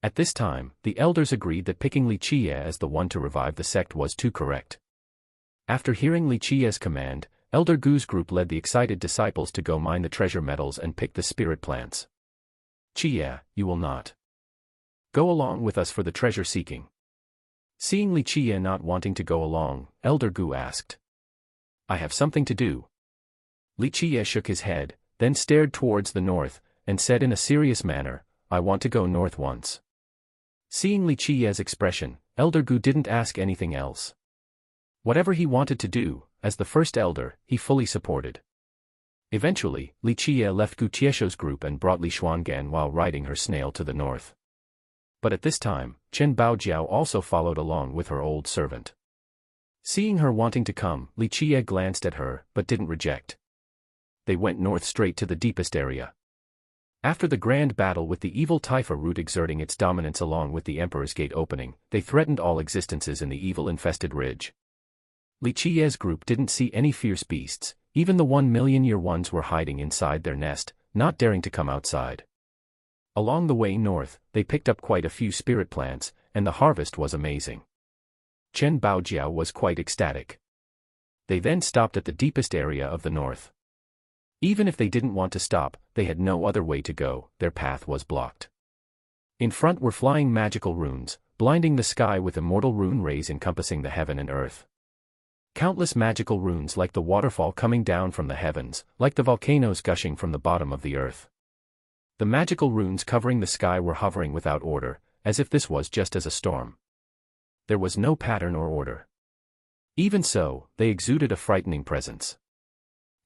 At this time, the elders agreed that picking Li Qie as the one to revive the sect was too correct. After hearing Li Qie's command, Elder Gu's group led the excited disciples to go mine the treasure metals and pick the spirit plants. Qie, you will not go along with us for the treasure seeking. Seeing Li Qie not wanting to go along, Elder Gu asked. I have something to do. Li Qie shook his head, then stared towards the north, and said in a serious manner, "I want to go north once." Seeing Li Qiye's expression, Elder Gu didn't ask anything else. Whatever he wanted to do, as the first elder, he fully supported. Eventually, Li Qiye left Gu Tiesho's group and brought Li Xuangan while riding her snail to the north. But at this time, Chen Baojiao also followed along with her old servant. Seeing her wanting to come, Li Qiye glanced at her, but didn't reject. They went north straight to the deepest area. After the grand battle with the evil Taifa root exerting its dominance along with the Emperor's Gate opening, they threatened all existences in the evil-infested ridge. Li Qiye's group didn't see any fierce beasts, even the 1,000,000-year ones were hiding inside their nest, not daring to come outside. Along the way north, they picked up quite a few spirit plants, and the harvest was amazing. Chen Baojiao was quite ecstatic. They then stopped at the deepest area of the north. Even if they didn't want to stop, they had no other way to go, their path was blocked. In front were flying magical runes, blinding the sky with immortal rune rays encompassing the heaven and earth. Countless magical runes like the waterfall coming down from the heavens, like the volcanoes gushing from the bottom of the earth. The magical runes covering the sky were hovering without order, as if this was just as a storm. There was no pattern or order. Even so, they exuded a frightening presence.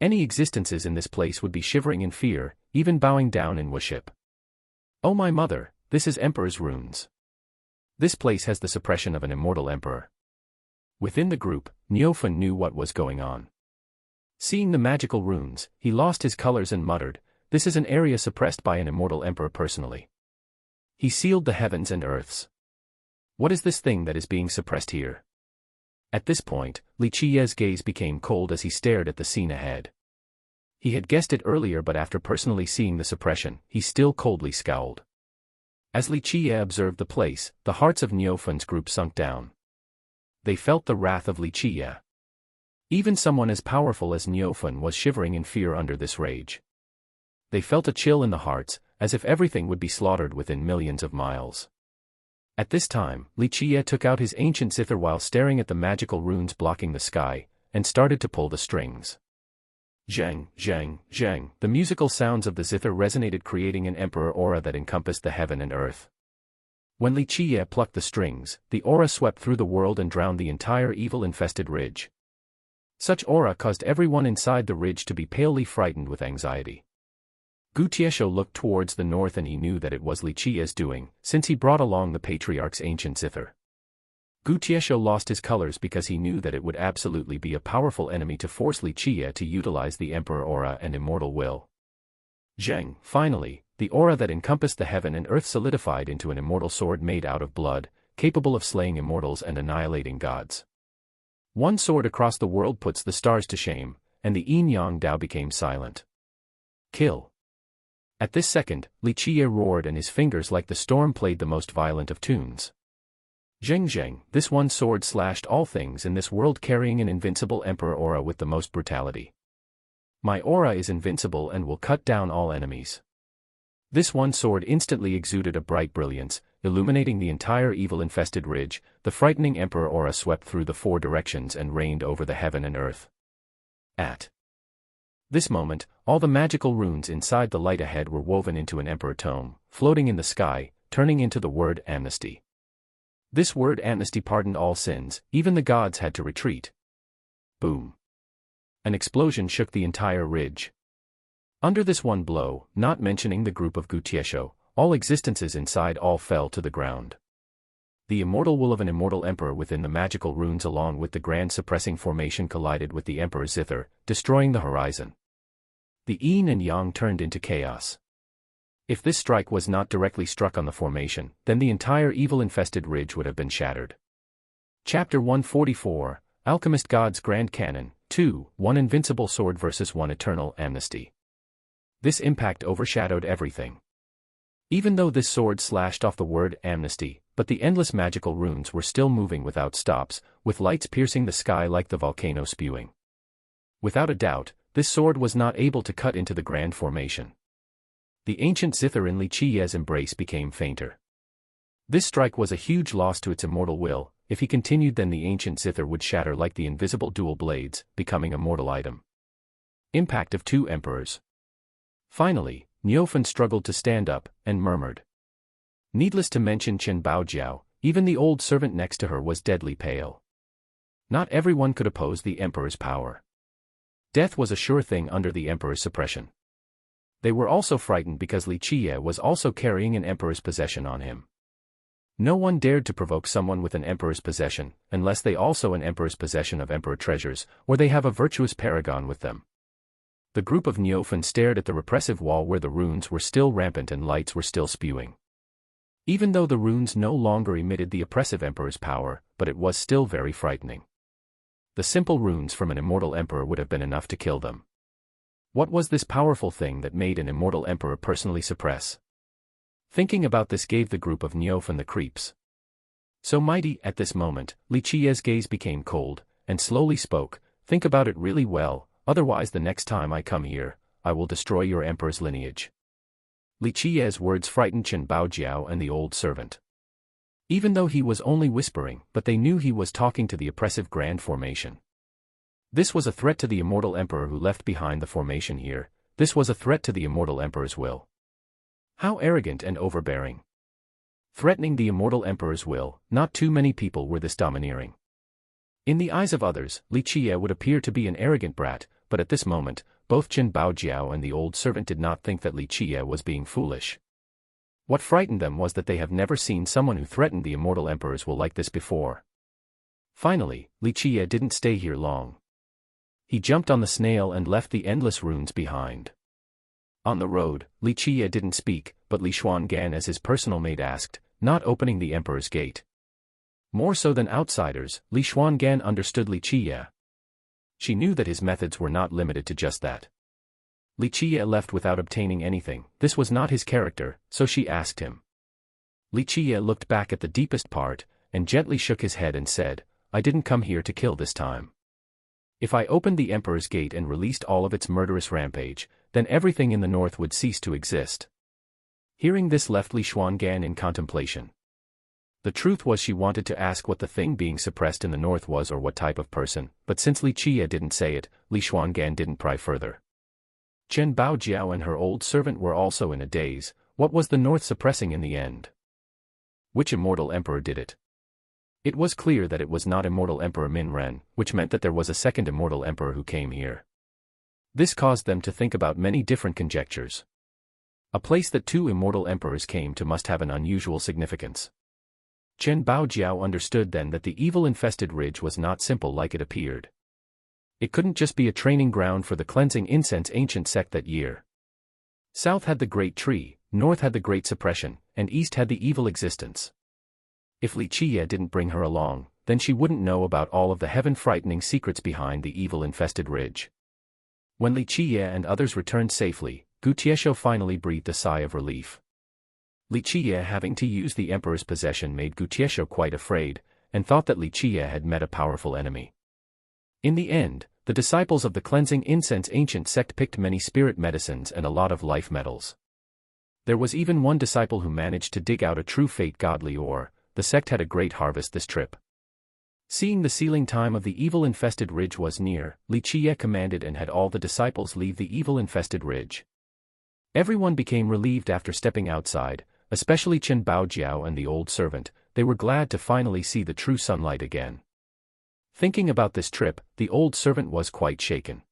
Any existences in this place would be shivering in fear, even bowing down in worship. "Oh my mother, this is Emperor's runes. This place has the suppression of an immortal emperor." Within the group, Niufen knew what was going on. Seeing the magical runes, he lost his colors and muttered, "This is an area suppressed by an immortal emperor personally. He sealed the heavens and earths. What is this thing that is being suppressed here?" At this point, Li Qiye's gaze became cold as he stared at the scene ahead. He had guessed it earlier, but after personally seeing the suppression, he still coldly scowled. As Li Qiye observed the place, the hearts of Niufen's group sunk down. They felt the wrath of Li Qiye. Even someone as powerful as Niufen was shivering in fear under this rage. They felt a chill in the hearts, as if everything would be slaughtered within millions of miles. At this time, Li Qiye took out his ancient zither while staring at the magical runes blocking the sky, and started to pull the strings. Zheng, zheng, zheng, the musical sounds of the zither resonated, creating an emperor aura that encompassed the heaven and earth. When Li Qiye plucked the strings, the aura swept through the world and drowned the entire evil-infested ridge. Such aura caused everyone inside the ridge to be palely frightened with anxiety. Gu Tiesho looked towards the north and he knew that it was Li Qiye's doing, since he brought along the patriarch's ancient zither. Gu Tiesho lost his colors because he knew that it would absolutely be a powerful enemy to force Li Qiye to utilize the emperor aura and immortal will. Zheng, finally, the aura that encompassed the heaven and earth solidified into an immortal sword made out of blood, capable of slaying immortals and annihilating gods. One sword across the world puts the stars to shame, and the yin-yang Dao became silent. Kill. At this second, Li Qiye roared and his fingers like the storm played the most violent of tunes. Zheng zheng, this one sword slashed all things in this world, carrying an invincible emperor aura with the most brutality. My aura is invincible and will cut down all enemies. This one sword instantly exuded a bright brilliance, illuminating the entire evil-infested ridge. The frightening emperor aura swept through the four directions and reigned over the heaven and earth. At this moment, all the magical runes inside the light ahead were woven into an emperor tome, floating in the sky, turning into the word amnesty. This word amnesty pardoned all sins, even the gods had to retreat. Boom. An explosion shook the entire ridge. Under this one blow, not mentioning the group of Gu Tiesho, all existences inside all fell to the ground. The immortal will of an immortal emperor within the magical runes along with the grand suppressing formation collided with the emperor's zither, destroying the horizon. The yin and yang turned into chaos. If this strike was not directly struck on the formation, then the entire evil-infested ridge would have been shattered. Chapter 144, Alchemist God's Grand Canon, 2, One Invincible Sword versus One Eternal Amnesty. This impact overshadowed everything. Even though this sword slashed off the word amnesty, but the endless magical runes were still moving without stops, with lights piercing the sky like the volcano spewing. Without a doubt, this sword was not able to cut into the grand formation. The ancient zither in Li Qiye's embrace became fainter. This strike was a huge loss to its immortal will. If he continued, then the ancient zither would shatter like the invisible dual blades, becoming a mortal item. Impact of two emperors. Finally, Niufen struggled to stand up, and murmured. Needless to mention Chen Baojiao, even the old servant next to her was deadly pale. Not everyone could oppose the emperor's power. Death was a sure thing under the emperor's suppression. They were also frightened because Li Qiye was also carrying an emperor's possession on him. No one dared to provoke someone with an emperor's possession, unless they also an emperor's possession of emperor treasures, or they have a virtuous paragon with them. The group of Niufen stared at the repressive wall where the runes were still rampant and lights were still spewing. Even though the runes no longer emitted the oppressive emperor's power, but it was still very frightening. The simple runes from an immortal emperor would have been enough to kill them. What was this powerful thing that made an immortal emperor personally suppress? Thinking about this gave the group of Niufen the creeps. So mighty, at this moment, Li Qiye's gaze became cold, and slowly spoke, "Think about it really well, otherwise the next time I come here, I will destroy your emperor's lineage." Li Qiye's words frightened Chen Baojiao and the old servant. Even though he was only whispering, but they knew he was talking to the oppressive Grand Formation. This was a threat to the immortal emperor who left behind the formation here. This was a threat to the immortal emperor's will. How arrogant and overbearing. Threatening the immortal emperor's will, not too many people were this domineering. In the eyes of others, Li Qiye would appear to be an arrogant brat, but at this moment, both Chen Baojiao and the old servant did not think that Li Qiye was being foolish. What frightened them was that they have never seen someone who threatened the immortal emperor's will like this before. Finally, Li Qiye didn't stay here long. He jumped on the snail and left the endless runes behind. On the road, Li Qiye didn't speak, but Li Xuangan as his personal maid asked, not opening the emperor's gate. More so than outsiders, Li Xuangan understood Li Qiye. She knew that his methods were not limited to just that. Li Qiye left without obtaining anything. This was not his character, so she asked him. Li Qiye looked back at the deepest part, and gently shook his head and said, "I didn't come here to kill this time. If I opened the emperor's gate and released all of its murderous rampage, then everything in the north would cease to exist." Hearing this left Li Xuangan in contemplation. The truth was she wanted to ask what the thing being suppressed in the north was or what type of person, but since Li Qiye didn't say it, Li Xuangan didn't pry further. Chen Baojiao and her old servant were also in a daze. What was the north suppressing in the end? Which immortal emperor did it? It was clear that it was not immortal emperor Min Ren, which meant that there was a second immortal emperor who came here. This caused them to think about many different conjectures. A place that two immortal emperors came to must have an unusual significance. Chen Baojiao understood then that the evil-infested ridge was not simple like it appeared. It couldn't just be a training ground for the cleansing incense ancient sect that year. South had the great tree, north had the great suppression, and east had the evil existence. If Li Qiye didn't bring her along, then she wouldn't know about all of the heaven-frightening secrets behind the evil-infested ridge. When Li Qiye and others returned safely, Gutiesho finally breathed a sigh of relief. Li Qiye having to use the emperor's possession made Gutiesho quite afraid, and thought that Li Qiye had met a powerful enemy. In the end, the disciples of the cleansing incense ancient sect picked many spirit medicines and a lot of life metals. There was even one disciple who managed to dig out a true fate godly ore. The sect had a great harvest this trip. Seeing the sealing time of the evil-infested ridge was near, Li Qiye commanded and had all the disciples leave the evil-infested ridge. Everyone became relieved after stepping outside, especially Chen Baojiao and the old servant. They were glad to finally see the true sunlight again. Thinking about this trip, the old servant was quite shaken.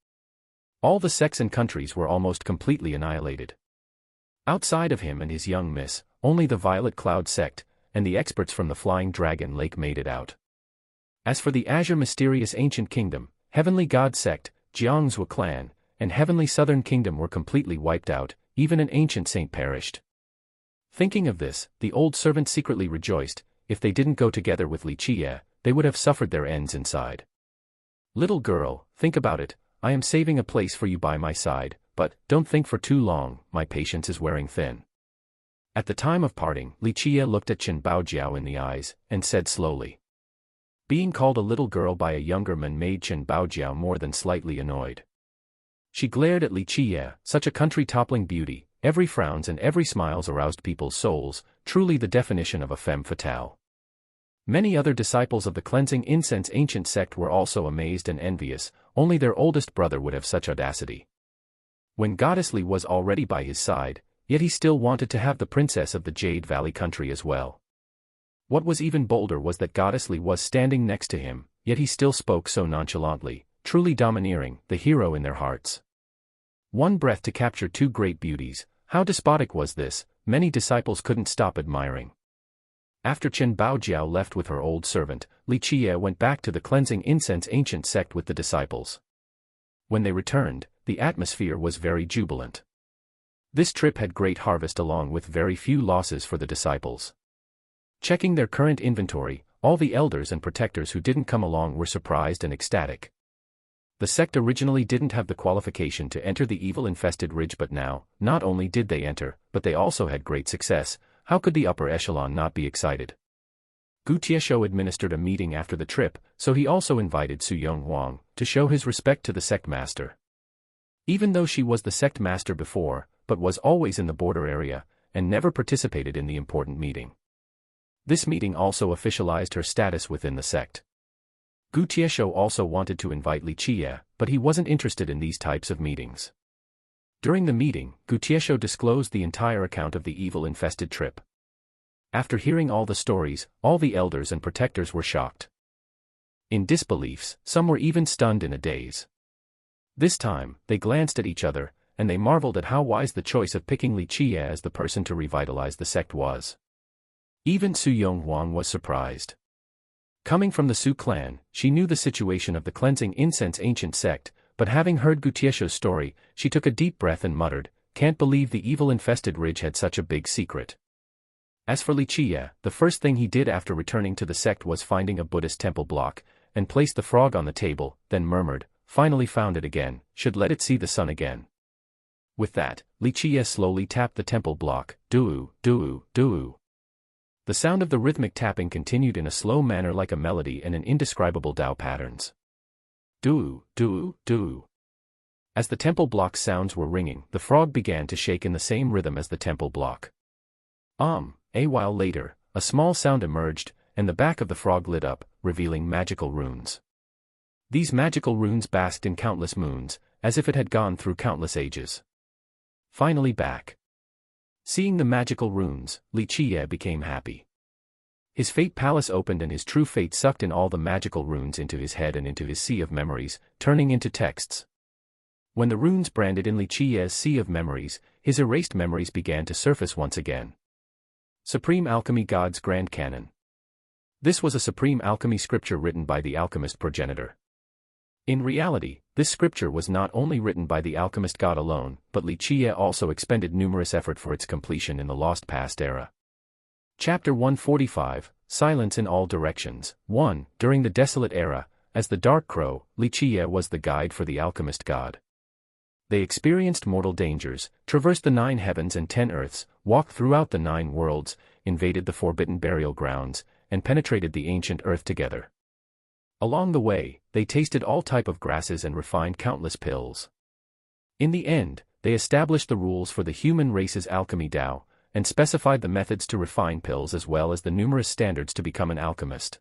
All the sects and countries were almost completely annihilated. Outside of him and his young miss, only the Violet Cloud sect, and the experts from the Flying Dragon Lake made it out. As for the Azure Mysterious Ancient Kingdom, Heavenly God sect, Jiangzhou clan, and Heavenly Southern Kingdom were completely wiped out, even an ancient saint perished. Thinking of this, the old servant secretly rejoiced. If they didn't go together with Li Qiye, they would have suffered their ends inside. "Little girl, think about it. I am saving a place for you by my side, but don't think for too long, my patience is wearing thin." At the time of parting, Li Qiye looked at Chen Baojiao in the eyes, and said slowly. Being called a little girl by a younger man made Chen Baojiao more than slightly annoyed. She glared at Li Qiye, such a country-toppling beauty, every frowns and every smiles aroused people's souls, truly the definition of a femme fatale. Many other disciples of the cleansing incense ancient sect were also amazed and envious. Only their oldest brother would have such audacity. When Goddess Li was already by his side, yet he still wanted to have the princess of the Jade Valley country as well. What was even bolder was that Goddess Li was standing next to him, yet he still spoke so nonchalantly, truly domineering, the hero in their hearts. One breath to capture two great beauties, how despotic was this, many disciples couldn't stop admiring. After Chen Baojiao left with her old servant, Li Qie went back to the cleansing incense ancient sect with the disciples. When they returned, the atmosphere was very jubilant. This trip had great harvest along with very few losses for the disciples. Checking their current inventory, all the elders and protectors who didn't come along were surprised and ecstatic. The sect originally didn't have the qualification to enter the evil-infested ridge, but now, not only did they enter, but they also had great success. How could the upper echelon not be excited? Gu Tieshou administered a meeting after the trip, so he also invited Su Yong Huang to show his respect to the sect master. Even though she was the sect master before, but was always in the border area, and never participated in the important meeting. This meeting also officialized her status within the sect. Gu Tieshou also wanted to invite Li Qie, but he wasn't interested in these types of meetings. During the meeting, Gu Tieshou disclosed the entire account of the evil-infested trip. After hearing all the stories, all the elders and protectors were shocked. In disbeliefs, some were even stunned in a daze. This time, they glanced at each other, and they marveled at how wise the choice of picking Li Qie as the person to revitalize the sect was. Even Su Yong Huang was surprised. Coming from the Su clan, she knew the situation of the cleansing incense ancient sect, but having heard Gu Tieshou's story, she took a deep breath and muttered, "Can't believe the evil-infested ridge had such a big secret." As for Li Qie, the first thing he did after returning to the sect was finding a Buddhist temple block, and placed the frog on the table, then murmured, "Finally found it again, should let it see the sun again." With that, Li Qie slowly tapped the temple block, doo-oo, doo-oo, doo-oo. The sound of the rhythmic tapping continued in a slow manner like a melody and in indescribable Tao patterns. Doo-oo, doo-oo, doo-oo. As the temple block's sounds were ringing, the frog began to shake in the same rhythm as the temple block. A while later, a small sound emerged, and the back of the frog lit up, revealing magical runes. These magical runes basked in countless moons, as if it had gone through countless ages. Finally back. Seeing the magical runes, Li Qie became happy. His fate palace opened and his true fate sucked in all the magical runes into his head and into his sea of memories, turning into texts. When the runes branded in Li Qie's sea of memories, his erased memories began to surface once again. Supreme Alchemy God's Grand Canon. This was a supreme alchemy scripture written by the alchemist progenitor. In reality, this scripture was not only written by the alchemist god alone, but Li Qie also expended numerous effort for its completion in the lost past era. Chapter 145, Silence in All Directions. 1. During the desolate era, as the Dark Crow, Li Qie was the guide for the alchemist god. They experienced mortal dangers, traversed the 9 heavens and 10 earths, walked throughout the 9 worlds, invaded the forbidden burial grounds, and penetrated the ancient earth together. Along the way, they tasted all type of grasses and refined countless pills. In the end, they established the rules for the human race's alchemy Tao, and specified the methods to refine pills as well as the numerous standards to become an alchemist.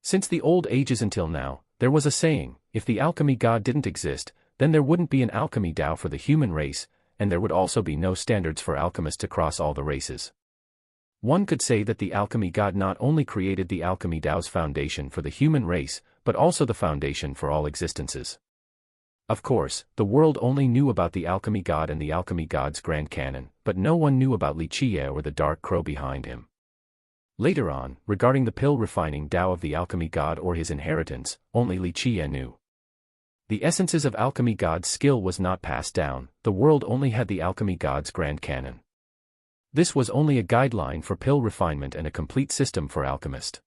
Since the old ages until now, there was a saying, if the alchemy god didn't exist, then there wouldn't be an alchemy Tao for the human race, and there would also be no standards for alchemists across all the races. One could say that the alchemy god not only created the alchemy Tao's foundation for the human race, but also the foundation for all existences. Of course, the world only knew about the alchemy god and the alchemy god's grand canon, but no one knew about Li Qie or the dark crow behind him. Later on, regarding the pill refining Tao of the alchemy god or his inheritance, only Li Qie knew. The essences of alchemy god's skill was not passed down, the world only had the alchemy god's grand canon. This was only a guideline for pill refinement and a complete system for alchemists.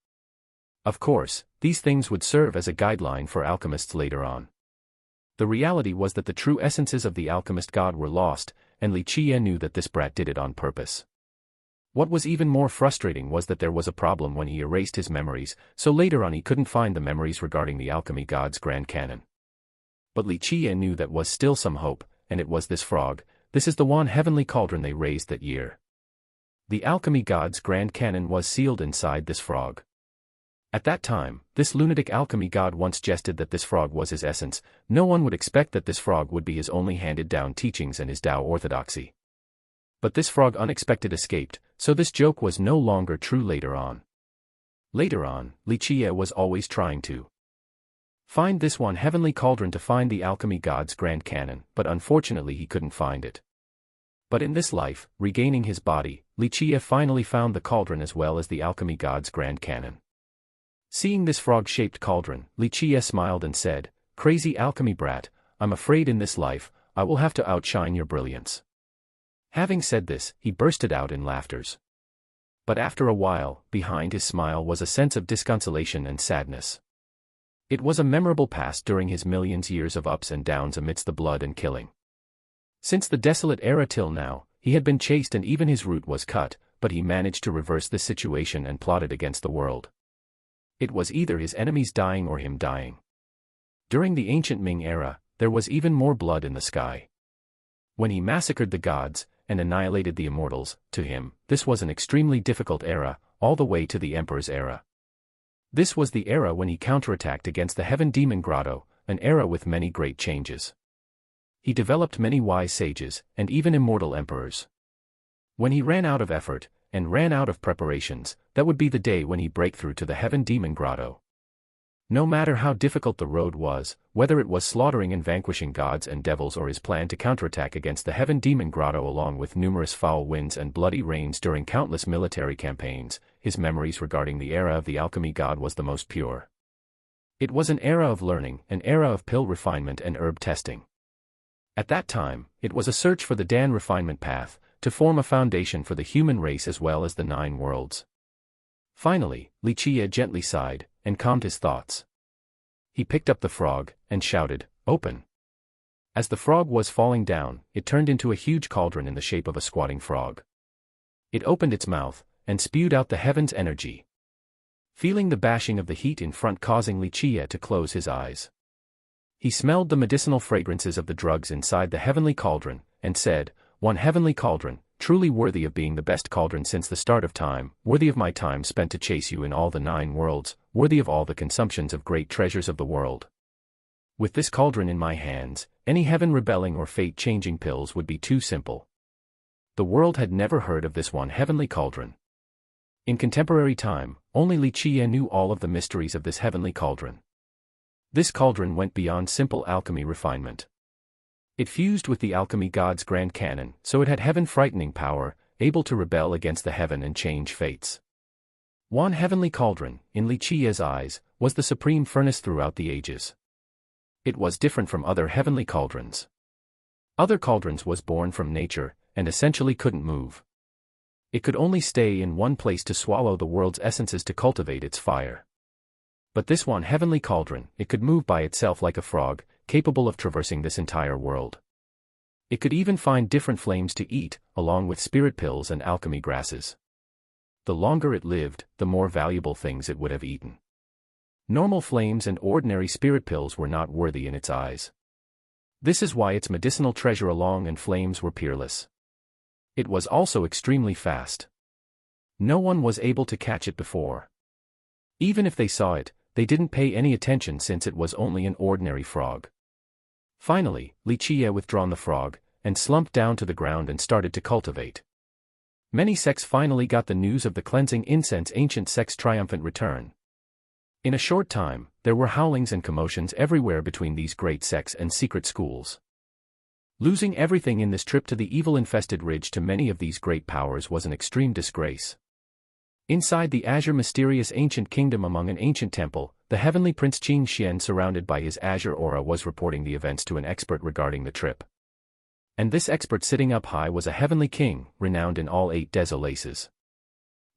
Of course, these things would serve as a guideline for alchemists later on. The reality was that the true essences of the alchemist god were lost, and Li Qie knew that this brat did it on purpose. What was even more frustrating was that there was a problem when he erased his memories, so later on he couldn't find the memories regarding the alchemy god's grand canon. But Li Qie knew that was still some hope, and it was this frog. This is the one heavenly cauldron they raised that year. The alchemy god's grand canon was sealed inside this frog. At that time, this lunatic alchemy god once jested that this frog was his essence. No one would expect that this frog would be his only handed-down teachings and his Tao orthodoxy. But this frog unexpected escaped, so this joke was no longer true later on. Later on, Li Qie was always trying to find this one heavenly cauldron to find the alchemy god's grand canon, but unfortunately he couldn't find it. But in this life, regaining his body, Li Qie finally found the cauldron as well as the alchemy god's grand canon. Seeing this frog-shaped cauldron, Li Qie smiled and said, "Crazy alchemy brat, I'm afraid in this life, I will have to outshine your brilliance." Having said this, he bursted out in laughters. But after a while, behind his smile was a sense of disconsolation and sadness. It was a memorable past during his millions years of ups and downs amidst the blood and killing. Since the desolate era till now, he had been chased and even his route was cut, but he managed to reverse this situation and plotted against the world. It was either his enemies dying or him dying. During the ancient Ming era, there was even more blood in the sky. When he massacred the gods and annihilated the immortals, to him, this was an extremely difficult era, all the way to the Emperor's era. This was the era when he counterattacked against the Heaven Demon Grotto, an era with many great changes. He developed many wise sages, and even immortal emperors. When he ran out of effort, and ran out of preparations, that would be the day when he break through to the Heaven Demon Grotto. No matter how difficult the road was, whether it was slaughtering and vanquishing gods and devils or his plan to counterattack against the Heaven Demon Grotto along with numerous foul winds and bloody rains during countless military campaigns, his memories regarding the era of the alchemy god was the most pure. It was an era of learning, an era of pill refinement and herb testing. At that time, it was a search for the Dan refinement path, to form a foundation for the human race as well as the 9 worlds. Finally, Li Qie gently sighed, and calmed his thoughts. He picked up the frog, and shouted, "Open!" As the frog was falling down, it turned into a huge cauldron in the shape of a squatting frog. It opened its mouth, and spewed out the heaven's energy. Feeling the bashing of the heat in front causing Li Qie to close his eyes. He smelled the medicinal fragrances of the drugs inside the heavenly cauldron, and said, "One heavenly cauldron, truly worthy of being the best cauldron since the start of time, worthy of my time spent to chase you in all the 9 worlds, worthy of all the consumptions of great treasures of the world. With this cauldron in my hands, any heaven rebelling or fate-changing pills would be too simple." The world had never heard of this one heavenly cauldron. In contemporary time, only Li Qie knew all of the mysteries of this heavenly cauldron. This cauldron went beyond simple alchemy refinement. It fused with the alchemy god's grand canon, so it had heaven-frightening power, able to rebel against the heaven and change fates. One heavenly cauldron, in Li Qie's eyes, was the supreme furnace throughout the ages. It was different from other heavenly cauldrons. Other cauldrons was born from nature, and essentially couldn't move. It could only stay in one place to swallow the world's essences to cultivate its fire. But this one heavenly cauldron, it could move by itself like a frog, capable of traversing this entire world. It could even find different flames to eat, along with spirit pills and alchemy grasses. The longer it lived, the more valuable things it would have eaten. Normal flames and ordinary spirit pills were not worthy in its eyes. This is why its medicinal treasure along and flames were peerless. It was also extremely fast. No one was able to catch it before. Even if they saw it, they didn't pay any attention since it was only an ordinary frog. Finally, Li Qie withdrawn the frog, and slumped down to the ground and started to cultivate. Many sects finally got the news of the cleansing incense ancient sect's triumphant return. In a short time, there were howlings and commotions everywhere between these great sects and secret schools. Losing everything in this trip to the evil-infested ridge to many of these great powers was an extreme disgrace. Inside the azure mysterious ancient kingdom among an ancient temple, the heavenly Prince Qing Xian surrounded by his azure aura was reporting the events to an expert regarding the trip. And this expert sitting up high was a heavenly king, renowned in all 8 desolaces.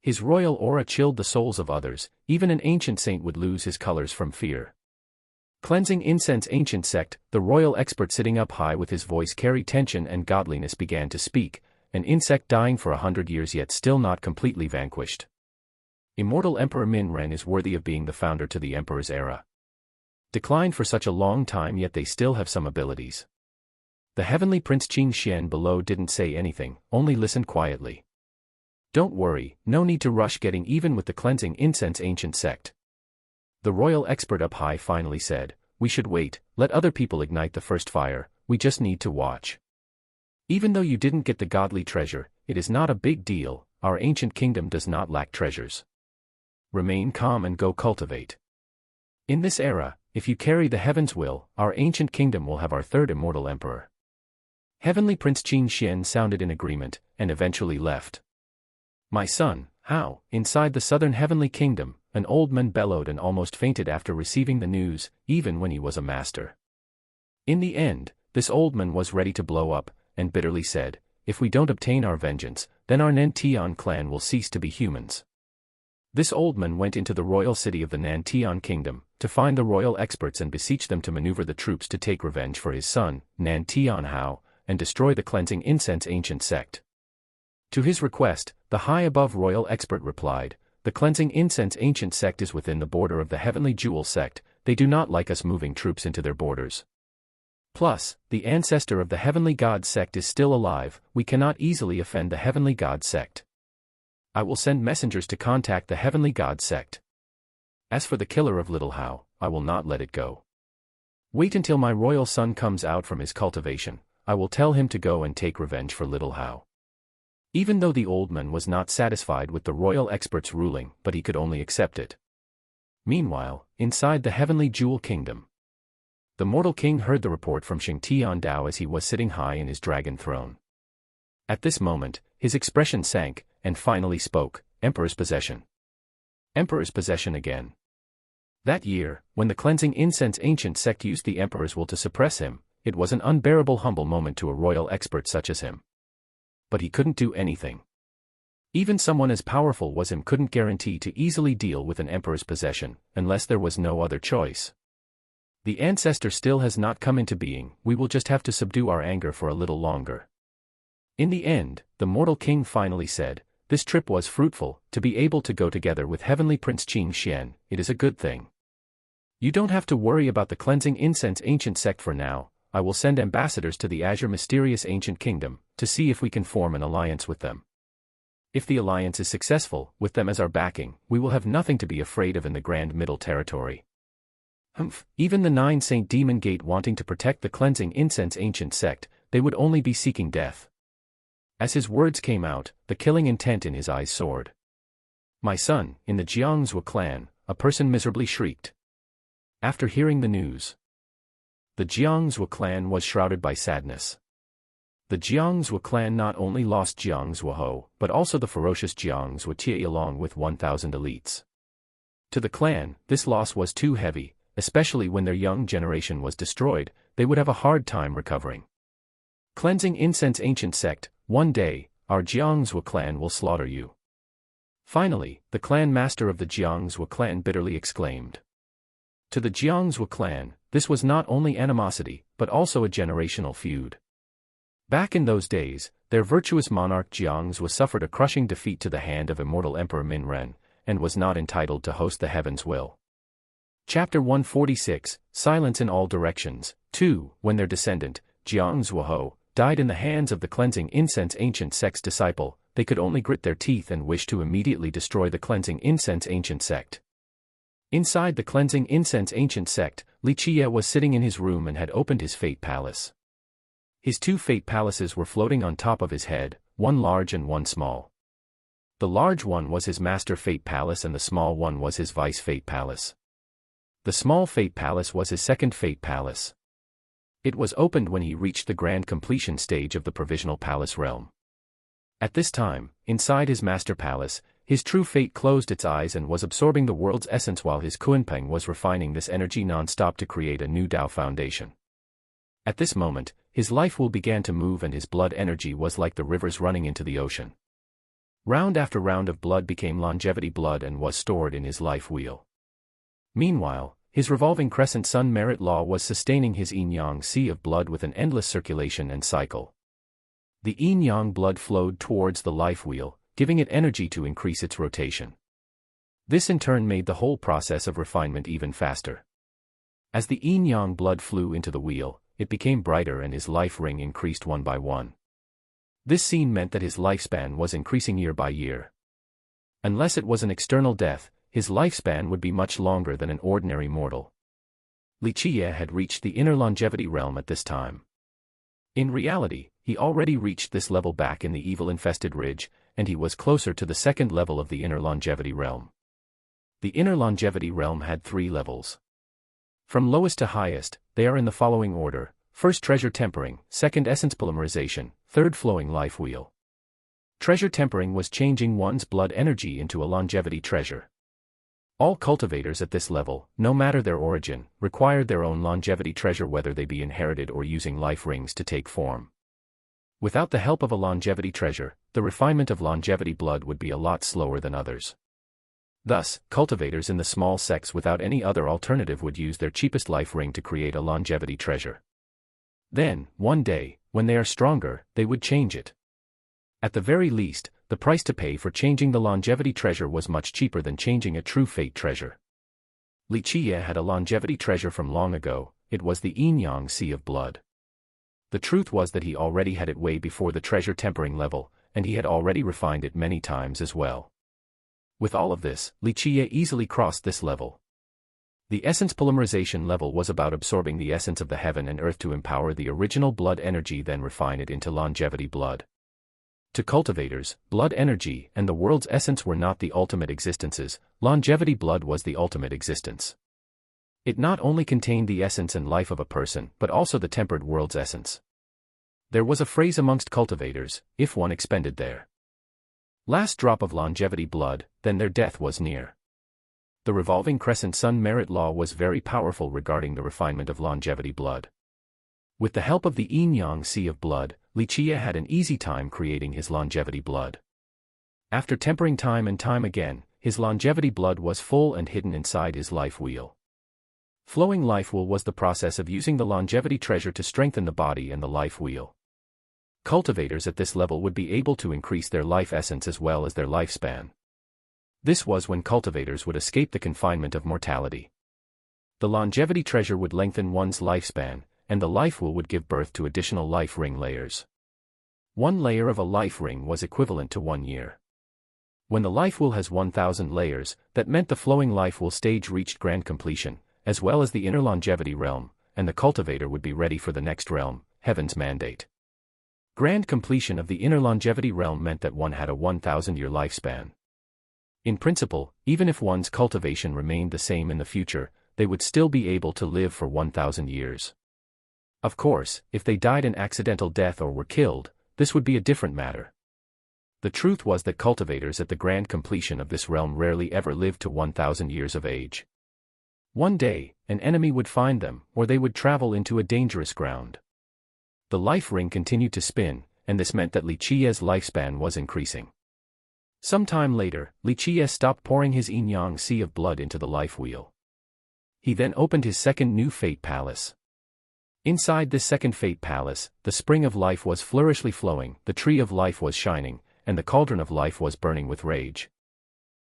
His royal aura chilled the souls of others, even an ancient saint would lose his colors from fear. Cleansing incense ancient sect, the royal expert sitting up high with his voice carried tension and godliness began to speak, an insect dying for 100 years yet still not completely vanquished. Immortal Emperor Min Ren is worthy of being the founder to the Emperor's era. Declined for such a long time yet they still have some abilities. The heavenly Prince Qing Xian below didn't say anything, only listened quietly. Don't worry, no need to rush getting even with the cleansing incense ancient sect. The royal expert up high finally said, "We should wait, let other people ignite the first fire, we just need to watch. Even though you didn't get the godly treasure, it is not a big deal, our ancient kingdom does not lack treasures. Remain calm and go cultivate. In this era, if you carry the heaven's will, our ancient kingdom will have our third immortal emperor." Heavenly Prince Qin Xian sounded in agreement, and eventually left. "My son, how?" Inside the southern heavenly kingdom, an old man bellowed and almost fainted after receiving the news, even when he was a master. In the end, this old man was ready to blow up, and bitterly said, "If we don't obtain our vengeance, then our Nantian clan will cease to be humans." This old man went into the royal city of the Nantian kingdom, to find the royal experts and beseech them to maneuver the troops to take revenge for his son, Nantian Hao, and destroy the cleansing incense ancient sect. To his request, the high above royal expert replied, "The cleansing incense ancient sect is within the border of the heavenly jewel sect, they do not like us moving troops into their borders. Plus, the ancestor of the heavenly god sect is still alive, we cannot easily offend the heavenly god sect. I will send messengers to contact the heavenly god sect. As for the killer of little Hao, I will not let it go. Wait until my royal son comes out from his cultivation, I will tell him to go and take revenge for little Hao." Even though the old man was not satisfied with the royal expert's ruling, but he could only accept it. Meanwhile, inside the heavenly jewel kingdom, the mortal king heard the report from Shengtian Dao as he was sitting high in his dragon throne. At this moment, his expression sank, and finally spoke, "Emperor's possession. Emperor's possession again." That year, when the cleansing incense ancient sect used the emperor's will to suppress him, it was an unbearable humble moment to a royal expert such as him. But he couldn't do anything. Even someone as powerful as him couldn't guarantee to easily deal with an emperor's possession, unless there was no other choice. The ancestor still has not come into being, we will just have to subdue our anger for a little longer. In the end, the mortal king finally said, "This trip was fruitful, to be able to go together with heavenly Prince Qin Xian, it is a good thing. You don't have to worry about the cleansing incense ancient sect for now, I will send ambassadors to the azure mysterious ancient kingdom, to see if we can form an alliance with them. If the alliance is successful, with them as our backing, we will have nothing to be afraid of in the Grand Middle Territory." Even the 9 Saint Demon Gate wanting to protect the cleansing incense ancient sect, they would only be seeking death. As his words came out, the killing intent in his eyes soared. "My son," in the Jiangzhou clan, a person miserably shrieked. After hearing the news, the Jiangzhou clan was shrouded by sadness. The Jiangzhou clan not only lost Jiangzhou Ho, but also the ferocious Jiangzhou Tie along with 1,000 elites. To the clan, this loss was too heavy, especially when their young generation was destroyed, they would have a hard time recovering. Cleansing incense ancient sect, one day, our Jiangzhou clan will slaughter you. Finally, the clan master of the Jiangzhou clan bitterly exclaimed. To the Jiangzhou clan, this was not only animosity, but also a generational feud. Back in those days, their virtuous monarch Jiangzhou suffered a crushing defeat to the hand of immortal Emperor Min Ren, and was not entitled to host the heaven's will. Chapter 146, Silence in All Directions, 2. When their descendant, Jiangzhou Ho, died in the hands of the cleansing incense ancient sect's disciple, they could only grit their teeth and wish to immediately destroy the cleansing incense ancient sect. Inside the cleansing incense ancient sect, Li Qie was sitting in his room and had opened his fate palace. His 2 fate palaces were floating on top of his head, one large and one small. The large one was his master fate palace and the small one was his vice fate palace. The small fate palace was his second fate palace. It was opened when he reached the grand completion stage of the provisional palace realm. At this time, inside his master palace, his true fate closed its eyes and was absorbing the world's essence while his Kunpeng was refining this energy non-stop to create a new Tao foundation. At this moment, his life will began to move and his blood energy was like the rivers running into the ocean. Round after round of blood became longevity blood and was stored in his life wheel. Meanwhile, his revolving crescent sun merit law was sustaining his yin-yang sea of blood with an endless circulation and cycle. The yin-yang blood flowed towards the life wheel, giving it energy to increase its rotation. This in turn made the whole process of refinement even faster. As the yin-yang blood flew into the wheel, it became brighter and his life ring increased one by one. This scene meant that his lifespan was increasing year by year. Unless it was an external death, his lifespan would be much longer than an ordinary mortal. Li Qiye had reached the inner longevity realm at this time. In reality, he already reached this level back in the evil-infested ridge, and he was closer to the second level of the inner longevity realm. The inner longevity realm had 3 levels. From lowest to highest, they are in the following order: first, treasure tempering; second, essence polymerization; third, flowing life wheel. Treasure tempering was changing one's blood energy into a longevity treasure. All cultivators at this level, no matter their origin, required their own longevity treasure, whether they be inherited or using life rings to take form. Without the help of a longevity treasure, the refinement of longevity blood would be a lot slower than others. Thus, cultivators in the small sects without any other alternative would use their cheapest life ring to create a longevity treasure. Then, one day, when they are stronger, they would change it. At the very least, the price to pay for changing the longevity treasure was much cheaper than changing a true fate treasure. Li Qiye had a longevity treasure from long ago. It was the yin-yang sea of blood. The truth was that he already had it way before the treasure tempering level, and he had already refined it many times as well. With all of this, Li Qiye easily crossed this level. The essence polymerization level was about absorbing the essence of the heaven and earth to empower the original blood energy, then refine it into longevity blood. To cultivators, blood energy and the world's essence were not the ultimate existences; longevity blood was the ultimate existence. It not only contained the essence and life of a person, but also the tempered world's essence. There was a phrase amongst cultivators: if one expended their last drop of longevity blood, then their death was near. The revolving crescent sun merit law was very powerful regarding the refinement of longevity blood. With the help of the yin-yang sea of blood, Li Qiye had an easy time creating his longevity blood. After tempering time and time again, his longevity blood was full and hidden inside his life wheel. Flowing life wheel was the process of using the longevity treasure to strengthen the body and the life wheel. Cultivators at this level would be able to increase their life essence as well as their lifespan. This was when cultivators would escape the confinement of mortality. The longevity treasure would lengthen one's lifespan, and the life wheel would give birth to additional life ring layers. One layer of a life ring was equivalent to 1 year. When the life wheel has 1,000 layers, that meant the flowing life wheel stage reached grand completion, as well as the inner longevity realm, and the cultivator would be ready for the next realm, heaven's mandate. Grand completion of the inner longevity realm meant that one had a 1,000-year lifespan. In principle, even if one's cultivation remained the same in the future, they would still be able to live for 1,000 years. Of course, if they died an accidental death or were killed, this would be a different matter. The truth was that cultivators at the grand completion of this realm rarely ever lived to 1,000 years of age. One day, an enemy would find them, or they would travel into a dangerous ground. The life ring continued to spin, and this meant that Li Qiye's lifespan was increasing. Some time later, Li Qiye stopped pouring his yin-yang sea of blood into the life wheel. He then opened his second new fate palace. Inside this second fate palace, the spring of life was flourishly flowing, the tree of life was shining, and the cauldron of life was burning with rage.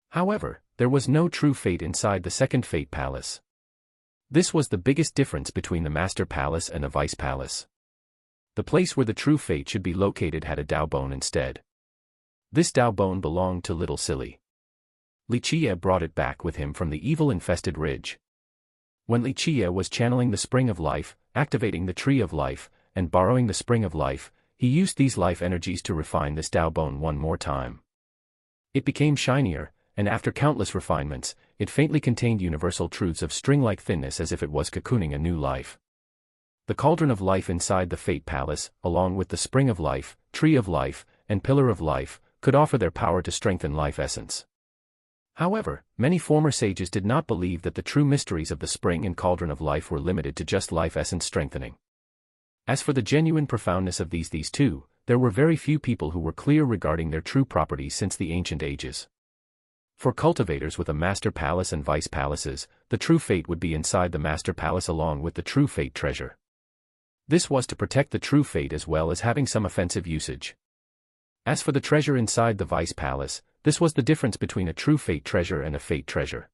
However, there was no true fate inside the second fate palace. This was the biggest difference between the master palace and the vice palace. The place where the true fate should be located had a Dao bone instead. This Dao bone belonged to Little Silly. Li Qiye brought it back with him from the evil-infested ridge. When Li Qiye was channeling the spring of life, activating the tree of life, and borrowing the spring of life, he used these life energies to refine this Dao bone one more time. It became shinier, and after countless refinements, it faintly contained universal truths of string-like thinness, as if it was cocooning a new life. The cauldron of life inside the fate palace, along with the spring of life, tree of life, and pillar of life, could offer their power to strengthen life essence. However, many former sages did not believe that the true mysteries of the spring and cauldron of life were limited to just life essence strengthening. As for the genuine profoundness of these two, there were very few people who were clear regarding their true properties since the ancient ages. For cultivators with a master palace and vice palaces, the true fate would be inside the master palace along with the true fate treasure. This was to protect the true fate as well as having some offensive usage. As for the treasure inside the vice palace, this was the difference between a true fate treasure and a fate treasure.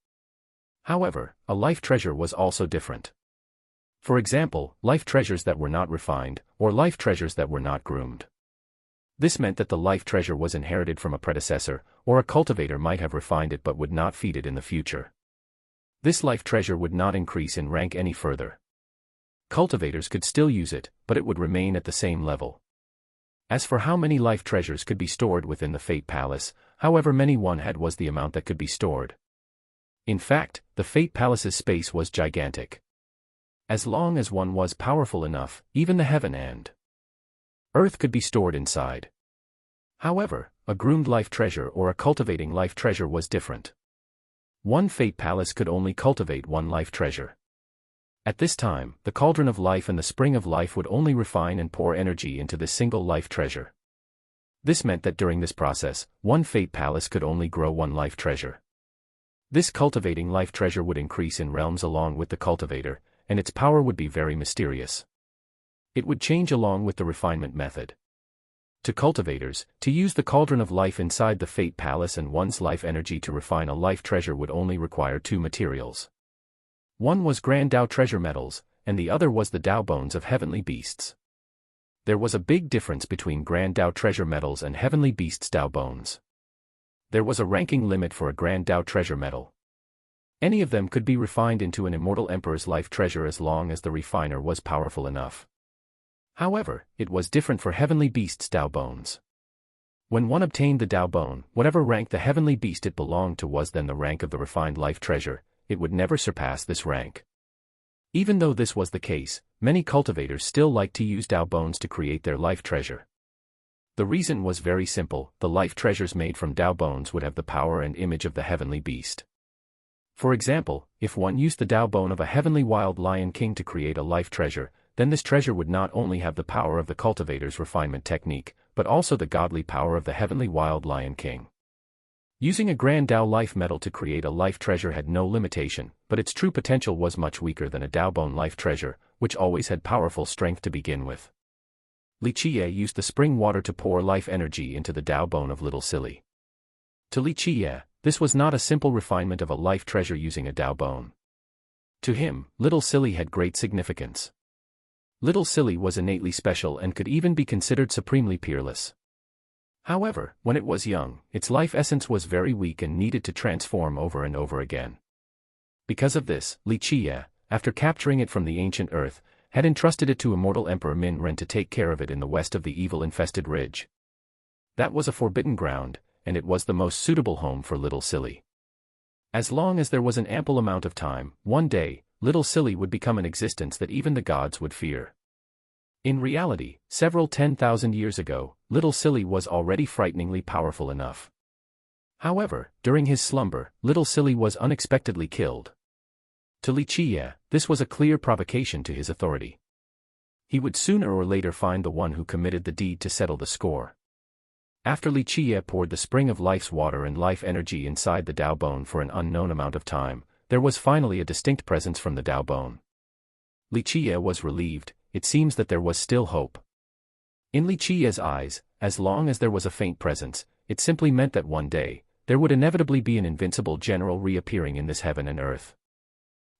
However, a life treasure was also different. For example, life treasures that were not refined, or life treasures that were not groomed. This meant that the life treasure was inherited from a predecessor, or a cultivator might have refined it but would not feed it in the future. This life treasure would not increase in rank any further. Cultivators could still use it, but it would remain at the same level. As for how many life treasures could be stored within the Fate Palace, however many one had was the amount that could be stored. In fact, the Fate Palace's space was gigantic. As long as one was powerful enough, even the heaven and earth could be stored inside. However, a groomed life treasure or a cultivating life treasure was different. One Fate Palace could only cultivate one life treasure. At this time, the cauldron of life and the spring of life would only refine and pour energy into this single life treasure. This meant that during this process, one Fate Palace could only grow one life treasure. This cultivating life treasure would increase in realms along with the cultivator, and its power would be very mysterious. It would change along with the refinement method. To cultivators, to use the cauldron of life inside the Fate Palace and one's life energy to refine a life treasure would only require two materials. One was Grand Tao treasure metals, and the other was the Tao bones of heavenly beasts. There was a big difference between Grand Tao treasure metals and heavenly beasts' Tao bones. There was a ranking limit for a Grand Tao treasure metal. Any of them could be refined into an immortal emperor's life treasure as long as the refiner was powerful enough. However, it was different for heavenly beasts' Tao bones. When one obtained the Tao bone, whatever rank the heavenly beast it belonged to was then the rank of the refined life treasure. It would never surpass this rank. Even though this was the case, many cultivators still liked to use Tao bones to create their life treasure. The reason was very simple: the life treasures made from Tao bones would have the power and image of the heavenly beast. For example, if one used the Tao bone of a heavenly wild lion king to create a life treasure, then this treasure would not only have the power of the cultivator's refinement technique, but also the godly power of the heavenly wild lion king. Using a Grand Tao life metal to create a life treasure had no limitation, but its true potential was much weaker than a Tao bone life treasure, which always had powerful strength to begin with. Li Qiye used the spring water to pour life energy into the Tao bone of Little Silly. To Li Qiye, this was not a simple refinement of a life treasure using a Tao bone. To him, Little Silly had great significance. Little Silly was innately special and could even be considered supremely peerless. However, when it was young, its life essence was very weak and needed to transform over and over again. Because of this, Li Qiye, after capturing it from the ancient earth, had entrusted it to immortal Emperor Min Ren to take care of it in the west of the evil-infested ridge. That was a forbidden ground, and it was the most suitable home for Little Silly. As long as there was an ample amount of time, one day, Little Silly would become an existence that even the gods would fear. In reality, several 10,000 years ago, Little Silly was already frighteningly powerful enough. However, during his slumber, Little Silly was unexpectedly killed. To Li Qiye, this was a clear provocation to his authority. He would sooner or later find the one who committed the deed to settle the score. After Li Qiye poured the spring of life's water and life energy inside the Tao bone for an unknown amount of time, there was finally a distinct presence from the Tao bone. Li Qiye was relieved. It seems that there was still hope. In Li Qiye's eyes, as long as there was a faint presence, it simply meant that one day, there would inevitably be an invincible general reappearing in this heaven and earth.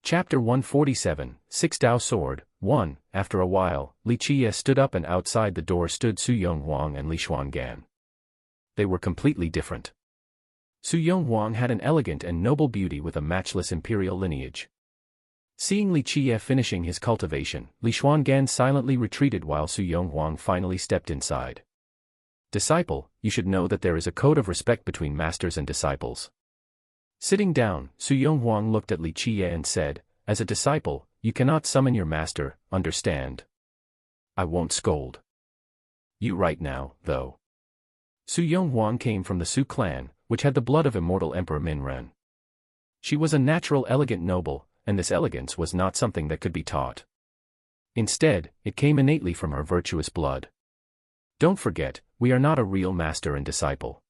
Chapter 147, Six Tao Sword, 1. After a while, Li Qiye stood up and outside the door stood Su Yonghuang and Li Xuangan. They were completely different. Su Yonghuang had an elegant and noble beauty with a matchless imperial lineage. Seeing Li Qiye finishing his cultivation, Li Xuangan silently retreated while Su Yonghuang finally stepped inside. Disciple, you should know that there is a code of respect between masters and disciples. Sitting down, Su Yonghuang looked at Li Qiye and said, as a disciple, you cannot summon your master, understand? I won't scold you right now, though. Su Yonghuang came from the Su clan, which had the blood of immortal Emperor Min Ren. She was a natural elegant noble, and this elegance was not something that could be taught. Instead, it came innately from her virtuous blood. Don't forget, we are not a real master and disciple.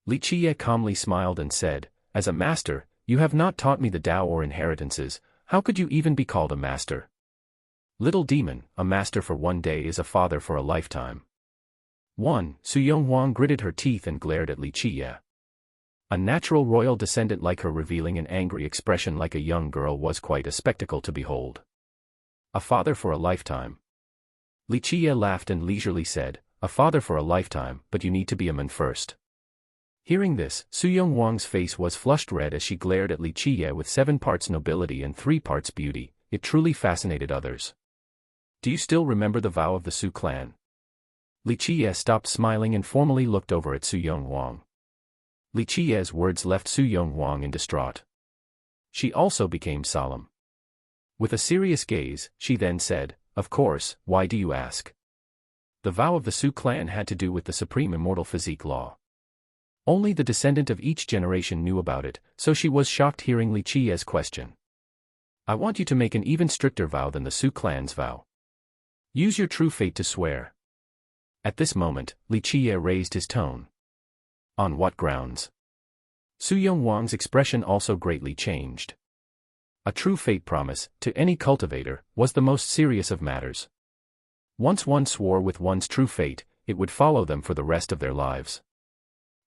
Li Qiye calmly smiled and said, as a master, you have not taught me the Tao or inheritances, how could you even be called a master? Little demon, a master for one day is a father for a lifetime. 1. Su Yonghuang gritted her teeth and glared at Li Qiye. A natural royal descendant like her revealing an angry expression like a young girl was quite a spectacle to behold. A father for a lifetime. Li Qiye laughed and leisurely said, a father for a lifetime, but you need to be a man first. Hearing this, Su-Yung Wang's face was flushed red as she glared at Li Qiye with 7 parts nobility and 3 parts beauty. It truly fascinated others. Do you still remember the vow of the Su clan? Li Qiye stopped smiling and formally looked over at Su-Yung Wang. Li Qiye's words left Su-Yung Wang in distraught. She also became solemn. With a serious gaze, she then said, "Of course, why do you ask?" The vow of the Su clan had to do with the supreme immortal physique law. Only the descendant of each generation knew about it, so she was shocked hearing Li Qiye's question. "I want you to make an even stricter vow than the Su clan's vow. Use your true fate to swear." At this moment, Li Qiye raised his tone. On what grounds? Su-Yung Wang's expression also greatly changed. A true fate promise, to any cultivator, was the most serious of matters. Once one swore with one's true fate, it would follow them for the rest of their lives.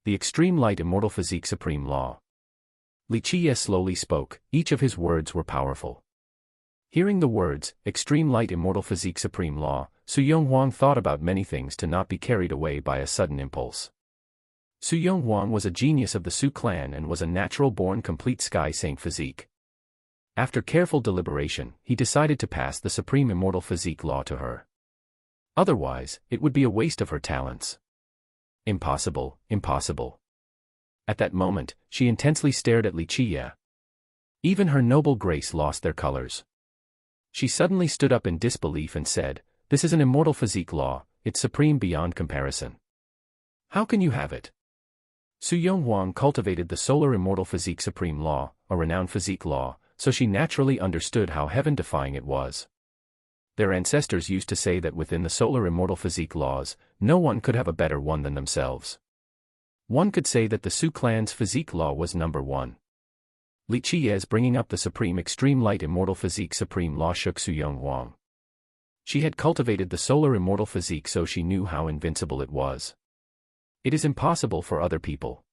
The extreme light immortal physique supreme law. Li Qiye slowly spoke, each of his words were powerful. Hearing the words, extreme light immortal physique supreme law, Su-Yung Wang thought about many things to not be carried away by a sudden impulse. Su-Yung Wang was a genius of the Su clan and was a natural-born complete sky saint physique. After careful deliberation, he decided to pass the supreme immortal physique law to her. Otherwise, it would be a waste of her talents. Impossible, impossible. At that moment, she intensely stared at Li Qiye. Even her noble grace lost their colors. She suddenly stood up in disbelief and said, "This is an immortal physique law, it's supreme beyond comparison. How can you have it?" Su-Yung Wang cultivated the solar immortal physique supreme law, a renowned physique law, so she naturally understood how heaven-defying it was. Their ancestors used to say that within the solar immortal physique laws, no one could have a better one than themselves. One could say that the Su clan's physique law was number 1. Li Qiye's bringing up the supreme extreme light immortal physique supreme law shook Su-Yung Wang. She had cultivated the solar immortal physique so she knew how invincible it was. It is impossible for other people.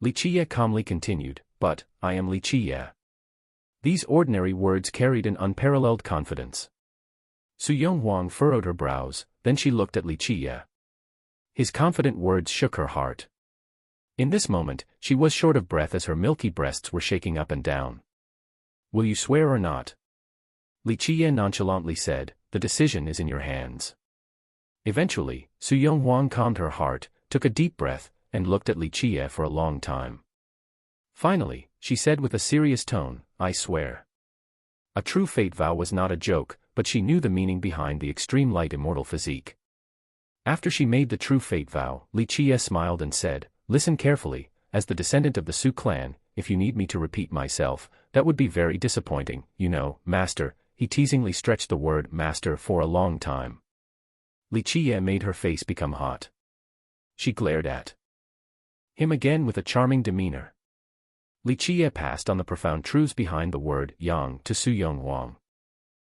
Li Qiye calmly continued, "But, I am Li Qiye." These ordinary words carried an unparalleled confidence. Su-Yung Wang furrowed her brows, then she looked at Li Qiye. His confident words shook her heart. In this moment, she was short of breath as her milky breasts were shaking up and down. "Will you swear or not?" Li Qiye nonchalantly said, "The decision is in your hands." Eventually, Su-Yung Wang calmed her heart, took a deep breath, and looked at Li Qiye for a long time. Finally, she said with a serious tone, "I swear." A true fate vow was not a joke, but she knew the meaning behind the extreme light immortal physique. After she made the true fate vow, Li Qiye smiled and said, "Listen carefully, as the descendant of the Su clan, if you need me to repeat myself, that would be very disappointing, you know, master." He teasingly stretched the word master for a long time. Li Qiye made her face become hot. She glared at him again with a charming demeanor. Li Qiye passed on the profound truths behind the word yang to Su-Yung Wang.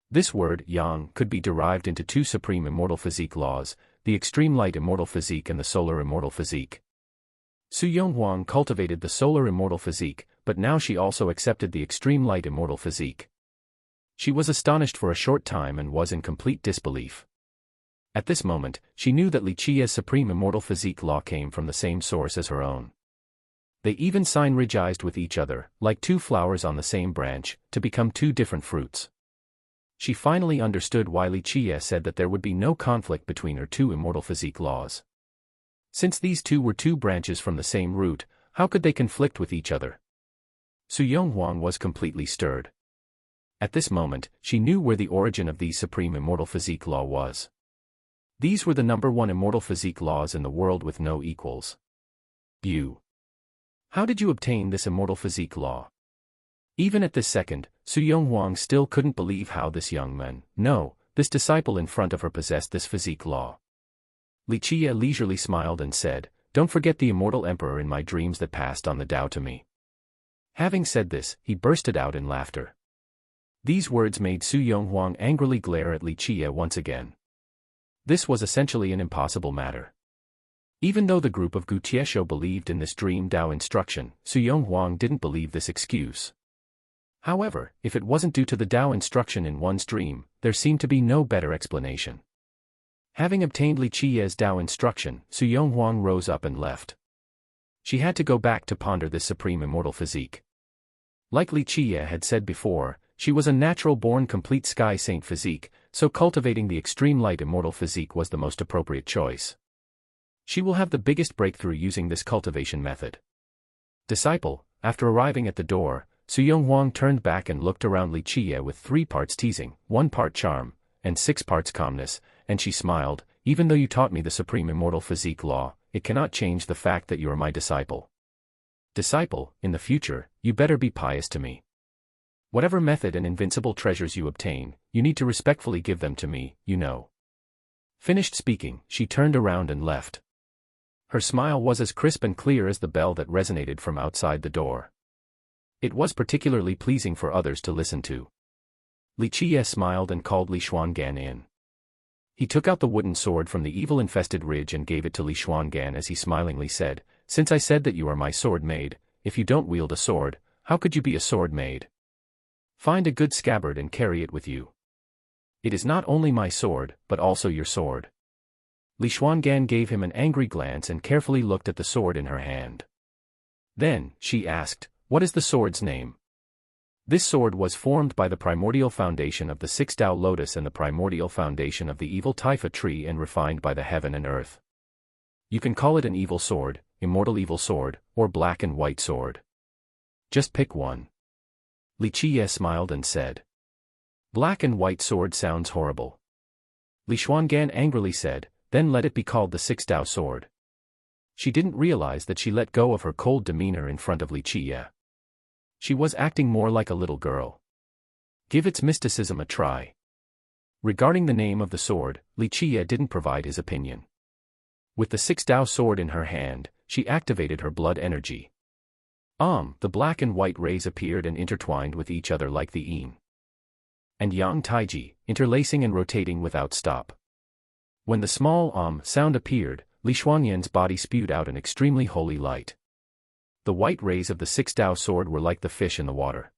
This word yang could be derived into 2 supreme immortal physique laws, the extreme light immortal physique and the solar immortal physique. Su-Yung Wang cultivated the solar immortal physique, but now she also accepted the extreme light immortal physique. She was astonished for a short time and was in complete disbelief. At this moment, she knew that Li Qiye's supreme immortal physique law came from the same source as her own. They even synergized with each other, like 2 flowers on the same branch, to become 2 different fruits. She finally understood why Li Qiye said that there would be no conflict between her 2 immortal physique laws. Since these 2 were 2 branches from the same root, how could they conflict with each other? Su-Yung Wang was completely stirred. At this moment, she knew where the origin of these supreme immortal physique law was. These were the number 1 immortal physique laws in the world with no equals. How did you obtain this immortal physique law? Even at this second, Su-Yung Wang still couldn't believe how this young man, no, this disciple in front of her possessed this physique law. Li Qiye leisurely smiled and said, "Don't forget the immortal emperor in my dreams that passed on the Tao to me." Having said this, he bursted out in laughter. These words made Su-Yung Wang angrily glare at Li Qiye once again. This was essentially an impossible matter. Even though the group of Gutiesho believed in this dream Tao instruction, Su-Yung Wang didn't believe this excuse. However, if it wasn't due to the Tao instruction in one's dream, there seemed to be no better explanation. Having obtained Li Qiye's Tao instruction, Su Yonghuang rose up and left. She had to go back to ponder this supreme immortal physique. Like Li Qiye had said before, she was a natural-born complete sky saint physique, so cultivating the extreme light immortal physique was the most appropriate choice. She will have the biggest breakthrough using this cultivation method. Disciple, after arriving at the door, Su Yonghuang turned back and looked around Li Qiye with 3 parts teasing, 1 part charm, and 6 parts calmness, and she smiled. Even though you taught me the supreme immortal physique law, it cannot change the fact that you are my disciple. Disciple, in the future, you better be pious to me. Whatever method and invincible treasures you obtain, you need to respectfully give them to me, you know. Finished speaking, she turned around and left. Her smile was as crisp and clear as the bell that resonated from outside the door. It was particularly pleasing for others to listen to. Li Qiye smiled and called Li Xuangan in. He took out the wooden sword from the evil-infested ridge and gave it to Li Xuangan as he smilingly said, "Since I said that you are my sword maid, if you don't wield a sword, how could you be a sword maid? Find a good scabbard and carry it with you. It is not only my sword, but also your sword." Li Xuangan gave him an angry glance and carefully looked at the sword in her hand. Then, she asked, "What is the sword's name?" This sword was formed by the primordial foundation of the 6 Tao lotus and the primordial foundation of the evil Taifa tree and refined by the heaven and earth. You can call it an evil sword, immortal evil sword, or black and white sword. Just pick one. Li Qiye smiled and said. Black and white sword sounds horrible. Li Xuangan angrily said, then let it be called the 6 Tao sword. She didn't realize that she let go of her cold demeanor in front of Li Qiye. She was acting more like a little girl. Give its mysticism a try. Regarding the name of the sword, Li Qiye didn't provide his opinion. With the 6 Tao sword in her hand, she activated her blood energy. The black and white rays appeared and intertwined with each other like the yin and yang taiji, interlacing and rotating without stop. When the small sound appeared, Li Xuanyan's body spewed out an extremely holy light. The white rays of the 6 Tao sword were like the fish in the water.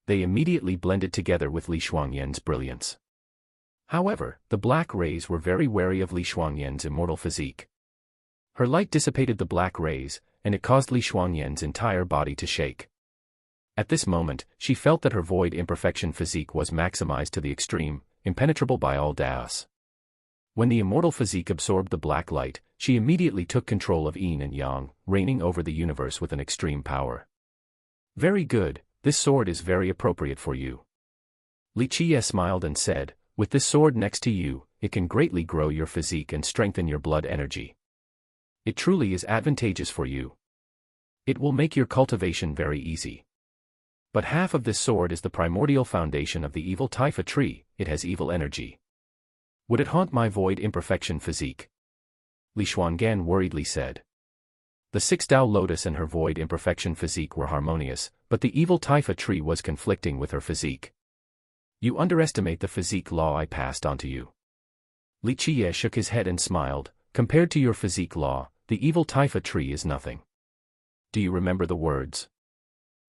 They immediately blended together with Li Xuanyan's brilliance. However, the black rays were very wary of Li Xuanyan's immortal physique. Her light dissipated the black rays, and it caused Li Xuanyan's entire body to shake. At this moment, she felt that her void imperfection physique was maximized to the extreme, impenetrable by all Taos. When the immortal physique absorbed the black light, she immediately took control of yin and yang, reigning over the universe with an extreme power. Very good, this sword is very appropriate for you. Li Qiye smiled and said, with this sword next to you, it can greatly grow your physique and strengthen your blood energy. It truly is advantageous for you. It will make your cultivation very easy. But half of this sword is the primordial foundation of the evil Taifa tree, it has evil energy. Would it haunt my void imperfection physique? Li Xuangan worriedly said. The 6 Tao lotus and her void imperfection physique were harmonious, but the evil Taifa tree was conflicting with her physique. You underestimate the physique law I passed on to you. Li Qiye shook his head and smiled. Compared to your physique law, the evil Taifa tree is nothing. Do you remember the words?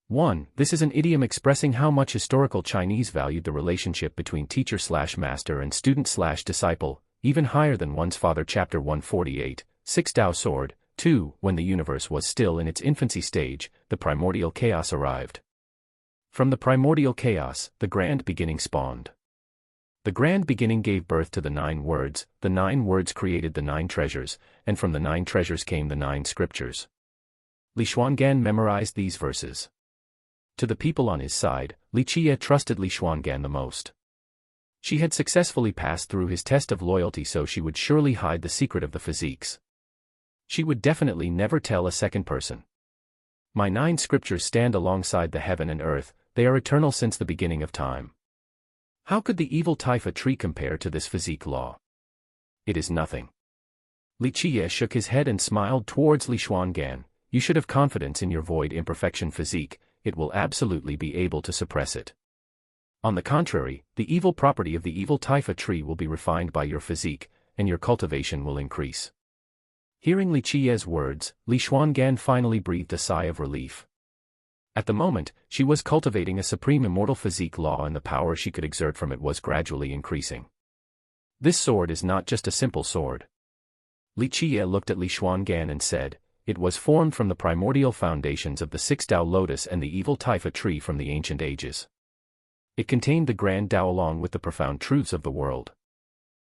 1. This is an idiom expressing how much historical Chinese valued the relationship between teacher/master and student/disciple, even higher than one's father. Chapter 148, 6 Tao Sword. 2. When the universe was still in its infancy stage, the primordial chaos arrived. From the primordial chaos, the grand beginning spawned. The grand beginning gave birth to the 9 words, the 9 words created the 9 treasures, and from the 9 treasures came the 9 scriptures. Li Xuangan memorized these verses. To the people on his side, Li Qiye trusted Li Xuangan the most. She had successfully passed through his test of loyalty, so she would surely hide the secret of the physiques. She would definitely never tell a second person. My 9 scriptures stand alongside the heaven and earth, they are eternal since the beginning of time. How could the evil Taifa tree compare to this physique law? It is nothing. Li Qiye shook his head and smiled towards Li Xuangan. You should have confidence in your void imperfection physique, it will absolutely be able to suppress it. On the contrary, the evil property of the evil Taifa tree will be refined by your physique, and your cultivation will increase. Hearing Li Qiye's words, Li Xuangan finally breathed a sigh of relief. At the moment, she was cultivating a supreme immortal physique law, and the power she could exert from it was gradually increasing. This sword is not just a simple sword. Li Qiye looked at Li Xuangan and said, it was formed from the primordial foundations of the six Tao lotus and the evil Taifa tree from the ancient ages. It contained the grand Tao along with the profound truths of the world.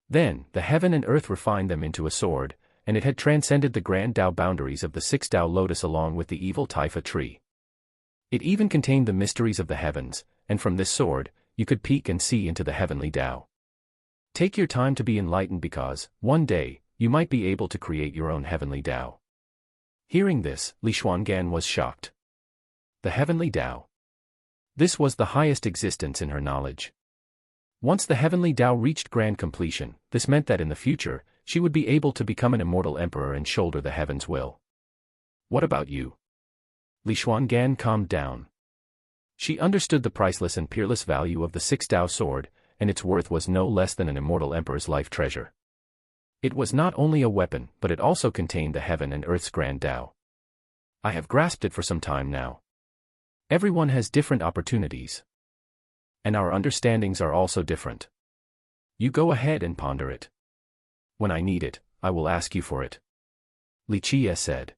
Then, the heaven and earth refined them into a sword, and it had transcended the grand Tao boundaries of the six Tao lotus along with the evil Taifa tree. It even contained the mysteries of the heavens, and from this sword, you could peek and see into the heavenly Tao. Take your time to be enlightened because, one day, you might be able to create your own heavenly Tao. Hearing this, Li Xuangan was shocked. The heavenly Tao. This was the highest existence in her knowledge. Once the heavenly Tao reached grand completion, this meant that in the future, she would be able to become an immortal emperor and shoulder the heaven's will. What about you? Li Xuangan calmed down. She understood the priceless and peerless value of the six Tao sword, and its worth was no less than an immortal emperor's life treasure. It was not only a weapon, but it also contained the heaven and earth's grand Tao. I have grasped it for some time now. Everyone has different opportunities. And our understandings are also different. You go ahead and ponder it. When I need it, I will ask you for it. Li Qiye said.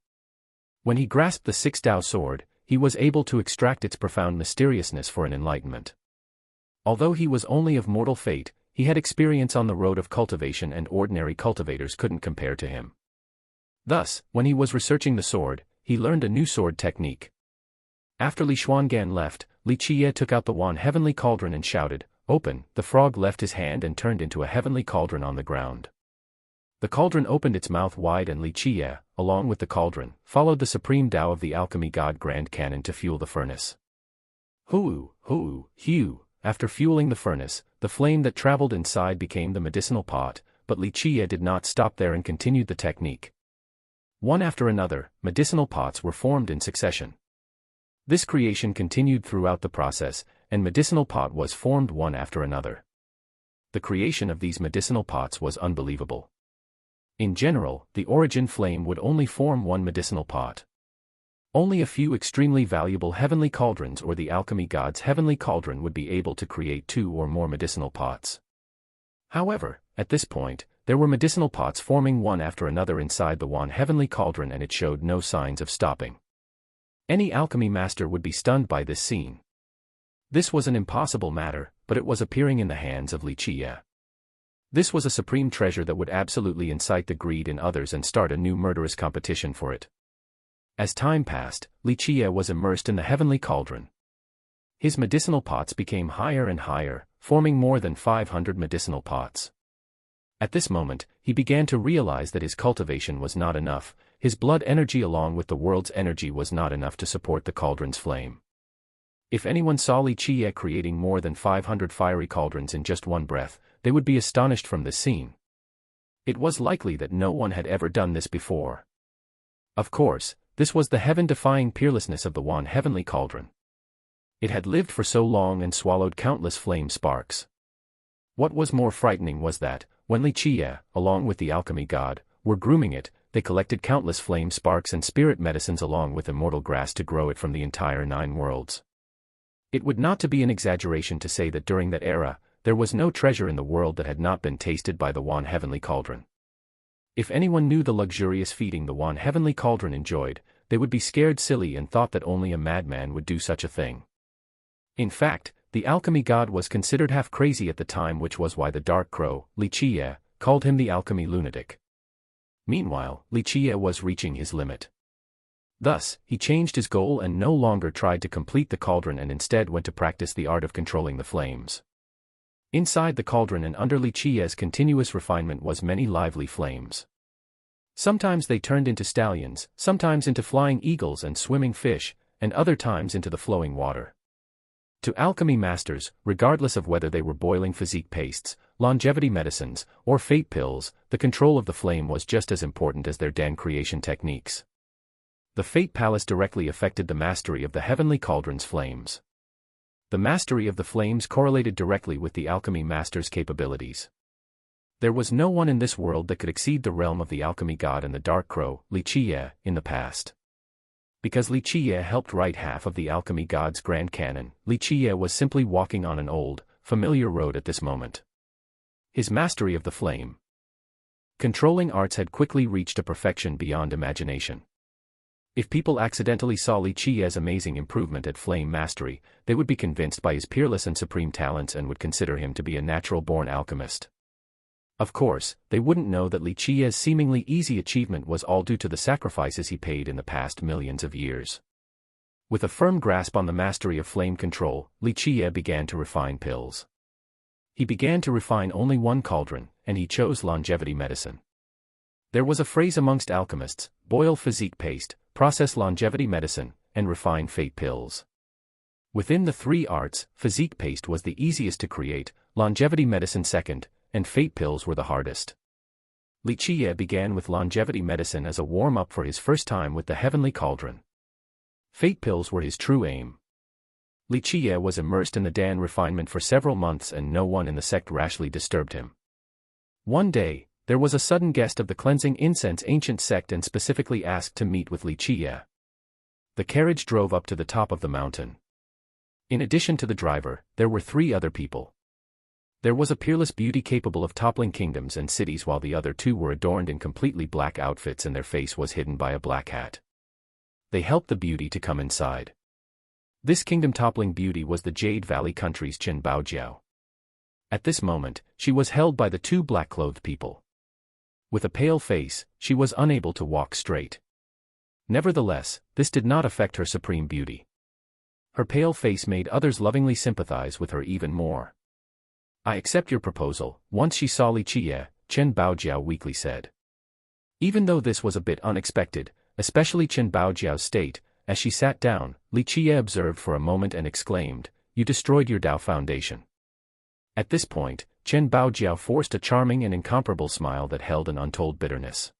When he grasped the six Tao sword, he was able to extract its profound mysteriousness for an enlightenment. Although he was only of mortal fate, he had experience on the road of cultivation and ordinary cultivators couldn't compare to him. Thus, when he was researching the sword, he learned a new sword technique. After Li Xuangan left, Li Qiye took out the wan heavenly cauldron and shouted, "Open!" The frog left his hand and turned into a heavenly cauldron on the ground. The cauldron opened its mouth wide and Li Qiye, along with the cauldron, followed the supreme Tao of the alchemy god Grand Cannon to fuel the furnace. Huu, huu, hew. After fueling the furnace, the flame that traveled inside became the medicinal pot, but Li Qiye did not stop there and continued the technique. One after another, medicinal pots were formed in succession. This creation continued throughout the process, and medicinal pot was formed one after another. The creation of these medicinal pots was unbelievable. In general, the origin flame would only form one medicinal pot. Only a few extremely valuable heavenly cauldrons or the alchemy god's heavenly cauldron would be able to create two or more medicinal pots. However, at this point, there were medicinal pots forming one after another inside the one heavenly cauldron and it showed no signs of stopping. Any alchemy master would be stunned by this scene. This was an impossible matter, but it was appearing in the hands of Li Qiye. This was a supreme treasure that would absolutely incite the greed in others and start a new murderous competition for it. As time passed, Li Qiye was immersed in the heavenly cauldron. His medicinal pots became higher and higher, forming more than 500 medicinal pots. At this moment, he began to realize that his cultivation was not enough, his blood energy along with the world's energy was not enough to support the cauldron's flame. If anyone saw Li Qiye creating more than 500 fiery cauldrons in just one breath, they would be astonished from this scene. It was likely that no one had ever done this before. Of course, this was the heaven-defying peerlessness of the one heavenly cauldron. It had lived for so long and swallowed countless flame sparks. What was more frightening was that, when Li Qiye, along with the alchemy god, were grooming it, they collected countless flame sparks and spirit medicines along with immortal grass to grow it from the entire 9 worlds. It would not to be an exaggeration to say that during that era, there was no treasure in the world that had not been tasted by the one heavenly cauldron. If anyone knew the luxurious feeding the one heavenly cauldron enjoyed, they would be scared silly and thought that only a madman would do such a thing. In fact, the alchemy god was considered half crazy at the time, which was why the dark crow, Li Qiye, called him the alchemy lunatic. Meanwhile, Li Qiye was reaching his limit. Thus, he changed his goal and no longer tried to complete the cauldron and instead went to practice the art of controlling the flames. Inside the cauldron and under Li Qiye's continuous refinement was many lively flames. Sometimes they turned into stallions, sometimes into flying eagles and swimming fish, and other times into the flowing water. To alchemy masters, regardless of whether they were boiling physique pastes, longevity medicines, or fate pills, the control of the flame was just as important as their Dan creation techniques. The Fate Palace directly affected the mastery of the heavenly cauldron's flames. The mastery of the flames correlated directly with the alchemy master's capabilities. There was no one in this world that could exceed the realm of the alchemy god and the dark crow, Li Qiye, in the past. Because Li Qiye helped write half of the alchemy god's grand canon, Li Qiye was simply walking on an old, familiar road at this moment. His mastery of the flame. Controlling arts had quickly reached a perfection beyond imagination. If people accidentally saw Li Qiye's amazing improvement at flame mastery, they would be convinced by his peerless and supreme talents and would consider him to be a natural-born alchemist. Of course, they wouldn't know that Li Qiye's seemingly easy achievement was all due to the sacrifices he paid in the past millions of years. With a firm grasp on the mastery of flame control, Li Qiye began to refine pills. He began to refine only one cauldron, and he chose longevity medicine. There was a phrase amongst alchemists: boil physique paste, process longevity medicine, and refine fate pills. Within the three arts, physique paste was the easiest to create, longevity medicine second, and fate pills were the hardest. Li Qiye began with longevity medicine as a warm-up for his first time with the heavenly cauldron. Fate pills were his true aim. Li Qiye was immersed in the Dan refinement for several months and no one in the sect rashly disturbed him. One day, there was a sudden guest of the cleansing incense ancient sect and specifically asked to meet with Li Qiye. The carriage drove up to the top of the mountain. In addition to the driver, there were 3 other people. There was a peerless beauty capable of toppling kingdoms and cities while the other 2 were adorned in completely black outfits and their face was hidden by a black hat. They helped the beauty to come inside. This kingdom-toppling beauty was the Jade Valley country's Chen Baojiao. At this moment, she was held by the 2 black-clothed people. With a pale face, she was unable to walk straight. Nevertheless, this did not affect her supreme beauty. Her pale face made others lovingly sympathize with her even more. "I accept your proposal," once she saw Li Qiye, Chen Baojiao weakly said. Even though this was a bit unexpected, especially Chen Baojiao's state, as she sat down, Li Qiye observed for a moment and exclaimed, "You destroyed your Tao foundation." At this point, Chen Baojiao forced a charming and incomparable smile that held an untold bitterness.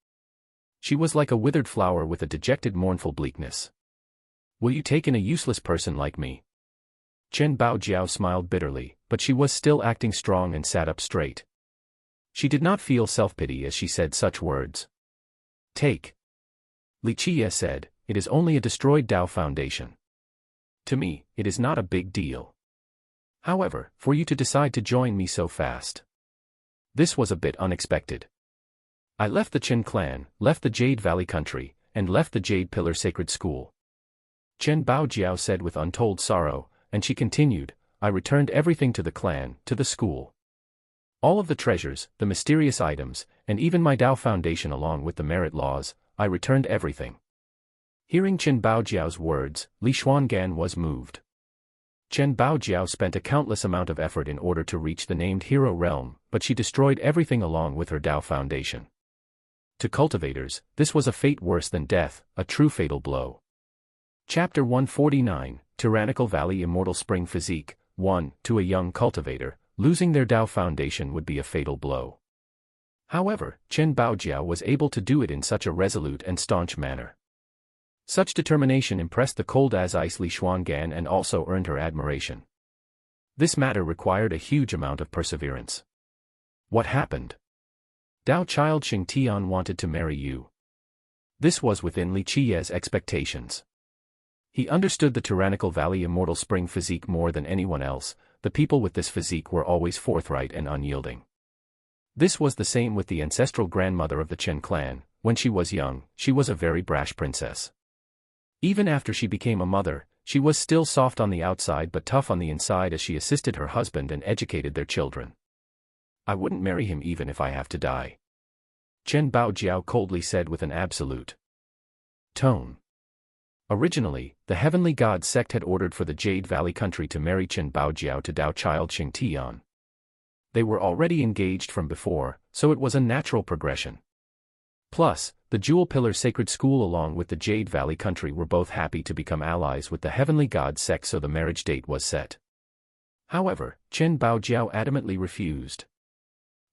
She was like a withered flower with a dejected mournful bleakness. "Will you take in a useless person like me?" Chen Baojiao smiled bitterly, but she was still acting strong and sat up straight. She did not feel self-pity as she said such words. "Take." Li Qiye said, "It is only a destroyed Tao foundation. To me, it is not a big deal. However, for you to decide to join me so fast. This was a bit unexpected. I left the Chen clan, left the Jade Valley country, and left the Jade Pillar Sacred School." Chen Baojiao said with untold sorrow, and she continued, "I returned everything to the clan, to the school. All of the treasures, the mysterious items, and even my Tao foundation along with the merit laws, I returned everything." Hearing Chen Baojiao's words, Li Xuangan was moved. Chen Baojiao spent a countless amount of effort in order to reach the named hero realm, but she destroyed everything along with her Tao foundation. To cultivators, this was a fate worse than death, a true fatal blow. Chapter 149, Tyrannical Valley Immortal Spring Physique. 1. To a young cultivator, losing their Tao foundation would be a fatal blow. However, Chen Baojiao was able to do it in such a resolute and staunch manner. Such determination impressed the cold-as-ice Li Xuangan and also earned her admiration. This matter required a huge amount of perseverance. What happened? Dao child Xingtian wanted to marry you. This was within Li Qiye's expectations. He understood the tyrannical valley immortal spring physique more than anyone else. The people with this physique were always forthright and unyielding. This was the same with the ancestral grandmother of the Chen clan. When she was young, she was a very brash princess. Even after she became a mother, she was still soft on the outside but tough on the inside as she assisted her husband and educated their children. "I wouldn't marry him even if I have to die," Chen Baojiao coldly said with an absolute tone. Originally, the Heavenly God sect had ordered for the Jade Valley country to marry Chen Baojiao to Dao child Xingtian. They were already engaged from before, so it was a natural progression. Plus, the Jewel Pillar Sacred School along with the Jade Valley country were both happy to become allies with the Heavenly God sect, so the marriage date was set. However, Chen Baojiao adamantly refused.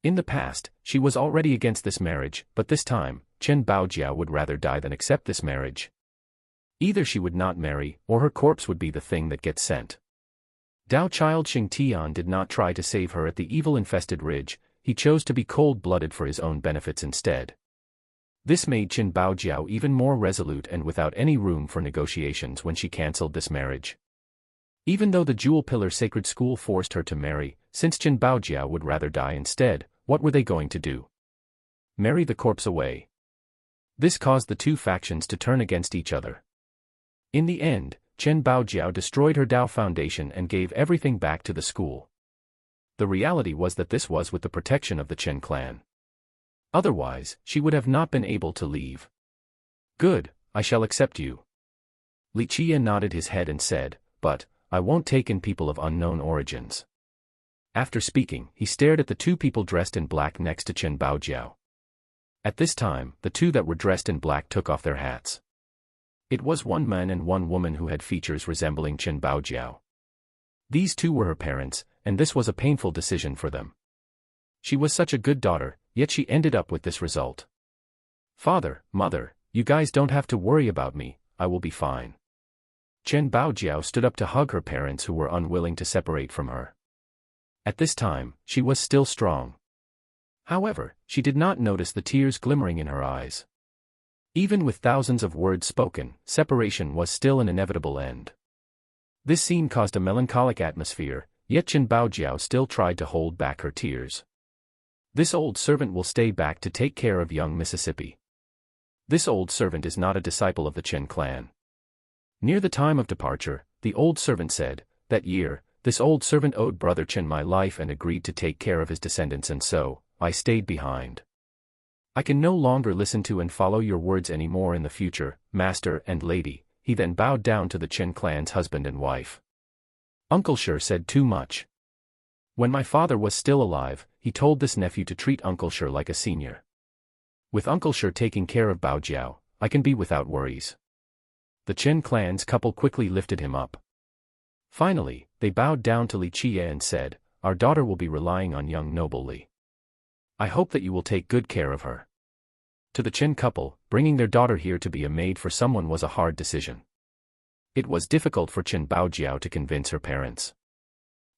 In the past, she was already against this marriage, but this time, Chen Baojiao would rather die than accept this marriage. Either she would not marry, or her corpse would be the thing that gets sent. Dao child Xingtian did not try to save her at the evil-infested ridge, he chose to be cold-blooded for his own benefits instead. This made Chen Baojiao even more resolute and without any room for negotiations when she cancelled this marriage. Even though the Jewel Pillar Sacred School forced her to marry, since Chen Baojiao would rather die instead, what were they going to do? Marry the corpse away? This caused the two factions to turn against each other. In the end, Chen Baojiao destroyed her Dao foundation and gave everything back to the school. The reality was that this was with the protection of the Chen clan. Otherwise, she would have not been able to leave. Good, I shall accept you. Li Qie nodded his head and said, but, I won't take in people of unknown origins. After speaking, he stared at the two people dressed in black next to Chen Baojiao. At this time, the two that were dressed in black took off their hats. It was one man and one woman who had features resembling Chen Baojiao. These two were her parents, and this was a painful decision for them. She was such a good daughter, yet she ended up with this result. Father, mother, you guys don't have to worry about me, I will be fine. Chen Baojiao stood up to hug her parents who were unwilling to separate from her. At this time, she was still strong. However, she did not notice the tears glimmering in her eyes. Even with thousands of words spoken, separation was still an inevitable end. This scene caused a melancholic atmosphere, yet Chen Baojiao still tried to hold back her tears. This old servant will stay back to take care of young Mississippi. This old servant is not a disciple of the Chen clan. Near the time of departure, the old servant said, that year, this old servant owed brother Chen my life and agreed to take care of his descendants, and so, I stayed behind. I can no longer listen to and follow your words anymore in the future, master and lady. He then bowed down to the Chen clan's husband and wife. Uncle Shi said too much. When my father was still alive, he told this nephew to treat Uncle Shi like a senior. With Uncle Shi taking care of Baojiao, I can be without worries. The Chen clan's couple quickly lifted him up. Finally, they bowed down to Li Qie and said, our daughter will be relying on young noble Li. I hope that you will take good care of her. To the Chen couple, bringing their daughter here to be a maid for someone was a hard decision. It was difficult for Chen Baojiao to convince her parents.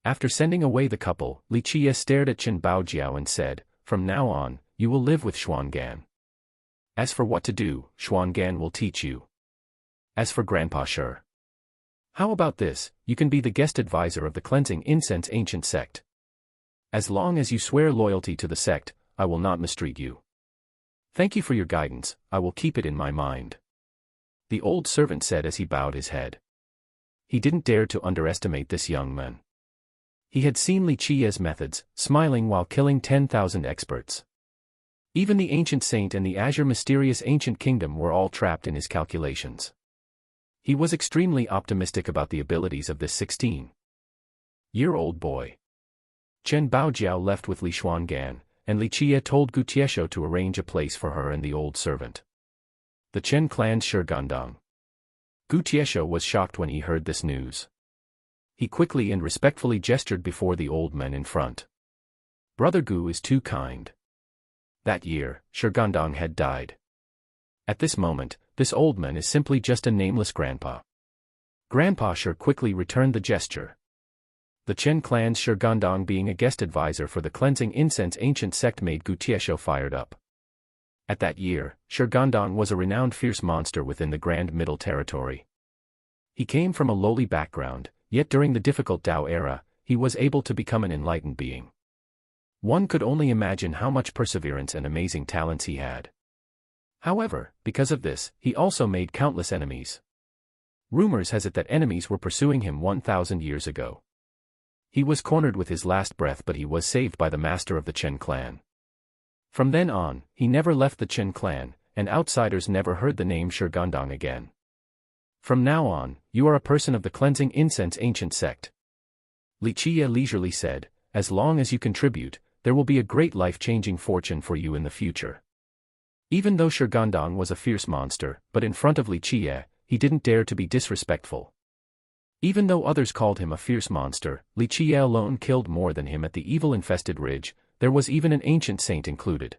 After sending away the couple, Li Qie stared at Chen Baojiao and said, from now on, you will live with Xuangan. As for what to do, Xuangan will teach you. As for Grandpa Shi, how about this, you can be the guest advisor of the cleansing incense ancient sect. As long as you swear loyalty to the sect, I will not mistreat you. Thank you for your guidance, I will keep it in my mind. The old servant said as he bowed his head. He didn't dare to underestimate this young man. He had seen Li Qie's methods, smiling while killing 10,000 experts. Even the ancient saint and the azure mysterious ancient kingdom were all trapped in his calculations. He was extremely optimistic about the abilities of this 16-year-old boy. Chen Baojiao left with Li Xuangan, and Li Qie told Gu Tiesho to arrange a place for her and the old servant. The Chen clan's Shigandong. Gu Tiesho was shocked when he heard this news. He quickly and respectfully gestured before the old men in front. Brother Gu is too kind. That year, Shigandong had died. At this moment, this old man is simply just a nameless grandpa. Grandpa Shi quickly returned the gesture. The Chen clan's Shigandong being a guest advisor for the cleansing incense ancient sect made Gu Tiesho fired up. At that year, Shigandong was a renowned fierce monster within the Grand Middle Territory. He came from a lowly background, yet during the difficult Tao era, he was able to become an enlightened being. One could only imagine how much perseverance and amazing talents he had. However, because of this, he also made countless enemies. Rumors has it that enemies were pursuing him 1,000 years ago. He was cornered with his last breath, but he was saved by the master of the Chen clan. From then on, he never left the Chen clan, and outsiders never heard the name Shigandong again. From now on, you are a person of the cleansing incense ancient sect. Li Qie leisurely said, as long as you contribute, there will be a great life-changing fortune for you in the future. Even though Shigandong was a fierce monster, but in front of Li Qie, he didn't dare to be disrespectful. Even though others called him a fierce monster, Li Qie alone killed more than him at the evil-infested ridge. There was even an ancient saint included.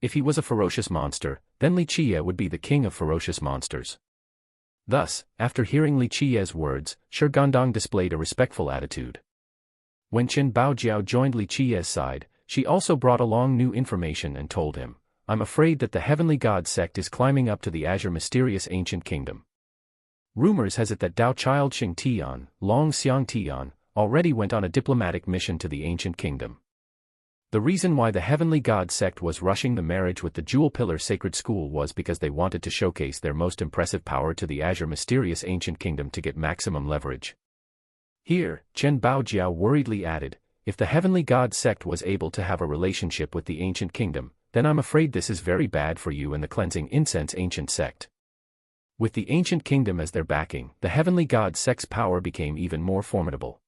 If he was a ferocious monster, then Li Qie would be the king of ferocious monsters. Thus, after hearing Li Qie's words, Shigandong displayed a respectful attitude. When Chen Baojiao joined Li Qie's side, she also brought along new information and told him, I'm afraid that the Heavenly God sect is climbing up to the azure mysterious ancient kingdom. Rumors has it that Dao Child Xing Tian, Long Xiang Tian, already went on a diplomatic mission to the ancient kingdom. The reason why the Heavenly God sect was rushing the marriage with the Jewel Pillar Sacred School was because they wanted to showcase their most impressive power to the Azure Mysterious Ancient Kingdom to get maximum leverage. Here, Chen Baojiao worriedly added, if the Heavenly God sect was able to have a relationship with the Ancient Kingdom, then I'm afraid this is very bad for you and the Cleansing Incense Ancient sect. With the Ancient Kingdom as their backing, the Heavenly God sect's power became even more formidable.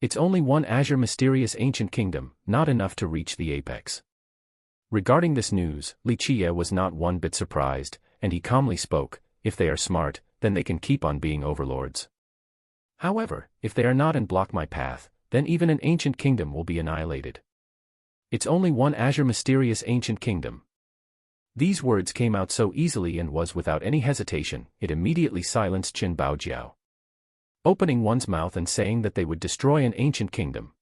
It's only one Azure Mysterious Ancient Kingdom, not enough to reach the apex. Regarding this news, Li Qie was not one bit surprised, and he calmly spoke, if they are smart, then they can keep on being overlords. However, if they are not and block my path, then even an ancient kingdom will be annihilated. It's only one Azure Mysterious Ancient Kingdom. These words came out so easily and was without any hesitation, it immediately silenced Chen Baojiao. Opening one's mouth and saying that they would destroy an ancient kingdom.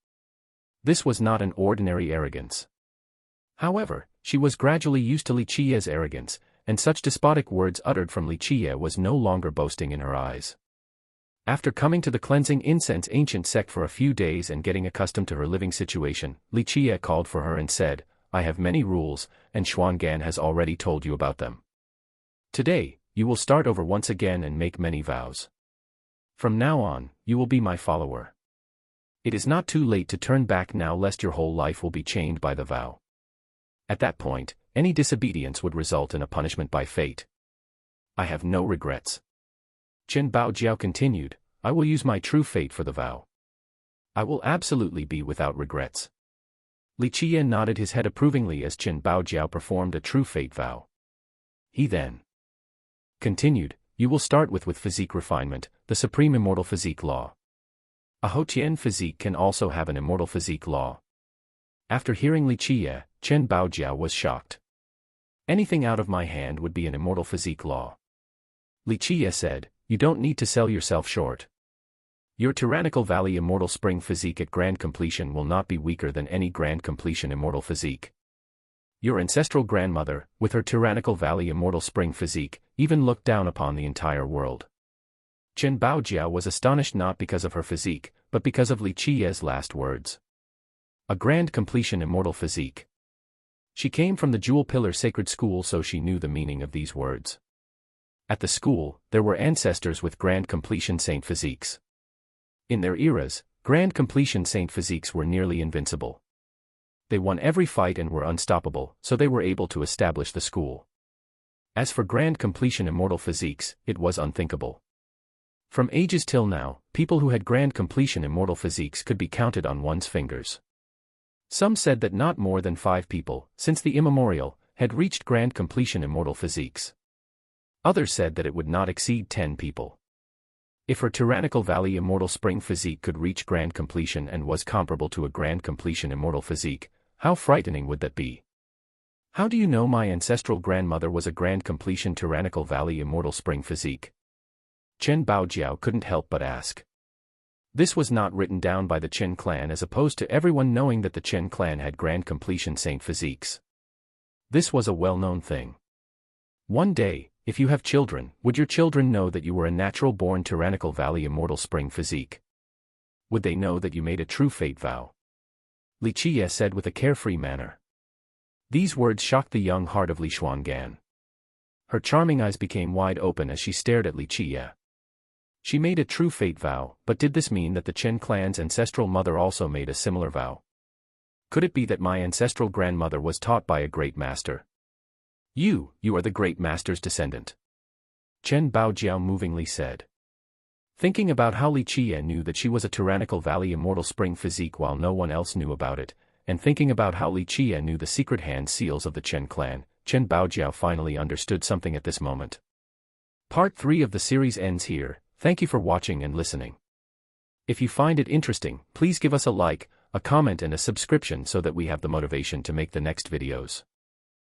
This was not an ordinary arrogance. However, she was gradually used to Li Qie's arrogance, and such despotic words uttered from Li Qie was no longer boasting in her eyes. After coming to the Cleansing Incense Ancient sect for a few days and getting accustomed to her living situation, Li Qie called for her and said, I have many rules, and Xuangan has already told you about them. Today, you will start over once again and make many vows. From now on, you will be my follower. It is not too late to turn back now lest your whole life will be chained by the vow. At that point, any disobedience would result in a punishment by fate. I have no regrets. Chen Baojiao continued, I will use my true fate for the vow. I will absolutely be without regrets. Li Qie nodded his head approvingly as Chen Baojiao performed a true fate vow. He then continued, you will start with physique refinement, the supreme immortal physique law. A Houtian physique can also have an immortal physique law. After hearing Li Qie, Chen Baojiao was shocked. Anything out of my hand would be an immortal physique law. Li Qie said, you don't need to sell yourself short. Your tyrannical valley immortal spring physique at grand completion will not be weaker than any grand completion immortal physique. Your ancestral grandmother, with her tyrannical valley immortal spring physique, even looked down upon the entire world. Chen Baojiao was astonished not because of her physique, but because of Li Qie's last words. A grand completion immortal physique. She came from the Jewel Pillar Sacred School, so she knew the meaning of these words. At the school, there were ancestors with grand completion saint physiques. In their eras, grand completion saint physiques were nearly invincible. They won every fight and were unstoppable, so they were able to establish the school. As for grand completion immortal physiques, it was unthinkable. From ages till now, people who had grand completion immortal physiques could be counted on one's fingers. Some said that not more than 5 people, since the immemorial, had reached grand completion immortal physiques. Others said that it would not exceed 10 people. If her tyrannical valley immortal spring physique could reach grand completion and was comparable to a grand completion immortal physique, how frightening would that be? How do you know my ancestral grandmother was a grand completion tyrannical valley immortal spring physique? Chen Baojiao couldn't help but ask. This was not written down by the Chen clan as opposed to everyone knowing that the Chen clan had grand completion saint physiques. This was a well-known thing. One day, if you have children, would your children know that you were a natural-born tyrannical valley immortal spring physique? Would they know that you made a true fate vow? Li Qie said with a carefree manner. These words shocked the young heart of Li Xuangan. Her charming eyes became wide open as she stared at Li Qie. She made a true fate vow, but did this mean that the Chen clan's ancestral mother also made a similar vow? Could it be that my ancestral grandmother was taught by a great master? You are the great master's descendant. Chen Baojiao movingly said. Thinking about how Li Qie knew that she was a tyrannical valley immortal spring physique while no one else knew about it, and thinking about how Li Qie knew the secret hand seals of the Chen clan, Chen Baojiao finally understood something at this moment. Part 3 of the series ends here. Thank you for watching and listening. If you find it interesting, please give us a like, a comment and a subscription so that we have the motivation to make the next videos.